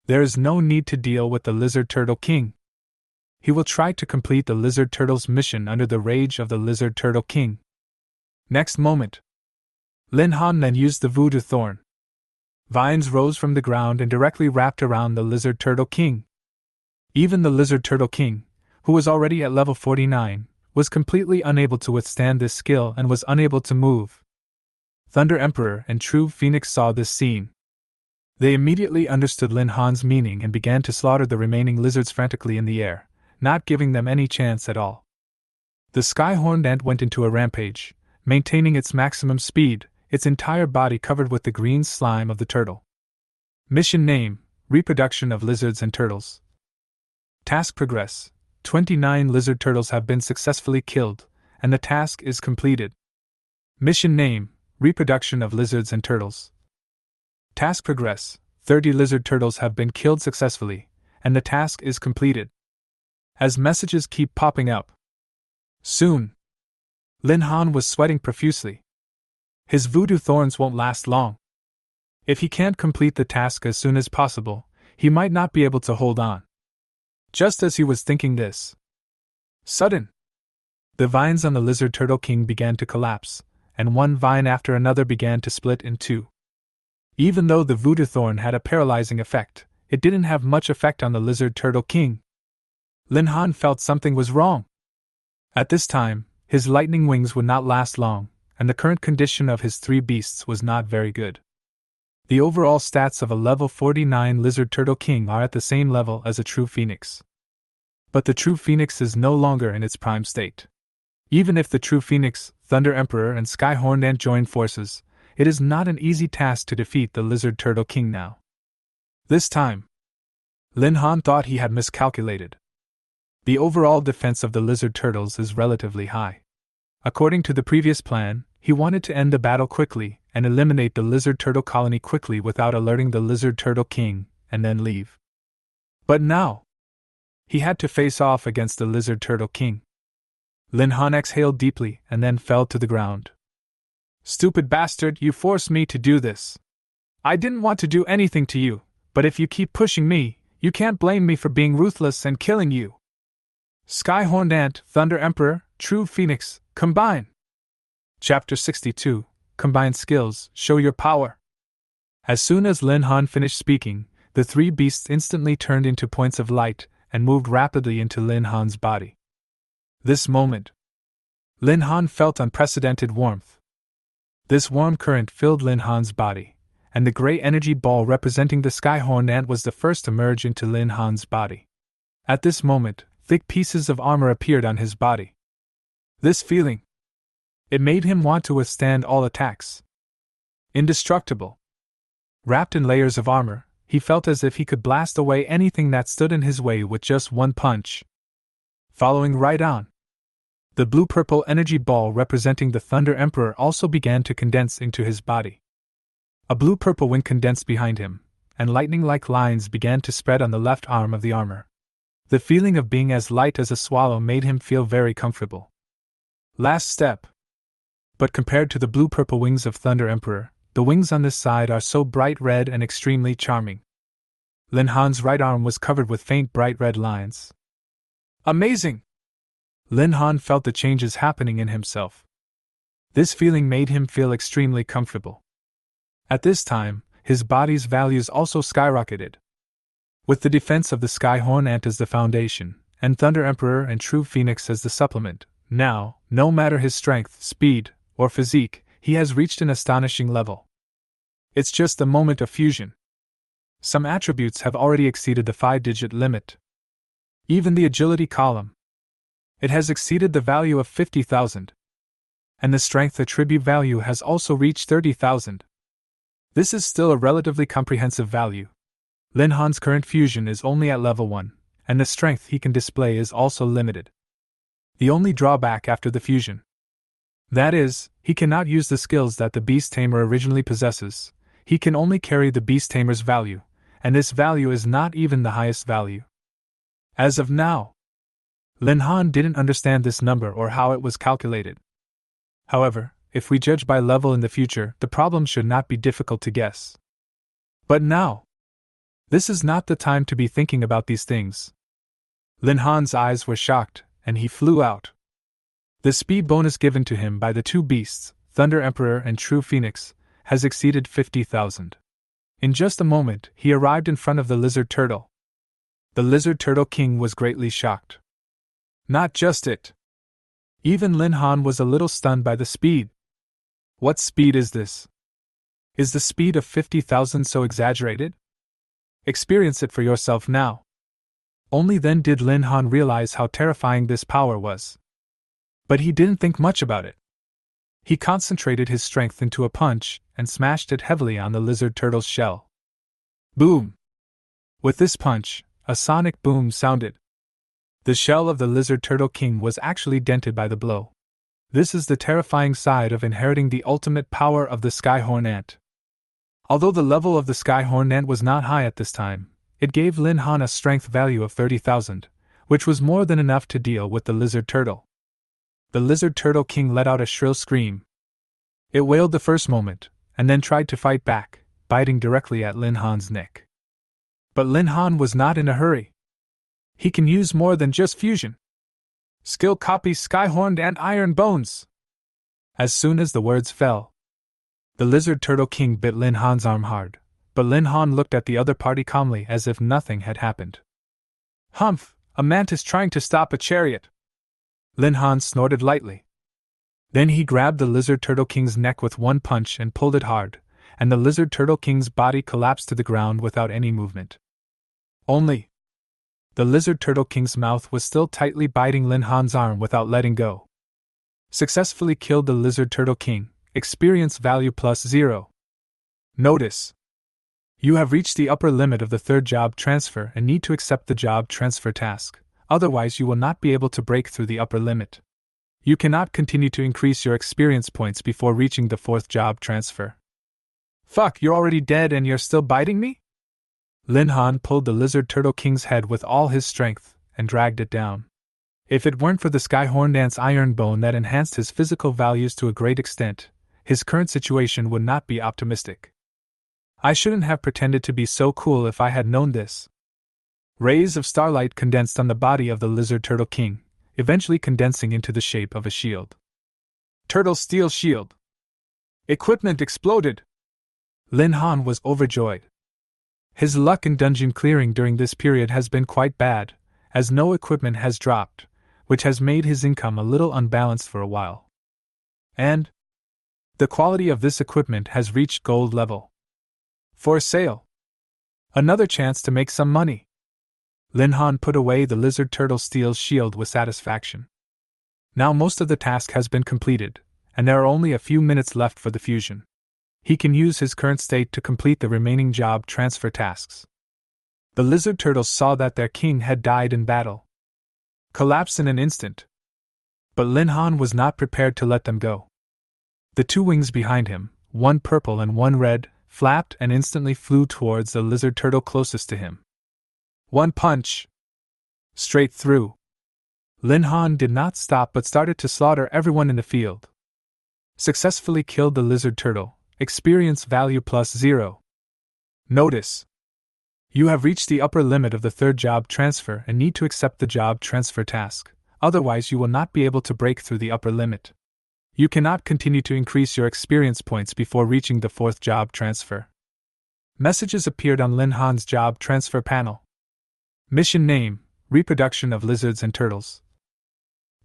Speaker 1: there is no need to deal with the Lizard Turtle King. He will try to complete the Lizard Turtle's mission under the rage of the Lizard Turtle King. Next moment, Lin Han then used the voodoo thorn. Vines rose from the ground and directly wrapped around the Lizard Turtle King. Even the Lizard Turtle King, who was already at level 49, was completely unable to withstand this skill and was unable to move. Thunder Emperor and True Phoenix saw this scene. They immediately understood Lin Han's meaning and began to slaughter the remaining lizards frantically in the air, not giving them any chance at all. The Skyhorned Ant went into a rampage, maintaining its maximum speed, its entire body covered with the green slime of the turtle. Mission name: Reproduction of lizards and turtles. Task progress: 29 lizard turtles have been successfully killed, and the task is completed. Mission name: Reproduction of lizards and turtles. Task progress: 30 lizard turtles have been killed successfully, and the task is completed. As messages keep popping up. Soon, Lin Han was sweating profusely. His voodoo thorns won't last long. If he can't complete the task as soon as possible, he might not be able to hold on. Just as he was thinking this, sudden, the vines on the lizard turtle king began to collapse, and one vine after another began to split in two. Even though the voodoo thorn had a paralyzing effect, it didn't have much effect on the lizard turtle king. Lin Han felt something was wrong. At this time, his lightning wings would not last long, and the current condition of his three beasts was not very good. The overall stats of a level 49 lizard turtle king are at the same level as a true phoenix. But the true phoenix is no longer in its prime state. Even if the true phoenix, Thunder Emperor and Sky-Horned Ant join forces, it is not an easy task to defeat the lizard turtle king now. This time, Lin Han thought he had miscalculated. The overall defense of the lizard turtles is relatively high. According to the previous plan, he wanted to end the battle quickly and eliminate the lizard turtle colony quickly without alerting the lizard turtle king, and then leave. But now, he had to face off against the lizard turtle king. Lin Han exhaled deeply and then fell to the ground. Stupid bastard, you forced me to do this. I didn't want to do anything to you, but if you keep pushing me, you can't blame me for being ruthless and killing you. Sky-Horned Ant, Thunder Emperor, True Phoenix, combine! Chapter 62, Combine Skills, Show Your Power. As soon as Lin Han finished speaking, the three beasts instantly turned into points of light and moved rapidly into Lin Han's body. This moment, Lin Han felt unprecedented warmth. This warm current filled Lin Han's body, and the gray energy ball representing the Sky-Horned Ant was the first to merge into Lin Han's body. At this moment, thick pieces of armor appeared on his body. This feeling, it made him want to withstand all attacks. Indestructible. Wrapped in layers of armor, he felt as if he could blast away anything that stood in his way with just one punch. Following right on, the blue-purple energy ball representing the Thunder Emperor also began to condense into his body. A blue-purple wind condensed behind him, and lightning-like lines began to spread on the left arm of the armor. The feeling of being as light as a swallow made him feel very comfortable. Last step. But compared to the blue-purple wings of Thunder Emperor, the wings on this side are so bright red and extremely charming. Lin Han's right arm was covered with faint bright red lines. Amazing! Lin Han felt the changes happening in himself. This feeling made him feel extremely comfortable. At this time, his body's values also skyrocketed. With the defense of the Sky-Horned Ant as the foundation, and Thunder Emperor and True Phoenix as the supplement, now, no matter his strength, speed, or physique, he has reached an astonishing level. It's just the moment of fusion. Some attributes have already exceeded the 5-digit limit. Even the agility column. It has exceeded the value of 50,000. And the strength attribute value has also reached 30,000. This is still a relatively comprehensive value. Lin Han's current fusion is only at level 1, and the strength he can display is also limited. The only drawback after the fusion, that is, he cannot use the skills that the Beast Tamer originally possesses. He can only carry the Beast Tamer's value, and this value is not even the highest value. As of now, Lin Han didn't understand this number or how it was calculated. However, if we judge by level in the future, the problem should not be difficult to guess. But now, this is not the time to be thinking about these things. Lin Han's eyes were shocked, and he flew out. The speed bonus given to him by the two beasts, Thunder Emperor and True Phoenix, has exceeded 50,000. In just a moment, he arrived in front of the lizard turtle. The lizard turtle king was greatly shocked. Not just it. Even Lin Han was a little stunned by the speed. What speed is this? Is the speed of 50,000 so exaggerated? Experience it for yourself now. Only then did Lin Han realize how terrifying this power was. But he didn't think much about it. He concentrated his strength into a punch and smashed it heavily on the lizard turtle's shell. Boom! With this punch, a sonic boom sounded. The shell of the lizard turtle king was actually dented by the blow. This is the terrifying side of inheriting the ultimate power of the Sky-Horned Ant. Although the level of the Sky-Horned Ant was not high at this time, it gave Lin Han a strength value of 30,000, which was more than enough to deal with the lizard turtle. The lizard turtle king let out a shrill scream. It wailed the first moment, and then tried to fight back, biting directly at Lin Han's neck. But Lin Han was not in a hurry. He can use more than just fusion. Skill copies Skyhorned and Iron Bones. As soon as the words fell, the Lizard Turtle King bit Lin Han's arm hard, but Lin Han looked at the other party calmly as if nothing had happened. Humph, a mantis trying to stop a chariot. Lin Han snorted lightly. Then he grabbed the Lizard Turtle King's neck with one punch and pulled it hard, and the Lizard Turtle King's body collapsed to the ground without any movement. Only the Lizard Turtle King's mouth was still tightly biting Lin Han's arm without letting go. Successfully killed the Lizard Turtle King. Experience value +0. Notice: you have reached the upper limit of the third job transfer and need to accept the job transfer task, otherwise you will not be able to break through the upper limit. You cannot continue to increase your experience points before reaching the fourth job transfer. Fuck, you're already dead and you're still biting me? Lin Han pulled the Lizard Turtle King's head with all his strength and dragged it down. If it weren't for the Skyhorned Ant's iron bone that enhanced his physical values to a great extent, his current situation would not be optimistic. I shouldn't have pretended to be so cool if I had known this. Rays of starlight condensed on the body of the Lizard Turtle King, eventually condensing into the shape of a shield. Turtle Steel Shield. Equipment exploded. Lin Han was overjoyed. His luck in dungeon clearing during this period has been quite bad, as no equipment has dropped, which has made his income a little unbalanced for a while. And the quality of this equipment has reached gold level. For sale. Another chance to make some money. Lin Han put away the Lizard Turtle Steel Shield with satisfaction. Now most of the task has been completed, and there are only a few minutes left for the fusion. He can use his current state to complete the remaining job transfer tasks. The Lizard Turtles saw that their king had died in battle. Collapsed in an instant. But Lin Han was not prepared to let them go. The two wings behind him, one purple and one red, flapped and instantly flew towards the Lizard Turtle closest to him. One punch. Straight through. Lin Han did not stop but started to slaughter everyone in the field. Successfully killed the Lizard Turtle. Experience value +0. Notice: you have reached the upper limit of the third job transfer and need to accept the job transfer task, otherwise you will not be able to break through the upper limit. You cannot continue to increase your experience points before reaching the fourth job transfer. Messages appeared on Lin Han's job transfer panel. Mission name: Reproduction of Lizards and Turtles.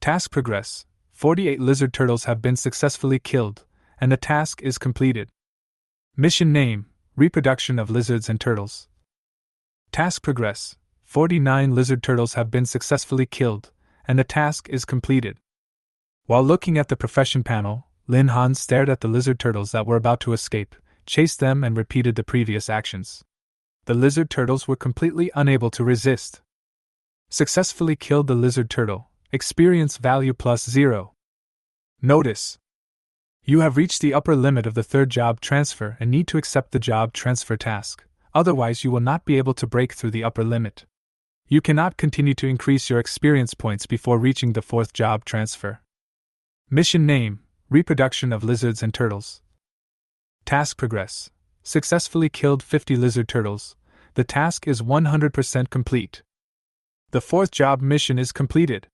Speaker 1: Task progress: 48 lizard turtles have been successfully killed, and the task is completed. Mission name: Reproduction of Lizards and Turtles. Task progress: 49 lizard turtles have been successfully killed, and the task is completed. While looking at the profession panel, Lin Han stared at the lizard turtles that were about to escape, chased them and repeated the previous actions. The lizard turtles were completely unable to resist. Successfully killed the lizard turtle. Experience value +0. Notice: you have reached the upper limit of the third job transfer and need to accept the job transfer task, otherwise you will not be able to break through the upper limit. You cannot continue to increase your experience points before reaching the fourth job transfer. Mission name: Reproduction of Lizards and Turtles. Task progress: successfully killed 50 lizard turtles. The task is 100% complete. The fourth job mission is completed.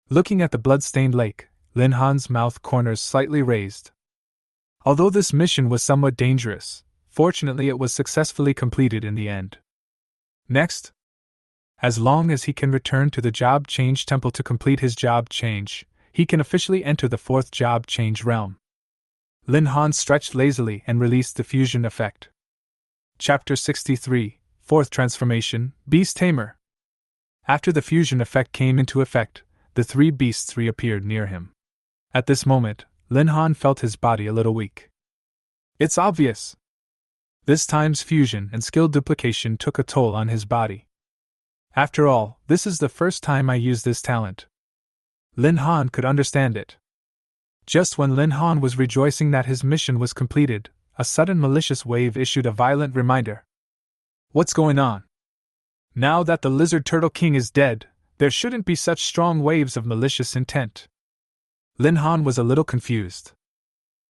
Speaker 1: Looking at the blood-stained lake, Lin Han's mouth corners slightly raised. Although this mission was somewhat dangerous, fortunately it was successfully completed in the end. Next, as long as he can return to the job change temple to complete his job change, he can officially enter the fourth job change realm. Lin Han stretched lazily and released the fusion effect. Chapter 63, Fourth Transformation, Beast Tamer. After the fusion effect came into effect, the three beasts reappeared near him. At this moment, Lin Han felt his body a little weak. It's obvious. This time's fusion and skill duplication took a toll on his body. After all, this is the first time I use this talent. Lin Han could understand it. Just when Lin Han was rejoicing that his mission was completed, a sudden malicious wave issued a violent reminder. What's going on? Now that the Lizard Turtle King is dead, there shouldn't be such strong waves of malicious intent. Lin Han was a little confused.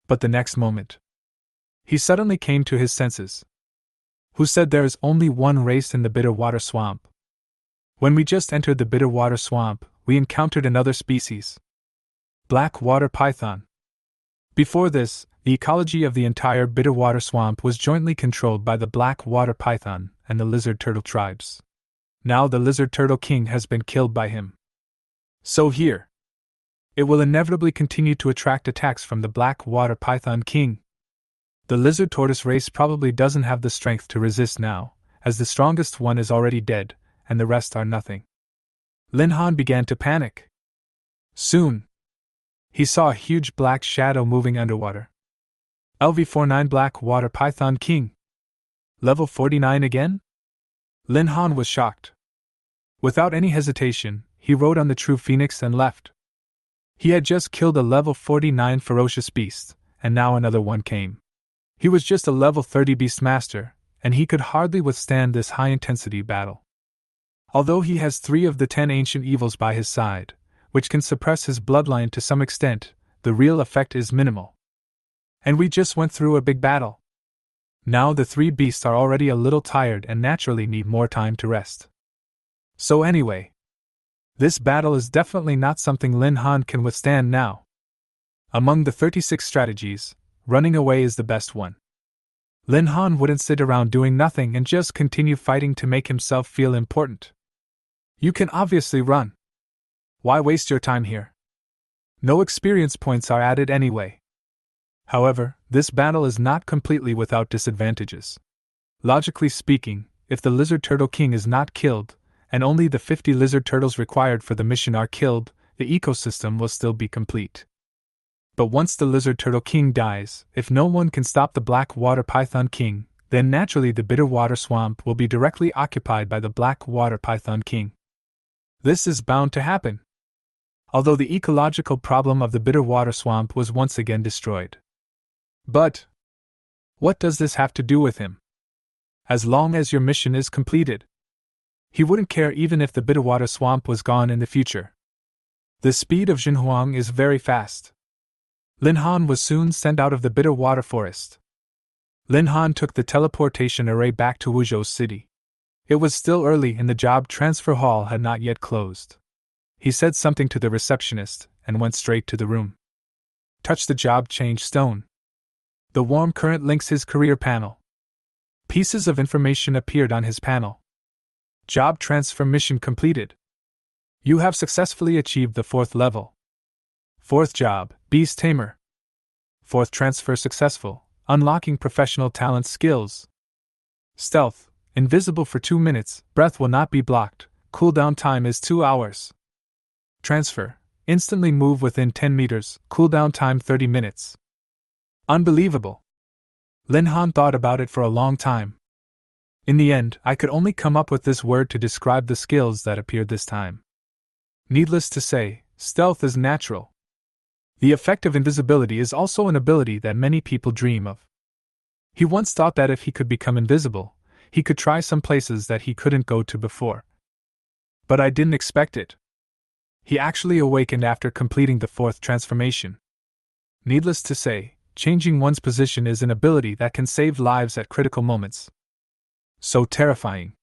Speaker 1: But the next moment, he suddenly came to his senses. Who said there is only one race in the bitter water swamp? When we just entered the bitter water swamp, we encountered another species. Black water python. Before this, the ecology of the entire bitter water swamp was jointly controlled by the black water python and the lizard turtle tribes. Now the lizard turtle king has been killed by him. So here, it will inevitably continue to attract attacks from the black water python king. The lizard tortoise race probably doesn't have the strength to resist now, as the strongest one is already dead, and the rest are nothing. Lin Han began to panic. Soon, he saw a huge black shadow moving underwater. LV49 Black Water Python King. Level 49 again? Lin Han was shocked. Without any hesitation, he rode on the true phoenix and left. He had just killed a level 49 ferocious beast, and now another one came. He was just a level 30 beastmaster, and he could hardly withstand this high-intensity battle. Although he has 3 of the 10 ancient evils by his side, which can suppress his bloodline to some extent, the real effect is minimal. And we just went through a big battle. Now the 3 beasts are already a little tired and naturally need more time to rest. So anyway, this battle is definitely not something Lin Han can withstand now. Among the 36 strategies, running away is the best one. Lin Han wouldn't sit around doing nothing and just continue fighting to make himself feel important. You can obviously run. Why waste your time here? No experience points are added anyway. However, this battle is not completely without disadvantages. Logically speaking, if the lizard turtle king is not killed, and only the 50 lizard turtles required for the mission are killed, the ecosystem will still be complete. But once the lizard turtle king dies, if no one can stop the black water python king, then naturally the bitter water swamp will be directly occupied by the black water python king. This is bound to happen. Although the ecological problem of the bitter water swamp was once again destroyed. But what does this have to do with him? As long as your mission is completed, he wouldn't care even if the bitter water swamp was gone in the future. The speed of Jinhuang is very fast. Lin Han was soon sent out of the bitter water forest. Lin Han took the teleportation array back to Wuzhou's city. It was still early and the job transfer hall had not yet closed. He said something to the receptionist and went straight to the room. Touch the job change stone. The warm current links his career panel. Pieces of information appeared on his panel. Job transfer mission completed. You have successfully achieved the 4th level. 4th job, Beast Tamer. 4th transfer successful, unlocking professional talent skills. Stealth, invisible for 2 minutes, breath will not be blocked, cooldown time is 2 hours. Transfer, instantly move within 10 meters, cooldown time 30 minutes. Unbelievable. Lin Han thought about it for a long time. In the end, I could only come up with this word to describe the skills that appeared this time. Needless to say, stealth is natural. The effect of invisibility is also an ability that many people dream of. He once thought that if he could become invisible, he could try some places that he couldn't go to before. But I didn't expect it. He actually awakened after completing the 4th transformation. Needless to say, changing one's position is an ability that can save lives at critical moments. So terrifying.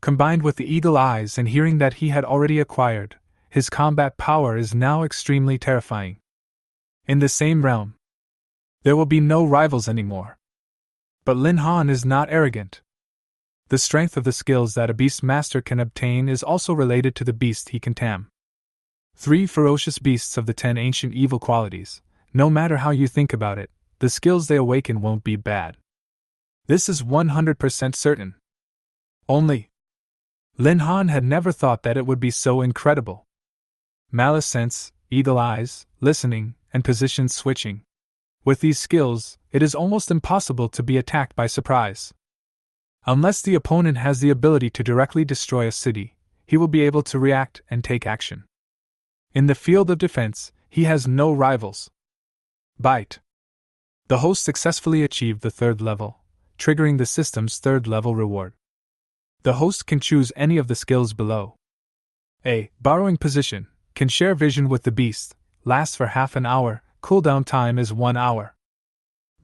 Speaker 1: Combined with the eagle eyes and hearing that he had already acquired, his combat power is now extremely terrifying. In the same realm, there will be no rivals anymore. But Lin Han is not arrogant. The strength of the skills that a beast master can obtain is also related to the beast he can tame. 3 ferocious beasts of the 10 ancient evil qualities. No matter how you think about it, the skills they awaken won't be bad. This is 100% certain. Only, Lin Han had never thought that it would be so incredible. Malice sense, eagle eyes, listening, and position switching. With these skills, it is almost impossible to be attacked by surprise. Unless the opponent has the ability to directly destroy a city, he will be able to react and take action. In the field of defense, he has no rivals. Bite. The host successfully achieved the 3rd level, triggering the system's 3rd level reward. The host can choose any of the skills below. A. Borrowing position, can share vision with the beast, lasts for half an hour, cooldown time is 1 hour.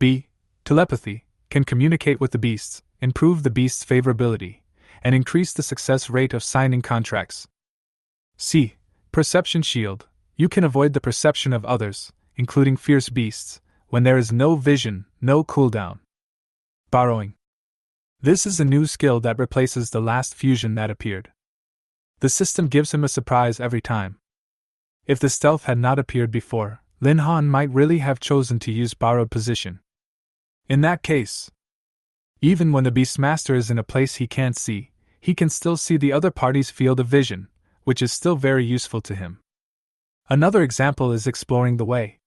Speaker 1: B. Telepathy, can communicate with the beasts, improve the beast's favorability, and increase the success rate of signing contracts. C. Perception shield, you can avoid the perception of others, including fierce beasts, when there is no vision, no cooldown. Borrowing. This is a new skill that replaces the last fusion that appeared. The system gives him a surprise every time. If the stealth had not appeared before, Lin Han might really have chosen to use borrowed position. In that case, even when the Beastmaster is in a place he can't see, he can still see the other party's field of vision, which is still very useful to him. Another example is exploring the way.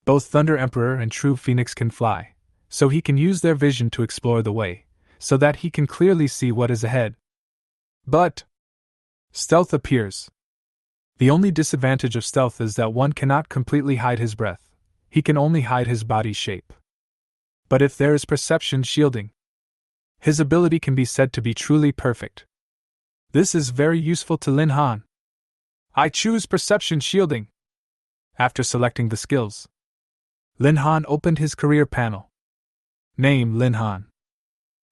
Speaker 1: Both Thunder Emperor and True Phoenix can fly, so he can use their vision to explore the way, so that he can clearly see what is ahead. But stealth appears. The only disadvantage of stealth is that one cannot completely hide his breath, he can only hide his body shape. But if there is perception shielding, his ability can be said to be truly perfect. This is very useful to Lin Han. I choose perception shielding. After selecting the skills, Lin Han opened his career panel. Name: Lin Han.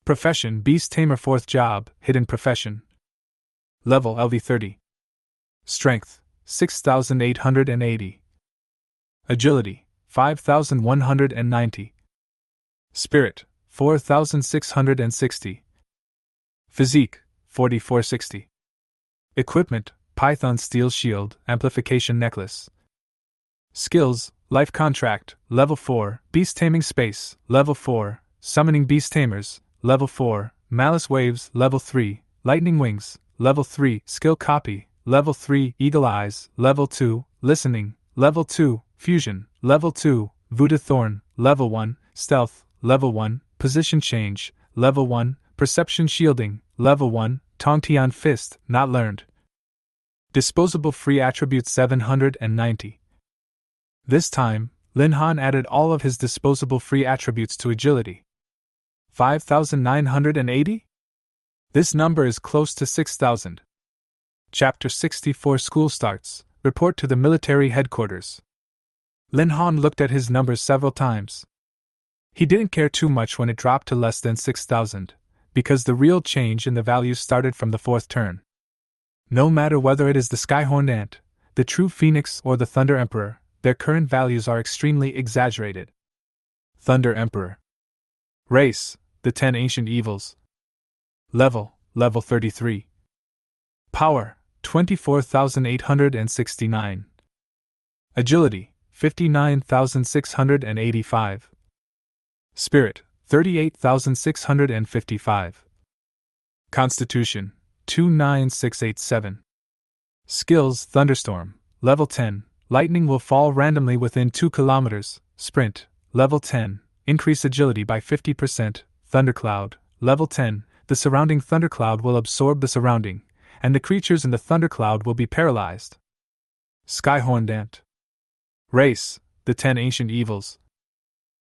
Speaker 1: Profession: Beast Tamer. Fourth job: Hidden Profession. Level: LV30. Strength: 6,880. Agility: 5,190. Spirit: 4,660. Physique: 4,460. Equipment: Python Steel Shield, Amplification Necklace. Skills: Life Contract, Level 4, Beast Taming Space, Level 4, Summoning Beast Tamers, Level 4, Malice Waves, Level 3, Lightning Wings, Level 3, Skill Copy, Level 3, Eagle Eyes, Level 2, Listening, Level 2, Fusion, Level 2, Voodoo Thorn, Level 1, Stealth, Level 1, Position Change, Level 1, Perception Shielding, Level 1, Tongtian Fist, Not Learned. Disposable Free Attributes 790. This time, Lin Han added all of his disposable free attributes to agility. 5,980? This number is close to 6,000. Chapter 64 School starts. Report to the military headquarters. Lin Han looked at his numbers several times. He didn't care too much when it dropped to less than 6,000, because the real change in the values started from the fourth turn. No matter whether it is the Skyhorned Ant, the True Phoenix, or the Thunder Emperor, their current values are extremely exaggerated. Thunder Emperor. Race: the 10 Ancient Evils. Level: Level 33. Power: 24,869. Agility: 59,685. Spirit: 38,655. Constitution: 29687. Skills: Thunderstorm, Level 10. Lightning will fall randomly within 2 kilometers. Sprint, Level 10. Increase agility by 50%. Thundercloud, Level 10. The surrounding thundercloud will absorb the surrounding, and the creatures in the thundercloud will be paralyzed. Skyhorned Ant. Race: the 10 Ancient Evils.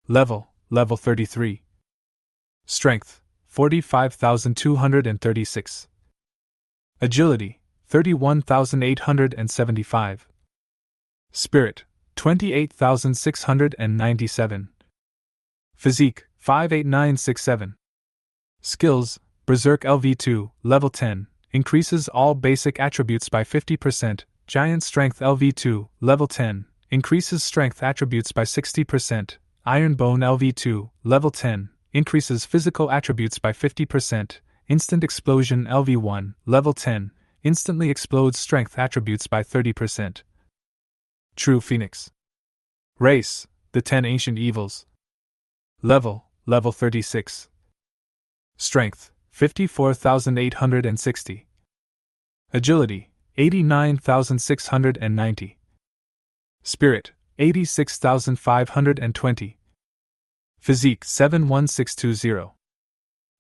Speaker 1: Level: Level 33. Strength: 45,236. Agility: 31,875. Spirit: 28,697. Physique: 58967. Skills: Berserk LV2, Level 10, increases all basic attributes by 50%. Giant Strength LV2, Level 10, increases strength attributes by 60%. Iron Bone LV2, Level 10, increases physical attributes by 50%. Instant Explosion LV1, Level 10, instantly explodes strength attributes by 30%. True Phoenix. Race: the 10 Ancient Evils. Level: Level 36. Strength: 54,860. Agility: 89,690. Spirit: 86,520. Physique: 71620.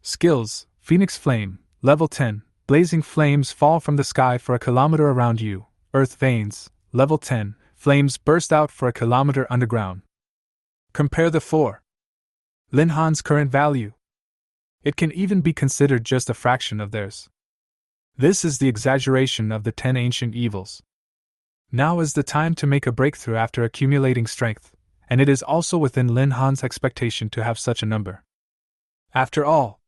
Speaker 1: Skills: Phoenix Flame, Level 10. Blazing flames fall from the sky for a kilometer around you. Earth Veins, Level 10. Flames burst out for a kilometer underground. Compare the 4. Lin Han's current value. It can even be considered just a fraction of theirs. This is the exaggeration of the 10 Ancient Evils. Now is the time to make a breakthrough after accumulating strength, and it is also within Lin Han's expectation to have such a number. After all,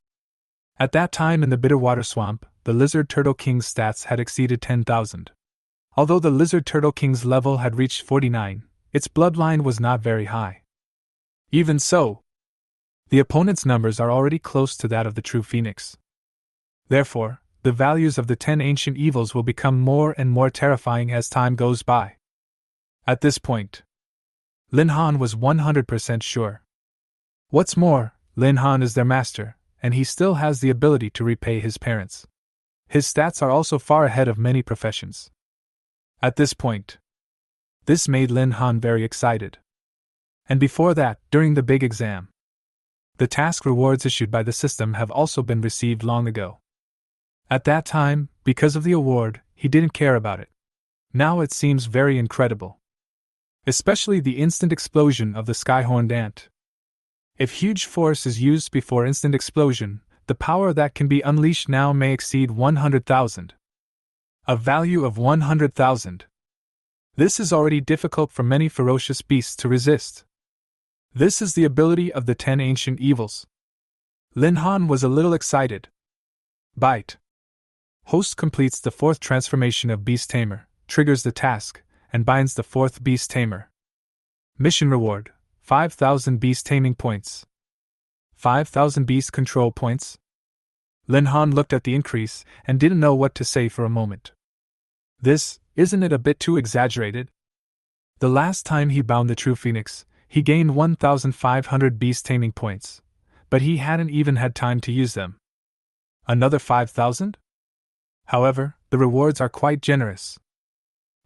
Speaker 1: at that time in the Bitterwater Swamp, the Lizard Turtle King's stats had exceeded 10,000. Although the Lizard Turtle King's level had reached 49, its bloodline was not very high. Even so, the opponent's numbers are already close to that of the true Phoenix. Therefore, the values of the 10 ancient evils will become more and more terrifying as time goes by. At this point, Lin Han was 100% sure. What's more, Lin Han is their master, and he still has the ability to repay his parents. His stats are also far ahead of many professions. At this point, this made Lin Han very excited. And before that, during the big exam, the task rewards issued by the system have also been received long ago. At that time, because of the award, he didn't care about it. Now it seems very incredible. Especially the instant explosion of the sky-horned ant. If huge force is used before instant explosion, the power that can be unleashed now may exceed 100,000. A value of 100,000. This is already difficult for many ferocious beasts to resist. This is the ability of the 10 ancient evils. Lin Han was a little excited. Bite. Host completes the 4th transformation of Beast Tamer, triggers the task, and binds the 4th Beast Tamer. Mission reward: 5,000 Beast Taming points. 5,000 Beast Control points? Lin Han looked at the increase and didn't know what to say for a moment. Isn't it a bit too exaggerated? The last time he bound the true Phoenix, he gained 1,500 Beast Taming points, but he hadn't even had time to use them. Another 5,000? However, the rewards are quite generous.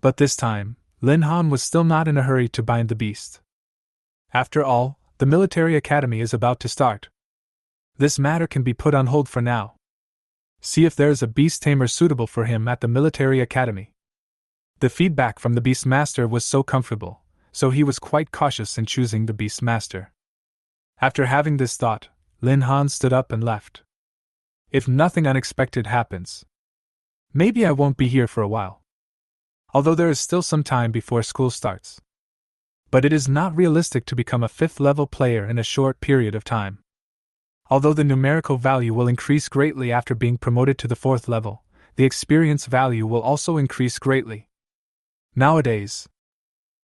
Speaker 1: But this time, Lin Han was still not in a hurry to bind the beast. After all, the military academy is about to start. This matter can be put on hold for now. See if there is a beast tamer suitable for him at the military academy. The feedback from the beast master was so comfortable, so he was quite cautious in choosing the beast master. After having this thought, Lin Han stood up and left. If nothing unexpected happens, maybe I won't be here for a while. Although there is still some time before school starts. But it is not realistic to become a 5th level player in a short period of time. Although the numerical value will increase greatly after being promoted to the 4th level, the experience value will also increase greatly. Nowadays,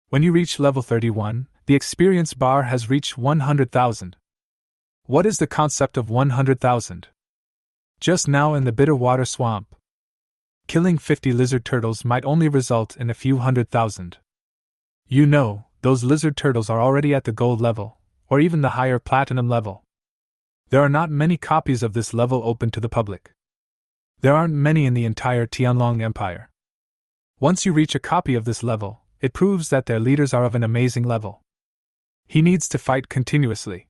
Speaker 1: when you reach level 31, the experience bar has reached 100,000. What is the concept of 100,000? Just now in the Bitterwater Swamp, killing 50 lizard turtles might only result in a few 100,000. You know, those lizard turtles are already at the gold level, or even the higher platinum level. There are not many copies of this level open to the public. There aren't many in the entire Tianlong Empire. Once you reach a copy of this level, it proves that their leaders are of an amazing level. He needs to fight continuously.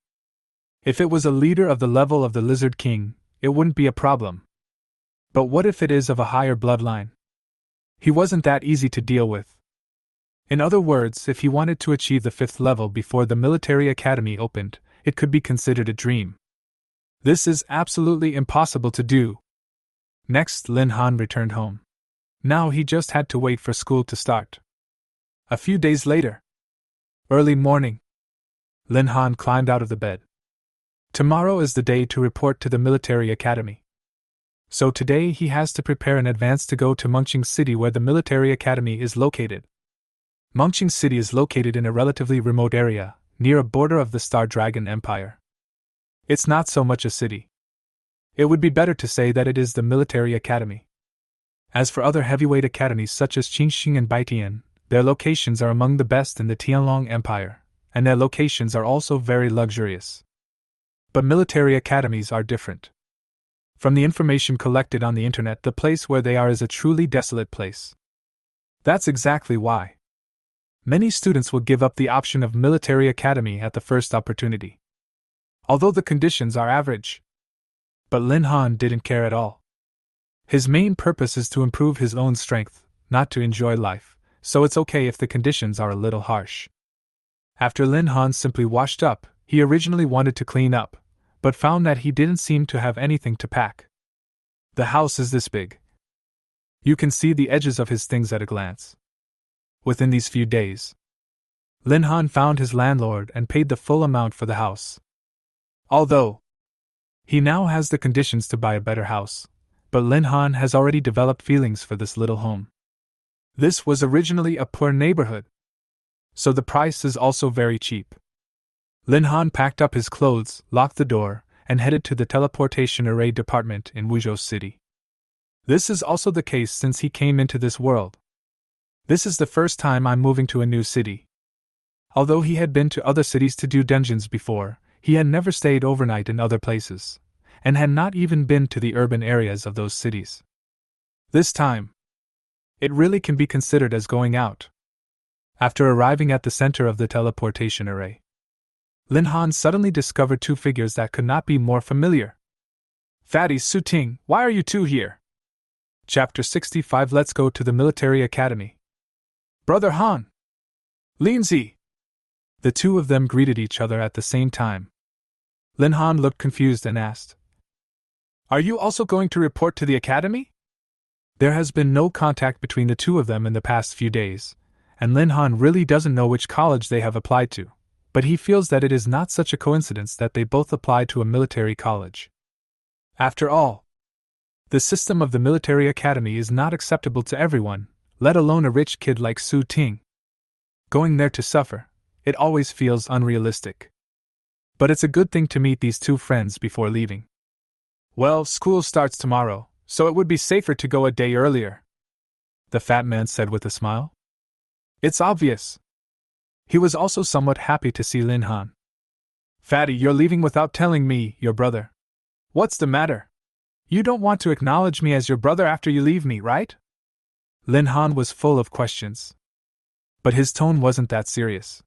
Speaker 1: If it was a leader of the level of the Lizard King, it wouldn't be a problem. But what if it is of a higher bloodline? He wasn't that easy to deal with. In other words, if he wanted to achieve the 5th level before the military academy opened, it could be considered a dream. This is absolutely impossible to do. Next, Lin Han returned home. Now he just had to wait for school to start. A few days later. Early morning. Lin Han climbed out of the bed. Tomorrow is the day to report to the military academy. So today he has to prepare in advance to go to Mengqing City where the military academy is located. Mengqing City is located in a relatively remote area, near a border of the Star Dragon Empire. It's not so much a city. It would be better to say that it is the military academy. As for other heavyweight academies such as Qingxing and Baitian, their locations are among the best in the Tianlong Empire, and their locations are also very luxurious. But military academies are different. From the information collected on the internet, the place where they are is a truly desolate place. That's exactly why many students will give up the option of military academy at the first opportunity. Although the conditions are average. But Lin Han didn't care at all. His main purpose is to improve his own strength, not to enjoy life, so it's okay if the conditions are a little harsh. After Lin Han simply washed up, he originally wanted to clean up, but found that he didn't seem to have anything to pack. The house is this big. You can see the edges of his things at a glance. Within these few days, Lin Han found his landlord and paid the full amount for the house. Although he now has the conditions to buy a better house, but Lin Han has already developed feelings for this little home. This was originally a poor neighborhood, so the price is also very cheap. Lin Han packed up his clothes, locked the door, and headed to the teleportation array department in Wuzhou City. This is also the case since he came into this world. This is the first time I'm moving to a new city. Although he had been to other cities to do dungeons before, he had never stayed overnight in other places, and had not even been to the urban areas of those cities. This time, it really can be considered as going out. After arriving at the center of the teleportation array, Lin Han suddenly discovered two figures that could not be more familiar. Fatty Su Ting, why are you two here? Chapter 65. Let's go to the military academy. Brother Han! Lin Zi! The two of them greeted each other at the same time. Lin Han looked confused and asked, Are you also going to report to the academy? There has been no contact between the two of them in the past few days, and Lin Han really doesn't know which college they have applied to, but he feels that it is not such a coincidence that they both applied to a military college. After all, the system of the military academy is not acceptable to everyone, let alone a rich kid like Su Ting. Going there to suffer, it always feels unrealistic. But it's a good thing to meet these two friends before leaving. Well, school starts tomorrow, so it would be safer to go a day earlier, the fat man said with a smile. It's obvious. He was also somewhat happy to see Lin Han. Fatty, you're leaving without telling me, your brother. What's the matter? You don't want to acknowledge me as your brother after you leave me, right? Lin Han was full of questions. But his tone wasn't that serious.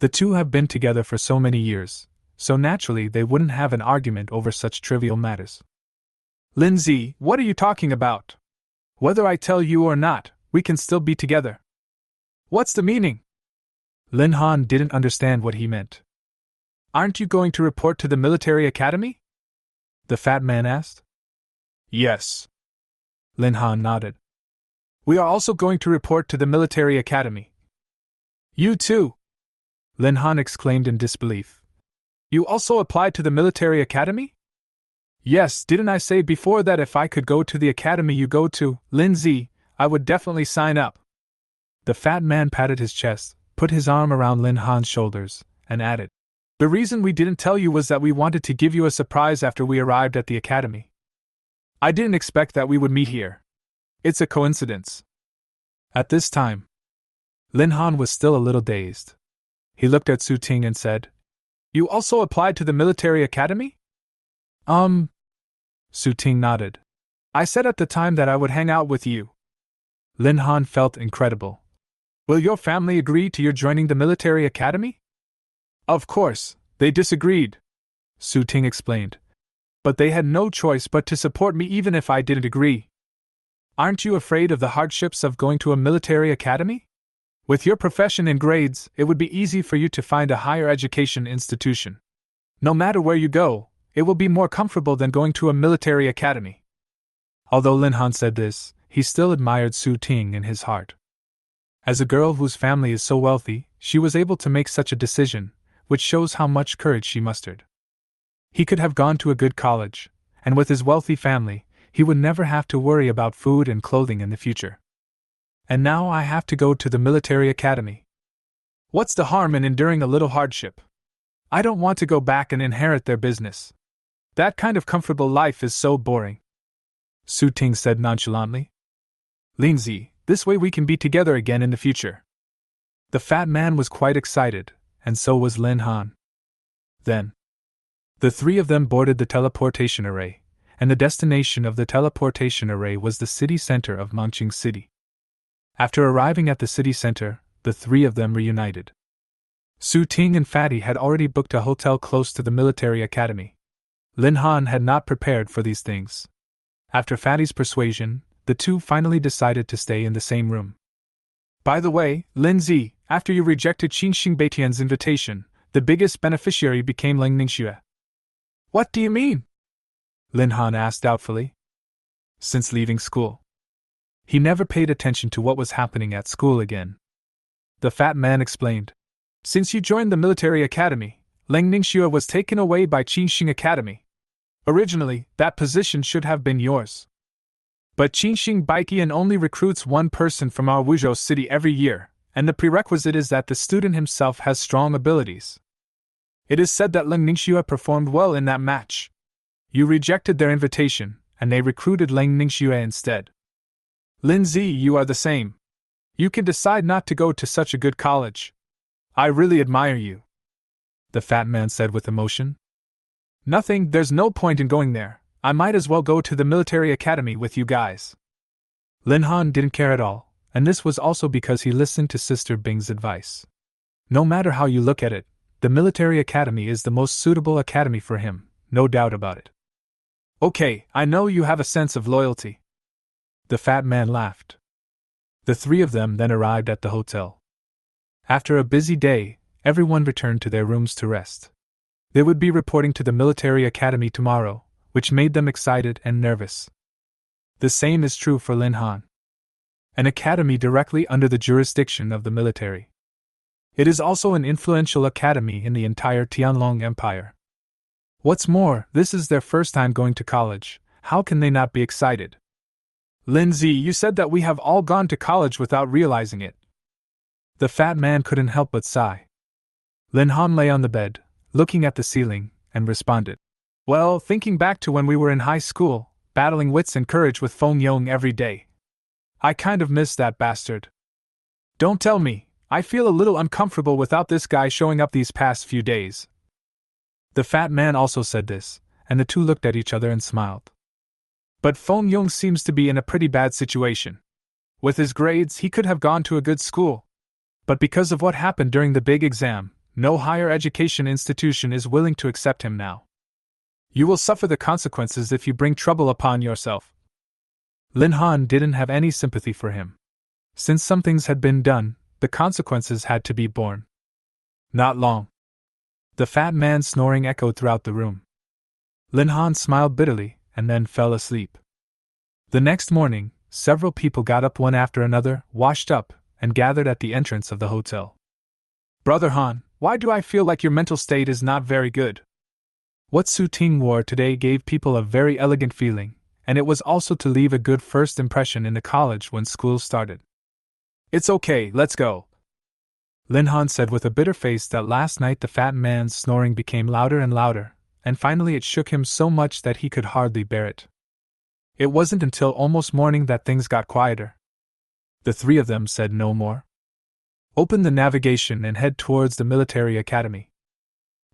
Speaker 1: The two have been together for so many years, so naturally they wouldn't have an argument over such trivial matters. Lin Zi, what are you talking about? Whether I tell you or not, we can still be together. What's the meaning? Lin Han didn't understand what he meant. Aren't you going to report to the military academy? The fat man asked. Yes. Lin Han nodded. We are also going to report to the military academy. You too? Lin Han exclaimed in disbelief. You also applied to the military academy? Yes, didn't I say before that if I could go to the academy you go to, Lin Zi, I would definitely sign up. The fat man patted his chest, put his arm around Lin Han's shoulders, and added, The reason we didn't tell you was that we wanted to give you a surprise after we arrived at the academy. I didn't expect that we would meet here. It's a coincidence. At this time, Lin Han was still a little dazed. He looked at Su Ting and said, You also applied to the military academy? Su Ting nodded. I said at the time that I would hang out with you. Lin Han felt incredible. Will your family agree to your joining the military academy? Of course, they disagreed, Su Ting explained. But they had no choice but to support me even if I didn't agree. Aren't you afraid of the hardships of going to a military academy? With your profession and grades, it would be easy for you to find a higher education institution. No matter where you go, it will be more comfortable than going to a military academy. Although Lin Han said this, he still admired Su Ting in his heart. As a girl whose family is so wealthy, she was able to make such a decision, which shows how much courage she mustered. He could have gone to a good college, and with his wealthy family, he would never have to worry about food and clothing in the future. And now I have to go to the military academy. What's the harm in enduring a little hardship? I don't want to go back and inherit their business. That kind of comfortable life is so boring, Su Ting said nonchalantly. Lin Zi, this way we can be together again in the future. The fat man was quite excited, and so was Lin Han. Then, the three of them boarded the teleportation array, and the destination of the teleportation array was the city center of Mangqing City. After arriving at the city center, the three of them reunited. Su Ting and Fatty had already booked a hotel close to the military academy. Lin Han had not prepared for these things. After Fatty's persuasion, the two finally decided to stay in the same room. By the way, Lin Zi, after you rejected Qin Xingbeitian's invitation, the biggest beneficiary became Ling Ningxue. What do you mean? Lin Han asked doubtfully. Since leaving school, he never paid attention to what was happening at school again. The fat man explained. Since you joined the military academy, Leng Ningxue was taken away by Qinxing Academy. Originally, that position should have been yours. But Qinxing Baiqian only recruits one person from our Wuzhou city every year, and the prerequisite is that the student himself has strong abilities. It is said that Leng Ningxue performed well in that match. You rejected their invitation, and they recruited Leng Ningxue instead. Lin Zi, you are the same. You can decide not to go to such a good college. I really admire you, the fat man said with emotion. Nothing, there's no point in going there. I might as well go to the military academy with you guys. Lin Han didn't care at all, and this was also because he listened to Sister Bing's advice. No matter how you look at it, the military academy is the most suitable academy for him, no doubt about it. Okay, I know you have a sense of loyalty. The fat man laughed. The three of them then arrived at the hotel. After a busy day, everyone returned to their rooms to rest. They would be reporting to the military academy tomorrow, which made them excited and nervous. The same is true for Lin Han. An academy directly under the jurisdiction of the military. It is also an influential academy in the entire Tianlong Empire. What's more, this is their first time going to college. How can they not be excited? Lin Zi, you said that we have all gone to college without realizing it. The fat man couldn't help but sigh. Lin Han lay on the bed, looking at the ceiling, and responded. Well, thinking back to when we were in high school, battling wits and courage with Feng Yong every day. I kind of miss that bastard. Don't tell me, I feel a little uncomfortable without this guy showing up these past few days. The fat man also said this, and the two looked at each other and smiled. But Feng Yong seems to be in a pretty bad situation. With his grades, he could have gone to a good school. But because of what happened during the big exam, no higher education institution is willing to accept him now. You will suffer the consequences if you bring trouble upon yourself. Lin Han didn't have any sympathy for him. Since some things had been done, the consequences had to be borne. Not long. The fat man's snoring echoed throughout the room. Lin Han smiled bitterly and then fell asleep. The next morning, several people got up one after another, washed up, and gathered at the entrance of the hotel. Brother Han, why do I feel like your mental state is not very good? What Su Ting wore today gave people a very elegant feeling, and it was also to leave a good first impression in the college when school started. It's okay, let's go. Lin Han said with a bitter face that last night the fat man's snoring became louder and louder, and finally it shook him so much that he could hardly bear it. It wasn't until almost morning that things got quieter. The three of them said no more. Open the navigation and head towards the military academy.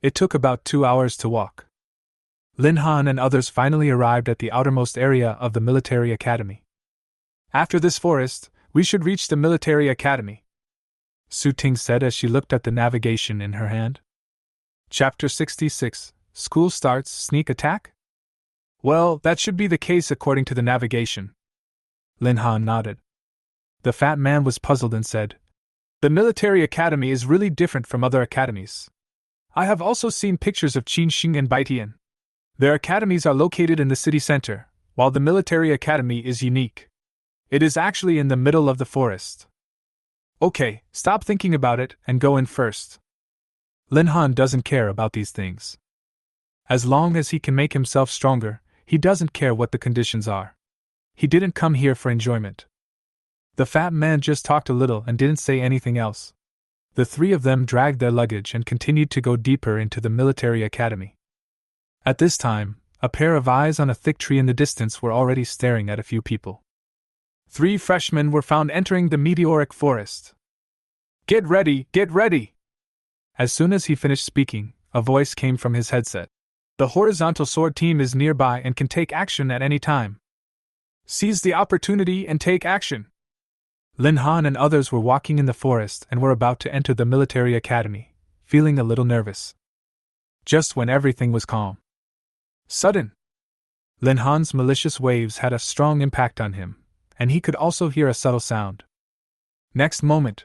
Speaker 1: It took about 2 hours to walk. Lin Han and others finally arrived at the outermost area of the military academy. After this forest, we should reach the military academy, Su Ting said as she looked at the navigation in her hand. Chapter 66, School Starts, Sneak Attack? Well, that should be the case according to the navigation. Lin Han nodded. The fat man was puzzled and said, The military academy is really different from other academies. I have also seen pictures of Qinxing and Baitian. Their academies are located in the city center, while the military academy is unique. It is actually in the middle of the forest. Okay, stop thinking about it and go in first. Lin Han doesn't care about these things. As long as he can make himself stronger, he doesn't care what the conditions are. He didn't come here for enjoyment. The fat man just talked a little and didn't say anything else. The three of them dragged their luggage and continued to go deeper into the military academy. At this time, a pair of eyes on a thick tree in the distance were already staring at a few people. 3 freshmen were found entering the meteoric forest. Get ready, get ready! As soon as he finished speaking, a voice came from his headset. The horizontal sword team is nearby and can take action at any time. Seize the opportunity and take action! Lin Han and others were walking in the forest and were about to enter the military academy, feeling a little nervous. Just when everything was calm. Sudden! Lin Han's malicious waves had a strong impact on him, and he could also hear a subtle sound. Next moment,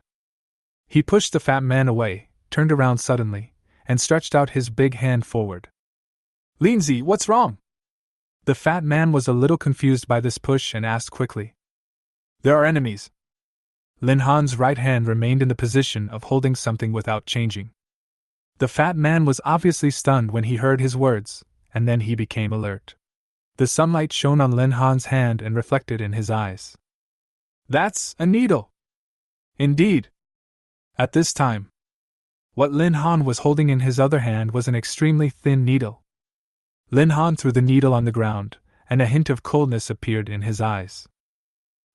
Speaker 1: he pushed the fat man away, turned around suddenly, and stretched out his big hand forward. Lindsay, what's wrong? The fat man was a little confused by this push and asked quickly. There are enemies. Lin Han's right hand remained in the position of holding something without changing. The fat man was obviously stunned when he heard his words, and then he became alert. The sunlight shone on Lin Han's hand and reflected in his eyes. That's a needle! Indeed! At this time, what Lin Han was holding in his other hand was an extremely thin needle. Lin Han threw the needle on the ground, and a hint of coldness appeared in his eyes.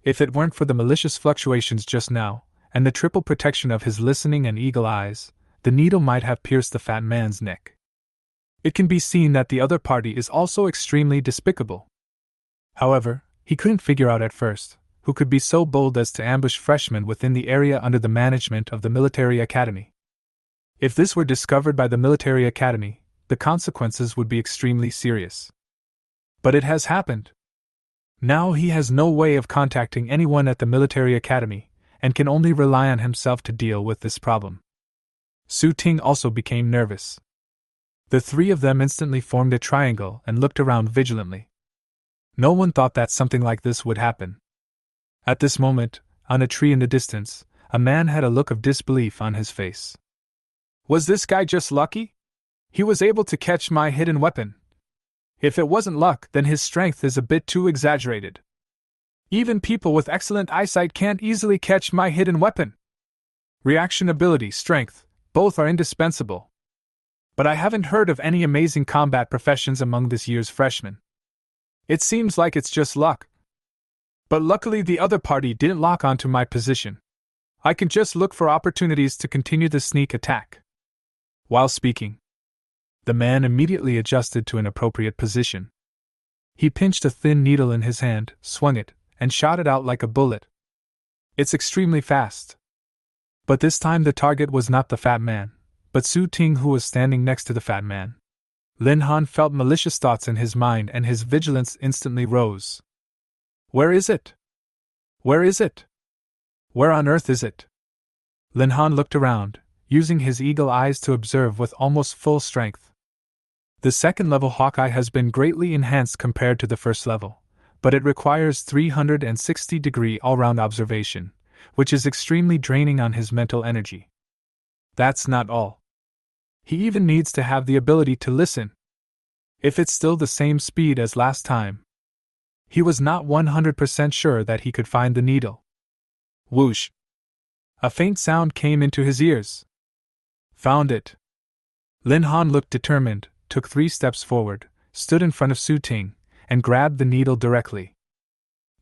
Speaker 1: If it weren't for the malicious fluctuations just now, and the triple protection of his listening and eagle eyes, the needle might have pierced the fat man's neck. It can be seen that the other party is also extremely despicable. However, he couldn't figure out at first who could be so bold as to ambush freshmen within the area under the management of the military academy. If this were discovered by the military academy, the consequences would be extremely serious. But it has happened. Now he has no way of contacting anyone at the military academy, and can only rely on himself to deal with this problem. Su Ting also became nervous. The three of them instantly formed a triangle and looked around vigilantly. No one thought that something like this would happen. At this moment, on a tree in the distance, a man had a look of disbelief on his face. Was this guy just lucky? He was able to catch my hidden weapon. If it wasn't luck, then his strength is a bit too exaggerated. Even people with excellent eyesight can't easily catch my hidden weapon. Reaction ability, strength, both are indispensable. But I haven't heard of any amazing combat professions among this year's freshmen. It seems like it's just luck. But luckily the other party didn't lock onto my position. I can just look for opportunities to continue the sneak attack. While speaking, the man immediately adjusted to an appropriate position. He pinched a thin needle in his hand, swung it, and shot it out like a bullet. It's extremely fast. But this time the target was not the fat man, but Su Ting, who was standing next to the fat man. Lin Han felt malicious thoughts in his mind and his vigilance instantly rose. Where is it? Where is it? Where on earth is it? Lin Han looked around, using his eagle eyes to observe with almost full strength. The second level Hawkeye has been greatly enhanced compared to the first level, but it requires 360-degree all-round observation, which is extremely draining on his mental energy. That's not all. He even needs to have the ability to listen. If it's still the same speed as last time. He was not 100% sure that he could find the needle. Whoosh! A faint sound came into his ears. Found it. Lin Han looked determined, took 3 steps forward, stood in front of Su Ting, and grabbed the needle directly.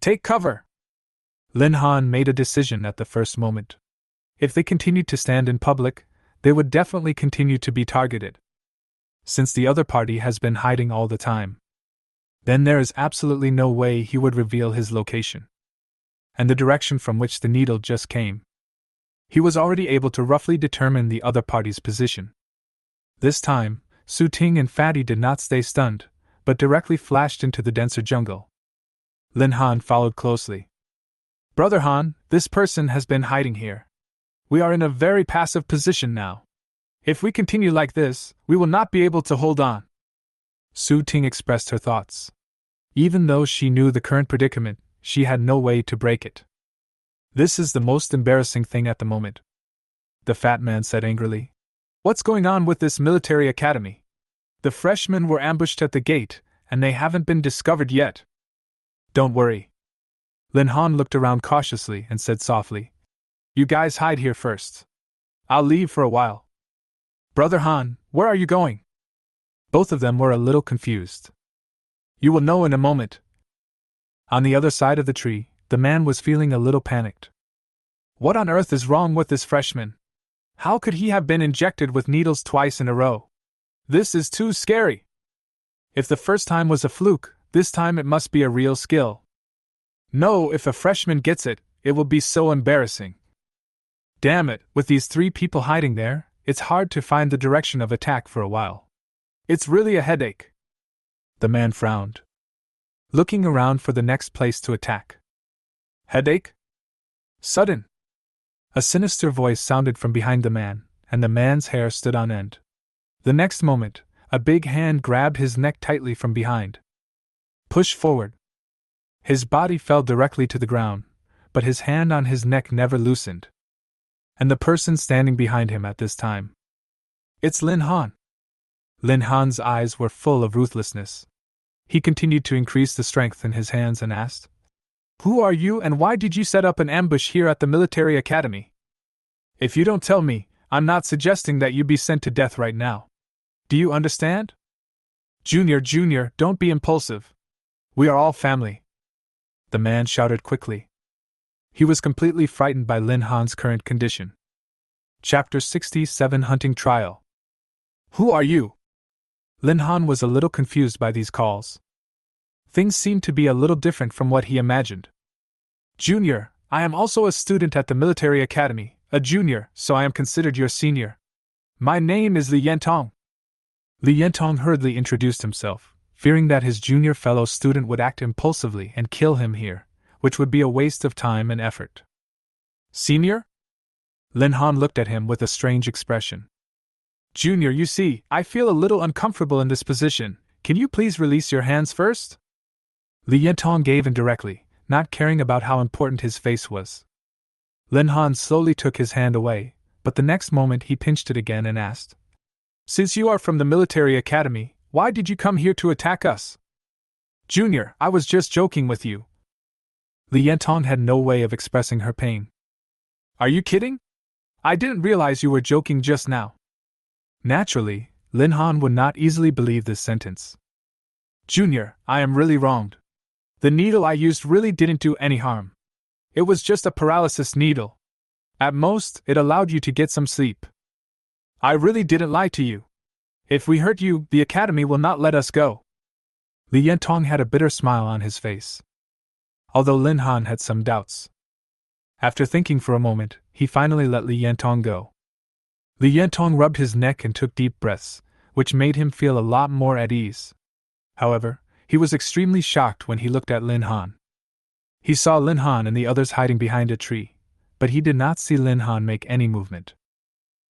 Speaker 1: Take cover! Lin Han made a decision at the first moment. If they continued to stand in public, they would definitely continue to be targeted. Since the other party has been hiding all the time, then there is absolutely no way he would reveal his location and the direction from which the needle just came. He was already able to roughly determine the other party's position. This time, Su Ting and Fatty did not stay stunned, but directly flashed into the denser jungle. Lin Han followed closely. Brother Han, this person has been hiding here. We are in a very passive position now. If we continue like this, we will not be able to hold on. Su Ting expressed her thoughts. Even though she knew the current predicament, she had no way to break it. This is the most embarrassing thing at the moment, the fat man said angrily. What's going on with this military academy? The freshmen were ambushed at the gate, and they haven't been discovered yet. Don't worry. Lin Han looked around cautiously and said softly, You guys hide here first. I'll leave for a while. Brother Han, where are you going? Both of them were a little confused. You will know in a moment. On the other side of the tree, the man was feeling a little panicked. What on earth is wrong with this freshman? How could he have been injected with needles twice in a row? This is too scary. If the first time was a fluke, this time it must be a real skill. No, if a freshman gets it, it will be so embarrassing. Damn it, with these 3 people hiding there, it's hard to find the direction of attack for a while. It's really a headache. The man frowned, looking around for the next place to attack. Headache? Sudden. A sinister voice sounded from behind the man, and the man's hair stood on end. The next moment, a big hand grabbed his neck tightly from behind. Push forward. His body fell directly to the ground, but his hand on his neck never loosened. And the person standing behind him at this time. It's Lin Han. Lin Han's eyes were full of ruthlessness. He continued to increase the strength in his hands and asked, "Who are you and why did you set up an ambush here at the military academy? If you don't tell me, I'm not suggesting that you be sent to death right now. Do you understand? Junior, don't be impulsive. We are all family." The man shouted quickly. He was completely frightened by Lin Han's current condition. Chapter 67 Hunting Trial. Who are you? Lin Han was a little confused by these calls. Things seemed to be a little different from what he imagined. Junior, I am also a student at the military academy, a junior, so I am considered your senior. My name is Li Yentong. Li Yentong hurriedly introduced himself, fearing that his junior fellow student would act impulsively and kill him here, which would be a waste of time and effort. Senior? Lin Han looked at him with a strange expression. Junior, you see, I feel a little uncomfortable in this position. Can you please release your hands first? Li Yentong gave in directly, not caring about how important his face was. Lin Han slowly took his hand away, but the next moment he pinched it again and asked, "Since you are from the military academy, why did you come here to attack us?" Junior, I was just joking with you. Li Yentong had no way of expressing her pain. Are you kidding? I didn't realize you were joking just now. Naturally, Lin Han would not easily believe this sentence. Junior, I am really wronged. The needle I used really didn't do any harm. It was just a paralysis needle. At most, it allowed you to get some sleep. I really didn't lie to you. If we hurt you, the academy will not let us go. Li Yentong had a bitter smile on his face. Although Lin Han had some doubts. After thinking for a moment, he finally let Li Yentong go. Li Yentong rubbed his neck and took deep breaths, which made him feel a lot more at ease. However, he was extremely shocked when he looked at Lin Han. He saw Lin Han and the others hiding behind a tree, but he did not see Lin Han make any movement.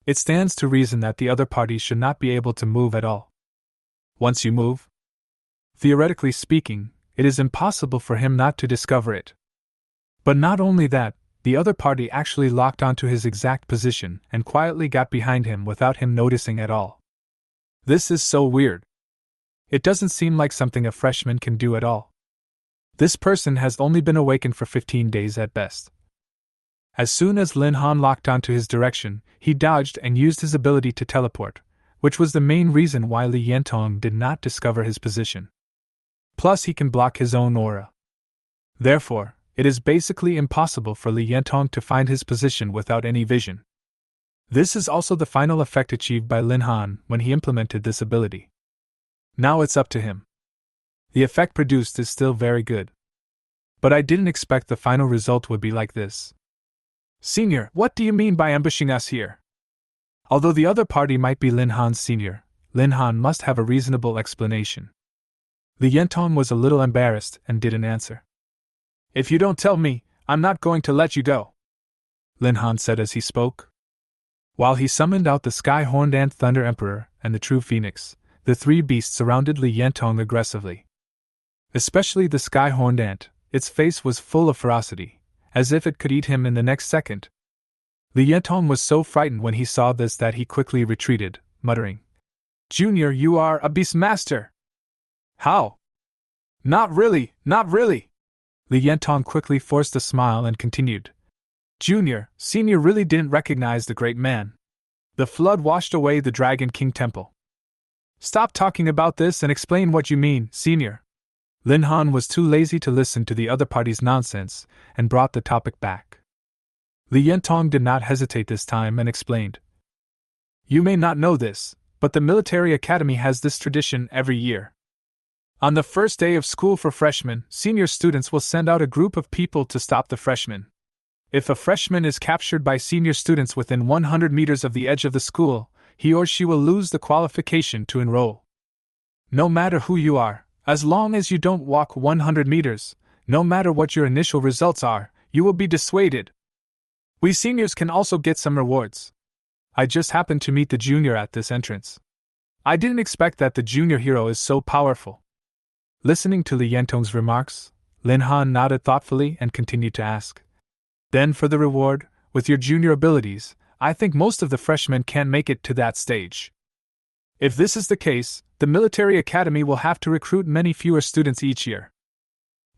Speaker 1: It stands to reason that the other party should not be able to move at all. Once you move, theoretically speaking, it is impossible for him not to discover it. But not only that, the other party actually locked onto his exact position and quietly got behind him without him noticing at all. This is so weird. It doesn't seem like something a freshman can do at all. This person has only been awakened for 15 days at best. As soon as Lin Han locked onto his direction, he dodged and used his ability to teleport, which was the main reason why Li Yentong did not discover his position. Plus, he can block his own aura. Therefore, it is basically impossible for Li Yentong to find his position without any vision. This is also the final effect achieved by Lin Han when he implemented this ability. Now it's up to him. The effect produced is still very good. But I didn't expect the final result would be like this. Senior, what do you mean by ambushing us here? Although the other party might be Lin Han's senior, Lin Han must have a reasonable explanation. Li Yentong was a little embarrassed and didn't answer. If you don't tell me, I'm not going to let you go, Lin Han said as he spoke. While he summoned out the sky-horned ant Thunder Emperor and the true phoenix, the three beasts surrounded Li Yentong aggressively. Especially the sky-horned ant, its face was full of ferocity, as if it could eat him in the next second. Li Yentong was so frightened when he saw this that he quickly retreated, muttering, Junior, you are a beast master! How? Not really, not really! Li Yentong quickly forced a smile and continued. Junior, Senior really didn't recognize the great man. The flood washed away the Dragon King Temple. Stop talking about this and explain what you mean, Senior. Lin Han was too lazy to listen to the other party's nonsense and brought the topic back. Li Yentong did not hesitate this time and explained. You may not know this, but the military academy has this tradition every year. On the first day of school for freshmen, senior students will send out a group of people to stop the freshmen. If a freshman is captured by senior students within 100 meters of the edge of the school, he or she will lose the qualification to enroll. No matter who you are, as long as you don't walk 100 meters, no matter what your initial results are, you will be dissuaded. We seniors can also get some rewards. I just happened to meet the junior at this entrance. I didn't expect that the junior hero is so powerful. Listening to Li Yentong's remarks, Lin Han nodded thoughtfully and continued to ask, Then for the reward, with your junior abilities, I think most of the freshmen can't make it to that stage. If this is the case, the military academy will have to recruit many fewer students each year.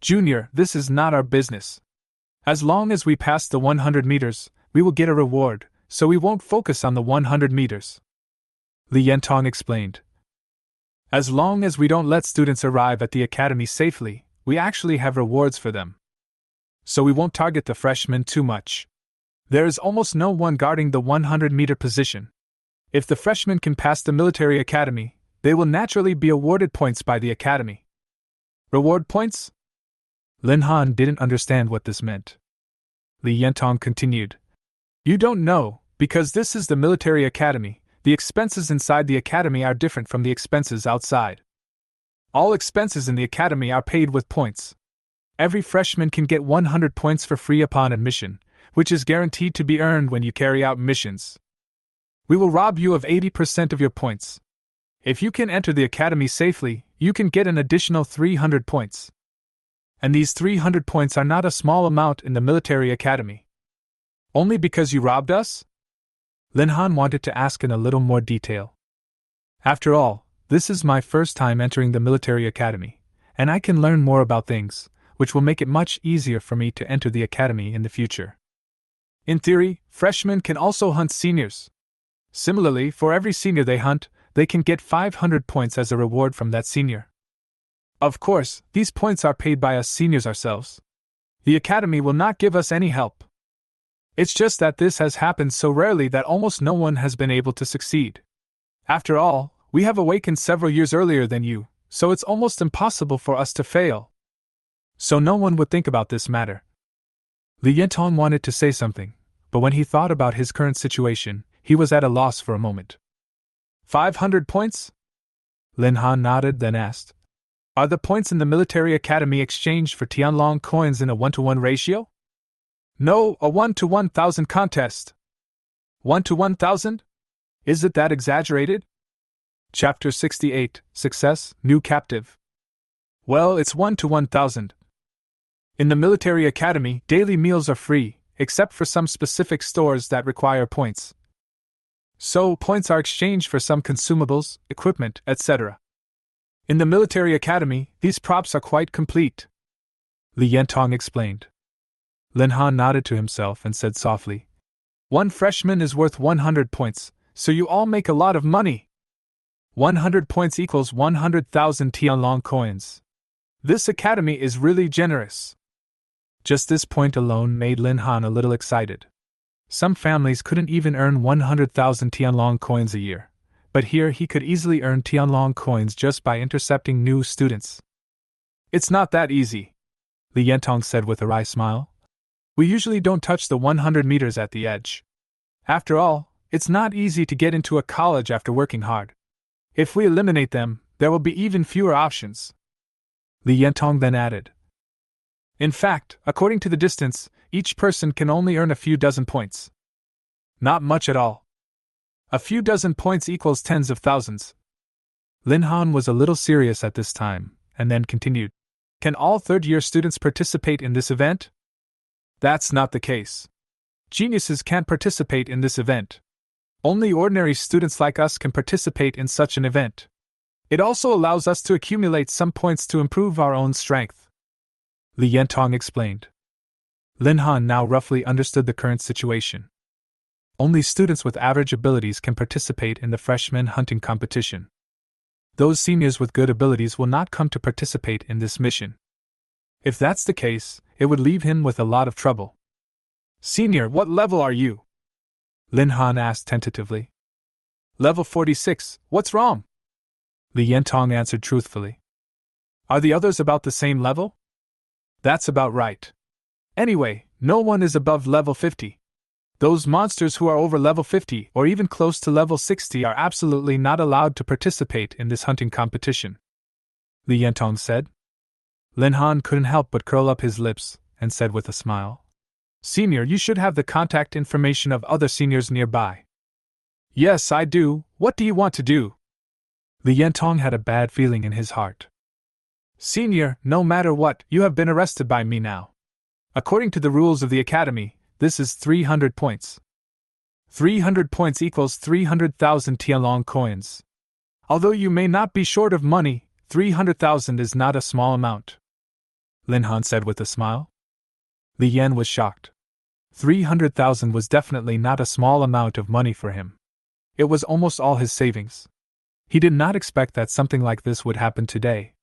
Speaker 1: Junior, this is not our business. As long as we pass the 100 meters, we will get a reward, so we won't focus on the 100 meters. Li Yentong explained. As long as we don't let students arrive at the academy safely, we actually have rewards for them. So we won't target the freshmen too much. There is almost no one guarding the 100-meter position. If the freshmen can pass the military academy, they will naturally be awarded points by the academy. Reward points? Lin Han didn't understand what this meant. Li Yentong continued. You don't know, because this is the military academy. The expenses inside the academy are different from the expenses outside. All expenses in the academy are paid with points. Every freshman can get 100 points for free upon admission, which is guaranteed to be earned when you carry out missions. We will rob you of 80% of your points. If you can enter the academy safely, you can get an additional 300 points. And these 300 points are not a small amount in the military academy. Only because you robbed us? Lin Han wanted to ask in a little more detail. After all, this is my first time entering the military academy, and I can learn more about things, which will make it much easier for me to enter the academy in the future. In theory, freshmen can also hunt seniors. Similarly, for every senior they hunt, they can get 500 points as a reward from that senior. Of course, these points are paid by us seniors ourselves. The academy will not give us any help. It's just that this has happened so rarely that almost no one has been able to succeed. After all, we have awakened several years earlier than you, so it's almost impossible for us to fail. So no one would think about this matter. Li Yentong wanted to say something, but when he thought about his current situation, he was at a loss for a moment. 500 points? Lin Han nodded, then asked. Are the points in the military academy exchanged for Tianlong coins in a 1-to-1 ratio? No, a 1-to-1,000 contest. 1-to-1,000? Is it that exaggerated? Chapter 68, Success, New Captive. Well, it's 1-to-1,000. In the military academy, daily meals are free, except for some specific stores that require points. So, points are exchanged for some consumables, equipment, etc. In the military academy, these props are quite complete. Li Yentong explained. Lin Han nodded to himself and said softly, One freshman is worth 100 points, so you all make a lot of money. 100 points equals 100,000 Tianlong coins. This academy is really generous. Just this point alone made Lin Han a little excited. Some families couldn't even earn 100,000 Tianlong coins a year, but here he could easily earn Tianlong coins just by intercepting new students. It's not that easy, Li Yentong said with a wry smile. We usually don't touch the 100 meters at the edge. After all, it's not easy to get into a college after working hard. If we eliminate them, there will be even fewer options. Li Yentong then added. In fact, according to the distance, each person can only earn a few dozen points. Not much at all. A few dozen points equals tens of thousands. Lin Han was a little serious at this time, and then continued. Can all third-year students participate in this event? That's not the case. Geniuses can't participate in this event. Only ordinary students like us can participate in such an event. It also allows us to accumulate some points to improve our own strength. Li Yentong explained. Lin Han now roughly understood the current situation. Only students with average abilities can participate in the freshman hunting competition. Those seniors with good abilities will not come to participate in this mission. If that's the case, it would leave him with a lot of trouble. Senior, what level are you? Lin Han asked tentatively. Level 46, what's wrong? Li Yentong answered truthfully. Are the others about the same level? That's about right. Anyway, no one is above level 50. Those monsters who are over level 50 or even close to level 60 are absolutely not allowed to participate in this hunting competition, Li Yentong said. Lin Han couldn't help but curl up his lips and said with a smile, Senior, you should have the contact information of other seniors nearby. Yes, I do. What do you want to do? Li Yentong had a bad feeling in his heart. Senior, no matter what, you have been arrested by me now. According to the rules of the academy, this is 300 points. 300 points equals 300,000 Tianlong coins. Although you may not be short of money, 300,000 is not a small amount, Lin Han said with a smile. Li Yan was shocked. 300,000 was definitely not a small amount of money for him. It was almost all his savings. He did not expect that something like this would happen today.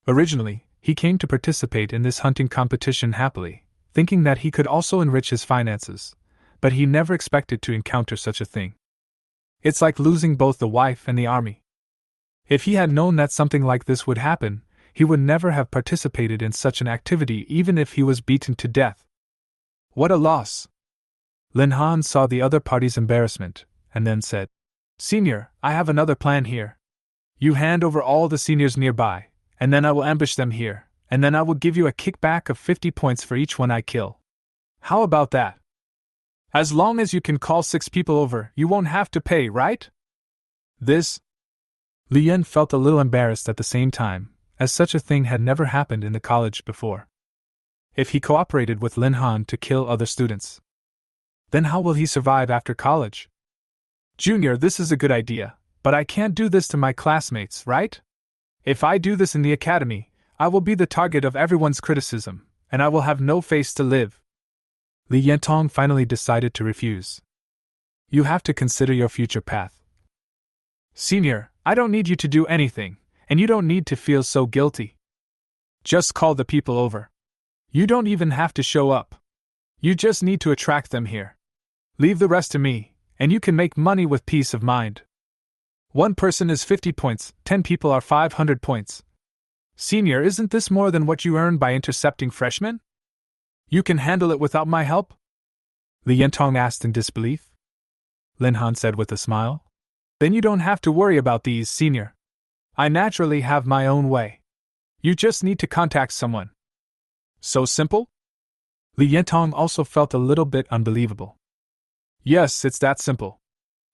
Speaker 1: Originally, he came to participate in this hunting competition happily, thinking that he could also enrich his finances, but he never expected to encounter such a thing. It's like losing both the wife and the army. If he had known that something like this would happen, he would never have participated in such an activity even if he was beaten to death. What a loss! Lin Han saw the other party's embarrassment, and then said, Senior, I have another plan here. You hand over all the seniors nearby, and then I will ambush them here, and then I will give you a kickback of 50 points for each one I kill. How about that? As long as you can call 6 people over, you won't have to pay, right? Li Yan felt a little embarrassed at the same time, as such a thing had never happened in the college before. If he cooperated with Lin Han to kill other students, then how will he survive after college? Junior, this is a good idea, but I can't do this to my classmates, right? If I do this in the academy, I will be the target of everyone's criticism, and I will have no face to live. Li Yentong finally decided to refuse. You have to consider your future path. Senior, I don't need you to do anything, and you don't need to feel so guilty. Just call the people over. You don't even have to show up. You just need to attract them here. Leave the rest to me, and you can make money with peace of mind. 1 person is 50 points, 10 people are 500 points. Senior, isn't this more than what you earn by intercepting freshmen? You can handle it without my help? Li Yentong asked in disbelief. Lin Han said with a smile. Then you don't have to worry about these, Senior. I naturally have my own way. You just need to contact someone. So simple? Li Yentong also felt a little bit unbelievable. Yes, it's that simple.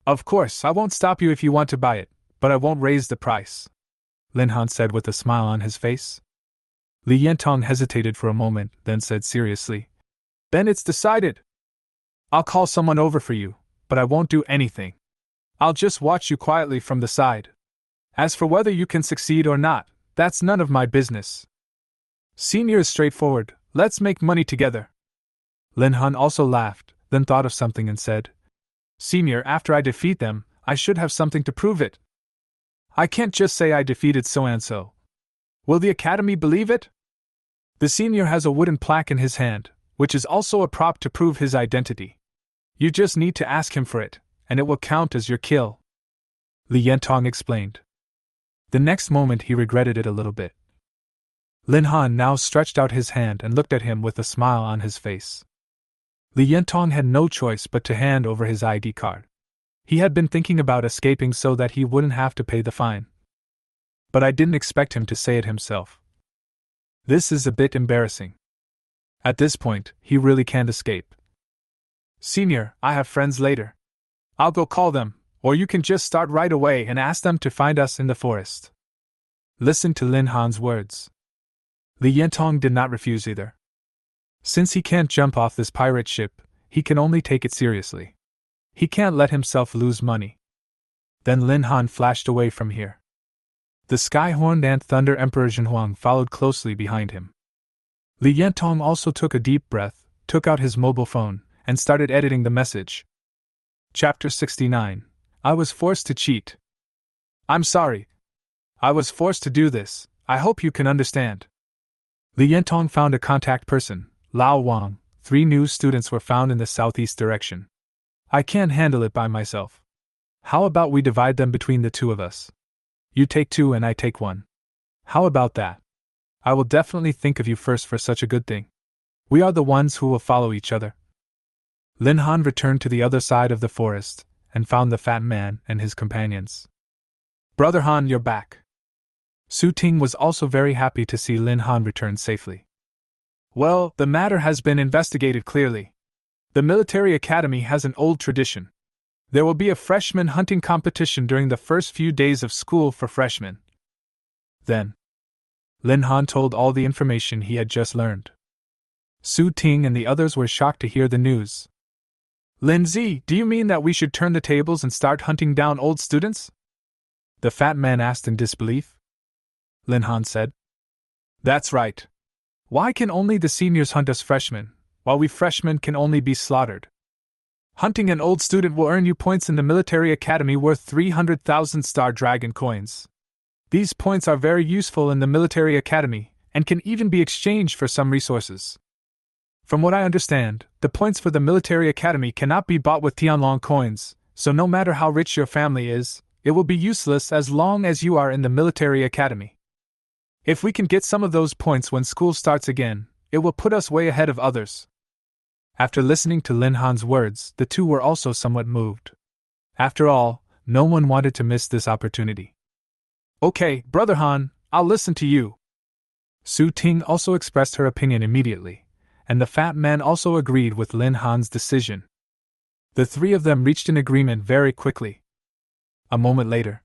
Speaker 1: Of course, I won't stop you if you want to buy it, but I won't raise the price, Lin Han said with a smile on his face. Li Yentong hesitated for a moment, then said seriously, Then it's decided. I'll call someone over for you, but I won't do anything. I'll just watch you quietly from the side. As for whether you can succeed or not, that's none of my business. Senior is straightforward, let's make money together. Lin Han also laughed, then thought of something and said, Senior, after I defeat them, I should have something to prove it. I can't just say I defeated so-and-so. Will the Academy believe it? The senior has a wooden plaque in his hand, which is also a prop to prove his identity. You just need to ask him for it, and it will count as your kill. Li Yentong explained. The next moment he regretted it a little bit. Lin Han now stretched out his hand and looked at him with a smile on his face. Li Yentong had no choice but to hand over his ID card. He had been thinking about escaping so that he wouldn't have to pay the fine. But I didn't expect him to say it himself. This is a bit embarrassing. At this point, he really can't escape. Senior, I have friends later. I'll go call them, or you can just start right away and ask them to find us in the forest. Listen to Lin Han's words. Li Yentong did not refuse either. Since he can't jump off this pirate ship, he can only take it seriously. He can't let himself lose money. Then Lin Han flashed away from here. The sky-horned ant Thunder Emperor Zhenhuang followed closely behind him. Li Yentong also took a deep breath, took out his mobile phone, and started editing the message. Chapter 69. I was forced to cheat. I'm sorry. I was forced to do this, I hope you can understand. Li Yentong found a contact person, Lao Wang. 3 new students were found in the southeast direction. I can't handle it by myself. How about we divide them between the 2 of us? You take 2 and I take 1. How about that? I will definitely think of you first for such a good thing. We are the ones who will follow each other. Lin Han returned to the other side of the forest, and found the fat man and his companions. Brother Han, you're back. Su Ting was also very happy to see Lin Han return safely. Well, the matter has been investigated clearly. The military academy has an old tradition. There will be a freshman hunting competition during the first few days of school for freshmen. Then, Lin Han told all the information he had just learned. Su Ting and the others were shocked to hear the news. Lindsay, do you mean that we should turn the tables and start hunting down old students? The fat man asked in disbelief. Lin Han said. That's right. Why can only the seniors hunt us freshmen, while we freshmen can only be slaughtered? Hunting an old student will earn you points in the military academy worth 300,000 star dragon coins. These points are very useful in the military academy, and can even be exchanged for some resources. From what I understand, the points for the military academy cannot be bought with Tianlong coins, so no matter how rich your family is, it will be useless as long as you are in the military academy. If we can get some of those points when school starts again, it will put us way ahead of others. After listening to Lin Han's words, the two were also somewhat moved. After all, no one wanted to miss this opportunity. Okay, Brother Han, I'll listen to you. Su Ting also expressed her opinion immediately, and the fat man also agreed with Lin Han's decision. The three of them reached an agreement very quickly. A moment later,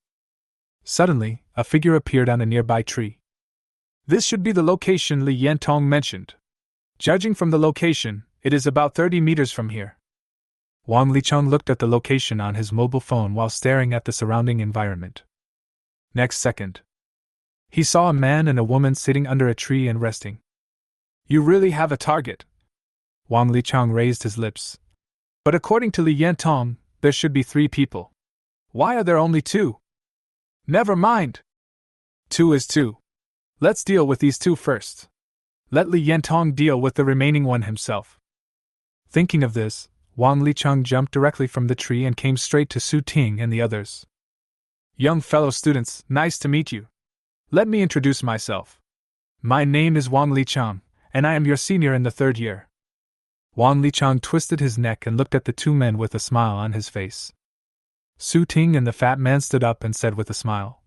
Speaker 1: suddenly, a figure appeared on a nearby tree. This should be the location Li Yentong mentioned. Judging from the location, it is about 30 meters from here. Wang Licheng looked at the location on his mobile phone while staring at the surrounding environment. Next second, he saw a man and a woman sitting under a tree and resting. You really have a target. Wang Licheng raised his lips. But according to Li Yentong, there should be 3 people. Why are there only 2? Never mind. 2 is 2. Let's deal with these 2 first. Let Li Yentong deal with the remaining one himself. Thinking of this, Wang Licheng jumped directly from the tree and came straight to Su Ting and the others. Young fellow students, nice to meet you. Let me introduce myself. My name is Wang Licheng, and I am your senior in the 3rd year. Wang Licheng twisted his neck and looked at the 2 men with a smile on his face. Su Ting and the fat man stood up and said with a smile,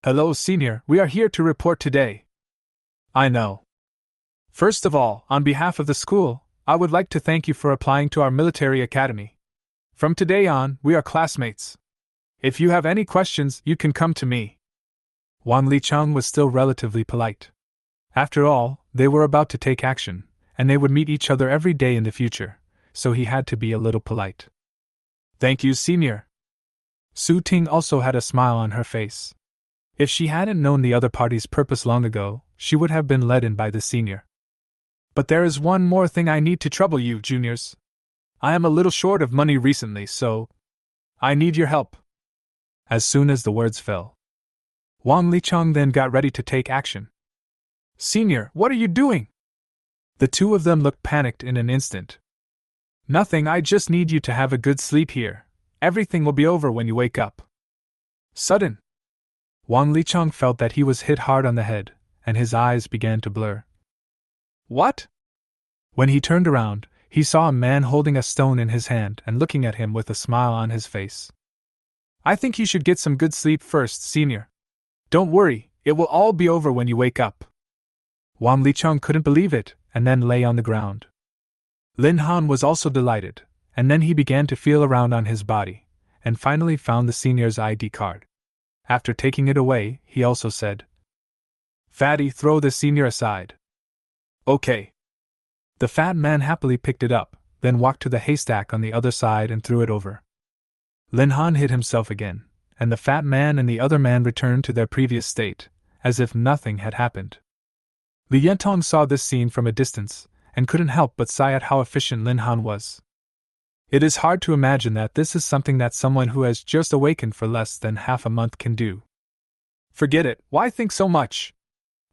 Speaker 1: Hello, senior, we are here to report today. I know. First of all, on behalf of the school, I would like to thank you for applying to our military academy. From today on, we are classmates. If you have any questions, you can come to me. Wang Licheng was still relatively polite. After all, they were about to take action, and they would meet each other every day in the future, so he had to be a little polite. Thank you, senior. Su Ting also had a smile on her face. If she hadn't known the other party's purpose long ago, she would have been led in by the senior. But there is one more thing I need to trouble you, juniors. I am a little short of money recently, so I need your help. As soon as the words fell, Wang Licheng then got ready to take action. Senior, what are you doing? The 2 of them looked panicked in an instant. Nothing, I just need you to have a good sleep here. Everything will be over when you wake up. Sudden. Wang Licheng felt that he was hit hard on the head, and his eyes began to blur. What? When he turned around, he saw a man holding a stone in his hand and looking at him with a smile on his face. I think you should get some good sleep first, senior. Don't worry, it will all be over when you wake up. Wang Licheng couldn't believe it, and then lay on the ground. Lin Han was also delighted, and then he began to feel around on his body, and finally found the senior's ID card. After taking it away, he also said, Fatty, throw the senior aside. Okay. The fat man happily picked it up, then walked to the haystack on the other side and threw it over. Lin Han hid himself again, and the fat man and the other man returned to their previous state, as if nothing had happened. Li Yentong saw this scene from a distance, and couldn't help but sigh at how efficient Lin Han was. It is hard to imagine that this is something that someone who has just awakened for less than half a month can do. Forget it, why think so much?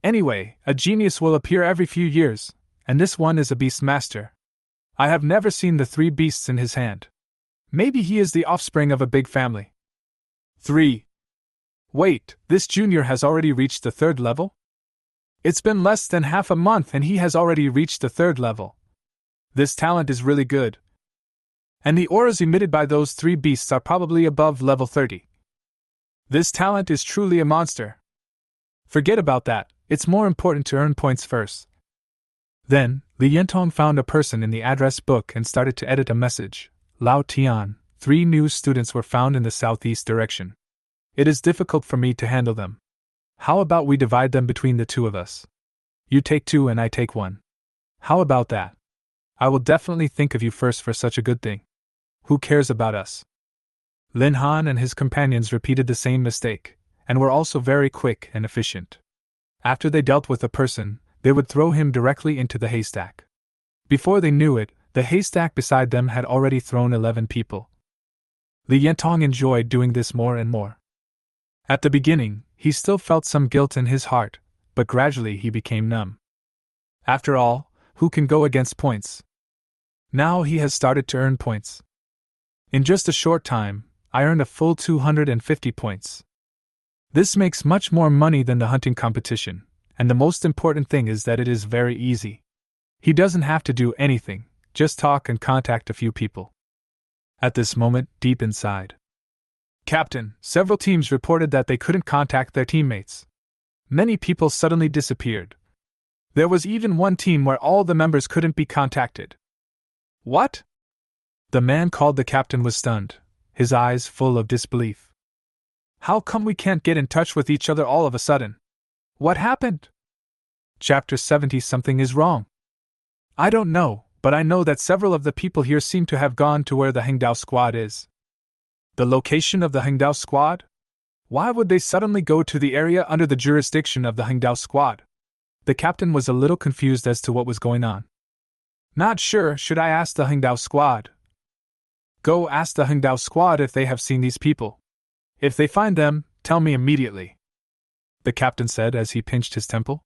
Speaker 1: Anyway, a genius will appear every few years, and this one is a beast master. I have never seen the 3 beasts in his hand. Maybe he is the offspring of a big family. 3. Wait, this junior has already reached the 3rd level? It's been less than half a month and he has already reached the 3rd level. This talent is really good. And the auras emitted by those 3 beasts are probably above level 30. This talent is truly a monster. Forget about that, it's more important to earn points first. Then, Li Yentong found a person in the address book and started to edit a message. Lao Tian, 3 new students were found in the southeast direction. It is difficult for me to handle them. How about we divide them between the 2 of us? You take 2 and I take 1. How about that? I will definitely think of you first for such a good thing. Who cares about us? Lin Han and his companions repeated the same mistake, and were also very quick and efficient. After they dealt with a person, they would throw him directly into the haystack. Before they knew it, the haystack beside them had already thrown 11 people. Li Yentong enjoyed doing this more and more. At the beginning, he still felt some guilt in his heart, but gradually he became numb. After all, who can go against points? Now he has started to earn points. In just a short time, I earned a full 250 points. This makes much more money than the hunting competition, and the most important thing is that it is very easy. He doesn't have to do anything, just talk and contact a few people. At this moment, deep inside, Captain, several teams reported that they couldn't contact their teammates. Many people suddenly disappeared. There was even one team where all the members couldn't be contacted. What? The man called the captain was stunned, his eyes full of disbelief. How come we can't get in touch with each other all of a sudden? What happened? Chapter 70. Something is wrong. I don't know, but I know that several of the people here seem to have gone to where the Hangdao squad is. The location of the Hangdao squad? Why would they suddenly go to the area under the jurisdiction of the Hangdao squad? The captain was a little confused as to what was going on. Not sure, should I ask the Hangdao squad? Go ask the Hangdao squad if they have seen these people. If they find them, tell me immediately, the captain said as he pinched his temple.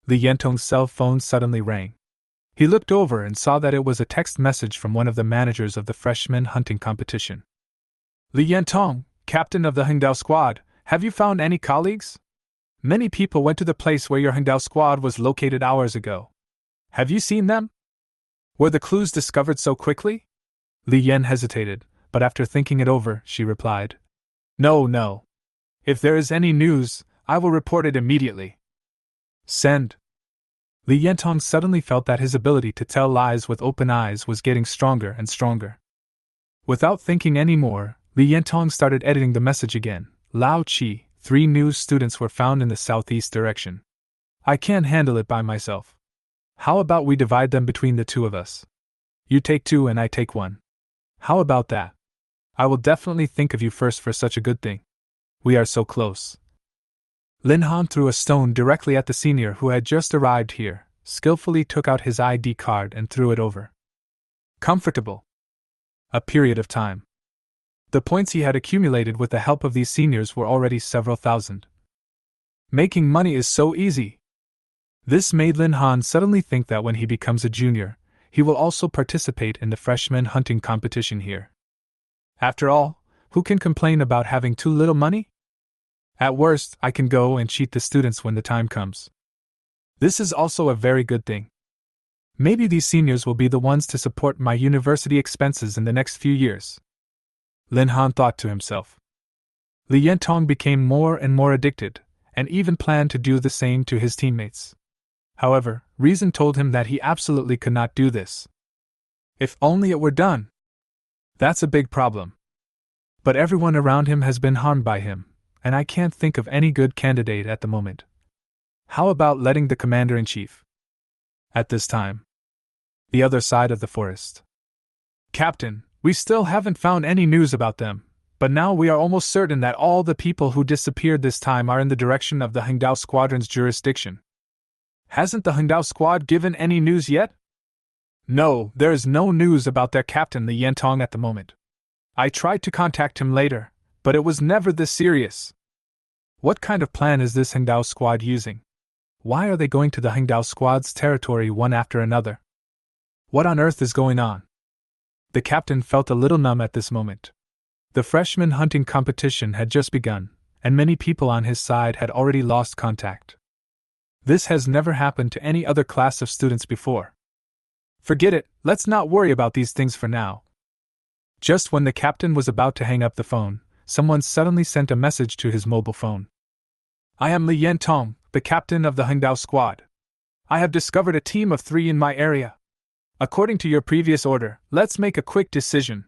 Speaker 1: Li Yentong's cell phone suddenly rang. He looked over and saw that it was a text message from one of the managers of the freshman hunting competition. Li Yentong, captain of the Hangdao squad, have you found any colleagues? Many people went to the place where your Hangdao squad was located hours ago. Have you seen them? Were the clues discovered so quickly? Li Yan hesitated, but after thinking it over, she replied, No. If there is any news, I will report it immediately. Send. Li Yentong suddenly felt that his ability to tell lies with open eyes was getting stronger and stronger. Without thinking any more, Li Yentong started editing the message again. Lao Chi, 3 new students were found in the southeast direction. I can't handle it by myself. How about we divide them between the two of us? You take 2 and I take 1. How about that? I will definitely think of you first for such a good thing. We are so close. Lin Han threw a stone directly at the senior who had just arrived here, skillfully took out his ID card and threw it over. Comfortable. A period of time. The points he had accumulated with the help of these seniors were already several thousand. Making money is so easy. This made Lin Han suddenly think that when he becomes a junior, he will also participate in the freshman hunting competition here. After all, who can complain about having too little money? At worst, I can go and cheat the students when the time comes. This is also a very good thing. Maybe these seniors will be the ones to support my university expenses in the next few years. Lin Han thought to himself. Li Yentong became more and more addicted, and even planned to do the same to his teammates. However, reason told him that he absolutely could not do this. If only it were done! That's a big problem. But everyone around him has been harmed by him, and I can't think of any good candidate at the moment. How about letting the commander-in-chief? At this time, the other side of the forest. Captain, we still haven't found any news about them, but now we are almost certain that all the people who disappeared this time are in the direction of the Hangdao Squadron's jurisdiction. Hasn't the Hangdao Squad given any news yet? No, there is no news about their captain Li Yentong at the moment. I tried to contact him later, but it was never this serious. What kind of plan is this Hangdao Squad using? Why are they going to the Hangdao Squad's territory one after another? What on earth is going on? The captain felt a little numb at this moment. The freshman hunting competition had just begun, and many people on his side had already lost contact. This has never happened to any other class of students before. Forget it, let's not worry about these things for now. Just when the captain was about to hang up the phone, someone suddenly sent a message to his mobile phone. I am Li Yentong, the captain of the Hangdao Squad. I have discovered a team of 3 in my area. According to your previous order, let's make a quick decision.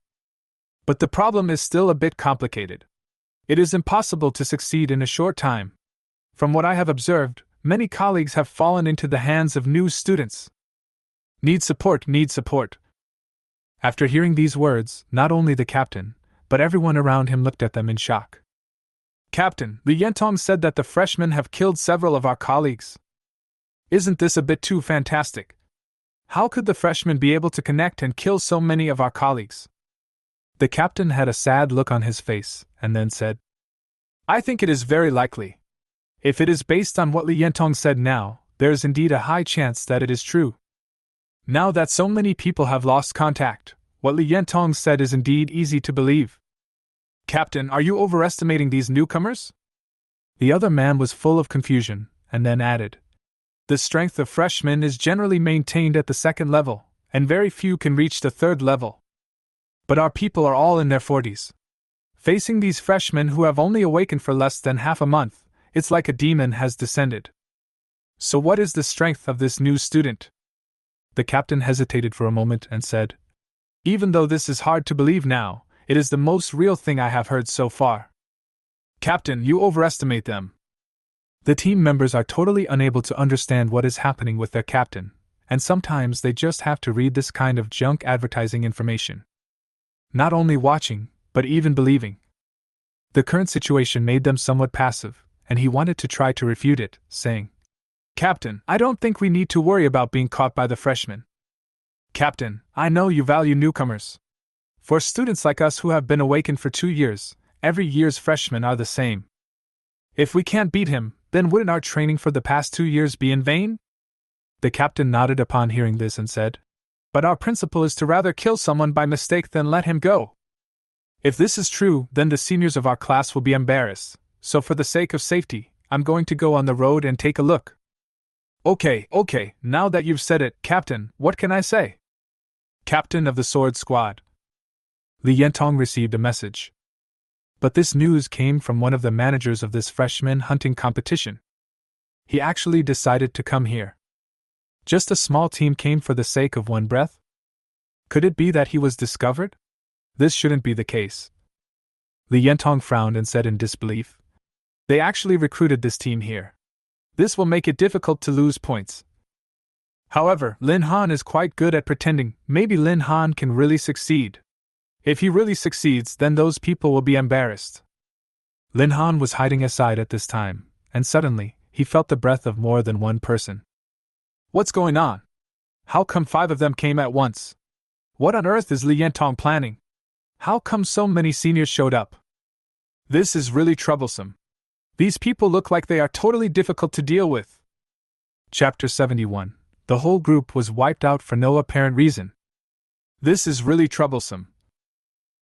Speaker 1: But the problem is still a bit complicated. It is impossible to succeed in a short time. From what I have observed, many colleagues have fallen into the hands of new students. Need support, need support. After hearing these words, not only the captain, but everyone around him looked at them in shock. Captain, Li Yentong said that the freshmen have killed several of our colleagues. Isn't this a bit too fantastic? How could the freshmen be able to connect and kill so many of our colleagues? The captain had a sad look on his face, and then said, I think it is very likely. If it is based on what Li Yentong said now, there is indeed a high chance that it is true. Now that so many people have lost contact, what Li Yentong said is indeed easy to believe. Captain, are you overestimating these newcomers? The other man was full of confusion, and then added, The strength of freshmen is generally maintained at the second level, and very few can reach the third level. But our people are all in their 40s. Facing these freshmen who have only awakened for less than half a month, it's like a demon has descended. So what is the strength of this new student? The captain hesitated for a moment and said, Even though this is hard to believe now, it is the most real thing I have heard so far. Captain, you overestimate them. The team members are totally unable to understand what is happening with their captain, and sometimes they just have to read this kind of junk advertising information. Not only watching, but even believing. The current situation made them somewhat passive, and he wanted to try to refute it, saying, Captain, I don't think we need to worry about being caught by the freshmen. Captain, I know you value newcomers. For students like us who have been awakened for 2 years, every year's freshmen are the same. If we can't beat him, then wouldn't our training for the past 2 years be in vain? The captain nodded upon hearing this and said, But our principle is to rather kill someone by mistake than let him go. If this is true, then the seniors of our class will be embarrassed, so for the sake of safety, I'm going to go on the road and take a look. Okay, now that you've said it, Captain, what can I say? Captain of the Sword Squad. Li Yentong received a message. But this news came from one of the managers of this freshman hunting competition. He actually decided to come here. Just a small team came for the sake of one breath? Could it be that he was discovered? This shouldn't be the case. Li Yentong frowned and said in disbelief, They actually recruited this team here. This will make it difficult to lose points. However, Lin Han is quite good at pretending. Maybe Lin Han can really succeed. If he really succeeds, then those people will be embarrassed. Lin Han was hiding aside at this time, and suddenly, he felt the breath of more than one person. What's going on? How come 5 of them came at once? What on earth is Li Yentong planning? How come so many seniors showed up? This is really troublesome. These people look like they are totally difficult to deal with. Chapter 71. The whole group was wiped out for no apparent reason. This is really troublesome.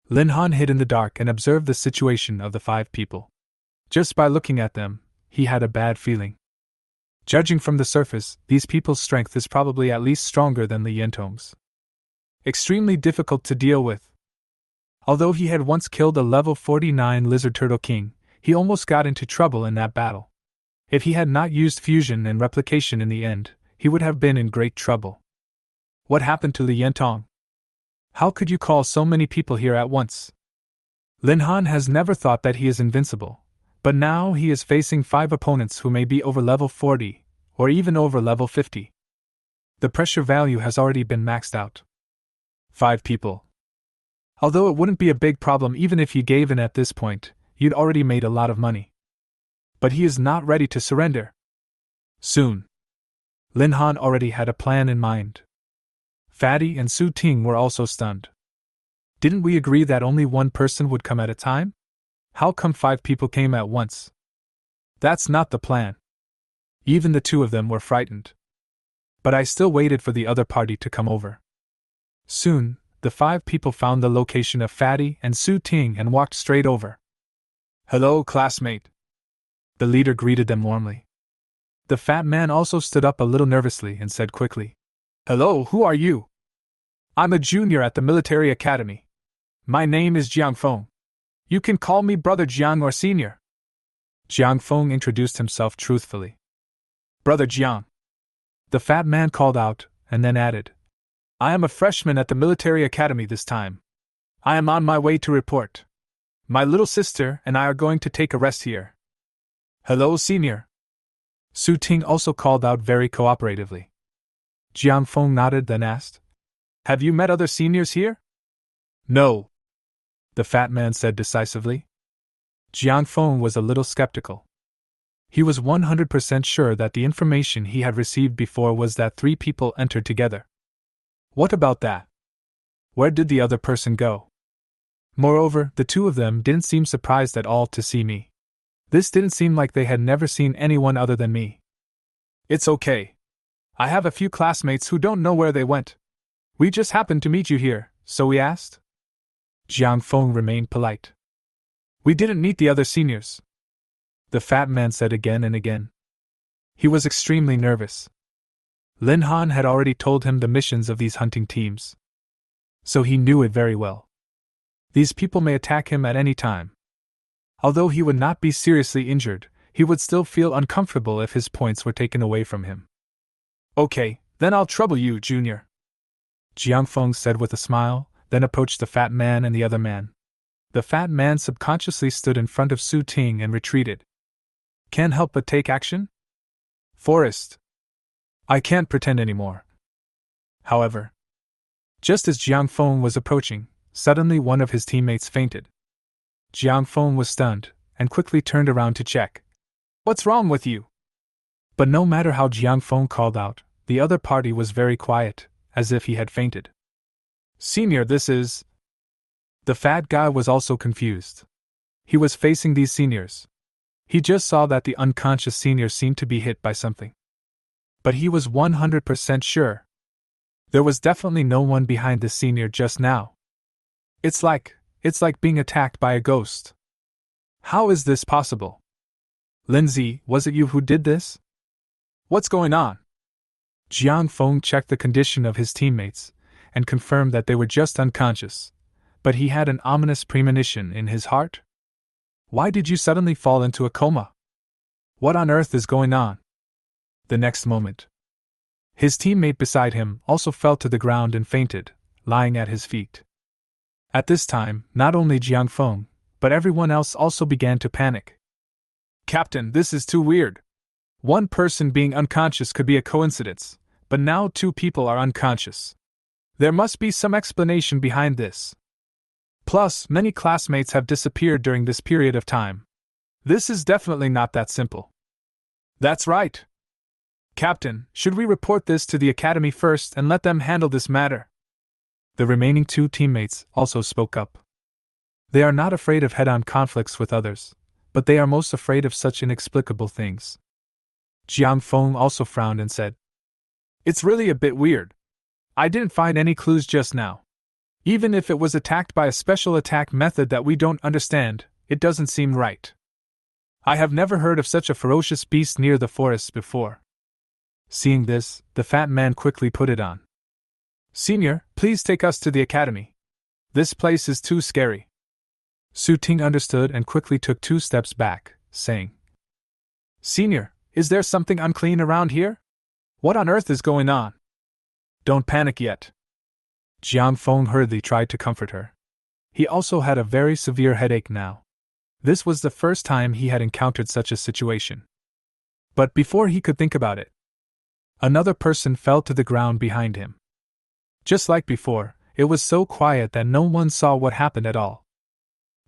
Speaker 1: Lin Han hid in the dark and observed the situation of the 5 people. Just by looking at them, he had a bad feeling. Judging from the surface, these people's strength is probably at least stronger than Li Yentong's. Extremely difficult to deal with. Although he had once killed a level 49 Lizard Turtle King, he almost got into trouble in that battle. If he had not used fusion and replication in the end, he would have been in great trouble. What happened to Li Yentong? How could you call so many people here at once? Lin Han has never thought that he is invincible, but now he is facing 5 opponents who may be over level 40, or even over level 50. The pressure value has already been maxed out. 5 people. Although it wouldn't be a big problem even if you gave in at this point, you'd already made a lot of money. But he is not ready to surrender. Soon. Lin Han already had a plan in mind. Fatty and Su Ting were also stunned. Didn't we agree that only one person would come at a time? How come 5 people came at once? That's not the plan. Even the 2 of them were frightened. But I still waited for the other party to come over. Soon, the 5 people found the location of Fatty and Su Ting and walked straight over. Hello, classmate. The leader greeted them warmly. The fat man also stood up a little nervously and said quickly, Hello, who are you? I'm a junior at the military academy. My name is Jiang Feng. You can call me Brother Jiang or Senior. Jiang Feng introduced himself truthfully. Brother Jiang. The fat man called out, and then added, I am a freshman at the military academy this time. I am on my way to report. My little sister and I are going to take a rest here. Hello, Senior. Su Ting also called out very cooperatively. Jiang Feng nodded, then asked, "Have you met other seniors here?" "No," the fat man said decisively. Jiang Feng was a little skeptical. He was 100% sure that the information he had received before was that 3 people entered together. What about that? Where did the other person go? Moreover, the 2 of them didn't seem surprised at all to see me. This didn't seem like they had never seen anyone other than me. "It's okay. I have a few classmates who don't know where they went. We just happened to meet you here, so we asked." Jiang Feng remained polite. "We didn't meet the other seniors," the fat man said again and again. He was extremely nervous. Lin Han had already told him the missions of these hunting teams, so he knew it very well. These people may attack him at any time. Although he would not be seriously injured, he would still feel uncomfortable if his points were taken away from him. "Okay, then I'll trouble you, Junior," Jiang Feng said with a smile, then approached the fat man and the other man. The fat man subconsciously stood in front of Su Ting and retreated. "Can't help but take action? Forest. I can't pretend anymore." However, just as Jiang Feng was approaching, suddenly one of his teammates fainted. Jiang Feng was stunned, and quickly turned around to check. "What's wrong with you?" But no matter how Jiang Feng called out, the other party was very quiet, as if he had fainted. "Senior, this is..." The fat guy was also confused. He was facing these seniors. He just saw that the unconscious senior seemed to be hit by something. But he was 100% sure. There was definitely no one behind the senior just now. It's like being attacked by a ghost. How is this possible? "Lindsay, was it you who did this? What's going on?" Jiang Feng checked the condition of his teammates, and confirmed that they were just unconscious, but he had an ominous premonition in his heart. "Why did you suddenly fall into a coma? What on earth is going on?" The next moment, his teammate beside him also fell to the ground and fainted, lying at his feet. At this time, not only Jiang Feng, but everyone else also began to panic. "Captain, this is too weird. One person being unconscious could be a coincidence, but now 2 people are unconscious. There must be some explanation behind this. Plus, many classmates have disappeared during this period of time. This is definitely not that simple." "That's right. Captain, should we report this to the academy first and let them handle this matter?" The remaining 2 teammates also spoke up. They are not afraid of head-on conflicts with others, but they are most afraid of such inexplicable things. Jiang Feng also frowned and said, "It's really a bit weird. I didn't find any clues just now. Even if it was attacked by a special attack method that we don't understand, it doesn't seem right. I have never heard of such a ferocious beast near the forests before." Seeing this, the fat man quickly put it on. "Senior, please take us to the academy. This place is too scary." Su Ting understood and quickly took 2 steps back, saying, "Senior, is there something unclean around here? What on earth is going on?" "Don't panic yet." Jiang Feng hurriedly tried to comfort her. He also had a very severe headache now. This was the first time he had encountered such a situation. But before he could think about it, another person fell to the ground behind him. Just like before, it was so quiet that no one saw what happened at all.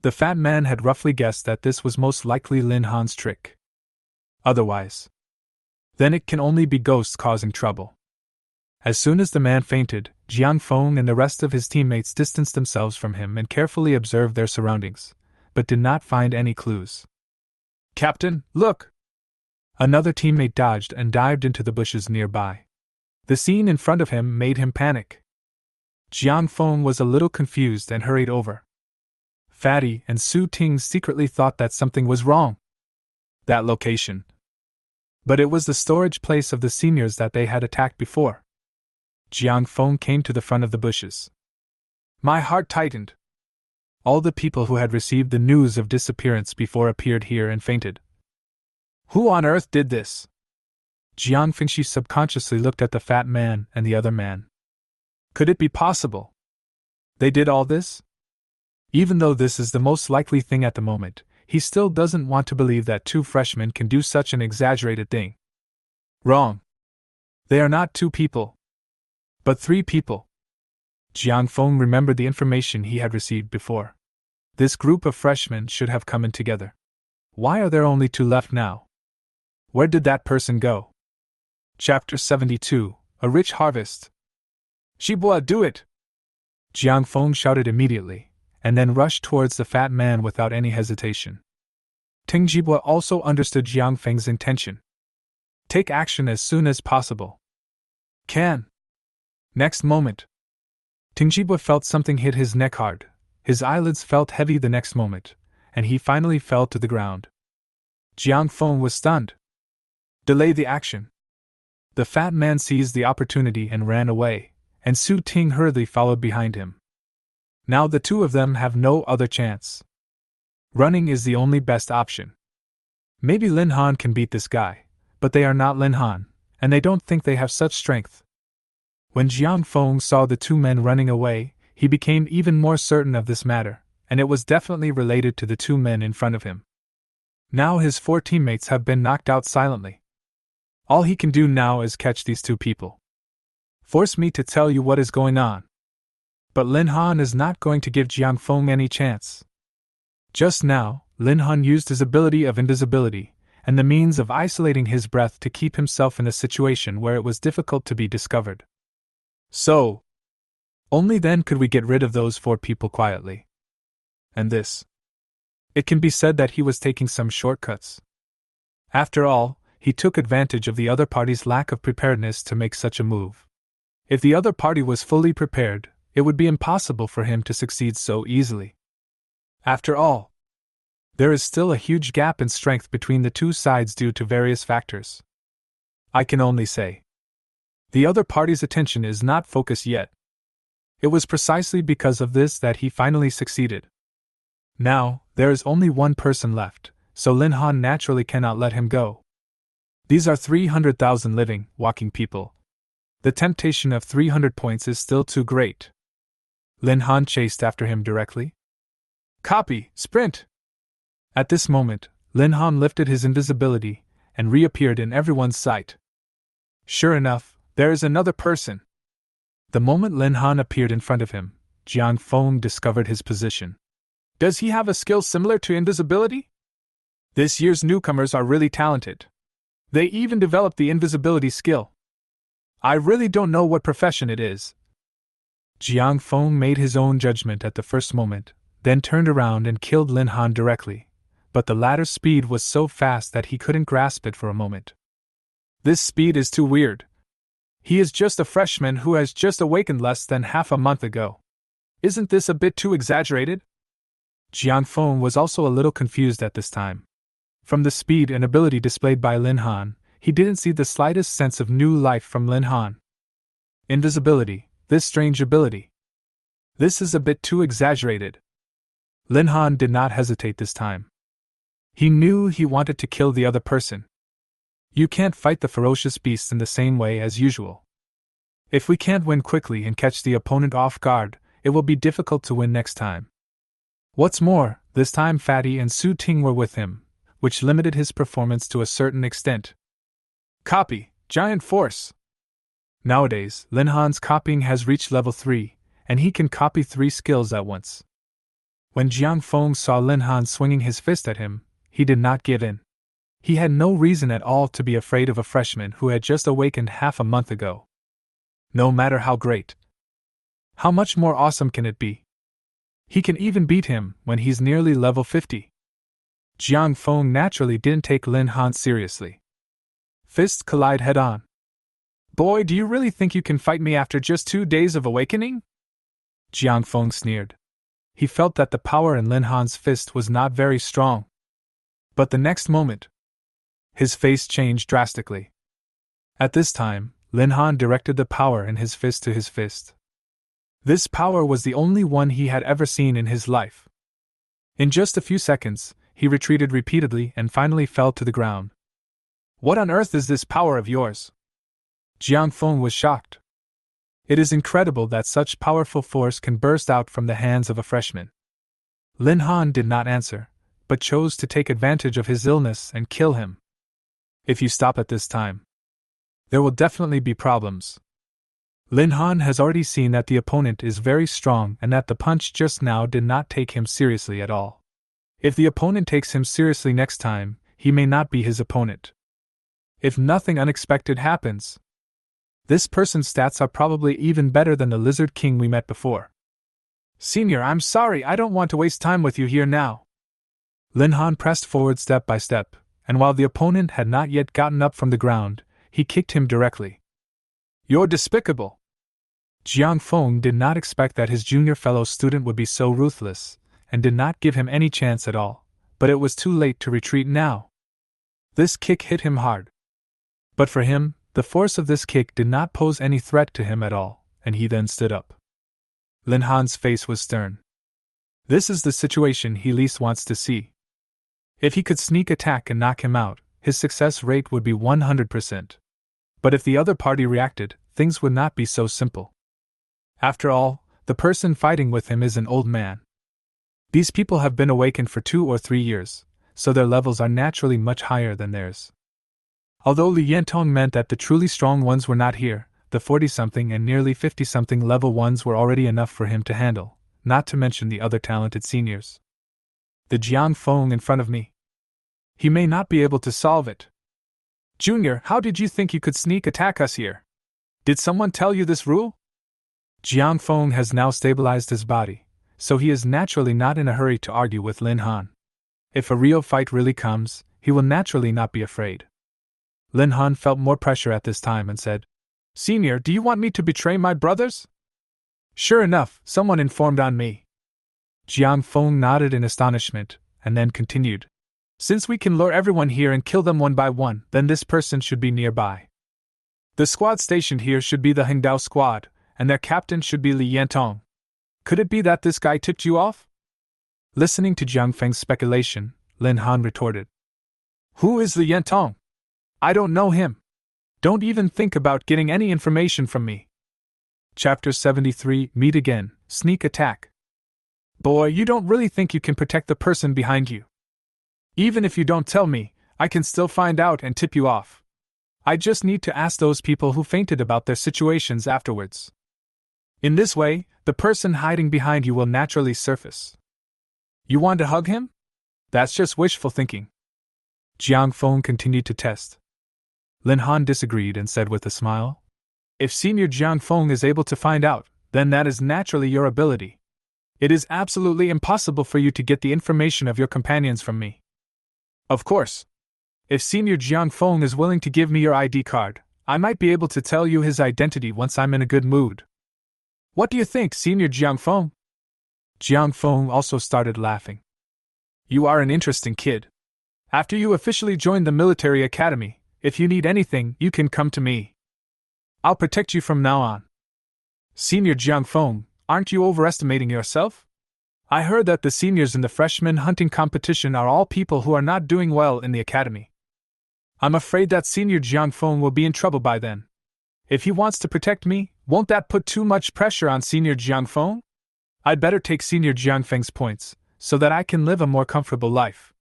Speaker 1: The fat man had roughly guessed that this was most likely Lin Han's trick. Otherwise, then it can only be ghosts causing trouble. As soon as the man fainted, Jiang Feng and the rest of his teammates distanced themselves from him and carefully observed their surroundings, but did not find any clues. "Captain, look!" Another teammate dodged and dived into the bushes nearby. The scene in front of him made him panic. Jiang Feng was a little confused and hurried over. Fatty and Su Ting secretly thought that something was wrong. That location. But it was the storage place of the seniors that they had attacked before. Jiang Feng came to the front of the bushes. My heart tightened. All the people who had received the news of disappearance before appeared here and fainted. Who on earth did this? Jiang Fengxi subconsciously looked at the fat man and the other man. Could it be possible? They did all this? Even though this is the most likely thing at the moment, he still doesn't want to believe that 2 freshmen can do such an exaggerated thing. Wrong. They are not 2 people, But 3 people. Jiang Feng remembered the information he had received before. This group of freshmen should have come in together. Why are there only 2 left now? Where did that person go? Chapter 72, A Rich Harvest. Shibua, do it! Jiang Feng shouted immediately, and then rushed towards the fat man without any hesitation. Ting Jibua also understood Jiang Feng's intention. Take action as soon as possible. Can. Next moment. Ting Jibua felt something hit his neck hard, his eyelids felt heavy the next moment, and he finally fell to the ground. Jiang Feng was stunned. Delay the action. The fat man seized the opportunity and ran away, and Su Ting hurriedly followed behind him. Now the 2 of them have no other chance. Running is the only best option. Maybe Lin Han can beat this guy, but they are not Lin Han, and they don't think they have such strength. When Jiang Feng saw the 2 men running away, he became even more certain of this matter, and it was definitely related to the 2 men in front of him. Now his 4 teammates have been knocked out silently. All he can do now is catch these 2 people. Force me to tell you what is going on. But Lin Han is not going to give Jiang Feng any chance. Just now, Lin Han used his ability of invisibility, and the means of isolating his breath to keep himself in a situation where it was difficult to be discovered. So, only then could we get rid of those 4 people quietly. And this. It can be said that he was taking some shortcuts. After all, he took advantage of the other party's lack of preparedness to make such a move. If the other party was fully prepared, it would be impossible for him to succeed so easily. After all, there is still a huge gap in strength between the 2 sides due to various factors. I can only say, the other party's attention is not focused yet. It was precisely because of this that he finally succeeded. Now, there is only 1 person left, so Lin Han naturally cannot let him go. These are 300,000 living, walking people. The temptation of 300 points is still too great. Lin Han chased after him directly. Copy, sprint! At this moment, Lin Han lifted his invisibility and reappeared in everyone's sight. Sure enough, there is another person. The moment Lin Han appeared in front of him, Jiang Feng discovered his position. Does he have a skill similar to invisibility? This year's newcomers are really talented. They even developed the invisibility skill. I really don't know what profession it is. Jiang Feng made his own judgment at the first moment, then turned around and killed Lin Han directly, but the latter's speed was so fast that he couldn't grasp it for a moment. This speed is too weird. He is just a freshman who has just awakened less than half a month ago. Isn't this a bit too exaggerated? Jiang Feng was also a little confused at this time. From the speed and ability displayed by Lin Han, he didn't see the slightest sense of new life from Lin Han. Invisibility, this strange ability. This is a bit too exaggerated. Lin Han did not hesitate this time. He knew he wanted to kill the other person. You can't fight the ferocious beasts in the same way as usual. If we can't win quickly and catch the opponent off guard, it will be difficult to win next time. What's more, this time Fatty and Su Ting were with him, which limited his performance to a certain extent. Copy, giant force. Nowadays, Lin Han's copying has reached level 3, and he can copy 3 skills at once. When Jiang Feng saw Lin Han swinging his fist at him, he did not give in. He had no reason at all to be afraid of a freshman who had just awakened half a month ago. No matter how great. How much more awesome can it be? He can even beat him when he's nearly level 50. Jiang Feng naturally didn't take Lin Han seriously. Fists collide head-on. Boy, do you really think you can fight me after just 2 days of awakening? Jiang Feng sneered. He felt that the power in Lin Han's fist was not very strong. But the next moment, his face changed drastically. At this time, Lin Han directed the power in his fist to his fist. This power was the only one he had ever seen in his life. In just a few seconds, he retreated repeatedly and finally fell to the ground. What on earth is this power of yours? Jiang Feng was shocked. It is incredible that such powerful force can burst out from the hands of a freshman. Lin Han did not answer, but chose to take advantage of his illness and kill him. If you stop at this time, there will definitely be problems. Lin Han has already seen that the opponent is very strong and that the punch just now did not take him seriously at all. If the opponent takes him seriously next time, he may not be his opponent. If nothing unexpected happens, this person's stats are probably even better than the Lizard King we met before. Senior, I'm sorry, I don't want to waste time with you here now. Lin Han pressed forward step by step, and while the opponent had not yet gotten up from the ground, he kicked him directly. You're despicable! Jiang Feng did not expect that his junior fellow student would be so ruthless, and did not give him any chance at all, but it was too late to retreat now. This kick hit him hard. But for him, the force of this kick did not pose any threat to him at all, and he then stood up. Lin Han's face was stern. This is the situation he least wants to see. If he could sneak attack and knock him out, his success rate would be 100%. But if the other party reacted, things would not be so simple. After all, the person fighting with him is an old man. These people have been awakened for 2 or 3 years, so their levels are naturally much higher than theirs. Although Li Yentong meant that the truly strong ones were not here, the 40-something and nearly 50-something level ones were already enough for him to handle, not to mention the other talented seniors. The Jiang Feng in front of me. He may not be able to solve it. Junior, how did you think you could sneak attack us here? Did someone tell you this rule? Jiang Feng has now stabilized his body, so he is naturally not in a hurry to argue with Lin Han. If a real fight really comes, he will naturally not be afraid. Lin Han felt more pressure at this time and said, Senior, do you want me to betray my brothers? Sure enough, someone informed on me. Jiang Feng nodded in astonishment, and then continued. Since we can lure everyone here and kill them one by one, then this person should be nearby. The squad stationed here should be the Hengdao squad, and their captain should be Li Yentong. Could it be that this guy tipped you off? Listening to Jiang Feng's speculation, Lin Han retorted. Who is Li Yentong? I don't know him. Don't even think about getting any information from me. Chapter 73, Meet Again, Sneak Attack. Boy, you don't really think you can protect the person behind you. Even if you don't tell me, I can still find out and tip you off. I just need to ask those people who fainted about their situations afterwards. In this way, the person hiding behind you will naturally surface. You want to hug him? That's just wishful thinking. Jiang Feng continued to test. Lin Han disagreed and said with a smile, If Senior Jiang Feng is able to find out, then that is naturally your ability. It is absolutely impossible for you to get the information of your companions from me. Of course. If Senior Jiang Feng is willing to give me your ID card, I might be able to tell you his identity once I'm in a good mood. What do you think, Senior Jiang Feng? Jiang Feng also started laughing. You are an interesting kid. After you officially join the military academy, if you need anything, you can come to me. I'll protect you from now on. Senior Jiang Feng, aren't you overestimating yourself? I heard that the seniors in the freshman hunting competition are all people who are not doing well in the academy. I'm afraid that Senior Jiang Feng will be in trouble by then. If he wants to protect me, won't that put too much pressure on Senior Jiang Feng? I'd better take Senior Jiang Feng's points, so that I can live a more comfortable life.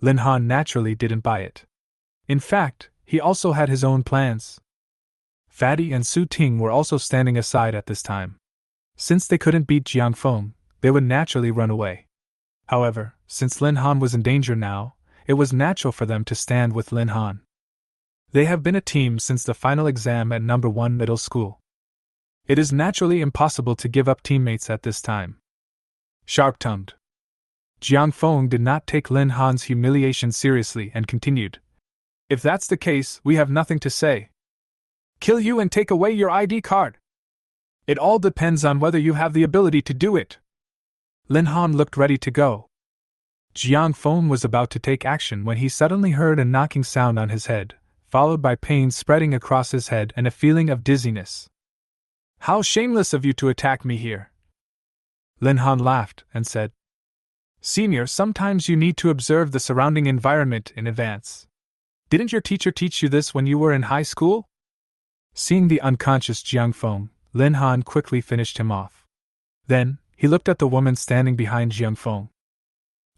Speaker 1: Lin Han naturally didn't buy it. In fact, he also had his own plans. Fatty and Su Ting were also standing aside at this time. Since they couldn't beat Jiang Feng, they would naturally run away. However, since Lin Han was in danger now, it was natural for them to stand with Lin Han. They have been a team since the final exam at number 1 middle school. It is naturally impossible to give up teammates at this time. Sharp-tongued. Jiang Feng did not take Lin Han's humiliation seriously and continued. If that's the case, we have nothing to say. Kill you and take away your ID card. It all depends on whether you have the ability to do it. Lin Han looked ready to go. Jiang Feng was about to take action when he suddenly heard a knocking sound on his head, followed by pain spreading across his head and a feeling of dizziness. How shameless of you to attack me here! Lin Han laughed and said, Senior, sometimes you need to observe the surrounding environment in advance. Didn't your teacher teach you this when you were in high school? Seeing the unconscious Jiang Feng, Lin Han quickly finished him off. Then, he looked at the woman standing behind Jiang Feng.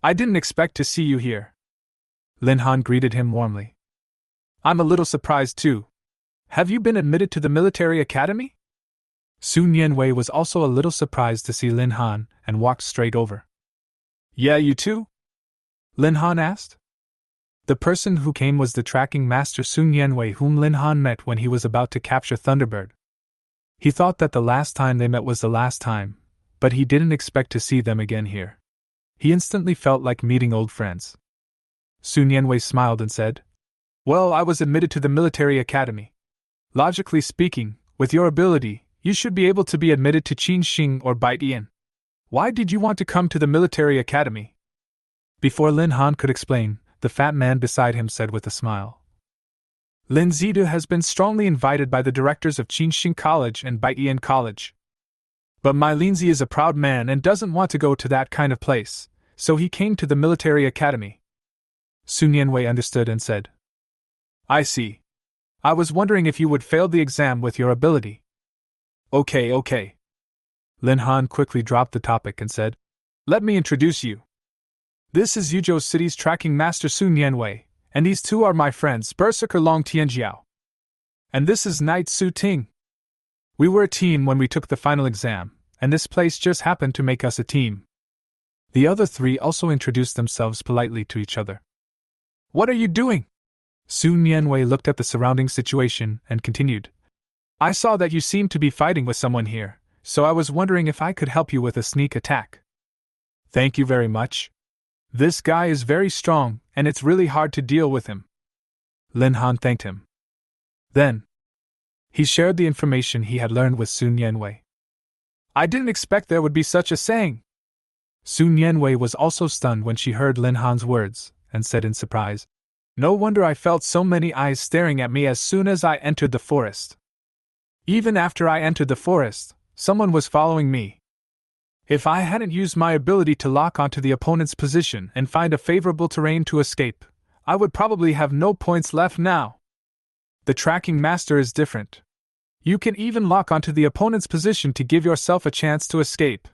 Speaker 1: I didn't expect to see you here. Lin Han greeted him warmly. I'm a little surprised too. Have you been admitted to the military academy? Sun Yanwei was also a little surprised to see Lin Han and walked straight over. Yeah, you too? Lin Han asked. The person who came was the tracking master Sun Yanwei, whom Lin Han met when he was about to capture Thunderbird. He thought that the last time they met was the last time, but he didn't expect to see them again here. He instantly felt like meeting old friends. Sun Yanwei smiled and said, Well, I was admitted to the military academy. Logically speaking, with your ability, you should be able to be admitted to Qinxing or Baidian. Why did you want to come to the military academy? Before Lin Han could explain, the fat man beside him said with a smile. Lin Zidu has been strongly invited by the directors of Qinxing College and Baidian College. But my Linzi is a proud man and doesn't want to go to that kind of place, so he came to the military academy. Sun Yanwei understood and said, I see. I was wondering if you would fail the exam with your ability. Okay. Lin Han quickly dropped the topic and said, Let me introduce you. This is Yuzhou City's tracking master Sun Yanwei, and these two are my friends Berserker Long Tianjiao. And this is Knight Su Ting. We were a team when we took the final exam, and this place just happened to make us a team. The other three also introduced themselves politely to each other. What are you doing? Sun Yanwei looked at the surrounding situation and continued. I saw that you seemed to be fighting with someone here, so I was wondering if I could help you with a sneak attack. Thank you very much. This guy is very strong, and it's really hard to deal with him. Lin Han thanked him. Then, he shared the information he had learned with Sun Yanwei. I didn't expect there would be such a saying. Sun Yanwei was also stunned when she heard Lin Han's words, and said in surprise, No wonder I felt so many eyes staring at me as soon as I entered the forest. Even after I entered the forest, someone was following me. If I hadn't used my ability to lock onto the opponent's position and find a favorable terrain to escape, I would probably have no points left now. The tracking master is different. You can even lock onto the opponent's position to give yourself a chance to escape.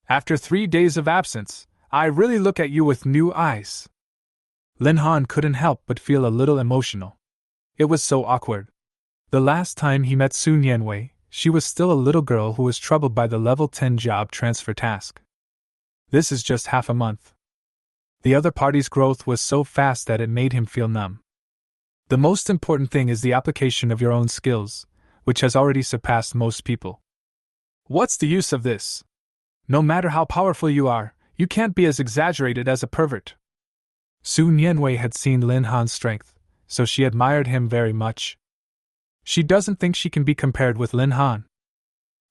Speaker 1: After 3 days of absence, I really look at you with new eyes. Lin Han couldn't help but feel a little emotional. It was so awkward. The last time he met Sun Yanwei, she was still a little girl who was troubled by the level 10 job transfer task. This is just half a month. The other party's growth was so fast that it made him feel numb. The most important thing is the application of your own skills, which has already surpassed most people. What's the use of this? No matter how powerful you are, you can't be as exaggerated as a pervert. Sun Yanwei had seen Lin Han's strength, so she admired him very much. She doesn't think she can be compared with Lin Han.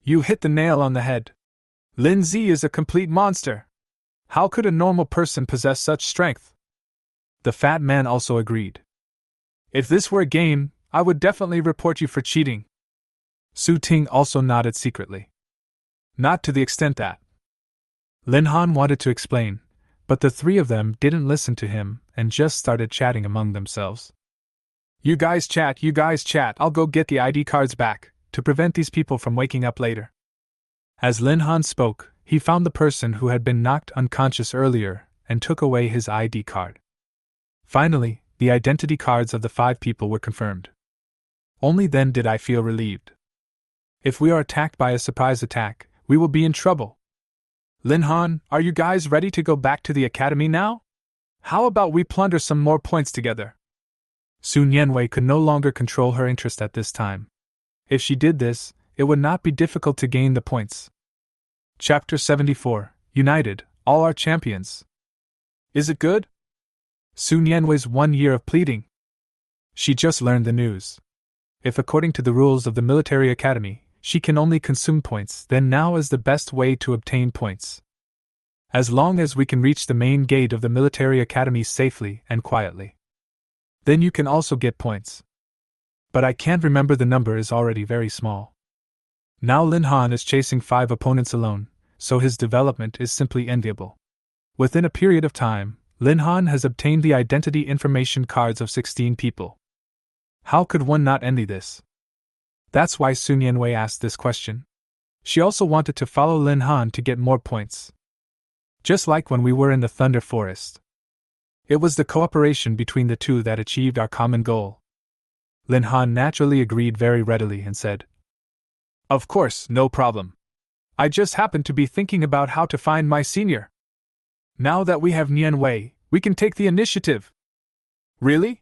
Speaker 1: You hit the nail on the head. Lin Zi is a complete monster. How could a normal person possess such strength? The fat man also agreed. If this were a game, I would definitely report you for cheating. Su Ting also nodded secretly. Not to the extent that. Lin Han wanted to explain, but the three of them didn't listen to him and just started chatting among themselves. You guys chat, I'll go get the ID cards back, to prevent these people from waking up later. As Lin Han spoke, he found the person who had been knocked unconscious earlier and took away his ID card. Finally, the identity cards of the 5 people were confirmed. Only then did I feel relieved. If we are attacked by a surprise attack, we will be in trouble. Lin Han, are you guys ready to go back to the academy now? How about we plunder some more points together? Sun Yanwei could no longer control her interest at this time. If she did this, it would not be difficult to gain the points. Chapter 74, United, All Our Champions. Is it good? Sun Yanwei's 1 year of pleading. She just learned the news. If according to the rules of the military academy, she can only consume points, then now is the best way to obtain points. As long as we can reach the main gate of the military academy safely and quietly, then you can also get points. But I can't remember, the number is already very small. Now Lin Han is chasing 5 opponents alone, so his development is simply enviable. Within a period of time, Lin Han has obtained the identity information cards of 16 people. How could one not envy this? That's why Sun Yanwei asked this question. She also wanted to follow Lin Han to get more points. Just like when we were in the Thunder Forest. It was the cooperation between the two that achieved our common goal. Lin Han naturally agreed very readily and said, Of course, no problem. I just happened to be thinking about how to find my senior. Now that we have Nian Wei, we can take the initiative. Really?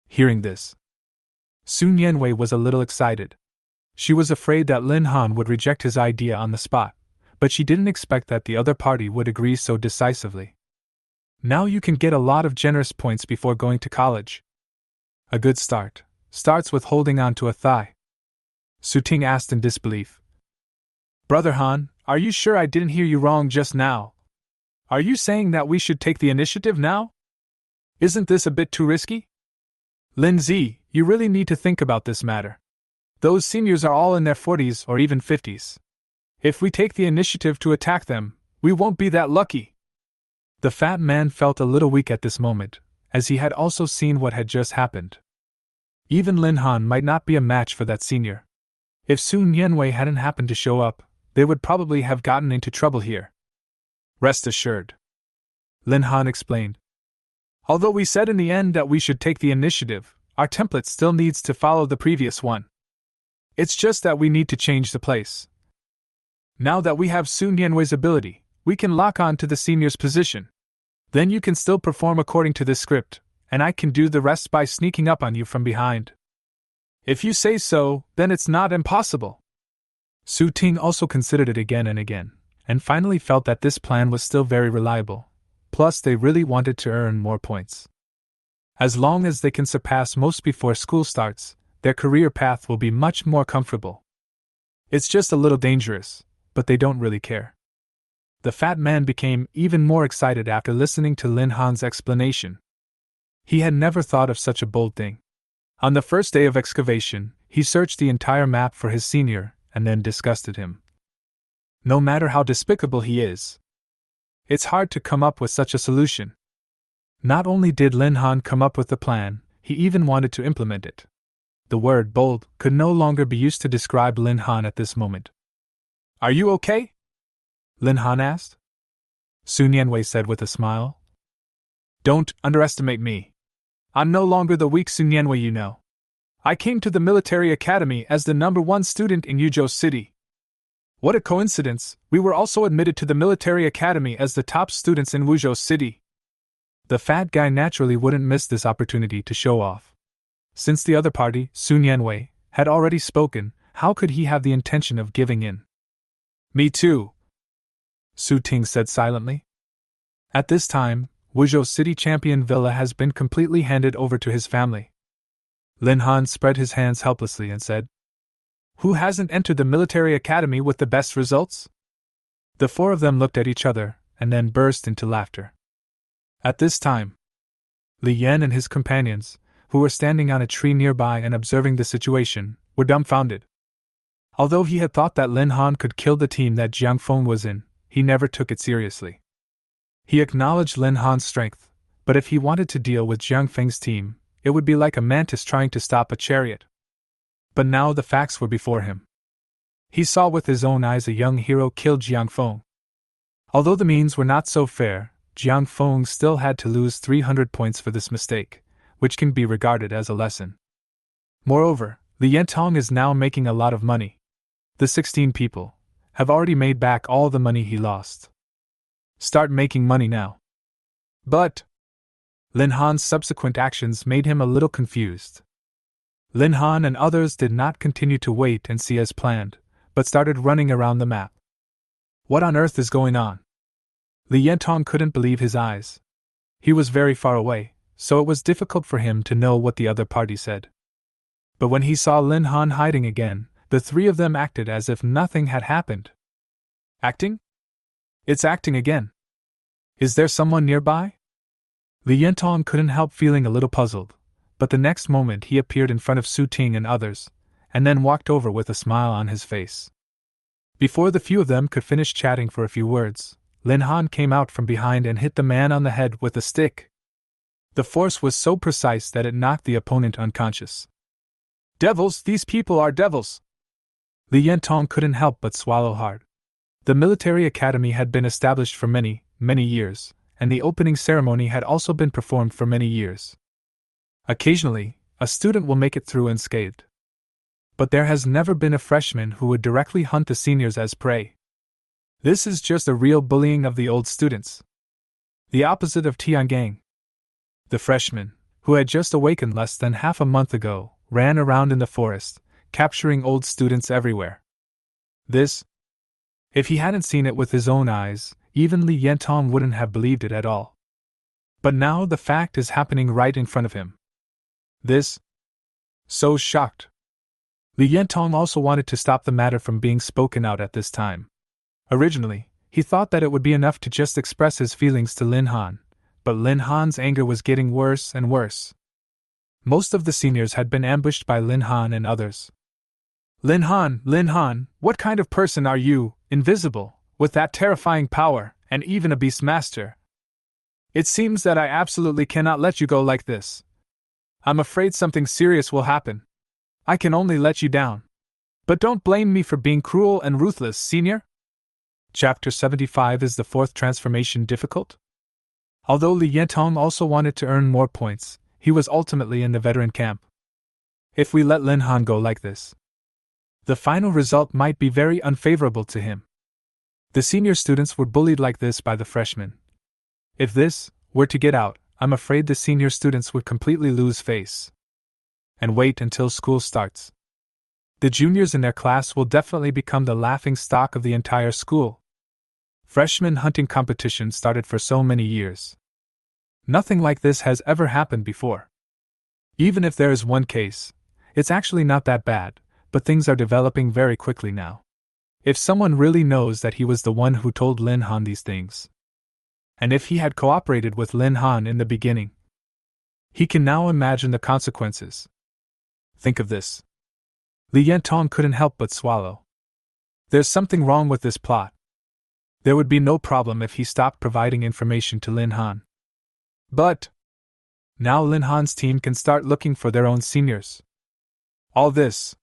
Speaker 1: Hearing this, Sun Yanwei was a little excited. She was afraid that Lin Han would reject his idea on the spot, but she didn't expect that the other party would agree so decisively. Now you can get a lot of generous points before going to college. A good start starts with holding on to a thigh. Su Ting asked in disbelief. Brother Han, are you sure I didn't hear you wrong just now? Are you saying that we should take the initiative now? Isn't this a bit too risky? Lin Zi, you really need to think about this matter. Those seniors are all in their 40s or even 50s. If we take the initiative to attack them, we won't be that lucky. The fat man felt a little weak at this moment, as he had also seen what had just happened. Even Lin Han might not be a match for that senior. If Sun Yanwei hadn't happened to show up, they would probably have gotten into trouble here. Rest assured, Lin Han explained. Although we said in the end that we should take the initiative, our template still needs to follow the previous one. It's just that we need to change the place. Now that we have Sun Yanwei's ability, we can lock on to the senior's position. Then you can still perform according to this script, and I can do the rest by sneaking up on you from behind. If you say so, then it's not impossible. Su Ting also considered it again and again, and finally felt that this plan was still very reliable. Plus, they really wanted to earn more points. As long as they can surpass most before school starts, their career path will be much more comfortable. It's just a little dangerous, but they don't really care. The fat man became even more excited after listening to Lin Han's explanation. He had never thought of such a bold thing. On the first day of excavation, he searched the entire map for his senior and then disgusted him. No matter how despicable he is, it's hard to come up with such a solution. Not only did Lin Han come up with the plan, he even wanted to implement it. The word bold could no longer be used to describe Lin Han at this moment. Are you okay? Lin Han asked. Sun Yanwei said with a smile. Don't underestimate me. I'm no longer the weak Sun Yanwei you know. I came to the military academy as the #1 student in Yuzhou City. What a coincidence, we were also admitted to the military academy as the top students in Wuzhou City. The fat guy naturally wouldn't miss this opportunity to show off. Since the other party, Sun Yanwei, had already spoken, how could he have the intention of giving in? Me too, Su Ting said silently. At this time, Wuzhou City Champion Villa has been completely handed over to his family. Lin Han spread his hands helplessly and said, Who hasn't entered the military academy with the best results? The four of them looked at each other, and then burst into laughter. At this time, Li Yan and his companions, who were standing on a tree nearby and observing the situation, were dumbfounded. Although he had thought that Lin Han could kill the team that Jiang Feng was in, he never took it seriously. He acknowledged Lin Han's strength, but if he wanted to deal with Jiang Feng's team, it would be like a mantis trying to stop a chariot. But now the facts were before him. He saw with his own eyes a young hero kill Jiang Feng. Although the means were not so fair, Jiang Feng still had to lose 300 points for this mistake, which can be regarded as a lesson. Moreover, Li Yentong is now making a lot of money. The 16 people have already made back all the money he lost. Start making money now. But Lin Han's subsequent actions made him a little confused. Lin Han and others did not continue to wait and see as planned, but started running around the map. What on earth is going on? Li Yentong couldn't believe his eyes. He was very far away, so it was difficult for him to know what the other party said. But when he saw Lin Han hiding again, the three of them acted as if nothing had happened. Acting? It's acting again. Is there someone nearby? Li Yentong couldn't help feeling a little puzzled, but the next moment he appeared in front of Su Ting and others, and then walked over with a smile on his face. Before the few of them could finish chatting for a few words, Lin Han came out from behind and hit the man on the head with a stick. The force was so precise that it knocked the opponent unconscious. Devils, these people are devils! Li Yentong couldn't help but swallow hard. The military academy had been established for many, many years, and the opening ceremony had also been performed for many years. Occasionally, a student will make it through unscathed. but there has never been a freshman who would directly hunt the seniors as prey. This is just a real bullying of the old students. The opposite of Tiangang. The freshman, who had just awakened less than half a month ago, ran around in the forest, capturing old students everywhere. This, if he hadn't seen it with his own eyes, even Li Yentong wouldn't have believed it at all. But now the fact is happening right in front of him. This, so shocked. Li Yentong also wanted to stop the matter from being spoken out at this time. Originally, he thought that it would be enough to just express his feelings to Lin Han, but Lin Han's anger was getting worse and worse. Most of the seniors had been ambushed by Lin Han and others. Lin Han, what kind of person are you, invisible, with that terrifying power, and even a beastmaster? It seems that I absolutely cannot let you go like this. I'm afraid something serious will happen. I can only let you down. But don't blame me for being cruel and ruthless, senior. Chapter 75. Is the fourth transformation difficult? Although Li Yentong also wanted to earn more points, he was ultimately in the veteran camp. If we let Lin Han go like this, the final result might be very unfavorable to him. The senior students were bullied like this by the freshmen. If this were to get out, I'm afraid the senior students would completely lose face. And wait until school starts. The juniors in their class will definitely become the laughing stock of the entire school. Freshman hunting competition started for so many years. Nothing like this has ever happened before. Even if there is one case, it's actually not that bad, but things are developing very quickly now. If someone really knows that he was the one who told Lin Han these things, and if he had cooperated with Lin Han in the beginning, he can now imagine the consequences. Think of this. Li Yentong couldn't help but swallow. There's something wrong with this plot. There would be no problem if he stopped providing information to Lin Han. But now Lin Han's team can start looking for their own seniors. All this,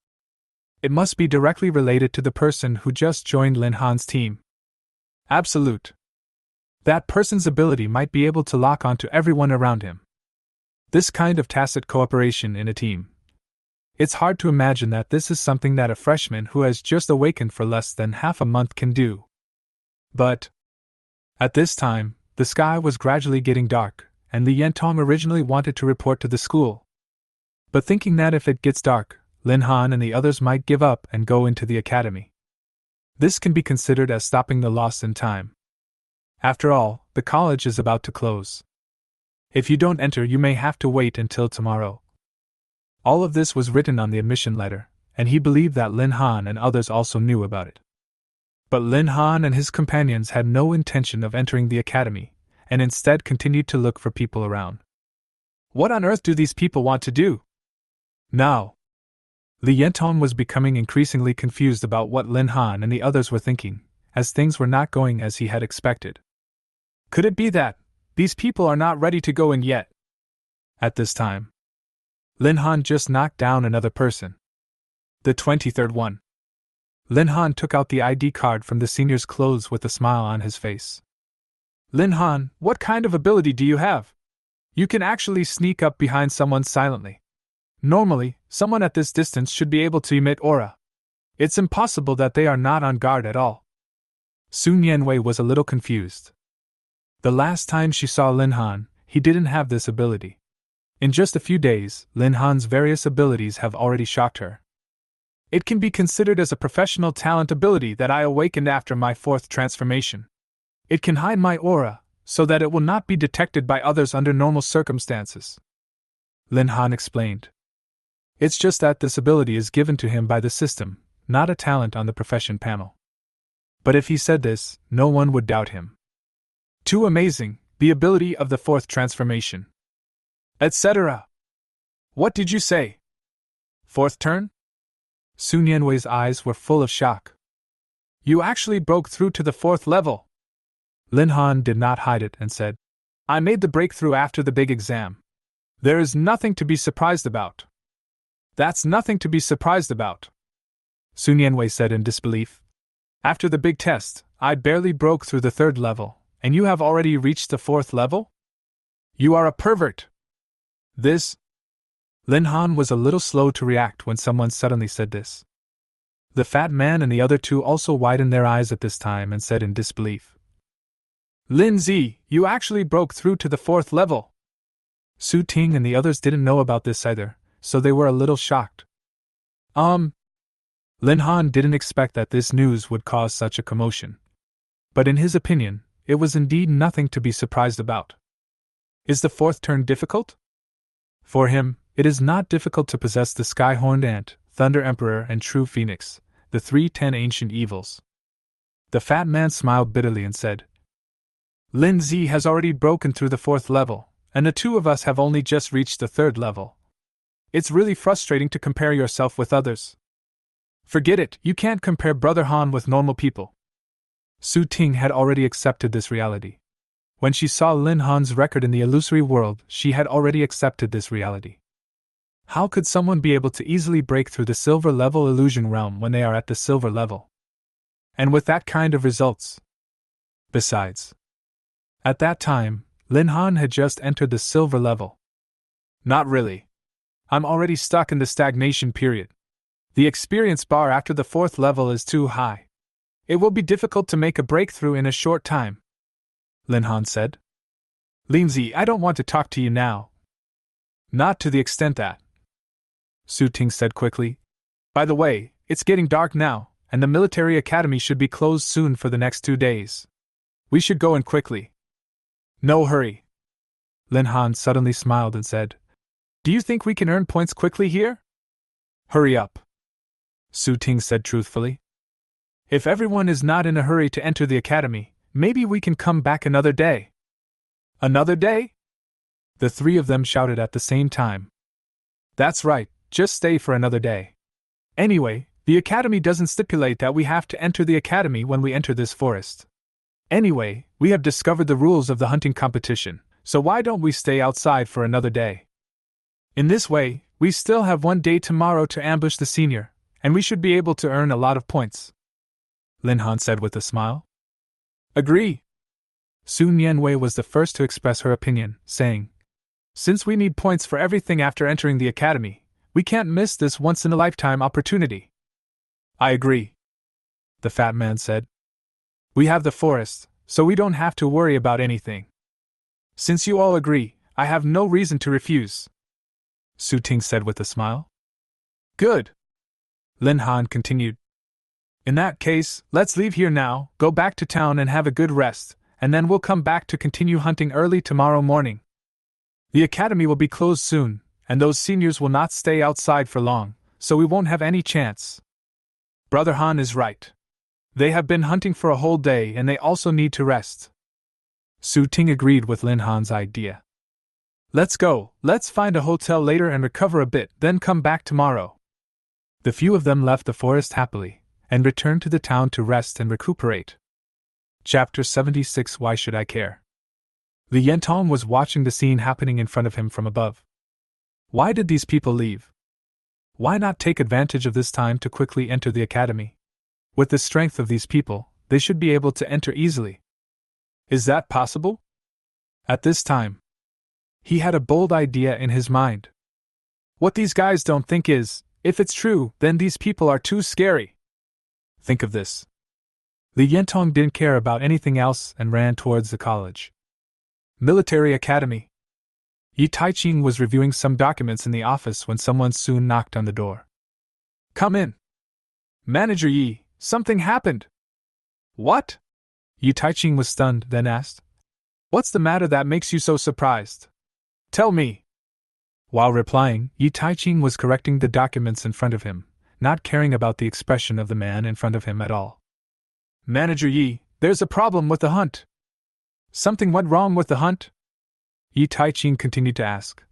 Speaker 1: it must be directly related to the person who just joined Lin Han's team. Absolute. That person's ability might be able to lock onto everyone around him. This kind of tacit cooperation in a team. It's hard to imagine that this is something that a freshman who has just awakened for less than half a month can do. But at this time, the sky was gradually getting dark, and Li Yentong originally wanted to report to the school. But thinking that if it gets dark, Lin Han and the others might give up and go into the academy. This can be considered as stopping the loss in time. After all, the college is about to close. If you don't enter, you may have to wait until tomorrow. All of this was written on the admission letter, and he believed that Lin Han and others also knew about it. But Lin Han and his companions had no intention of entering the academy, and instead continued to look for people around. What on earth do these people want to do? Now, Li Yentong was becoming increasingly confused about what Lin Han and the others were thinking, as things were not going as he had expected. Could it be that these people are not ready to go in yet? At this time, Lin Han just knocked down another person. The 23rd one. Lin Han took out the ID card from the senior's clothes with a smile on his face. Lin Han, what kind of ability do you have? You can actually sneak up behind someone silently. Normally, someone at this distance should be able to emit aura. It's impossible that they are not on guard at all. Sun Yanwei was a little confused. The last time she saw Lin Han, he didn't have this ability. In just a few days, Lin Han's various abilities have already shocked her. It can be considered as a professional talent ability that I awakened after my fourth transformation. It can hide my aura, so that it will not be detected by others under normal circumstances. Lin Han explained. It's just that this ability is given to him by the system, not a talent on the profession panel. But if he said this, no one would doubt him. Too amazing, the ability of the fourth transformation. Etc. What did you say? Fourth turn? Sun Yanwei's eyes were full of shock. You actually broke through to the fourth level. Lin Han did not hide it and said, I made the breakthrough after the big exam. There is nothing to be surprised about. That's nothing to be surprised about, Sun Yanwei said in disbelief. After the big test, I barely broke through the third level, and you have already reached the fourth level? You are a pervert. This Lin Han was a little slow to react when someone suddenly said this. The fat man and the other two also widened their eyes at this time and said in disbelief. Lin Zi, you actually broke through to the 4th level! Su Ting and the others didn't know about this either, so they were a little shocked. Lin Han didn't expect that this news would cause such a commotion. But in his opinion, it was indeed nothing to be surprised about. Is the 4th turn difficult? For him, it is not difficult to possess the Sky-Horned Ant, Thunder Emperor and True Phoenix, the 310 ancient evils. The fat man smiled bitterly and said, Lin Zi has already broken through the 4th level, and the two of us have only just reached the 3rd level. It's really frustrating to compare yourself with others. Forget it, you can't compare Brother Han with normal people. Su Ting had already accepted this reality. When she saw Lin Han's record in the illusory world, she had already accepted this reality. How could someone be able to easily break through the silver level illusion realm when they are at the silver level? And with that kind of results? Besides, at that time, Lin Han had just entered the silver level. Not really. I'm already stuck in the stagnation period. The experience bar after the 4th level is too high. It will be difficult to make a breakthrough in a short time, Lin Han said. Lin Zi, I don't want to talk to you now. Not to the extent that, Su Ting said quickly. By the way, it's getting dark now, and the military academy should be closed soon for the next 2 days. We should go in quickly. No hurry. Lin Han suddenly smiled and said, Do you think we can earn points quickly here? Hurry up, Su Ting said truthfully. If everyone is not in a hurry to enter the academy, maybe we can come back another day. Another day? The three of them shouted at the same time. That's right, just stay for another day. Anyway, the academy doesn't stipulate that we have to enter the academy when we enter this forest. Anyway, we have discovered the rules of the hunting competition, so why don't we stay outside for another day? In this way, we still have 1 day tomorrow to ambush the senior, and we should be able to earn a lot of points, Lin Han said with a smile. Agree. Sun Yanwei was the first to express her opinion, saying, Since we need points for everything after entering the academy, we can't miss this once-in-a-lifetime opportunity. I agree, the fat man said. We have the forest, so we don't have to worry about anything. Since you all agree, I have no reason to refuse, Su Ting said with a smile. Good, Lin Han continued. In that case, let's leave here now, go back to town and have a good rest, and then we'll come back to continue hunting early tomorrow morning. The academy will be closed soon, and those seniors will not stay outside for long, so we won't have any chance. Brother Han is right. They have been hunting for a whole day and they also need to rest. Su Ting agreed with Lin Han's idea. Let's go, let's find a hotel later and recover a bit, then come back tomorrow. The few of them left the forest happily, and returned to the town to rest and recuperate. Chapter 76 Why Should I Care? Li Yentong was watching the scene happening in front of him from above. Why did these people leave? Why not take advantage of this time to quickly enter the academy? With the strength of these people, they should be able to enter easily. Is that possible? At this time, he had a bold idea in his mind. What these guys don't think is, if it's true, then these people are too scary. Think of this. Li Yentong didn't care about anything else and ran towards the college. Military Academy. Yi Taiqing was reviewing some documents in the office when someone soon knocked on the door. Come in. Manager Yi, something happened. What? Yi Taiqing was stunned, then asked. What's the matter that makes you so surprised? Tell me. While replying, Yi Taiqing was correcting the documents in front of him, not caring about the expression of the man in front of him at all. Manager Yi, there's a problem with the hunt. Something went wrong with the hunt? Yi Taiqing continued to ask.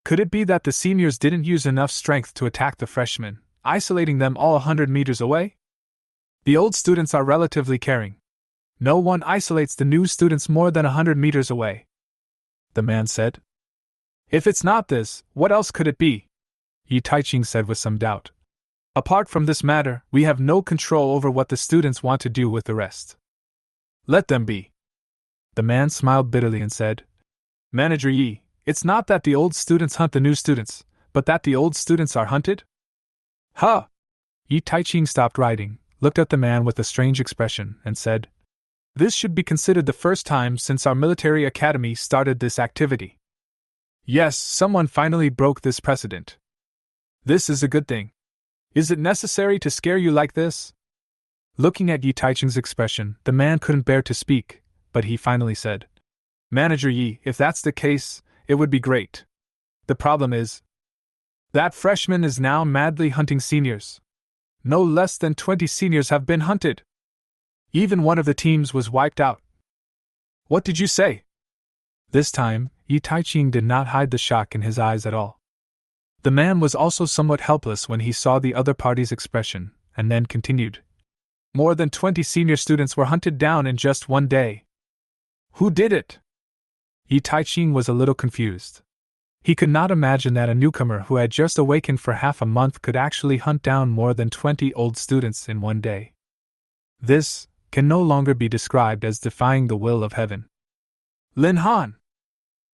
Speaker 1: Could it be that the seniors didn't use enough strength to attack the freshmen, isolating them all 100 meters away? The old students are relatively caring. No one isolates the new students more than 100 meters away, the man said. If it's not this, what else could it be? Yi Taiqing said with some doubt. Apart from this matter, we have no control over what the students want to do with the rest. Let them be. The man smiled bitterly and said, Manager Yi, it's not that the old students hunt the new students, but that the old students are hunted? Huh! Yi Taiching stopped writing, looked at the man with a strange expression, and said, "This should be considered the first time since our military academy started this activity. Yes, someone finally broke this precedent. This is a good thing. Is it necessary to scare you like this?" Looking at Yi Taiching's expression, the man couldn't bear to speak, but he finally said, "Manager Yi, if that's the case, it would be great. The problem is that freshman is now madly hunting seniors. No less than 20 seniors have been hunted. Even one of the teams was wiped out." "What did you say?" This time, Yi Taiching did not hide the shock in his eyes at all. The man was also somewhat helpless when he saw the other party's expression, and then continued. "More than 20 senior students were hunted down in just one day. Who did it?" Yi Taiching was a little confused. He could not imagine that a newcomer who had just awakened for half a month could actually hunt down more than 20 old students in one day. This can no longer be described as defying the will of heaven. "Lin Han!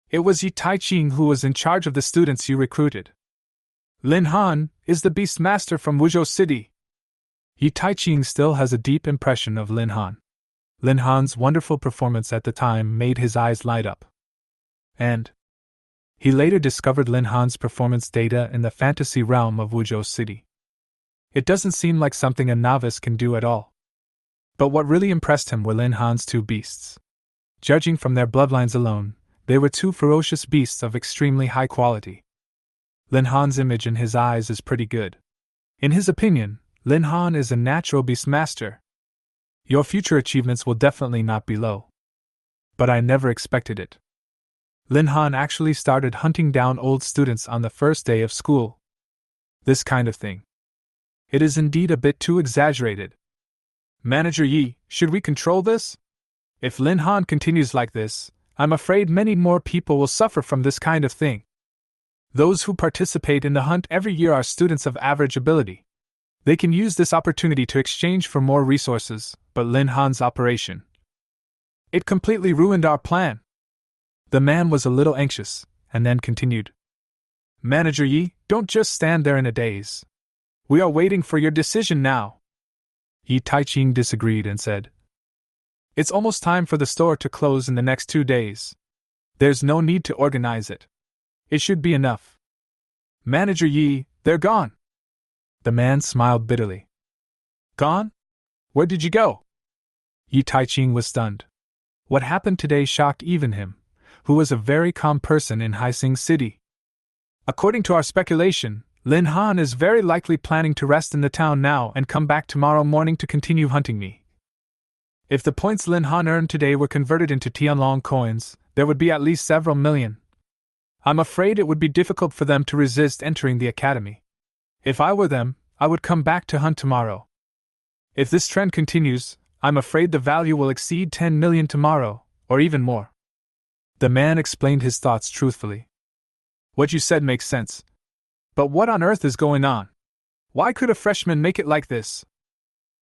Speaker 1: It was Yi Taiching who was in charge of the students you recruited. Lin Han is the beast master from Wuzhou City." Yi Taiching still has a deep impression of Lin Han. Lin Han's wonderful performance at the time made his eyes light up. And he later discovered Lin Han's performance data in the fantasy realm of Wuzhou City. It doesn't seem like something a novice can do at all. But what really impressed him were Lin Han's two beasts. Judging from their bloodlines alone, they were two ferocious beasts of extremely high quality. Lin Han's image in his eyes is pretty good. In his opinion, Lin Han is a natural beast master. Your future achievements will definitely not be low. But I never expected it. Lin Han actually started hunting down old students on the first day of school. This kind of thing. It is indeed a bit too exaggerated. Manager Yi, should we control this? If Lin Han continues like this, I'm afraid many more people will suffer from this kind of thing. Those who participate in the hunt every year are students of average ability. They can use this opportunity to exchange for more resources, but Lin Han's operation. It completely ruined our plan. The man was a little anxious, and then continued. Manager Yi, don't just stand there in a daze. We are waiting for your decision now. Yi Taiching disagreed and said, It's almost time for the store to close in the next 2 days. There's no need to organize it. It should be enough. Manager Yi, they're gone. The man smiled bitterly. Gone? Where did you go? Yi Taiching was stunned. What happened today shocked even him, who was a very calm person in Haising City. According to our speculation, Lin Han is very likely planning to rest in the town now and come back tomorrow morning to continue hunting me. If the points Lin Han earned today were converted into Tianlong coins, there would be at least several million. I'm afraid it would be difficult for them to resist entering the academy. If I were them, I would come back to hunt tomorrow. If this trend continues, I'm afraid the value will exceed 10 million tomorrow, or even more. The man explained his thoughts truthfully. What you said makes sense. But what on earth is going on? Why could a freshman make it like this?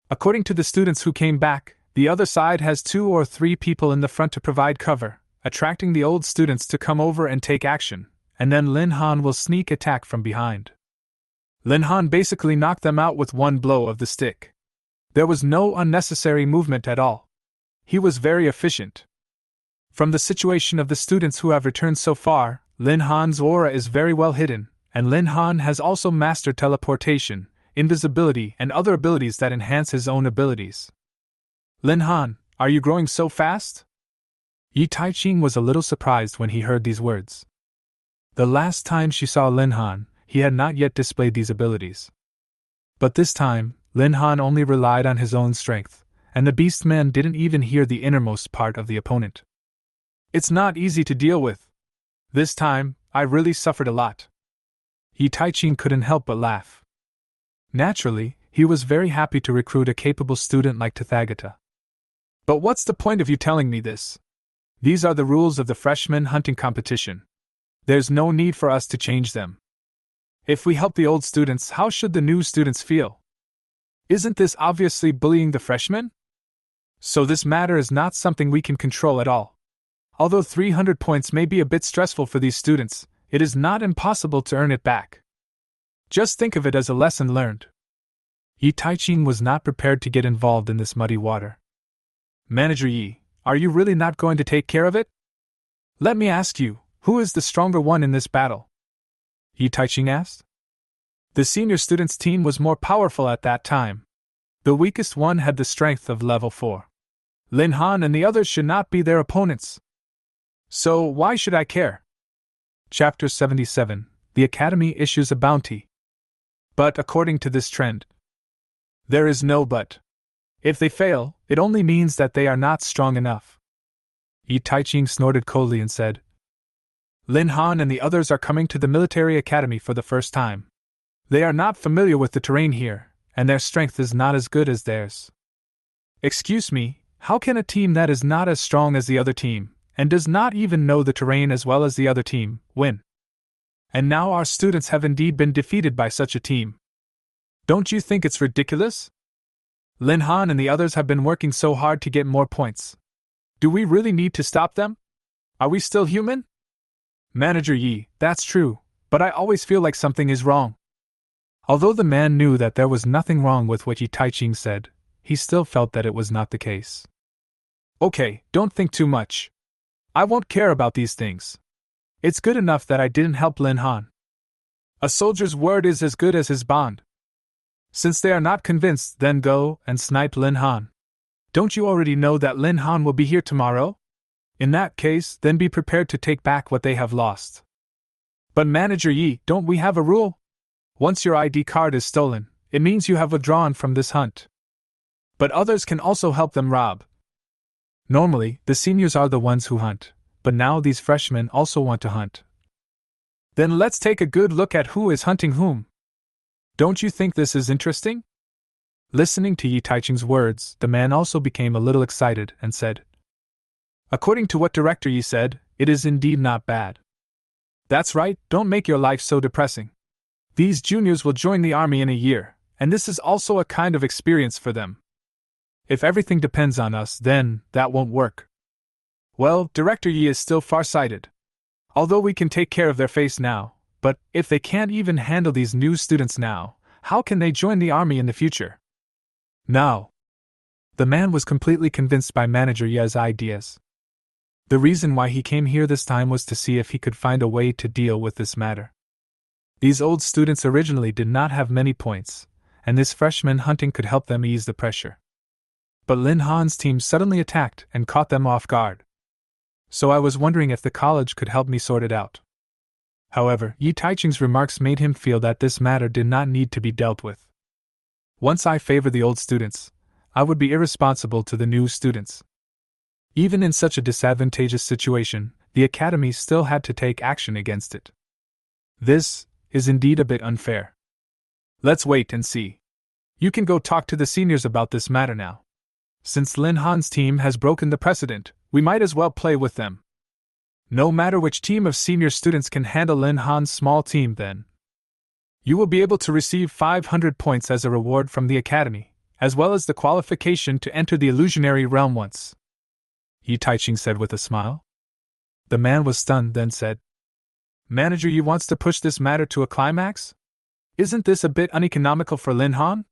Speaker 1: According to the students who came back, the other side has 2 or 3 people in the front to provide cover, attracting the old students to come over and take action, and then Lin Han will sneak attack from behind. Lin Han basically knocked them out with one blow of the stick. There was no unnecessary movement at all. He was very efficient. From the situation of the students who have returned so far, Lin Han's aura is very well hidden, and Lin Han has also mastered teleportation, invisibility, and other abilities that enhance his own abilities. Lin Han, are you growing so fast? Yi Taiching was a little surprised when he heard these words. The last time she saw Lin Han, he had not yet displayed these abilities. But this time, Lin Han only relied on his own strength, and the beastman didn't even hear the innermost part of the opponent. It's not easy to deal with. This time, I really suffered a lot. Yi Taiching couldn't help but laugh. Naturally, he was very happy to recruit a capable student like Tathagata. But what's the point of you telling me this? These are the rules of the freshman hunting competition. There's no need for us to change them. If we help the old students, how should the new students feel? Isn't this obviously bullying the freshmen? So this matter is not something we can control at all. Although 300 points may be a bit stressful for these students, it is not impossible to earn it back. Just think of it as a lesson learned. Yi Taiching was not prepared to get involved in this muddy water. Manager Yi, are you really not going to take care of it? Let me ask you, who is the stronger one in this battle? Yi Taiching asked. The senior students' team was more powerful at that time. The weakest one had the strength of level 4. Lin Han and the others should not be their opponents. So why should I care? Chapter 77. The Academy issues a bounty. But according to this trend, there is no but. If they fail, it only means that they are not strong enough. Yi Taiching snorted coldly and said, Lin Han and the others are coming to the military academy for the first time. They are not familiar with the terrain here, and their strength is not as good as theirs. Excuse me, how can a team that is not as strong as the other team, and does not even know the terrain as well as the other team, win? And now our students have indeed been defeated by such a team. Don't you think it's ridiculous? Lin Han and the others have been working so hard to get more points. Do we really need to stop them? Are we still human? Manager Yi, that's true, but I always feel like something is wrong. Although the man knew that there was nothing wrong with what Yi Taiching said, he still felt that it was not the case. Okay, don't think too much. I won't care about these things. It's good enough that I didn't help Lin Han. A soldier's word is as good as his bond. Since they are not convinced, then go and snipe Lin Han. Don't you already know that Lin Han will be here tomorrow? In that case, then be prepared to take back what they have lost. But Manager Yi, don't we have a rule? Once your ID card is stolen, it means you have withdrawn from this hunt. But others can also help them rob. Normally, the seniors are the ones who hunt, but now these freshmen also want to hunt. Then let's take a good look at who is hunting whom. Don't you think this is interesting? Listening to Yi Taiching's words, the man also became a little excited and said, According to what Director Yi said, it is indeed not bad. That's right, don't make your life so depressing. These juniors will join the army in a year, and this is also a kind of experience for them. If everything depends on us, then that won't work. Well, Director Yi is still far-sighted. Although we can take care of their face now, but if they can't even handle these new students now, how can they join the army in the future? Now, the man was completely convinced by Manager Ye's ideas. The reason why he came here this time was to see if he could find a way to deal with this matter. These old students originally did not have many points, and this freshman hunting could help them ease the pressure. But Lin Han's team suddenly attacked and caught them off guard. So I was wondering if the college could help me sort it out. However, Yi Taiching's remarks made him feel that this matter did not need to be dealt with. Once I favor the old students, I would be irresponsible to the new students. Even in such a disadvantageous situation, the academy still had to take action against it. This is indeed a bit unfair. Let's wait and see. You can go talk to the seniors about this matter now. Since Lin Han's team has broken the precedent, we might as well play with them. No matter which team of senior students can handle Lin Han's small team, then you will be able to receive 500 points as a reward from the academy, as well as the qualification to enter the illusionary realm once. Yi Taiching said with a smile. The man was stunned, then said, Manager Yi wants to push this matter to a climax? Isn't this a bit uneconomical for Lin Han?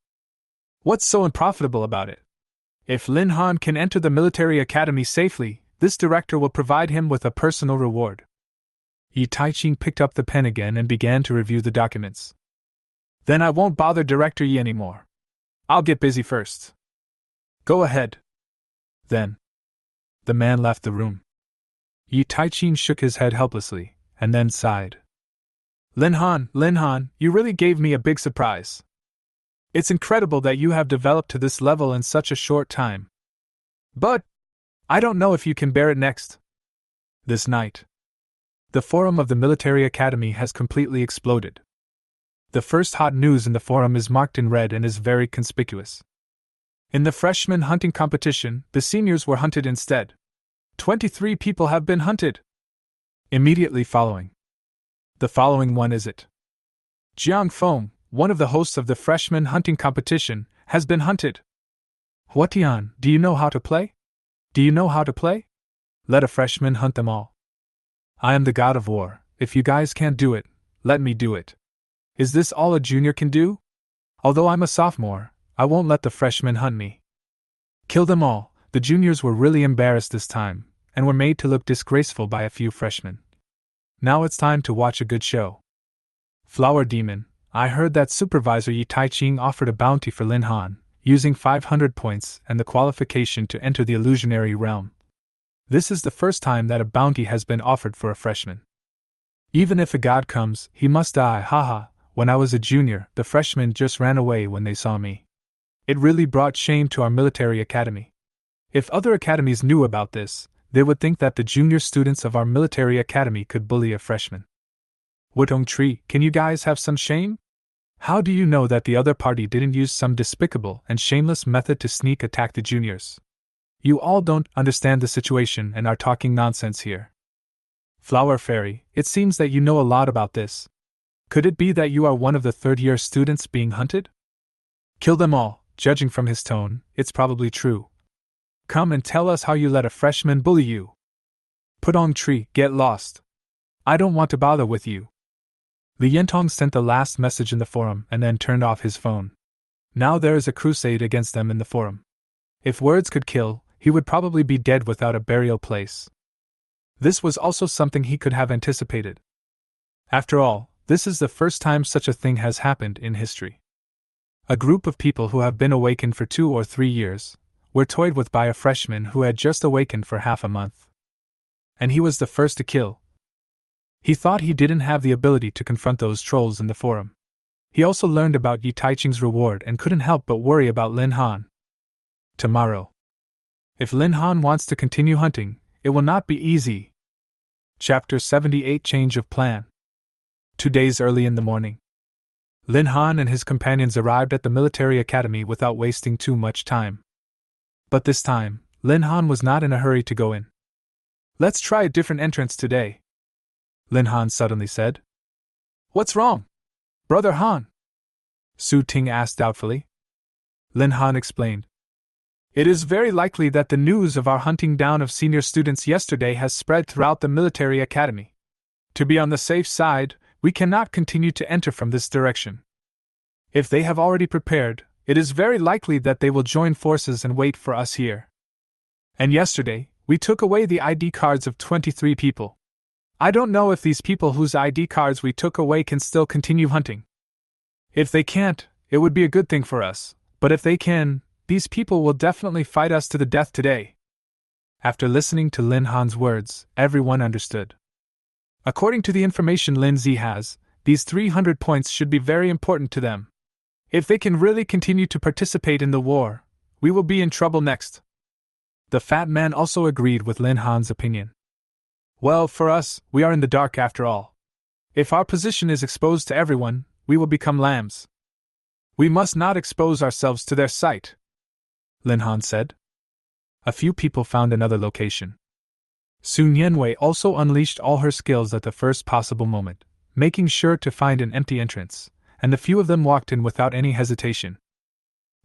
Speaker 1: What's so unprofitable about it? If Lin Han can enter the military academy safely, this director will provide him with a personal reward. Yi Taiching picked up the pen again and began to review the documents. Then I won't bother Director Yi anymore. I'll get busy first. Go ahead. Then the man left the room. Yi Taiching shook his head helplessly, and then sighed. Lin Han, you really gave me a big surprise. It's incredible that you have developed to this level in such a short time. But I don't know if you can bear it next. This night, the forum of the military academy has completely exploded. The first hot news in the forum is marked in red and is very conspicuous. In the freshman hunting competition, the seniors were hunted instead. 23 people have been hunted. Immediately following. The following one is it. Jiang Feng, one of the hosts of the freshman hunting competition, has been hunted. Huatian, do you know how to play? Do you know how to play? Let a freshman hunt them all. I am the god of war, if you guys can't do it, let me do it. Is this all a junior can do? Although I'm a sophomore, I won't let the freshmen hunt me. Kill them all. The juniors were really embarrassed this time, and were made to look disgraceful by a few freshmen. Now it's time to watch a good show. Flower Demon, I heard that Supervisor Yi Tai-ching offered a bounty for Lin Han, using 500 points and the qualification to enter the illusionary realm. This is the first time that a bounty has been offered for a freshman. Even if a god comes, he must die, haha. When I was a junior, the freshmen just ran away when they saw me. It really brought shame to our military academy. If other academies knew about this, they would think that the junior students of our military academy could bully a freshman. Wutong Tree, can you guys have some shame? How do you know that the other party didn't use some despicable and shameless method to sneak attack the juniors? You all don't understand the situation and are talking nonsense here. Flower Fairy, it seems that you know a lot about this. Could it be that you are one of the third-year students being hunted? Kill them all. Judging from his tone, it's probably true. Come and tell us how you let a freshman bully you. Putong Tree, get lost. I don't want to bother with you. Li Yentong sent the last message in the forum and then turned off his phone. Now there is a crusade against them in the forum. If words could kill, he would probably be dead without a burial place. This was also something he could have anticipated. After all, this is the first time such a thing has happened in history. A group of people who have been awakened for 2 or 3 years were toyed with by a freshman who had just awakened for half a month. And he was the first to kill. He thought he didn't have the ability to confront those trolls in the forum. He also learned about Yi Tai-ching's reward and couldn't help but worry about Lin Han. Tomorrow. If Lin Han wants to continue hunting, it will not be easy. Chapter 78 Change of Plan. 2 days early in the morning, Lin Han and his companions arrived at the military academy without wasting too much time. But this time, Lin Han was not in a hurry to go in. Let's try a different entrance today, Lin Han suddenly said. What's wrong, Brother Han? Su Ting asked doubtfully. Lin Han explained. It is very likely that the news of our hunting down of senior students yesterday has spread throughout the military academy. To be on the safe side, we cannot continue to enter from this direction. If they have already prepared, it is very likely that they will join forces and wait for us here. And yesterday, we took away the ID cards of 23 people. I don't know if these people whose ID cards we took away can still continue hunting. If they can't, it would be a good thing for us, but if they can, these people will definitely fight us to the death today. After listening to Lin Han's words, everyone understood. According to the information Lin Zi has, these 300 points should be very important to them. If they can really continue to participate in the war, we will be in trouble next. The fat man also agreed with Lin Han's opinion. Well, for us, we are in the dark after all. If our position is exposed to everyone, we will become lambs. We must not expose ourselves to their sight, Lin Han said. A few people found another location. Sun Yanwei also unleashed all her skills at the first possible moment, making sure to find an empty entrance, and the few of them walked in without any hesitation.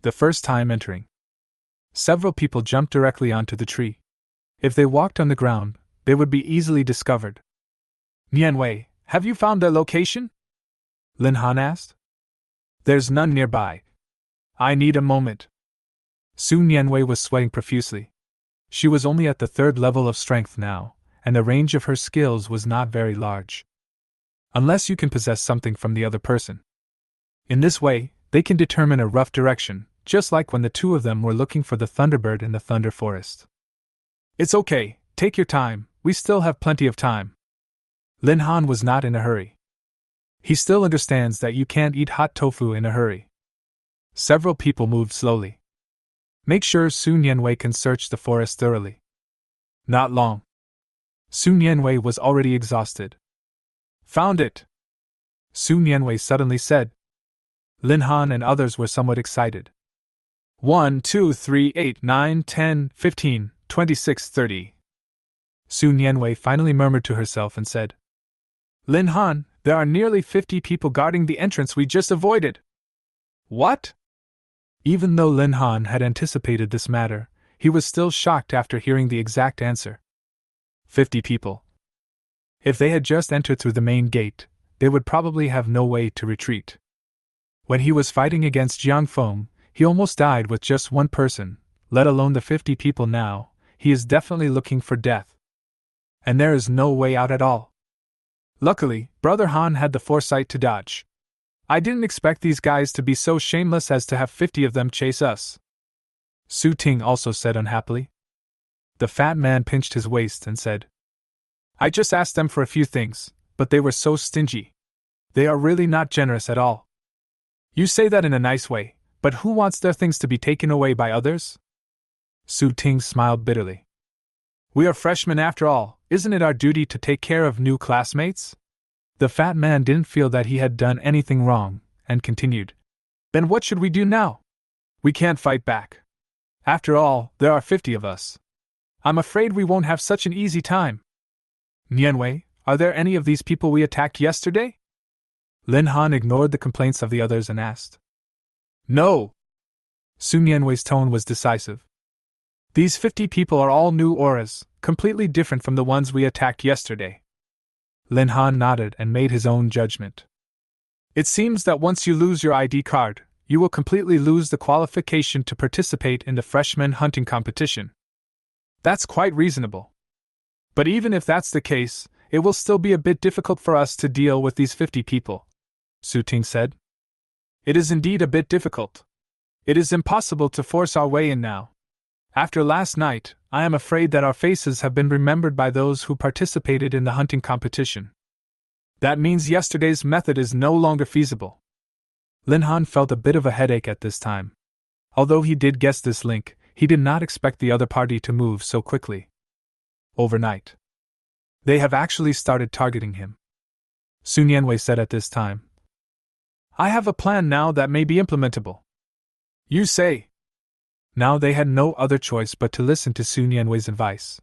Speaker 1: The first time entering, several people jumped directly onto the tree. If they walked on the ground, they would be easily discovered. Nianwei, have you found their location? Lin Han asked. There's none nearby. I need a moment. Sun Yanwei was sweating profusely. She was only at the 3rd level of strength now, and the range of her skills was not very large. Unless you can possess something from the other person. In this way, they can determine a rough direction, just like when the two of them were looking for the Thunderbird in the Thunder Forest. It's okay, take your time, we still have plenty of time. Lin Han was not in a hurry. He still understands that you can't eat hot tofu in a hurry. Several people moved slowly. Make sure Sun Yanwei can search the forest thoroughly. Not long. Sun Yanwei was already exhausted. Found it! Sun Yanwei suddenly said. Lin Han and others were somewhat excited. 1, 2, 3, 8, 9, 10, 15, 26, 30. Sun Yanwei finally murmured to herself and said, Lin Han, there are nearly 50 people guarding the entrance we just avoided. What? Even though Lin Han had anticipated this matter, he was still shocked after hearing the exact answer. 50 people. If they had just entered through the main gate, they would probably have no way to retreat. When he was fighting against Jiang Feng, he almost died with just one person, let alone the 50 people now. He is definitely looking for death. And there is no way out at all. Luckily, Brother Han had the foresight to dodge. I didn't expect these guys to be so shameless as to have 50 of them chase us, Su Ting also said unhappily. The fat man pinched his waist and said, I just asked them for a few things, but they were so stingy. They are really not generous at all. You say that in a nice way, but who wants their things to be taken away by others? Su Ting smiled bitterly. We are freshmen after all, isn't it our duty to take care of new classmates? The fat man didn't feel that he had done anything wrong, and continued. Then what should we do now? We can't fight back. After all, there are 50 of us. I'm afraid we won't have such an easy time. Nianwei, are there any of these people we attacked yesterday? Lin Han ignored the complaints of the others and asked. No. Su Nianwei's tone was decisive. These 50 people are all new auras, completely different from the ones we attacked yesterday. Lin Han nodded and made his own judgment. It seems that once you lose your ID card, you will completely lose the qualification to participate in the freshman hunting competition. That's quite reasonable. But even if that's the case, it will still be a bit difficult for us to deal with these 50 people, Su Ting said. It is indeed a bit difficult. It is impossible to force our way in now. After last night, I am afraid that our faces have been remembered by those who participated in the hunting competition. That means yesterday's method is no longer feasible. Lin Han felt a bit of a headache at this time. Although he did guess this link, he did not expect the other party to move so quickly. Overnight. They have actually started targeting him. Su Nianwei said at this time. I have a plan now that may be implementable. You say. Now they had no other choice but to listen to Su Nianwei's advice.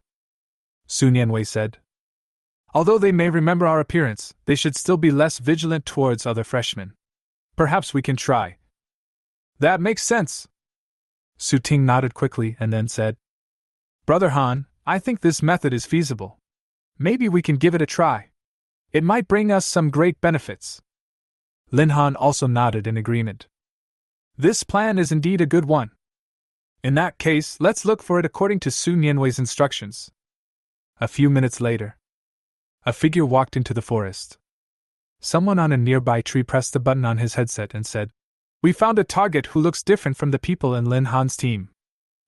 Speaker 1: Su Nianwei said. Although they may remember our appearance, they should still be less vigilant towards other freshmen. Perhaps we can try. That makes sense. Su Ting nodded quickly and then said. Brother Han, I think this method is feasible. Maybe we can give it a try. It might bring us some great benefits. Lin Han also nodded in agreement. This plan is indeed a good one. In that case, let's look for it according to Su Nianwei's instructions. A few minutes later, a figure walked into the forest. Someone on a nearby tree pressed a button on his headset and said, We found a target who looks different from the people in Lin Han's team.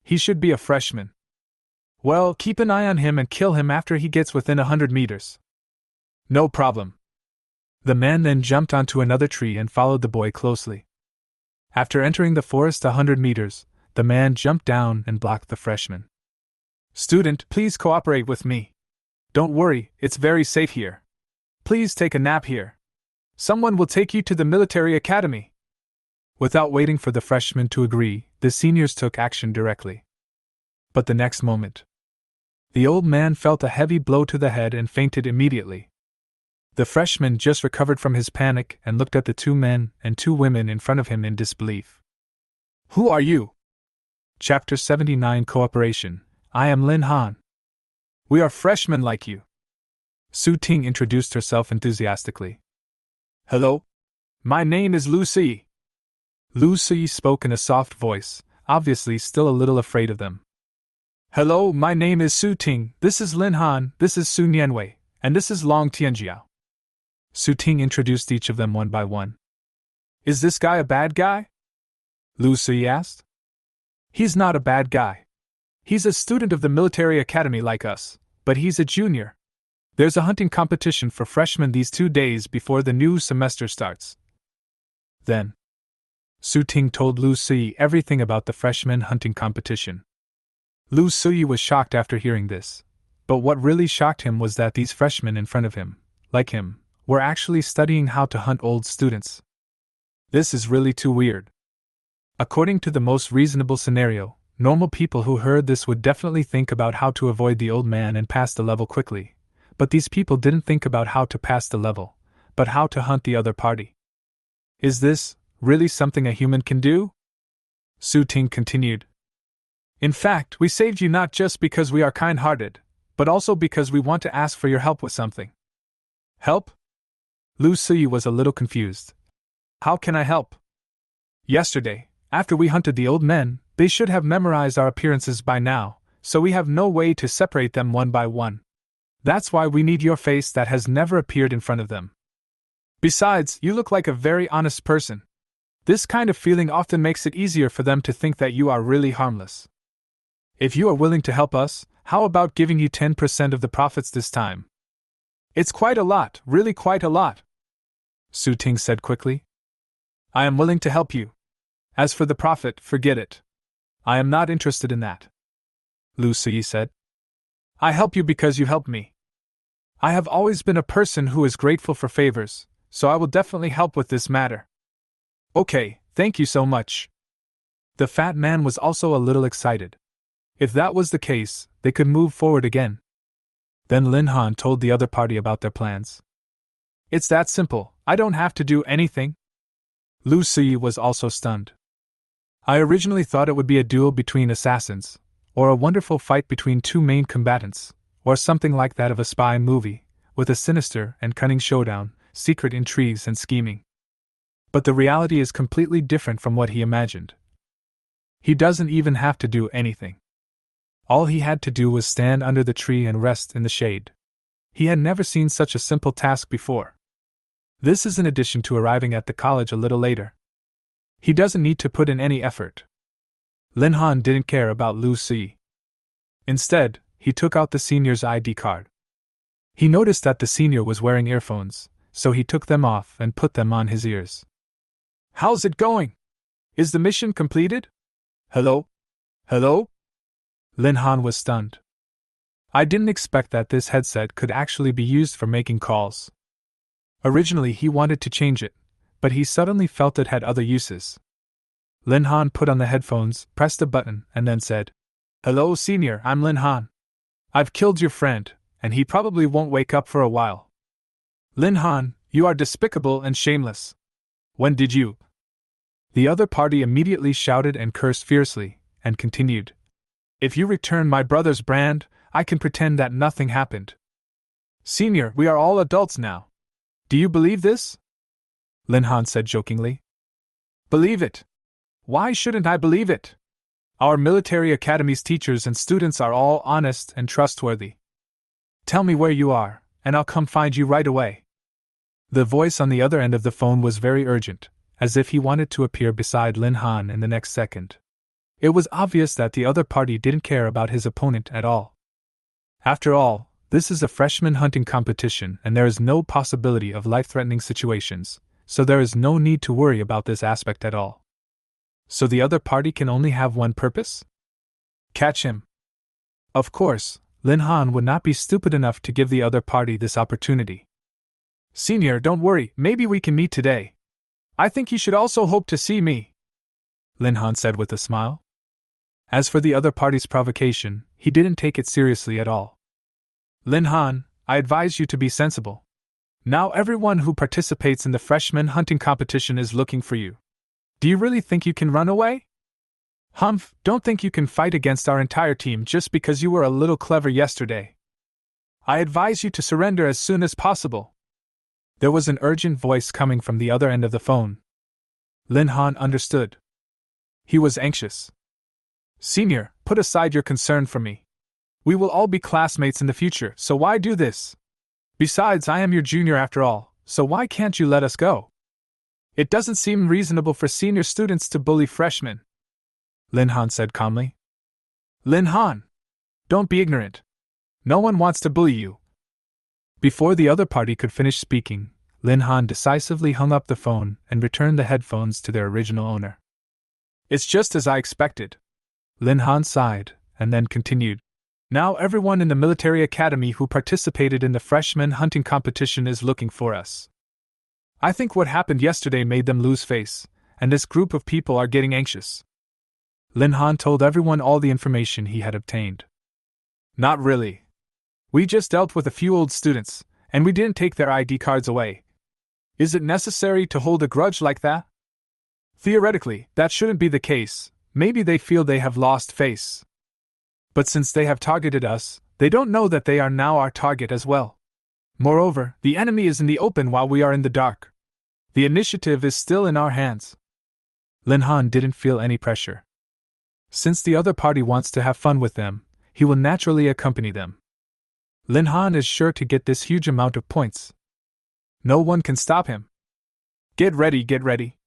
Speaker 1: He should be a freshman. Well, keep an eye on him and kill him after he gets within 100 meters. No problem. The man then jumped onto another tree and followed the boy closely. After entering the forest 100 meters, the man jumped down and blocked the freshman. Student, please cooperate with me. Don't worry, it's very safe here. Please take a nap here. Someone will take you to the military academy. Without waiting for the freshman to agree, the seniors took action directly. But the next moment, the old man felt a heavy blow to the head and fainted immediately. The freshman just recovered from his panic and looked at the 2 men and 2 women in front of him in disbelief. Who are you? Chapter 79 Cooperation. I am Lin Han. We are freshmen like you. Su Ting introduced herself enthusiastically. Hello. My name is Lu Si. Lu Si spoke in a soft voice, obviously still a little afraid of them. Hello, my name is Su Ting, this is Lin Han, this is Su Nianwei, and this is Long Tianjiao. Su Ting introduced each of them one by one. Is this guy a bad guy? Lu Si asked. He's not a bad guy. He's a student of the military academy like us, but he's a junior. There's a hunting competition for freshmen these 2 days before the new semester starts. Then, Su Ting told Lu Si everything about the freshman hunting competition. Lu Si was shocked after hearing this, but what really shocked him was that these freshmen in front of him, like him, were actually studying how to hunt old students. This is really too weird. According to the most reasonable scenario, normal people who heard this would definitely think about how to avoid the old man and pass the level quickly, but these people didn't think about how to pass the level, but how to hunt the other party. Is this really something a human can do? Su Ting continued. In fact, we saved you not just because we are kind-hearted, but also because we want to ask for your help with something. Help? Lu Suyi was a little confused. How can I help? Yesterday, after we hunted the old men, they should have memorized our appearances by now, so we have no way to separate them one by one. That's why we need your face that has never appeared in front of them. Besides, you look like a very honest person. This kind of feeling often makes it easier for them to think that you are really harmless. If you are willing to help us, how about giving you 10% of the profits this time? It's quite a lot, really quite a lot, Su Ting said quickly. I am willing to help you. As for the profit, forget it. I am not interested in that, Lu Suyi said. I help you because you helped me. I have always been a person who is grateful for favors, so I will definitely help with this matter. Okay, thank you so much. The fat man was also a little excited. If that was the case, they could move forward again. Then Lin Han told the other party about their plans. It's that simple, I don't have to do anything. Lu Suyi was also stunned. I originally thought it would be a duel between assassins, or a wonderful fight between two main combatants, or something like that of a spy movie, with a sinister and cunning showdown, secret intrigues and scheming. But the reality is completely different from what he imagined. He doesn't even have to do anything. All he had to do was stand under the tree and rest in the shade. He had never seen such a simple task before. This is in addition to arriving at the college a little later. He doesn't need to put in any effort. Lin Han didn't care about Lu Suyi. Instead, he took out the senior's ID card. He noticed that the senior was wearing earphones, so he took them off and put them on his ears. How's it going? Is the mission completed? Hello? Hello? Lin Han was stunned. I didn't expect that this headset could actually be used for making calls. Originally he wanted to change it, but he suddenly felt it had other uses. Lin Han put on the headphones, pressed a button, and then said, Hello, Senior, I'm Lin Han. I've killed your friend, and he probably won't wake up for a while. Lin Han, you are despicable and shameless. When did you? The other party immediately shouted and cursed fiercely, and continued. If you return my brother's brand, I can pretend that nothing happened. Senior, we are all adults now. Do you believe this? Lin Han said jokingly. Believe it? Why shouldn't I believe it? Our military academy's teachers and students are all honest and trustworthy. Tell me where you are, and I'll come find you right away. The voice on the other end of the phone was very urgent, as if he wanted to appear beside Lin Han in the next second. It was obvious that the other party didn't care about his opponent at all. After all, this is a freshman hunting competition and there is no possibility of life-threatening situations, so there is no need to worry about this aspect at all. So the other party can only have one purpose? Catch him. Of course, Lin Han would not be stupid enough to give the other party this opportunity. Senior, don't worry, maybe we can meet today. I think you should also hope to see me, Lin Han said with a smile. As for the other party's provocation, he didn't take it seriously at all. Lin Han, I advise you to be sensible. Now everyone who participates in the freshman hunting competition is looking for you. Do you really think you can run away? Humph, don't think you can fight against our entire team just because you were a little clever yesterday. I advise you to surrender as soon as possible. There was an urgent voice coming from the other end of the phone. Lin Han understood. He was anxious. Senior, put aside your concern for me. We will all be classmates in the future, so why do this? Besides, I am your junior after all, so why can't you let us go? It doesn't seem reasonable for senior students to bully freshmen, Lin Han said calmly. Lin Han! Don't be ignorant. No one wants to bully you. Before the other party could finish speaking, Lin Han decisively hung up the phone and returned the headphones to their original owner. It's just as I expected. Lin Han sighed, and then continued. Now everyone in the military academy who participated in the freshman hunting competition is looking for us. I think what happened yesterday made them lose face, and this group of people are getting anxious. Lin Han told everyone all the information he had obtained. Not really. We just dealt with a few old students, and we didn't take their ID cards away. Is it necessary to hold a grudge like that? Theoretically, that shouldn't be the case. Maybe they feel they have lost face. But since they have targeted us, they don't know that they are now our target as well. Moreover, the enemy is in the open while we are in the dark. The initiative is still in our hands. Lin Han didn't feel any pressure. Since the other party wants to have fun with them, he will naturally accompany them. Lin Han is sure to get this huge amount of points. No one can stop him. Get ready, get ready.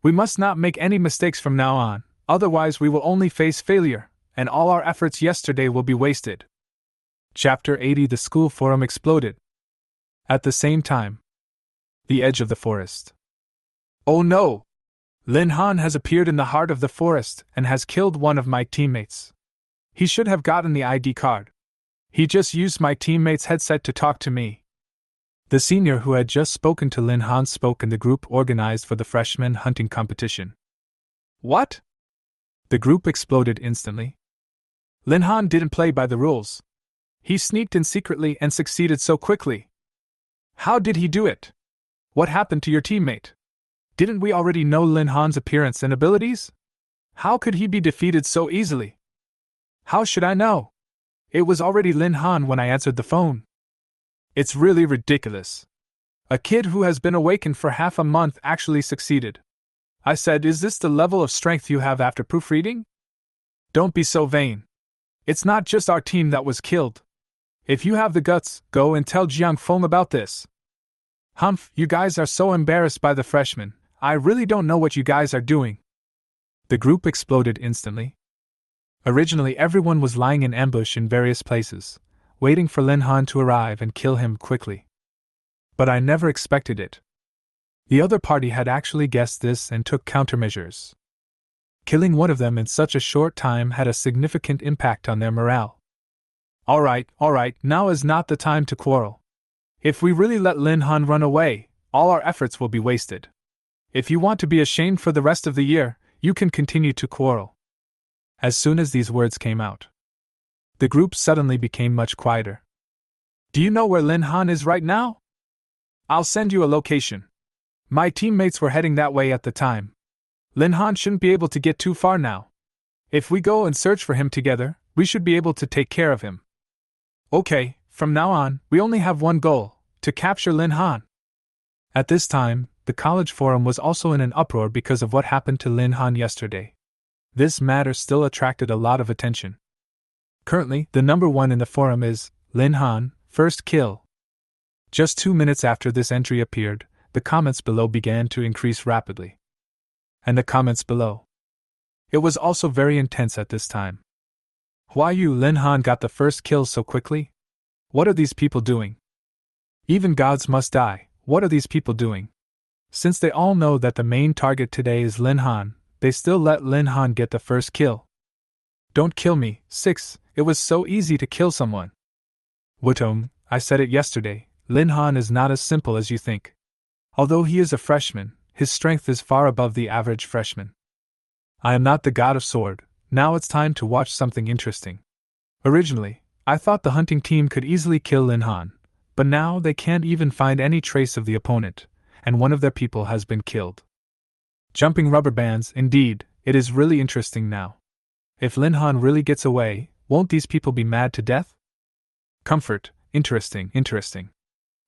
Speaker 1: We must not make any mistakes from now on, otherwise we will only face failure, and all our efforts yesterday will be wasted. Chapter 80. The school forum exploded. At the same time, the edge of the forest. Oh no! Lin Han has appeared in the heart of the forest and has killed one of my teammates. He should have gotten the ID card. He just used my teammate's headset to talk to me. The senior who had just spoken to Lin Han spoke in the group organized for the freshman hunting competition. What? The group exploded instantly. Lin Han didn't play by the rules. He sneaked in secretly and succeeded so quickly. How did he do it? What happened to your teammate? Didn't we already know Lin Han's appearance and abilities? How could he be defeated so easily? How should I know? It was already Lin Han when I answered the phone. It's really ridiculous. A kid who has been awakened for half a month actually succeeded. I said, is this the level of strength you have after proofreading? Don't be so vain. It's not just our team that was killed. If you have the guts, go and tell Jiang Feng about this. Humph, you guys are so embarrassed by the freshmen. I really don't know what you guys are doing. The group exploded instantly. Originally, everyone was lying in ambush in various places, waiting for Lin Han to arrive and kill him quickly. But I never expected it. The other party had actually guessed this and took countermeasures. Killing one of them in such a short time had a significant impact on their morale. All right, now is not the time to quarrel. If we really let Lin Han run away, all our efforts will be wasted. If you want to be ashamed for the rest of the year, you can continue to quarrel. As soon as these words came out, the group suddenly became much quieter. Do you know where Lin Han is right now? I'll send you a location. My teammates were heading that way at the time. Lin Han shouldn't be able to get too far now. If we go and search for him together, we should be able to take care of him. Okay, from now on, we only have one goal, to capture Lin Han. At this time, the college forum was also in an uproar because of what happened to Lin Han yesterday. This matter still attracted a lot of attention. Currently, the number one in the forum is, Lin Han, first kill. Just 2 minutes after this entry appeared, the comments below began to increase rapidly. And the comments below. It was also very intense at this time. Why you Lin Han got the first kill so quickly? What are these people doing? Even gods must die, what are these people doing? Since they all know that the main target today is Lin Han, they still let Lin Han get the first kill. Don't kill me, 6, it was so easy to kill someone. Webtoon, I said it yesterday, Lin Han is not as simple as you think. Although he is a freshman, his strength is far above the average freshman. I am not the god of sword, now it's time to watch something interesting. Originally, I thought the hunting team could easily kill Lin Han, but now they can't even find any trace of the opponent, and one of their people has been killed. Jumping rubber bands, indeed, it is really interesting now. If Lin Han really gets away, won't these people be mad to death? Comfort, interesting.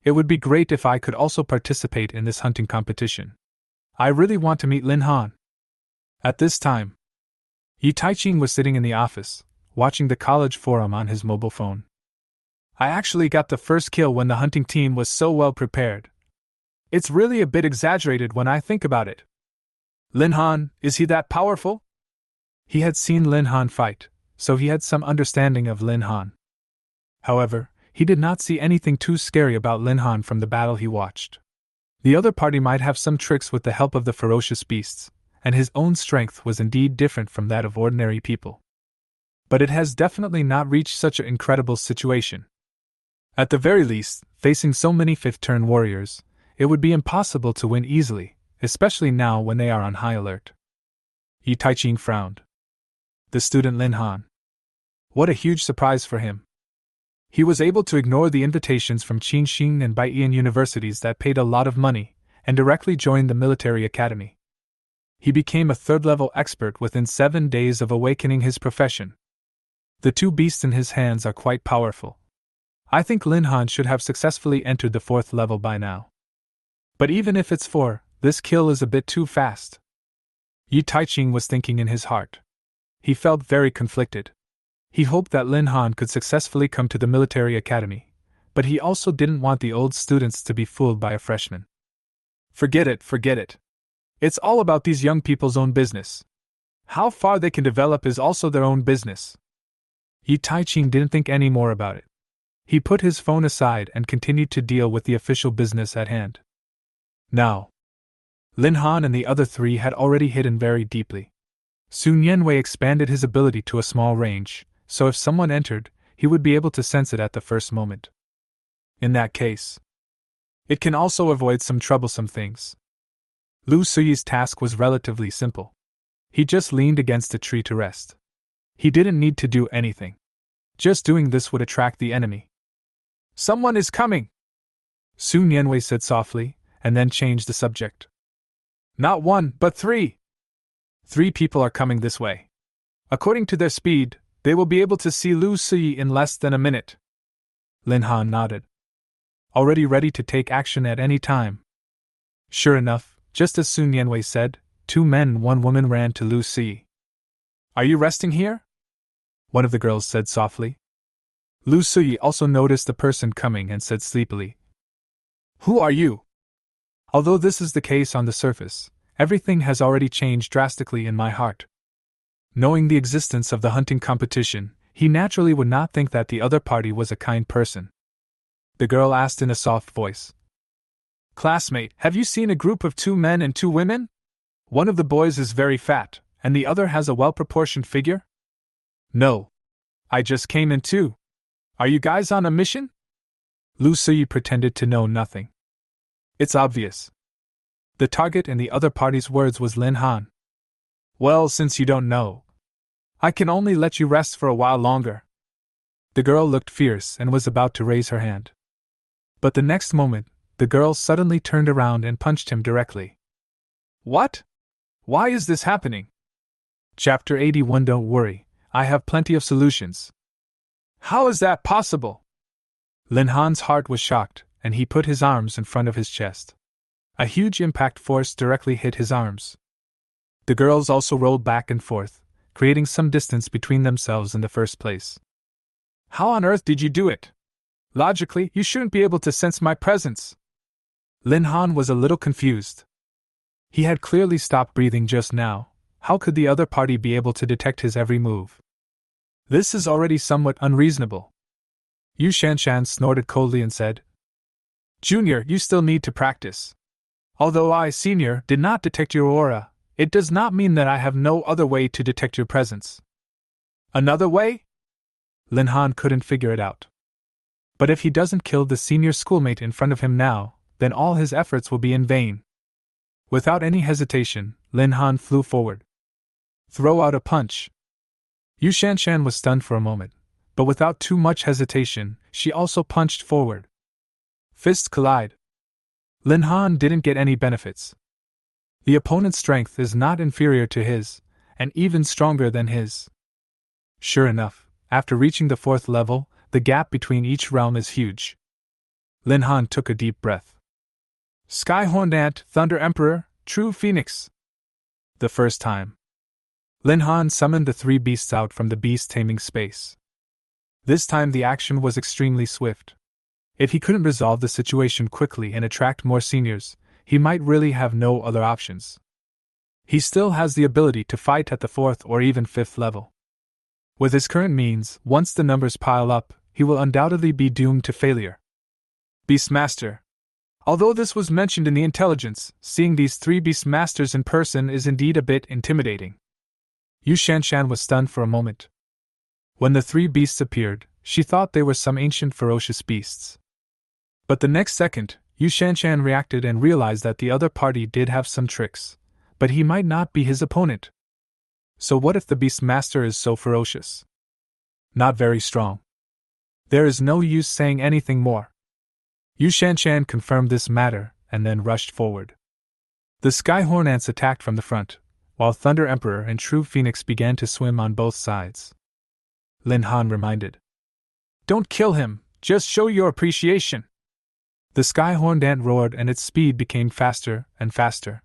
Speaker 1: It would be great if I could also participate in this hunting competition. I really want to meet Lin Han. At this time, Yi Taiqing was sitting in the office, watching the college forum on his mobile phone. I actually got the first kill when the hunting team was so well prepared. It's really a bit exaggerated when I think about it. Lin Han, is he that powerful? He had seen Lin Han fight, so he had some understanding of Lin Han. However, he did not see anything too scary about Lin Han from the battle he watched. The other party might have some tricks with the help of the ferocious beasts, and his own strength was indeed different from that of ordinary people. But it has definitely not reached such an incredible situation. At the very least, facing so many fifth-turn warriors, it would be impossible to win easily, especially now when they are on high alert. Yi Taiqing frowned. The student Lin Han. What a huge surprise for him. He was able to ignore the invitations from Qingxing and Baiyan universities that paid a lot of money, and directly joined the military academy. He became a third-level expert within 7 days of awakening his profession. The two beasts in his hands are quite powerful. I think Lin Han should have successfully entered the 4th level by now. But even if it's 4, this kill is a bit too fast. Yi Taiqing was thinking in his heart. He felt very conflicted. He hoped that Lin Han could successfully come to the military academy, but he also didn't want the old students to be fooled by a freshman. Forget it. It's all about these young people's own business. How far they can develop is also their own business. Yi Taiqing didn't think any more about it. He put his phone aside and continued to deal with the official business at hand. Now, Lin Han and the other 3 had already hidden very deeply. Sun Yanwei expanded his ability to a small range, so if someone entered, he would be able to sense it at the first moment. In that case, it can also avoid some troublesome things. Lu Suyi's task was relatively simple. He just leaned against a tree to rest. He didn't need to do anything. Just doing this would attract the enemy. Someone is coming! Sun Yanwei said softly, and then changed the subject. Not 1, but 3. 3 people are coming this way. According to their speed, they will be able to see Lu Suyi in less than a minute. Lin Han nodded. Already ready to take action at any time. Sure enough, just as Sun Yanwei said, 2 men and 1 woman ran to Lu Suyi. Are you resting here? One of the girls said softly. Lu Suyi also noticed the person coming and said sleepily, Who are you? Although this is the case on the surface, everything has already changed drastically in my heart. Knowing the existence of the hunting competition, he naturally would not think that the other party was a kind person. The girl asked in a soft voice. Classmate, have you seen a group of 2 men and 2 women? One of the boys is very fat, and the other has a well-proportioned figure? No. I just came in too. Are you guys on a mission? Lu Suyi pretended to know nothing. It's obvious. The target in the other party's words was Lin Han. Well, since you don't know, I can only let you rest for a while longer. The girl looked fierce and was about to raise her hand. But the next moment, the girl suddenly turned around and punched him directly. What? Why is this happening? Chapter 81. Don't worry, I have plenty of solutions. How is that possible? Lin Han's heart was shocked, and he put his arms in front of his chest. A huge impact force directly hit his arms. The girls also rolled back and forth, creating some distance between themselves in the first place. How on earth did you do it? Logically, you shouldn't be able to sense my presence. Lin Han was a little confused. He had clearly stopped breathing just now. How could the other party be able to detect his every move? This is already somewhat unreasonable. Yu Shanshan snorted coldly and said, Junior, you still need to practice. Although I, Senior, did not detect your aura, it does not mean that I have no other way to detect your presence. Another way? Lin Han couldn't figure it out. But if he doesn't kill the senior schoolmate in front of him now, then all his efforts will be in vain. Without any hesitation, Lin Han flew forward. Throw out a punch. Yu Shanshan was stunned for a moment, but without too much hesitation, she also punched forward. Fists collide. Lin Han didn't get any benefits. The opponent's strength is not inferior to his, and even stronger than his. Sure enough, after reaching the 4th level, the gap between each realm is huge. Lin Han took a deep breath. Sky-horned ant, Thunder Emperor, True Phoenix. The first time, Lin Han summoned the 3 beasts out from the beast taming space. This time the action was extremely swift. If he couldn't resolve the situation quickly and attract more seniors, he might really have no other options. He still has the ability to fight at the 4th or even 5th level. With his current means, once the numbers pile up, he will undoubtedly be doomed to failure. Beastmaster. Although this was mentioned in the intelligence, seeing these 3 Beastmasters in person is indeed a bit intimidating. Yu Shanshan was stunned for a moment. When the 3 beasts appeared, she thought they were some ancient ferocious beasts. But the next second, Yu Shanshan reacted and realized that the other party did have some tricks, but he might not be his opponent. So what if the Beastmaster is so ferocious? Not very strong. There is no use saying anything more. Yu Shanshan confirmed this matter and then rushed forward. The Skyhorn ants attacked from the front, while Thunder Emperor and True Phoenix began to swim on both sides. Lin Han reminded. Don't kill him, Just show your appreciation. The sky-horned ant roared and its speed became faster and faster.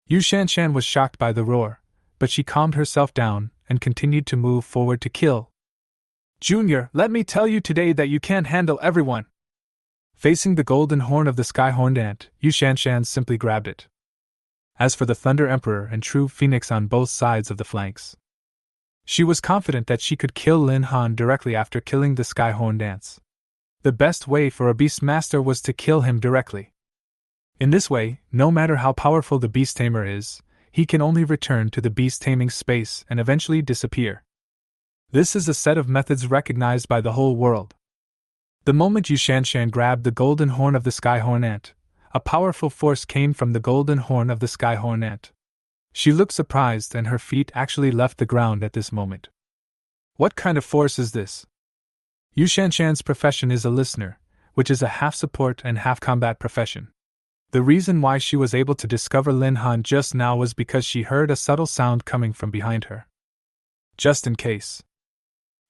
Speaker 1: Yu Shanshan was shocked by the roar, but she calmed herself down and continued to move forward to kill. Junior, let me tell you today that you can't handle everyone. Facing the golden horn of the sky-horned ant, Yu Shanshan simply grabbed it. As for the Thunder Emperor and True Phoenix on both sides of the flanks, she was confident that she could kill Lin Han directly after killing the sky-horned ants. The best way for a Beastmaster was to kill him directly. In this way, no matter how powerful the beast tamer is, he can only return to the beast taming space and eventually disappear. This is a set of methods recognized by the whole world. The moment Yu Shanshan grabbed the golden horn of the sky-horned ant, a powerful force came from the golden horn of the sky-horned ant. She looked surprised and her feet actually left the ground at this moment. What kind of force is this? Yu Shanshan's profession is a listener, which is a half-support and half-combat profession. The reason why she was able to discover Lin Han just now was because she heard a subtle sound coming from behind her. Just in case.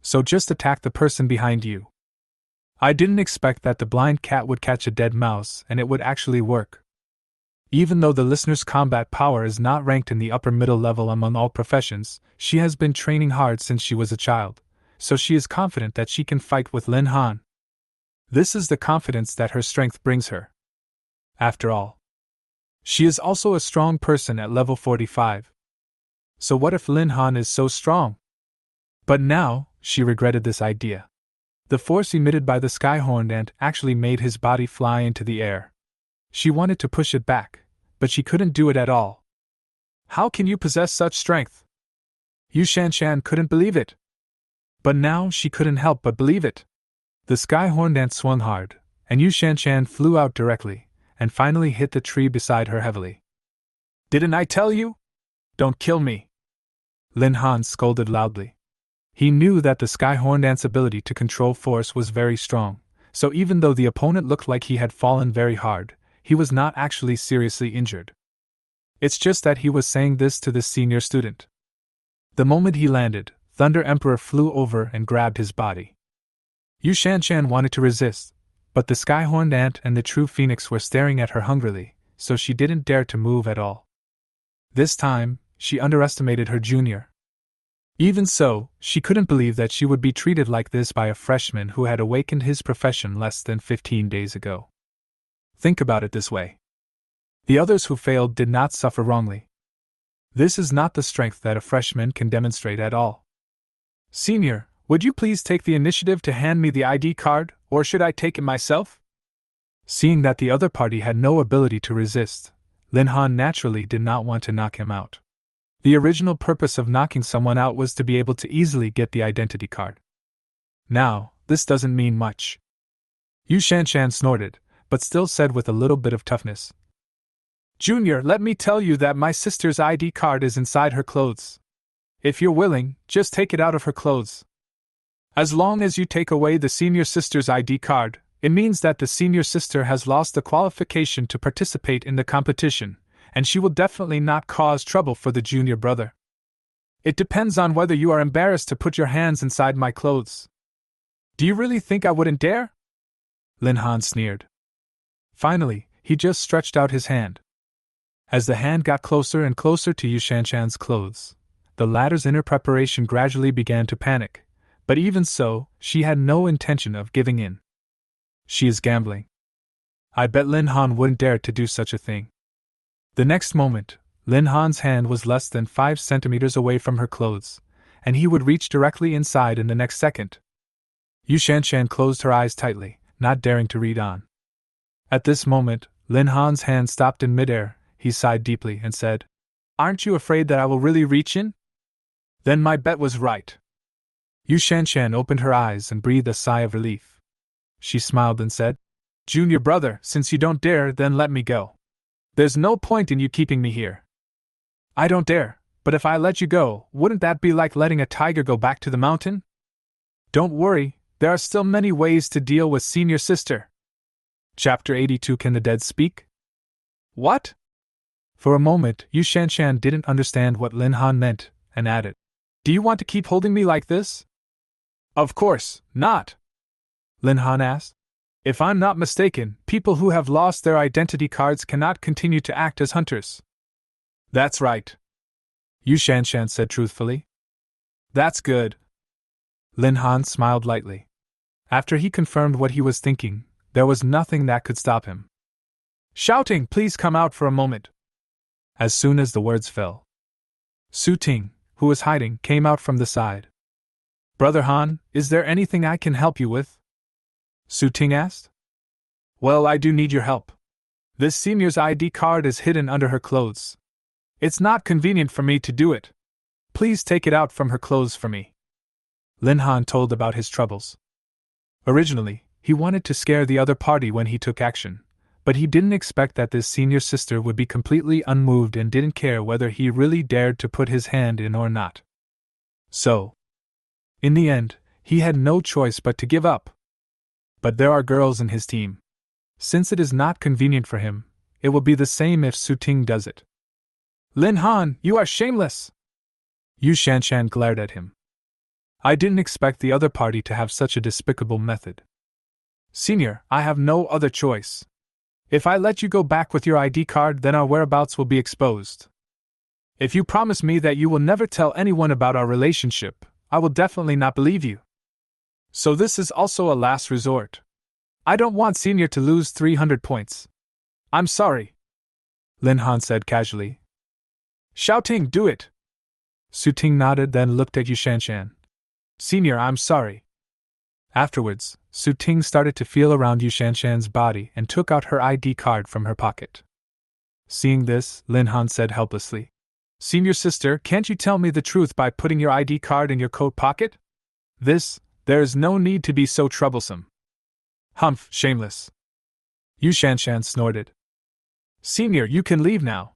Speaker 1: So just attack the person behind you. I didn't expect that the blind cat would catch a dead mouse and it would actually work. Even though the listener's combat power is not ranked in the upper middle level among all professions, she has been training hard since she was a child, so she is confident that she can fight with Lin Han. This is the confidence that her strength brings her. After all, she is also a strong person at level 45. So what if Lin Han is so strong? But now, she regretted this idea. The force emitted by the sky-horned ant actually made his body fly into the air. She wanted to push it back, but she couldn't do it at all. How can you possess such strength? Yu Shanshan couldn't believe it. But now she couldn't help but believe it. The sky-horned ant swung hard, and Yu Shanshan flew out directly, and finally hit the tree beside her heavily. Didn't I tell you? Don't kill me! Lin Han scolded loudly. He knew that the sky-horned ant's ability to control force was very strong, so even though the opponent looked like he had fallen very hard, he was not actually seriously injured. It's just that he was saying this to the senior student. The moment he landed, Thunder Emperor flew over and grabbed his body. Yu Shanshan wanted to resist, but the sky-horned ant and the True Phoenix were staring at her hungrily, so she didn't dare to move at all. This time, she underestimated her junior. Even so, she couldn't believe that she would be treated like this by a freshman who had awakened his profession less than 15 days ago. Think about it this way. The others who failed did not suffer wrongly. This is not the strength that a freshman can demonstrate at all. Senior, would you please take the initiative to hand me the ID card, or should I take it myself? Seeing that the other party had no ability to resist, Lin Han naturally did not want to knock him out. The original purpose of knocking someone out was to be able to easily get the identity card. Now, this doesn't mean much. Yu Shanshan snorted, but still said with a little bit of toughness. Junior, let me tell you that my sister's ID card is inside her clothes. If you're willing, just take it out of her clothes. As long as you take away the senior sister's ID card, it means that the senior sister has lost the qualification to participate in the competition, and she will definitely not cause trouble for the junior brother. It depends on whether you are embarrassed to put your hands inside my clothes. Do you really think I wouldn't dare? Lin Han sneered. Finally, he just stretched out his hand. As the hand got closer and closer to Yu Shanshan's clothes, the latter's inner preparation gradually began to panic, but even so, she had no intention of giving in. She is gambling. I bet Lin Han wouldn't dare to do such a thing. The next moment, Lin Han's hand was less than 5 centimeters away from her clothes, and he would reach directly inside in the next second. Yu Shanshan closed her eyes tightly, not daring to read on. At this moment, Lin Han's hand stopped in midair. He sighed deeply and said, Aren't you afraid that I will really reach in? Then my bet was right. Yu Shanshan opened her eyes and breathed a sigh of relief. She smiled and said, Junior brother, since you don't dare, then let me go. There's no point in you keeping me here. I don't dare, but if I let you go, wouldn't that be like letting a tiger go back to the mountain? Don't worry, there are still many ways to deal with senior sister. Chapter 82 Can the Dead Speak? What? For a moment, Yu Shanshan didn't understand what Lin Han meant, and added, Do you want to keep holding me like this? Of course not. Lin Han asked. If I'm not mistaken, people who have lost their identity cards cannot continue to act as hunters. That's right, Yu Shanshan said truthfully. That's good. Lin Han smiled lightly. After he confirmed what he was thinking, there was nothing that could stop him. Shouting, please come out for a moment. As soon as the words fell, Su Ting, who was hiding, came out from the side. Brother Han, is there anything I can help you with? Su Ting asked. Well, I do need your help. This senior's ID card is hidden under her clothes. It's not convenient for me to do it. Please take it out from her clothes for me. Lin Han told about his troubles. Originally, he wanted to scare the other party when he took action, but he didn't expect that this senior sister would be completely unmoved and didn't care whether he really dared to put his hand in or not. So, in the end, he had no choice but to give up. But there are girls in his team. Since it is not convenient for him, it will be the same if Su Ting does it. Lin Han, you are shameless! Yu Shanshan glared at him. I didn't expect the other party to have such a despicable method. Senior, I have no other choice. If I let you go back with your ID card, then our whereabouts will be exposed. If you promise me that you will never tell anyone about our relationship, I will definitely not believe you. So this is also a last resort. I don't want Senior to lose 300 points. I'm sorry, Lin Han said casually. Shouting, do it! Su Ting nodded, then looked at Yu Shanshan. Senior, I'm sorry. Afterwards, Su Ting started to feel around Yu Shanshan's body and took out her ID card from her pocket. Seeing this, Lin Han said helplessly, Senior sister, can't you tell me the truth by putting your ID card in your coat pocket? There is no need to be so troublesome. Humph, shameless. Yu Shanshan snorted. Senior, you can leave now.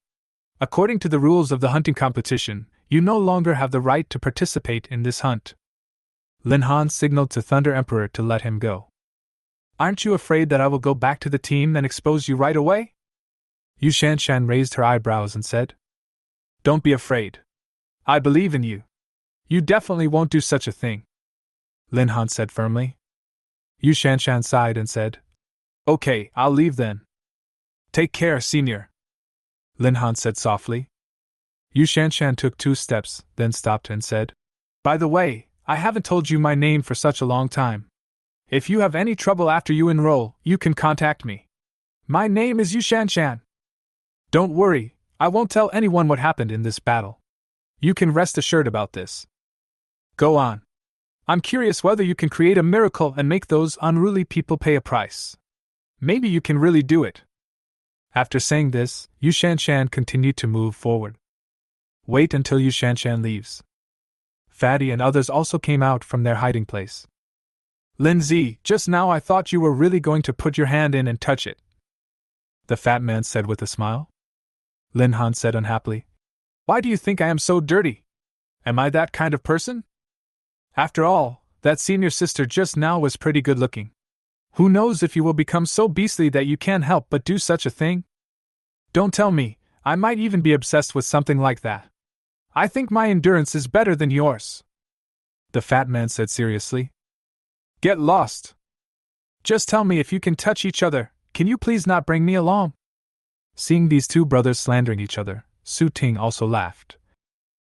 Speaker 1: According to the rules of the hunting competition, you no longer have the right to participate in this hunt. Lin Han signaled to Thunder Emperor to let him go. Aren't you afraid that I will go back to the team and expose you right away? Yu Shanshan raised her eyebrows and said, Don't be afraid. I believe in you. You definitely won't do such a thing, Lin Han said firmly. Yu Shanshan sighed and said, Okay, I'll leave then. Take care, Senior, Lin Han said softly. Yu Shanshan took 2 steps, then stopped and said, By the way, I haven't told you my name for such a long time. If you have any trouble after you enroll, you can contact me. My name is Yu Shanshan. Don't worry, I won't tell anyone what happened in this battle. You can rest assured about this. Go on. I'm curious whether you can create a miracle and make those unruly people pay a price. Maybe you can really do it. After saying this, Yu Shanshan continued to move forward. Wait until Yu Shanshan leaves. Fatty and others also came out from their hiding place. Lindsay, just now I thought you were really going to put your hand in and touch it, the fat man said with a smile. Lin Han said unhappily, Why do you think I am so dirty? Am I that kind of person? After all, that senior sister just now was pretty good looking. Who knows if you will become so beastly that you can't help but do such a thing? Don't tell me, I might even be obsessed with something like that. I think my endurance is better than yours, the fat man said seriously. Get lost. Just tell me if you can touch each other, can you please not bring me along? Seeing these 2 brothers slandering each other, Su Ting also laughed.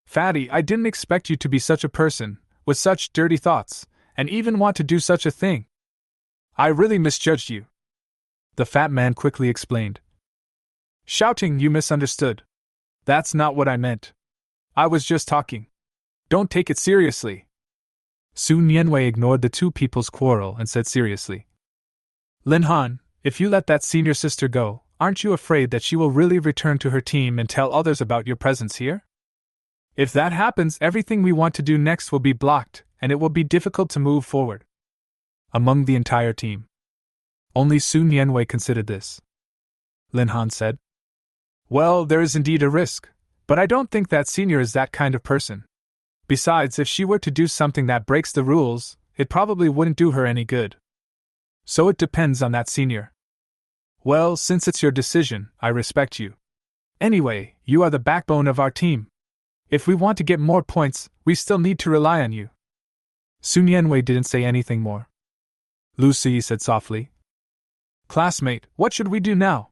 Speaker 1: Fatty, I didn't expect you to be such a person, with such dirty thoughts, and even want to do such a thing. I really misjudged you, the fat man quickly explained. Shouting, you misunderstood. That's not what I meant. I was just talking. Don't take it seriously. Su Nianwei ignored the 2 people's quarrel and said seriously, Lin Han, if you let that senior sister go, aren't you afraid that she will really return to her team and tell others about your presence here? If that happens, everything we want to do next will be blocked, and it will be difficult to move forward. Among the entire team, only Su Nianwei considered this. Lin Han said, Well, there is indeed a risk, but I don't think that senior is that kind of person. Besides, if she were to do something that breaks the rules, it probably wouldn't do her any good. So it depends on that senior. Well, since it's your decision, I respect you. Anyway, you are the backbone of our team. If we want to get more points, we still need to rely on you. Su Nianwei didn't say anything more. Lucy said softly. Classmate, what should we do now?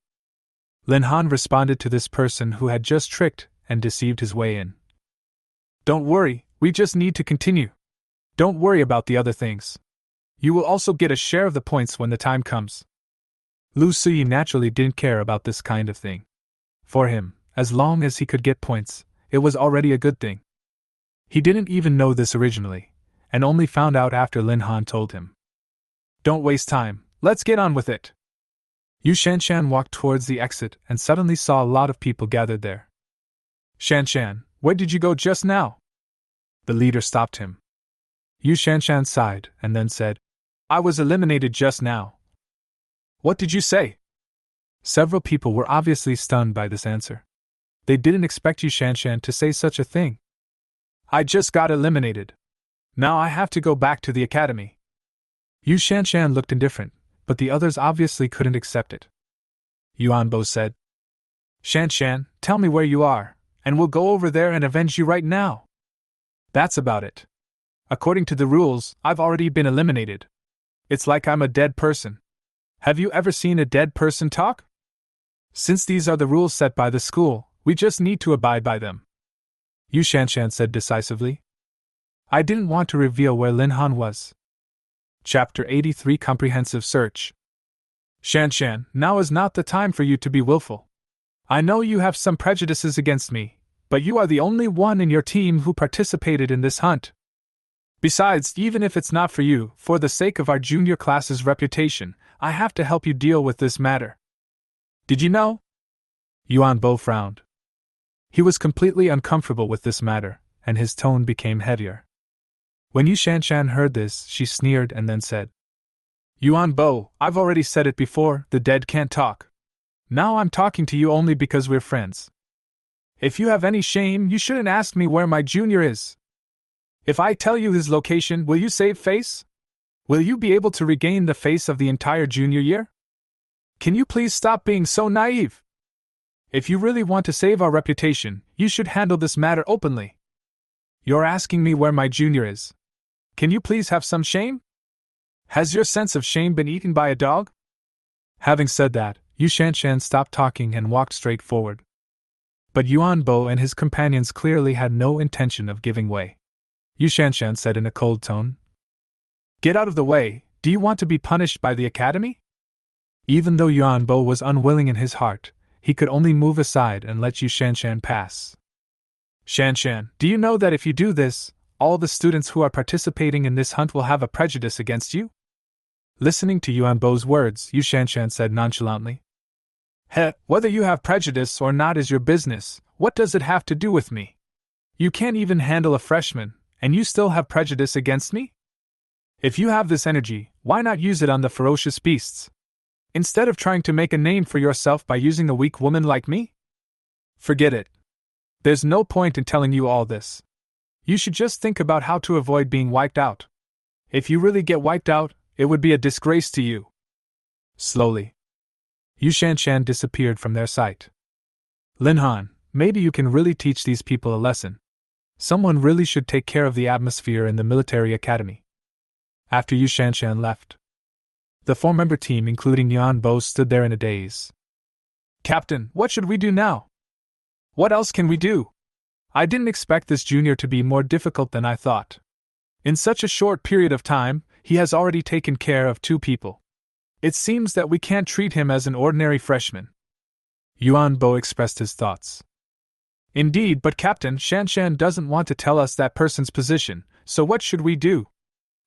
Speaker 1: Lin Han responded to this person who had just tricked and deceived his way in. Don't worry, we just need to continue. Don't worry about the other things. You will also get a share of the points when the time comes. Lucy naturally didn't care about this kind of thing. For him, as long as he could get points, it was already a good thing. He didn't even know this originally, and only found out after Lin Han told him. Don't waste time, let's get on with it. Yu Shanshan walked towards the exit and suddenly saw a lot of people gathered there. Shanshan, where did you go just now? The leader stopped him. Yu Shanshan sighed and then said, I was eliminated just now. What did you say? Several people were obviously stunned by this answer. They didn't expect Yu Shanshan to say such a thing. I just got eliminated. Now I have to go back to the academy. Yu Shanshan looked indifferent, but the others obviously couldn't accept it. Yuanbo said, Shanshan, tell me where you are, and we'll go over there and avenge you right now. That's about it. According to the rules, I've already been eliminated. It's like I'm a dead person. Have you ever seen a dead person talk? Since these are the rules set by the school, we just need to abide by them. Yu Shanshan said decisively. I didn't want to reveal where Lin Han was. Chapter 83 Comprehensive Search. Shanshan, now is not the time for you to be willful. I know you have some prejudices against me, but you are the only one in your team who participated in this hunt. Besides, even if it's not for you, for the sake of our junior class's reputation, I have to help you deal with this matter. Did you know? Yuanbo frowned. He was completely uncomfortable with this matter, and his tone became heavier. When Yu Shanshan heard this, she sneered and then said, Yuanbo, I've already said it before, the dead can't talk. Now I'm talking to you only because we're friends. If you have any shame, you shouldn't ask me where my junior is. If I tell you his location, will you save face? Will you be able to regain the face of the entire junior year? Can you please stop being so naive? If you really want to save our reputation, you should handle this matter openly. You're asking me where my junior is. Can you please have some shame? Has your sense of shame been eaten by a dog? Having said that, Yu Shanshan stopped talking and walked straight forward. But Yuanbo and his companions clearly had no intention of giving way. Yu Shanshan said in a cold tone, Get out of the way, do you want to be punished by the academy? Even though Yuanbo was unwilling in his heart, he could only move aside and let Yu Shanshan pass. Shanshan, do you know that if you do this, all the students who are participating in this hunt will have a prejudice against you? Listening to Yuanbo's words, Yu Shanshan said nonchalantly, whether you have prejudice or not is your business, what does it have to do with me? You can't even handle a freshman, and you still have prejudice against me? If you have this energy, why not use it on the ferocious beasts? Instead of trying to make a name for yourself by using a weak woman like me? Forget it. There's no point in telling you all this. You should just think about how to avoid being wiped out. If you really get wiped out, it would be a disgrace to you. Slowly, Yu Shanshan disappeared from their sight. Lin Han, maybe you can really teach these people a lesson. Someone really should take care of the atmosphere in the military academy. After Yu Shanshan left, the four-member team, including Yuanbo, stood there in a daze. Captain, what should we do now? What else can we do? I didn't expect this junior to be more difficult than I thought. In such a short period of time, he has already taken care of 2 people. It seems that we can't treat him as an ordinary freshman. Yuanbo expressed his thoughts. Indeed, but Captain, Shanshan doesn't want to tell us that person's position, so what should we do?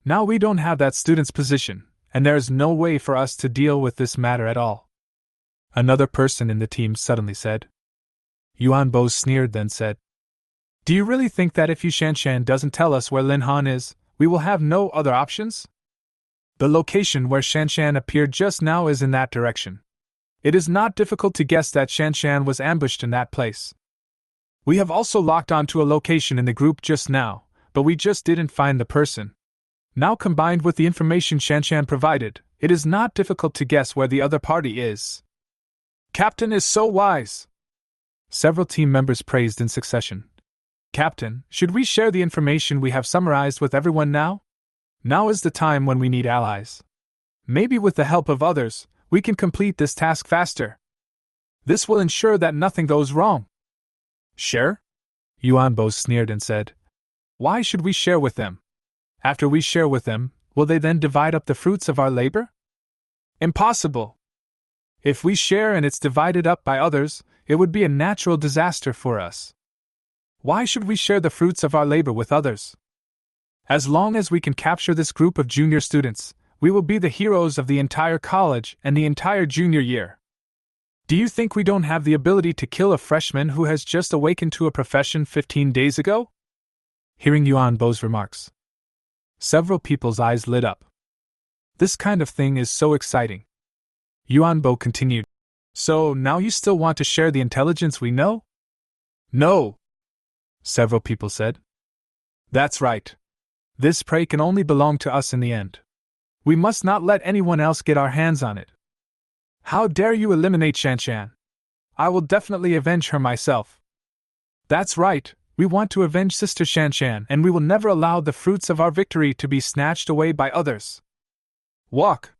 Speaker 1: Now we don't have that student's position, and there's no way for us to deal with this matter at all. Another person in the team suddenly said. Yuanbo sneered, then said, Do you really think that if Yu Shanshan doesn't tell us where Lin Han is, we will have no other options? The location where Shanshan appeared just now is in that direction. It is not difficult to guess that Shanshan was ambushed in that place. We have also locked onto a location in the group just now, but we just didn't find the person. Now combined with the information Shanshan provided, it is not difficult to guess where the other party is. Captain is so wise! Several team members praised in succession. Captain, should we share the information we have summarized with everyone now? Now is the time when we need allies. Maybe with the help of others, we can complete this task faster. This will ensure that nothing goes wrong. Share? Yuanbo sneered and said, Why should we share with them? After we share with them, will they then divide up the fruits of our labor? Impossible! If we share and it's divided up by others, it would be a natural disaster for us. Why should we share the fruits of our labor with others? As long as we can capture this group of junior students, we will be the heroes of the entire college and the entire junior year. Do you think we don't have the ability to kill a freshman who has just awakened to a profession 15 days ago? Hearing Yuanbo's remarks, several people's eyes lit up. This kind of thing is so exciting. Yuanbo continued, So now you still want to share the intelligence we know? No, several people said. That's right. This prey can only belong to us in the end. We must not let anyone else get our hands on it. How dare you eliminate Shanshan? I will definitely avenge her myself. That's right, we want to avenge Sister Shanshan, and we will never allow the fruits of our victory to be snatched away by others. Walk!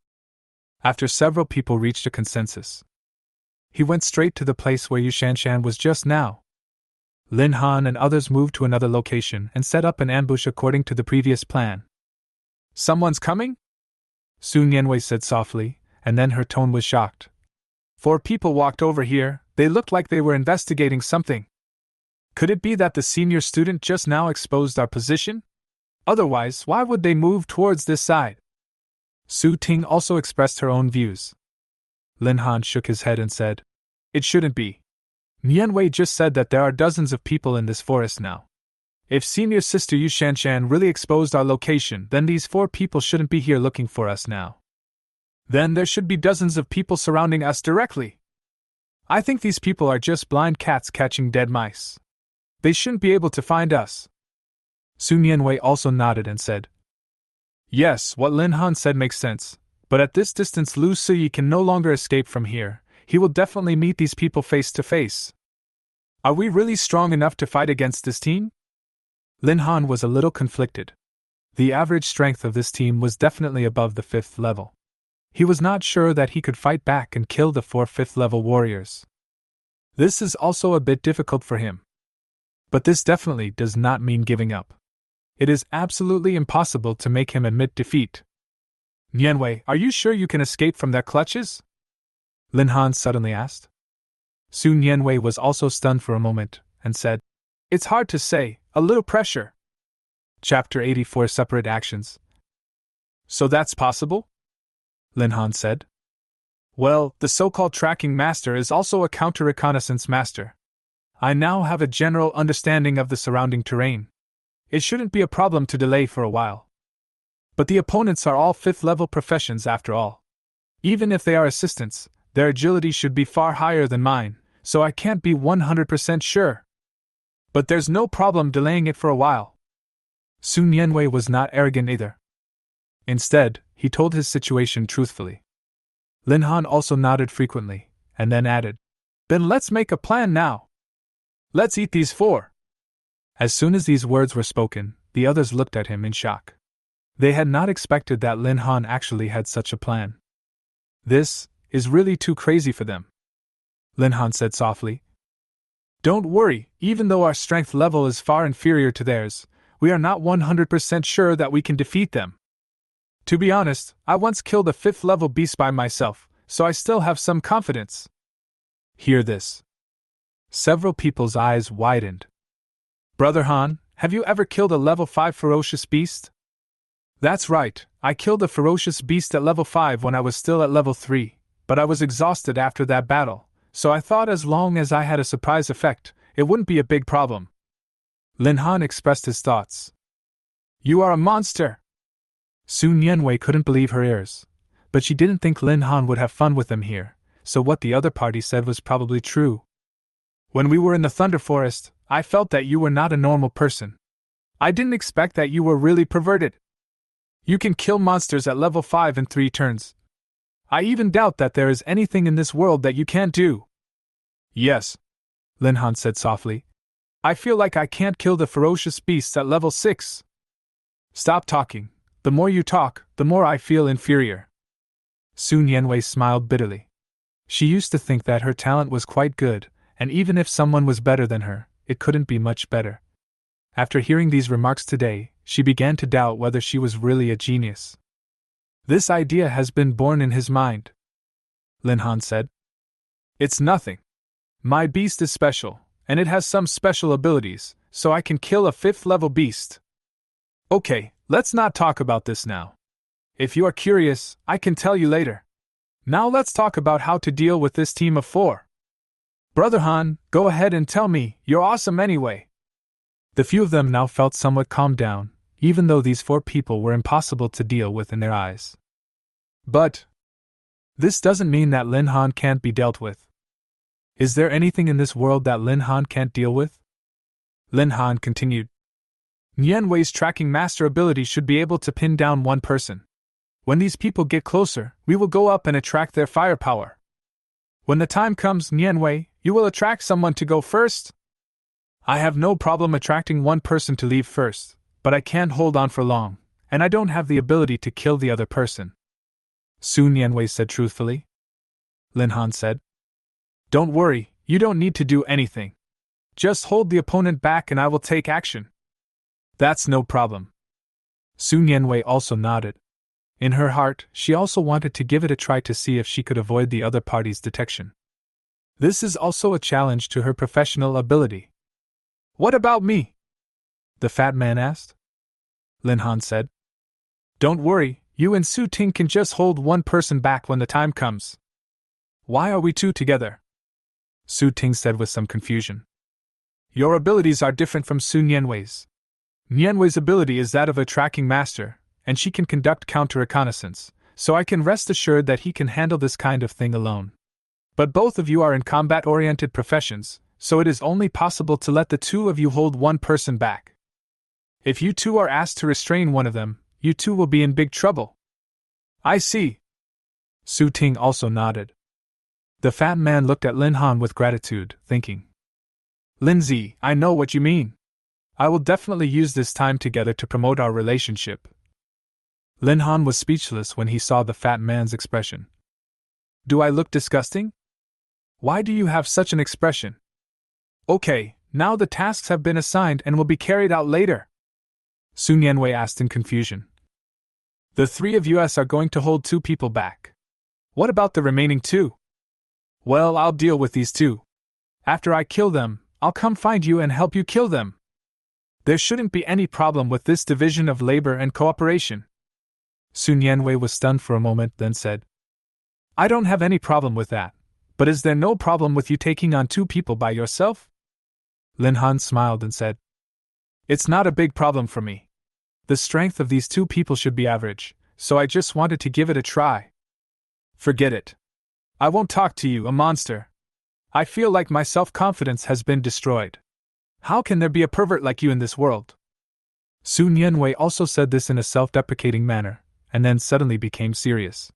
Speaker 1: After several people reached a consensus, he went straight to the place where Yu Shanshan was just now. Lin Han and others moved to another location and set up an ambush according to the previous plan. Someone's coming? Su Nianwei said softly, and then her tone was shocked. 4 people walked over here, they looked like they were investigating something. Could it be that the senior student just now exposed our position? Otherwise, why would they move towards this side? Su Ting also expressed her own views. Lin Han shook his head and said, It shouldn't be. Nianwei just said that there are dozens of people in this forest now. If senior sister Yu Shanshan really exposed our location, then these 4 people shouldn't be here looking for us now. Then there should be dozens of people surrounding us directly. I think these people are just blind cats catching dead mice. They shouldn't be able to find us. Su Nianwei also nodded and said, Yes, what Lin Han said makes sense, but at this distance Lu Suyi can no longer escape from here. He will definitely meet these people face to face. Are we really strong enough to fight against this team? Lin Han was a little conflicted. The average strength of this team was definitely above the 5th level. He was not sure that he could fight back and kill the 4 5th level warriors. This is also a bit difficult for him. But this definitely does not mean giving up. It is absolutely impossible to make him admit defeat. Nianwei, are you sure you can escape from their clutches? Lin Han suddenly asked. Su Nianwei was also stunned for a moment, and said, It's hard to say, a little pressure. Chapter 84 Separate Actions. So that's possible? Lin Han said. Well, the so-called tracking master is also a counter-reconnaissance master. I now have a general understanding of the surrounding terrain. It shouldn't be a problem to delay for a while. But the opponents are all 5th level professions after all. Even if they are assistants, their agility should be far higher than mine, so I can't be 100% sure. But there's no problem delaying it for a while. Su Nianwei was not arrogant either. Instead, he told his situation truthfully. Lin Han also nodded frequently, and then added, Then let's make a plan now. Let's eat these 4. As soon as these words were spoken, the others looked at him in shock. They had not expected that Lin Han actually had such a plan. This is really too crazy for them. Lin Han said softly. Don't worry, even though our strength level is far inferior to theirs, we are not 100% sure that we can defeat them. To be honest, I once killed a 5th level beast by myself, so I still have some confidence. Hear this. Several people's eyes widened. Brother Han, have you ever killed a level 5 ferocious beast? That's right, I killed a ferocious beast at level 5 when I was still at level 3, but I was exhausted after that battle, so I thought as long as I had a surprise effect, it wouldn't be a big problem. Lin Han expressed his thoughts. You are a monster! Su Nianwei couldn't believe her ears, but she didn't think Lin Han would have fun with them here, so what the other party said was probably true. When we were in the Thunder Forest, I felt that you were not a normal person. I didn't expect that you were really perverted. You can kill monsters at level 5 in 3 turns. I even doubt that there is anything in this world that you can't do. Yes, Lin Han said softly. I feel like I can't kill the ferocious beasts at level 6. Stop talking. The more you talk, the more I feel inferior. Sun Yanwei smiled bitterly. She used to think that her talent was quite good, and even if someone was better than her, it couldn't be much better. After hearing these remarks today, she began to doubt whether she was really a genius. This idea has been born in his mind, Lin Han said. It's nothing. My beast is special, and it has some special abilities, so I can kill a 5th-level beast. Okay, let's not talk about this now. If you are curious, I can tell you later. Now let's talk about how to deal with this team of 4. Brother Han, go ahead and tell me, you're awesome anyway. The few of them now felt somewhat calmed down, even though these 4 people were impossible to deal with in their eyes. But this doesn't mean that Lin Han can't be dealt with. Is there anything in this world that Lin Han can't deal with? Lin Han continued. Nianwei's tracking master ability should be able to pin down one person. When these people get closer, we will go up and attract their firepower. When the time comes, Nianwei, you will attract someone to go first? I have no problem attracting one person to leave first, but I can't hold on for long, and I don't have the ability to kill the other person. Sun Nianwei said truthfully. Lin Han said. Don't worry, you don't need to do anything. Just hold the opponent back and I will take action. That's no problem. Sun Nianwei also nodded. In her heart, she also wanted to give it a try to see if she could avoid the other party's detection. This is also a challenge to her professional ability. What about me? The fat man asked. Lin Han said. Don't worry, you and Su Ting can just hold one person back when the time comes. Why are we 2 together? Su Ting said with some confusion. Your abilities are different from Sun Nianwei's. Nianwei's ability is that of a tracking master, and she can conduct counter-reconnaissance, so I can rest assured that he can handle this kind of thing alone. But both of you are in combat-oriented professions, so it is only possible to let the 2 of you hold one person back. If you 2 are asked to restrain one of them, you 2 will be in big trouble. I see. Su Ting also nodded. The fat man looked at Lin Han with gratitude, thinking. Lindsay, I know what you mean. I will definitely use this time together to promote our relationship. Lin Han was speechless when he saw the fat man's expression. Do I look disgusting? Why do you have such an expression? Okay, now the tasks have been assigned and will be carried out later. Sun Yanwei asked in confusion. The 3 of us are going to hold 2 people back. What about the remaining 2? Well, I'll deal with these 2. After I kill them, I'll come find you and help you kill them. There shouldn't be any problem with this division of labor and cooperation. Sun Yanwei was stunned for a moment, then said, I don't have any problem with that, but is there no problem with you taking on 2 people by yourself? Lin Han smiled and said, It's not a big problem for me. The strength of these 2 people should be average, so I just wanted to give it a try. Forget it. I won't talk to you, a monster. I feel like my self-confidence has been destroyed. How can there be a pervert like you in this world? Sun Yanwei also said this in a self-deprecating manner, and then suddenly became serious.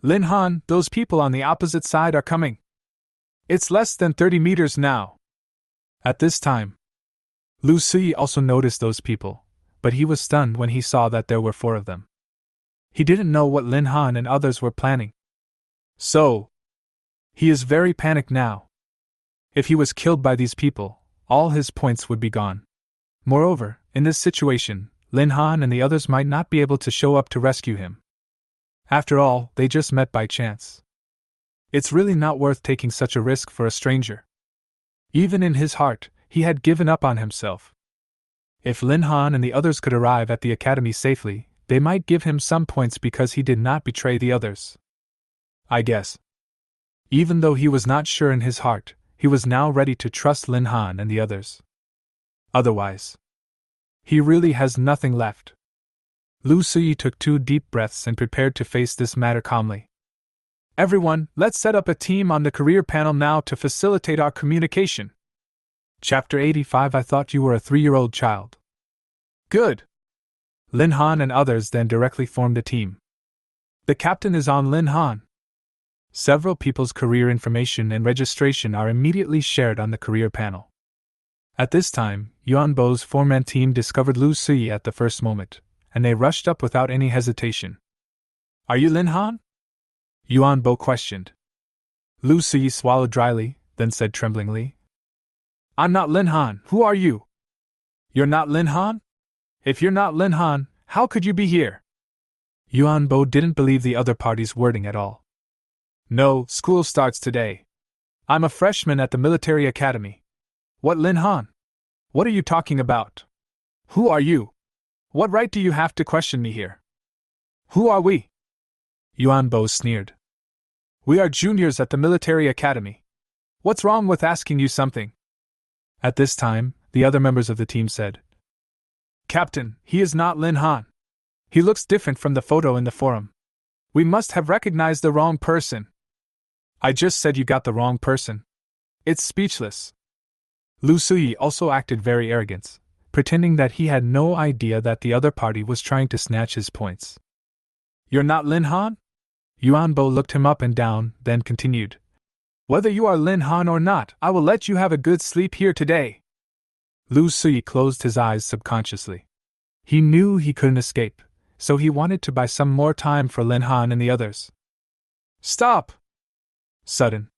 Speaker 1: Lin Han, those people on the opposite side are coming. It's less than 30 meters now. At this time, Lu Si also noticed those people, but he was stunned when he saw that there were 4 of them. He didn't know what Lin Han and others were planning. So, he is very panicked now. If he was killed by these people, all his points would be gone. Moreover, in this situation, Lin Han and the others might not be able to show up to rescue him. After all, they just met by chance. It's really not worth taking such a risk for a stranger. Even in his heart, he had given up on himself. If Lin Han and the others could arrive at the academy safely, they might give him some points because he did not betray the others. I guess. Even though he was not sure in his heart, he was now ready to trust Lin Han and the others. Otherwise, he really has nothing left. Lu Si took 2 deep breaths and prepared to face this matter calmly. Everyone, let's set up a team on the career panel now to facilitate our communication. Chapter 85. I thought you were a 3-year-old child. Good. Lin Han and others then directly formed a team. The captain is on Lin Han. Several people's career information and registration are immediately shared on the career panel. At this time, Yuan Bo's 4-man team discovered Lu Si at the first moment, and they rushed up without any hesitation. Are you Lin Han? Yuan Bo questioned. Lu Suyi swallowed dryly, then said tremblingly. I'm not Lin Han, who are you? You're not Lin Han? If you're not Lin Han, how could you be here? Yuan Bo didn't believe the other party's wording at all. No, school starts today. I'm a freshman at the military academy. What Lin Han? What are you talking about? Who are you? What right do you have to question me here? Who are we? Yuan Bo sneered. We are juniors at the military academy. What's wrong with asking you something? At this time, the other members of the team said. Captain, he is not Lin Han. He looks different from the photo in the forum. We must have recognized the wrong person. I just said you got the wrong person. It's speechless. Lu Suyi also acted very arrogant, pretending that he had no idea that the other party was trying to snatch his points. You're not Lin Han? Yuan Bo looked him up and down, then continued. Whether you are Lin Han or not, I will let you have a good sleep here today. Lu Suyi closed his eyes subconsciously. He knew he couldn't escape, so he wanted to buy some more time for Lin Han and the others. Stop! Sudden.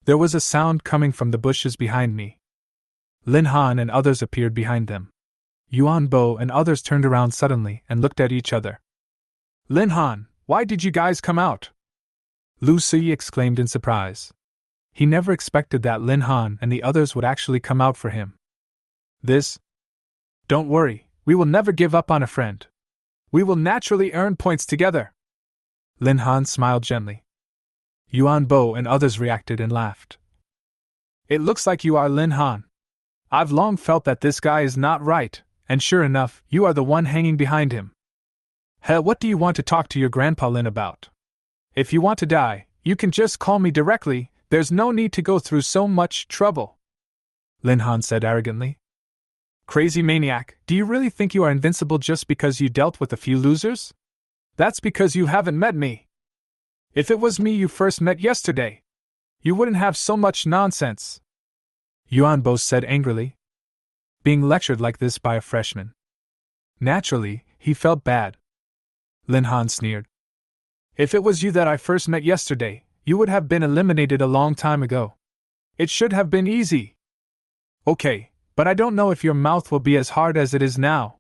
Speaker 1: There was a sound coming from the bushes behind me. Lin Han and others appeared behind them. Yuan Bo and others turned around suddenly and looked at each other. Lin Han, why did you guys come out? Lu Suyi exclaimed in surprise. He never expected that Lin Han and the others would actually come out for him. Don't worry, we will never give up on a friend. We will naturally earn points together. Lin Han smiled gently. Yuan Bo and others reacted and laughed. It looks like you are Lin Han. I've long felt that this guy is not right, and sure enough, you are the one hanging behind him. Hell, what do you want to talk to your grandpa Lin about? If you want to die, you can just call me directly, there's no need to go through so much trouble. Lin Han said arrogantly. Crazy maniac, do you really think you are invincible just because you dealt with a few losers? That's because you haven't met me. If it was me you first met yesterday, you wouldn't have so much nonsense. Yuan Bo said angrily. Being lectured like this by a freshman. Naturally, he felt bad. Lin Han sneered. If it was you that I first met yesterday, you would have been eliminated a long time ago. It should have been easy. Okay, but I don't know if your mouth will be as hard as it is now.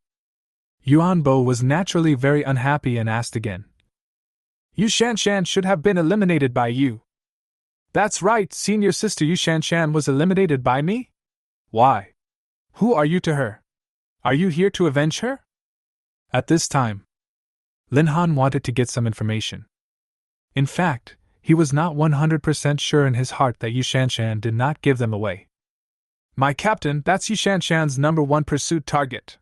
Speaker 1: Yuan Bo was naturally very unhappy and asked again. Yu Shanshan should have been eliminated by you. That's right, senior sister Yu Shanshan was eliminated by me? Why? Who are you to her? Are you here to avenge her? At this time, Lin Han wanted to get some information. In fact, he was not 100% sure in his heart that Yu Shanshan did not give them away. My captain, that's Yu Shanshan's #1 pursuit target.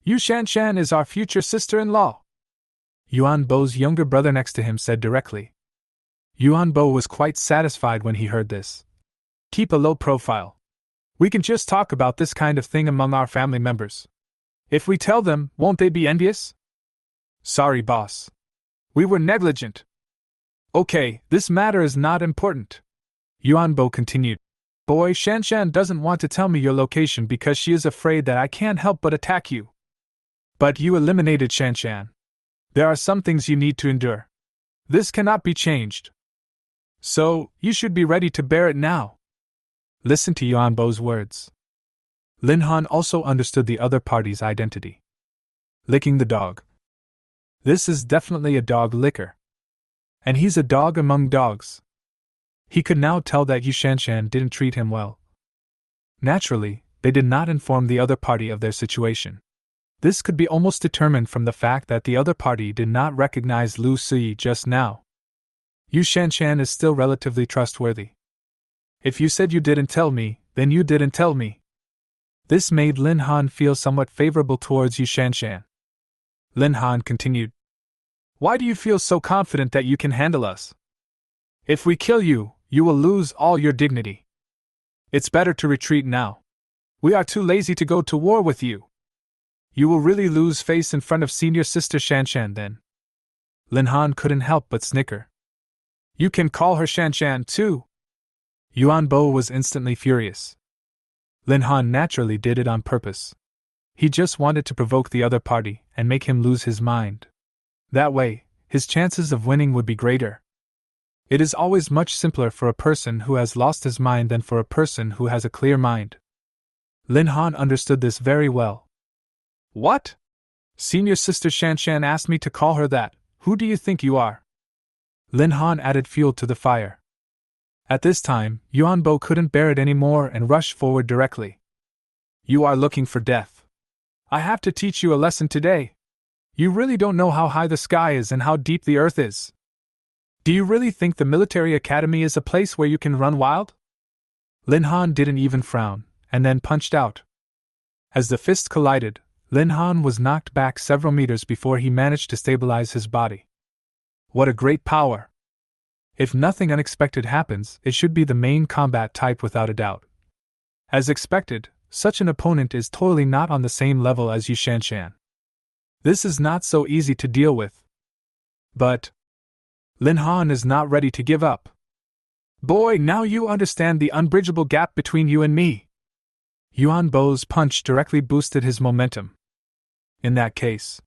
Speaker 1: Yu Shanshan is our future sister-in-law. Yuan Bo's younger brother next to him said directly. Yuan Bo was quite satisfied when he heard this. Keep a low profile. We can just talk about this kind of thing among our family members. If we tell them, won't they be envious? Sorry, boss. We were negligent. Okay, this matter is not important. Yuan Bo continued. Boy, Shanshan doesn't want to tell me your location because she is afraid that I can't help but attack you. But you eliminated Shanshan. There are some things you need to endure. This cannot be changed. So, you should be ready to bear it now. Listen to Yuan Bo's words. Lin Han also understood the other party's identity. Licking the dog. This is definitely a dog licker. And he's a dog among dogs. He could now tell that Yu Shanshan didn't treat him well. Naturally, they did not inform the other party of their situation. This could be almost determined from the fact that the other party did not recognize Lu Suyi just now. Yu Shanshan is still relatively trustworthy. If you said you didn't tell me, then you didn't tell me. This made Lin Han feel somewhat favorable towards Yu Shanshan. Lin Han continued. Why do you feel so confident that you can handle us? If we kill you, you will lose all your dignity. It's better to retreat now. We are too lazy to go to war with you. You will really lose face in front of senior sister Shanshan then. Lin Han couldn't help but snicker. You can call her Shanshan too. Yuan Bo was instantly furious. Lin Han naturally did it on purpose. He just wanted to provoke the other party and make him lose his mind. That way, his chances of winning would be greater. It is always much simpler for a person who has lost his mind than for a person who has a clear mind. Lin Han understood this very well. What? Senior Sister Shan Shan asked me to call her that. Who do you think you are? Lin Han added fuel to the fire. At this time, Yuan Bo couldn't bear it anymore and rushed forward directly. You are looking for death. I have to teach you a lesson today. You really don't know how high the sky is and how deep the earth is. Do you really think the military academy is a place where you can run wild? Lin Han didn't even frown, and then punched out. As the fists collided, Lin Han was knocked back several meters before he managed to stabilize his body. What a great power! If nothing unexpected happens, it should be the main combat type without a doubt. As expected, such an opponent is totally not on the same level as Yu Shanshan. This is not so easy to deal with. But Lin Han is not ready to give up. Boy, now you understand the unbridgeable gap between you and me. Yuan Bo's punch directly boosted his momentum. In that case,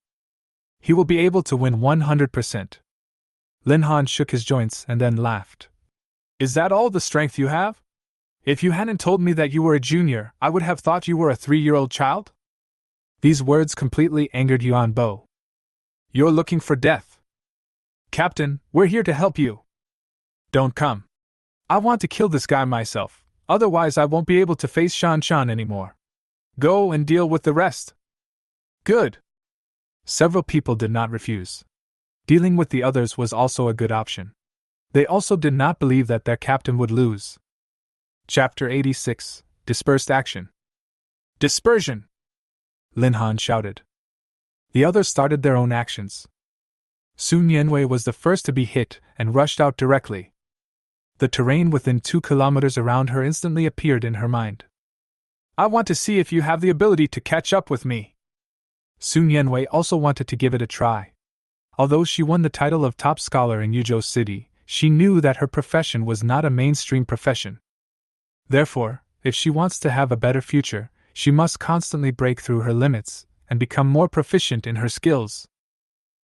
Speaker 1: he will be able to win 100%. Lin Han shook his joints and then laughed. Is that all the strength you have? If you hadn't told me that you were a junior, I would have thought you were a 3-year-old child? These words completely angered Yuan Bo. You're looking for death. Captain, we're here to help you. Don't come. I want to kill this guy myself, otherwise I won't be able to face Shan Shan anymore. Go and deal with the rest. Good. Several people did not refuse. Dealing with the others was also a good option. They also did not believe that their captain would lose. Chapter 86, Dispersed Action. Dispersion! Lin Han shouted. The others started their own actions. Sun Yanwei was the first to be hit and rushed out directly. The terrain within 2 kilometers around her instantly appeared in her mind. I want to see if you have the ability to catch up with me. Sun Yanwei also wanted to give it a try. Although she won the title of top scholar in Yuzhou City, she knew that her profession was not a mainstream profession. Therefore, if she wants to have a better future, she must constantly break through her limits and become more proficient in her skills.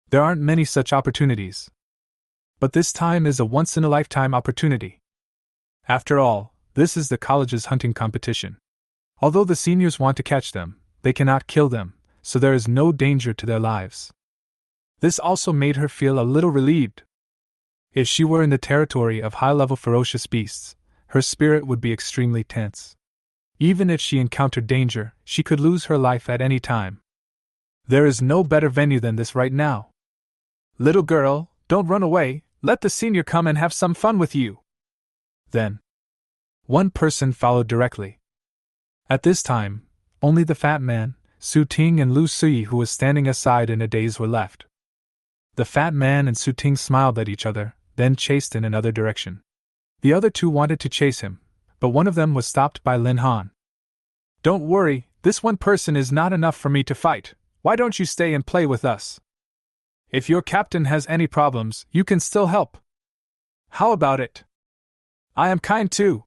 Speaker 1: There aren't many such opportunities. But this time is a once-in-a-lifetime opportunity. After all, this is the college's hunting competition. Although the seniors want to catch them, they cannot kill them, so there is no danger to their lives. This also made her feel a little relieved. If she were in the territory of high-level ferocious beasts, her spirit would be extremely tense. Even if she encountered danger, she could lose her life at any time. There is no better venue than this right now. Little girl, don't run away, let the senior come and have some fun with you. Then, one person followed directly. At this time, only the fat man, Su Ting and Lu Sui, who was standing aside in a daze, were left. The fat man and Su Ting smiled at each other, then chased in another direction. The other two wanted to chase him, but one of them was stopped by Lin Han. Don't worry, this one person is not enough for me to fight. Why don't you stay and play with us? If your captain has any problems, you can still help. How about it? I am kind too.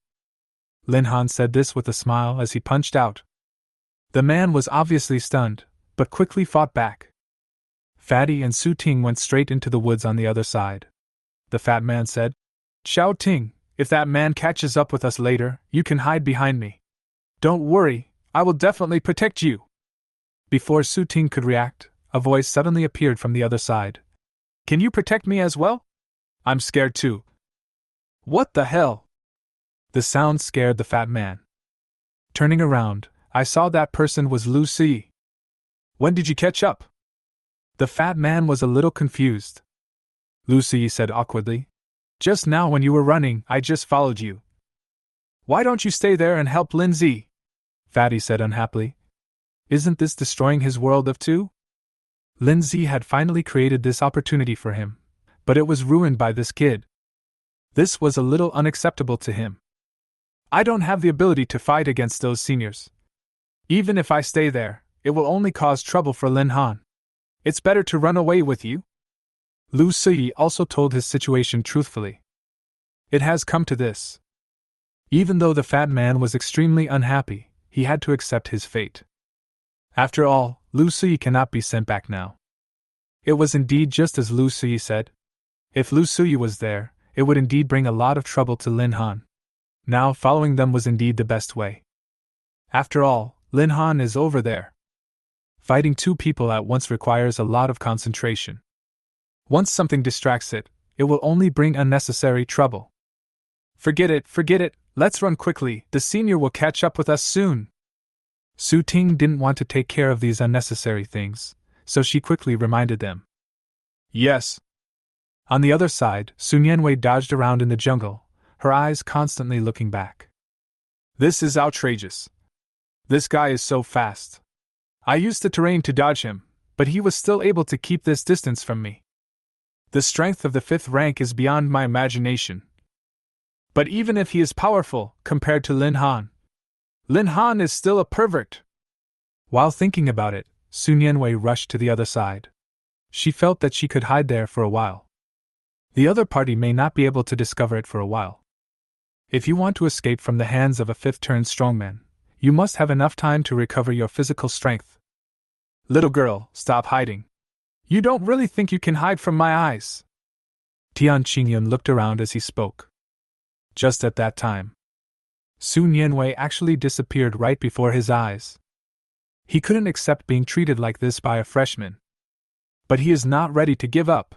Speaker 1: Lin Han said this with a smile as he punched out. The man was obviously stunned, but quickly fought back. Fatty and Su Ting went straight into the woods on the other side. The fat man said, Xiao Ting, if that man catches up with us later, you can hide behind me. Don't worry, I will definitely protect you. Before Su Ting could react, a voice suddenly appeared from the other side. Can you protect me as well? I'm scared too. What the hell? The sound scared the fat man. Turning around, I saw that person was Lu Sui. When did you catch up? The fat man was a little confused. Lu Sui said awkwardly. Just now when you were running, I just followed you. Why don't you stay there and help Lin Zi? Fatty said unhappily. Isn't this destroying his world of two? Lin Zi had finally created this opportunity for him, but it was ruined by this kid. This was a little unacceptable to him. I don't have the ability to fight against those seniors. Even if I stay there, it will only cause trouble for Lin Han. It's better to run away with you. Lu Sui also told his situation truthfully. It has come to this. Even though the fat man was extremely unhappy, he had to accept his fate. After all, Lu Sui cannot be sent back now. It was indeed just as Lu Sui said. If Lu Sui was there, it would indeed bring a lot of trouble to Lin Han. Now, following them was indeed the best way. After all, Lin Han is over there. Fighting two people at once requires a lot of concentration. Once something distracts it, it will only bring unnecessary trouble. Forget it, let's run quickly, the senior will catch up with us soon. Su Ting didn't want to take care of these unnecessary things, so she quickly reminded them. Yes. On the other side, Sun Yanwei dodged around in the jungle, her eyes constantly looking back. This is outrageous. This guy is so fast. I used the terrain to dodge him, but he was still able to keep this distance from me. The strength of the 5th rank is beyond my imagination. But even if he is powerful, compared to Lin Han is still a pervert. While thinking about it, Sun Yanwei rushed to the other side. She felt that she could hide there for a while. The other party may not be able to discover it for a while. If you want to escape from the hands of a 5th-turned strongman, you must have enough time to recover your physical strength. Little girl, stop hiding. You don't really think you can hide from my eyes? Tian Qingyun looked around as he spoke. Just at that time, Sun Yanwei actually disappeared right before his eyes. He couldn't accept being treated like this by a freshman. But he is not ready to give up.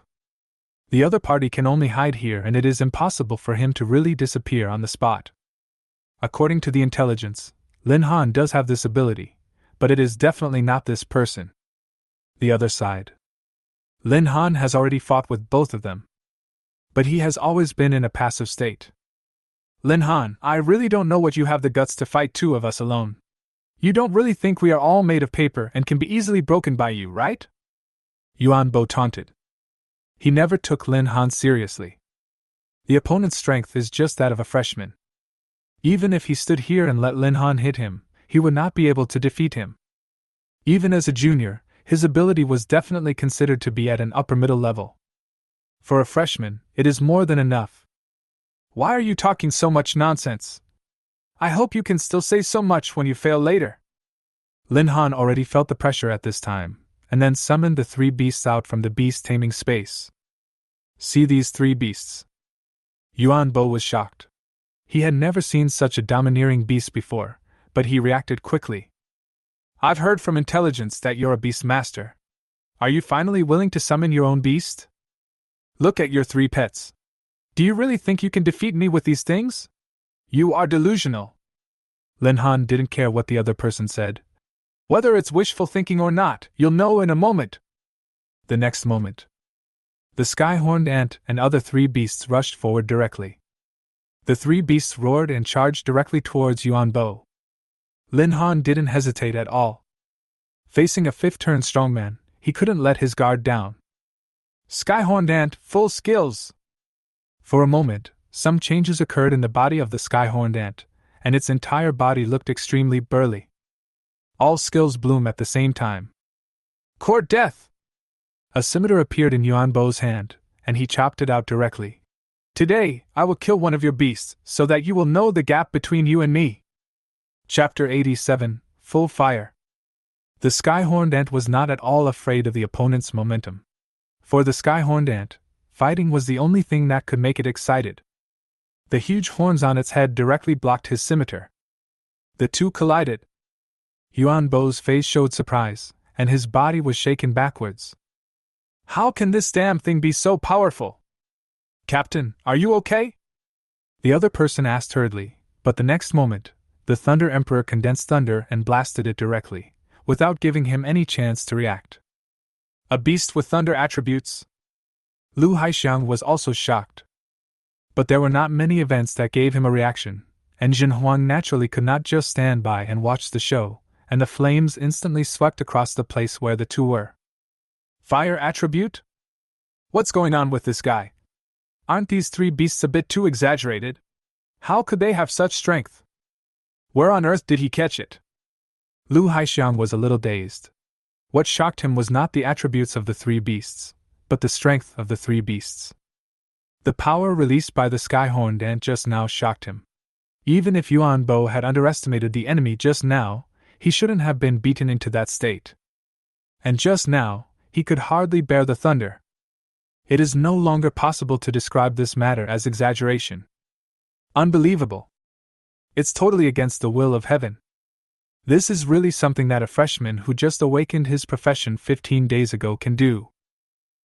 Speaker 1: The other party can only hide here, and it is impossible for him to really disappear on the spot. According to the intelligence, Lin Han does have this ability, but it is definitely not this person. The other side. Lin Han has already fought with both of them. But he has always been in a passive state. Lin Han, I really don't know what you have the guts to fight two of us alone. You don't really think we are all made of paper and can be easily broken by you, right? Yuan Bo taunted. He never took Lin Han seriously. The opponent's strength is just that of a freshman. Even if he stood here and let Lin Han hit him, he would not be able to defeat him. Even as a junior, his ability was definitely considered to be at an upper middle level. For a freshman, it is more than enough. Why are you talking so much nonsense? I hope you can still say so much when you fail later. Lin Han already felt the pressure at this time, and then summoned the 3 beasts out from the beast taming space. See these 3 beasts. Yuan Bo was shocked. He had never seen such a domineering beast before, but he reacted quickly. I've heard from intelligence that you're a beast master. Are you finally willing to summon your own beast? Look at your 3 pets. Do you really think you can defeat me with these things? You are delusional. Lin Han didn't care what the other person said. Whether it's wishful thinking or not, you'll know in a moment. The next moment, the sky-horned ant and other 3 beasts rushed forward directly. The 3 beasts roared and charged directly towards Yuan Bo. Lin Han didn't hesitate at all. Facing a 5th-turn strongman, he couldn't let his guard down. Sky-horned ant, full skills! For a moment, some changes occurred in the body of the sky-horned ant, and its entire body looked extremely burly. All skills bloom at the same time. Court death! A scimitar appeared in Yuan Bo's hand, and he chopped it out directly. Today, I will kill one of your beasts, so that you will know the gap between you and me. Chapter 87, Full Fire. The sky-horned ant was not at all afraid of the opponent's momentum. For the sky-horned ant, fighting was the only thing that could make it excited. The huge horns on its head directly blocked his scimitar. The two collided. Yuan Bo's face showed surprise, and his body was shaken backwards. How can this damn thing be so powerful? Captain, are you okay? The other person asked hurriedly, but the next moment, the Thunder Emperor condensed thunder and blasted it directly, without giving him any chance to react. A beast with thunder attributes? Lu Haixiang was also shocked. But there were not many events that gave him a reaction, and Jin Huang naturally could not just stand by and watch the show, and the flames instantly swept across the place where the two were. Fire attribute? What's going on with this guy? Aren't these 3 beasts a bit too exaggerated? How could they have such strength? Where on earth did he catch it? Lu Haixiang was a little dazed. What shocked him was not the attributes of the 3 beasts, but the strength of the 3 beasts. The power released by the sky-horned ant just now shocked him. Even if Yuan Bo had underestimated the enemy just now, he shouldn't have been beaten into that state. And just now, he could hardly bear the thunder. It is no longer possible to describe this matter as exaggeration. Unbelievable. It's totally against the will of heaven. This is really something that a freshman who just awakened his profession 15 days ago can do.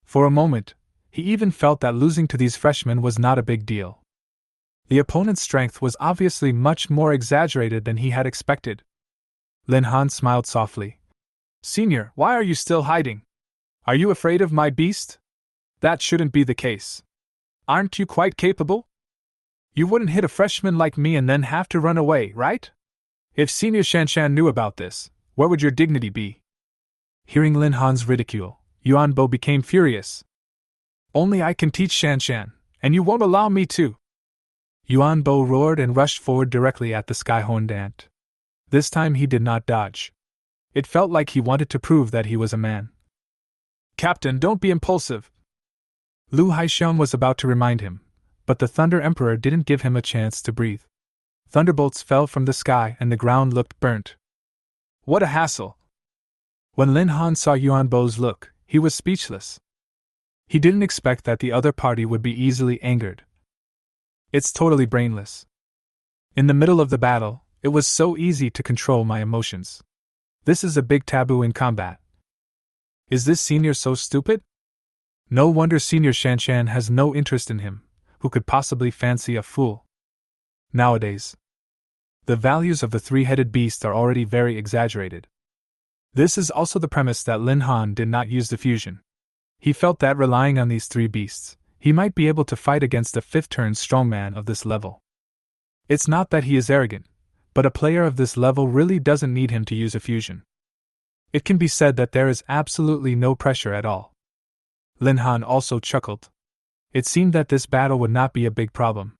Speaker 1: For a moment, he even felt that losing to these freshmen was not a big deal. The opponent's strength was obviously much more exaggerated than he had expected. Lin Han smiled softly. Senior, why are you still hiding? Are you afraid of my beast? That shouldn't be the case. Aren't you quite capable? You wouldn't hit a freshman like me and then have to run away, right? If Senior Shanshan knew about this, where would your dignity be? Hearing Lin Han's ridicule, Yuan Bo became furious. Only I can teach Shanshan, and you won't allow me to. Yuan Bo roared and rushed forward directly at the sky-horned ant. This time he did not dodge. It felt like he wanted to prove that he was a man. Captain, don't be impulsive. Lu Haixiang was about to remind him, but the Thunder Emperor didn't give him a chance to breathe. Thunderbolts fell from the sky and the ground looked burnt. What a hassle! When Lin Han saw Yuan Bo's look, he was speechless. He didn't expect that the other party would be easily angered. It's totally brainless. In the middle of the battle, it was so easy to control my emotions. This is a big taboo in combat. Is this senior so stupid? No wonder Senior Shanshan has no interest in him. Who could possibly fancy a fool? Nowadays, the values of the three-headed beast are already very exaggerated. This is also the premise that Lin Han did not use the fusion. He felt that relying on these three beasts, he might be able to fight against a fifth-turn strongman of this level. It's not that he is arrogant, but a player of this level really doesn't need him to use a fusion. It can be said that there is absolutely no pressure at all. Lin Han also chuckled. It seemed that this battle would not be a big problem.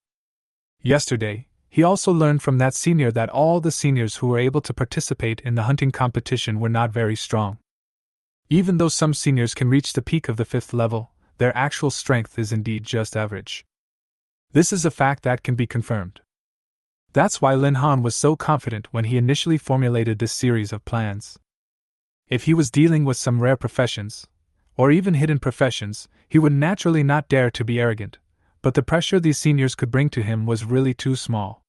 Speaker 1: Yesterday, he also learned from that senior that all the seniors who were able to participate in the hunting competition were not very strong. Even though some seniors can reach the peak of the 5th level, their actual strength is indeed just average. This is a fact that can be confirmed. That's why Lin Han was so confident when he initially formulated this series of plans. If he was dealing with some rare professions, or even hidden professions, he would naturally not dare to be arrogant, but the pressure these seniors could bring to him was really too small.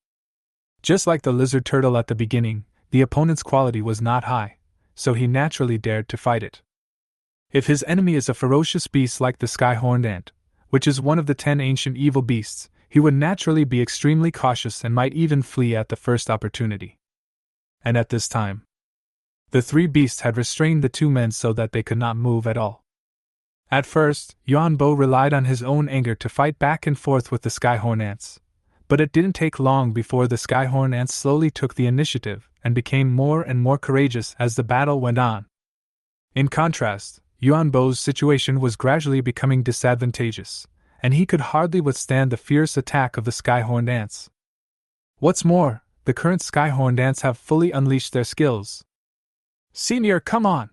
Speaker 1: Just like the lizard turtle at the beginning, the opponent's quality was not high, so he naturally dared to fight it. If his enemy is a ferocious beast like the sky-horned ant, which is one of the 10 ancient evil beasts, he would naturally be extremely cautious and might even flee at the first opportunity. And at this time, the three beasts had restrained the two men so that they could not move at all. At first, Yuan Bo relied on his own anger to fight back and forth with the sky-horned ants, but it didn't take long before the sky-horned ants slowly took the initiative and became more and more courageous as the battle went on. In contrast, Yuan Bo's situation was gradually becoming disadvantageous, and he could hardly withstand the fierce attack of the sky-horned ants. What's more, the current sky-horned ants have fully unleashed their skills. Senior, come on!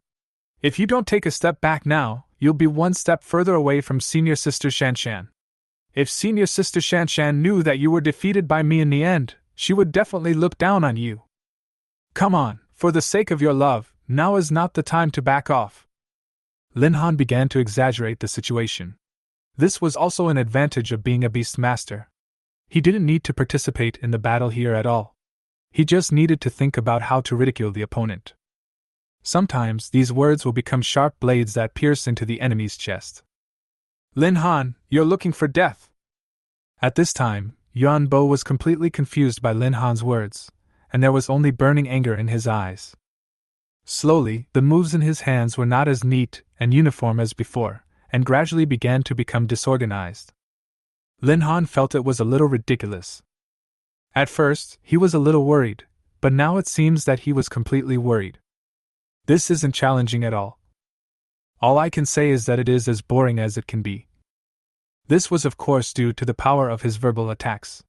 Speaker 1: If you don't take a step back now, you'll be one step further away from Senior Sister Shanshan. If Senior Sister Shanshan knew that you were defeated by me in the end, she would definitely look down on you. Come on, for the sake of your love, now is not the time to back off. Lin Han began to exaggerate the situation. This was also an advantage of being a beast master. He didn't need to participate in the battle here at all. He just needed to think about how to ridicule the opponent. Sometimes these words will become sharp blades that pierce into the enemy's chest. Lin Han, you're looking for death. At this time, Yuan Bo was completely confused by Lin Han's words, and there was only burning anger in his eyes. Slowly, the moves in his hands were not as neat and uniform as before, and gradually began to become disorganized. Lin Han felt it was a little ridiculous. At first, he was a little worried, but now it seems that he was completely worried. This isn't challenging at all. All I can say is that it is as boring as it can be. This was of course due to the power of his verbal attacks.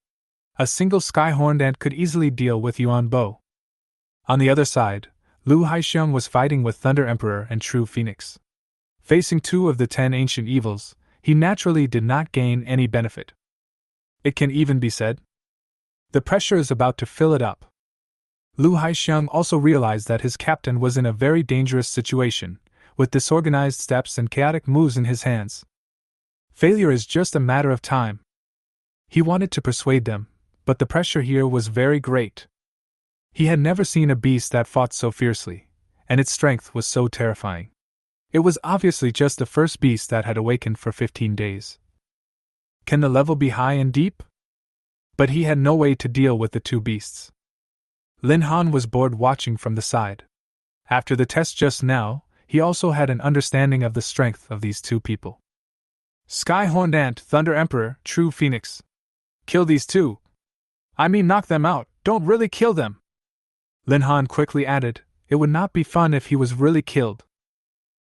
Speaker 1: A single sky-horned ant could easily deal with Yuan Bo. On the other side, Lu Haixiang was fighting with Thunder Emperor and True Phoenix. Facing two of the 10 ancient evils, he naturally did not gain any benefit. It can even be said, the pressure is about to fill it up. Lu Haixiang also realized that his captain was in a very dangerous situation, with disorganized steps and chaotic moves in his hands. Failure is just a matter of time. He wanted to persuade them, but the pressure here was very great. He had never seen a beast that fought so fiercely, and its strength was so terrifying. It was obviously just the first beast that had awakened for 15 days. Can the level be high and deep? But he had no way to deal with the two beasts. Lin Han was bored watching from the side. After the test just now, he also had an understanding of the strength of these two people. Sky-horned ant, Thunder Emperor, True Phoenix. Kill these two. I mean, knock them out, don't really kill them. Lin Han quickly added, it would not be fun if he was really killed.